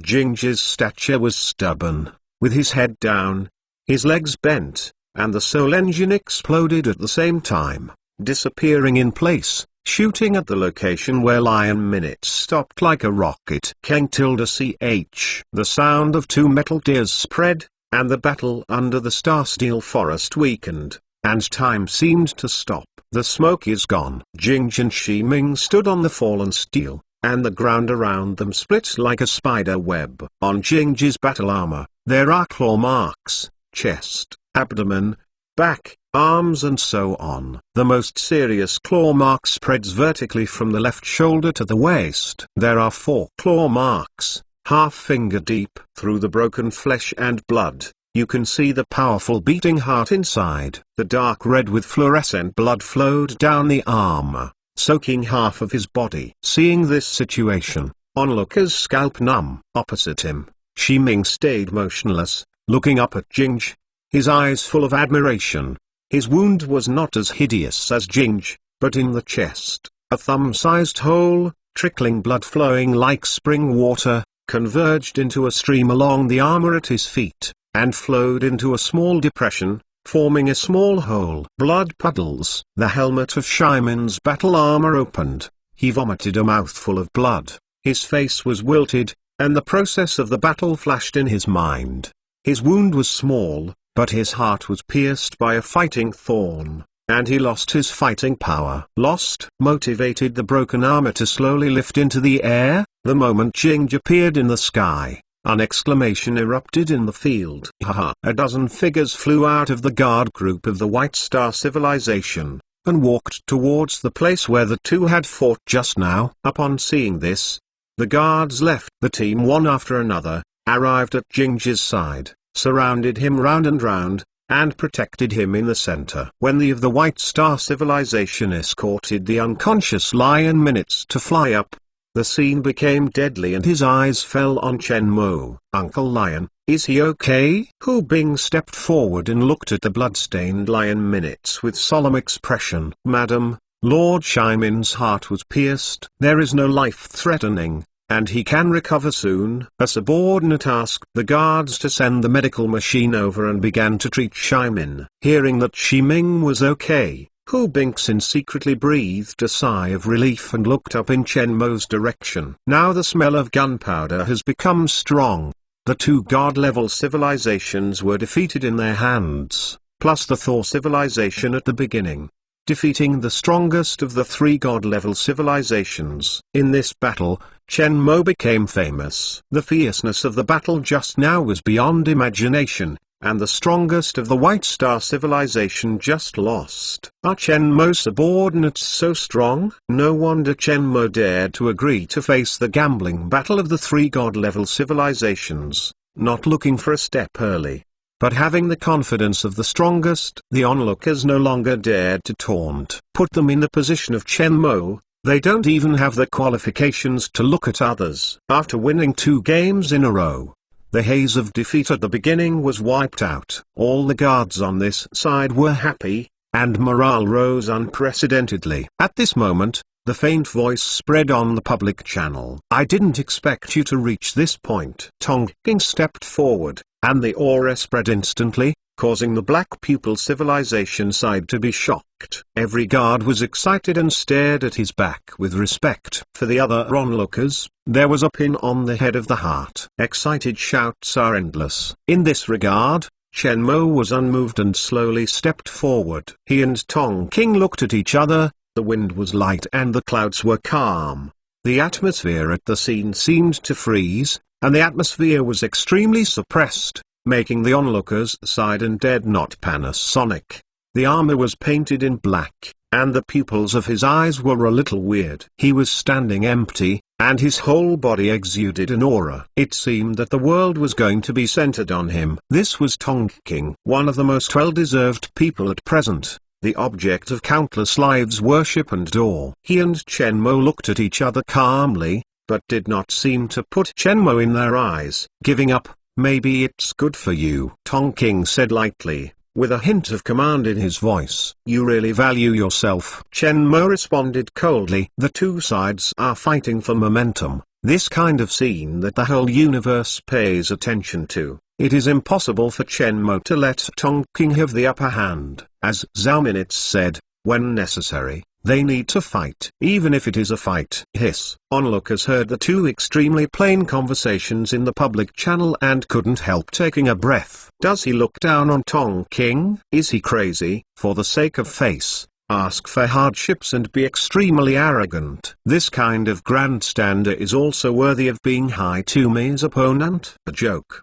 Jingj's stature was stubborn, with his head down, his legs bent, and the soul engine exploded at the same time, disappearing in place, shooting at the location where Lion Minutes stopped like a rocket. Ch. The sound of 2 metal tears spread, and the battle under the Star Steel Forest weakened, and time seemed to stop. The smoke is gone. Jingj and Shi Ming stood on the fallen steel, and the ground around them split like a spider web. On Jingj's battle armor, there are claw marks, chest, abdomen, back, arms and so on. The most serious claw mark spreads vertically from the left shoulder to the waist. There are 4 claw marks, half finger deep. Through the broken flesh and blood, you can see the powerful beating heart inside. The dark red with fluorescent blood flowed down the armor, soaking half of his body. Seeing this situation, onlooker's scalp numb. Opposite him, Shi Ming stayed motionless, looking up at Jingj, his eyes full of admiration. His wound was not as hideous as Jingj, but in the chest, a thumb-sized hole, trickling blood flowing like spring water, converged into a stream along the armor at his feet, and flowed into a small depression, forming a small hole. Blood puddles. The helmet of Shimin's battle armor opened. He vomited a mouthful of blood. His face was wilted, and the process of the battle flashed in his mind. His wound was small, but his heart was pierced by a fighting thorn, and he lost his fighting power. Lost motivated the broken armor to slowly lift into the air. The moment Jingj appeared in the sky, an exclamation erupted in the field. Haha! A dozen figures flew out of the guard group of the White Star civilization, and walked towards the place where the two had fought just now. Upon seeing this, the guards left. The team one after another, arrived at Jingj's side, surrounded him round and round, and protected him in the center. When the of the White Star civilization escorted the unconscious Lion Minutes to fly up, the scene became deadly and his eyes fell on Chen Mo. Uncle Lion, is he okay? Hu Bing stepped forward and looked at the blood-stained Lion Minutes with solemn expression. Madam, Lord Shimin's heart was pierced. There is no life-threatening, and he can recover soon. A subordinate asked the guards to send the medical machine over and began to treat Shimin. Hearing that Shi Ming was okay, Hu Bingxin secretly breathed a sigh of relief and looked up in Chen Mo's direction. Now the smell of gunpowder has become strong. The two god-level civilizations were defeated in their hands, plus the Thor civilization at the beginning, defeating the strongest of the three god-level civilizations. In this battle, Chen Mo became famous. The fierceness of the battle just now was beyond imagination, and the strongest of the White Star civilization just lost. Are Chen Mo's subordinates so strong? No wonder Chen Mo dared to agree to face the gambling battle of the three god-level civilizations, not looking for a step early, but having the confidence of the strongest. The onlookers no longer dared to taunt. Put them in the position of Chen Mo. They don't even have the qualifications to look at others. After winning 2 games in a row, the haze of defeat at the beginning was wiped out. All the guards on this side were happy, and morale rose unprecedentedly. At this moment, the faint voice spread on the public channel. I didn't expect you to reach this point. Tong King stepped forward, and the aura spread instantly, causing the Black Pupil civilization side to be shocked. Every guard was excited and stared at his back with respect. For the other onlookers, there was a pin on the head of the heart. Excited shouts are endless. In this regard, Chen Mo was unmoved and slowly stepped forward. He and Tong King looked at each other. The wind was light and the clouds were calm. The atmosphere at the scene seemed to freeze, and the atmosphere was extremely suppressed, making the onlookers side and dead not Panasonic. The armor was painted in black, and the pupils of his eyes were a little weird. He was standing empty, and his whole body exuded an aura. It seemed that the world was going to be centered on him. This was Tong King, one of the most well-deserved people at present, the object of countless lives' worship and awe. He and Chen Mo looked at each other calmly, but did not seem to put Chen Mo in their eyes. Giving up? Maybe it's good for you, Tong King said lightly, with a hint of command in his voice. You really value yourself? Chen Mo responded coldly. The two sides are fighting for momentum, this kind of scene that the whole universe pays attention to. It is impossible for Chen Mo to let Tong King have the upper hand. As Zhao Minutes said, when necessary, they need to fight. Even if it is a fight. Hiss. Onlookers heard the two extremely plain conversations in the public channel and couldn't help taking a breath. Does he look down on Tong King? Is he crazy? For the sake of face, ask for hardships and be extremely arrogant. This kind of grandstander is also worthy of being high to me's opponent. A joke.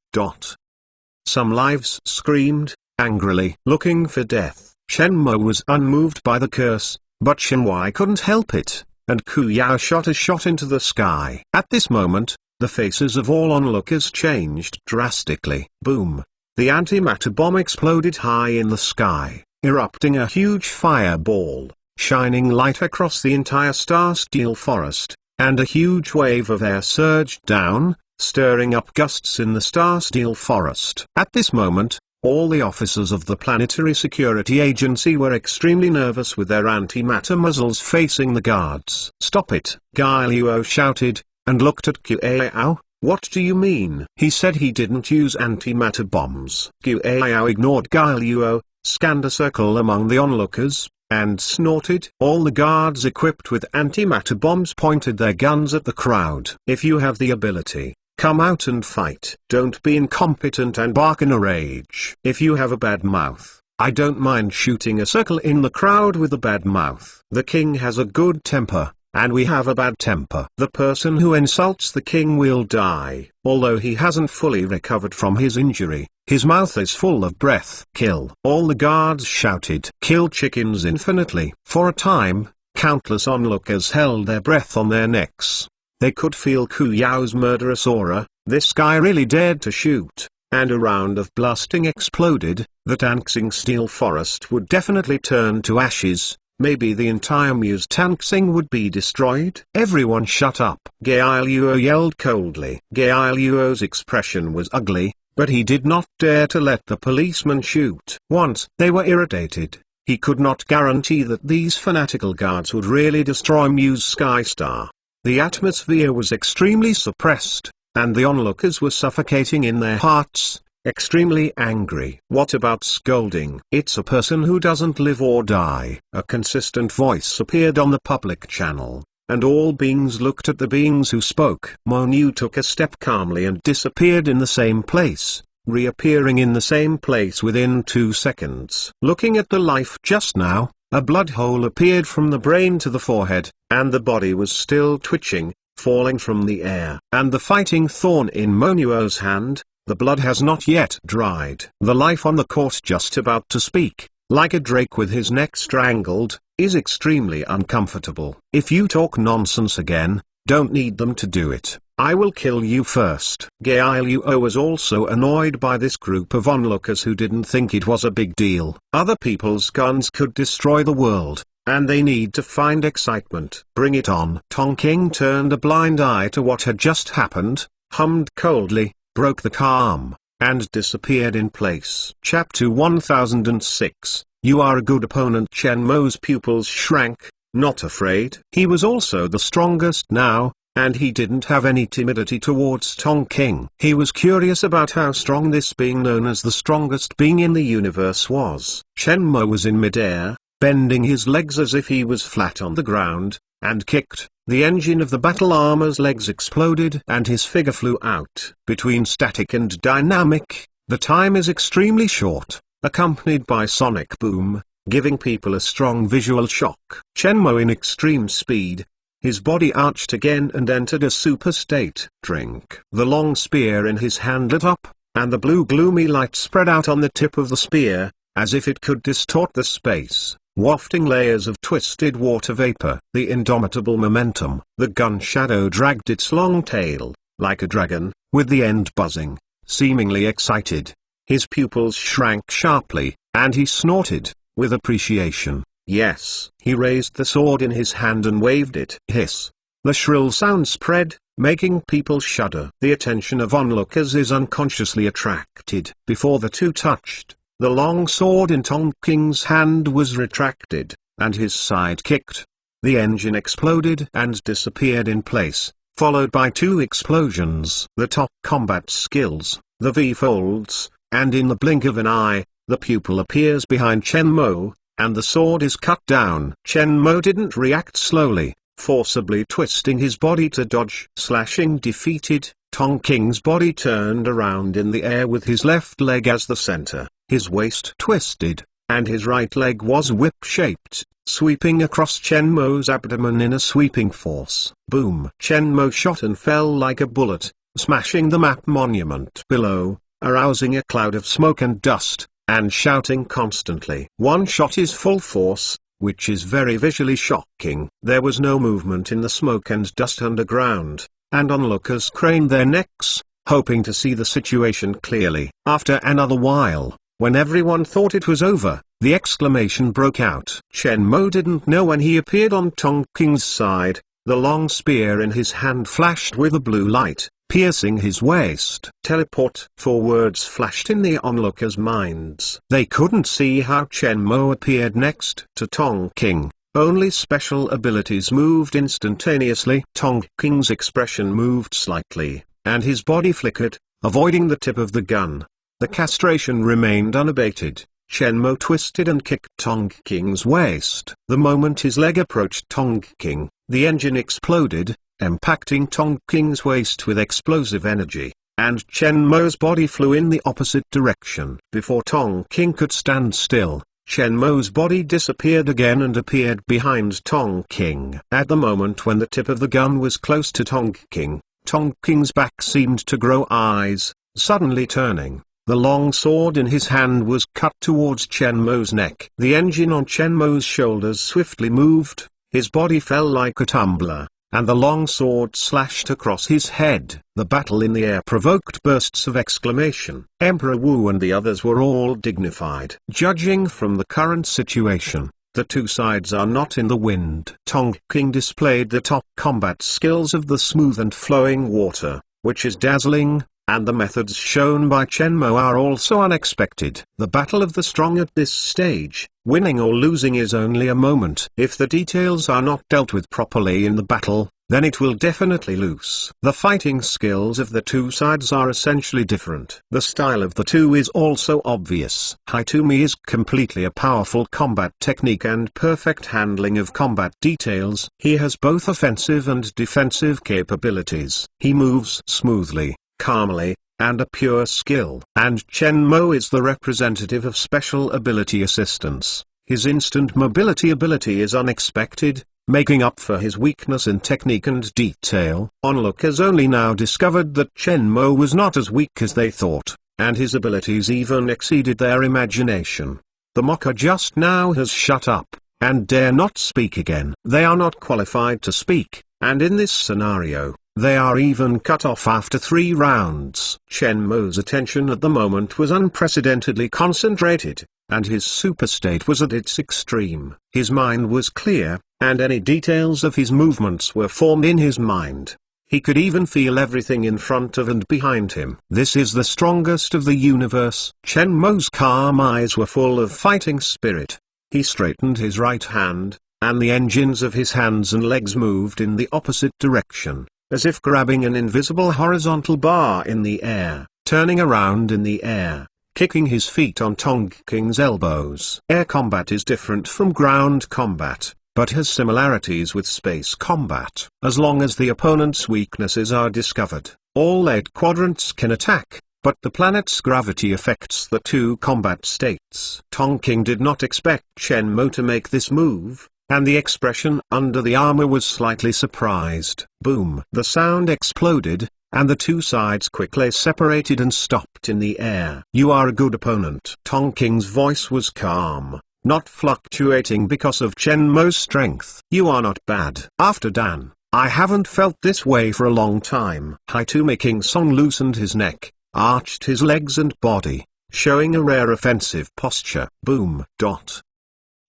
Some lives screamed, angrily, looking for death. Chen Mo was unmoved by the curse, but Shen Wai couldn't help it, and Ku Yao shot a shot into the sky. At this moment, the faces of all onlookers changed drastically. Boom! The antimatter bomb exploded high in the sky, erupting a huge fireball, shining light across the entire Star Steel Forest, and a huge wave of air surged down, stirring up gusts in the Star Steel Forest. At this moment, all the officers of the Planetary Security Agency were extremely nervous with their antimatter muzzles facing the guards. Stop it, Guy Luo shouted, and looked at Qiao. What do you mean? He said he didn't use antimatter bombs. Qiao ignored Guy Luo, scanned a circle among the onlookers, and snorted. All the guards equipped with antimatter bombs pointed their guns at the crowd. If you have the ability, come out and fight. Don't be incompetent and bark in a rage. If you have a bad mouth, I don't mind shooting a circle in the crowd with a bad mouth. The king has a good temper, and we have a bad temper. The person who insults the king will die. Although he hasn't fully recovered from his injury, his mouth is full of breath. Kill. All the guards shouted. Kill chickens infinitely. For a time, countless onlookers held their breath on their necks. They could feel Ku Yao's murderous aura. This guy really dared to shoot, and a round of blasting exploded. The Tanxing Steel Forest would definitely turn to ashes. Maybe the entire Muse Tanxing would be destroyed. Everyone shut up. Gai Luo yelled coldly. Gai Luo's expression was ugly, but he did not dare to let the policeman shoot. Once they were irritated, he could not guarantee that these fanatical guards would really destroy Muse Skystar. The atmosphere was extremely suppressed, and the onlookers were suffocating in their hearts, extremely angry. What about scolding? It's a person who doesn't live or die. A consistent voice appeared on the public channel, and all beings looked at the beings who spoke. Monu took a step calmly and disappeared in the same place, reappearing in the same place within 2 seconds. Looking at the life just now, a blood hole appeared from the brain to the forehead, and the body was still twitching, falling from the air. And the fighting thorn in Monuo's hand, the blood has not yet dried. The life on the court just about to speak, like a drake with his neck strangled, is extremely uncomfortable. If you talk nonsense again, don't need them to do it. I will kill you first. Gaeluo was also annoyed by this group of onlookers who didn't think it was a big deal. Other people's guns could destroy the world, and they need to find excitement. Bring it on. Tongking turned a blind eye to what had just happened, hummed coldly, broke the calm, and disappeared in place. Chapter 1006. You are a good opponent. Chen Mo's pupils shrank, not afraid. He was also the strongest now, and he didn't have any timidity towards Tongking. He was curious about how strong this being known as the strongest being in the universe was. Chen Mo was in midair, bending his legs as if he was flat on the ground, and kicked. The engine of the battle armor's legs exploded and his figure flew out. Between static and dynamic, the time is extremely short, accompanied by sonic boom, giving people a strong visual shock. Chen Mo in extreme speed, his body arched again and entered a super state. Drink. The long spear in his hand lit up, and the blue gloomy light spread out on the tip of the spear, as if it could distort the space, wafting layers of twisted water vapor. The indomitable momentum. The gun shadow dragged its long tail, like a dragon, with the end buzzing, seemingly excited. His pupils shrank sharply, and he snorted, with appreciation. Yes. He raised the sword in his hand and waved it. Hiss. The shrill sound spread, making people shudder. The attention of onlookers is unconsciously attracted. Before the two touched, the long sword in Tongking's hand was retracted, and his side kicked. The engine exploded and disappeared in place, followed by 2 explosions. The top combat skills, the V-folds, and in the blink of an eye, the pupil appears behind Chen Mo, and the sword is cut down. Chen Mo didn't react slowly, forcibly twisting his body to dodge. Slashing defeated, Tongking's body turned around in the air with his left leg as the center, his waist twisted, and his right leg was whip-shaped, sweeping across Chen Mo's abdomen in a sweeping force. Boom! Chen Mo shot and fell like a bullet, smashing the map monument below, arousing a cloud of smoke and dust, and shouting constantly. One shot is full force, which is very visually shocking. There was no movement in the smoke and dust underground, and onlookers craned their necks, hoping to see the situation clearly. After another while, when everyone thought it was over, the exclamation broke out. Chen Mo didn't know when he appeared on Tongking's side. The long spear in his hand flashed with a blue light, piercing his waist. Teleport. 4 words flashed in the onlookers' minds. They couldn't see how Chen Mo appeared next to Tongking. Only special abilities moved instantaneously. Tongking's expression moved slightly, and his body flickered, avoiding the tip of the gun. The castration remained unabated. Chen Mo twisted and kicked Tongking's waist. The moment his leg approached Tongking, the engine exploded, impacting Tongking's waist with explosive energy, and Chen Mo's body flew in the opposite direction. Before Tongking could stand still, Chen Mo's body disappeared again and appeared behind Tongking. At the moment when the tip of the gun was close to Tongking, Tongking's back seemed to grow eyes, suddenly turning. The long sword in his hand was cut towards Chen Mo's neck. The engine on Chen Mo's shoulders swiftly moved, his body fell like a tumbler, and the long sword slashed across his head. The battle in the air provoked bursts of exclamation. Emperor Wu and the others were all dignified. Judging from the current situation, the two sides are not in the wind. Tongking displayed the top combat skills of the smooth and flowing water, which is dazzling, and the methods shown by Chen Mo are also unexpected. The battle of the strong at this stage, winning or losing is only a moment. If the details are not dealt with properly in the battle, then it will definitely lose. The fighting skills of the two sides are essentially different. The style of the two is also obvious. Hitomi is completely a powerful combat technique and perfect handling of combat details. He has both offensive and defensive capabilities. He moves smoothly, calmly, and a pure skill. And Shenmue is the representative of special ability assistance. His instant mobility ability is unexpected, making up for his weakness in technique and detail. Onlookers only now discovered that Shenmue was not as weak as they thought, and his abilities even exceeded their imagination. The mocker just now has shut up, and dare not speak again. They are not qualified to speak, and in this scenario, they are even cut off after 3 rounds. Shenmue's attention at the moment was unprecedentedly concentrated, and his superstate was at its extreme. His mind was clear, and any details of his movements were formed in his mind. He could even feel everything in front of and behind him. This is the strongest of the universe. Shenmue's calm eyes were full of fighting spirit. He straightened his right hand, and the engines of his hands and legs moved in the opposite direction, as if grabbing an invisible horizontal bar in the air, turning around in the air, kicking his feet on Tong King's elbows. Air combat is different from ground combat, but has similarities with space combat. As long as the opponent's weaknesses are discovered, all 8 quadrants can attack, but the planet's gravity affects the 2 combat states. Tong King did not expect Shenmue to make this move, and the expression under the armor was slightly surprised. Boom! The sound exploded, and the 2 sides quickly separated and stopped in the air. You are a good opponent. Tong King's voice was calm, not fluctuating because of Shenmue's strength. You are not bad. After Dan, I haven't felt this way for a long time. Hitomi King Song loosened his neck, arched his legs and body, showing a rare offensive posture. Boom.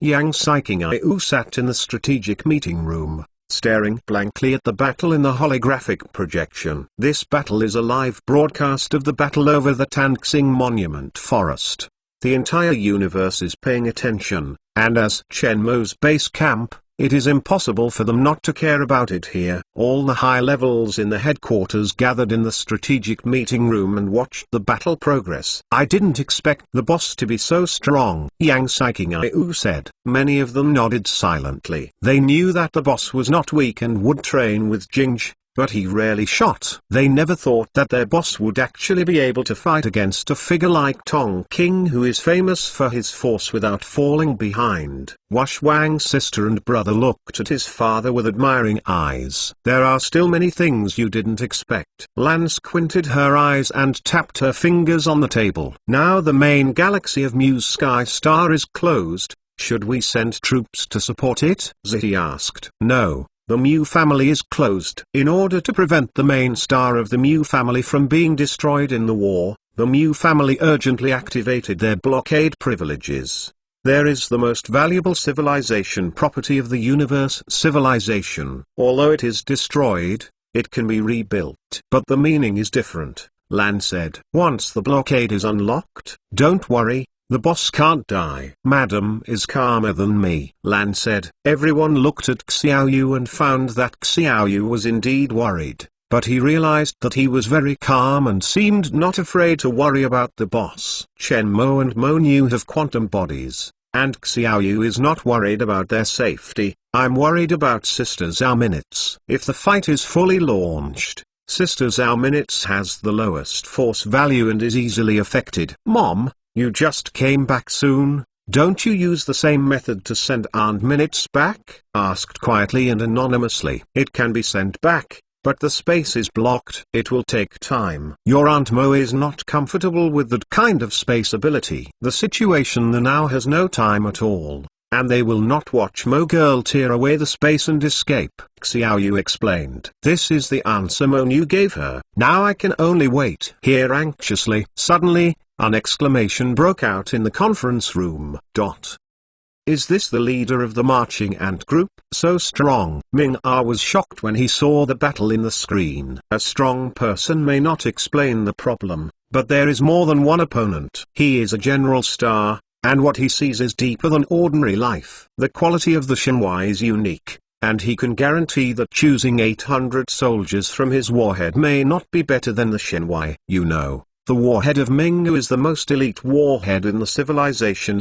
Yang Saiking-Ayu sat in the strategic meeting room, staring blankly at the battle in the holographic projection. This battle is a live broadcast of the battle over the Tanxing Monument Forest. The entire universe is paying attention, and as Shenmue's base camp, it is impossible for them not to care about it here. All the high levels in the headquarters gathered in the strategic meeting room and watched the battle progress. I didn't expect the boss to be so strong, Yang Saiking-Ayu said. Many of them nodded silently. They knew that the boss was not weak and would train with Jinj, but he rarely shot. They never thought that their boss would actually be able to fight against a figure like Tong King, who is famous for his force without falling behind. Wash Wang's sister and brother looked at his father with admiring eyes. There are still many things you didn't expect. Lan squinted her eyes and tapped her fingers on the table. Now the main galaxy of Mu's Sky Star is closed. Should we send troops to support it? Ziti asked. No. The Mu family is closed. In order to prevent the main star of the Mu family from being destroyed in the war, the Mu family urgently activated their blockade privileges. There is the most valuable civilization property of the universe, civilization. Although it is destroyed, it can be rebuilt. But the meaning is different, Lan said. Once the blockade is unlocked, don't worry. The boss can't die. Madam is calmer than me, Lan said. Everyone looked at Xiaoyu and found that Xiaoyu was indeed worried, but he realized that he was very calm and seemed not afraid to worry about the boss. Shenmue and Monu have quantum bodies, and Xiaoyu is not worried about their safety. I'm worried about Sister Zhao Minutes. If the fight is fully launched, Sister Zhao Minutes has the lowest force value and is easily affected. Mom, you just came back soon, don't you use the same method to send Aunt Minutes back? Asked quietly and anonymously. It can be sent back, but the space is blocked. It will take time. Your Aunt Mo is not comfortable with that kind of space ability. The situation now has no time at all, and they will not watch Mo Girl tear away the space and escape. Xiaoyu explained. This is the answer Monu gave her. Now I can only wait. Here anxiously. Suddenly, an exclamation broke out in the conference room. Is this the leader of the marching ant group? So strong. Ming-Ah was shocked when he saw the battle in the screen. A strong person may not explain the problem, but there is more than one opponent. He is a general star, and what he sees is deeper than ordinary life. The quality of the Shenhua is unique, and he can guarantee that choosing 800 soldiers from his warhead may not be better than the Shenhua. You know, the warhead of Mingyu is the most elite warhead in the civilization.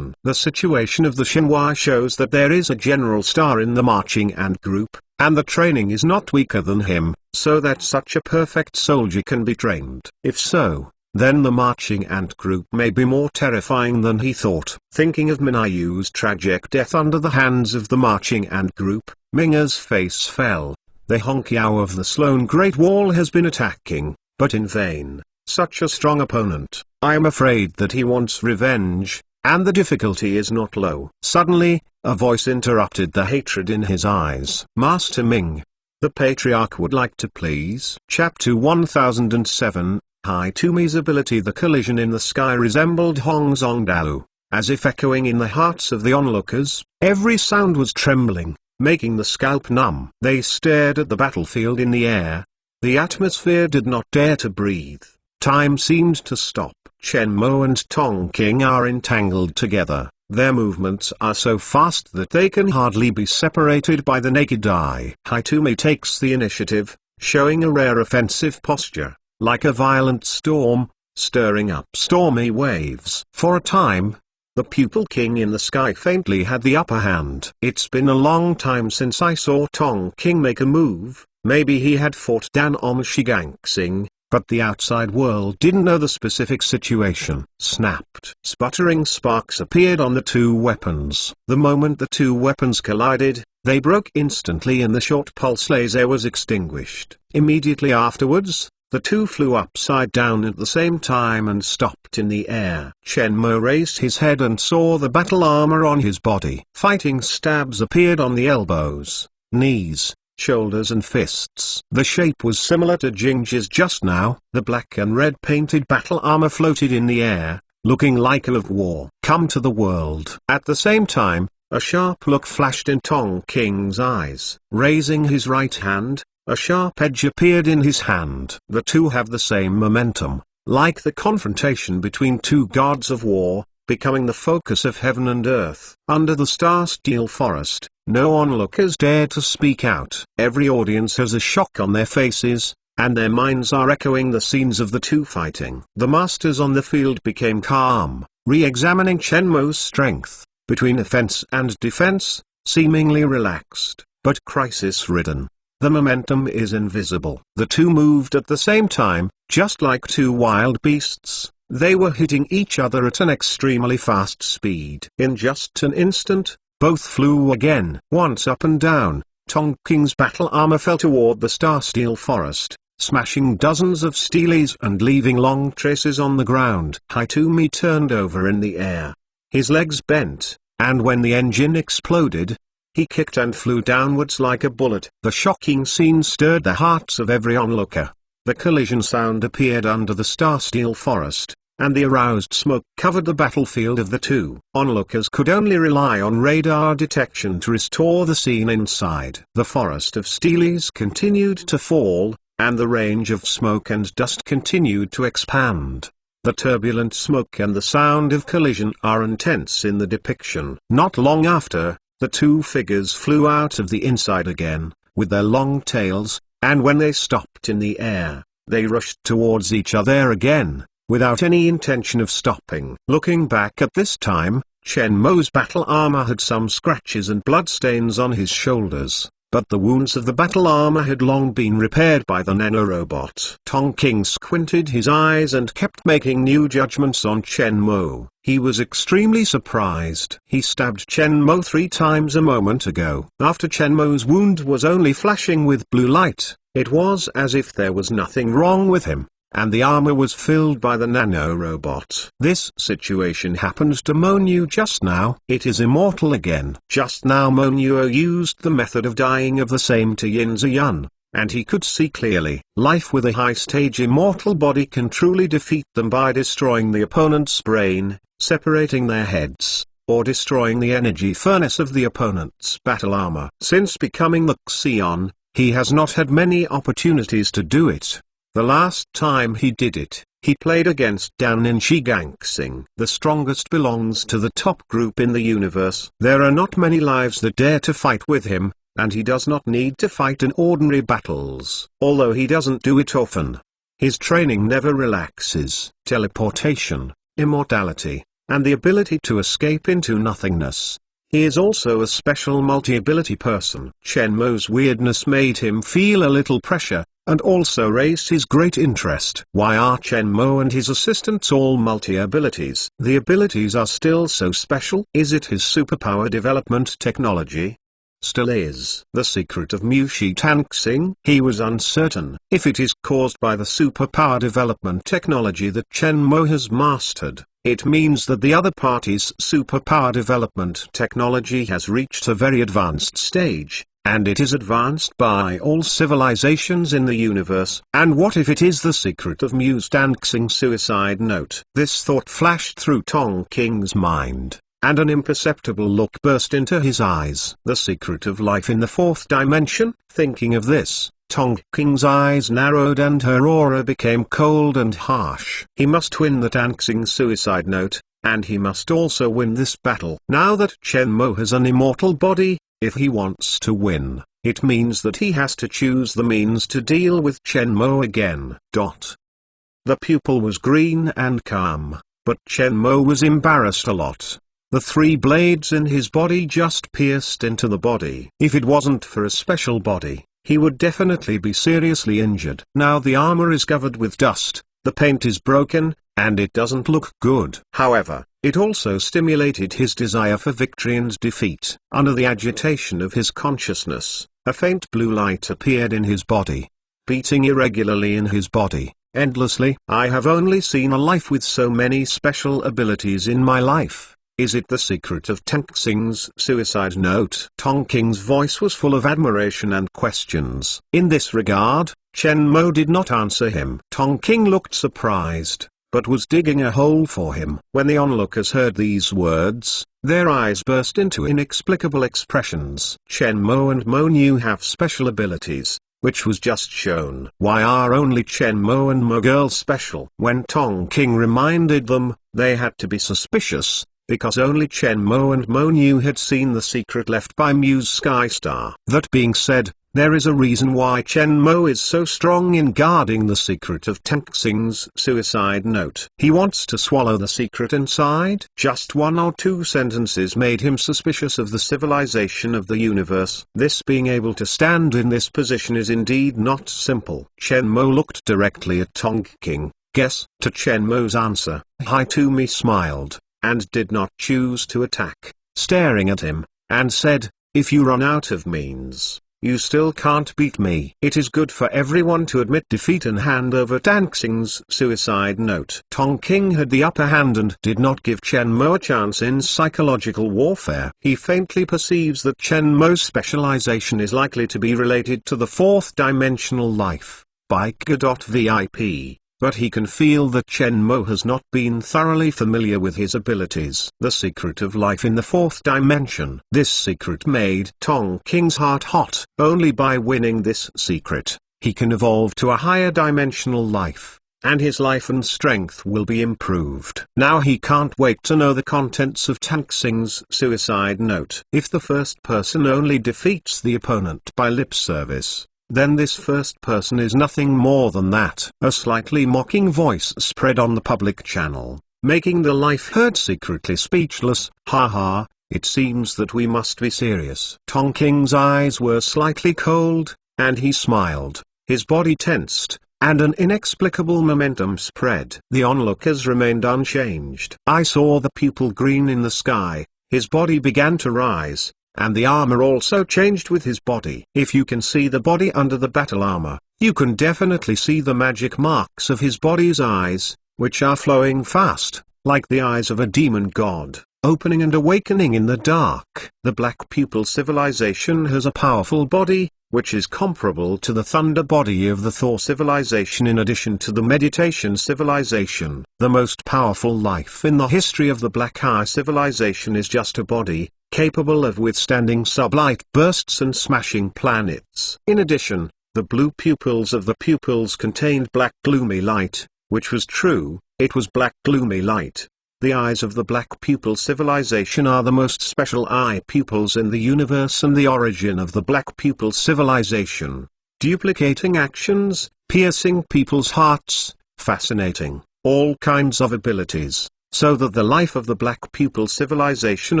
The situation of the Shenhua shows that there is a general star in the marching ant group, and the training is not weaker than him, so that such a perfect soldier can be trained. If so, then the marching ant group may be more terrifying than he thought. Thinking of Mingyu's tragic death under the hands of the marching ant group, Mingyu's face fell. The Honkyao of the Sloan Great Wall has been attacking, but in vain. Such a strong opponent. I am afraid that he wants revenge, and the difficulty is not low. Suddenly, a voice interrupted the hatred in his eyes. Master Ming, the Patriarch would like to please. Chapter 1007. Hitomi's ability. The collision in the sky resembled Hong Zongdao, as if echoing in the hearts of the onlookers. Every sound was trembling, making the scalp numb. They stared at the battlefield in the air. The atmosphere did not dare to breathe. Time seemed to stop. Chen Mo and Tong King are entangled together. Their movements are so fast that they can hardly be separated by the naked eye. Hitomi takes the initiative, showing a rare offensive posture, like a violent storm, stirring up stormy waves. For a time, the pupil king in the sky faintly had the upper hand. It's been a long time since I saw Tong King make a move. Maybe he had fought Dan Om Shigangsing, but the outside world didn't know the specific situation. Snapped. Sputtering sparks appeared on the two weapons. The moment the two weapons collided, they broke instantly and the short pulse laser was extinguished. Immediately afterwards, the two flew upside down at the same time and stopped in the air. Chen Mo raised his head and saw the battle armor on his body. Fighting stabs appeared on the elbows, knees, shoulders and fists. The shape was similar to Jingji's just now. The black and red painted battle armor floated in the air, looking like a of war. Come to the world. At the same time, a sharp look flashed in Tong King's eyes. Raising his right hand, a sharp edge appeared in his hand. The two have the same momentum, like the confrontation between two gods of war, becoming the focus of heaven and earth. Under the star-steel forest, no onlookers dare to speak out. Every audience has a shock on their faces, and their minds are echoing the scenes of the two fighting. The masters on the field became calm, re-examining Chen Mo's strength, between offense and defense, seemingly relaxed, but crisis-ridden. The momentum is invisible. The two moved at the same time, just like two wild beasts. They were hitting each other at an extremely fast speed. In just an instant, both flew again. Once up and down, Tong King's battle armor fell toward the star-steel forest, smashing dozens of steelies and leaving long traces on the ground. Hitomi turned over in the air. His legs bent, and when the engine exploded, he kicked and flew downwards like a bullet. The shocking scene stirred the hearts of every onlooker. The collision sound appeared under the star-steel forest, and the aroused smoke covered the battlefield of the two. Onlookers could only rely on radar detection to restore the scene inside. The forest of steelies continued to fall, and the range of smoke and dust continued to expand. The turbulent smoke and the sound of collision are intense in the depiction. Not long after, the two figures flew out of the inside again, with their long tails, and when they stopped in the air, they rushed towards each other again, without any intention of stopping. Looking back at this time, Chen Mo's battle armor had some scratches and bloodstains on his shoulders, but the wounds of the battle armor had long been repaired by the nanorobot. Tong King squinted his eyes and kept making new judgments on Chen Mo. He was extremely surprised. He stabbed Chen Mo 3 times a moment ago. After Chen Mo's wound was only flashing with blue light, it was as if there was nothing wrong with him, and the armor was filled by the nanorobot. This situation happened to Monyu just now. It is immortal again. Just now Monyu used the method of dying of the same to Yin Ziyun, and he could see clearly. Life with a high-stage immortal body can truly defeat them by destroying the opponent's brain, separating their heads, or destroying the energy furnace of the opponent's battle armor. Since becoming the Xion, he has not had many opportunities to do it. The last time he did it, He played against Danin Shigangsing. The strongest belongs to the top group in the universe. There are not many lives that dare to fight with him, and he does not need to fight in ordinary battles, although he doesn't do it often. His training never relaxes. Teleportation, immortality, and the ability to escape into nothingness. He is also a special multi-ability person. Shenmuo's weirdness made him feel a little pressure, and also raised his great interest. Why are Shenmue and his assistants all multi-abilities? The abilities are still so special. Is it his superpower development technology? Still is. The secret of Mushi Tanxing? He was uncertain. If it is caused by the superpower development technology that Shenmue has mastered, it means that the other party's superpower development technology has reached a very advanced stage, and it is advanced by all civilizations in the universe. And what if it is the secret of Mushi Tanxing's suicide note? This thought flashed through Tong King's mind, and an imperceptible look burst into his eyes. The secret of life in the fourth dimension? Thinking of this, Tong King's eyes narrowed and her aura became cold and harsh. He must win the Tanxing suicide note, and he must also win this battle. Now that Shenmue has an immortal body, if he wants to win, it means that he has to choose the means to deal with Shenmue again. The pupil was green and calm, but Shenmue was embarrassed a lot. The 3 blades in his body just pierced into the body. If it wasn't for a special body, he would definitely be seriously injured. Now the armor is covered with dust, the paint is broken, and it doesn't look good. However, it also stimulated his desire for victory and defeat. Under the agitation of his consciousness, a faint blue light appeared in his body, beating irregularly in his body, endlessly. I have only seen a life with so many special abilities in my life. Is it the secret of Tanxing's suicide note? Tong King's voice was full of admiration and questions. In this regard, Shenmue did not answer him. Tong King looked surprised, but was digging a hole for him. When the onlookers heard these words, their eyes burst into inexplicable expressions. Shenmue and Monu have special abilities, which was just shown. Why are only Shenmue and Mogirl special? When Tong King reminded them, they had to be suspicious, because only Shenmue and Monu had seen the secret left by Muse Skystar. That being said, there is a reason why Shenmue is so strong in guarding the secret of Tanxing's suicide note. He wants to swallow the secret inside. Just 1 or 2 sentences made him suspicious of the civilization of the universe. This being able to stand in this position is indeed not simple. Shenmue looked directly at Tong King. Guess, to Shenmue's answer, Hitumi smiled, and did not choose to attack, staring at him, and said, if you run out of means, you still can't beat me. It is good for everyone to admit defeat and hand over Tanxing's suicide note. Tong King had the upper hand and did not give Shenmue a chance in psychological warfare. He faintly perceives that Shenmue's specialization is likely to be related to the fourth dimensional life, Biker.VIP. But he can feel that Shenmue has not been thoroughly familiar with his abilities. The secret of life in the fourth dimension. This secret made Tong King's heart hot. Only by winning this secret, he can evolve to a higher dimensional life, and his life and strength will be improved. Now he can't wait to know the contents of Tanxing's suicide note. If the first person only defeats the opponent by lip service, then this first person is nothing more than that. A slightly mocking voice spread on the public channel, making the life-herd secretly speechless. Haha, it seems that we must be serious. Tong King's eyes were slightly cold, and he smiled. His body tensed, and an inexplicable momentum spread. The onlookers remained unchanged. I saw the pupil green in the sky, his body began to rise, and the armor also changed with his body. If you can see the body under the battle armor, you can definitely see the magic marks of his body's eyes, which are flowing fast, like the eyes of a demon god, opening and awakening in the dark. The Black Pupil civilization has a powerful body, which is comparable to the thunder body of the Thor civilization in addition to the meditation civilization. The most powerful life in the history of the Black Eye civilization is just a body, capable of withstanding sublight bursts and smashing planets. In addition, the blue pupils of the pupils contained black gloomy light, which was true. It was black gloomy light. The eyes of the Black Pupil Civilization are the most special eye pupils in the universe, and the origin of the Black Pupil Civilization. Duplicating actions, piercing people's hearts, fascinating, all kinds of abilities, so that the life of the Black Pupil Civilization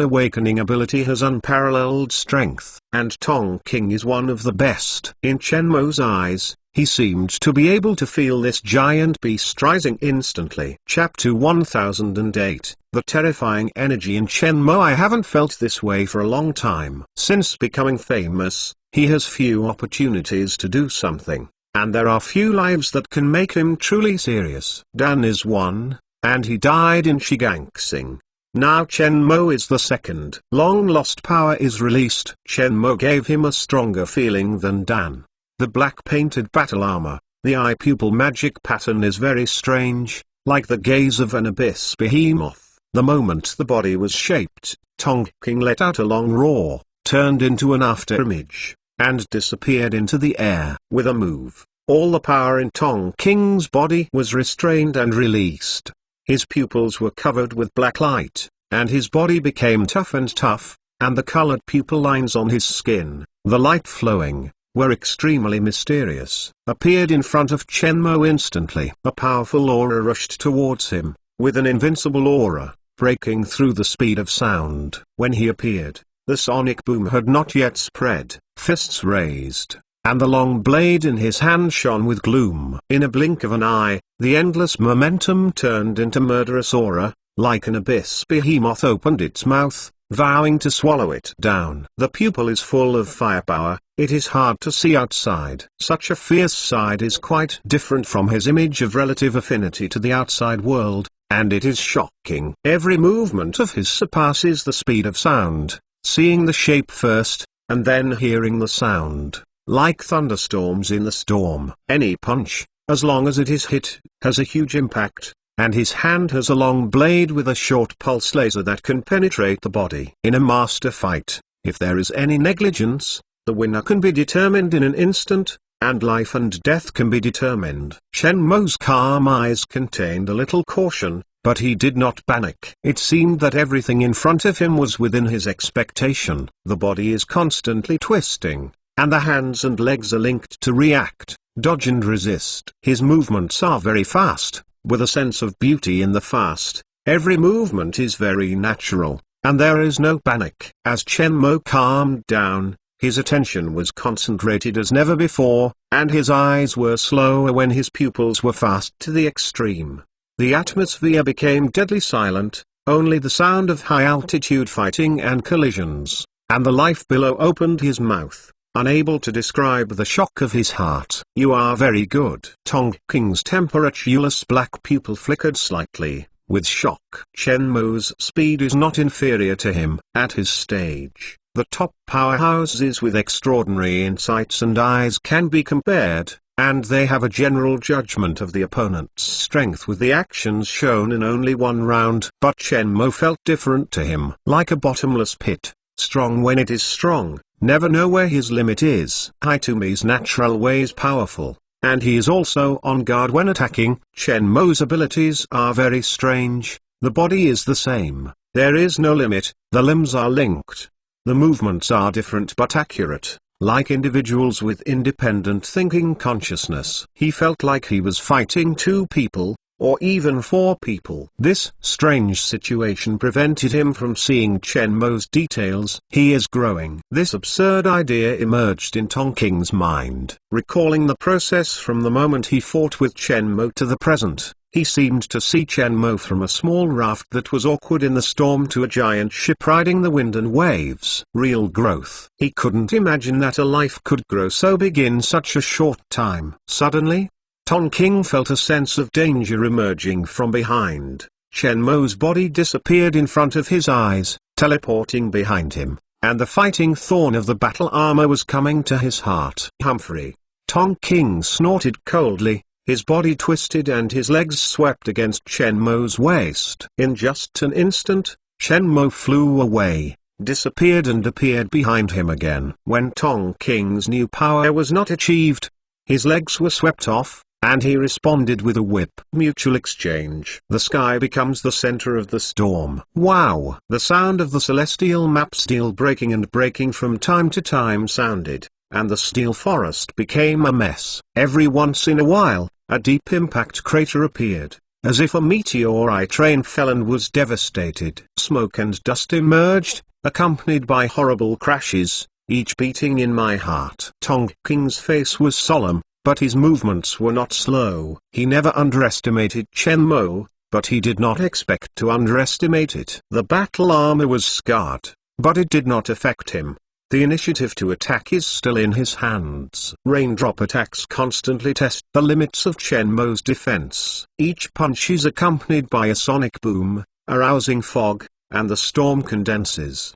awakening ability has unparalleled strength. And Tong King is one of the best. In Shenmuo's eyes, he seemed to be able to feel this giant beast rising instantly. Chapter 1008. The terrifying energy in Shenmue. I haven't felt this way for a long time. Since becoming famous, he has few opportunities to do something, and there are few lives that can make him truly serious. Dan is one, and he died in Shigangsing. Now Shenmue is the second. Long-lost power is released. Shenmue gave him a stronger feeling than Dan. The black painted battle armor, the eye pupil magic pattern is very strange, like the gaze of an abyss behemoth. The moment the body was shaped, Tong King let out a long roar, turned into an afterimage, and disappeared into the air. With a move, all the power in Tong King's body was restrained and released. His pupils were covered with black light, and his body became tough, and the colored pupil lines on his skin, the light flowing, were extremely mysterious. Appeared in front of Shenmue instantly. A powerful aura rushed towards him, with an invincible aura, breaking through the speed of sound. When he appeared, the sonic boom had not yet spread. Fists raised, and the long blade in his hand shone with gloom. In a blink of an eye, the endless momentum turned into murderous aura, like an abyss behemoth opened its mouth, vowing to swallow it down. The pupil is full of firepower. It is hard to see outside. Such a fierce side is quite different from his image of relative affinity to the outside world, and it is shocking. Every movement of his surpasses the speed of sound, seeing the shape first, and then hearing the sound, like thunderstorms in the storm. Any punch, as long as it is hit, has a huge impact, and his hand has a long blade with a short pulse laser that can penetrate the body. In a master fight, if there is any negligence, the winner can be determined in an instant, and life and death can be determined. Shenmue's calm eyes contained a little caution, but he did not panic. It seemed that everything in front of him was within his expectation. The body is constantly twisting, and the hands and legs are linked to react, dodge and resist. His movements are very fast, with a sense of beauty in the fast. Every movement is very natural, and there is no panic. As Shenmue calmed down, his attention was concentrated as never before, and his eyes were slower when his pupils were fast to the extreme. The atmosphere became deadly silent, only the sound of high-altitude fighting and collisions, and the life below opened his mouth, unable to describe the shock of his heart. You are very good. Tong King's temperatureless black pupil flickered slightly, with shock. Shenmue's speed is not inferior to him. At his stage, the top powerhouses with extraordinary insights and eyes can be compared, and they have a general judgment of the opponent's strength with the actions shown in only one round. But Shenmue felt different to him. Like a bottomless pit, strong when it is strong, never know where his limit is. Hitomi's natural way is powerful, and he is also on guard when attacking. Shenmue's abilities are very strange. The body is the same, there is no limit, the limbs are linked. The movements are different but accurate, like individuals with independent thinking consciousness. He felt like he was fighting two people, or even four people. This strange situation prevented him from seeing Shenmue's details. He is growing. This absurd idea emerged in Tong King's mind. Recalling the process from the moment he fought with Shenmue to the present, he seemed to see Shenmue from a small raft that was awkward in the storm to a giant ship riding the wind and waves. Real growth. He couldn't imagine that a life could grow so big in such a short time. Suddenly, Tong King felt a sense of danger emerging from behind. Shenmue's body disappeared in front of his eyes, teleporting behind him, and the fighting thorn of the battle armor was coming to his heart. Humphrey. Tong King snorted coldly, his body twisted and his legs swept against Shenmue's waist. In just an instant, Shenmue flew away, disappeared and appeared behind him again. When Tong King's new power was not achieved, his legs were swept off, and he responded with a whip. Mutual exchange. The sky becomes the center of the storm. Wow! The sound of the celestial map steel breaking and breaking from time to time sounded, and the steel forest became a mess. Every once in a while, a deep impact crater appeared, as if a meteorite train fell and was devastated. Smoke and dust emerged, accompanied by horrible crashes, each beating in my heart. Tong King's face was solemn, but his movements were not slow. He never underestimated Chen Mo, but he did not expect to underestimate it. The battle armor was scarred, but it did not affect him. The initiative to attack is still in his hands. Raindrop attacks constantly test the limits of Chen Mo's defense. Each punch is accompanied by a sonic boom, arousing fog, and the storm condenses.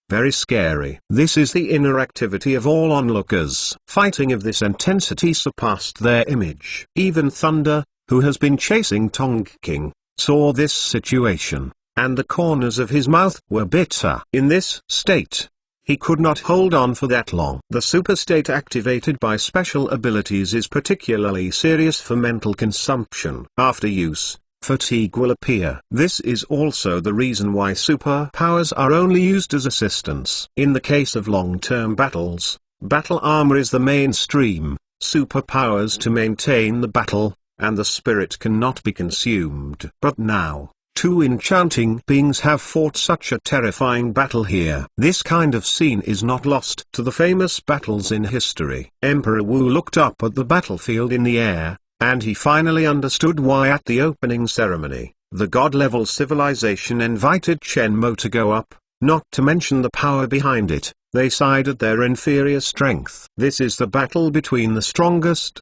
Very scary. This is the inner activity of all onlookers. Fighting of this intensity surpassed their image. Even Thunder, who has been chasing Tong King, saw this situation, and the corners of his mouth were bitter. In this state, he could not hold on for that long. The super state activated by special abilities is particularly serious for mental consumption. After use, fatigue will appear. This is also the reason why superpowers are only used as assistance. In the case of long-term battles, battle armor is the mainstream, superpowers to maintain the battle, and the spirit cannot be consumed. But now, two enchanting beings have fought such a terrifying battle here. This kind of scene is not lost to the famous battles in history. Emperor Wu looked up at the battlefield in the air, and he finally understood why at the opening ceremony, the god-level civilization invited Chen Mo to go up, not to mention the power behind it. They sided their inferior strength. This is the battle between the strongest.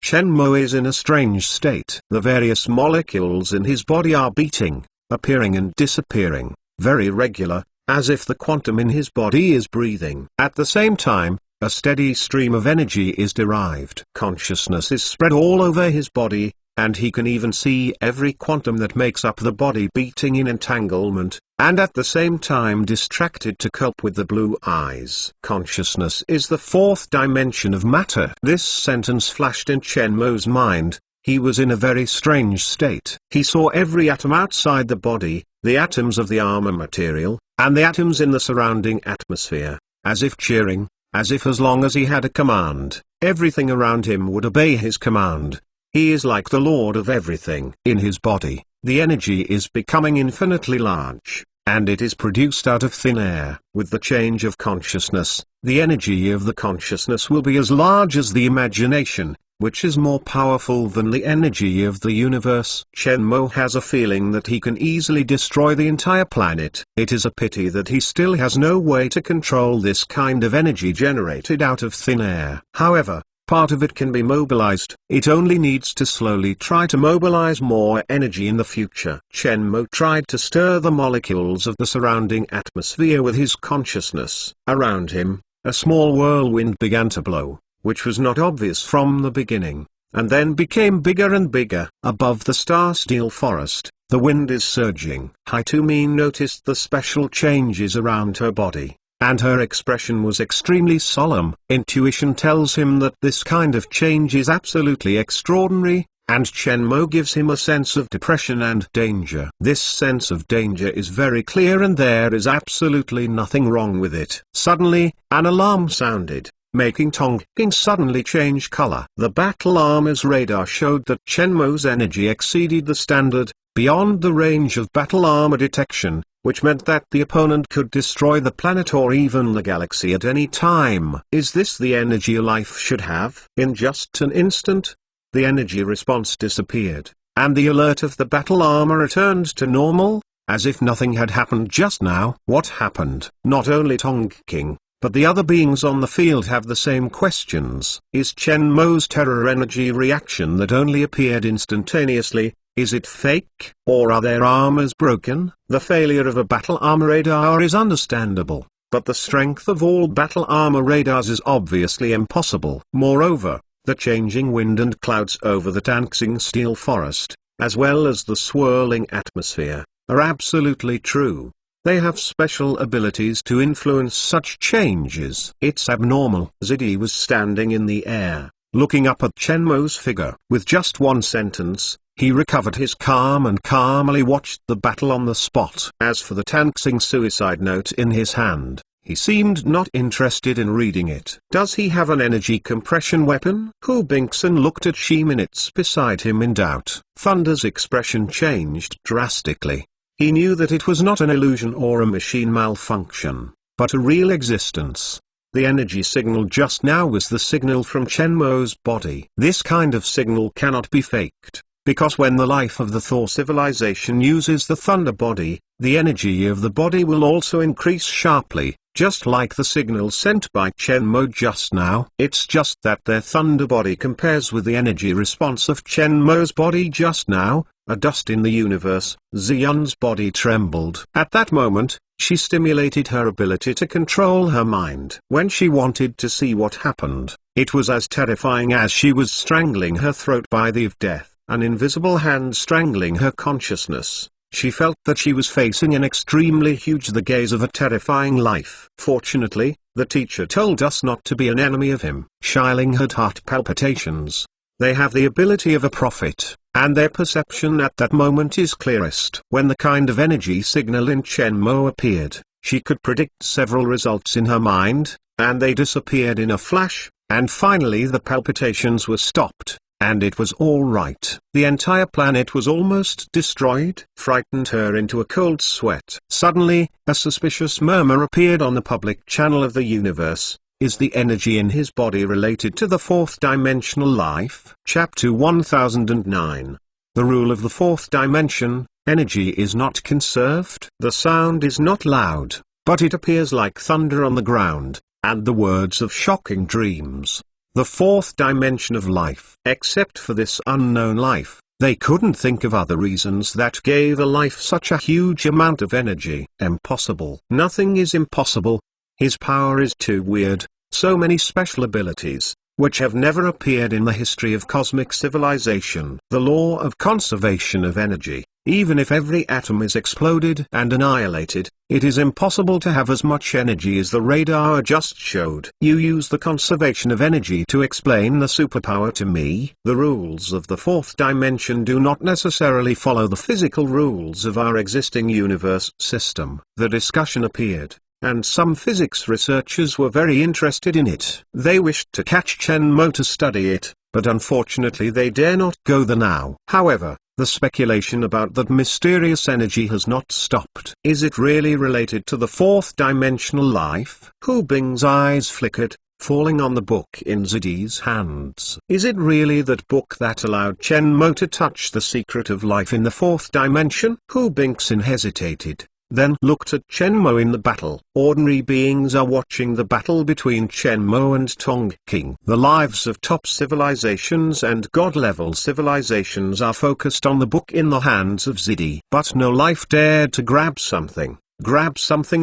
Chen Mo is in a strange state. The various molecules in his body are beating, appearing and disappearing, very regular, as if the quantum in his body is breathing. At the same time, a steady stream of energy is derived. Consciousness is spread all over his body, and he can even see every quantum that makes up the body beating in entanglement, and at the same time distracted to cope with the blue eyes. Consciousness is the fourth dimension of matter. This sentence flashed in Chen Mo's mind. He was in a very strange state. He saw every atom outside the body, the atoms of the armor material, and the atoms in the surrounding atmosphere, as if cheering, as if as long as he had a command, everything around him would obey his command. He is like the lord of everything. In his body, the energy is becoming infinitely large, and it is produced out of thin air. With the change of consciousness, the energy of the consciousness will be as large as the imagination, which is more powerful than the energy of the universe. Chen Mo has a feeling that he can easily destroy the entire planet. It is a pity that he still has no way to control this kind of energy generated out of thin air. However, part of it can be mobilized. It only needs to slowly try to mobilize more energy in the future. Chen Mo tried to stir the molecules of the surrounding atmosphere with his consciousness. Around him, a small whirlwind began to blow, which was not obvious from the beginning, and then became bigger and bigger. Above the star steel forest, the wind is surging. Haitumi noticed the special changes around her body, and her expression was extremely solemn. Intuition tells him that this kind of change is absolutely extraordinary, and Chen Mo gives him a sense of depression and danger. This sense of danger is very clear and there is absolutely nothing wrong with it. Suddenly, an alarm sounded, making Tong King suddenly change color. The battle armor's radar showed that Chen Mo's energy exceeded the standard, beyond the range of battle armor detection, which meant that the opponent could destroy the planet or even the galaxy at any time. Is this the energy life should have? In just an instant, the energy response disappeared, and the alert of the battle armor returned to normal, as if nothing had happened just now. What happened? Not only Tong King, but the other beings on the field have the same questions. Is Chen Mo's terror energy reaction that only appeared instantaneously, is it fake, or are their armors broken? The failure of a battle armor radar is understandable, but the strength of all battle armor radars is obviously impossible. Moreover, the changing wind and clouds over the Tanxing steel forest, as well as the swirling atmosphere, are absolutely true. They have special abilities to influence such changes. It's abnormal. Ziggy was standing in the air, looking up at Chen Mo's figure. With just one sentence, he recovered his calm and calmly watched the battle on the spot. As for the Tan Xing suicide note in his hand, he seemed not interested in reading it. Does he have an energy compression weapon? Hu Bingxin looked at Shi Minutes beside him in doubt. Thunder's expression changed drastically. He knew that it was not an illusion or a machine malfunction, but a real existence. The energy signal just now was the signal from Chen Mo's body. This kind of signal cannot be faked, because when the life of the Thor civilization uses the thunder body, the energy of the body will also increase sharply, just like the signal sent by Chen Mo just now. It's just that their thunder body compares with the energy response of Chen Mo's body just now. A dust in the universe. Ziyun's body trembled. At that moment, she stimulated her ability to control her mind. When she wanted to see what happened, it was as terrifying as she was strangling her throat by the of death, an invisible hand strangling her consciousness. She felt that she was facing an extremely huge the gaze of a terrifying life. Fortunately, the teacher told us not to be an enemy of him. Xialing had heart palpitations. They have the ability of a prophet, and their perception at that moment is clearest. When the kind of energy signal in Chen Mo appeared, she could predict several results in her mind, and they disappeared in a flash, and finally the palpitations were stopped, and it was all right. The entire planet was almost destroyed. Frightened her into a cold sweat. Suddenly, a suspicious murmur appeared on the public channel of the universe. Is the energy in his body related to the fourth dimensional life? Chapter 1009. The rule of the fourth dimension: energy is not conserved. The sound is not loud, but it appears like thunder on the ground, and the words of shocking dreams. The fourth dimension of life. Except for this unknown life, they couldn't think of other reasons that gave a life such a huge amount of energy. Impossible. Nothing is impossible. His power is too weird, so many special abilities, which have never appeared in the history of cosmic civilization. The law of conservation of energy: even if every atom is exploded and annihilated, it is impossible to have as much energy as the radar just showed. You use the conservation of energy to explain the superpower to me. The rules of the fourth dimension do not necessarily follow the physical rules of our existing universe system. The discussion appeared, and some physics researchers were very interested in it. They wished to catch Chen Mo to study it, but unfortunately they dare not go there now. However, the speculation about that mysterious energy has not stopped. Is it really related to the fourth dimensional life? Hu Bing's eyes flickered, falling on the book in Zidi's hands. Is it really that book that allowed Chen Mo to touch the secret of life in the fourth dimension? Hu Bingxin hesitated, then looked at Chen Mo in the battle. Ordinary beings are watching the battle between Chen Mo and Tong King. The lives of top civilizations and god-level civilizations are focused on the book in the hands of Zidi. But no life dared to grab something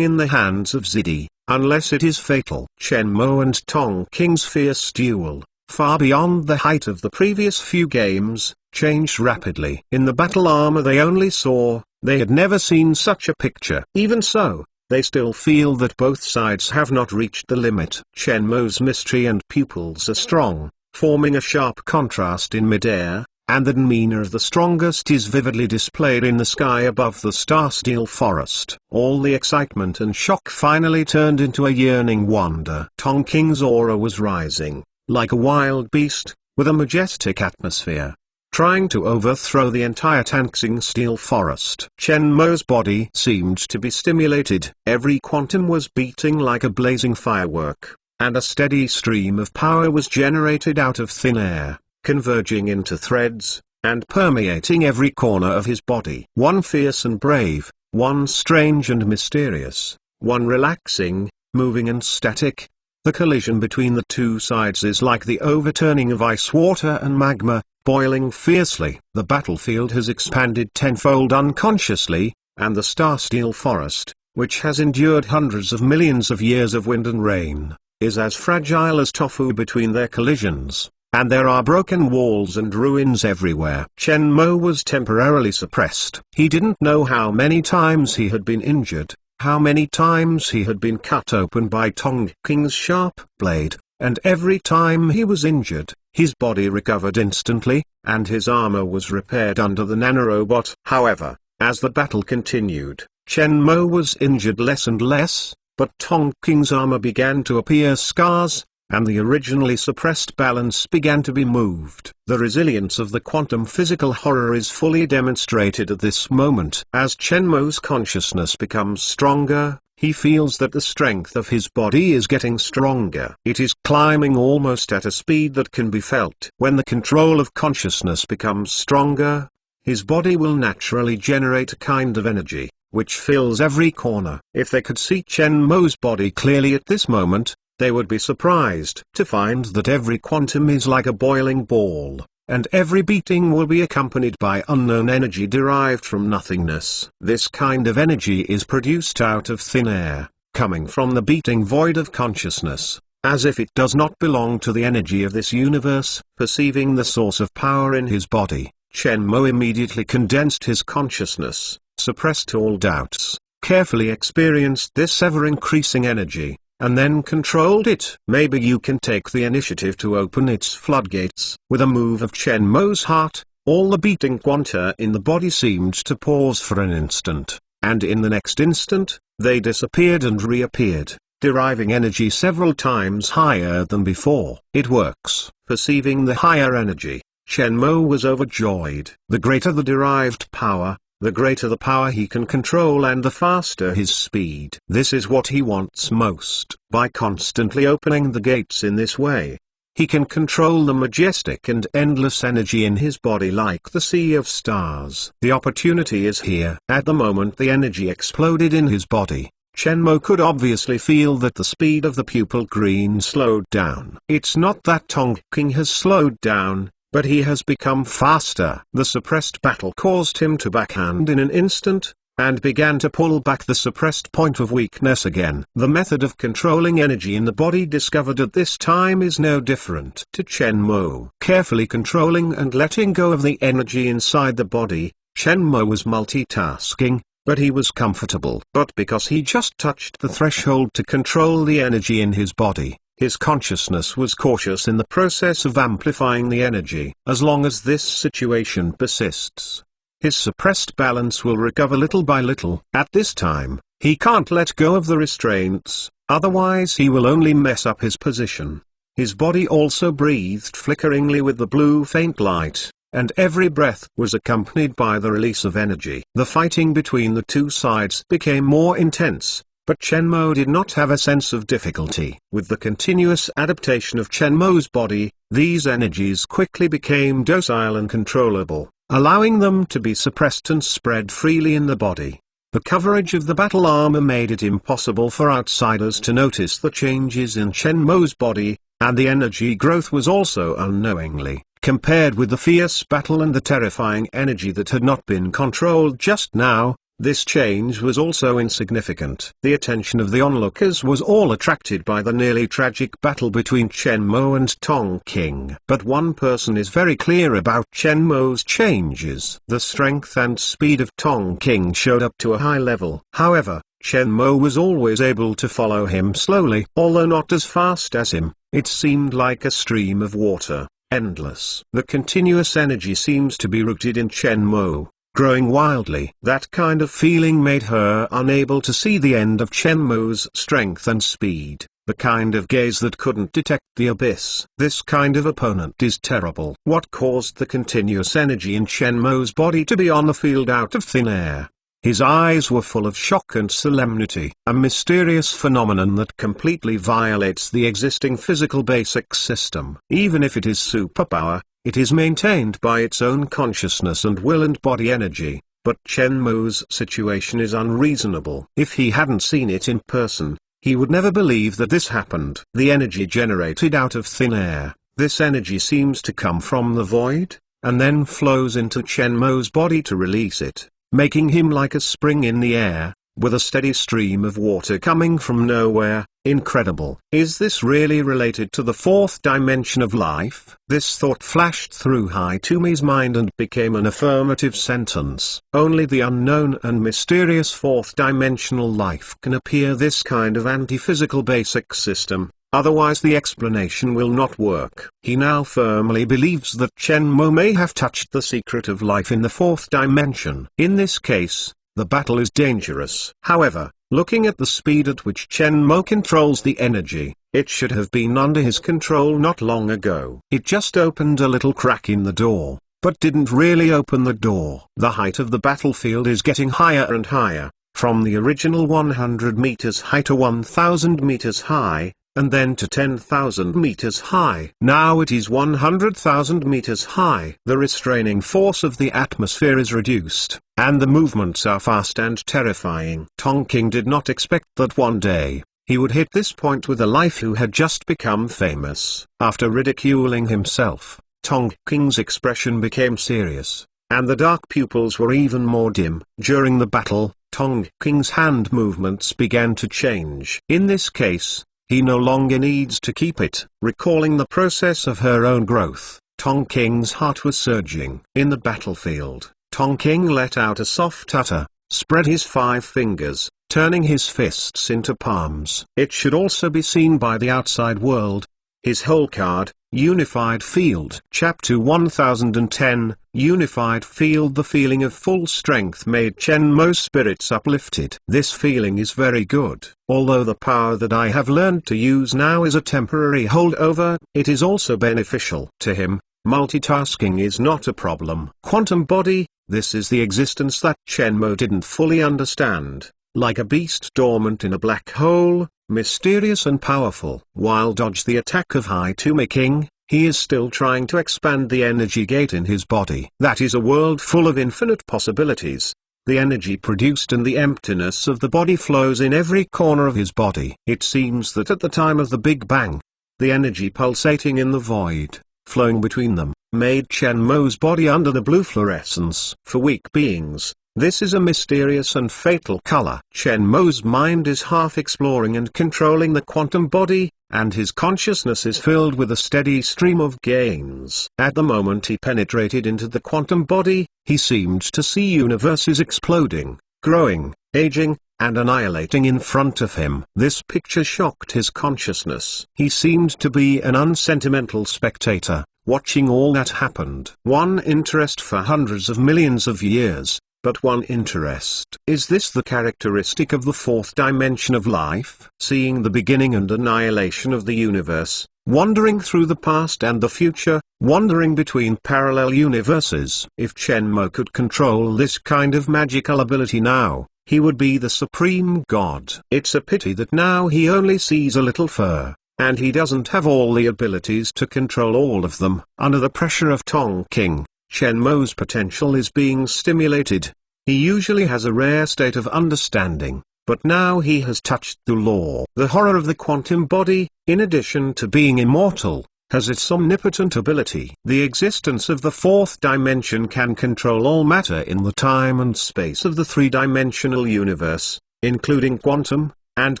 in the hands of Zidi, unless it is fatal. Chen Mo and Tong King's fierce duel, far beyond the height of the previous few games, changed rapidly. In the battle armor they only saw, they had never seen such a picture. Even so, they still feel that both sides have not reached the limit. Chen Mo's mystery and pupils are strong, forming a sharp contrast in midair, and the demeanor of the strongest is vividly displayed in the sky above the star-steel forest. All the excitement and shock finally turned into a yearning wonder. Tong King's aura was rising, like a wild beast, with a majestic atmosphere, trying to overthrow the entire Tan Xing steel forest. Chen Mo's body seemed to be stimulated. Every quantum was beating like a blazing firework, and a steady stream of power was generated out of thin air, converging into threads, and permeating every corner of his body. One fierce and brave, one strange and mysterious, one relaxing, moving and static. The collision between the two sides is like the overturning of ice water and magma, boiling fiercely. The battlefield has expanded tenfold unconsciously, and the star-steel forest, which has endured hundreds of millions of years of wind and rain, is as fragile as tofu between their collisions, and there are broken walls and ruins everywhere. Chen Mo was temporarily suppressed. He didn't know how many times he had been injured, how many times he had been cut open by Tong King's sharp blade, and every time he was injured, His body recovered instantly, and his armor was repaired under the nanorobot. However, as the battle continued, Chen Mo was injured less and less, but Tong King's armor began to appear scars, and the originally suppressed balance began to be moved. The resilience of the quantum physical horror is fully demonstrated at this moment. As Chen Mo's consciousness becomes stronger, he feels that the strength of his body is getting stronger. It is climbing almost at a speed that can be felt. When the control of consciousness becomes stronger, his body will naturally generate a kind of energy, which fills every corner. If they could see Chen Mo's body clearly at this moment, they would be surprised to find that every quantum is like a boiling ball, and every beating will be accompanied by unknown energy derived from nothingness. This kind of energy is produced out of thin air, coming from the beating void of consciousness, as if it does not belong to the energy of this universe. Perceiving the source of power in his body, Chen Mo immediately condensed his consciousness, suppressed all doubts, carefully experienced this ever-increasing energy, and then controlled it. Maybe you can take the initiative to open its floodgates. With a move of Chen Mo's heart, all the beating quanta in the body seemed to pause for an instant, and in the next instant, they disappeared and reappeared, deriving energy several times higher than before. It works. Perceiving the higher energy, Chen Mo was overjoyed. The greater the derived power, the greater the power he can control and the faster his speed. This is what he wants most. By constantly opening the gates in this way, he can control the majestic and endless energy in his body like the sea of stars. The opportunity is here. At the moment the energy exploded in his body, Chen Mo could obviously feel that the speed of the pupil green slowed down. It's not that Tong King has slowed down, but he has become faster. The suppressed battle caused him to backhand in an instant, and began to pull back the suppressed point of weakness again. The method of controlling energy in the body discovered at this time is no different to Chen Mo. Carefully controlling and letting go of the energy inside the body, Chen Mo was multitasking, but he was comfortable. But because he just touched the threshold to control the energy in his body, his consciousness was cautious in the process of amplifying the energy. As long as this situation persists, his suppressed balance will recover little by little. At this time, he can't let go of the restraints, otherwise he will only mess up his position. His body also breathed flickeringly with the blue faint light, and every breath was accompanied by the release of energy. The fighting between the two sides became more intense, but Chen Mo did not have a sense of difficulty. With the continuous adaptation of Chen Mo's body, these energies quickly became docile and controllable, allowing them to be suppressed and spread freely in the body. The coverage of the battle armor made it impossible for outsiders to notice the changes in Chen Mo's body, and the energy growth was also unknowingly, compared with the fierce battle and the terrifying energy that had not been controlled just now. This change was also insignificant. The attention of the onlookers was all attracted by the nearly tragic battle between Chen Mo and Tong King. But one person is very clear about Chen Mo's changes. The strength and speed of Tong King showed up to a high level. However, Chen Mo was always able to follow him slowly. Although not as fast as him, it seemed like a stream of water, endless. The continuous energy seems to be rooted in Chen Mo, growing wildly. That kind of feeling made her unable to see the end of Chen Mo's strength and speed, the kind of gaze that couldn't detect the abyss. This kind of opponent is terrible. What caused the continuous energy in Chen Mo's body to be on the field out of thin air? His eyes were full of shock and solemnity. A mysterious phenomenon that completely violates the existing physical basic system. Even if it is superpower, it is maintained by its own consciousness and will and body energy. But Chen Mo's situation is unreasonable. If he hadn't seen it in person, he would never believe that this happened. The energy generated out of thin air, this energy seems to come from the void, and then flows into Chen Mo's body to release it, making him like a spring in the air, with a steady stream of water coming from nowhere. Incredible. Is this really related to the fourth dimension of life? This thought flashed through Hitomi's mind and became an affirmative sentence. Only the unknown and mysterious fourth dimensional life can appear this kind of anti-physical basic system. otherwise the explanation will not work. He now firmly believes that Chen Mo may have touched the secret of life in the fourth dimension. In this case, the battle is dangerous. However, looking at the speed at which Chen Mo controls the energy, it should have been under his control not long ago. It just opened a little crack in the door, but didn't really open the door. The height of the battlefield is getting higher and higher, from the original 100 meters high to 1000 meters high, and then to 10,000 meters high. Now it is 100,000 meters high. The restraining force of the atmosphere is reduced, and the movements are fast and terrifying. Tong King did not expect that one day he would hit this point with a life who had just become famous. After ridiculing himself, Tong King's expression became serious, and the dark pupils were even more dim. During the battle, Tong King's hand movements began to change. In this case, he no longer needs to keep it. Recalling the process of her own growth, Tong King's heart was surging. In the battlefield, Tong King let out a soft utter, spread his 5 fingers, turning his fists into palms. It should also be seen by the outside world. His whole card, Unified Field. Chapter 1010, Unified Field. The feeling of full strength made Chen Mo's spirits uplifted. This feeling is very good. Although the power that I have learned to use now is a temporary holdover, it is also beneficial to him. Multitasking is not a problem. Quantum body, this is the existence that Chen Mo didn't fully understand. Like a beast dormant in a black hole, mysterious and powerful. While dodge the attack of Hai Tumi King, he is still trying to expand the energy gate in his body. That is a world full of infinite possibilities. The energy produced in the emptiness of the body flows in every corner of his body. It seems that at the time of the Big Bang, the energy pulsating in the void, flowing between them, made Chen Mo's body under the blue fluorescence. For weak beings, this is a mysterious and fatal color. Chen Mo's mind is half exploring and controlling the quantum body, and his consciousness is filled with a steady stream of gains. At the moment he penetrated into the quantum body, he seemed to see universes exploding, growing, aging, and annihilating in front of him. This picture shocked his consciousness. He seemed to be an unsentimental spectator, watching all that happened. One interest for hundreds of millions of years. But one interest. Is this the characteristic of the fourth dimension of life? Seeing the beginning and annihilation of the universe, wandering through the past and the future, wandering between parallel universes. If Chen Mo could control this kind of magical ability now, he would be the supreme god. It's a pity that now he only sees a little fur, and he doesn't have all the abilities to control all of them. Under the pressure of Tong King, Chen Mo's potential is being stimulated. He usually has a rare state of understanding, but now he has touched the law. The horror of the quantum body, in addition to being immortal, has its omnipotent ability. The existence of the fourth dimension can control all matter in the time and space of the three-dimensional universe, including quantum, and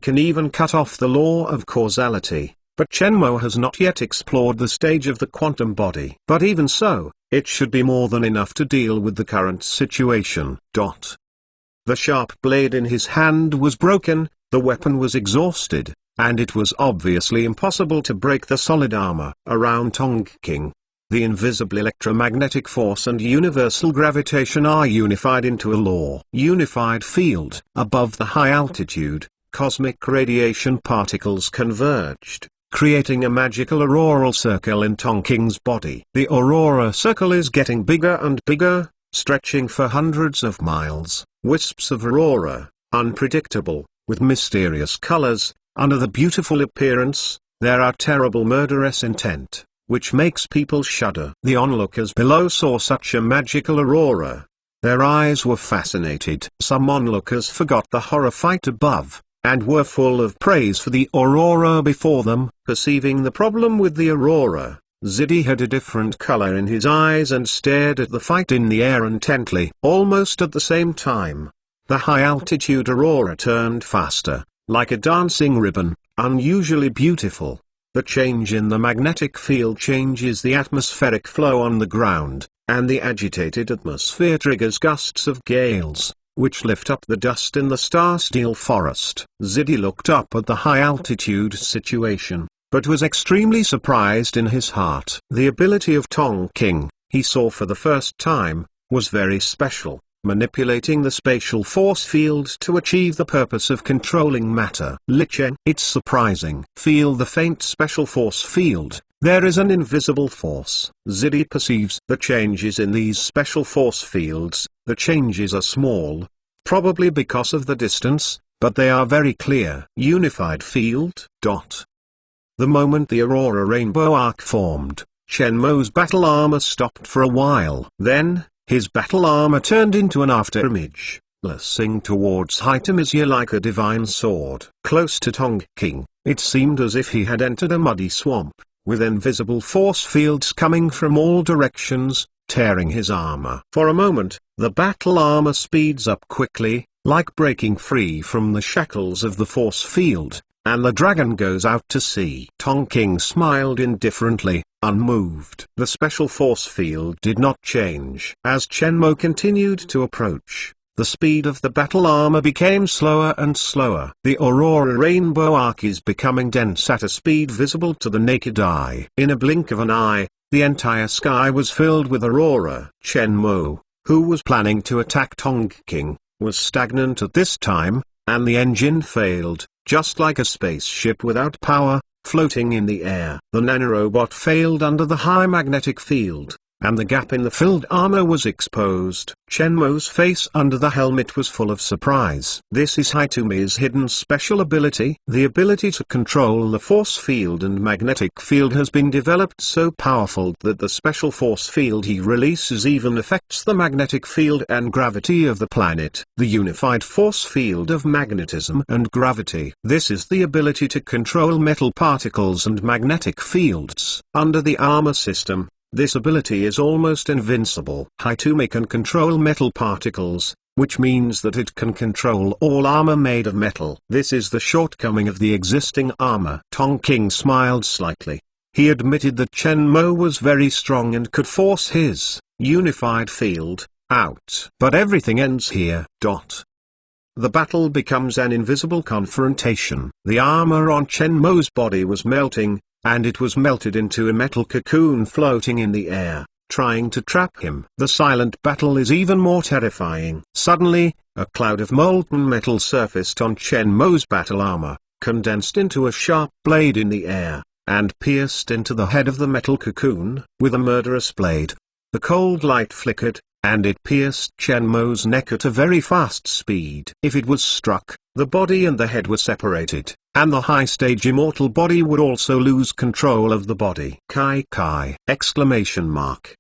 can even cut off the law of causality. But Chen Mo has not yet explored the stage of the quantum body. But even so, it should be more than enough to deal with the current situation. The sharp blade in his hand was broken, the weapon was exhausted, and it was obviously impossible to break the solid armor around Tong King. The invisible electromagnetic force and universal gravitation are unified into a law. Unified field. Above the high altitude, cosmic radiation particles converged, creating a magical auroral circle in Tong King's body. The aurora circle is getting bigger and bigger, stretching for hundreds of miles. Wisps of aurora, unpredictable, with mysterious colors. Under the beautiful appearance, there are terrible murderous intent, which makes people shudder. The onlookers below saw such a magical aurora. Their eyes were fascinated. Some onlookers forgot the horror fight above, and were full of praise for the aurora before them. Perceiving the problem with the aurora, Ziddy had a different color in his eyes and stared at the fight in the air intently. Almost at the same time, the high-altitude aurora turned faster, like a dancing ribbon, unusually beautiful. The change in the magnetic field changes the atmospheric flow on the ground, and the agitated atmosphere triggers gusts of gales, which lift up the dust in the star steel forest. Ziddy looked up at the high-altitude situation. but was extremely surprised in his heart. The ability of Tong King, he saw for the first time, was very special, manipulating the spatial force field to achieve the purpose of controlling matter. Li Chen. It's surprising. Feel the faint special force field. There is an invisible force. Zidi perceives the changes in these special force fields. The changes are small, probably because of the distance, but they are very clear. Unified field. The moment the Aurora Rainbow Arc formed, Shenmuo's battle armor stopped for a while. Then, his battle armor turned into an afterimage, lacing towards Hitamisia like a divine sword. Close to Tong King, it seemed as if he had entered a muddy swamp, with invisible force fields coming from all directions, tearing his armor. For a moment, the battle armor speeds up quickly, like breaking free from the shackles of the force field, and the dragon goes out to sea. Tong King smiled indifferently, unmoved. The special force field did not change. As Shenmue continued to approach, the speed of the battle armor became slower and slower. The Aurora Rainbow Arc is becoming dense at a speed visible to the naked eye. In a blink of an eye, the entire sky was filled with aurora. Shenmue, who was planning to attack Tong King, was stagnant at this time, and the engine failed, just like a spaceship without power, floating in the air. The nanorobot failed under the high magnetic field, and the gap in the filled armor was exposed. Shenmue's face under the helmet was full of surprise. This is Hitumi's hidden special ability. The ability to control the force field and magnetic field has been developed so powerful that the special force field he releases even affects the magnetic field and gravity of the planet. The unified force field of magnetism and gravity. This is the ability to control metal particles and magnetic fields. Under the armor system, this ability is almost invincible. Hitumi can control metal particles, which means that it can control all armor made of metal. This is the shortcoming of the existing armor. Tong King smiled slightly. He admitted that Shenmue was very strong and could force his unified field out. But everything ends here. The battle becomes an invisible confrontation. The armor on Shenmue's body was melting, and it was melted into a metal cocoon floating in the air, trying to trap him. The silent battle is even more terrifying. Suddenly, a cloud of molten metal surfaced on Shenmue's battle armor, condensed into a sharp blade in the air, and pierced into the head of the metal cocoon with a murderous blade. The cold light flickered, and it pierced Shenmue's neck at a very fast speed. If it was struck, the body and the head were separated, and the high-stage immortal body would also lose control of the body. Kai Kai! Exclamation mark.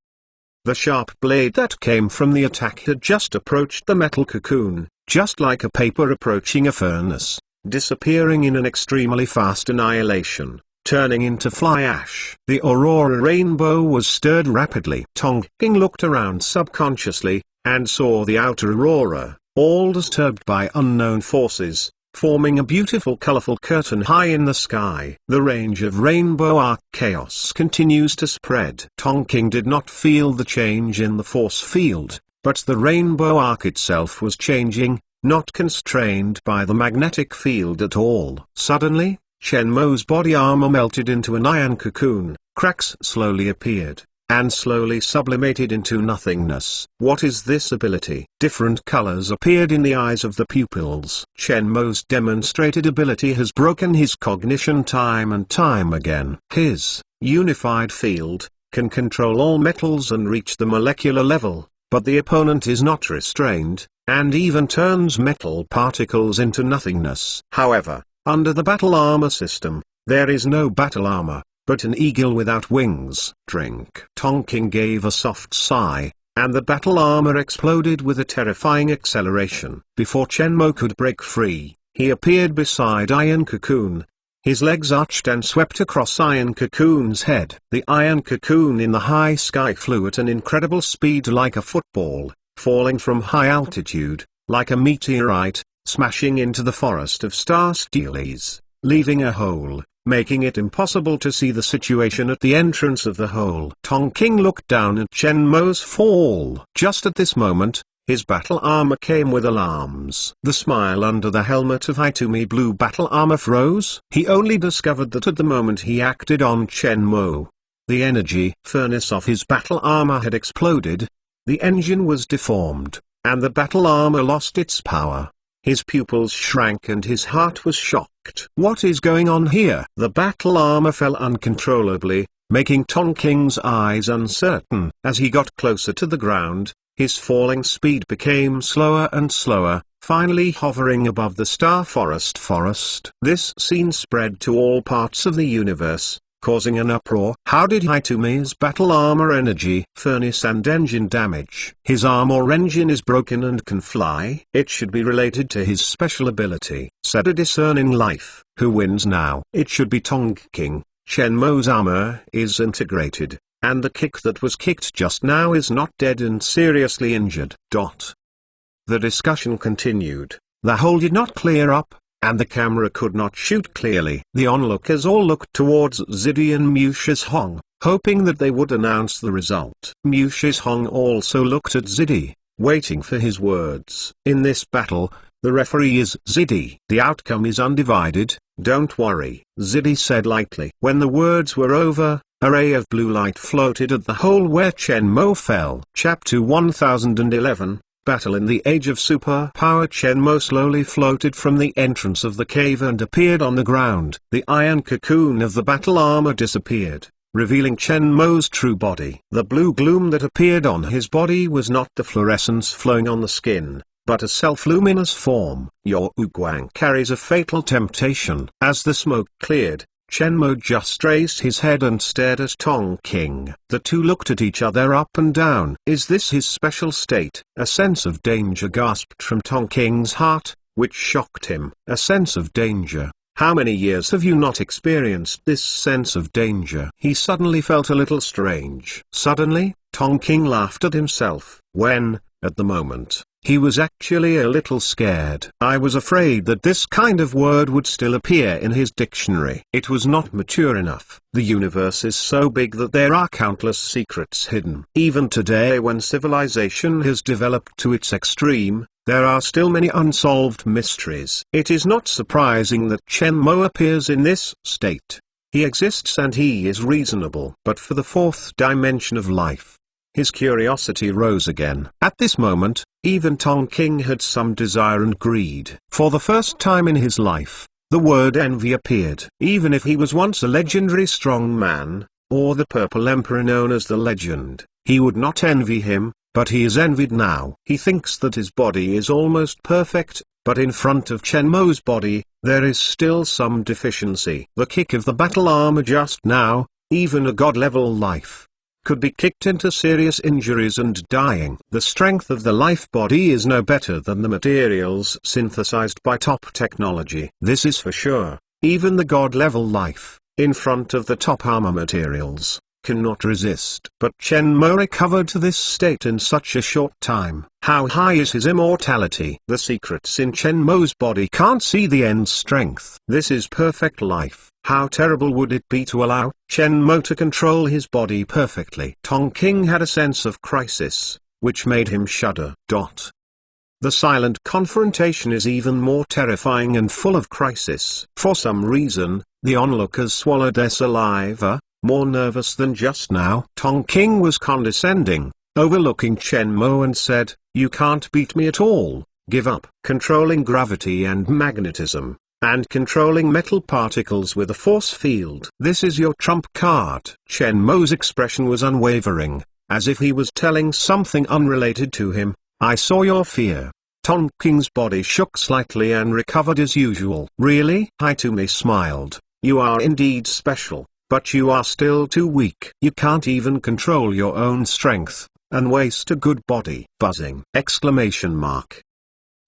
The sharp blade that came from the attack had just approached the metal cocoon, just like a paper approaching a furnace, disappearing in an extremely fast annihilation, turning into fly ash. The Aurora Rainbow was stirred rapidly. Tong King looked around subconsciously, and saw the outer aurora, all disturbed by unknown forces, forming a beautiful colorful curtain high in the sky. The range of Rainbow Arc chaos continues to spread. Tong King did not feel the change in the force field, but the Rainbow Arc itself was changing, not constrained by the magnetic field at all. Suddenly, Shenmue's body armor melted into an iron cocoon, cracks slowly appeared, and slowly sublimated into nothingness. What is this ability? Different colors appeared in the eyes of the pupils. Shenmue's demonstrated ability has broken his cognition time and time again. His unified field can control all metals and reach the molecular level, but the opponent is not restrained, and even turns metal particles into nothingness. However, under the battle armor system, there is no battle armor, but an eagle without wings. Drink. Tong King gave a soft sigh, and the battle armor exploded with a terrifying acceleration. Before Shenmue could break free, he appeared beside Iron Cocoon. His legs arched and swept across Iron Cocoon's head. The Iron Cocoon in the high sky flew at an incredible speed like a football, falling from high altitude, like a meteorite, smashing into the forest of star steles, leaving a hole, making it impossible to see the situation at the entrance of the hole. Tong King looked down at Shenmue's fall. Just at this moment, His battle armor came with alarms. The smile under the helmet of Hitomi Blue battle armor froze. He only discovered that at the moment he acted on Shenmue. The energy furnace of his battle armor had exploded. The engine was deformed, and the battle armor lost its power. His pupils shrank and his heart was shocked. What is going on here? The battle armor fell uncontrollably, making Tonking's eyes uncertain. As he got closer to the ground, his falling speed became slower and slower, finally hovering above the Star Forest. This scene spread to all parts of the universe, causing an uproar. How did Hitomi's battle armor energy, furnace and engine damage? His armor engine is broken and can fly. It should be related to his special ability, said a discerning life. Who wins now? It should be Tonking. Shenmue's armor is integrated, and the kick that was kicked just now is not dead and seriously injured. The discussion continued. The hole did not clear up, and the camera could not shoot clearly. The onlookers all looked towards Ziddy and Mushis Hong, hoping that they would announce the result. Mushis Hong also looked at Ziddy, waiting for his words. In this battle, the referee is Ziddy. The outcome is undivided, don't worry, Ziddy said lightly. When the words were over, a ray of blue light floated at the hole where Shenmue fell. Chapter 1011 Battle in the Age of Superpower. Shenmue slowly floated from the entrance of the cave and appeared on the ground. The iron cocoon of the battle armor disappeared, revealing Shenmue's true body. The blue gloom that appeared on his body was not the fluorescence flowing on the skin, but a self-luminous form. Your Guang carries a fatal temptation. As the smoke cleared, Shenmue just raised his head and stared at Tonking. The two looked at each other up and down. Is this his special state? A sense of danger gasped from Tonking's heart, which shocked him. A sense of danger? How many years have you not experienced this sense of danger? He suddenly felt a little strange. Suddenly, Tonking laughed at himself. When, at the moment, he was actually a little scared. I was afraid that this kind of word would still appear in his dictionary. It was not mature enough. The universe is so big that there are countless secrets hidden. Even today, when civilization has developed to its extreme, there are still many unsolved mysteries. It is not surprising that Shenmue appears in this state. He exists and he is reasonable. But for the fourth dimension of life, his curiosity rose again. At this moment, even Tonking had some desire and greed. For the first time in his life, the word envy appeared. Even if he was once a legendary strong man, or the Purple Emperor known as the Legend, he would not envy him, but he is envied now. He thinks that his body is almost perfect, but in front of Shenmue's body, there is still some deficiency. The kick of the battle armor just now, even a god-level life, could be kicked into serious injuries and dying. The strength of the life body is no better than the materials synthesized by top technology. This is for sure. Even the god-level life, in front of the top armor materials, cannot resist. But Shenmue recovered to this state in such a short time. How high is his immortality? The secrets in Shenmue's body can't see the end strength. This is perfect life. How terrible would it be to allow Shenmue to control his body perfectly? Tonking had a sense of crisis, which made him shudder. The silent confrontation is even more terrifying and full of crisis. For some reason, the onlookers swallowed their saliva, more nervous than just now. Tonking was condescending, overlooking Shenmue and said, "You can't beat me at all, give up." Controlling gravity and magnetism, and controlling metal particles with a force field. This is your trump card. Shenmue's expression was unwavering, as if he was telling something unrelated to him. I saw your fear. Tonking's body shook slightly and recovered as usual. Really? Hitomi smiled. You are indeed special, but you are still too weak. You can't even control your own strength, and waste a good body. Buzzing! Exclamation mark.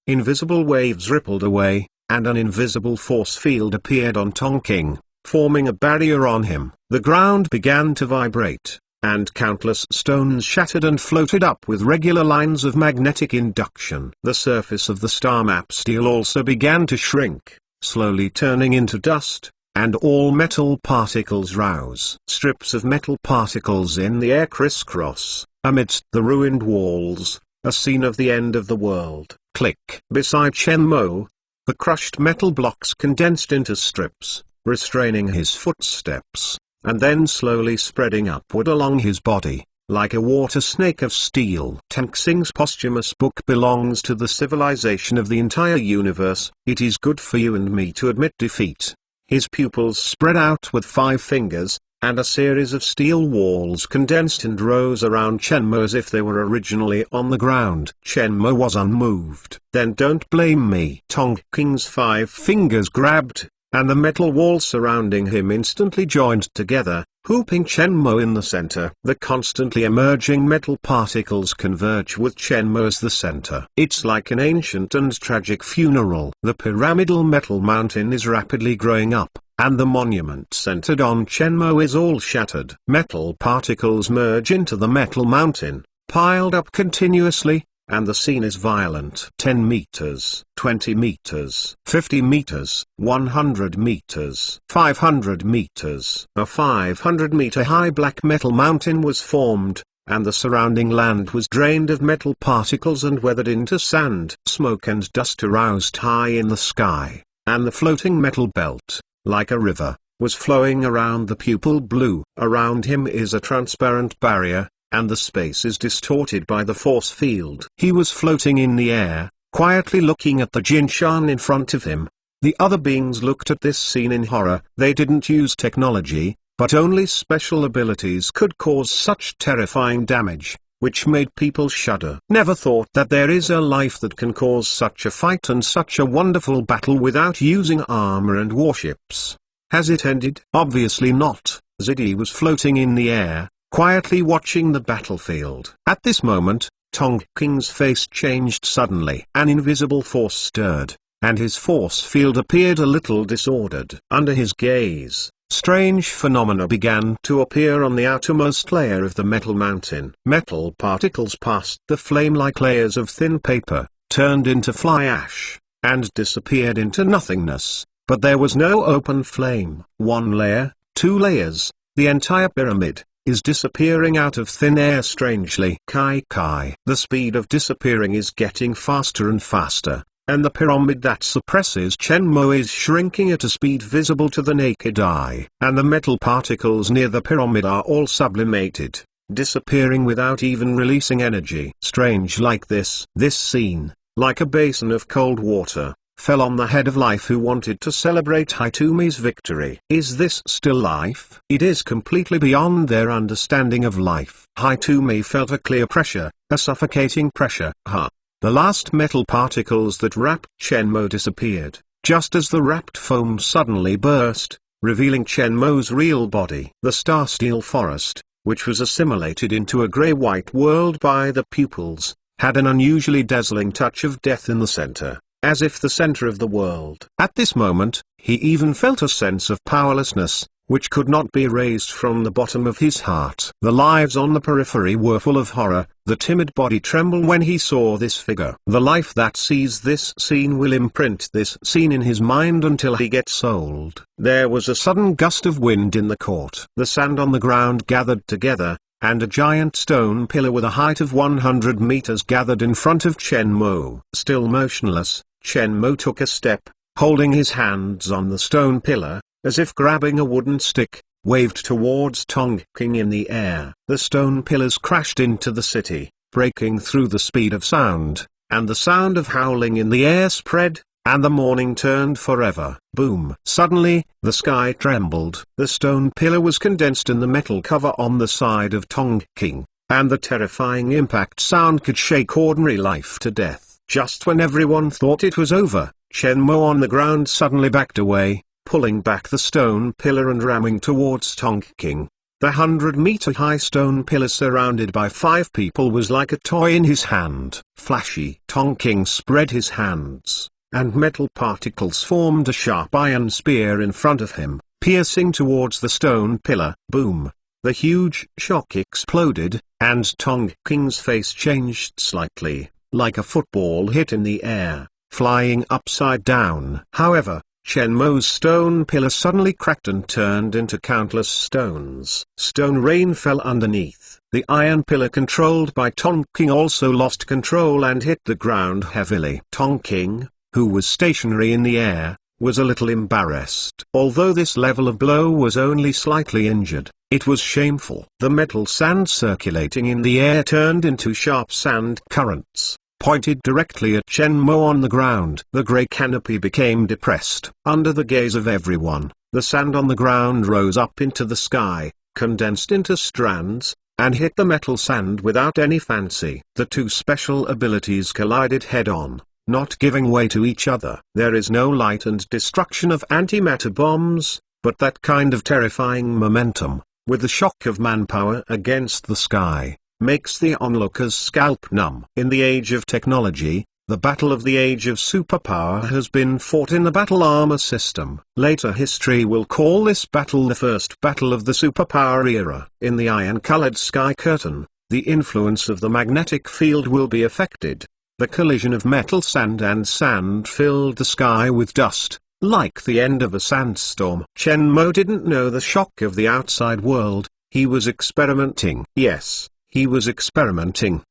Invisible waves rippled away, and an invisible force field appeared on Tonking, forming a barrier on him. The ground began to vibrate, and countless stones shattered and floated up with regular lines of magnetic induction. The surface of the star map steel also began to shrink, slowly turning into dust, and all metal particles rose. Strips of metal particles in the air crisscross. Amidst the ruined walls, a scene of the end of the world. Click. Beside Chen Mo, the crushed metal blocks condensed into strips, restraining his footsteps, and then slowly spreading upward along his body, like a water snake of steel. Tang Xing's posthumous book belongs to the civilization of the entire universe. It is good for you and me to admit defeat. His pupils spread out with 5 fingers, and a series of steel walls condensed and rose around Chen Mo as if they were originally on the ground. Chen Mo was unmoved. Then don't blame me. Tong King's 5 fingers grabbed, and the metal wall surrounding him instantly joined together, hooping Chen Mo in the center. The constantly emerging metal particles converge with Chen Mo as the center. It's like an ancient and tragic funeral. The pyramidal metal mountain is rapidly growing up, and the monument centered on Chen Mo is all shattered. Metal particles merge into the metal mountain, piled up continuously, and the scene is violent. 10 meters, 20 meters, 50 meters, 100 meters, 500 meters. A 500-meter high black metal mountain was formed, and the surrounding land was drained of metal particles and weathered into sand. Smoke and dust aroused high in the sky, and the floating metal belt, like a river, was flowing around the pupil blue. Around him is a transparent barrier, and the space is distorted by the force field. He was floating in the air, quietly looking at the Jinshan in front of him. The other beings looked at this scene in horror. They didn't use technology, but only special abilities could cause such terrifying damage, which made people shudder. Never thought that there is a life that can cause such a fight and such a wonderful battle without using armor and warships. Has it ended? Obviously not. Ziggy was floating in the air, quietly watching the battlefield. At this moment, Tong King's face changed suddenly. An invisible force stirred, and his force field appeared a little disordered. Under his gaze, strange phenomena began to appear on the outermost layer of the metal mountain. Metal particles passed the flame-like layers of thin paper, turned into fly ash, and disappeared into nothingness. But there was no open flame. 1 layer, 2 layers, the entire pyramid is disappearing out of thin air strangely. Kai. The speed of disappearing is getting faster and faster, and the pyramid that suppresses Chen Mo is shrinking at a speed visible to the naked eye. And the metal particles near the pyramid are all sublimated, disappearing without even releasing energy. Strange like this scene, like a basin of cold water, fell on the head of life who wanted to celebrate Hitomi's victory. Is this still life? It is completely beyond their understanding of life. Hitomi felt a clear pressure, a suffocating pressure. The last metal particles that wrapped Chen Mo disappeared, just as the wrapped foam suddenly burst, revealing Chen Mo's real body. The star steel forest, which was assimilated into a grey-white world by the pupils, had an unusually dazzling touch of death in the center, as if the center of the world. At this moment, he even felt a sense of powerlessness, which could not be erased from the bottom of his heart. The lives on the periphery were full of horror. The timid body trembled when he saw this figure. The life that sees this scene will imprint this scene in his mind until he gets old. There was a sudden gust of wind in the court. The sand on the ground gathered together, and a giant stone pillar with a height of 100 meters gathered in front of Chen Mo. Still motionless, Chen Mo took a step, holding his hands on the stone pillar, as if grabbing a wooden stick, waved towards Tong King in the air. The stone pillars crashed into the city, breaking through the speed of sound, and the sound of howling in the air spread, and the morning turned forever. Boom! Suddenly, the sky trembled. The stone pillar was condensed in the metal cover on the side of Tong King, and the terrifying impact sound could shake ordinary life to death. Just when everyone thought it was over, Chen Mo on the ground suddenly backed away, pulling back the stone pillar and ramming towards Tong King. The 100-meter-high stone pillar surrounded by 5 people was like a toy in his hand. Flashy. Tong King spread his hands, and metal particles formed a sharp iron spear in front of him, piercing towards the stone pillar. Boom! The huge shock exploded, and Tong King's face changed slightly, like a football hit in the air, flying upside down. However, Chen Mo's stone pillar suddenly cracked and turned into countless stones. Stone rain fell underneath, The iron pillar controlled by Tonking also lost control and hit the ground heavily. Tonking, who was stationary in the air, was a little embarrassed. Although this level of blow was only slightly injured, it was shameful. The metal sand circulating in the air turned into sharp sand currents, pointed directly at Shenmue on the ground. The grey canopy became depressed. Under the gaze of everyone, the sand on the ground rose up into the sky, condensed into strands, and hit the metal sand without any fancy. The two special abilities collided head-on, not giving way to each other. There is no light and destruction of antimatter bombs, but that kind of terrifying momentum, with the shock of manpower against the sky, makes the onlooker's scalp numb. In the age of technology, the battle of the age of superpower has been fought in the battle armor system. Later history will call this battle the first battle of the superpower era. In the iron-colored sky curtain, the influence of the magnetic field will be affected. The collision of metal sand and sand filled the sky with dust, like the end of a sandstorm. Shenmue didn't know the shock of the outside world. He was experimenting. Yes, he was experimenting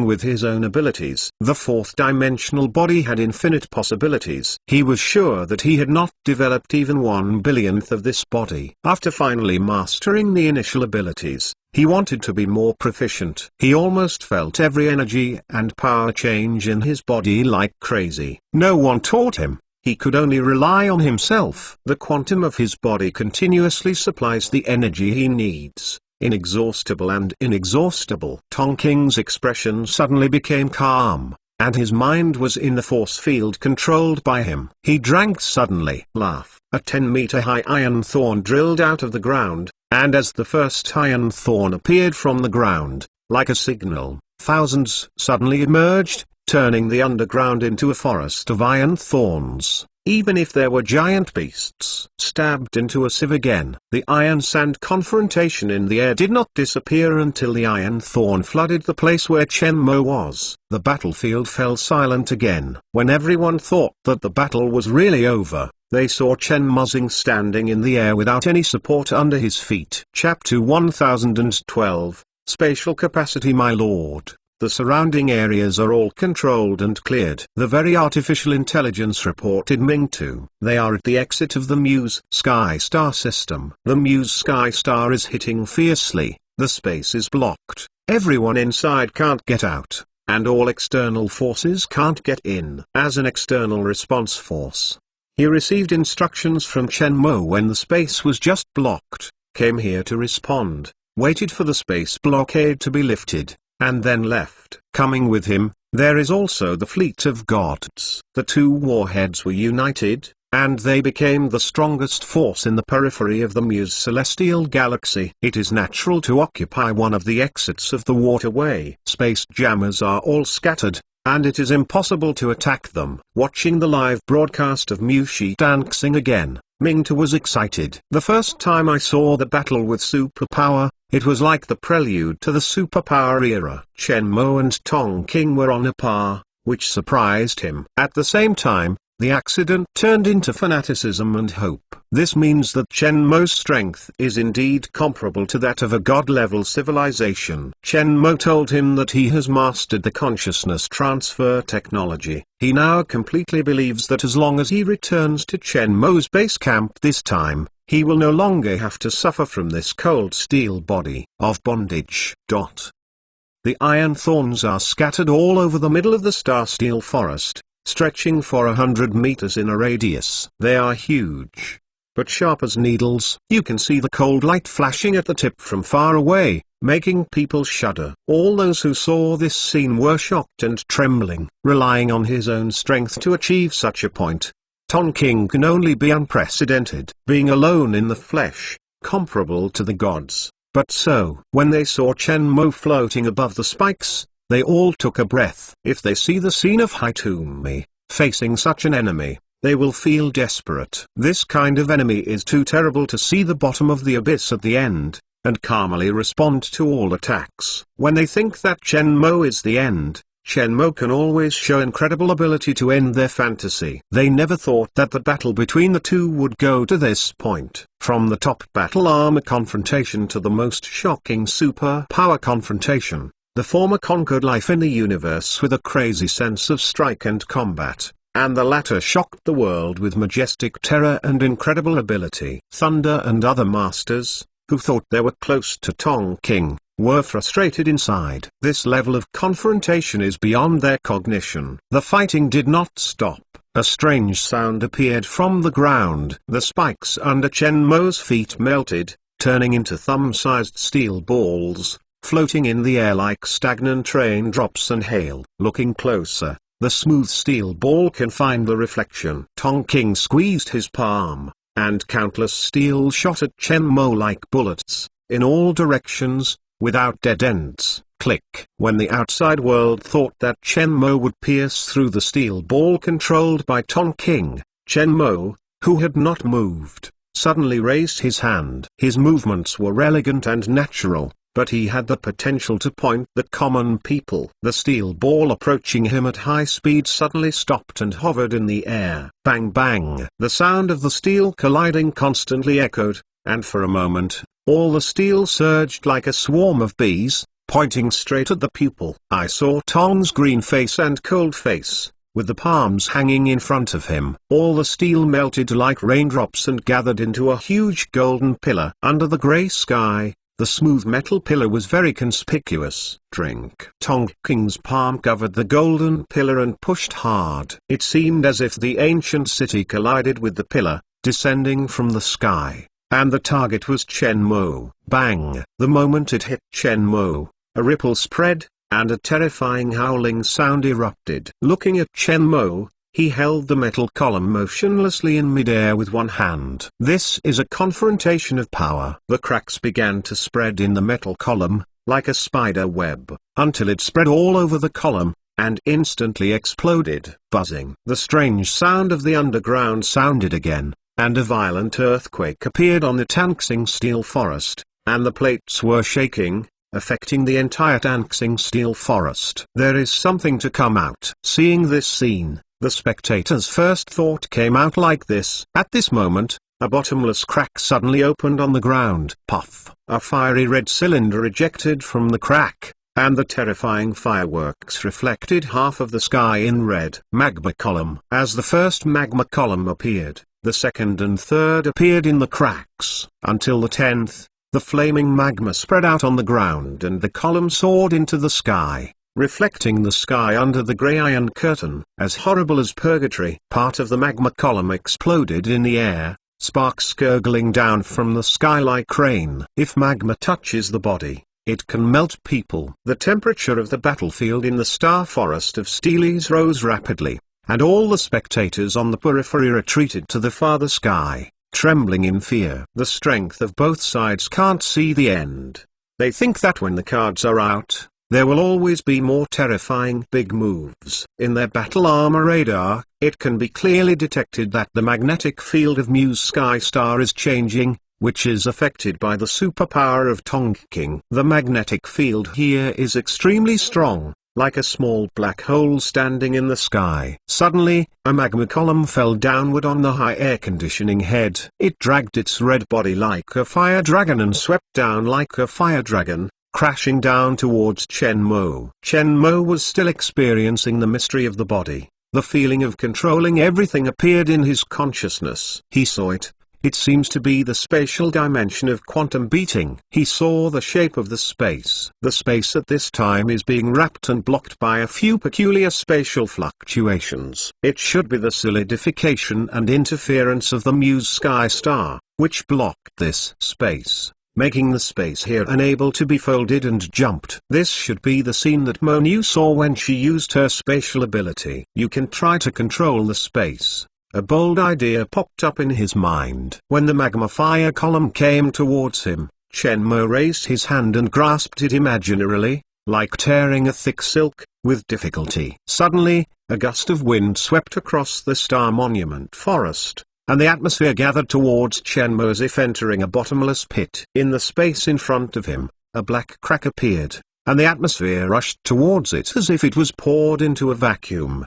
with his own abilities. The fourth-dimensional body had infinite possibilities. He was sure that he had not developed even 1/1000th of this body. After finally mastering the initial abilities, he wanted to be more proficient. He almost felt every energy and power change in his body like crazy. No one taught him. He could only rely on himself. The quantum of his body continuously supplies the energy he needs. Inexhaustible and inexhaustible. Tonking's expression suddenly became calm, and his mind was in the force field controlled by him. He drank suddenly. Laugh. A 10-meter-high iron thorn drilled out of the ground, and as the first iron thorn appeared from the ground, like a signal, thousands suddenly emerged, turning the underground into a forest of iron thorns. Even if there were giant beasts stabbed into a sieve again, the iron-sand confrontation in the air did not disappear until the iron thorn flooded the place where Shenmue was. The battlefield fell silent again. When everyone thought that the battle was really over, they saw Shenmue standing in the air without any support under his feet. Chapter 1012, Spatial Capacity. My lord, the surrounding areas are all controlled and cleared. The very artificial intelligence reported Ming to. They are at the exit of the Muse Sky Star system. The Muse Sky Star is hitting fiercely, the space is blocked, everyone inside can't get out, and all external forces can't get in. As an external response force, he received instructions from Shenmue when the space was just blocked, came here to respond, waited for the space blockade to be lifted, and then left. Coming with him, there is also the fleet of gods. The two warheads were united, and they became the strongest force in the periphery of the Muse celestial galaxy. It is natural to occupy one of the exits of the waterway. Space jammers are all scattered, and it is impossible to attack them. Watching the live broadcast of Mushi dancing again, Mingtu was excited. The first time I saw the battle with superpower, it was like the prelude to the superpower era. Shenmue and Tonking were on a par, which surprised him. At the same time, the accident turned into fanaticism and hope. This means that Shenmue's strength is indeed comparable to that of a god-level civilization. Shenmue told him that he has mastered the consciousness transfer technology. He now completely believes that as long as he returns to Shenmue's base camp this time, he will no longer have to suffer from this cold steel body of bondage. The iron thorns are scattered all over the middle of the star steel forest, stretching for 100 meters in a radius. They are huge, but sharp as needles. You can see the cold light flashing at the tip from far away, making people shudder. All those who saw this scene were shocked and trembling. Relying on his own strength to achieve such a point, Tonking can only be unprecedented. Being alone in the flesh, comparable to the gods. But so, when they saw Shenmue floating above the spikes, they all took a breath. If they see the scene of Hitomi facing such an enemy, they will feel desperate. This kind of enemy is too terrible to see the bottom of the abyss at the end, and calmly respond to all attacks. When they think that Shenmue is the end, Chen Mo can always show incredible ability to end their fantasy. They never thought that the battle between the two would go to this point. From the top battle armor confrontation to the most shocking superpower confrontation, the former conquered life in the universe with a crazy sense of strike and combat, and the latter shocked the world with majestic terror and incredible ability. Thunder and other masters, who thought they were close to Tong King, were frustrated inside. This level of confrontation is beyond their cognition. The fighting did not stop. A strange sound appeared from the ground. The spikes under Chen Mo's feet melted, turning into thumb-sized steel balls, floating in the air like stagnant raindrops and hail. Looking closer, the smooth steel ball can find the reflection. Tong King squeezed his palm, and countless steel shot at Chen Mo like bullets, in all directions, without dead ends. Click. When the outside world thought that Chen Mo would pierce through the steel ball controlled by Tong King, Chen Mo, who had not moved, suddenly raised his hand. His movements were elegant and natural, but he had the potential to point the common people. The steel ball approaching him at high speed suddenly stopped and hovered in the air. Bang bang! The sound of the steel colliding constantly echoed, and for a moment, all the steel surged like a swarm of bees, pointing straight at the pupil. I saw Tong's green face and cold face, with the palms hanging in front of him. All the steel melted like raindrops and gathered into a huge golden pillar. Under the grey sky, the smooth metal pillar was very conspicuous. Drink. Tong King's palm covered the golden pillar and pushed hard. It seemed as if the ancient city collided with the pillar, descending from the sky, and the target was Chen Mo. Bang! The moment it hit Chen Mo, a ripple spread, and a terrifying howling sound erupted. Looking at Chen Mo, he held the metal column motionlessly in midair with one hand. This is a confrontation of power. The cracks began to spread in the metal column, like a spider web, until it spread all over the column, and instantly exploded. Buzzing. The strange sound of the underground sounded again, and a violent earthquake appeared on the Tanxing steel forest, and the plates were shaking, affecting the entire Tanxing steel forest. There is something to come out. Seeing this scene, the spectator's first thought came out like this. At this moment, a bottomless crack suddenly opened on the ground. Puff! A fiery red cylinder ejected from the crack, and the terrifying fireworks reflected half of the sky in red. Magma column. As the first magma column appeared, the second and third appeared in the cracks, until the 10th. The flaming magma spread out on the ground and the column soared into the sky, reflecting the sky under the grey iron curtain. As horrible as purgatory. Part of the magma column exploded in the air, sparks gurgling down from the sky like rain. If magma touches the body, it can melt people. The temperature of the battlefield in the star forest of Steelies rose rapidly, and all the spectators on the periphery retreated to the farther sky, trembling in fear. The strength of both sides can't see the end. They think that when the cards are out, there will always be more terrifying big moves. In their battle armor radar, it can be clearly detected that the magnetic field of Mu's Sky Star is changing, which is affected by the superpower of Tong King. The magnetic field here is extremely strong, like a small black hole standing in the sky. Suddenly, a magma column fell downward on the high air conditioning head. It dragged its red body like a fire dragon and swept down like a fire dragon, crashing down towards Chen Mo. Chen Mo was still experiencing the mystery of the body. The feeling of controlling everything appeared in his consciousness. He saw it. It seems to be the spatial dimension of quantum beating. He saw the shape of the space. The space at this time is being wrapped and blocked by a few peculiar spatial fluctuations. It should be the solidification and interference of the Mu's Sky Star, which blocked this space, making the space here unable to be folded and jumped. This should be the scene that Monu saw when she used her spatial ability. You can try to control the space. A bold idea popped up in his mind. When the magma fire column came towards him, Chen Mo raised his hand and grasped it imaginarily, like tearing a thick silk, with difficulty. Suddenly, a gust of wind swept across the Star Monument forest, and the atmosphere gathered towards Chen Mo as if entering a bottomless pit. In the space in front of him, a black crack appeared, and the atmosphere rushed towards it as if it was poured into a vacuum.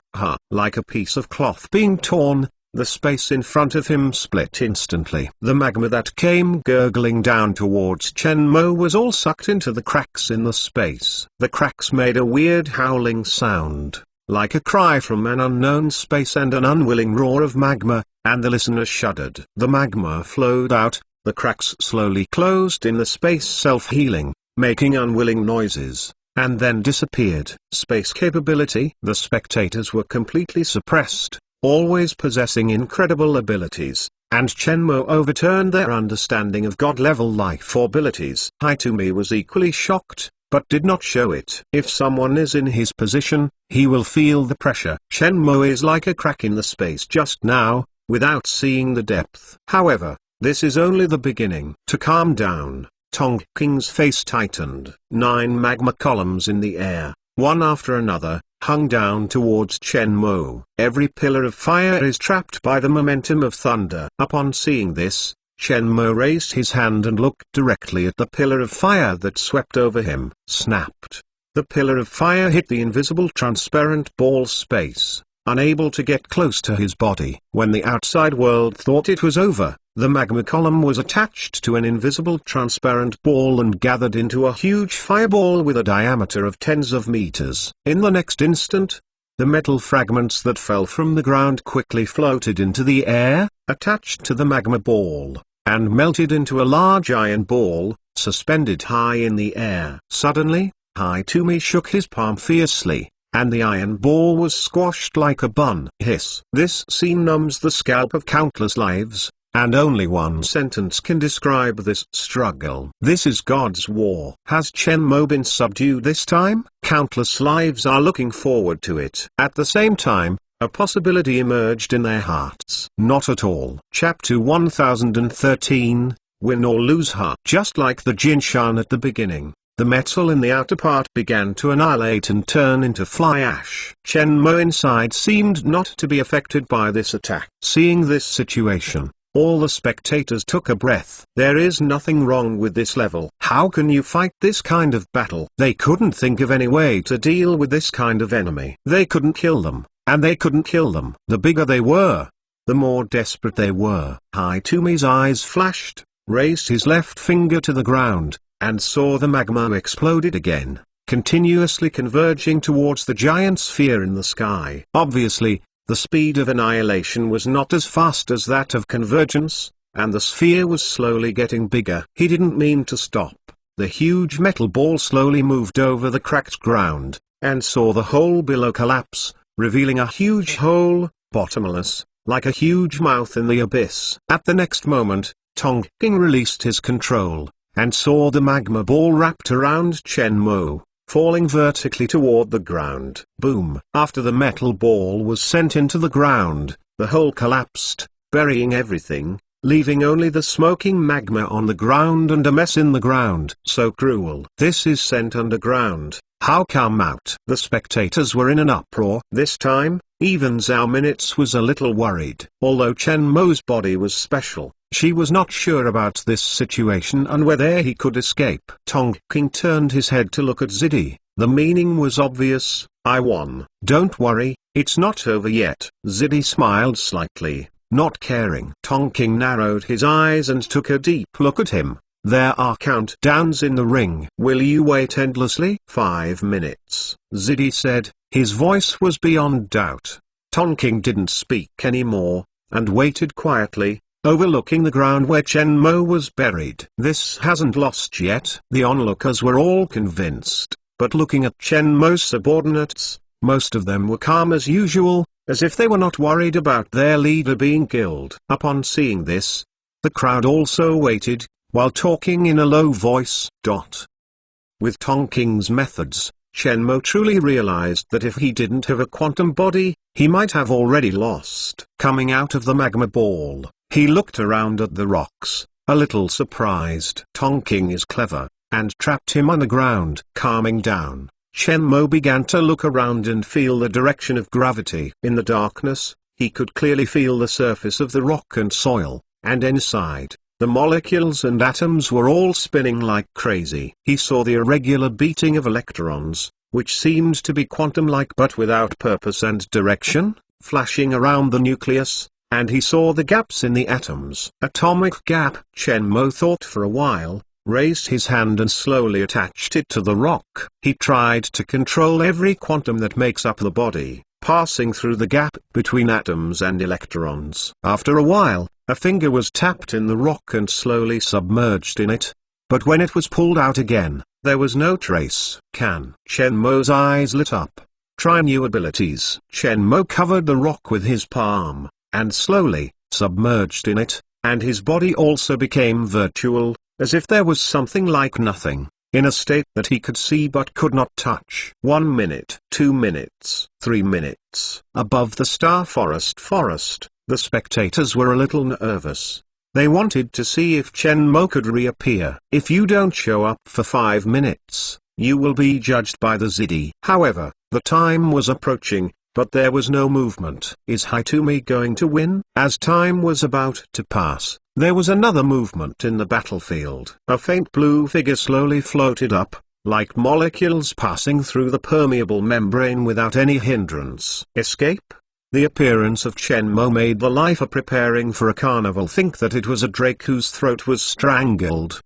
Like a piece of cloth being torn, the space in front of him split instantly. The magma that came gurgling down towards Chen Mo was all sucked into the cracks in the space. The cracks made a weird howling sound, like a cry from an unknown space and an unwilling roar of magma, and the listener shuddered. The magma flowed out, the cracks slowly closed in the space self-healing, making unwilling noises, and then disappeared. Space capability. The spectators were completely suppressed, always possessing incredible abilities, and Shenmue overturned their understanding of god-level life abilities. Hitomi was equally shocked, but did not show it. If someone is in his position, he will feel the pressure. Shenmue is like a crack in the space just now, without seeing the depth. However, this is only the beginning. To calm down, Tong King's face tightened. 9 magma columns in the air, one after another, hung down towards Shenmue. Every pillar of fire is trapped by the momentum of thunder. Upon seeing this, Shenmue raised his hand and looked directly at the pillar of fire that swept over him. Snapped. The pillar of fire hit the invisible transparent ball space, unable to get close to his body. When the outside world thought it was over, the magma column was attached to an invisible transparent ball and gathered into a huge fireball with a diameter of tens of meters. In the next instant, the metal fragments that fell from the ground quickly floated into the air, attached to the magma ball, and melted into a large iron ball, suspended high in the air. Suddenly, Hitomi shook his palm fiercely, and the iron ball was squashed like a bun. Hiss. This scene numbs the scalp of countless lives, and only one sentence can describe this struggle. This is God's war. Has Shenmue been subdued this time? Countless lives are looking forward to it. At the same time, a possibility emerged in their hearts. Not at all. Chapter 1013, Win or Lose. Just like the Jinshan at the beginning, the metal in the outer part began to annihilate and turn into fly ash. Shenmue inside seemed not to be affected by this attack. Seeing this situation, all the spectators took a breath. There is nothing wrong with this level. How can you fight this kind of battle? They couldn't think of any way to deal with this kind of enemy. They couldn't kill them, and they couldn't kill them. The bigger they were, the more desperate they were. Hitomi's eyes flashed, raised his left finger to the ground, and saw the magma exploded again, continuously converging towards the giant sphere in the sky. Obviously, the speed of annihilation was not as fast as that of convergence, and the sphere was slowly getting bigger. He didn't mean to stop. The huge metal ball slowly moved over the cracked ground, and saw the hole below collapse, revealing a huge hole, bottomless, like a huge mouth in the abyss. At the next moment, Tong King released his control, and saw the magma ball wrapped around Shenmue, falling vertically toward the ground. Boom! After the metal ball was sent into the ground, the hole collapsed, burying everything, leaving only the smoking magma on the ground and a mess in the ground. So cruel. This is sent underground. How come out? The spectators were in an uproar. This time, even Zhao Minutes was a little worried. Although Shenmue's body was special, she was not sure about this situation and whether he could escape. Tong King turned his head to look at Zidi. The meaning was obvious. I won. Don't worry, it's not over yet. Zidi smiled slightly, not caring. Tong King narrowed his eyes and took a deep look at him. There are countdowns in the ring. Will you wait endlessly? 5 minutes, Zidi said. His voice was beyond doubt. Tong King didn't speak anymore, and waited quietly, overlooking the ground where Shenmue was buried. This hasn't lost yet. The onlookers were all convinced, but looking at Shenmue's subordinates, most of them were calm as usual, as if they were not worried about their leader being killed. Upon seeing this, the crowd also waited, while talking in a low voice. With Tong King's methods, Shenmue truly realized that if he didn't have a quantum body, he might have already lost. Coming out of the magma ball, he looked around at the rocks, a little surprised. Tong King is clever, and trapped him underground. Calming down, Shenmue began to look around and feel the direction of gravity. In the darkness, he could clearly feel the surface of the rock and soil, and inside, The molecules and atoms were all spinning like crazy. He saw the irregular beating of electrons, which seemed to be quantum-like but without purpose and direction, flashing around the nucleus, and he saw the gaps in the atoms. Atomic gap. Chen Mo thought for a while, raised his hand and slowly attached it to the rock. He tried to control every quantum that makes up the body, passing through the gap between atoms and electrons. After a while, a finger was tapped in the rock and slowly submerged in it. But when it was pulled out again, there was no trace. Chen Mo's eyes lit up. Try new abilities. Chen Mo covered the rock with his palm, and slowly submerged in it, and his body also became virtual, as if there was something like nothing, in a state that he could see but could not touch. 1 minute, 2 minutes, 3 minutes. Above the star forest, the spectators were a little nervous. They wanted to see if Chen Mo could reappear. If you don't show up for 5 minutes, you will be judged by the Zidi. However, the time was approaching, but there was no movement. Is Hitomi going to win? As time was about to pass, there was another movement in the battlefield. A faint blue figure slowly floated up, like molecules passing through the permeable membrane without any hindrance. Escape? The appearance of Chen Mo made the lifer preparing for a carnival think that it was a drake whose throat was strangled.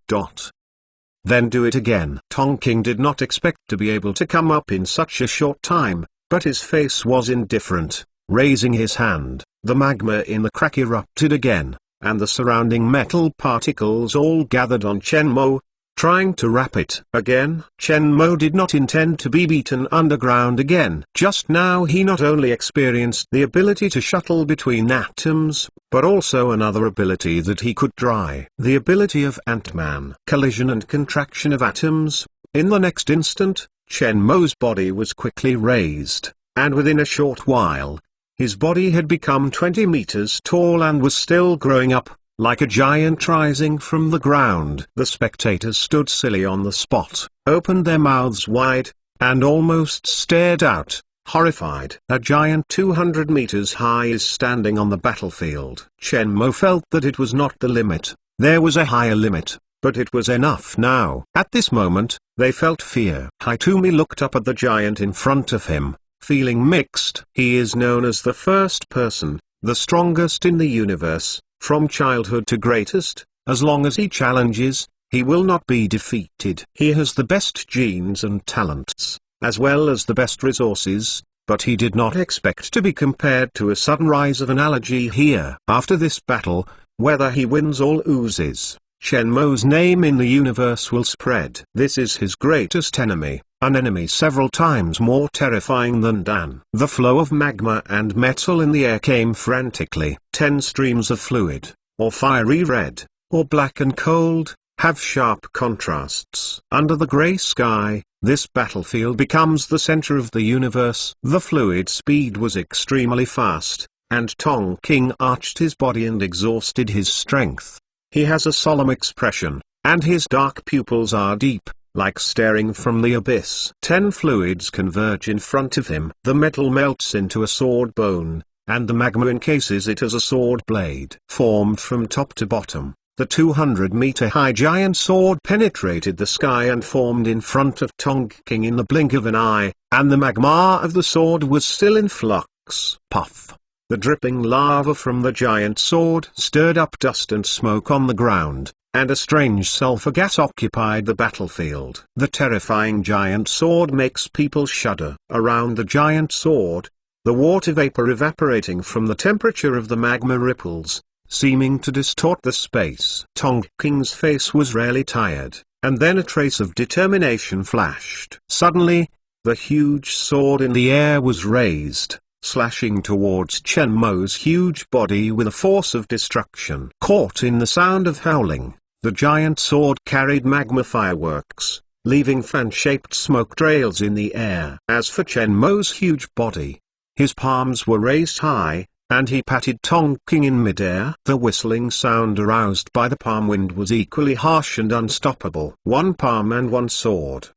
Then do it again. Tong King did not expect to be able to come up in such a short time, but his face was indifferent. Raising his hand, the magma in the crack erupted again, and the surrounding metal particles all gathered on Chen Mo, trying to wrap it. Again, Chen Mo did not intend to be beaten underground again. Just now he not only experienced the ability to shuttle between atoms, but also another ability that he could try. The ability of Ant-Man. Collision and contraction of atoms. In the next instant, Chen Mo's body was quickly raised, and within a short while, his body had become 20 meters tall and was still growing up, like a giant rising from the ground. The spectators stood silly on the spot, opened their mouths wide, and almost stared out, horrified. A giant 200 meters high is standing on the battlefield. Chen Mo felt that it was not the limit, there was a higher limit, but it was enough now. At this moment, they felt fear. Hitomi looked up at the giant in front of him, feeling mixed. He is known as the first person, the strongest in the universe. From childhood to greatest, as long as he challenges, he will not be defeated. He has the best genes and talents, as well as the best resources, but he did not expect to be compared to a sudden rise of an allergy here. After this battle, whether he wins or loses, Chen Mo's name in the universe will spread. This is his greatest enemy, an enemy several times more terrifying than Dan. The flow of magma and metal in the air came frantically. 10 streams of fluid, or fiery red, or black and cold, have sharp contrasts. Under the gray sky, this battlefield becomes the center of the universe. The fluid speed was extremely fast, and Tong King arched his body and exhausted his strength. He has a solemn expression, and his dark pupils are deep, like staring from the abyss. 10 fluids converge in front of him. The metal melts into a sword bone, and the magma encases it as a sword blade. Formed from top to bottom, the 200-meter-high giant sword penetrated the sky and formed in front of Tong King in the blink of an eye, and the magma of the sword was still in flux. Puff! The dripping lava from the giant sword stirred up dust and smoke on the ground, and a strange sulfur gas occupied the battlefield. The terrifying giant sword makes people shudder. Around the giant sword, the water vapor evaporating from the temperature of the magma ripples, seeming to distort the space. Tong King's face was rarely tired, and then a trace of determination flashed. Suddenly, the huge sword in the air was raised, slashing towards Chen Mo's huge body with a force of destruction. Caught in the sound of howling, the giant sword carried magma fireworks, leaving fan-shaped smoke trails in the air. As for Chen Mo's huge body, his palms were raised high, and he patted Tong King in midair. The whistling sound aroused by the palm wind was equally harsh and unstoppable. One palm and one sword,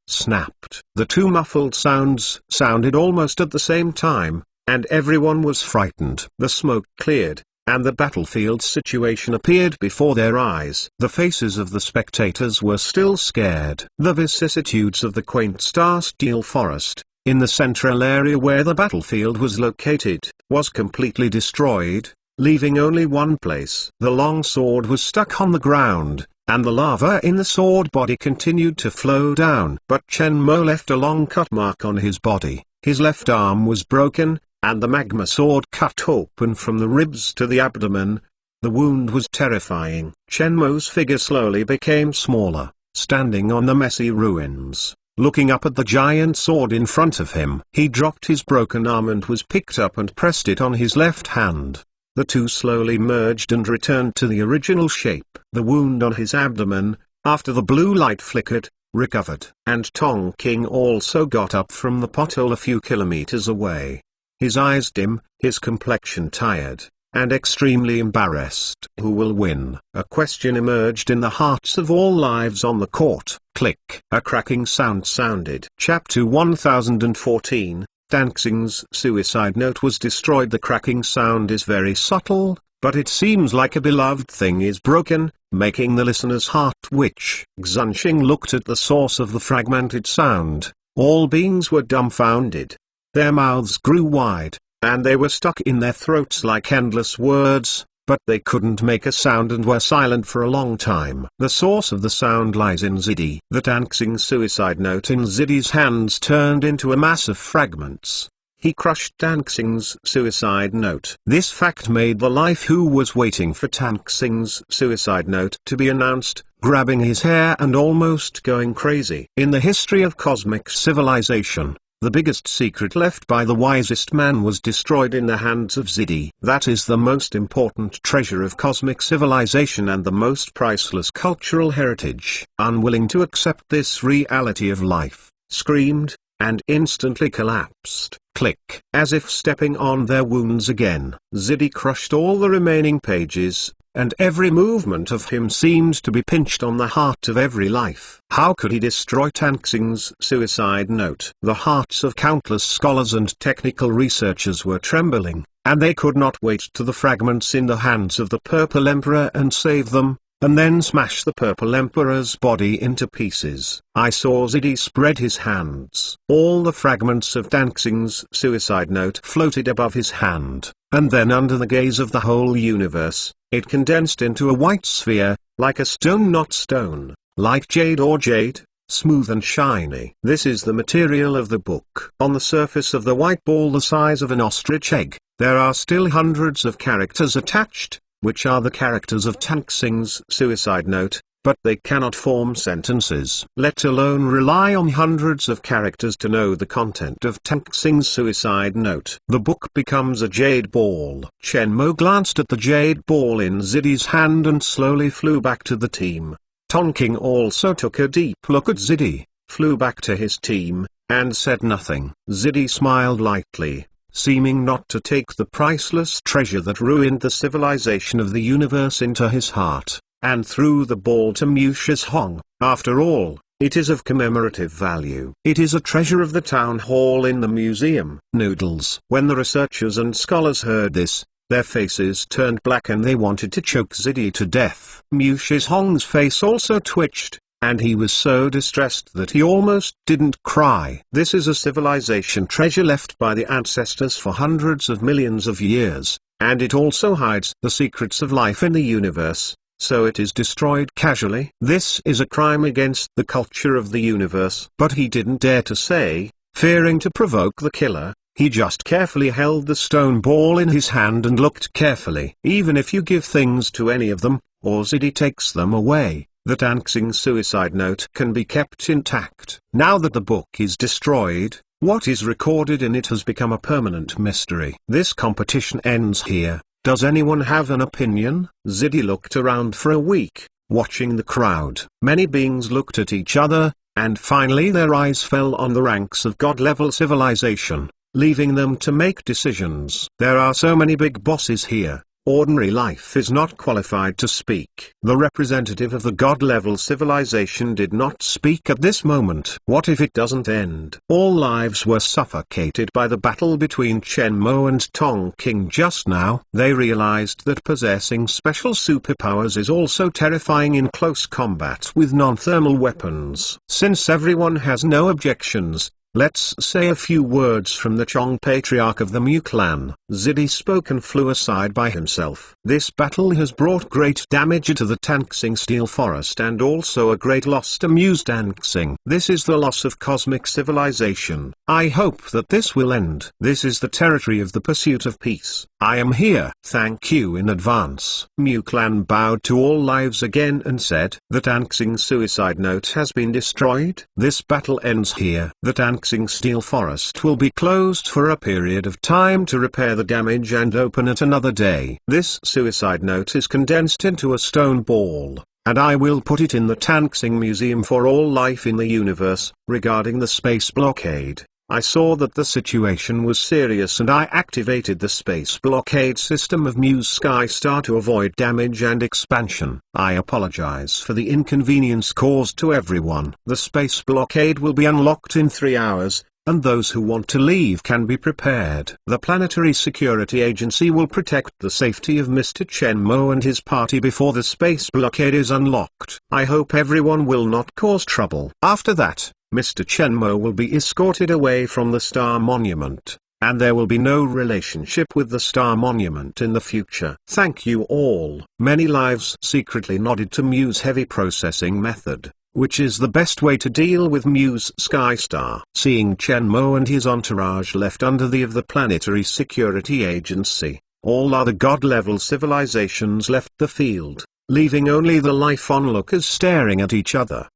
snapped. The two muffled sounds sounded almost at the same time, and everyone was frightened. The smoke cleared, and the battlefield situation appeared before their eyes. The faces of the spectators were still scared. The vicissitudes of the quaint star-steel forest, in the central area where the battlefield was located, was completely destroyed, leaving only one place. The long sword was stuck on the ground, and the lava in the sword body continued to flow down. But Chen Mo left a long cut mark on his body. His left arm was broken, and the magma sword cut open from the ribs to the abdomen. The wound was terrifying. Chen Mo's figure slowly became smaller, standing on the messy ruins, looking up at the giant sword in front of him. He dropped his broken arm and was picked up and pressed it on his left hand. The two slowly merged and returned to the original shape. The wound on his abdomen, after the blue light flickered, recovered. And Tong King also got up from the pothole a few kilometers away. His eyes dim, his complexion tired, and extremely embarrassed. Who will win? A question emerged in the hearts of all lives on the court. Click. A cracking sound sounded. Chapter 1014. Dan Xing's suicide note was destroyed. The cracking sound is very subtle, but it seems like a beloved thing is broken, making the listener's heart twitch. Xunxing looked at the source of the fragmented sound. All beings were dumbfounded. Their mouths grew wide, and they were stuck in their throats like endless words, but they couldn't make a sound and were silent for a long time. The source of the sound lies in Zidi. The Dan Xing suicide note in Zidi's hands turned into a mass of fragments. He crushed Dan Xing's suicide note. This fact made the life who was waiting for Dan Xing's suicide note to be announced, grabbing his hair and almost going crazy. In the history of cosmic civilization, the biggest secret left by the wisest man was destroyed in the hands of Zidi. That is the most important treasure of cosmic civilization and the most priceless cultural heritage. Unwilling to accept this reality of life, screamed, and instantly collapsed. Click. As if stepping on their wounds again, Zidi crushed all the remaining pages, and every movement of him seemed to be pinched on the heart of every life. How could he destroy Dan Xing's suicide note? The hearts of countless scholars and technical researchers were trembling, and they could not wait to the fragments in the hands of the Purple Emperor and save them, and then smash the Purple Emperor's body into pieces. I saw Zidi spread his hands. All the fragments of Dan Xing's suicide note floated above his hand, and then under the gaze of the whole universe, it condensed into a white sphere, like a stone, not stone, like jade or jade, smooth and shiny. This is the material of the book. On the surface of the white ball the size of an ostrich egg, there are still hundreds of characters attached, which are the characters of Dan Xing's suicide note, but they cannot form sentences. Let alone rely on hundreds of characters to know the content of Dan Xing's suicide note. The book becomes a jade ball. Chen Mo glanced at the jade ball in Zidi's hand and slowly flew back to the team. Tong King also took a deep look at Zidi, flew back to his team, and said nothing. Zidi smiled lightly, seeming not to take the priceless treasure that ruined the civilization of the universe into his heart, and threw the ball to Mu Shizhong. After all, it is of commemorative value. It is a treasure of the town hall in the museum. Noodles. When the researchers and scholars heard this, their faces turned black and they wanted to choke Zidi to death. Mu Shizhong's face also twitched, and he was so distressed that he almost didn't cry. This is a civilization treasure left by the ancestors for hundreds of millions of years, and it also hides the secrets of life in the universe, so it is destroyed casually. This is a crime against the culture of the universe. But he didn't dare to say, fearing to provoke the killer. He just carefully held the stone ball in his hand and looked carefully. Even if you give things to any of them, or Zidi takes them away, the Dan Xing suicide note can be kept intact. Now that the book is destroyed, what is recorded in it has become a permanent mystery. This competition ends here. Does anyone have an opinion? Zidi looked around for a week, watching the crowd. Many beings looked at each other, and finally their eyes fell on the ranks of god-level civilization, leaving them to make decisions. There are so many big bosses here, Ordinary life is not qualified to speak. The representative of the god-level civilization did not speak at this moment. What if it doesn't end? All lives were suffocated by the battle between Chen Mo and Tong King just now. They realized that possessing special superpowers is also terrifying in close combat with non-thermal weapons. Since everyone has no objections, let's say a few words from the Chong patriarch of the Mu clan. Zidi spoke and flew aside by himself. This battle has brought great damage to the Tanxing Steel Forest and also a great loss to Mu's Tanxing. This is the loss of cosmic civilization. I hope that this will end. This is the territory of the pursuit of peace. I am here. Thank you in advance. Mu clan bowed to all lives again and said, the Tanxing suicide note has been destroyed. This battle ends here. The Tanxing Steel Forest will be closed for a period of time to repair the damage and open at another day. This suicide note is condensed into a stone ball, and I will put it in the Tanxing Museum for all life in the universe. Regarding the space blockade, I saw that the situation was serious and I activated the space blockade system of Mu's Sky Star to avoid damage and expansion. I apologize for the inconvenience caused to everyone. The space blockade will be unlocked in 3 hours, and those who want to leave can be prepared. The Planetary Security Agency will protect the safety of Mr. Chen Mo and his party before the space blockade is unlocked. I hope everyone will not cause trouble. After that, Mr. Chen Mo will be escorted away from the Star Monument, and there will be no relationship with the Star Monument in the future. Thank you all. Many lives secretly nodded to Mu's heavy processing method, which is the best way to deal with Mu's Sky Star. Seeing Chen Mo and his entourage left under the of the Planetary Security Agency, all other god-level civilizations left the field, leaving only the life onlookers staring at each other.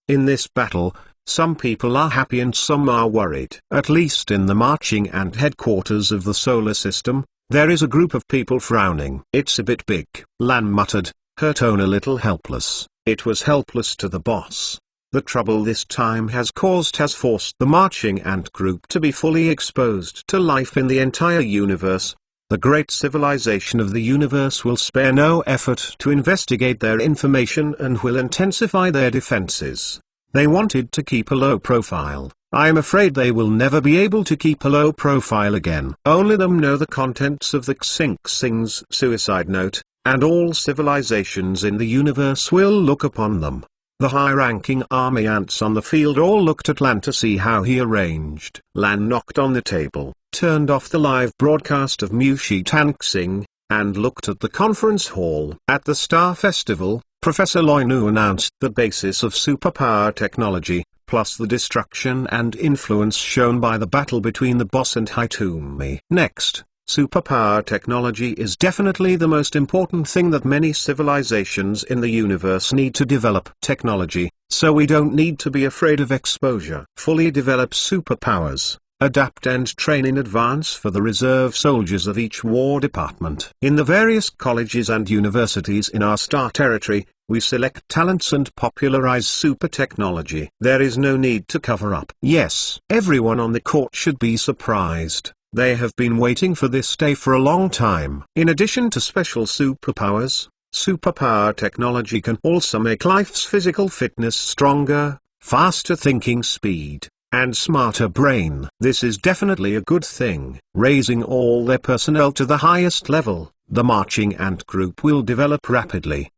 In this battle, some people are happy and some are worried. At least in the marching ant headquarters of the solar system, there is a group of people frowning. It's a bit big, Lan muttered, her tone a little helpless. It was helpless to the boss. The trouble this time has forced the marching ant group to be fully exposed to life in the entire universe. The great civilization of the universe will spare no effort to investigate their information and will intensify their defenses. They wanted to keep a low profile. I am afraid they will never be able to keep a low profile again. Only them know the contents of the Xinxing's suicide note, and all civilizations in the universe will look upon them. The high-ranking army ants on the field all looked at Lan to see how he arranged. Lan knocked on the table, turned off the live broadcast of Mushi Tanxing, and looked at the conference hall. At the Star Festival, Professor Loi Nu announced the basis of superpower technology, plus the destruction and influence shown by the battle between the boss and Hitumi. Next, superpower technology is definitely the most important thing that many civilizations in the universe need to develop. Technology, so we don't need to be afraid of exposure. Fully develop superpowers, adapt and train in advance for the reserve soldiers of each war department. In the various colleges and universities in our star territory, we select talents and popularize super technology. There is no need to cover up. Yes, everyone on the court should be surprised. They have been waiting for this day for a long time. In addition to special superpowers, superpower technology can also make life's physical fitness stronger, faster thinking speed, and smarter brain. This is definitely a good thing. Raising all their personnel to the highest level, the marching ant group will develop rapidly.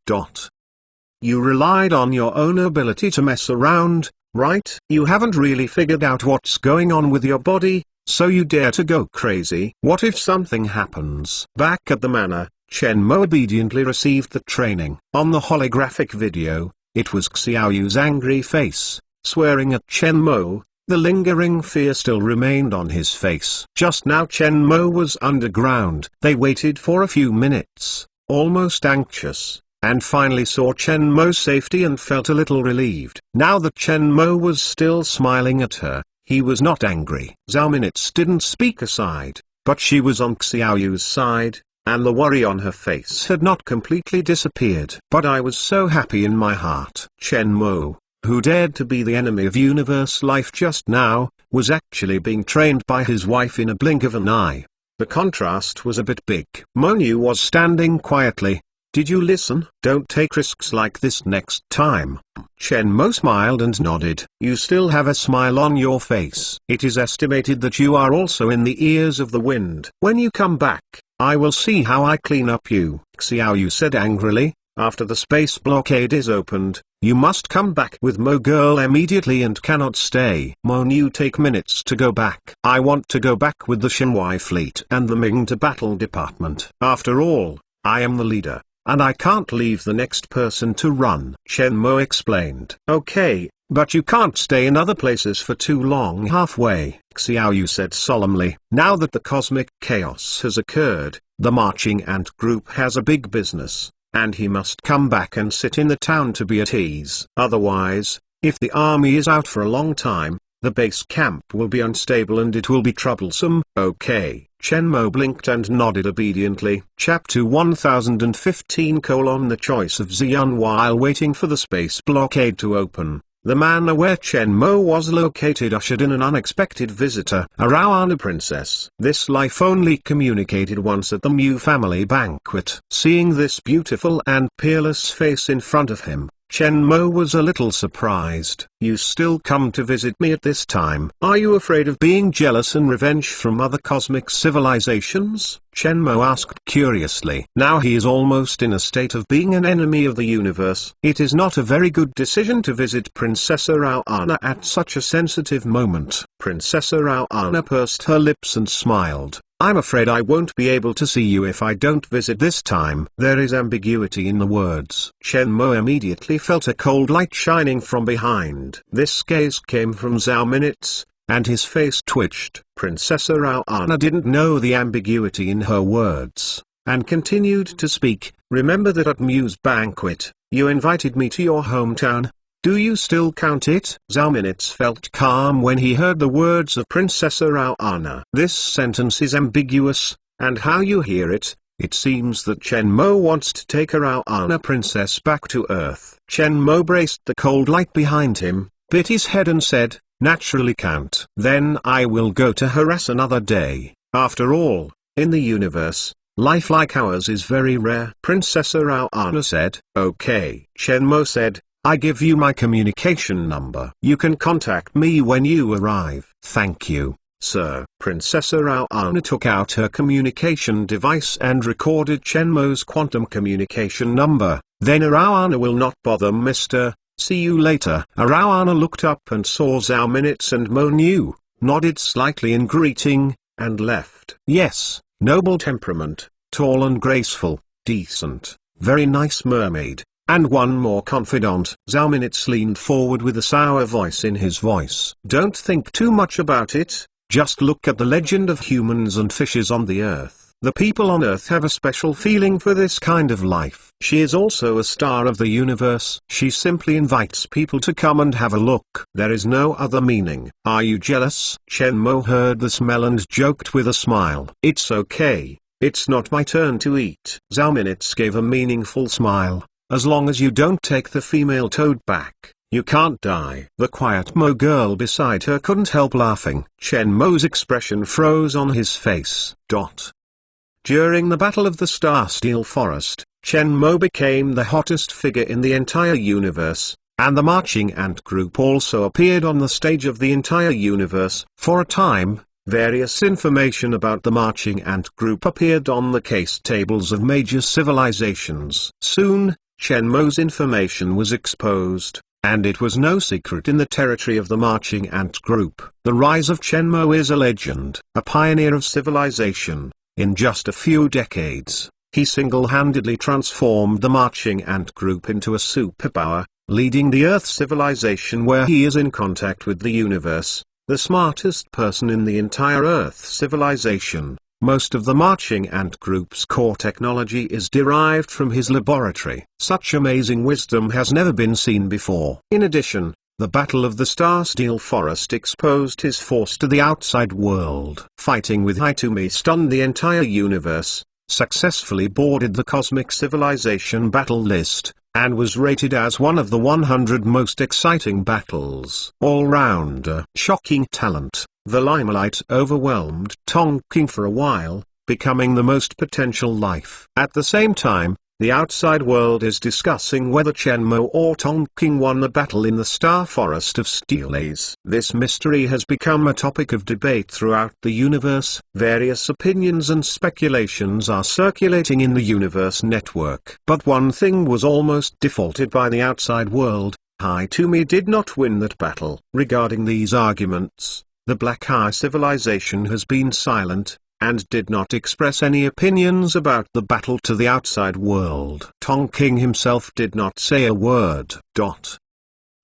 You relied on your own ability to mess around, right? You haven't really figured out what's going on with your body, so you dare to go crazy. What if something happens? Back at the manor, Chen Mo obediently received the training. On the holographic video, it was Xiaoyu's angry face, swearing at Chen Mo. The lingering fear still remained on his face. Just now Chen Mo was underground. They waited for a few minutes, almost anxious, and finally saw Chen Mo's safety and felt a little relieved. Now that Chen Mo was still smiling at her, he was not angry. Zhao Minutes didn't speak aside, but she was on Xiaoyu's side, and the worry on her face had not completely disappeared. But I was so happy in my heart. Chen Mo, who dared to be the enemy of universe life just now, was actually being trained by his wife in a blink of an eye. The contrast was a bit big. Monu was standing quietly. Did you listen? Don't take risks like this next time. Shenmue smiled and nodded. You still have a smile on your face. It is estimated that you are also in the ears of the wind. When you come back, I will see how I clean up you. Xiaoyu said angrily. After the space blockade is opened, you must come back with Mo Girl immediately and cannot stay. Monu, take minutes to go back. I want to go back with the Shenhua fleet and the Ming to battle department. After all, I am the leader, and I can't leave the next person to run. Shenmue explained. Okay, but you can't stay in other places for too long halfway, Xiaoyu said solemnly. Now that the cosmic chaos has occurred, the marching ant group has a big business, and he must come back and sit in the town to be at ease. Otherwise, if the army is out for a long time, the base camp will be unstable and it will be troublesome. Okay. Shenmue blinked and nodded obediently. Chapter 1015: The choice of Xian. While waiting for the space blockade to open, the manor where Shenmue was located ushered in an unexpected visitor, a Raohana princess. This life only communicated once at the Mu family banquet. Seeing this beautiful and peerless face in front of him, Shenmue was a little surprised. You still come to visit me at this time? Are you afraid of being jealous and revenge from other cosmic civilizations? Shenmue asked curiously. Now he is almost in a state of being an enemy of the universe. It is not a very good decision to visit Princess Raohana at such a sensitive moment. Princess Raohana pursed her lips and smiled. I'm afraid I won't be able to see you if I don't visit this time. There is ambiguity in the words. Shenmue immediately felt a cold light shining from behind. This gaze came from Zhao Minutes, and his face twitched. Princess Raohana didn't know the ambiguity in her words, and continued to speak. Remember that at Mu's banquet, you invited me to your hometown? Do you still count it? Zhao Minutes felt calm when he heard the words of Princess Raohana. This sentence is ambiguous, and how you hear it, it seems that Shenmue wants to take a Raohana princess back to Earth. Shenmue braced the cold light behind him, bit his head and said, naturally count. Then I will go to harass another day. After all, in the universe, life like ours is very rare. Princess Raohana said. Okay. Shenmue said, I give you my communication number. You can contact me when you arrive. Thank you, sir. Princess Raohana took out her communication device and recorded Shenmue's quantum communication number. Then Raohana will not bother Mr. See you later. Raohana looked up and saw Zhao Minutes and Monu, nodded slightly in greeting, and left. Yes, noble temperament, tall and graceful, decent, very nice mermaid. And one more confidant. Zhao Minutes leaned forward with a sour voice in his voice. Don't think too much about it, just look at the legend of humans and fishes on the earth. The people on Earth have a special feeling for this kind of life. She is also a star of the universe. She simply invites people to come and have a look. There is no other meaning. Are you jealous? Shenmue heard the smell and joked with a smile. It's okay, it's not my turn to eat. Zhao Minutes gave a meaningful smile. As long as you don't take the female toad back, you can't die. The quiet Mo girl beside her couldn't help laughing. Shenmue's expression froze on his face. During the Battle of the Star Steel Forest, Shenmue became the hottest figure in the entire universe, and the marching ant group also appeared on the stage of the entire universe. For a time, various information about the marching ant group appeared on the case tables of major civilizations. Soon, Shenmue's information was exposed, and it was no secret in the territory of the marching ant group. The rise of Shenmue is a legend, a pioneer of civilization. In just a few decades, he single-handedly transformed the marching ant group into a superpower, leading the Earth civilization where he is in contact with the universe, the smartest person in the entire Earth civilization. Most of the marching ant group's core technology is derived from his laboratory. Such amazing wisdom has never been seen before. In addition, the Battle of the Star Steel Forest exposed his force to the outside world. Fighting with Hitomi stunned the entire universe, successfully boarded the cosmic civilization battle list, and was rated as one of the 100 most exciting battles. All-rounder. Shocking talent. The limelight overwhelmed Tong King for a while, becoming the most potential life. At the same time, the outside world is discussing whether Shenmue or Tong King won the battle in the Star Forest of Steelase. This mystery has become a topic of debate throughout the universe. Various opinions and speculations are circulating in the universe network. But one thing was almost defaulted by the outside world: Hitomi did not win that battle. Regarding these arguments, the Black Eye civilization has been silent, and did not express any opinions about the battle to the outside world. Tong King himself did not say a word.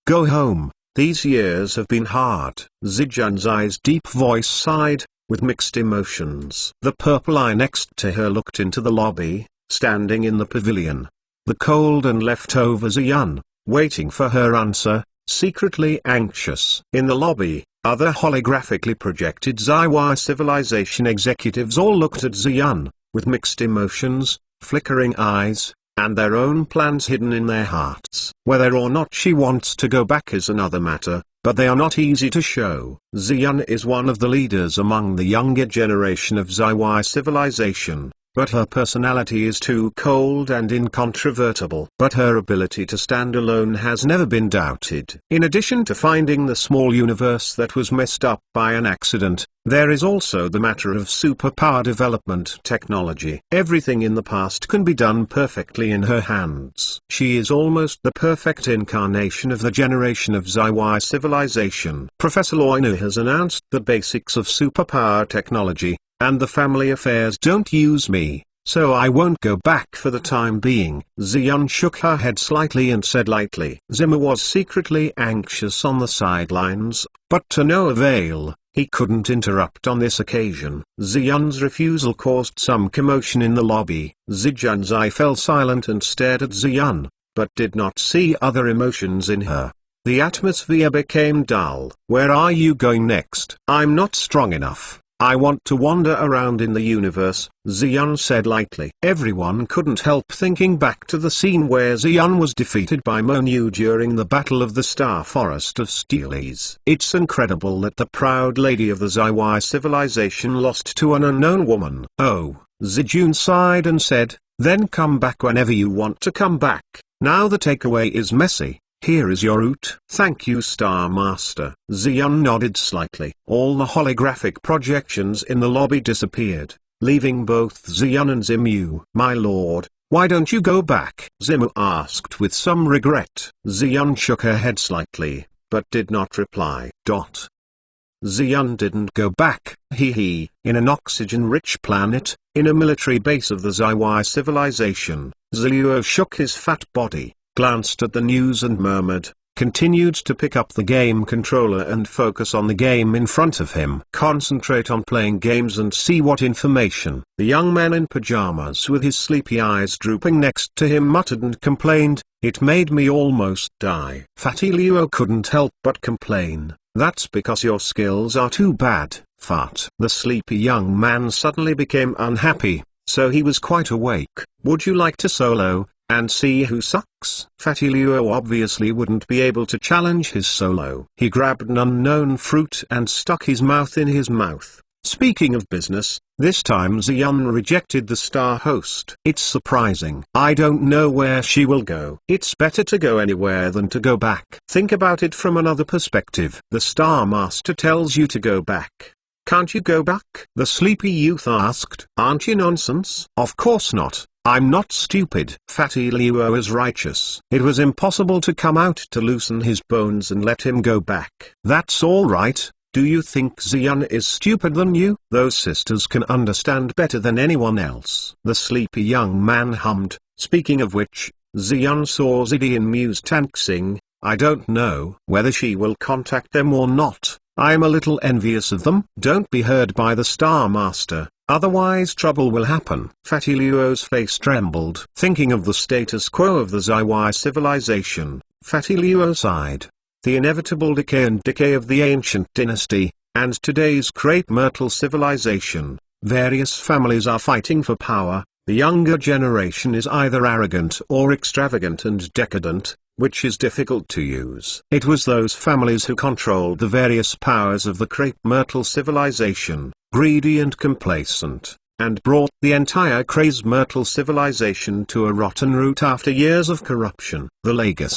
Go home, these years have been hard. Zijun's deep voice sighed, with mixed emotions. The purple eye next to her looked into the lobby, standing in the pavilion. The cold and leftover Zijun, waiting for her answer, secretly anxious. In the lobby, other holographically projected Zaiwa civilization executives all looked at Zijun, with mixed emotions, flickering eyes, and their own plans hidden in their hearts. Whether or not she wants to go back is another matter, but they are not easy to show. Zijun is one of the leaders among the younger generation of Zaiwa civilization, but her personality is too cold and incontrovertible. But her ability to stand alone has never been doubted. In addition to finding the small universe that was messed up by an accident, there is also the matter of superpower development technology. Everything in the past can be done perfectly in her hands. She is almost the perfect incarnation of the generation of Zaiwa civilization. Professor Loinu has announced the basics of superpower technology, and the family affairs don't use me, so I won't go back for the time being. Zijun shook her head slightly and said lightly. Zima was secretly anxious on the sidelines, but to no avail. He couldn't interrupt on this occasion. Zijun's refusal caused some commotion in the lobby. Zijun's eye fell silent and stared at Zijun, but did not see other emotions in her. The atmosphere became dull. Where are you going next? I'm not strong enough. I want to wander around in the universe, Zijun said lightly. Everyone couldn't help thinking back to the scene where Zijun was defeated by Monu during the Battle of the Star Forest of Steelase. It's incredible that the proud lady of the Zaiwa civilization lost to an unknown woman. Oh, Zijun sighed and said, then come back whenever you want to come back. Now the takeaway is messy. Here is your route. Thank you, Star Master. Zijun nodded slightly. All the holographic projections in the lobby disappeared, leaving both Zijun and Zimu. My lord, why don't you go back? Zimu asked with some regret. Zijun shook her head slightly, but did not reply. Zijun didn't go back. In an oxygen-rich planet, in a military base of the Zaiwa civilization, Ziluo shook his fat body, glanced at the news and murmured, continued to pick up the game controller and focus on the game in front of him. Concentrate on playing games and see what information. The young man in pajamas with his sleepy eyes drooping next to him muttered and complained, it made me almost die. Fatty Luo couldn't help but complain, that's because your skills are too bad, Fat. The sleepy young man suddenly became unhappy, so he was quite awake. Would you like to solo, and see who sucks? Fatty Luo obviously wouldn't be able to challenge his solo. He grabbed an unknown fruit and stuck his mouth in his mouth. Speaking of business, this time Zijun rejected the star host. It's surprising. I don't know where she will go. It's better to go anywhere than to go back. Think about it from another perspective. The Star Master tells you to go back. Can't you go back? The sleepy youth asked. Aren't you nonsense? Of course not. I'm not stupid. Fatty Luo is righteous. It was impossible to come out to loosen his bones and let him go back. That's all right. Do you think Zijun is stupid than you? Those sisters can understand better than anyone else. The sleepy young man hummed. Speaking of which, Zijun saw Zidi and Muse tanxing. I don't know whether she will contact them or not. I'm a little envious of them. Don't be heard by the Star Master, otherwise trouble will happen. Fatty Luo's face trembled. Thinking of the status quo of the Zaiwa civilization, Fatty Luo sighed. The inevitable decay of the ancient dynasty, and today's crepe myrtle civilization. Various families are fighting for power, The younger generation is either arrogant or extravagant and decadent, which is difficult to use. It was those families who controlled the various powers of the crepe myrtle civilization, greedy and complacent, and brought the entire Craze Myrtle civilization to a rotten root after years of corruption. The Lagus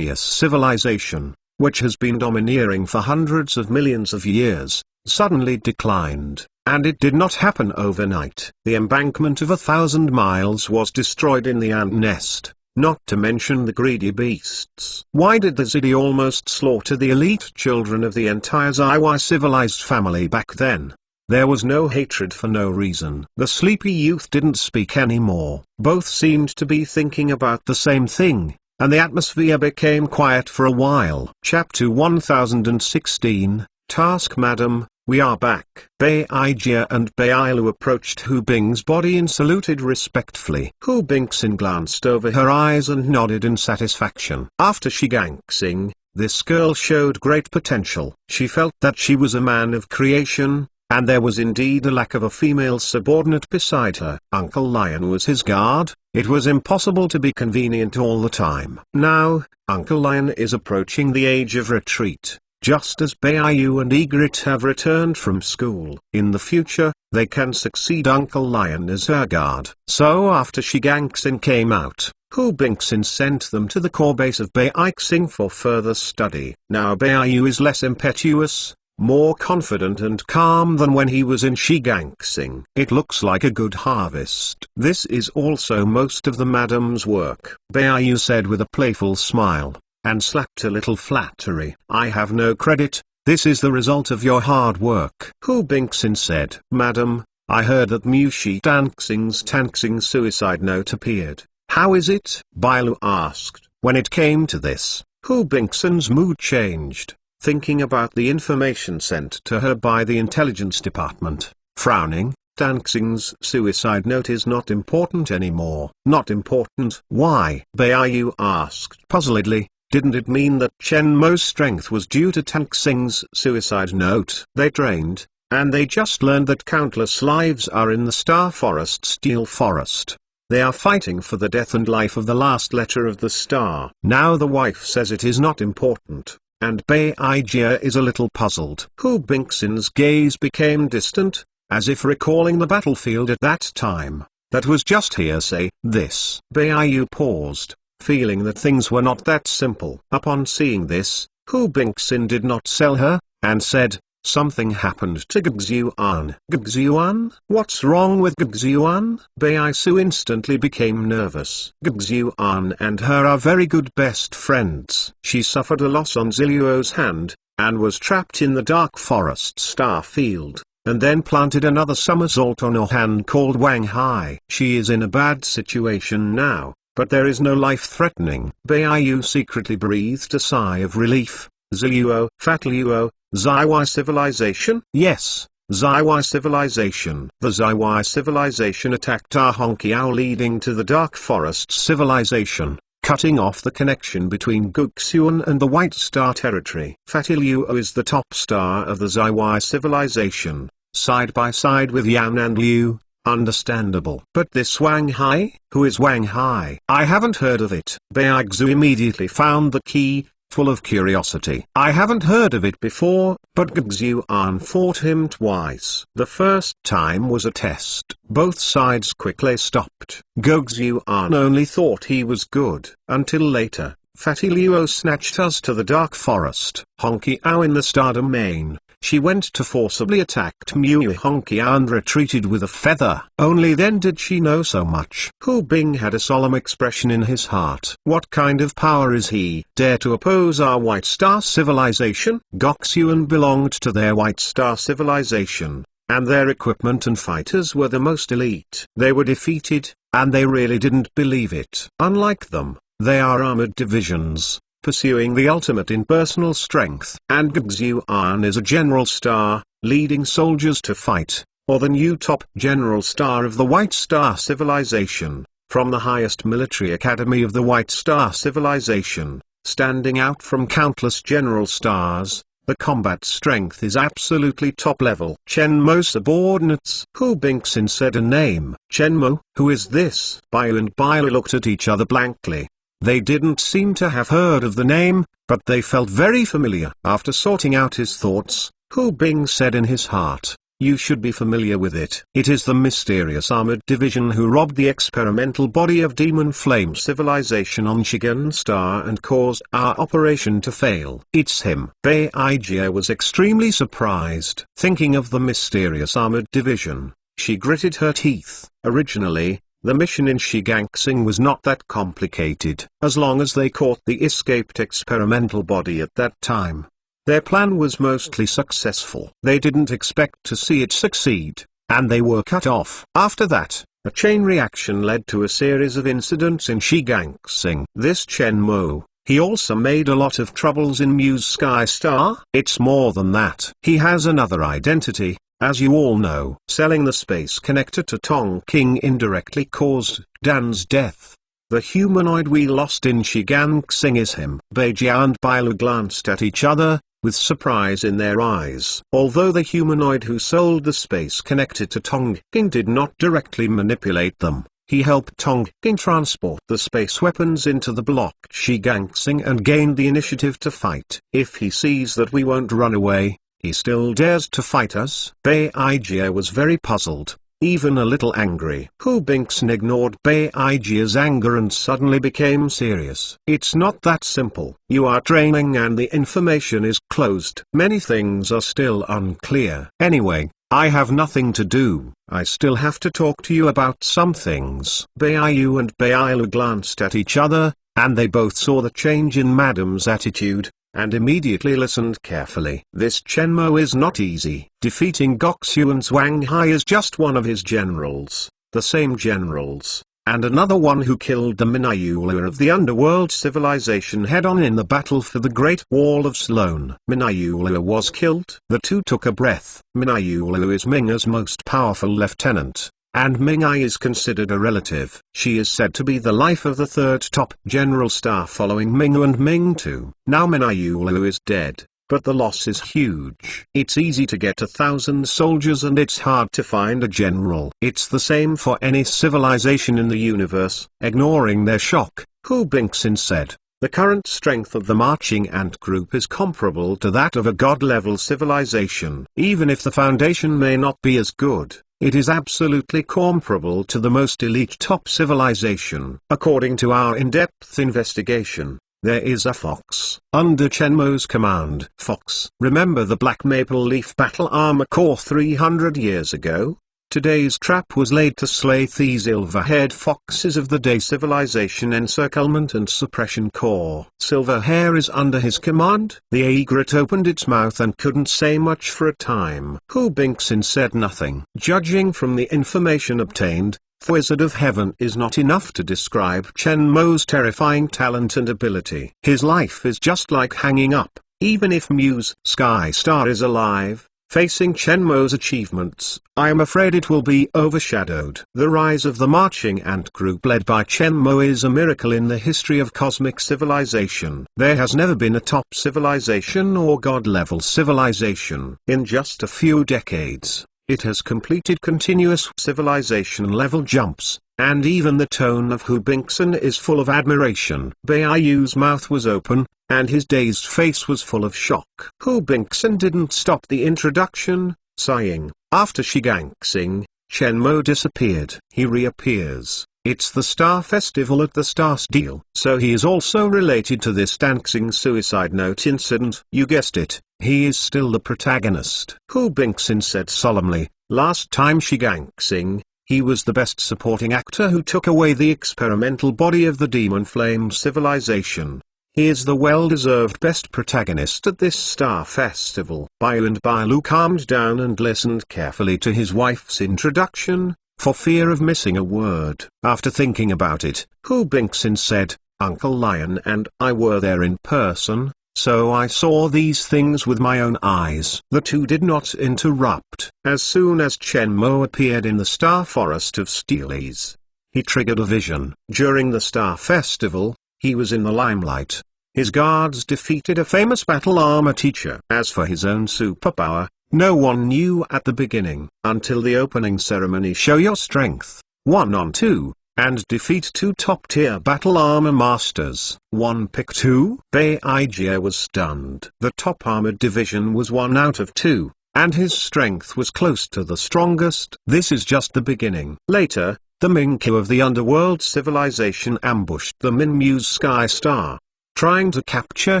civilization, which has been domineering for hundreds of millions of years, suddenly declined, and it did not happen overnight. The embankment of 1,000 miles was destroyed in the ant nest, not to mention the greedy beasts. Why did the Zidi almost slaughter the elite children of the entire Zaiwai civilized family back then? There was no hatred for no reason. The sleepy youth didn't speak anymore. Both seemed to be thinking about the same thing, and the atmosphere became quiet for a while. Chapter 1016, Task Madam, we are back. Beijia and Beilu approached Hu Bing's body and saluted respectfully. Hu Bingxin glanced over her eyes and nodded in satisfaction. After Shigangsing, this girl showed great potential. She felt that she was a man of creation, and there was indeed a lack of a female subordinate beside her. Uncle Lion was his guard. It was impossible to be convenient all the time. Now, Uncle Lion is approaching the age of retreat, just as Beiyu and Egret have returned from school. In the future, they can succeed Uncle Lion as her guard. So after Shigangsing came out, Hu Bingxin sent them to the core base of Beixing for further study. Now Beiyu is less impetuous, more confident and calm than when he was in Shigangsing. It looks like a good harvest. This is also most of the madam's work, Beiyu said with a playful smile, and slapped a little flattery. I have no credit, this is the result of your hard work. Hu Bingxin said, Madam, I heard that Mushi Tanxing's suicide note appeared. How is it? Bailu asked. When it came to this, Hu Bingxin's mood changed, thinking about the information sent to her by the intelligence department. Frowning, Tanxing's suicide note is not important anymore. Not important? Why? Beiyu asked puzzledly. Didn't it mean that Chen Mo's strength was due to Tanxing's suicide note? They trained, and they just learned that countless lives are in the Star Forest Steel Forest. They are fighting for the death and life of the last letter of the star. Now the wife says it is not important, and Beijia is a little puzzled. Hu Bingxin's gaze became distant, as if recalling the battlefield at that time. That was just hearsay. This. Beiyu paused, feeling that things were not that simple. Upon seeing this, Hu Bingxin did not sell her, and said, something happened to Gugziyuan. Gugziyuan? What's wrong with Gugziyuan? Beisu instantly became nervous. Gugziyuan and her are very good best friends. She suffered a loss on Ziluo's hand, and was trapped in the Dark Forest star field, and then planted another somersault on a hand called Wang Hai. She is in a bad situation now, but there is no life-threatening. Beiyu secretly breathed a sigh of relief. Ziluo, Fat Luo, Zaiwai civilization? Yes, Zaiwai civilization. The Zaiwai civilization attacked our Honkiao, leading to the Dark Forest civilization, cutting off the connection between Guxuan and the White Star territory. Fatty Luo is the top star of the Zaiwai civilization, side by side with Yan and Liu. Understandable. But this Wang Hai? Who is Wang Hai? I haven't heard of it. Beiyu immediately found the key, full of curiosity. I haven't heard of it before, but Gugziyuan fought him twice. The first time was a test. Both sides quickly stopped. Gugziyuan only thought he was good, until later, Fatty Luo snatched us to the Dark Forest. Honkiao in the Star Domain. She went to forcibly attacked Mu Honkiao and retreated with a feather. Only then did she know so much. Hu Bing had a solemn expression in his heart. What kind of power is he? Dare to oppose our White Star civilization? Goxuan belonged to their White Star civilization, and their equipment and fighters were the most elite. They were defeated, and they really didn't believe it. Unlike them, they are armored divisions, pursuing the ultimate in personal strength. And Gugziyuan is a general star, leading soldiers to fight, or the new top general star of the White Star civilization, from the highest military academy of the White Star civilization, standing out from countless general stars. The combat strength is absolutely top level. Shenmue subordinates. Hu Bingxin said a name. Shenmue, who is this? Bailu and Bailu looked at each other blankly. They didn't seem to have heard of the name, but they felt very familiar. After sorting out his thoughts, Hu Bing said in his heart, "You should be familiar with it. It is the mysterious armored division who robbed the experimental body of Demon Flame civilization on Shigan Star and caused our operation to fail. It's him." Beijia was extremely surprised. Thinking of the mysterious armored division, she gritted her teeth. Originally, the mission in Shigangsing was not that complicated. As long as they caught the escaped experimental body at that time, their plan was mostly successful. They didn't expect to see it succeed, and they were cut off. After that, a chain reaction led to a series of incidents in Shigangsing. This Shenmue, he also made a lot of troubles in Muse Sky Star. It's more than that. He has another identity, as you all know. Selling the space connector to Tong King indirectly caused Dan's death. The humanoid we lost in Shigangsing is him. Beijia and Bailu glanced at each other, with surprise in their eyes. Although the humanoid who sold the space connected to Tong King did not directly manipulate them, he helped Tong King transport the space weapons into the blocked Shigangsing and gained the initiative to fight. If he sees that we won't run away, he still dares to fight us. Beijia was very puzzled, even a little angry. Hu Bingxin ignored Beijia's anger and suddenly became serious. "It's not that simple. You are training and the information is closed. Many things are still unclear. Anyway, I have nothing to do. I still have to talk to you about some things." Baiyu and Bailu glanced at each other, and they both saw the change in Madam's attitude, and immediately listened carefully. This Shenmue is not easy. Defeating Goxu and Zhuang Hai is just one of his generals, the same generals, and another one who killed the Minayula of the underworld civilization head-on in the battle for the Great Wall of Sloan. Minayula was killed. The two took a breath. Minayula is Minga's most powerful lieutenant, and Mingai is considered a relative. She is said to be the life of the third top general star following Mingu and Mingtu. Now Minayulu is dead, but the loss is huge. It's easy to get 1,000 soldiers and it's hard to find a general. It's the same for any civilization in the universe. Ignoring their shock, Hu Bingxin said, "The current strength of the marching ant group is comparable to that of a god-level civilization. Even if the foundation may not be as good, it is absolutely comparable to the most elite top civilization. According to our in-depth investigation, there is a Fox under Shenmue's command." Fox. Remember the Black Maple Leaf Battle Armor Corps 300 years ago? Today's trap was laid to slay these silver-haired foxes of the Day Civilization Encirclement and Suppression Corps. Silverhair is under his command? The egret opened its mouth and couldn't say much for a time. Hu Bingxin said nothing. Judging from the information obtained, Wizard of Heaven is not enough to describe Shenmue's terrifying talent and ability. His life is just like hanging up. Even if Muse Sky Star is alive, facing Shenmue's achievements, I am afraid it will be overshadowed. The rise of the marching ant group led by Shenmue is a miracle in the history of cosmic civilization. There has never been a top civilization or god-level civilization. In just a few decades, it has completed continuous civilization level jumps, and even the tone of Hu Bingxin is full of admiration. Beiyu's mouth was open, and his dazed face was full of shock. Hu Bingxin didn't stop the introduction, sighing. After Shigangsing, Shenmue disappeared. He reappears. It's the Star Festival at the Star Steel. So he is also related to this Dancing Suicide Note incident. You guessed it, he is still the protagonist. Hu Bingxin said solemnly, last time Shigangsing, he was the best supporting actor who took away the experimental body of the Demon Flame civilization. He is the well-deserved best protagonist at this Star Festival. Bailu and Bailu calmed down and listened carefully to his wife's introduction, for fear of missing a word. After thinking about it, Hu Bingxin said, Uncle Lion and I were there in person, so I saw these things with my own eyes. The two did not interrupt. As soon as Shenmue appeared in the Star Forest of Steelies, he triggered a vision. During the Star Festival, he was in the limelight. his guards defeated a famous battle armor teacher. As for his own superpower, no one knew at the beginning, until the opening ceremony. Show your strength, 1-on-2, and defeat 2 top-tier battle armor masters. 1 pick 2. Beijia was stunned. The top armored division was 1 out of 2, and his strength was close to the strongest. This is just the beginning. Later, the Mingqiu of the underworld civilization ambushed the Minmu's Sky Star, trying to capture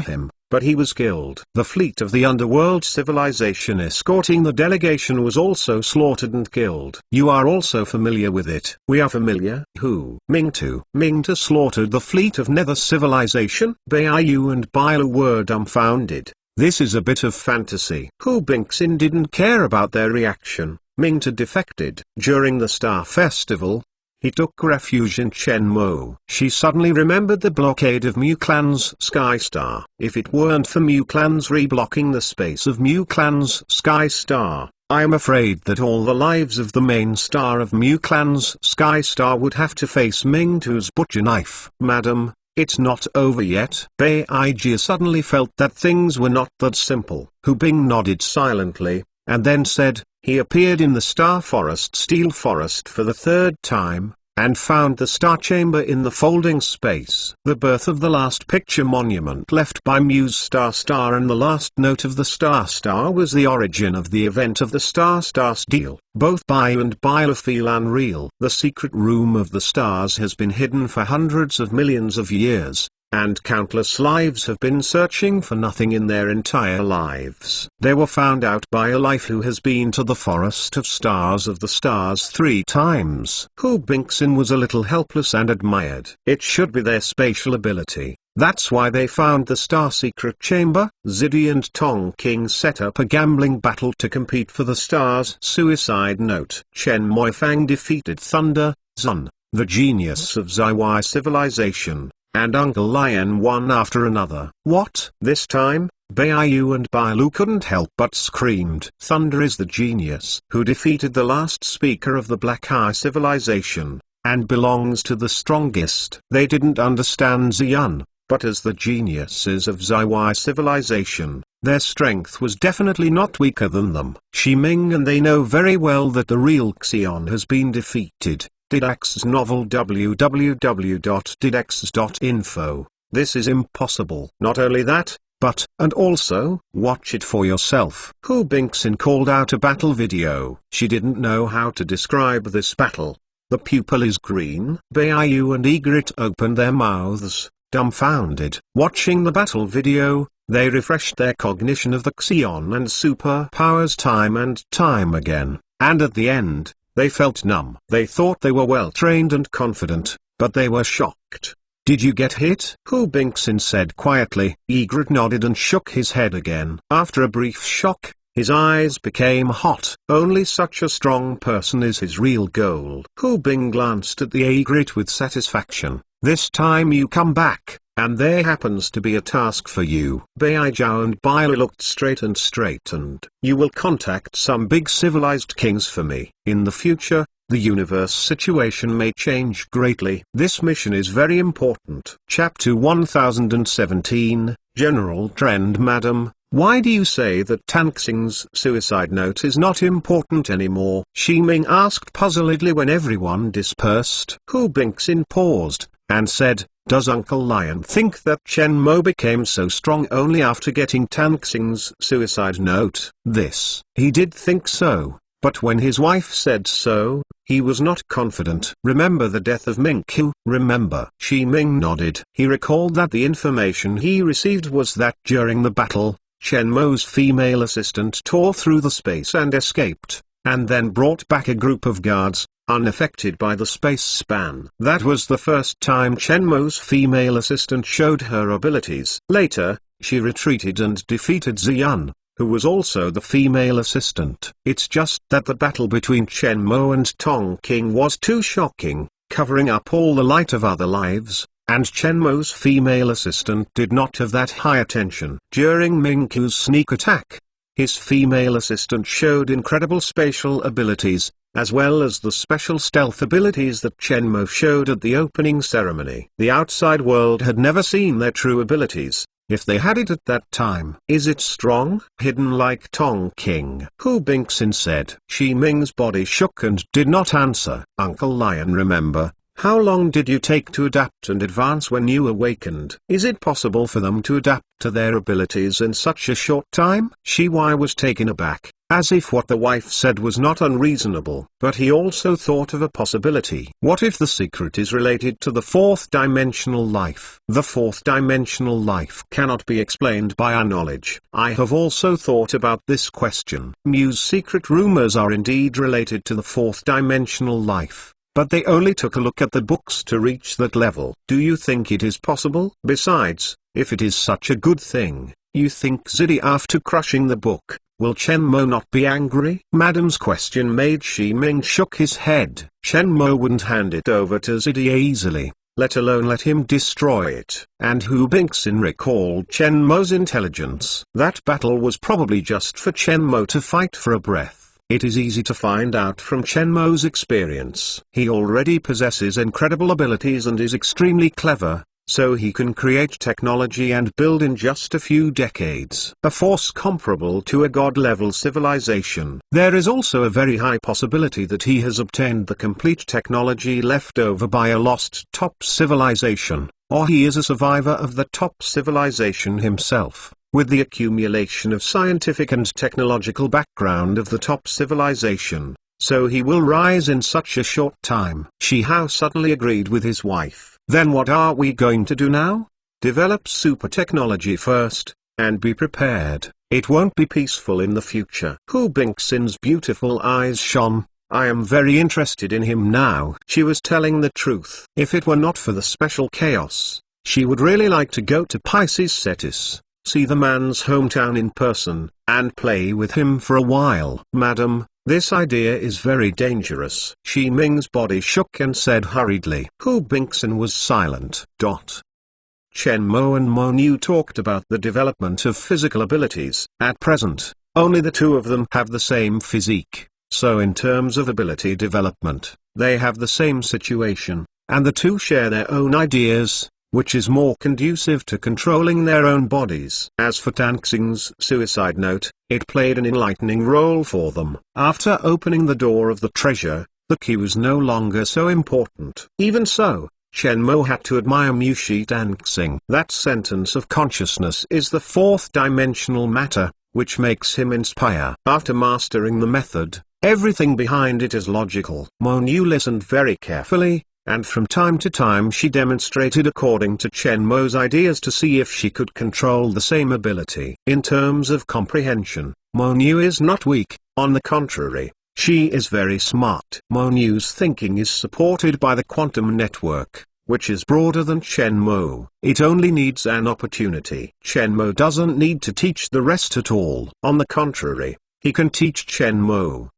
him, but he was killed. The fleet of the underworld civilization escorting the delegation was also slaughtered and killed. You are also familiar with it. We are familiar. Who? Mingtu. Mingtu slaughtered the fleet of Nether civilization. Baiyu and Bailu were dumbfounded. This is a bit of fantasy. Hu Bingxin didn't care about their reaction. Mingtu defected. During the Star Festival, he took refuge in Chenmo. She suddenly remembered the blockade of Mu Clan's Sky Star. If it weren't for Mu Clan's reblocking the space of Mu Clan's Sky Star, I am afraid that all the lives of the main star of Mu Clan's Sky Star would have to face Mingtu's butcher knife. Madam, it's not over yet. Beijia suddenly felt that things were not that simple. Hu Bing nodded silently, and then said, he appeared in the Star Forest Steel Forest for the 3rd time, and found the Star Chamber in the folding space. The birth of the last picture monument left by Mu's Star and the last note of the Star was the origin of the event of the Star Steal. Both Baiyu and Bailu feel unreal. The secret room of the stars has been hidden for hundreds of millions of years, and countless lives have been searching for nothing in their entire lives. They were found out by a life who has been to the Forest of the Stars 3 times. Hu Bingxin was a little helpless and admired. It should be their spatial ability. That's why they found the Star Secret Chamber. Zidi and Tong King set up a gambling battle to compete for the Star's suicide note. Chen Moifang defeated Thunder Zun, the genius of Ziwai civilization, and Uncle Lion one after another. What? This time, Baiyu and Bailu couldn't help but screamed. Thunder is the genius who defeated the last speaker of the Black Eye civilization, and belongs to the strongest. They didn't understand Ziyun, but as the geniuses of Ziwai civilization, their strength was definitely not weaker than them. Ximing and they know very well that the real Xion has been defeated. Didak's novel www.didax.info. This is impossible. Not only that, but, and also, watch it for yourself. Hu Bingxin called out a battle video. She didn't know how to describe this battle. The pupil is green. Baiyu and Egret opened their mouths, dumbfounded. Watching the battle video, they refreshed their cognition of the Xion and superpowers time and time again, and at the end, they felt numb. They thought they were well trained and confident, but they were shocked. Did you get hit? Hu Bingxin said quietly. Egret nodded and shook his head again. After a brief shock, his eyes became hot. Only such a strong person is his real goal. Hu Bing glanced at the Egret with satisfaction. This time you come back, and there happens to be a task for you. Baijiao and Bailu looked straight and straightened. You will contact some big civilized kings for me. In the future, the universe situation may change greatly. This mission is very important. Chapter 1017, General Trend. Madam, why do you say that Tanxing's suicide note is not important anymore? Ximing asked puzzledly when everyone dispersed. Hu Bingxin paused, and said, does Uncle Lion think that Chen Mo became so strong only after getting Tanxing's suicide note? He did think so, but when his wife said so, he was not confident. Remember the death of Mingqiu? Remember? Ximing nodded. He recalled that the information he received was that during the battle, Chen Mo's female assistant tore through the space and escaped, and then brought back a group of guards, unaffected by the space span. That was the first time Chen Mo's female assistant showed her abilities. Later, she retreated and defeated Ziyun, who was also the female assistant. It's just that the battle between Chen Mo and Tong King was too shocking, covering up all the light of other lives, and Chen Mo's female assistant did not have that high attention. During Mingqiu's sneak attack, His female assistant showed incredible spatial abilities, as well as the special stealth abilities that Chen Mo showed at the opening ceremony. The outside world had never seen their true abilities, if they had it at that time. Is it strong? Hidden like Tong King? Hu Bingxin said. Shi Ming's body shook and did not answer. Uncle Lion, remember, how long did you take to adapt and advance when you awakened? Is it possible for them to adapt to their abilities in such a short time? Shi Wei was taken aback, as if what the wife said was not unreasonable. But he also thought of a possibility. What if the secret is related to the fourth-dimensional life? The fourth-dimensional life cannot be explained by our knowledge. I have also thought about this question. Mew's secret rumors are indeed related to the fourth-dimensional life, but they only took a look at the books to reach that level. Do you think it is possible? Besides, if it is such a good thing, you think Zidi, after crushing the book, will Chen Mo not be angry? Madam's question made Shi Ming shook his head. Chen Mo wouldn't hand it over to Zidia easily, let alone let him destroy it. And Hu Bingxin recalled Chen Mo's intelligence. That battle was probably just for Chen Mo to fight for a breath. It is easy to find out from Chen Mo's experience. He already possesses incredible abilities and is extremely clever, so he can create technology and build in just a few decades a force comparable to a god-level civilization. There is also a very high possibility that he has obtained the complete technology left over by a lost top civilization, or he is a survivor of the top civilization himself. With the accumulation of scientific and technological background of the top civilization, so he will rise in such a short time. Shi Hao suddenly agreed with his wife. Then what are we going to do now? Develop super technology first, and be prepared. It won't be peaceful in the future. Hu Bingxin's beautiful eyes shone. I am very interested in him now. She was telling the truth. If it were not for the special chaos, she would really like to go to Pisces Cetis, see the man's hometown in person, and play with him for a while. Madam, this idea is very dangerous. Shi Ming's body shook and said hurriedly. Hu Bingxin was silent. Chen Mo and Mo Niu talked about the development of physical abilities. At present, only the two of them have the same physique, so in terms of ability development, they have the same situation, and the two share their own ideas, which is more conducive to controlling their own bodies. As for Tan Xing's suicide note, it played an enlightening role for them. After opening the door of the treasure, the key was no longer so important. Even so, Chen Mo had to admire Mushi Tan Xing. That sentence of consciousness is the fourth-dimensional matter, which makes him inspire. After mastering the method, everything behind it is logical. Mo Niu listened very carefully, and from time to time she demonstrated according to Chen Mo's ideas to see if she could control the same ability. In terms of comprehension, Mo Niu is not weak, on the contrary, she is very smart. Mo Niu's thinking is supported by the quantum network, which is broader than Chen Mo. It only needs an opportunity. Chen Mo doesn't need to teach the rest at all. On the contrary, he can teach Chen Mo.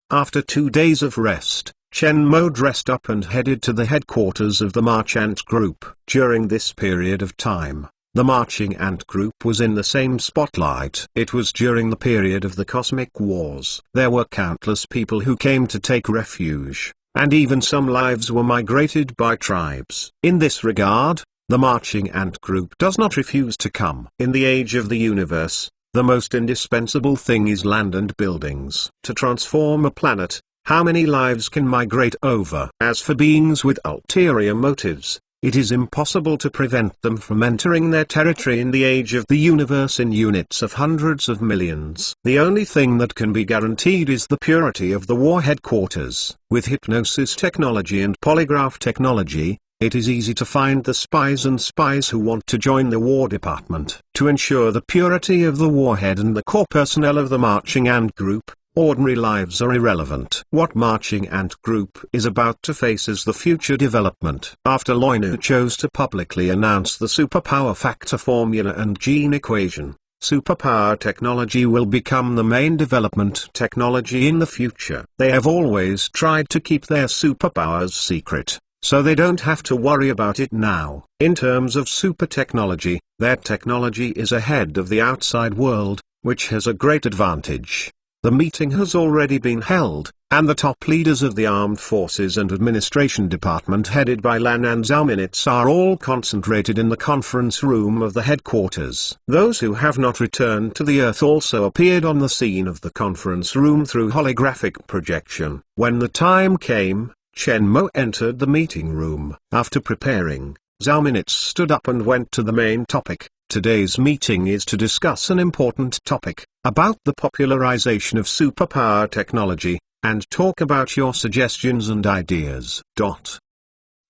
After 2 days of rest, Chen Mo dressed up and headed to the headquarters of the March Ant Group. During this period of time, the Marching Ant Group was in the same spotlight. It was during the period of the Cosmic Wars. There were countless people who came to take refuge, and even some lives were migrated by tribes. In this regard, the Marching Ant Group does not refuse to come. In the age of the universe, the most indispensable thing is land and buildings. To transform a planet, how many lives can migrate over? As for beings with ulterior motives, it is impossible to prevent them from entering their territory in the age of the universe in units of hundreds of millions. The only thing that can be guaranteed is the purity of the war headquarters. With hypnosis technology and polygraph technology, it is easy to find the spies and spies who want to join the War Department. To ensure the purity of the warhead and the core personnel of the Marching Ant Group, ordinary lives are irrelevant. What Marching Ant Group is about to face is the future development. After Loinu chose to publicly announce the superpower factor formula and gene equation, superpower technology will become the main development technology in the future. They have always tried to keep their superpowers secret, so they don't have to worry about it now. In terms of super technology, their technology is ahead of the outside world, which has a great advantage. The meeting has already been held, and the top leaders of the Armed Forces and Administration Department headed by Lan and Zalminitz are all concentrated in the conference room of the headquarters. Those who have not returned to the Earth also appeared on the scene of the conference room through holographic projection. When the time came, Chen Mo entered the meeting room. After preparing, Zalminitz stood up and went to the main topic. Today's meeting is to discuss an important topic, about the popularization of superpower technology, and talk about your suggestions and ideas.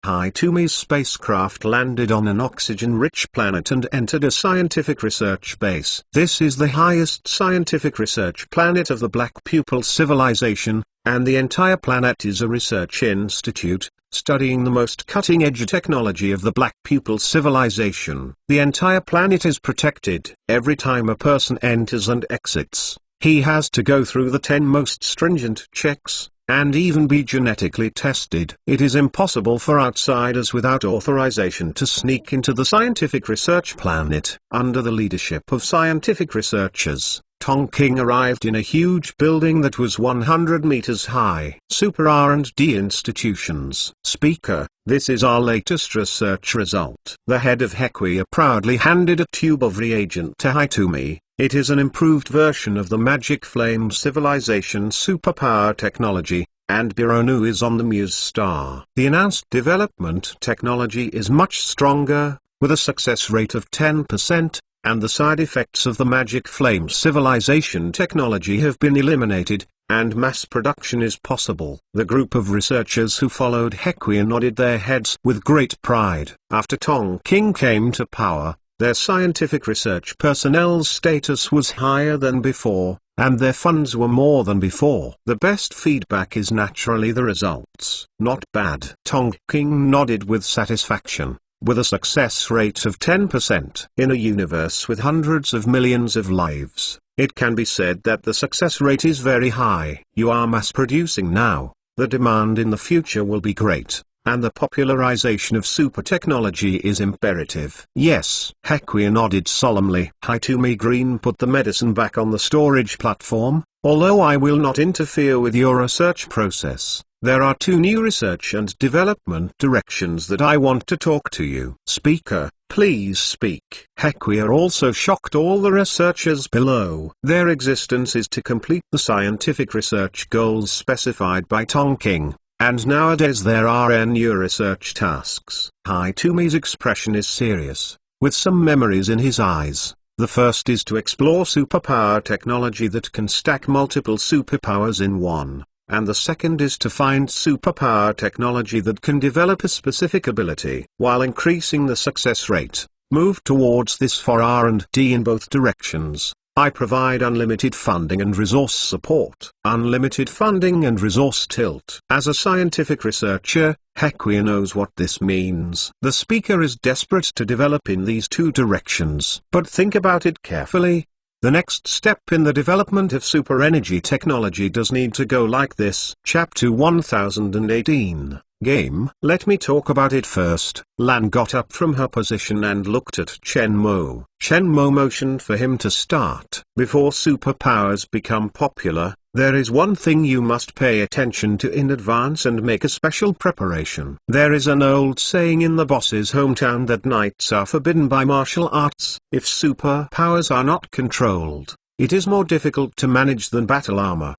Hitomi's spacecraft landed on an oxygen-rich planet and entered a scientific research base. This is the highest scientific research planet of the Black Pupil civilization, and the entire planet is a research institute, studying the most cutting-edge technology of the Black Pupil civilization. The entire planet is protected. Every time a person enters and exits, he has to go through the 10 most stringent checks, and even be genetically tested. It is impossible for outsiders without authorization to sneak into the scientific research planet. Under the leadership of scientific researchers, Tongking arrived in a huge building that was 100 meters high. Super R&D institutions. Speaker, this is our latest research result. The head of Hequia proudly handed a tube of reagent to Hitomi. It is an improved version of the Magic Flame Civilization superpower technology, and Bironu is on the Muse star. The announced development technology is much stronger, with a success rate of 10%. And the side effects of the Magic Flame Civilization technology have been eliminated, and mass production is possible. The group of researchers who followed Hequia nodded their heads with great pride. After Tongking came to power, their scientific research personnel's status was higher than before, and their funds were more than before. The best feedback is naturally the results. Not bad. Tongking nodded with satisfaction. With a success rate of 10%. In a universe with hundreds of millions of lives, it can be said that the success rate is very high. You are mass producing now, the demand in the future will be great, and the popularization of super technology is imperative. Yes. Hequia nodded solemnly. Hitomi Green put the medicine back on the storage platform. Although I will not interfere with your research process, there are 2 new research and development directions that I want to talk to you. Speaker, please speak. Hequia also shocked all the researchers below. Their existence is to complete the scientific research goals specified by Tongking, and nowadays there are new research tasks. Hitomi's expression is serious, with some memories in his eyes. The first is to explore superpower technology that can stack multiple superpowers in one. And the second is to find superpower technology that can develop a specific ability. While increasing the success rate, move towards this for R&D in both directions. I provide unlimited funding and resource support. Unlimited funding and resource tilt. As a scientific researcher, Hequia knows what this means. The speaker is desperate to develop in these 2 directions. But think about it carefully. The next step in the development of super energy technology does need to go like this. Chapter 1018, Game. Let me talk about it first. Lan got up from her position and looked at Chen Mo. Chen Mo motioned for him to start. Before superpowers become popular, there is one thing you must pay attention to in advance and make a special preparation. There is an old saying in the boss's hometown that knights are forbidden by martial arts. If superpowers are not controlled, it is more difficult to manage than battle armor.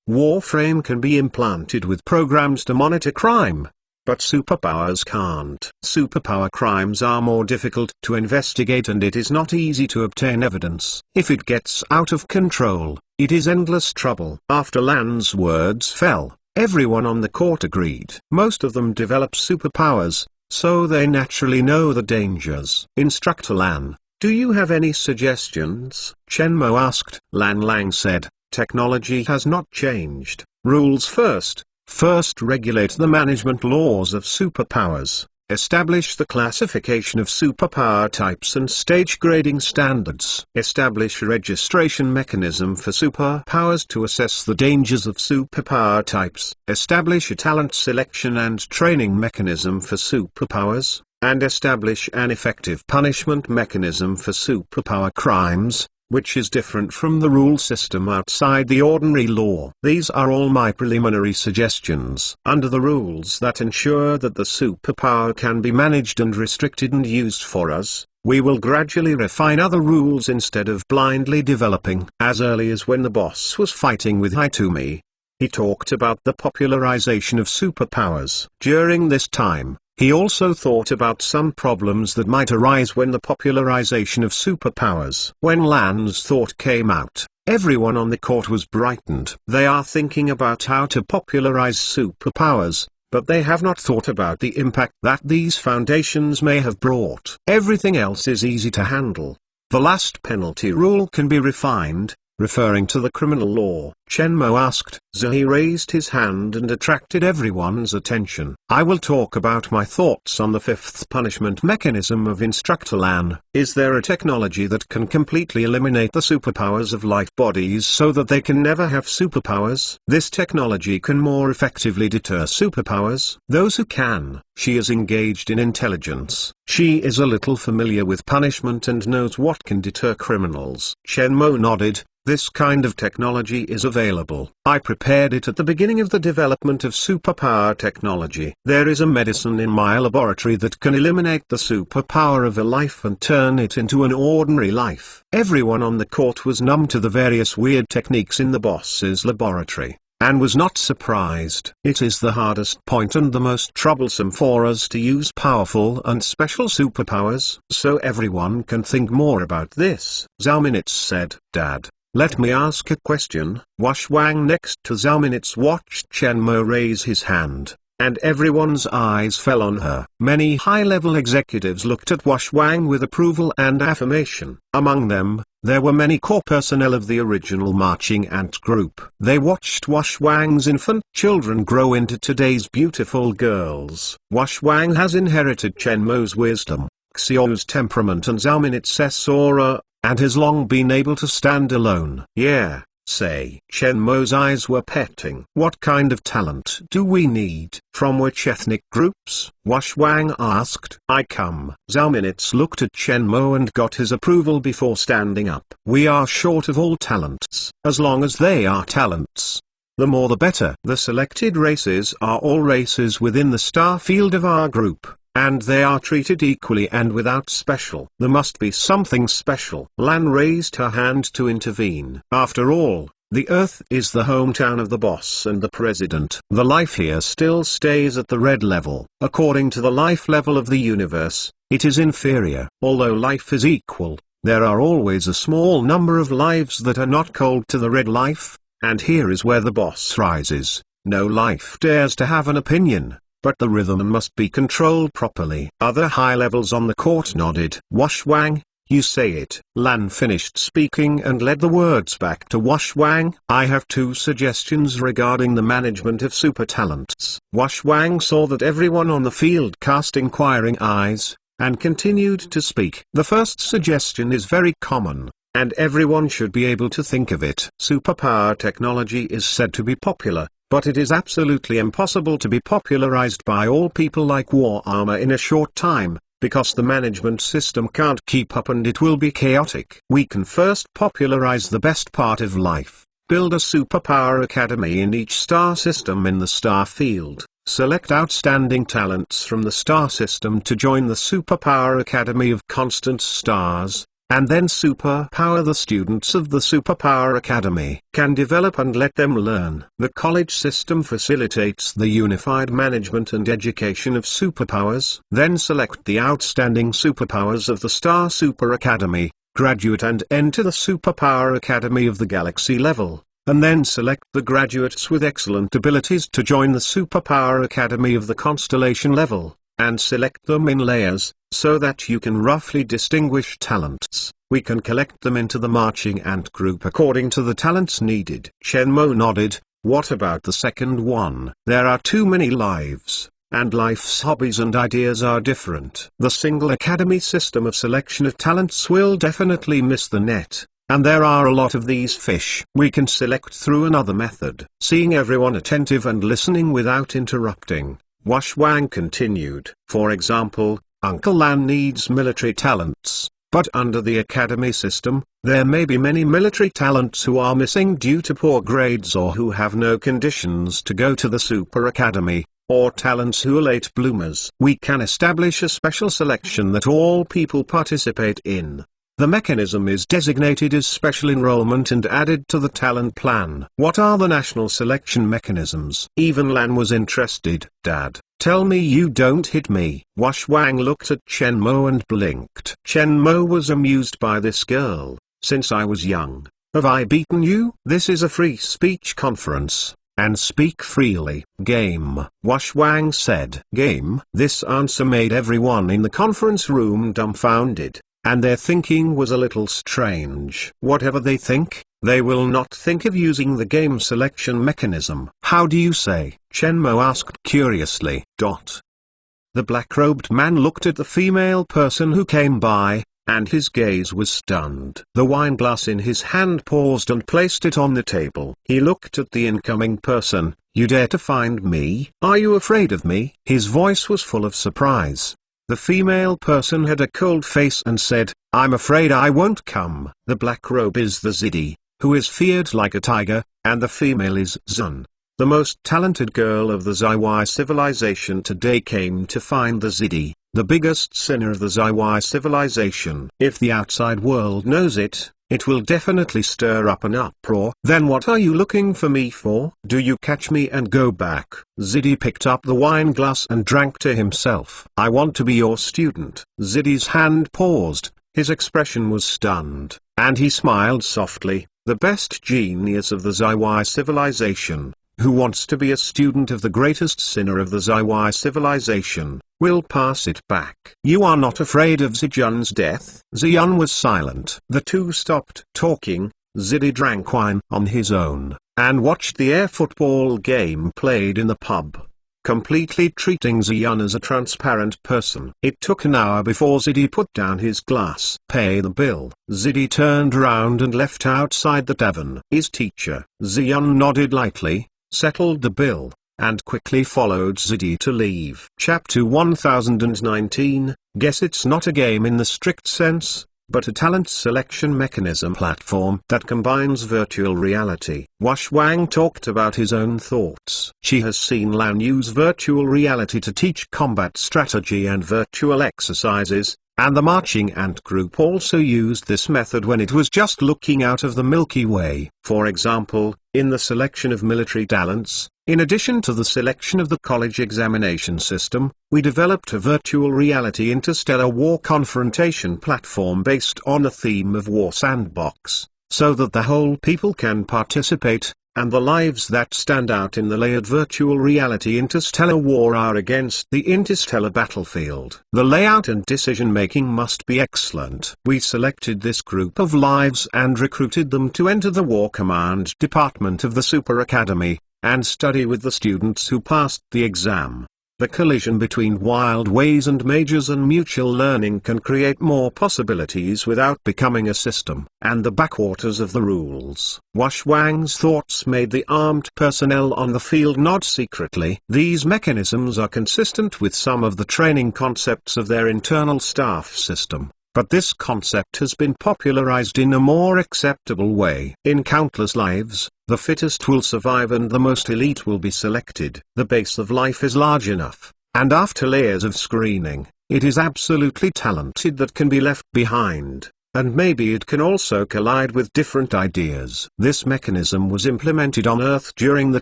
Warframe can be implanted with programs to monitor crime, but superpowers can't. Superpower crimes are more difficult to investigate and it is not easy to obtain evidence. If it gets out of control, it is endless trouble. After Lan's words fell, everyone on the court agreed. Most of them develop superpowers, so they naturally know the dangers. Instructor Lan, do you have any suggestions? Chen Mo asked. Lan Lang said, technology has not changed. Rules first. First regulate the management laws of superpowers. Establish the classification of superpower types and stage grading standards. Establish a registration mechanism for superpowers to assess the dangers of superpower types. Establish a talent selection and training mechanism for superpowers, and establish an effective punishment mechanism for superpower crimes. which is different from the rule system outside the ordinary law. These are all my preliminary suggestions. Under the rules that ensure that the superpower can be managed and restricted and used for us, we will gradually refine other rules instead of blindly developing. As early as when the boss was fighting with Hitomi, he talked about the popularization of superpowers. During this time, he also thought about some problems that might arise when the popularization of superpowers. When Lan's thought came out, everyone on the court was brightened. They are thinking about how to popularize superpowers, but they have not thought about the impact that these foundations may have brought. Everything else is easy to handle. The last penalty rule can be refined, referring to the criminal law. Shenmue asked. He raised his hand and attracted everyone's attention. I will talk about my thoughts on the fifth punishment mechanism of Instructor Lan. Is there a technology that can completely eliminate the superpowers of life bodies so that they can never have superpowers? This technology can more effectively deter superpowers. Those who can. She is engaged in intelligence. She is a little familiar with punishment and knows what can deter criminals. Shenmue nodded. This kind of technology is available. I prepared it at the beginning of the development of superpower technology. There is a medicine in my laboratory that can eliminate the superpower of a life and turn it into an ordinary life. Everyone on the court was numb to the various weird techniques in the boss's laboratory, and was not surprised. It is the hardest point and the most troublesome for us to use powerful and special superpowers. So everyone can think more about this. Zhao Minutes said, Dad, let me ask a question. Wash Wang next to Zhao Minutes watched Shenmue raise his hand, and everyone's eyes fell on her. Many high-level executives looked at Wash Wang with approval and affirmation. Among them, there were many core personnel of the original marching ant group. They watched Wash Wang's infant children grow into today's beautiful girls. Wash Wang has inherited Shenmue's wisdom, Xiao's temperament and Zhao Minutes' aura, and has long been able to stand alone. Yeah, say. Shenmue's eyes were petting. What kind of talent do we need? From which ethnic groups? Wash Wang asked. I come. Zhao Minutes looked at Shenmue and got his approval before standing up. We are short of all talents. As long as they are talents, the more the better. The selected races are all races within the star field of our group, and they are treated equally and without special. There must be something special. Lan raised her hand to intervene. After all, the Earth is the hometown of the boss and the president. The life here still stays at the red level. According to the life level of the universe, it is inferior. Although life is equal, there are always a small number of lives that are not cold to the red life, and here is where the boss rises. No life dares to have an opinion, but the rhythm must be controlled properly. Other high levels on the court nodded. Wash Wang, you say it. Lan finished speaking and led the words back to Wash Wang. I have two suggestions regarding the management of super talents. Wash Wang saw that everyone on the field cast inquiring eyes, and continued to speak. The first suggestion is very common, and everyone should be able to think of it. Superpower technology is said to be popular, but it is absolutely impossible to be popularized by all people like war armor in a short time, because the management system can't keep up and it will be chaotic. We can first popularize the best part of life, build a superpower academy in each star system in the star field, select outstanding talents from the star system to join the superpower academy of constant stars, and then superpower the students of the Superpower Academy. Can develop and let them learn. The college system facilitates the unified management and education of superpowers. Then select the outstanding superpowers of the Star Super Academy, graduate and enter the Superpower Academy of the Galaxy level, and then select the graduates with excellent abilities to join the Superpower Academy of the Constellation level, and select them in layers, so that you can roughly distinguish talents. We can collect them into the marching ant group according to the talents needed. Shenmue nodded. What about the second one? There are too many lives, and life's hobbies and ideas are different. The single academy system of selection of talents will definitely miss the net, and there are a lot of these fish. We can select through another method. Seeing everyone attentive and listening without interrupting, Wash Wang continued. For example, Uncle Lan needs military talents, But under the academy system, there may be many military talents who are missing due to poor grades or who have no conditions to go to the Super Academy, or talents who are late bloomers. We can establish a special selection that all people participate in. The mechanism is designated as special enrollment and added to the talent plan. What are the national selection mechanisms? Even Lan was interested. Dad, tell me you don't hit me. Wash Wang looked at Chen Mo and blinked. Chen Mo was amused by this girl. Since I was young, have I beaten you? This is a free speech conference, and speak freely. Game. Wash Wang said. Game. This answer made everyone in the conference room dumbfounded. And their thinking was a little strange. Whatever they think, they will not think of using the game selection mechanism. How do you say? Chen Mo asked curiously. The black-robed man looked at the female person who came by, and his gaze was stunned. The wine glass in his hand paused and placed it on the table. He looked at the incoming person. You dare to find me? Are you afraid of me? His voice was full of surprise. The female person had a cold face and said, I'm afraid I won't come. The black robe is the Zidi, who is feared like a tiger, and the female is Zun. The most talented girl of the Zaiwai civilization today came to find the Zidi, the biggest sinner of the Zaiwai civilization. If the outside world knows it, it will definitely stir up an uproar. Then what are you looking for me for? Do you catch me and go back? Zidi picked up the wine glass and drank to himself. I want to be your student. Zidi's hand paused, his expression was stunned, and he smiled softly. The best genius of the Zaiwai civilization, who wants to be a student of the greatest sinner of the Zaiwai civilization, will pass it back. You are not afraid of Zijun's death? Zijun was silent. The two stopped talking. Zidi drank wine on his own, and watched the air football game played in the pub, completely treating Zijun as a transparent person. It took an hour before Zidi put down his glass. Pay the bill. Zidi turned around and left outside the tavern. His teacher, Zijun nodded lightly, settled the bill, and quickly followed Zidi to leave. Chapter 1019, Guess it's not a game in the strict sense, but a talent selection mechanism platform that combines virtual reality. Wash Wang talked about his own thoughts. She has seen Lan use virtual reality to teach combat strategy and virtual exercises, and the marching ant group also used this method when it was just looking out of the Milky Way. For example, in the selection of military talents, in addition to the selection of the college examination system, we developed a virtual reality interstellar war confrontation platform based on a theme of War Sandbox, so that the whole people can participate, and the lives that stand out in the layered virtual reality interstellar war are against the interstellar battlefield. The layout and decision-making must be excellent. We selected this group of lives and recruited them to enter the War Command Department of the Super Academy, and study with the students who passed the exam. The collision between wild ways and majors and mutual learning can create more possibilities without becoming a system. And the backwaters of the rules. Wash Wang's thoughts made the armed personnel on the field nod secretly. These mechanisms are consistent with some of the training concepts of their internal staff system. But this concept has been popularized in a more acceptable way. In countless lives, the fittest will survive and the most elite will be selected. The base of life is large enough, and after layers of screening, it is absolutely talented that can be left behind, and maybe it can also collide with different ideas. This mechanism was implemented on Earth during the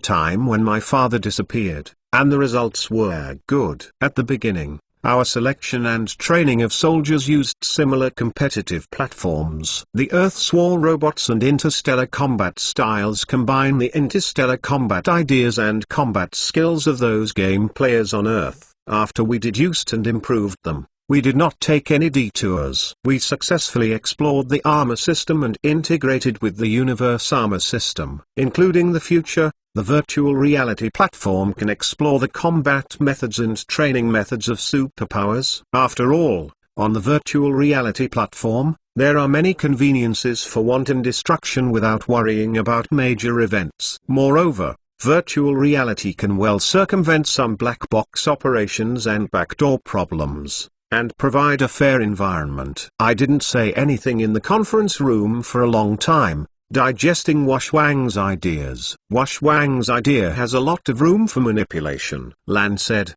time when my father disappeared, and the results were good. At the beginning, our selection and training of soldiers used similar competitive platforms. The Earth's war robots and interstellar combat styles combine the interstellar combat ideas and combat skills of those game players on Earth. After we deduced and improved them, we did not take any detours. We successfully explored the armor system and integrated with the universe armor system. Including the future, the virtual reality platform can explore the combat methods and training methods of superpowers. After all, on the virtual reality platform, there are many conveniences for wanton destruction without worrying about major events. Moreover, virtual reality can well circumvent some black box operations and backdoor problems. and provide a fair environment. I didn't say anything in the conference room for a long time, digesting Washwang's ideas. Washwang's idea has a lot of room for manipulation, Lan said.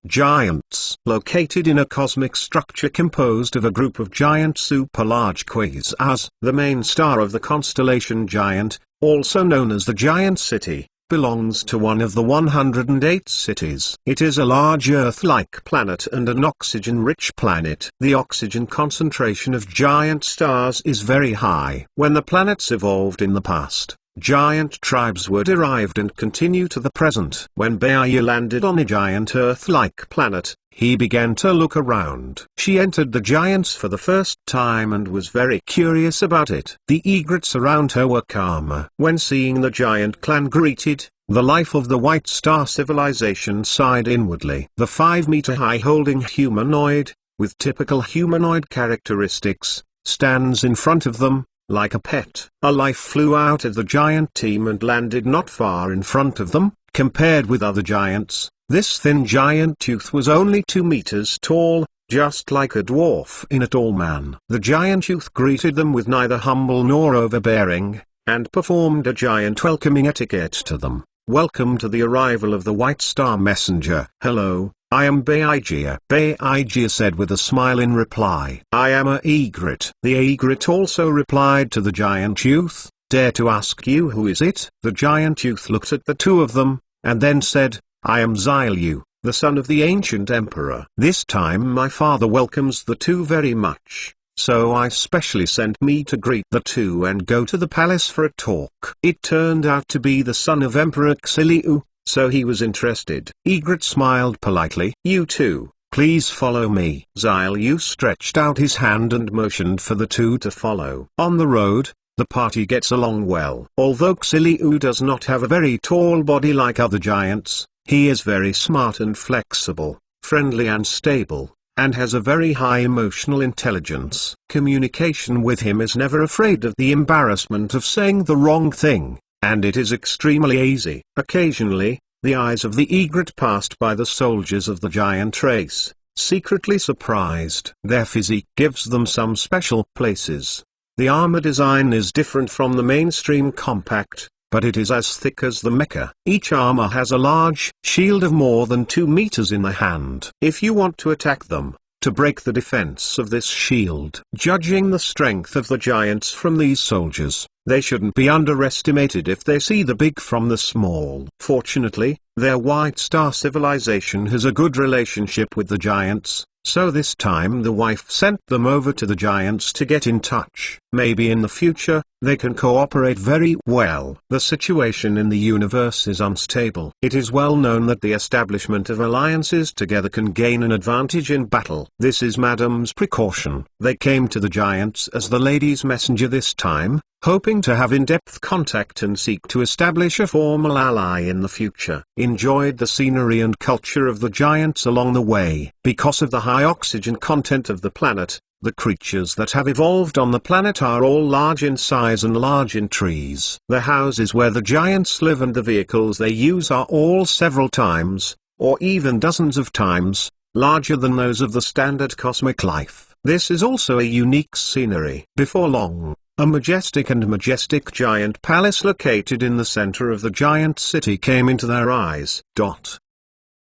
Giants. Located in a cosmic structure composed of a group of giant super-large quasars, the main star of the constellation Giant, also known as the Giant City, belongs to one of the 108 cities. It is a large Earth-like planet and an oxygen-rich planet. The oxygen concentration of giant stars is very high. When the planets evolved in the past, giant tribes were derived and continue to the present. When Baoyu landed on a giant Earth-like planet, he began to look around. She entered the giants for the first time and was very curious about it. The egrets around her were calmer. When seeing the giant clan greeted, the life of the White Star civilization sighed inwardly. The 5-meter-high holding humanoid, with typical humanoid characteristics, stands in front of them, like a pet. A life flew out of the giant team and landed not far in front of them. Compared with other giants, this thin giant youth was only 2 meters tall, just like a dwarf in a tall man. The giant youth greeted them with neither humble nor overbearing, and performed a giant welcoming etiquette to them. Welcome to the arrival of the White Star Messenger. Hello, I am Baijia. Baijia said with a smile in reply. I am a egret. The egret also replied to the giant youth, dare to ask you who is it? The giant youth looked at the two of them, and then said, I am Xiaolu, the son of the ancient emperor. This time my father welcomes the two very much, so I specially sent me to greet the two and go to the palace for a talk. It turned out to be the son of Emperor Xiliu, so he was interested. Egret smiled politely. You two, please follow me. Xiaolu stretched out his hand and motioned for the two to follow. On the road, the party gets along well. Although Xiliu does not have a very tall body like other giants, he is very smart and flexible, friendly and stable, and has a very high emotional intelligence. Communication with him is never afraid of the embarrassment of saying the wrong thing, and it is extremely easy. Occasionally, the eyes of the egret passed by the soldiers of the giant race, secretly surprised. Their physique gives them some special places. The armor design is different from the mainstream compact, but it is as thick as the mecha. Each armor has a large shield of more than 2 meters in the hand. If you want to attack them, to break the defense of this shield. Judging the strength of the giants from these soldiers, they shouldn't be underestimated if they see the big from the small. Fortunately, their White Star civilization has a good relationship with the giants, so this time the wife sent them over to the giants to get in touch. Maybe in the future, they can cooperate very well. The situation in the universe is unstable. It is well known that the establishment of alliances together can gain an advantage in battle. This is Madame's precaution. They came to the giants as the lady's messenger this time, hoping to have in-depth contact and seek to establish a formal ally in the future. Enjoyed the scenery and culture of the giants along the way. Because of the high oxygen content of the planet, the creatures that have evolved on the planet are all large in size and large in trees. The houses where the giants live and the vehicles they use are all several times, or even dozens of times, larger than those of the standard cosmic life. This is also a unique scenery. Before long, a majestic giant palace located in the center of the giant city came into their eyes.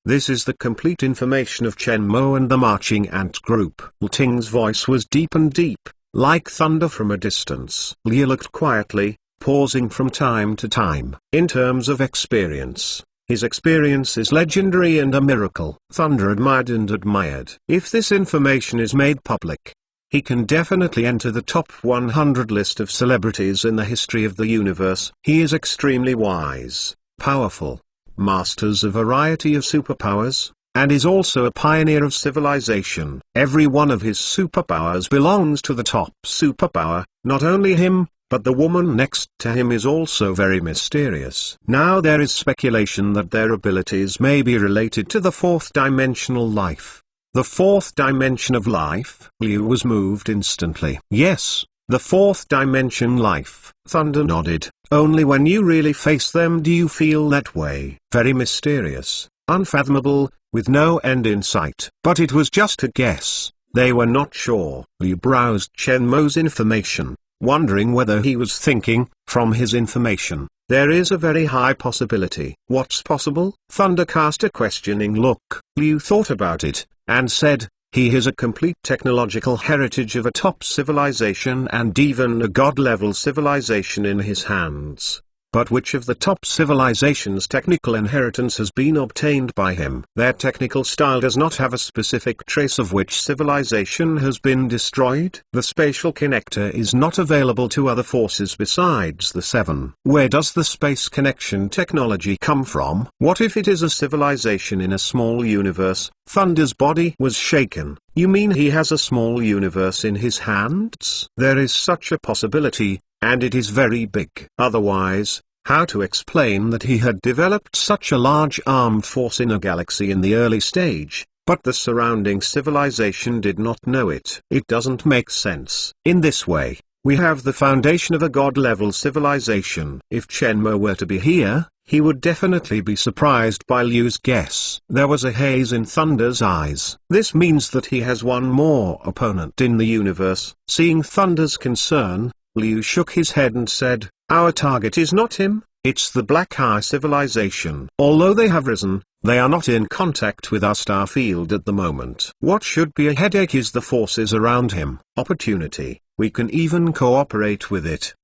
This is the complete information of Chen Mo and the marching ant group. Ting's voice was deep and deep, like thunder from a distance. Liu looked quietly, pausing from time to time. In terms of experience, his experience is legendary and a miracle. Thunder admired and admired. If this information is made public, he can definitely enter the top 100 list of celebrities in the history of the universe. He is extremely wise, powerful, masters a variety of superpowers, and is also a pioneer of civilization. Every one of his superpowers belongs to the top superpower. Not only him, but the woman next to him is also very mysterious. Now there is speculation that their abilities may be related to the fourth-dimensional life. The fourth dimension of life? Liu was moved instantly. Yes, the fourth dimension life. Thunder nodded. Only when you really face them do you feel that way. Very mysterious, unfathomable, with no end in sight. But it was just a guess. They were not sure. Liu browsed Chen Mo's information, wondering whether he was thinking, from his information, there is a very high possibility. What's possible? Thunder cast a questioning look. Liu thought about it, and said, he has a complete technological heritage of a top civilization and even a god-level civilization in his hands. But which of the top civilizations' technical inheritance has been obtained by him? Their technical style does not have a specific trace of which civilization has been destroyed. The spatial connector is not available to other forces besides the seven. Where does the space connection technology come from? What if it is a civilization in a small universe? Thunder's body was shaken. You mean he has a small universe in his hands? There is such a possibility, and it is very big. Otherwise, how to explain that he had developed such a large armed force in a galaxy in the early stage, but the surrounding civilization did not know it? It doesn't make sense. In this way, we have the foundation of a god-level civilization. If Chen Mo were to be here, he would definitely be surprised by Liu's guess. There was a haze in Thunder's eyes. This means that he has one more opponent in the universe. Seeing Thunder's concern, Liu shook his head and said, our target is not him, it's the Black Eye civilization. Although they have risen, they are not in contact with our star field at the moment. What should be a headache is the forces around him. Opportunity, we can even cooperate with it.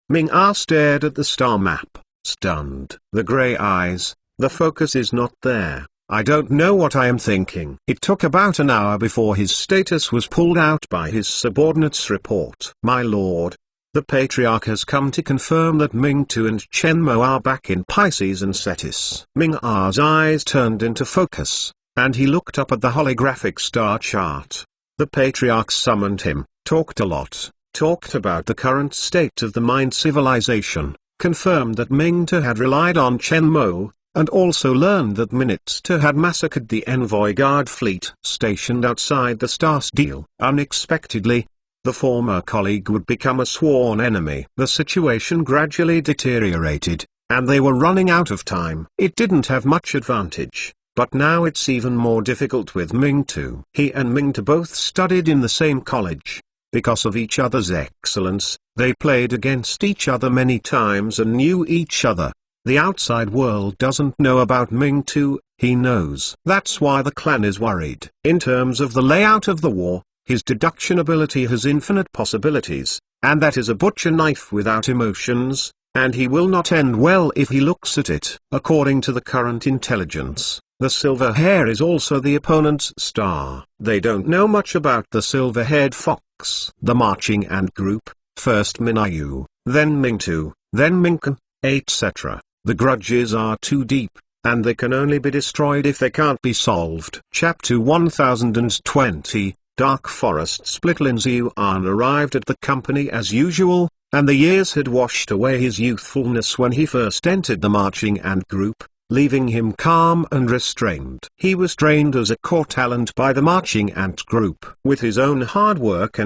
Ming Ah stared at the star map, stunned. The gray eyes, the focus is not there. I don't know what I am thinking. It took about an hour before his status was pulled out by his subordinate's report. My lord, the Patriarch has come to confirm that Ming Tu and Chen Mo are back in Pisces and Cetus. Ming Ah's eyes turned into focus, and he looked up at the holographic star chart. The Patriarch summoned him, talked a lot, talked about the current state of the Mind civilization, confirmed that Ming Tu had relied on Chen Mo, and also learned that Minutes Tu had massacred the Envoy Guard fleet stationed outside the Star Steel. Unexpectedly, the former colleague would become a sworn enemy. The situation gradually deteriorated, and they were running out of time. It didn't have much advantage, but now it's even more difficult with Ming Tu. He and Ming Tu both studied in the same college. Because of each other's excellence, they played against each other many times and knew each other. The outside world doesn't know about Ming Tu, he knows. That's why the clan is worried. In terms of the layout of the war, his deduction ability has infinite possibilities, and that is a butcher knife without emotions, and he will not end well if he looks at it. According to the current intelligence, the silver hair is also the opponent's star. They don't know much about the silver-haired fox. The marching ant group, first Minayu, then Ming Tu, then Mingken, etc. The grudges are too deep, and they can only be destroyed if they can't be solved. Chapter 1020, Dark Forest Split. Lin Xuan arrived at the company as usual, and the years had washed away his youthfulness when he first entered the marching ant group, leaving him calm and restrained. He was trained as a core talent by the marching ant group. With his own hard work,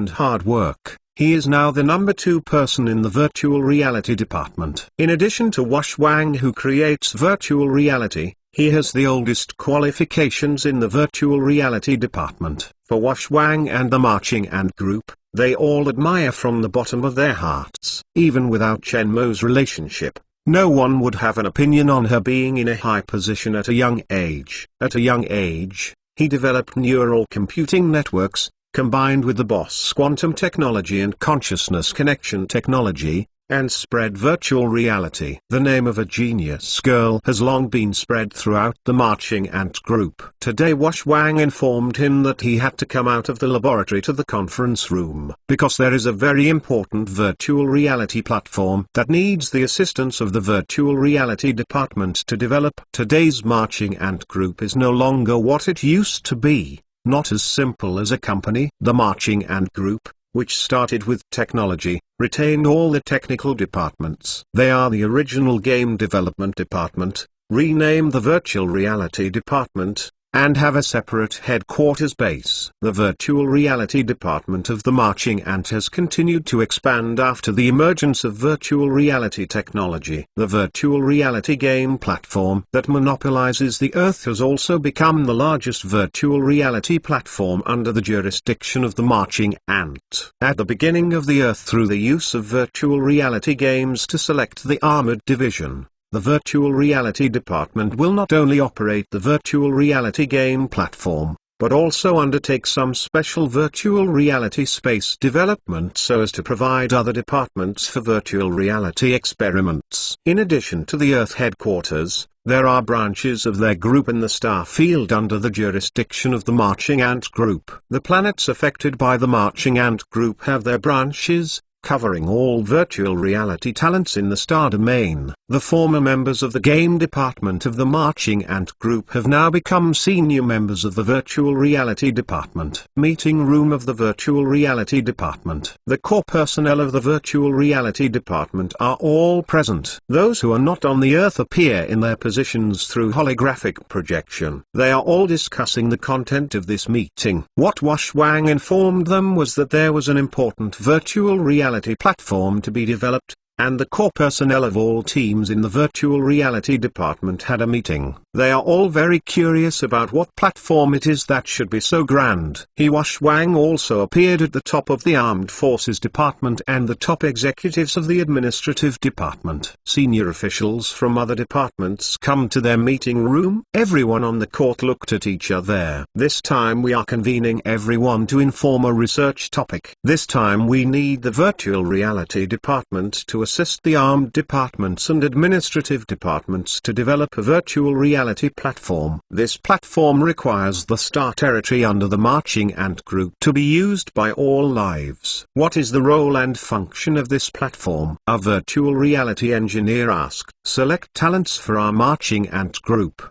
he is now the number 2 person in the virtual reality department. In addition to Wash Wang, who creates virtual reality, he has the oldest qualifications in the virtual reality department. For Wash Wang and the marching ant group, they all admire from the bottom of their hearts. Even without Chen Mo's relationship, no one would have an opinion on her being in a high position at a young age. At a young age, he developed neural computing networks, combined with the boss quantum technology and consciousness connection technology, and spread virtual reality. The name of a genius girl has long been spread throughout the marching ant group. Today Wash Wang informed him that he had to come out of the laboratory to the conference room, because there is a very important virtual reality platform that needs the assistance of the virtual reality department to develop. Today's marching ant group is no longer what it used to be. Not as simple as a company. The marching ant group, which started with technology, retained all the technical departments. They are the original game development department, renamed the virtual reality department, and have a separate headquarters base. The virtual reality department of the Marching Ant has continued to expand after the emergence of virtual reality technology. The virtual reality game platform that monopolizes the Earth has also become the largest virtual reality platform under the jurisdiction of the Marching Ant. At the beginning of the Earth, through the use of virtual reality games to select the Armored Division, the virtual reality department will not only operate the virtual reality game platform, but also undertake some special virtual reality space development so as to provide other departments for virtual reality experiments. In addition to the Earth headquarters, there are branches of their group in the star field under the jurisdiction of the Marching Ant Group. The planets affected by the Marching Ant Group have their branches, covering all virtual reality talents in the star domain. The former members of the game department of the Marching Ant Group have now become senior members of the virtual reality department. Meeting room of the virtual reality department. The core personnel of the virtual reality department are all present. Those who are not on the Earth appear in their positions through holographic projection. They are all discussing the content of this meeting. What Wash Wang informed them was that there was an important virtual reality platform to be developed, and the core personnel of all teams in the virtual reality department had a meeting. They are all very curious about what platform it is that should be so grand. Wash Wang also appeared at the top of the Armed Forces Department and the top executives of the Administrative Department. Senior officials from other departments come to their meeting room. Everyone on the court looked at each other. This time we are convening everyone to inform a research topic. This time we need the virtual reality department to assist the armed departments and administrative departments to develop a virtual reality platform. This platform requires the star territory under the Marching Ant Group to be used by all lives. What is the role and function of this platform? A virtual reality engineer asked. Select talents for our Marching Ant Group.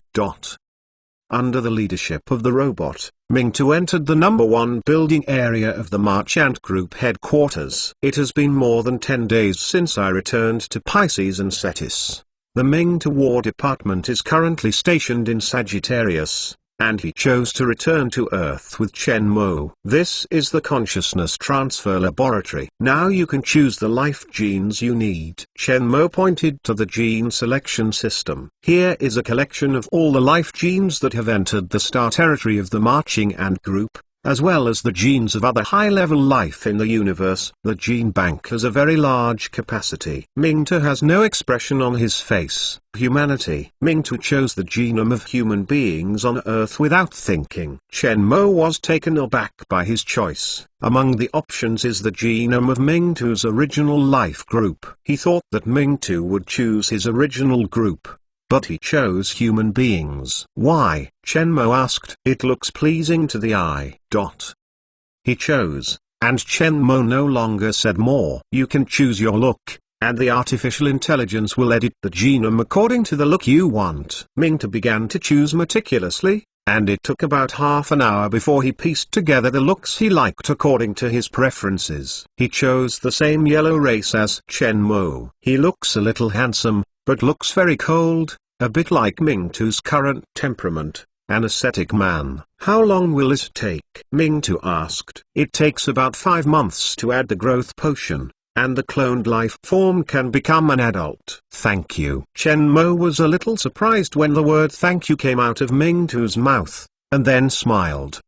Under the leadership of the robot, Ming-Tu entered the number 1 building area of the March Ant Group headquarters. It has been more than 10 days since I returned to Pisces and Cetus. The Ming-Tu War Department is currently stationed in Sagittarius, and he chose to return to Earth with Chen Mo. This is the Consciousness Transfer Laboratory. Now you can choose the life genes you need. Chen Mo pointed to the gene selection system. Here is a collection of all the life genes that have entered the star territory of the Marching Ant Group, as well as the genes of other high-level life in the universe. The gene bank has a very large capacity. Ming-Tu has no expression on his face. Humanity. Ming-Tu chose the genome of human beings on Earth without thinking. Chen Mo was taken aback by his choice. Among the options is the genome of Ming-Tu's original life group. He thought that Ming-Tu would choose his original group, but he chose human beings. Why? Chen Mo asked. It looks pleasing to the eye. He chose, and Chen Mo no longer said more. You can choose your look, and the artificial intelligence will edit the genome according to the look you want. Ming-Tu began to choose meticulously, and it took about half an hour before he pieced together the looks he liked according to his preferences. He chose the same yellow race as Chen Mo. He looks a little handsome, but looks very cold, a bit like Ming-Tu's current temperament, an ascetic man. How long will it take? Ming-Tu asked. It takes about 5 months to add the growth potion, and the cloned life form can become an adult. Thank you. Chen Mo was a little surprised when the word thank you came out of Ming-Tu's mouth, and then smiled.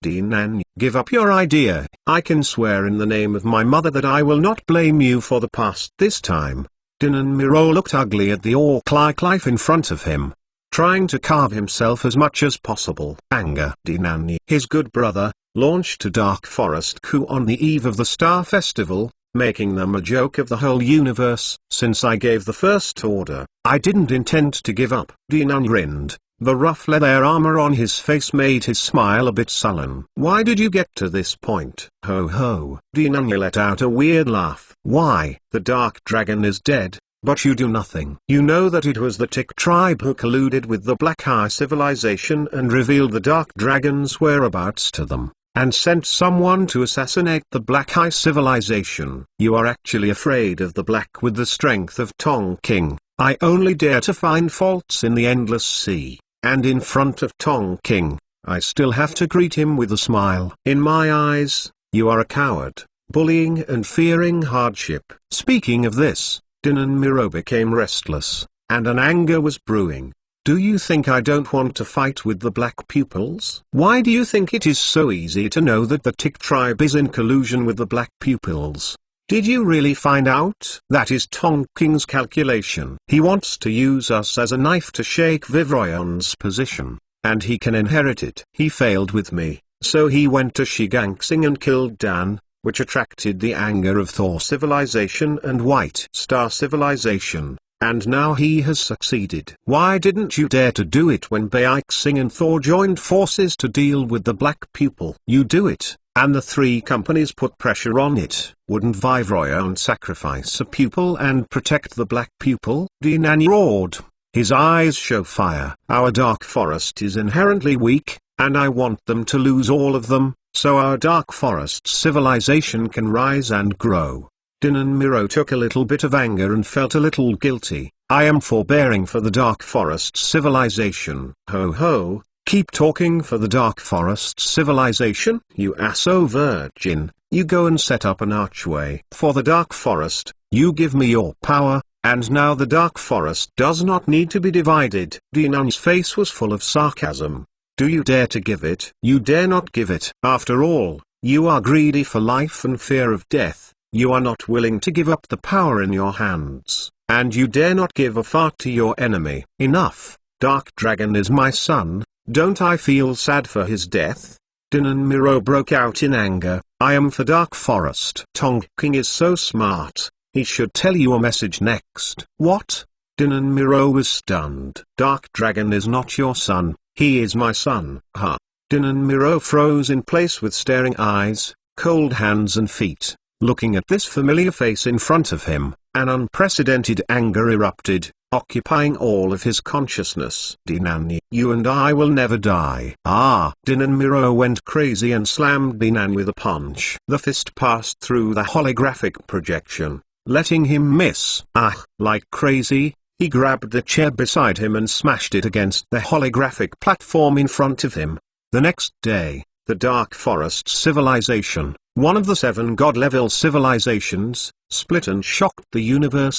Dinan, give up your idea. I can swear in the name of my mother that I will not blame you for the past this time. Dinan Miro looked ugly at the orc-like life in front of him, trying to carve himself as much as possible. Anger. Dinan, his good brother, launched a dark forest coup on the eve of the Star Festival, making them a joke of the whole universe. Since I gave the first order, I didn't intend to give up. Dinan grinned. The rough leather armor on his face made his smile a bit sullen. Why did you get to this point? Ho ho. Dinan let out a weird laugh. Why? The Dark Dragon is dead, but you do nothing. You know that it was the Tick tribe who colluded with the Black Eye civilization and revealed the Dark Dragon's whereabouts to them, and sent someone to assassinate the Black Eye civilization. You are actually afraid of the Black with the strength of Tong King. I only dare to find faults in the endless sea. and in front of Tong King, I still have to greet him with a smile. In my eyes, you are a coward, bullying and fearing hardship. Speaking of this, Dinan Miro became restless, and an anger was brewing. Do you think I don't want to fight with the black pupils? Why do you think it is so easy to know that the Tik tribe is in collusion with the black pupils? Did you really find out? That is Tong King's calculation. He wants to use us as a knife to shake Vivroyon's position, and he can inherit it. He failed with me, so he went to Shigangsing and killed Dan, which attracted the anger of Thor civilization and White Star civilization. And now he has succeeded. Why didn't you dare to do it when Baixing and Thor joined forces to deal with the black pupil? You do it, and the three companies put pressure on it. Wouldn't Vivroyon sacrifice a pupil and protect the black pupil? Dinan roared. His eyes show fire. Our dark forest is inherently weak, and I want them to lose all of them, so our dark forest civilization can rise and grow. Dinan Miro took a little bit of anger and felt a little guilty. I am forbearing for the Dark Forest civilization. Ho ho, keep talking for the Dark Forest civilization? You asso virgin, you go and set up an archway. For the Dark Forest, you give me your power, and now the Dark Forest does not need to be divided. Dinan's face was full of sarcasm. Do you dare to give it? You dare not give it. After all, you are greedy for life and fear of death. You are not willing to give up the power in your hands, and you dare not give a fart to your enemy. Enough, Dark Dragon is my son, don't I feel sad for his death? Dinan Miro broke out in anger. I am for Dark Forest. Tong King is so smart, he should tell you a message next. What? Dinan Miro was stunned. Dark Dragon is not your son, he is my son. Huh? Dinan Miro froze in place with staring eyes, cold hands and feet. Looking at this familiar face in front of him, an unprecedented anger erupted, occupying all of his consciousness. Dinan, you and I will never die. Ah! Dinan Miro went crazy and slammed Dinan with a punch. The fist passed through the holographic projection, letting him miss. Ah! Like crazy, he grabbed the chair beside him and smashed it against the holographic platform in front of him. The next day, the Dark Forest civilization, one of the 7 god-level civilizations, split and shocked the universe.